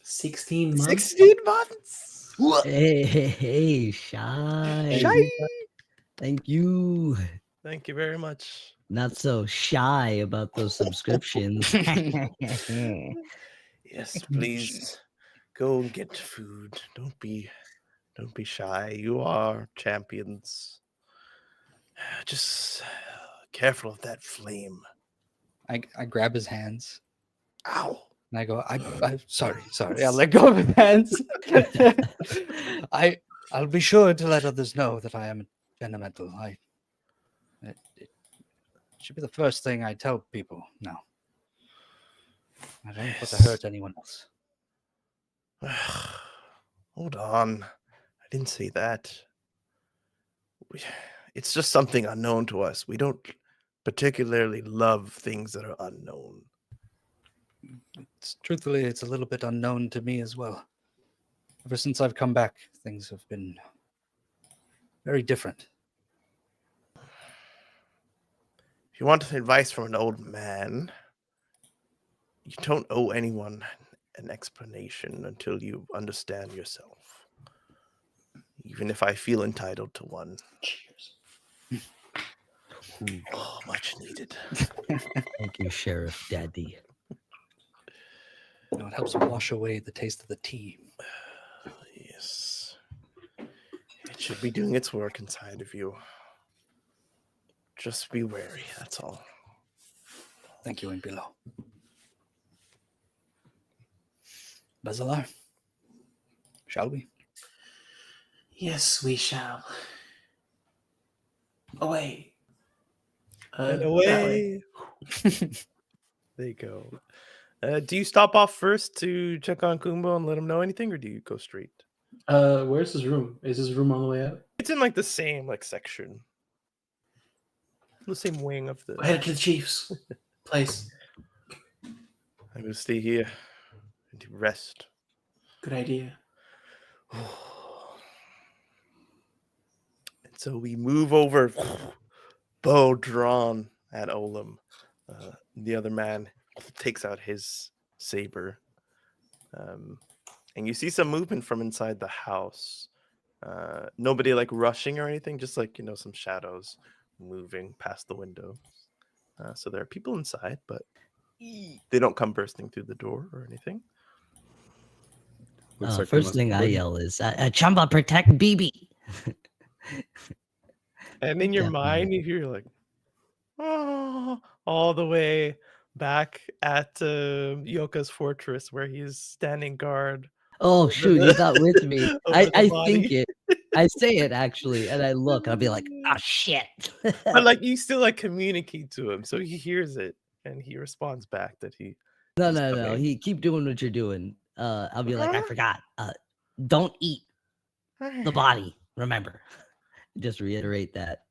16 months. 16 months. Hey, shy. Shy. Thank you. Thank you very much. Not so shy about those subscriptions. Yes, please go and get food. Don't be shy. You are champions. Just careful of that flame. I grab his hands Ow. and I go, I'm sorry. I let go of his hands. I'll be sure to let others know that I am elemental. It should be the first thing I tell people now. I don't want to hurt anyone else. Hold on. I didn't say that. It's just something unknown to us. We don't particularly love things that are unknown. Truthfully, it's a little bit unknown to me as well. Ever since I've come back, things have been Very different. If you want advice from an old man, you don't owe anyone an explanation until you understand yourself. Even if I feel entitled to one. Cheers. Ooh, Oh, much needed. thank you, Sheriff Daddy. You know, it helps wash away the taste of the tea. Yes. It should be doing its work inside of you. Just be wary, that's all. Thank you, and below. Basalar, shall we? Yes, we shall. Away. And That way. away. There you go. Do you stop off first to check on Kumbo and let him know anything, or do you go straight? Where's his room? Is his room on the way out? It's in like the same section, the same wing of the. We're headed to the chief's place. I'm gonna stay here and to rest. Good idea. And so we move over, bow drawn at Olam. The other man takes out his saber. And you see some movement from inside the house. Nobody rushing or anything, just some shadows moving past the window. So there are people inside, but they don't come bursting through the door or anything. Looks like we First must thing be I good. yell is, Chamba, protect BB. And in your Definitely. mind, you hear oh, all the way back at Yoka's fortress where he's standing guard. Oh, shoot, he's not with me. Over I the think body. it. I say it actually, and I look, and I'll be like, "Ah, shit." But you still communicate to him, so he hears it and he responds back that he. No, he's no, no. coming. He keep doing what you're doing. I'll be like, I forgot. Don't eat the body. Remember, just reiterate that.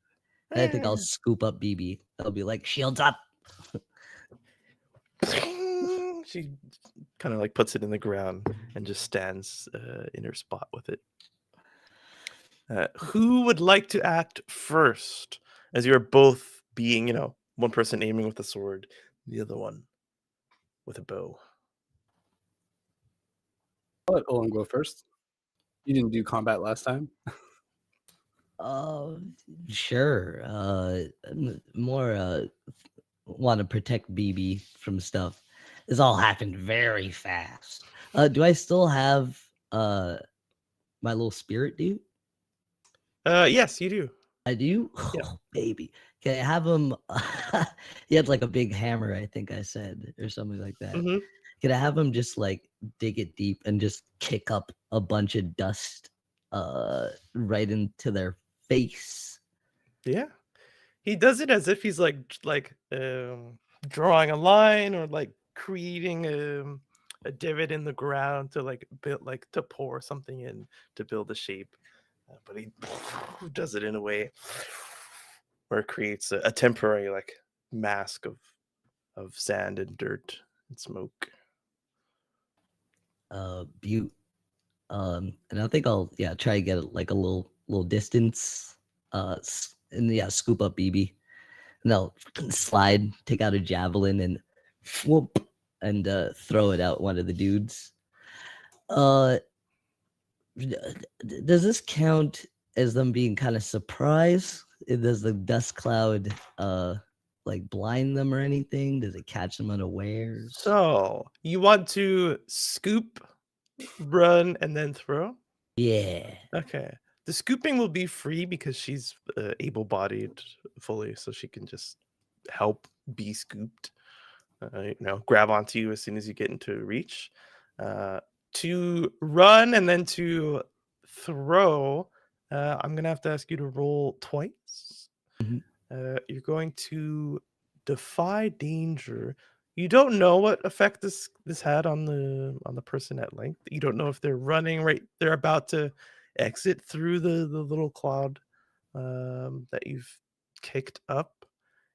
And I think I'll scoop up BB. I'll be like, shields up. She kind of puts it in the ground and just stands in her spot with it. Who would like to act first? As you're both being, one person aiming with a sword, the other one with a bow. I'll let Olam go first. You didn't do combat last time. Sure. More want to protect BB from stuff. This all happened very fast. Do I still have my little spirit dude? Yes, you do. I do? Yeah. Oh, baby. Can I have him? He had a big hammer, I think I said, or something like that. Mhm. Can I have him just dig it deep and just kick up a bunch of dust right into their face? Yeah. He does it as if he's drawing a line or creating a divot in the ground to build to pour something in to build a shape. But he does it in a way where it creates a temporary mask of sand and dirt and smoke. Butte. And I think I'll try to get a little distance. And scoop up BB. And I'll slide, take out a javelin, and whoop, and throw it out one of the dudes. Does this count as them being kind of surprised? Does the dust cloud blind them or anything? Does it catch them unawares? So you want to scoop, run, and then throw? Yeah. Okay. The scooping will be free because she's able-bodied fully, so she can just help be scooped. Grab onto you as soon as you get into reach. To run and then to throw, I'm gonna have to ask you to roll twice. Mhm. You're going to defy danger. You don't know what effect this had on the person at length. You don't know if they're running right. They're about to exit through the little cloud that you've kicked up,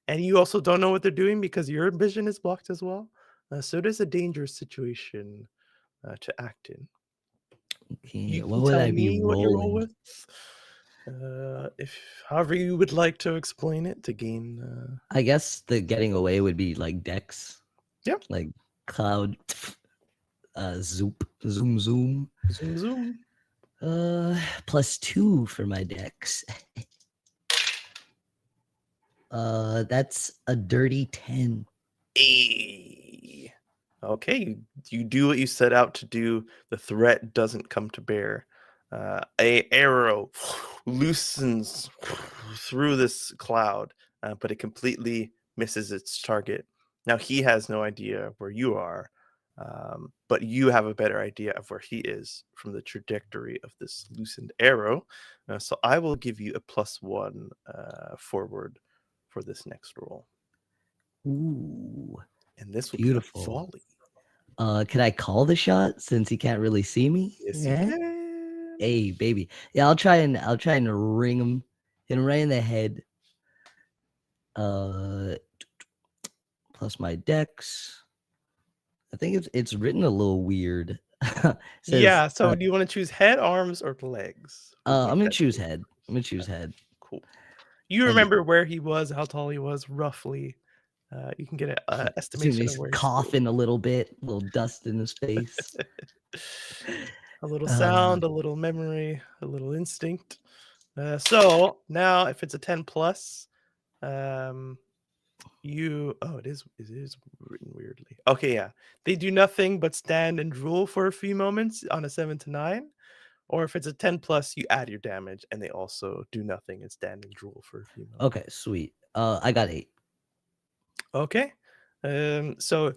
and you also don't know what they're doing because your vision is blocked as well. So it is a dangerous situation to act in. Okay. You What can would tell I be me what you roll rolling? with. If however you would like to explain it to gain. I guess the getting away would be like Dex. Yep. Like cloud. Zoop, zoom, zoom. Zoom zoom. +2 for my Dex. That's a dirty 10. Hey. Okay, you do what you set out to do. The threat doesn't come to bear. A arrow loosens through this cloud, but it completely misses its target. Now he has no idea where you are, but you have a better idea of where he is from the trajectory of this loosened arrow. So I will give you a +1 forward for this next roll. Ooh. And this will Beautiful. be a volley. Can I call the shot since he can't really see me? Yes, Yeah. you can. Hey, baby. Yeah, I'll try and ring him, hit him right in the head. Plus my Dex. I think it's written a little weird. Says, Yeah. So do you want to choose head, arms, or legs? We'll make I'm gonna that choose choice. head. I'm gonna choose head. Cool. You And- remember where he was, how tall he was, roughly. You can get an Assume estimation he's of where coughing a little bit, a little dust in his face. a little sound, a little memory, a little instinct. So now, if it's a 10 plus, it is written weirdly. Okay, yeah, they do nothing but stand and drool for a few moments on a 7 to 9. Or if it's a 10 plus, you add your damage, and they also do nothing and stand and drool for a few moments. Okay, sweet. I got 8. Okay. So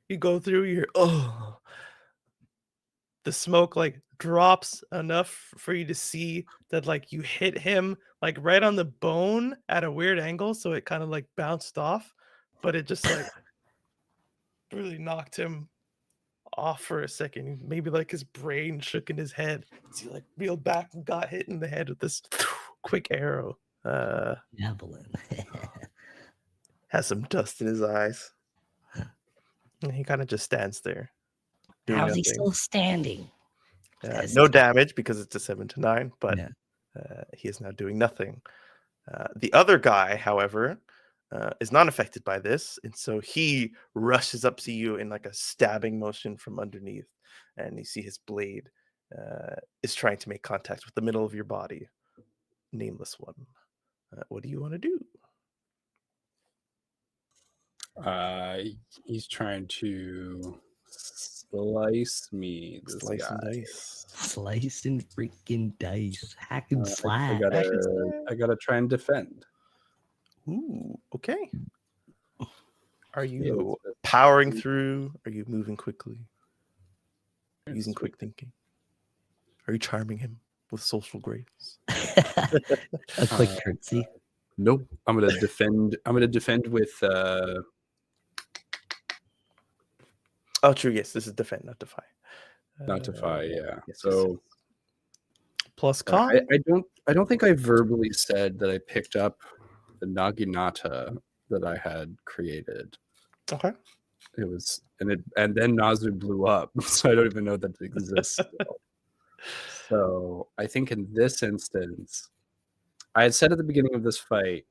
you go through, you hear, the smoke like drops enough for you to see that like you hit him like right on the bone at a weird angle, so it kind of like bounced off, but it just like really knocked him off for a second. Maybe like his brain shook in his head as he like reeled back and got hit in the head with this quick arrow. Javelin. Has some dust in his eyes. And he kind of just stands there. doing How's he nothing. still standing? Yes. No damage because it's a 7 to 9, but Yeah. he is now doing nothing. The other guy, however, is not affected by this, and so he rushes up to you in like a stabbing motion from underneath, and you see his blade is trying to make contact with the middle of your body. Nameless one. What do you want to do? He's trying to slice me. This Slice and guy. dice. Slice and freaking dice. Hack and I slash. gotta try and defend. Ooh, okay. Are Yeah, you let's- powering through? Are you moving quickly? Using quick thinking? Are you charming him with social grace? A quick curtsy. Nope. I'm gonna defend. I'm gonna defend with. Oh, true. Yes, this is defend, not defy. Not defy. Yeah. yes, So plus con. I don't think I verbally said that I picked up the naginata that I had created. Okay. It was and then Nazu blew up, so I don't even know that it exists still. So I think in this instance, I had said at the beginning of this fight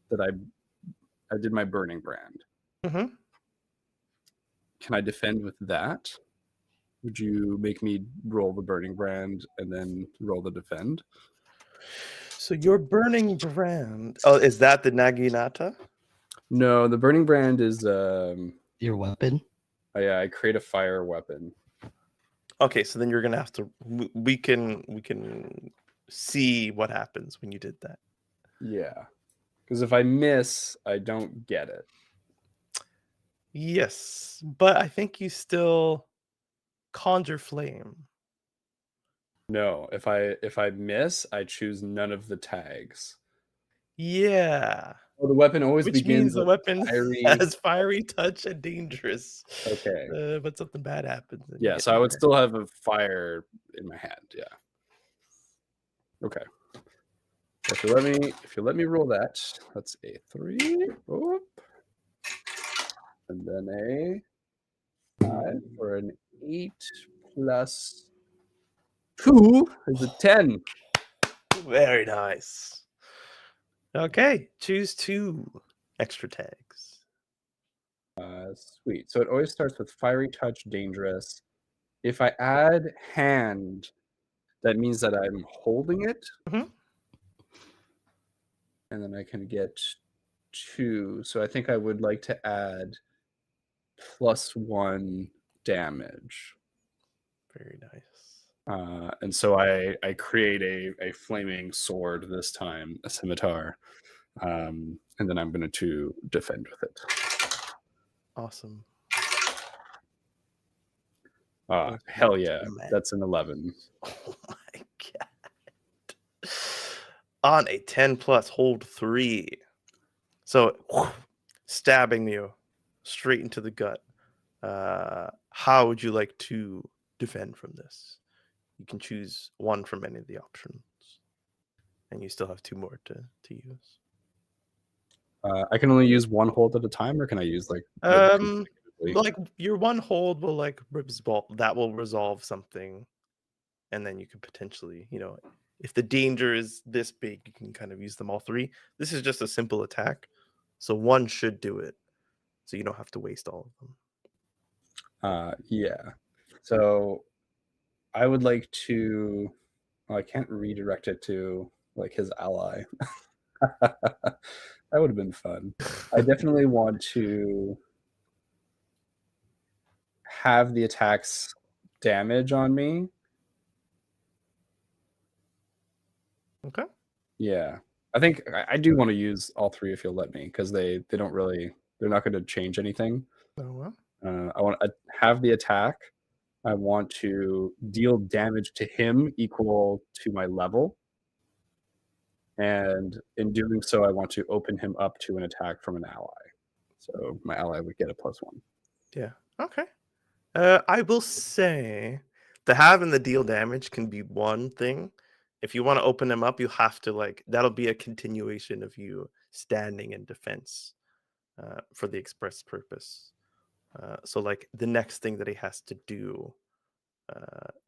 that I did my burning brand. Mm-hmm. Can I defend with that? Would you make me roll the burning brand and then roll the defend? So your burning brand. Oh, is that the naginata? No, the burning brand is Your weapon. I create a fire weapon. Okay, so then you're gonna have to. We can see what happens when you did that. Yeah. Because if I miss, I don't get it. Yes, but I think you still conjure flame. No, if I miss, I choose none of the tags. Yeah. Well, the weapon always Which begins means the with weapon fiery. has fiery touch and dangerous. Okay. But something bad happens. and you Yeah, get so I would burned. still have a fire in my hand. Yeah. Okay. If you let me roll that, that's a 3. Oop. And then a 5 for an 8 plus 2 is a 10. Very nice. Okay, choose 2 extra tags. Sweet. So it always starts with fiery touch, dangerous. If I add hand, that means that I'm holding it. Mhm. And then I can get 2. So I think I would like to add +1 damage. Very nice. And so I create a flaming sword this time, a scimitar. And then I'm going to defend with it. Awesome. Hell yeah. Man. That's an 11. Oh my god. On a 10 plus, hold 3. So stabbing you straight into the gut. How would you like to defend from this? You can choose one from any of the options. And you still have 2 more to use. I can only use 1 hold at a time, or can I use like consecutively? Like your 1 hold will like that will resolve something, and then you could potentially, if the danger is this big, you can kind of use them all 3. This is just a simple attack, so 1 should do it, so you don't have to waste all of them. Yeah. So I would like to. Well, I can't redirect it to like his ally. That would have been fun. I definitely want to have the attacks damage on me. Okay. Yeah. I think I do want to use all 3 if you'll let me, because they don't really, they're not going to change anything. Oh well. I want to have the attack. I want to deal damage to him equal to my level. And in doing so, I want to open him up to an attack from an ally. So my ally would get a +1. Yeah. Okay. I will say the have and the deal damage can be one thing. If you want to open him up, you have to that'll be a continuation of you standing in defense for the express purpose. So the next thing that he has to do,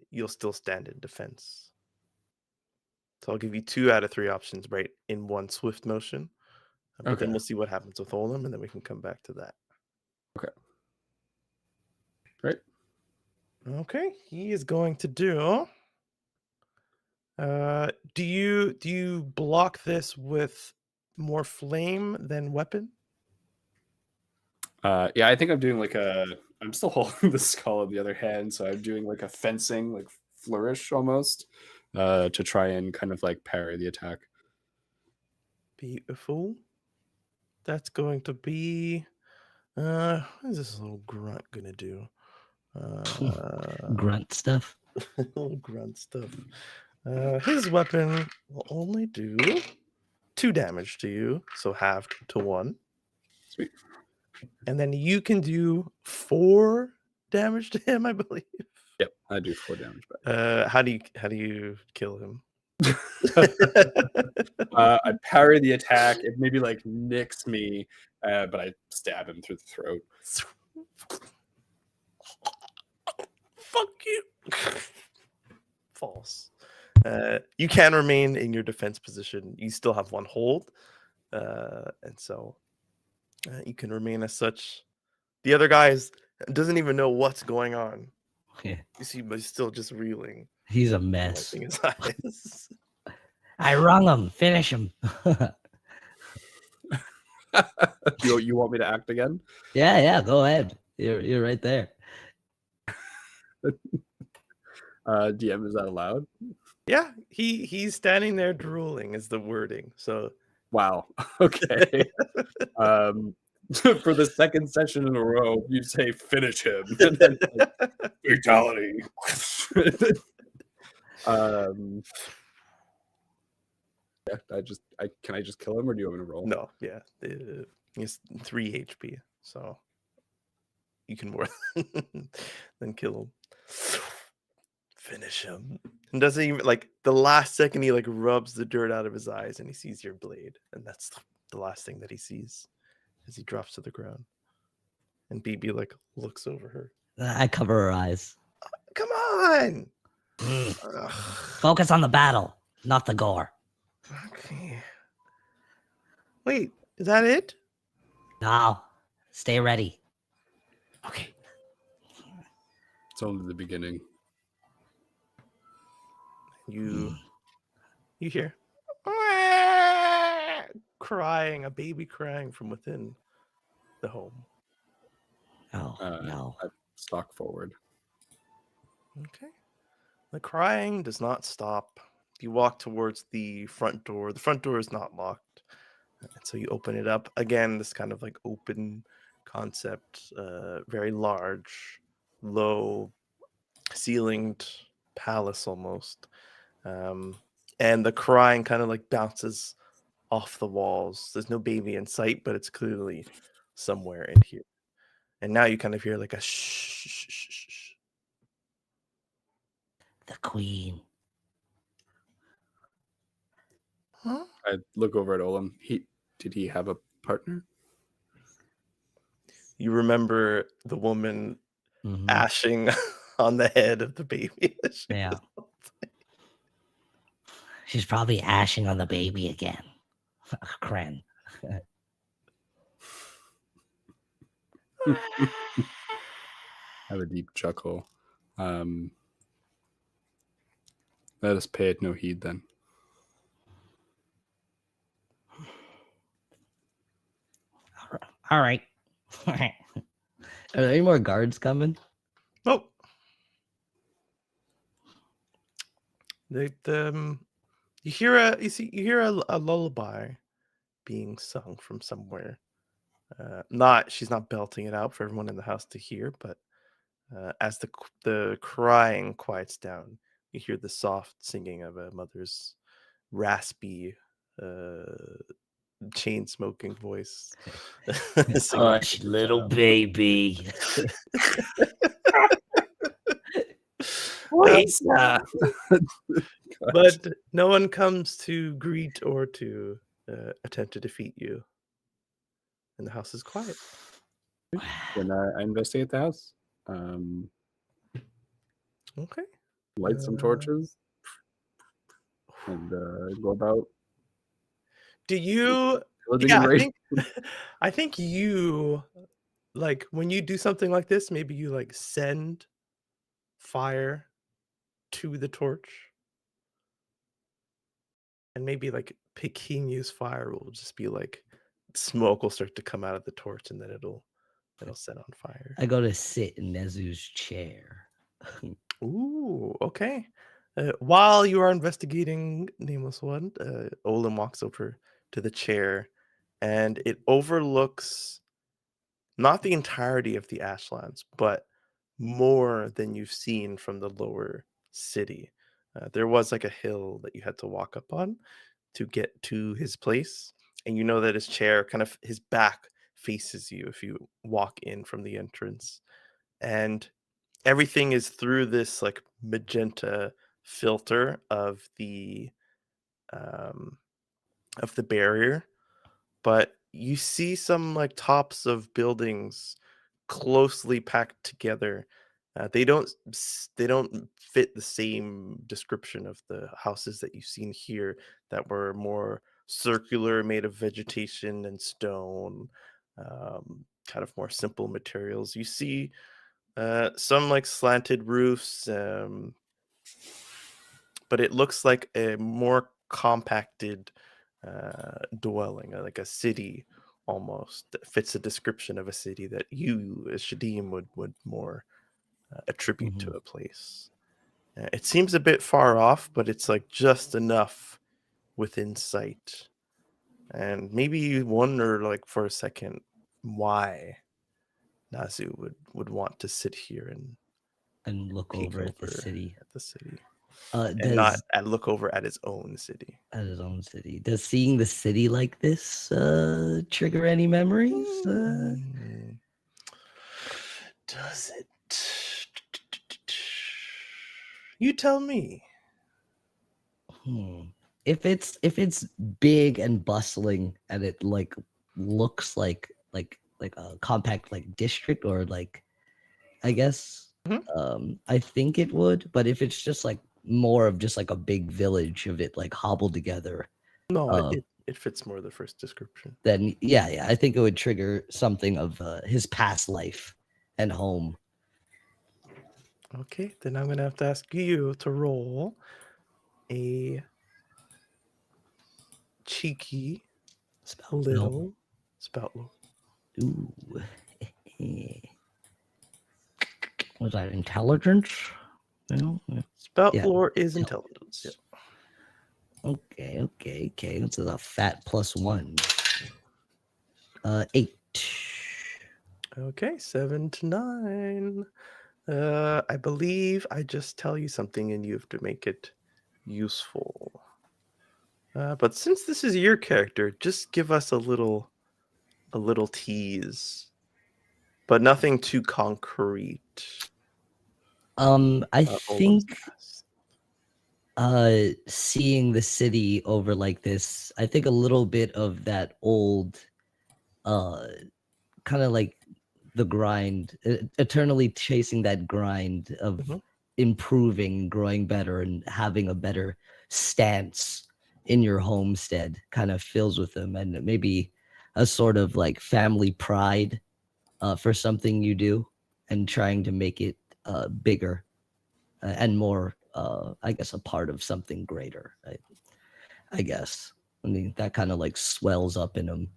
you'll still stand in defense. So I'll give you 2 out of 3 options, right, in one swift motion. But then Okay. we'll see what happens with Olam, and then we can come back to that. Okay. Great. Okay, he is going to do. Do you block this with more flame than weapon? Yeah, I think I'm doing I'm still holding the skull in the other hand, so I'm doing like a fencing, flourish almost, to try and kind of parry the attack. Beautiful. That's going to be. What is this little grunt gonna do? Grunt stuff. Little grunt stuff. His weapon will only do 2 damage to you, so halved to 1. Sweet. And then you can do 4 damage to him, I believe. Yep, I do 4 damage back. How do you kill him? I parry the attack. It maybe nicks me, but I stab him through the throat. Fuck you. False. You can remain in your defense position. You still have 1 hold, and so you can remain as such. The other guy doesn't even know what's going on. Yeah. You see, but he's still just reeling. He's a mess. Wiping his eyes. I wrung him. Finish him. You want me to act again? Yeah. Go ahead. You're right there. DM, is that allowed? Yeah, he's standing there drooling is the wording. So Wow. Okay. For the second session in a row, you say finish him. And then, fatality. Yeah, can I just kill him, or do you want me to roll? no, yeah, he's 3 HP, so you can more than kill him. Finish him. And doesn't even the last second he rubs the dirt out of his eyes and he sees your blade, and that's the last thing that he sees as he drops to the ground. And BB looks over her. I cover her eyes. Come on. Focus on the battle, not the gore. Okay. Wait, is that it? Now, stay ready. Okay. It's only the beginning. You hear crying, a baby crying from within the home. Oh no. I stalk forward. Okay. The crying does not stop. You walk towards the front door. The front door is not locked. And so you open it up. Again, this kind of like open concept, very large, low ceilinged palace almost. And the crying kind of like bounces off the walls. There's no baby in sight, but it's clearly somewhere in here. And now you kind of hear like a shh, shh, shh, shh, shh. The queen. Huh? I look over at Olam. Did he have a partner? You remember the woman Mhm. ashing on the head of the baby. Yeah. She's probably ashing on the baby again. Kren. I have a deep chuckle. Let us pay it no heed then. All right. Are there any more guards coming? Oh. You hear a lullaby being sung from somewhere. She's not belting it out for everyone in the house to hear, but as the crying quiets down, you hear the soft singing of a mother's raspy, chain smoking voice. singing Hush, to the little child. baby. But no one comes to greet or to attempt to defeat you, and the house is quiet. Then I investigate the house. Okay. Light some torches. And go about. Do you? pillaging Yeah, and raiding. I think you like when you do something like this. Maybe you like send fire to the torch, and maybe like Pekinu's fire will just be like smoke will start to come out of the torch, and then it'll set on fire. I go to sit in Nezu's chair. Ooh, okay. While you are investigating Nameless One, Olin walks over to the chair, and it overlooks not the entirety of the Ashlands, but more than you've seen from the lower city. There was like a hill that you had to walk up on to get to his place, and you know that his chair, kind of his back faces you if you walk in from the entrance, and everything is through this like magenta filter of the barrier, but you see some like tops of buildings closely packed together. They don't fit the same description of the houses that you've seen here that were more circular, made of vegetation and stone, kind of more simple materials. You see some like slanted roofs, but it looks like a more compacted dwelling, like a city almost that fits a description of a city that you, as Shadim, would more attribute to a place. It seems a bit far off, but it's like just enough within sight. And maybe you wonder, like for a second, why Nazu would want to sit here And look peek over at the city. at the city, Does and not look over at his own city. at his own city. Does seeing the city like this trigger any memories? Does it? You tell me. If it's big and bustling and it like looks like a compact like district, or like, I guess I think it would, but if it's just like more of just like a big village of it like hobbled together, No, Uh, it fits more the first description. then yeah, I think it would trigger something of his past life and home. Okay, then I'm gonna have to ask you to roll a cheeky Spout little spout lore. Ooh. Was that intelligence? No. Spout Yeah, lore is intelligence. Okay. This is a fat +1. 8. Okay, 7 to 9. I believe I just tell you something and you have to make it useful. But since this is your character, just give us a little tease, but nothing too concrete. I Owen's think past. seeing the city over like this, I think a little bit of that old kind of like the grind, eternally chasing that grind of Mhm. improving, growing better, and having a better stance in your homestead kind of fills with them, and maybe a sort of like family pride for something you do and trying to make it bigger and more, I guess, a part of something greater. I guess. I mean, that kind of like swells up in him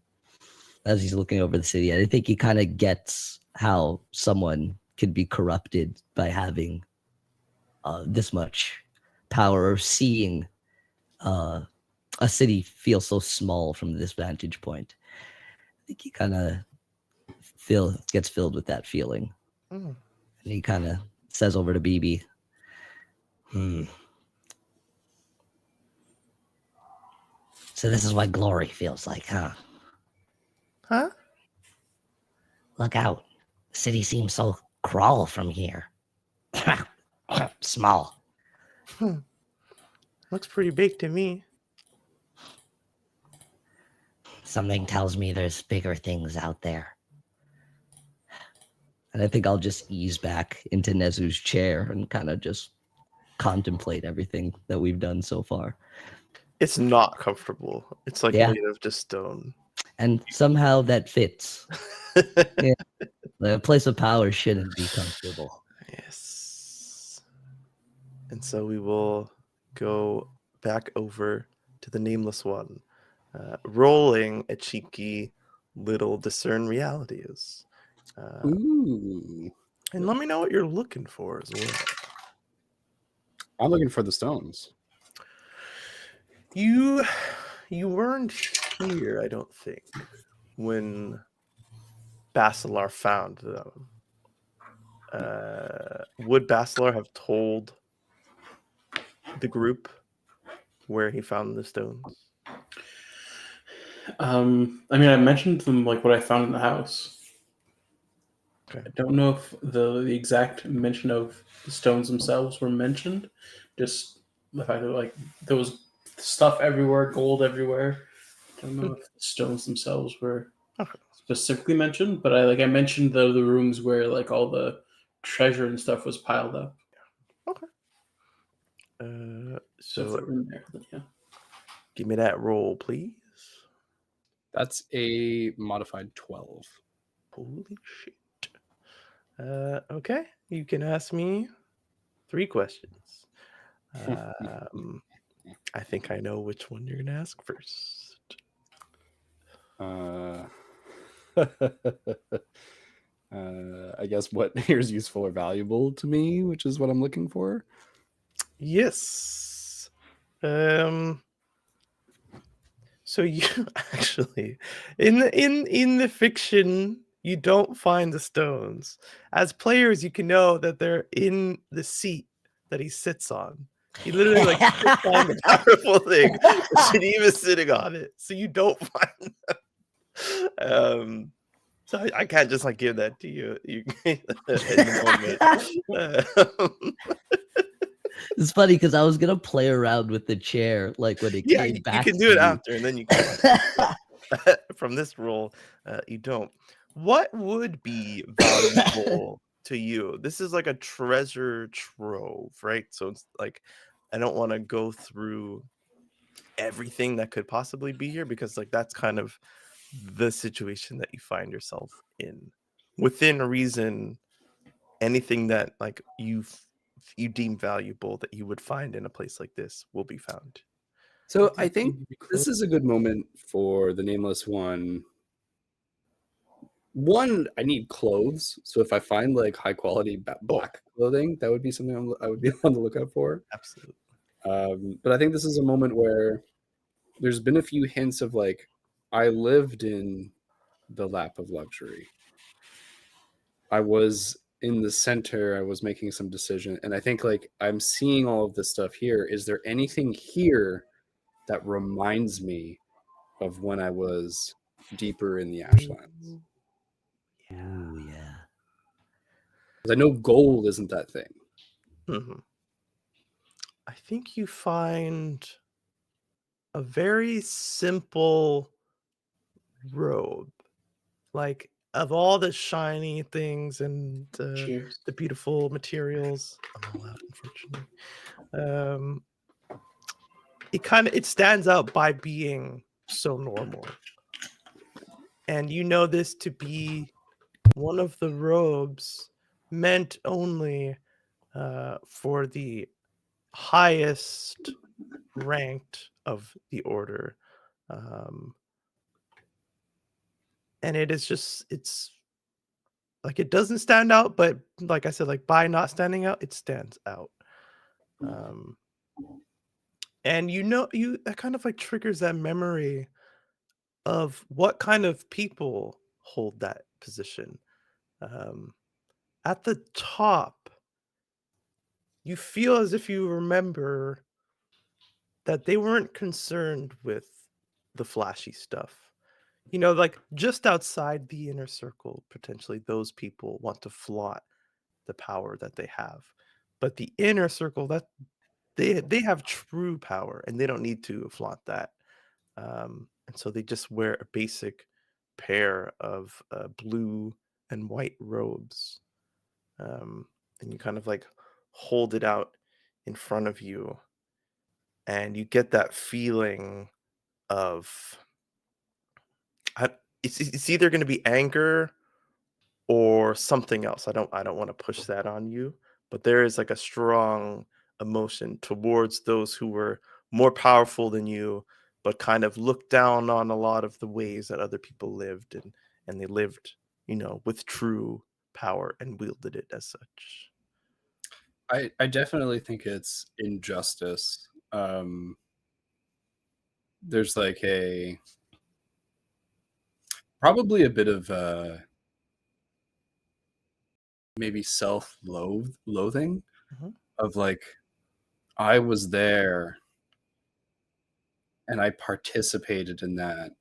as he's looking over the city. I think he kind of gets how someone could be corrupted by having this much power, or seeing a city feel so small from this vantage point. I think he kind of gets filled with that feeling, Mm. and he kind of says over to BB, So this is what glory feels like, huh? Huh? Look out. The city seems so crawl from here. Small. Looks pretty big to me. Something tells me there's bigger things out there. And I think I'll just ease back into Nezu's chair and kind of just contemplate everything that we've done so far. It's not comfortable. It's like Yeah. made of just stone. And somehow that fits. Yeah. The place of power shouldn't be comfortable. Yes. And so we will go back over to the nameless one, rolling a cheeky little discern realities. Ooh. And let me know what you're looking for as well. I'm looking for the stones. You weren't here, I don't think, when Basalar found them. Would Basalar have told the group where he found the stones? I mean, I mentioned them like what I found in the house. Okay. I don't know if the exact mention of the stones themselves were mentioned. Just the fact that like there was stuff everywhere, gold everywhere. I don't know if the stones themselves were Okay. specifically mentioned, but I mentioned the rooms where like all the treasure and stuff was piled up. Okay. So if So they're in there, then yeah. give me that roll, please. That's a modified 12. Holy shit. Okay, you can ask me 3 questions. I think I know which one you're gonna ask first. I guess what here is useful or valuable to me, which is what I'm looking for. Yes. So you actually in the fiction you don't find the stones. As players, you can know that they're in the seat that he sits on. He literally like sits on the powerful thing. Shaneem sitting on it, so you don't find them. So I can't just like give that to you. You in the moment. It's funny because I was gonna play around with the chair, like when it Yeah, came you back. can to do it you. after, and then you can. From this roll, you don't. What would be valuable to you? This is like a treasure trove, right? So it's like I don't want to go through everything that could possibly be here, because like that's kind of the situation that you find yourself in. Within reason, anything that like you deem valuable that you would find in a place like this will be found. So I think this is a good moment for the nameless one. One, I need clothes. So if I find like high quality black clothing, that would be something I would be on the lookout for. Absolutely. But I think this is a moment where there's been a few hints of like, I lived in the lap of luxury. I was in the center. I was making some decision. And I think like I'm seeing all of this stuff here. Is there anything here that reminds me of when I was deeper in the Ashlands? Ooh, yeah. Because I know gold isn't that thing. Mhm. I think you find a very simple robe. Like, of all the shiny things and Cheers. the beautiful materials, I'm all out, unfortunately. It stands out by being so normal. And you know this to be one of the robes meant only for the highest ranked of the order. And it's like, it doesn't stand out, but like I said, like by not standing out, it stands out. And that kind of like triggers that memory of what kind of people hold that position. At the top, you feel as if you remember that they weren't concerned with the flashy stuff. Like just outside the inner circle, potentially those people want to flaunt the power that they have. But the inner circle, that they have true power and they don't need to flaunt that. And so they just wear a basic pair of blue and white robes. And you kind of like hold it out in front of you, and you get that feeling of it's either going to be anger or something else. I don't want to push that on you, but there is like a strong emotion towards those who were more powerful than you, but kind of looked down on a lot of the ways that other people lived, and they lived, with true power and wielded it as such. I definitely think it's injustice. There's like probably a bit of maybe self-loathing Mhm. of like, I was there and I participated in that,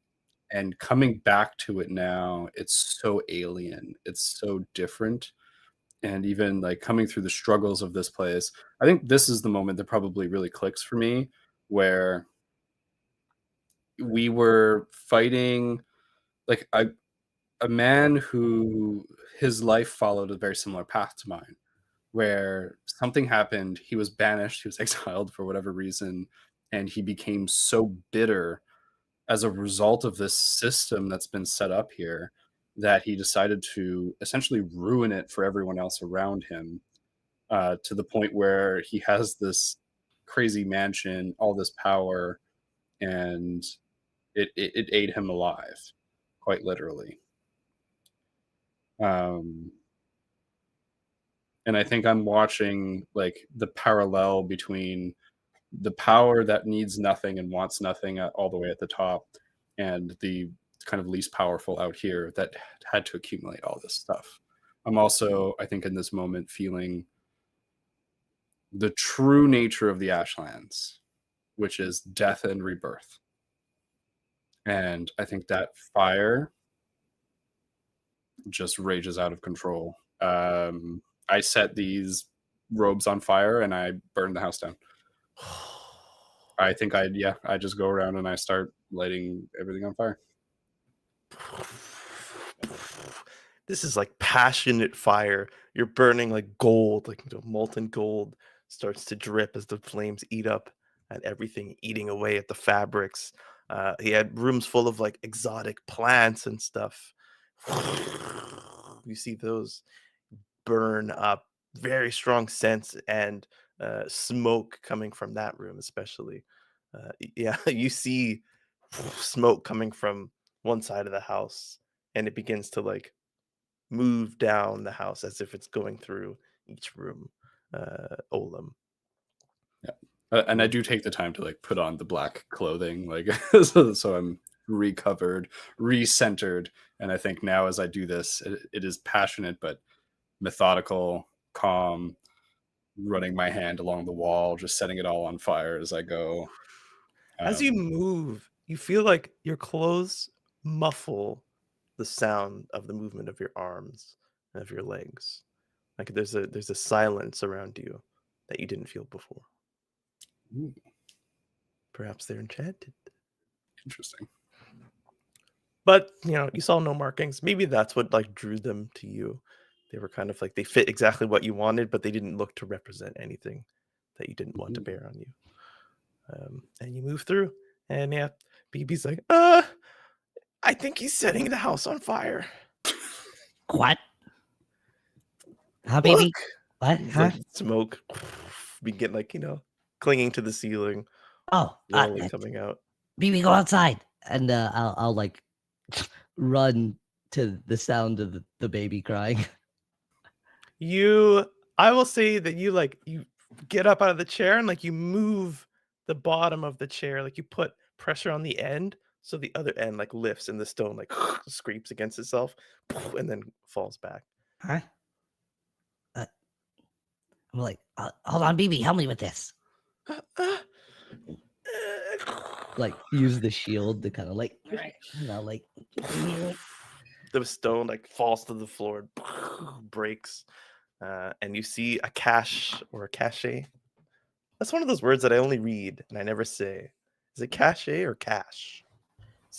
and coming back to it now, it's so alien, it's so different. And even like coming through the struggles of this place, I think this is the moment that probably really clicks for me, where we were fighting like a man who his life followed a very similar path to mine, where something happened, he was banished, he was exiled for whatever reason, and he became so bitter as a result of this system that's been set up here that he decided to essentially ruin it for everyone else around him, to the point where he has this crazy mansion, all this power, and it ate him alive, quite literally. And I think I'm watching like the parallel between the power that needs nothing and wants nothing all the way at the top, and the kind of least powerful out here that had to accumulate all this stuff. I'm also, I think, in this moment feeling the true nature of the Ashlands, which is death and rebirth. And I think that fire just rages out of control. I set these robes on fire and I burned the house down. I think I just go around and I start lighting everything on fire. This is like passionate fire. You're burning like gold, like molten gold starts to drip as the flames eat up and everything eating away at the fabrics. He had rooms full of like exotic plants and stuff. You see those burn up, very strong scents and smoke coming from that room, especially. Yeah, you see smoke coming from one side of the house, and it begins to like move down the house as if it's going through each room. Olam. And I do take the time to like put on the black clothing, like so I'm recovered, recentered, and I think now as I do this, it is passionate but methodical, calm, running my hand along the wall, just setting it all on fire as I go. As you move, you feel like your clothes muffle the sound of the movement of your arms and of your legs. Like there's a silence around you that you didn't feel before. Ooh, Perhaps they're enchanted. interesting. But you saw no markings. Maybe that's what like drew them to you. They were kind of like they fit exactly what you wanted, but they didn't look to represent anything that you didn't want to bear on you. And you move through, and yeah, BB's like, I think he's setting the house on fire. What? Huh, baby? Look! What? It's Huh? like smoke begin like clinging to the ceiling, Oh, slowly coming out. BB, go outside, and I'll like run to the sound of the baby crying. I will say that you get up out of the chair and like you move the bottom of the chair, like you put pressure on the end so the other end like lifts and the stone like scrapes against itself and then falls back. Huh? I'm like, hold on, BB, help me with this. Like, use the shield to kind of like, like. The stone like falls to the floor and breaks. And you see a cache or a cache. That's one of those words that I only read and I never say. Is it cache or cache?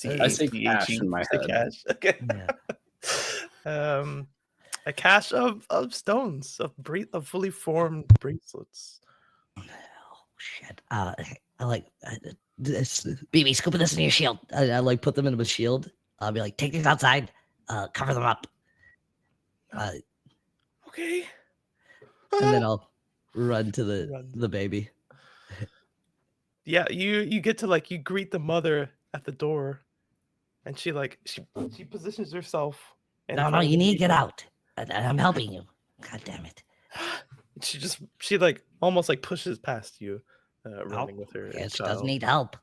I say cache in my head. Cache. Okay. Yeah. A cache of stones, of fully formed bracelets. Oh shit! I like this. BB, scoop this in your shield. I like put them into a shield. I'll be like, take these outside. Cover them up. Okay. And then I'll run to the baby. Yeah, you get to like you greet the mother at the door, and she positions herself. No, you need to get out. I'm helping you. God damn it! She like almost like pushes past you, running with her. Yes, she child. does need help.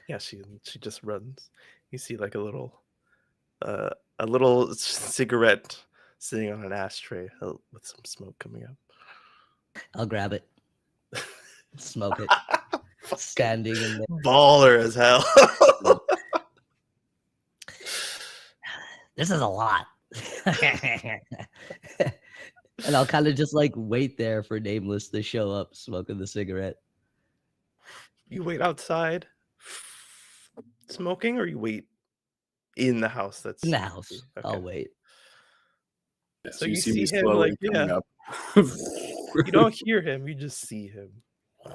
Yeah, she just runs. You see like a little cigarette sitting on an ashtray with some smoke coming up. I'll grab it. Smoke it. Standing in there. Baller as hell. This is a lot. And I'll kind of just like wait there for Nameless to show up smoking the cigarette. You wait outside smoking, or you wait in the house that's In the house. Okay. I'll wait. Yeah, So you you see me see him, slowly like, coming yeah. up. You don't hear him, you just see him. The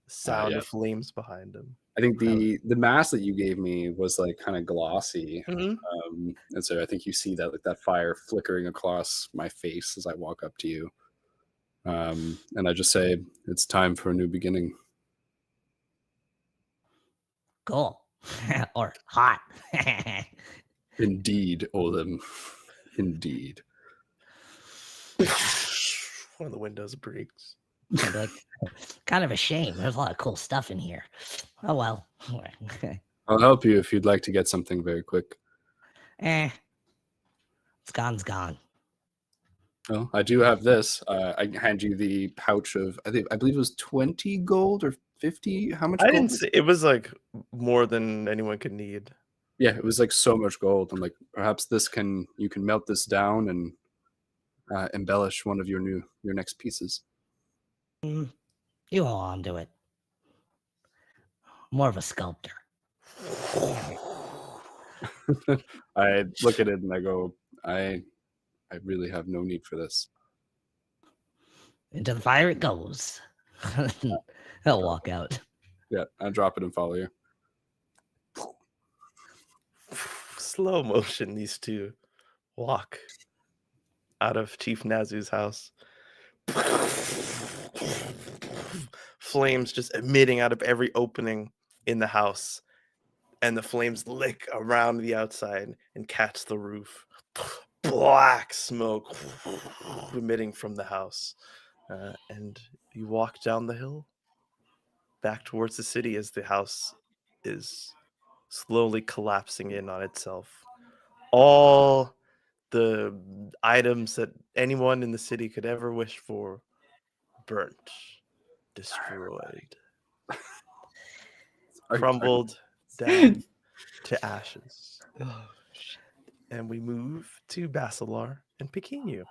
sound yeah. of flames behind him. I think the mask that you gave me was like kind of glossy, Mm-hmm. and so I think you see that like that fire flickering across my face as I walk up to you, and I just say, "It's time for a new beginning." Cool. Or hot. Indeed, Olim. Indeed. One of the windows breaks. Like, kind of a shame. There's a lot of cool stuff in here. Oh well. I'll help you if you'd like to get something very quick. It's gone. Well, I do have this. I hand you the pouch of I believe it was 20 gold or 50. How much? I gold didn't was see it was like more than anyone could need. Yeah, it was like so much gold. I'm like, perhaps you can melt this down and embellish one of your next pieces. You hold on to it. More of a sculptor. I look at it and I go, I really have no need for this. Into the fire it goes. I'll walk out. Yeah, I drop it and follow you. Slow motion, these two walk out of Chief Nazu's house. Flames just emitting out of every opening in the house, and the flames lick around the outside and catch the roof. Black smoke emitting from the house, and you walk down the hill back towards the city as the house is slowly collapsing in on itself. All the items that anyone in the city could ever wish for burnt, destroyed, crumbled down to ashes. Oh, shit. And we move to Basalar and Pequenu.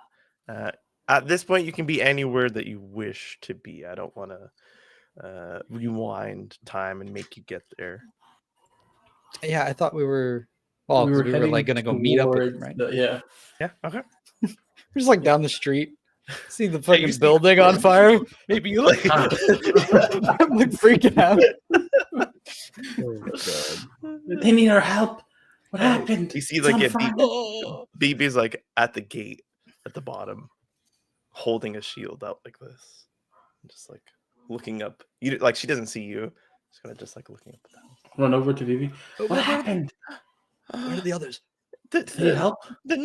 At this point, you can be anywhere that you wish to be. I don't want to rewind time and make you get there. Yeah, I thought we were. Well, we were like gonna go meet up with him, right? Yeah. Yeah, okay. We're just like down the street, see the you fucking see- building on fire. Maybe you like I'm like freaking out. Oh my god. They need our help. What happened? You see, It's like, on yeah, fire. BB's like at the gate at the bottom, holding a shield out like this, just like looking up. You like she doesn't see you. She's kind of just like looking up at the house. Run over to Vivi. What happened? Where are the others? Need help? The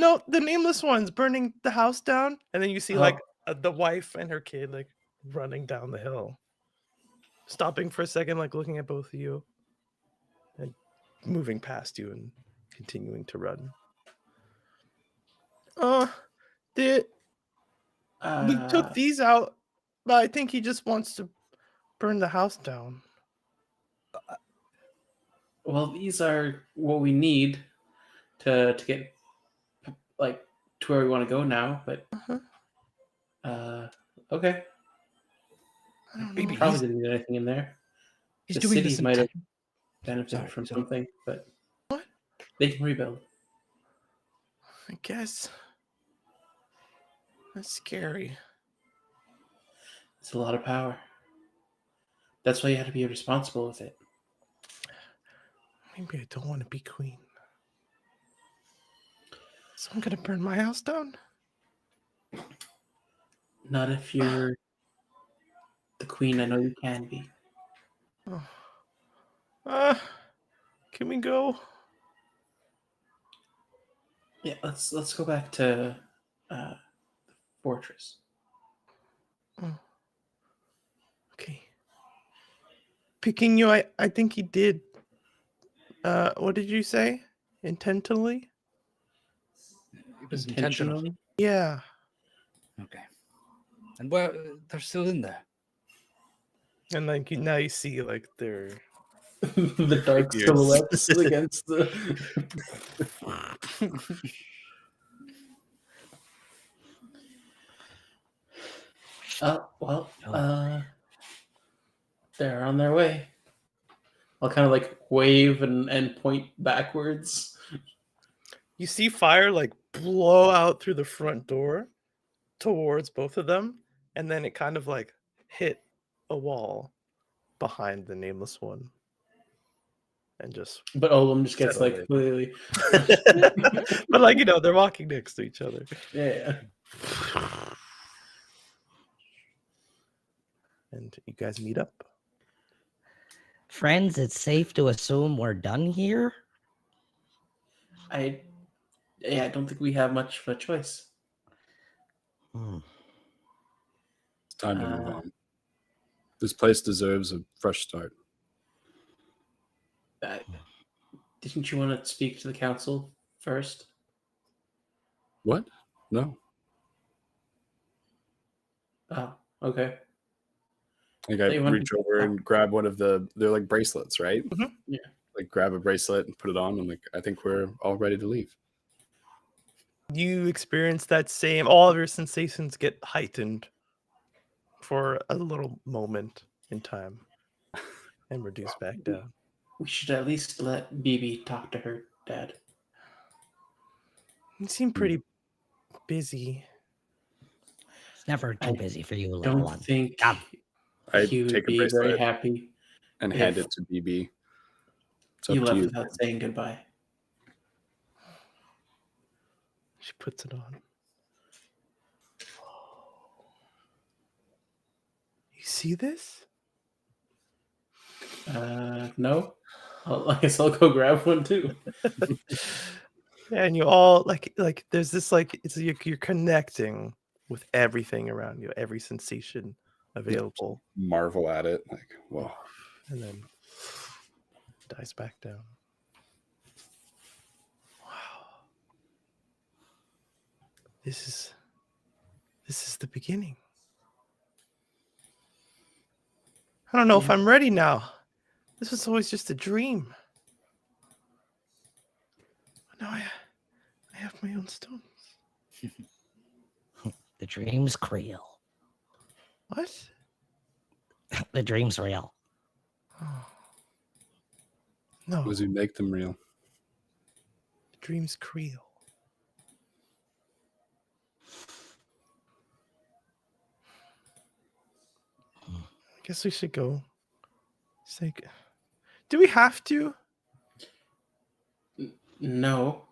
nameless one's burning the house down, and then you see like the wife and her kid like running down the hill, stopping for a second, like looking at both of you, and moving past you and continuing to run. We took these out, but I think he just wants to burn the house down. Well, these are what we need to get like to where we want to go now. But okay. I don't know. Maybe Probably didn't need anything in there. He's The doing cities this in might have time. benefited Sorry, from sorry. something, but What? they can rebuild. I guess that's scary. It's a lot of power. That's why you have to be responsible with it. Maybe I don't want to be queen. So I'm gonna burn my house down? Not if you're the queen. I know you can be. Oh. Can we go? Yeah, let's go back to the fortress. Okay. Picking you, I think he did. What did you say? Intentionally? It was intentional. Intentionally. Yeah. Okay. And well, they're still in there. And like now you see like they're The dark Figures. silhouettes against the. They're on their way. I'll kind of like wave and point backwards. you see fire like blow out through the front door towards both of them, and then it kind of like hit a wall behind the nameless one. And just But Olam just gets Settle like it. completely. but like they're walking next to each other. Yeah. And you guys meet up. Friends, it's safe to assume we're done here. I don't think we have much of a choice. Hmm. It's time to move on. This place deserves a fresh start. Didn't you want to speak to the council first? What? No. Oh, okay. Like I They want reach to- over and grab one of they're like bracelets, right? Mhm. Yeah. Like grab a bracelet and put it on. I'm like, I think we're all ready to leave. You experience that same, all of your sensations get heightened for a little moment in time and reduced back down. We should at least let Bibi talk to her dad. You seem pretty busy. It's never too I busy for you, little Don't one. think Come. I he would take a be very bracelet happy and hand if it to BB. It's up you to left you. without saying goodbye. She puts it on. You see this? No. I guess I'll go grab one too. And you all like there's this like it's you're connecting with everything around you, every sensation available, Marvel at it. Like, whoa. and then dies back down. Wow. This is the beginning. I don't know if Yeah. I'm ready now. This was always just a dream. But now I have my own stones. The dream's real. What? The dream's real. Oh. No, Was you make them real? the dream's real. I guess we should go. It's like, do we have to? No.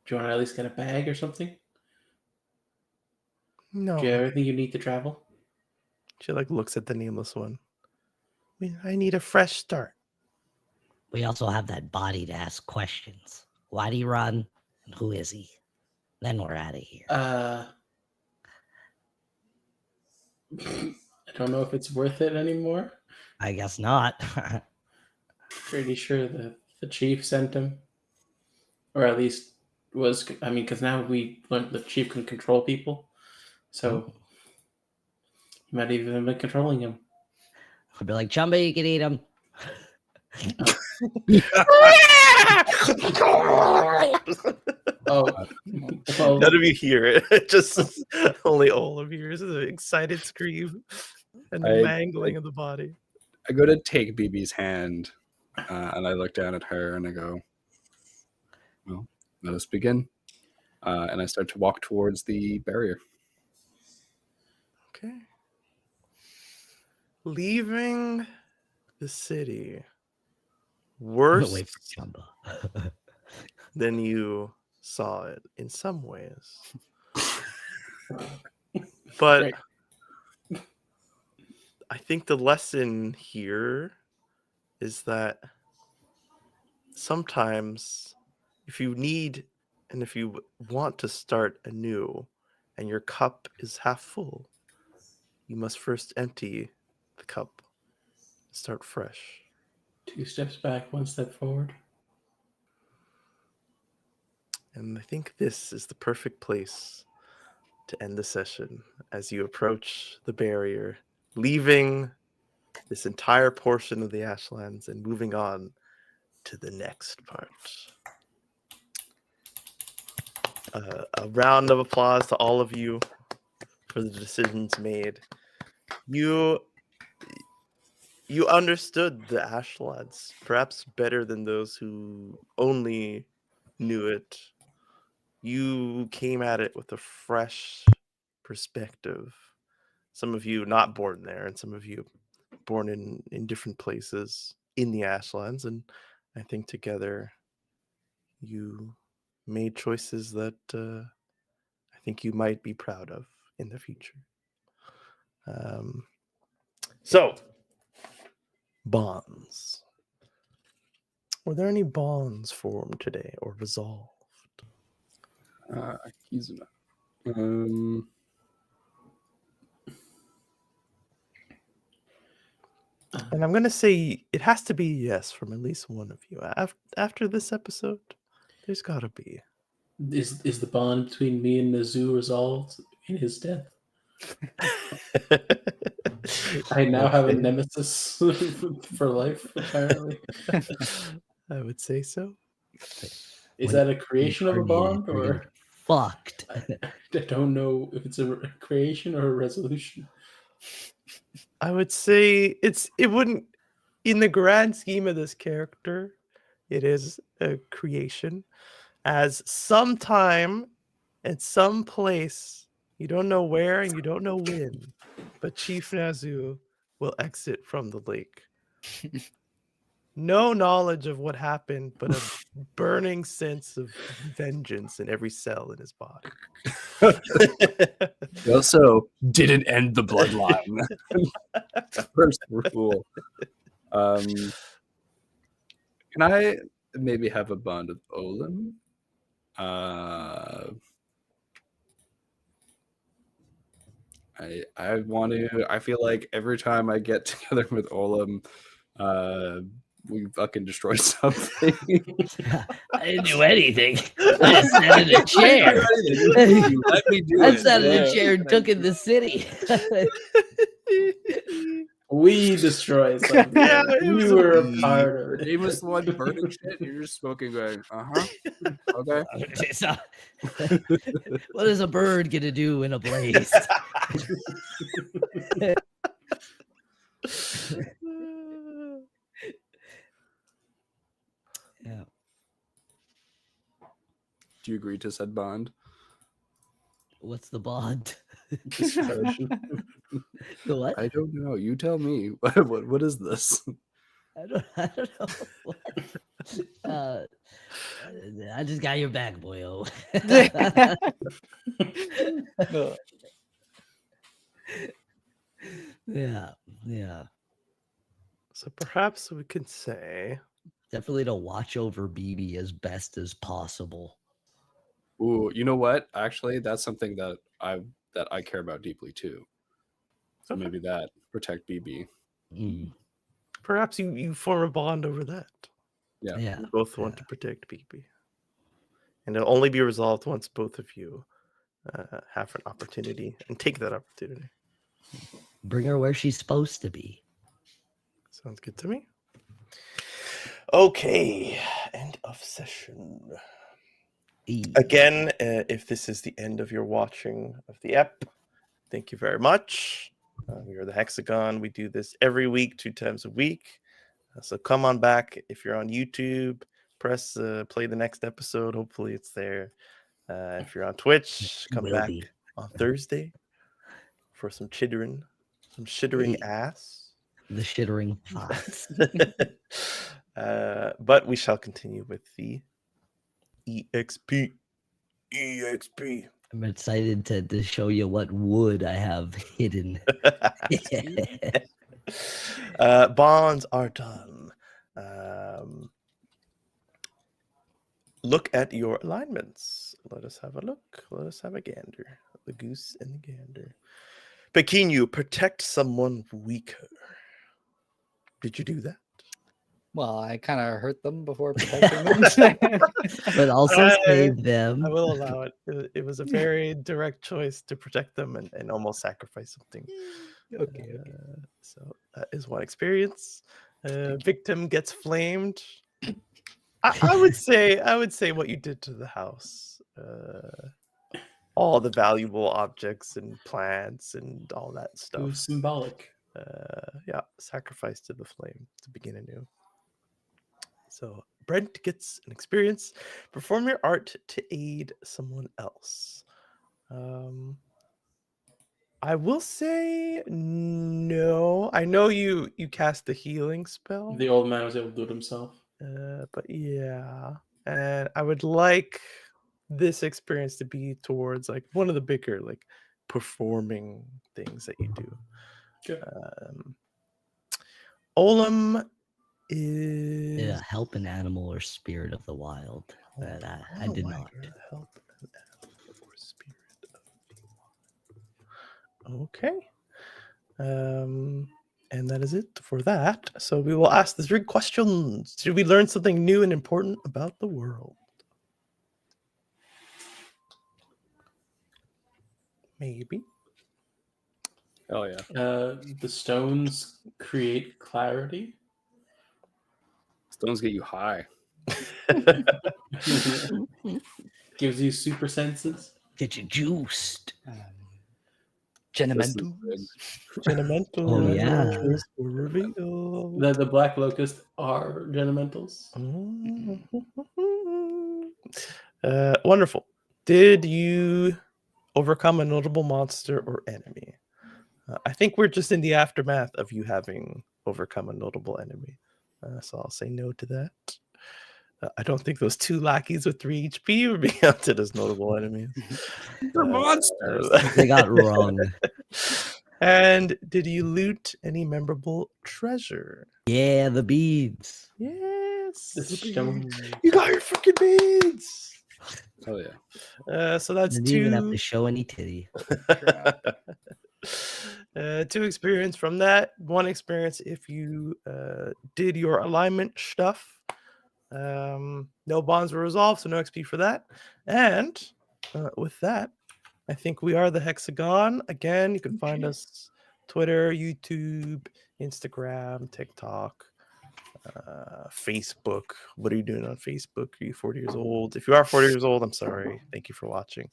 Do you want to at least get a bag or something? No. Do you have everything you need to travel? She like looks at the nameless one. I need a fresh start. We also have that body to ask questions. Why do you run? And who is he? Then we're out of here. I don't know if it's worth it anymore. I guess not. Pretty sure that the chief sent him. Or at least because now we learned the chief can control people. So he might even have been controlling him. We'll be like, Chumba, you can eat him. Oh, well, None of you hear it. Just only Olaf hears an excited scream and the I- mangling of the body. I go to take BB's hand, and I look down at her and I go, well, let us begin. And I start to walk towards the barrier. Okay. Leaving the city. Worse Wait for Chumba. than you saw it in some ways. But Great. I think the lesson here is that sometimes if you need and if you want to start anew and your cup is half full, you must first empty the cup, start fresh. 2 steps back, 1 step forward. And I think this is the perfect place to end the session as you approach the barrier, leaving this entire portion of the Ashlands and moving on to the next part. A round of applause to all of you for the decisions made. You understood the Ashlands perhaps better than those who only knew it. You came at it with a fresh perspective. Some of you not born there, and some of you born in different places in the Ashlands. And I think together you made choices that I think you might be proud of in the future. So, bonds. Were there any bonds formed today or resolved? Kizuna. And I'm going to say it has to be yes from at least one of you. After this episode, there's got to be. Is the bond between me and Mizzou resolved in his death? I now have a nemesis for life, apparently. I would say so. Is that a creation of a bond, You're gonna or get fucked? I don't know if it's a creation or a resolution? I would say it wouldn't, in the grand scheme of this character, it is a creation. As sometime at some place, you don't know where and you don't know when, but Chief Nazu will exit from the lake. No knowledge of what happened, but a burning sense of vengeance in every cell in his body. He also didn't end the bloodline. First rule. Can I maybe have a bond with Olin? I want to. I feel like every time I get together with Olam, we fucking destroy something. I didn't do anything. I just sat in a chair. You let me do I it. sat in Yeah. a chair and took in the city. We destroyed something. Yeah, it was You were a we. part of it. He was the one burning shit. You're just smoking, going, okay. It's not- what is a bird gonna do in a blaze? Yeah. Do you agree to said bond? What's the bond? Destruction. The what? I don't know. You tell me. What is this? I don't know. What? I just got your back, boyo. Yeah. So perhaps we could say Definitely to watch over BB as best as possible. Ooh, you know what? Actually, that's something that I care about deeply too. So Okay. maybe that protect BB. Mm, perhaps you form a bond over that. Yeah. yeah. You both want to protect BB. And it'll only be resolved once both of you have an opportunity and take that opportunity. Bring her where she's supposed to be. Sounds good to me. Okay, end of session. Again, if this is the end of your watching of the ep, thank you very much. We are the Hexagon. We do this every week, 2 times a week. So come on back. If you're on YouTube, press play the next episode. Hopefully it's there. If you're on Twitch, come Will back be. on Thursday for some chittering ass. The shittering thoughts. But we shall continue with the EXP. I'm excited to show you what wood I have hidden. Bonds are done. Look at your alignments. Let us have a look. Let us have a gander. The goose and the gander. Pequeno, protect someone weaker. Did you do that? Well, I kind of hurt them before protecting them. But also save them. I will allow it. It was a very direct choice to protect them and almost sacrifice something. Okay. So that is one experience. Victim gets flamed. I would say what you did to the house. All the valuable objects and plants and all that It stuff. was symbolic. Yeah, sacrifice to the flame to begin anew. So Brent gets an experience. Perform your art to aid someone else. I will say no. I know you cast the healing spell. The old man was able to do it himself. But yeah, and I would like this experience to be towards like one of the bigger like performing things that you do. Okay. Olam is Yeah, help an animal or spirit of the wild. That I did not. help an animal or spirit of the wild. Okay. And that is it for that. So we will ask the 3 questions. Did we learn something new and important about the world? Maybe. Oh yeah. The stones create clarity. Stones get you high. Gives you super senses. Get you juiced. Genimental. Genimental. Oh, yeah. Reveal. The black locust are genimentals. Wonderful. Did you overcome a notable monster or enemy? I think we're just in the aftermath of you having overcome a notable enemy. So I'll say no to that. I don't think those 2 lackeys with 3 HP would be counted as notable enemies. They're monsters. They got wrong. And did you loot any memorable treasure? Yeah, the beads. Yes. The the stone. beads. You got your freaking beads. Oh yeah. So that's Didn't even have 2. to show any titty. 2 experience from that. 1 experience if you did your alignment stuff. No bonds were resolved, so no XP for that. And with that, I think we are the Hexagon. Again, you can find us Twitter, YouTube, Instagram, TikTok, Facebook. What are you doing on Facebook? Are you 40 years old? If you are 40 years old, I'm sorry. Thank you for watching.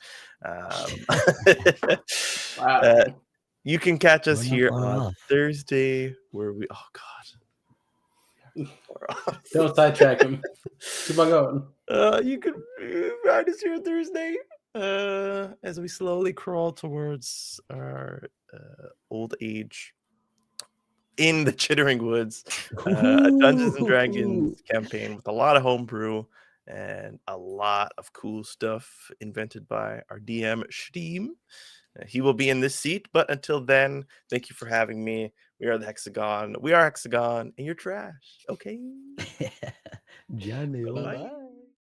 Wow. You can catch us We're not here far on off. Thursday, where we. Oh God. Don't sidetrack him. Keep on going. You can find us here on Thursday as we slowly crawl towards our old age in the Chittering Woods, a Dungeons and Dragons campaign with a lot of homebrew and a lot of cool stuff invented by our DM Steam. He will be in this seat, but until then, thank you for having me. We are the Hexagon. We are Hexagon, and you're trash. Okay. Johnny. Bye.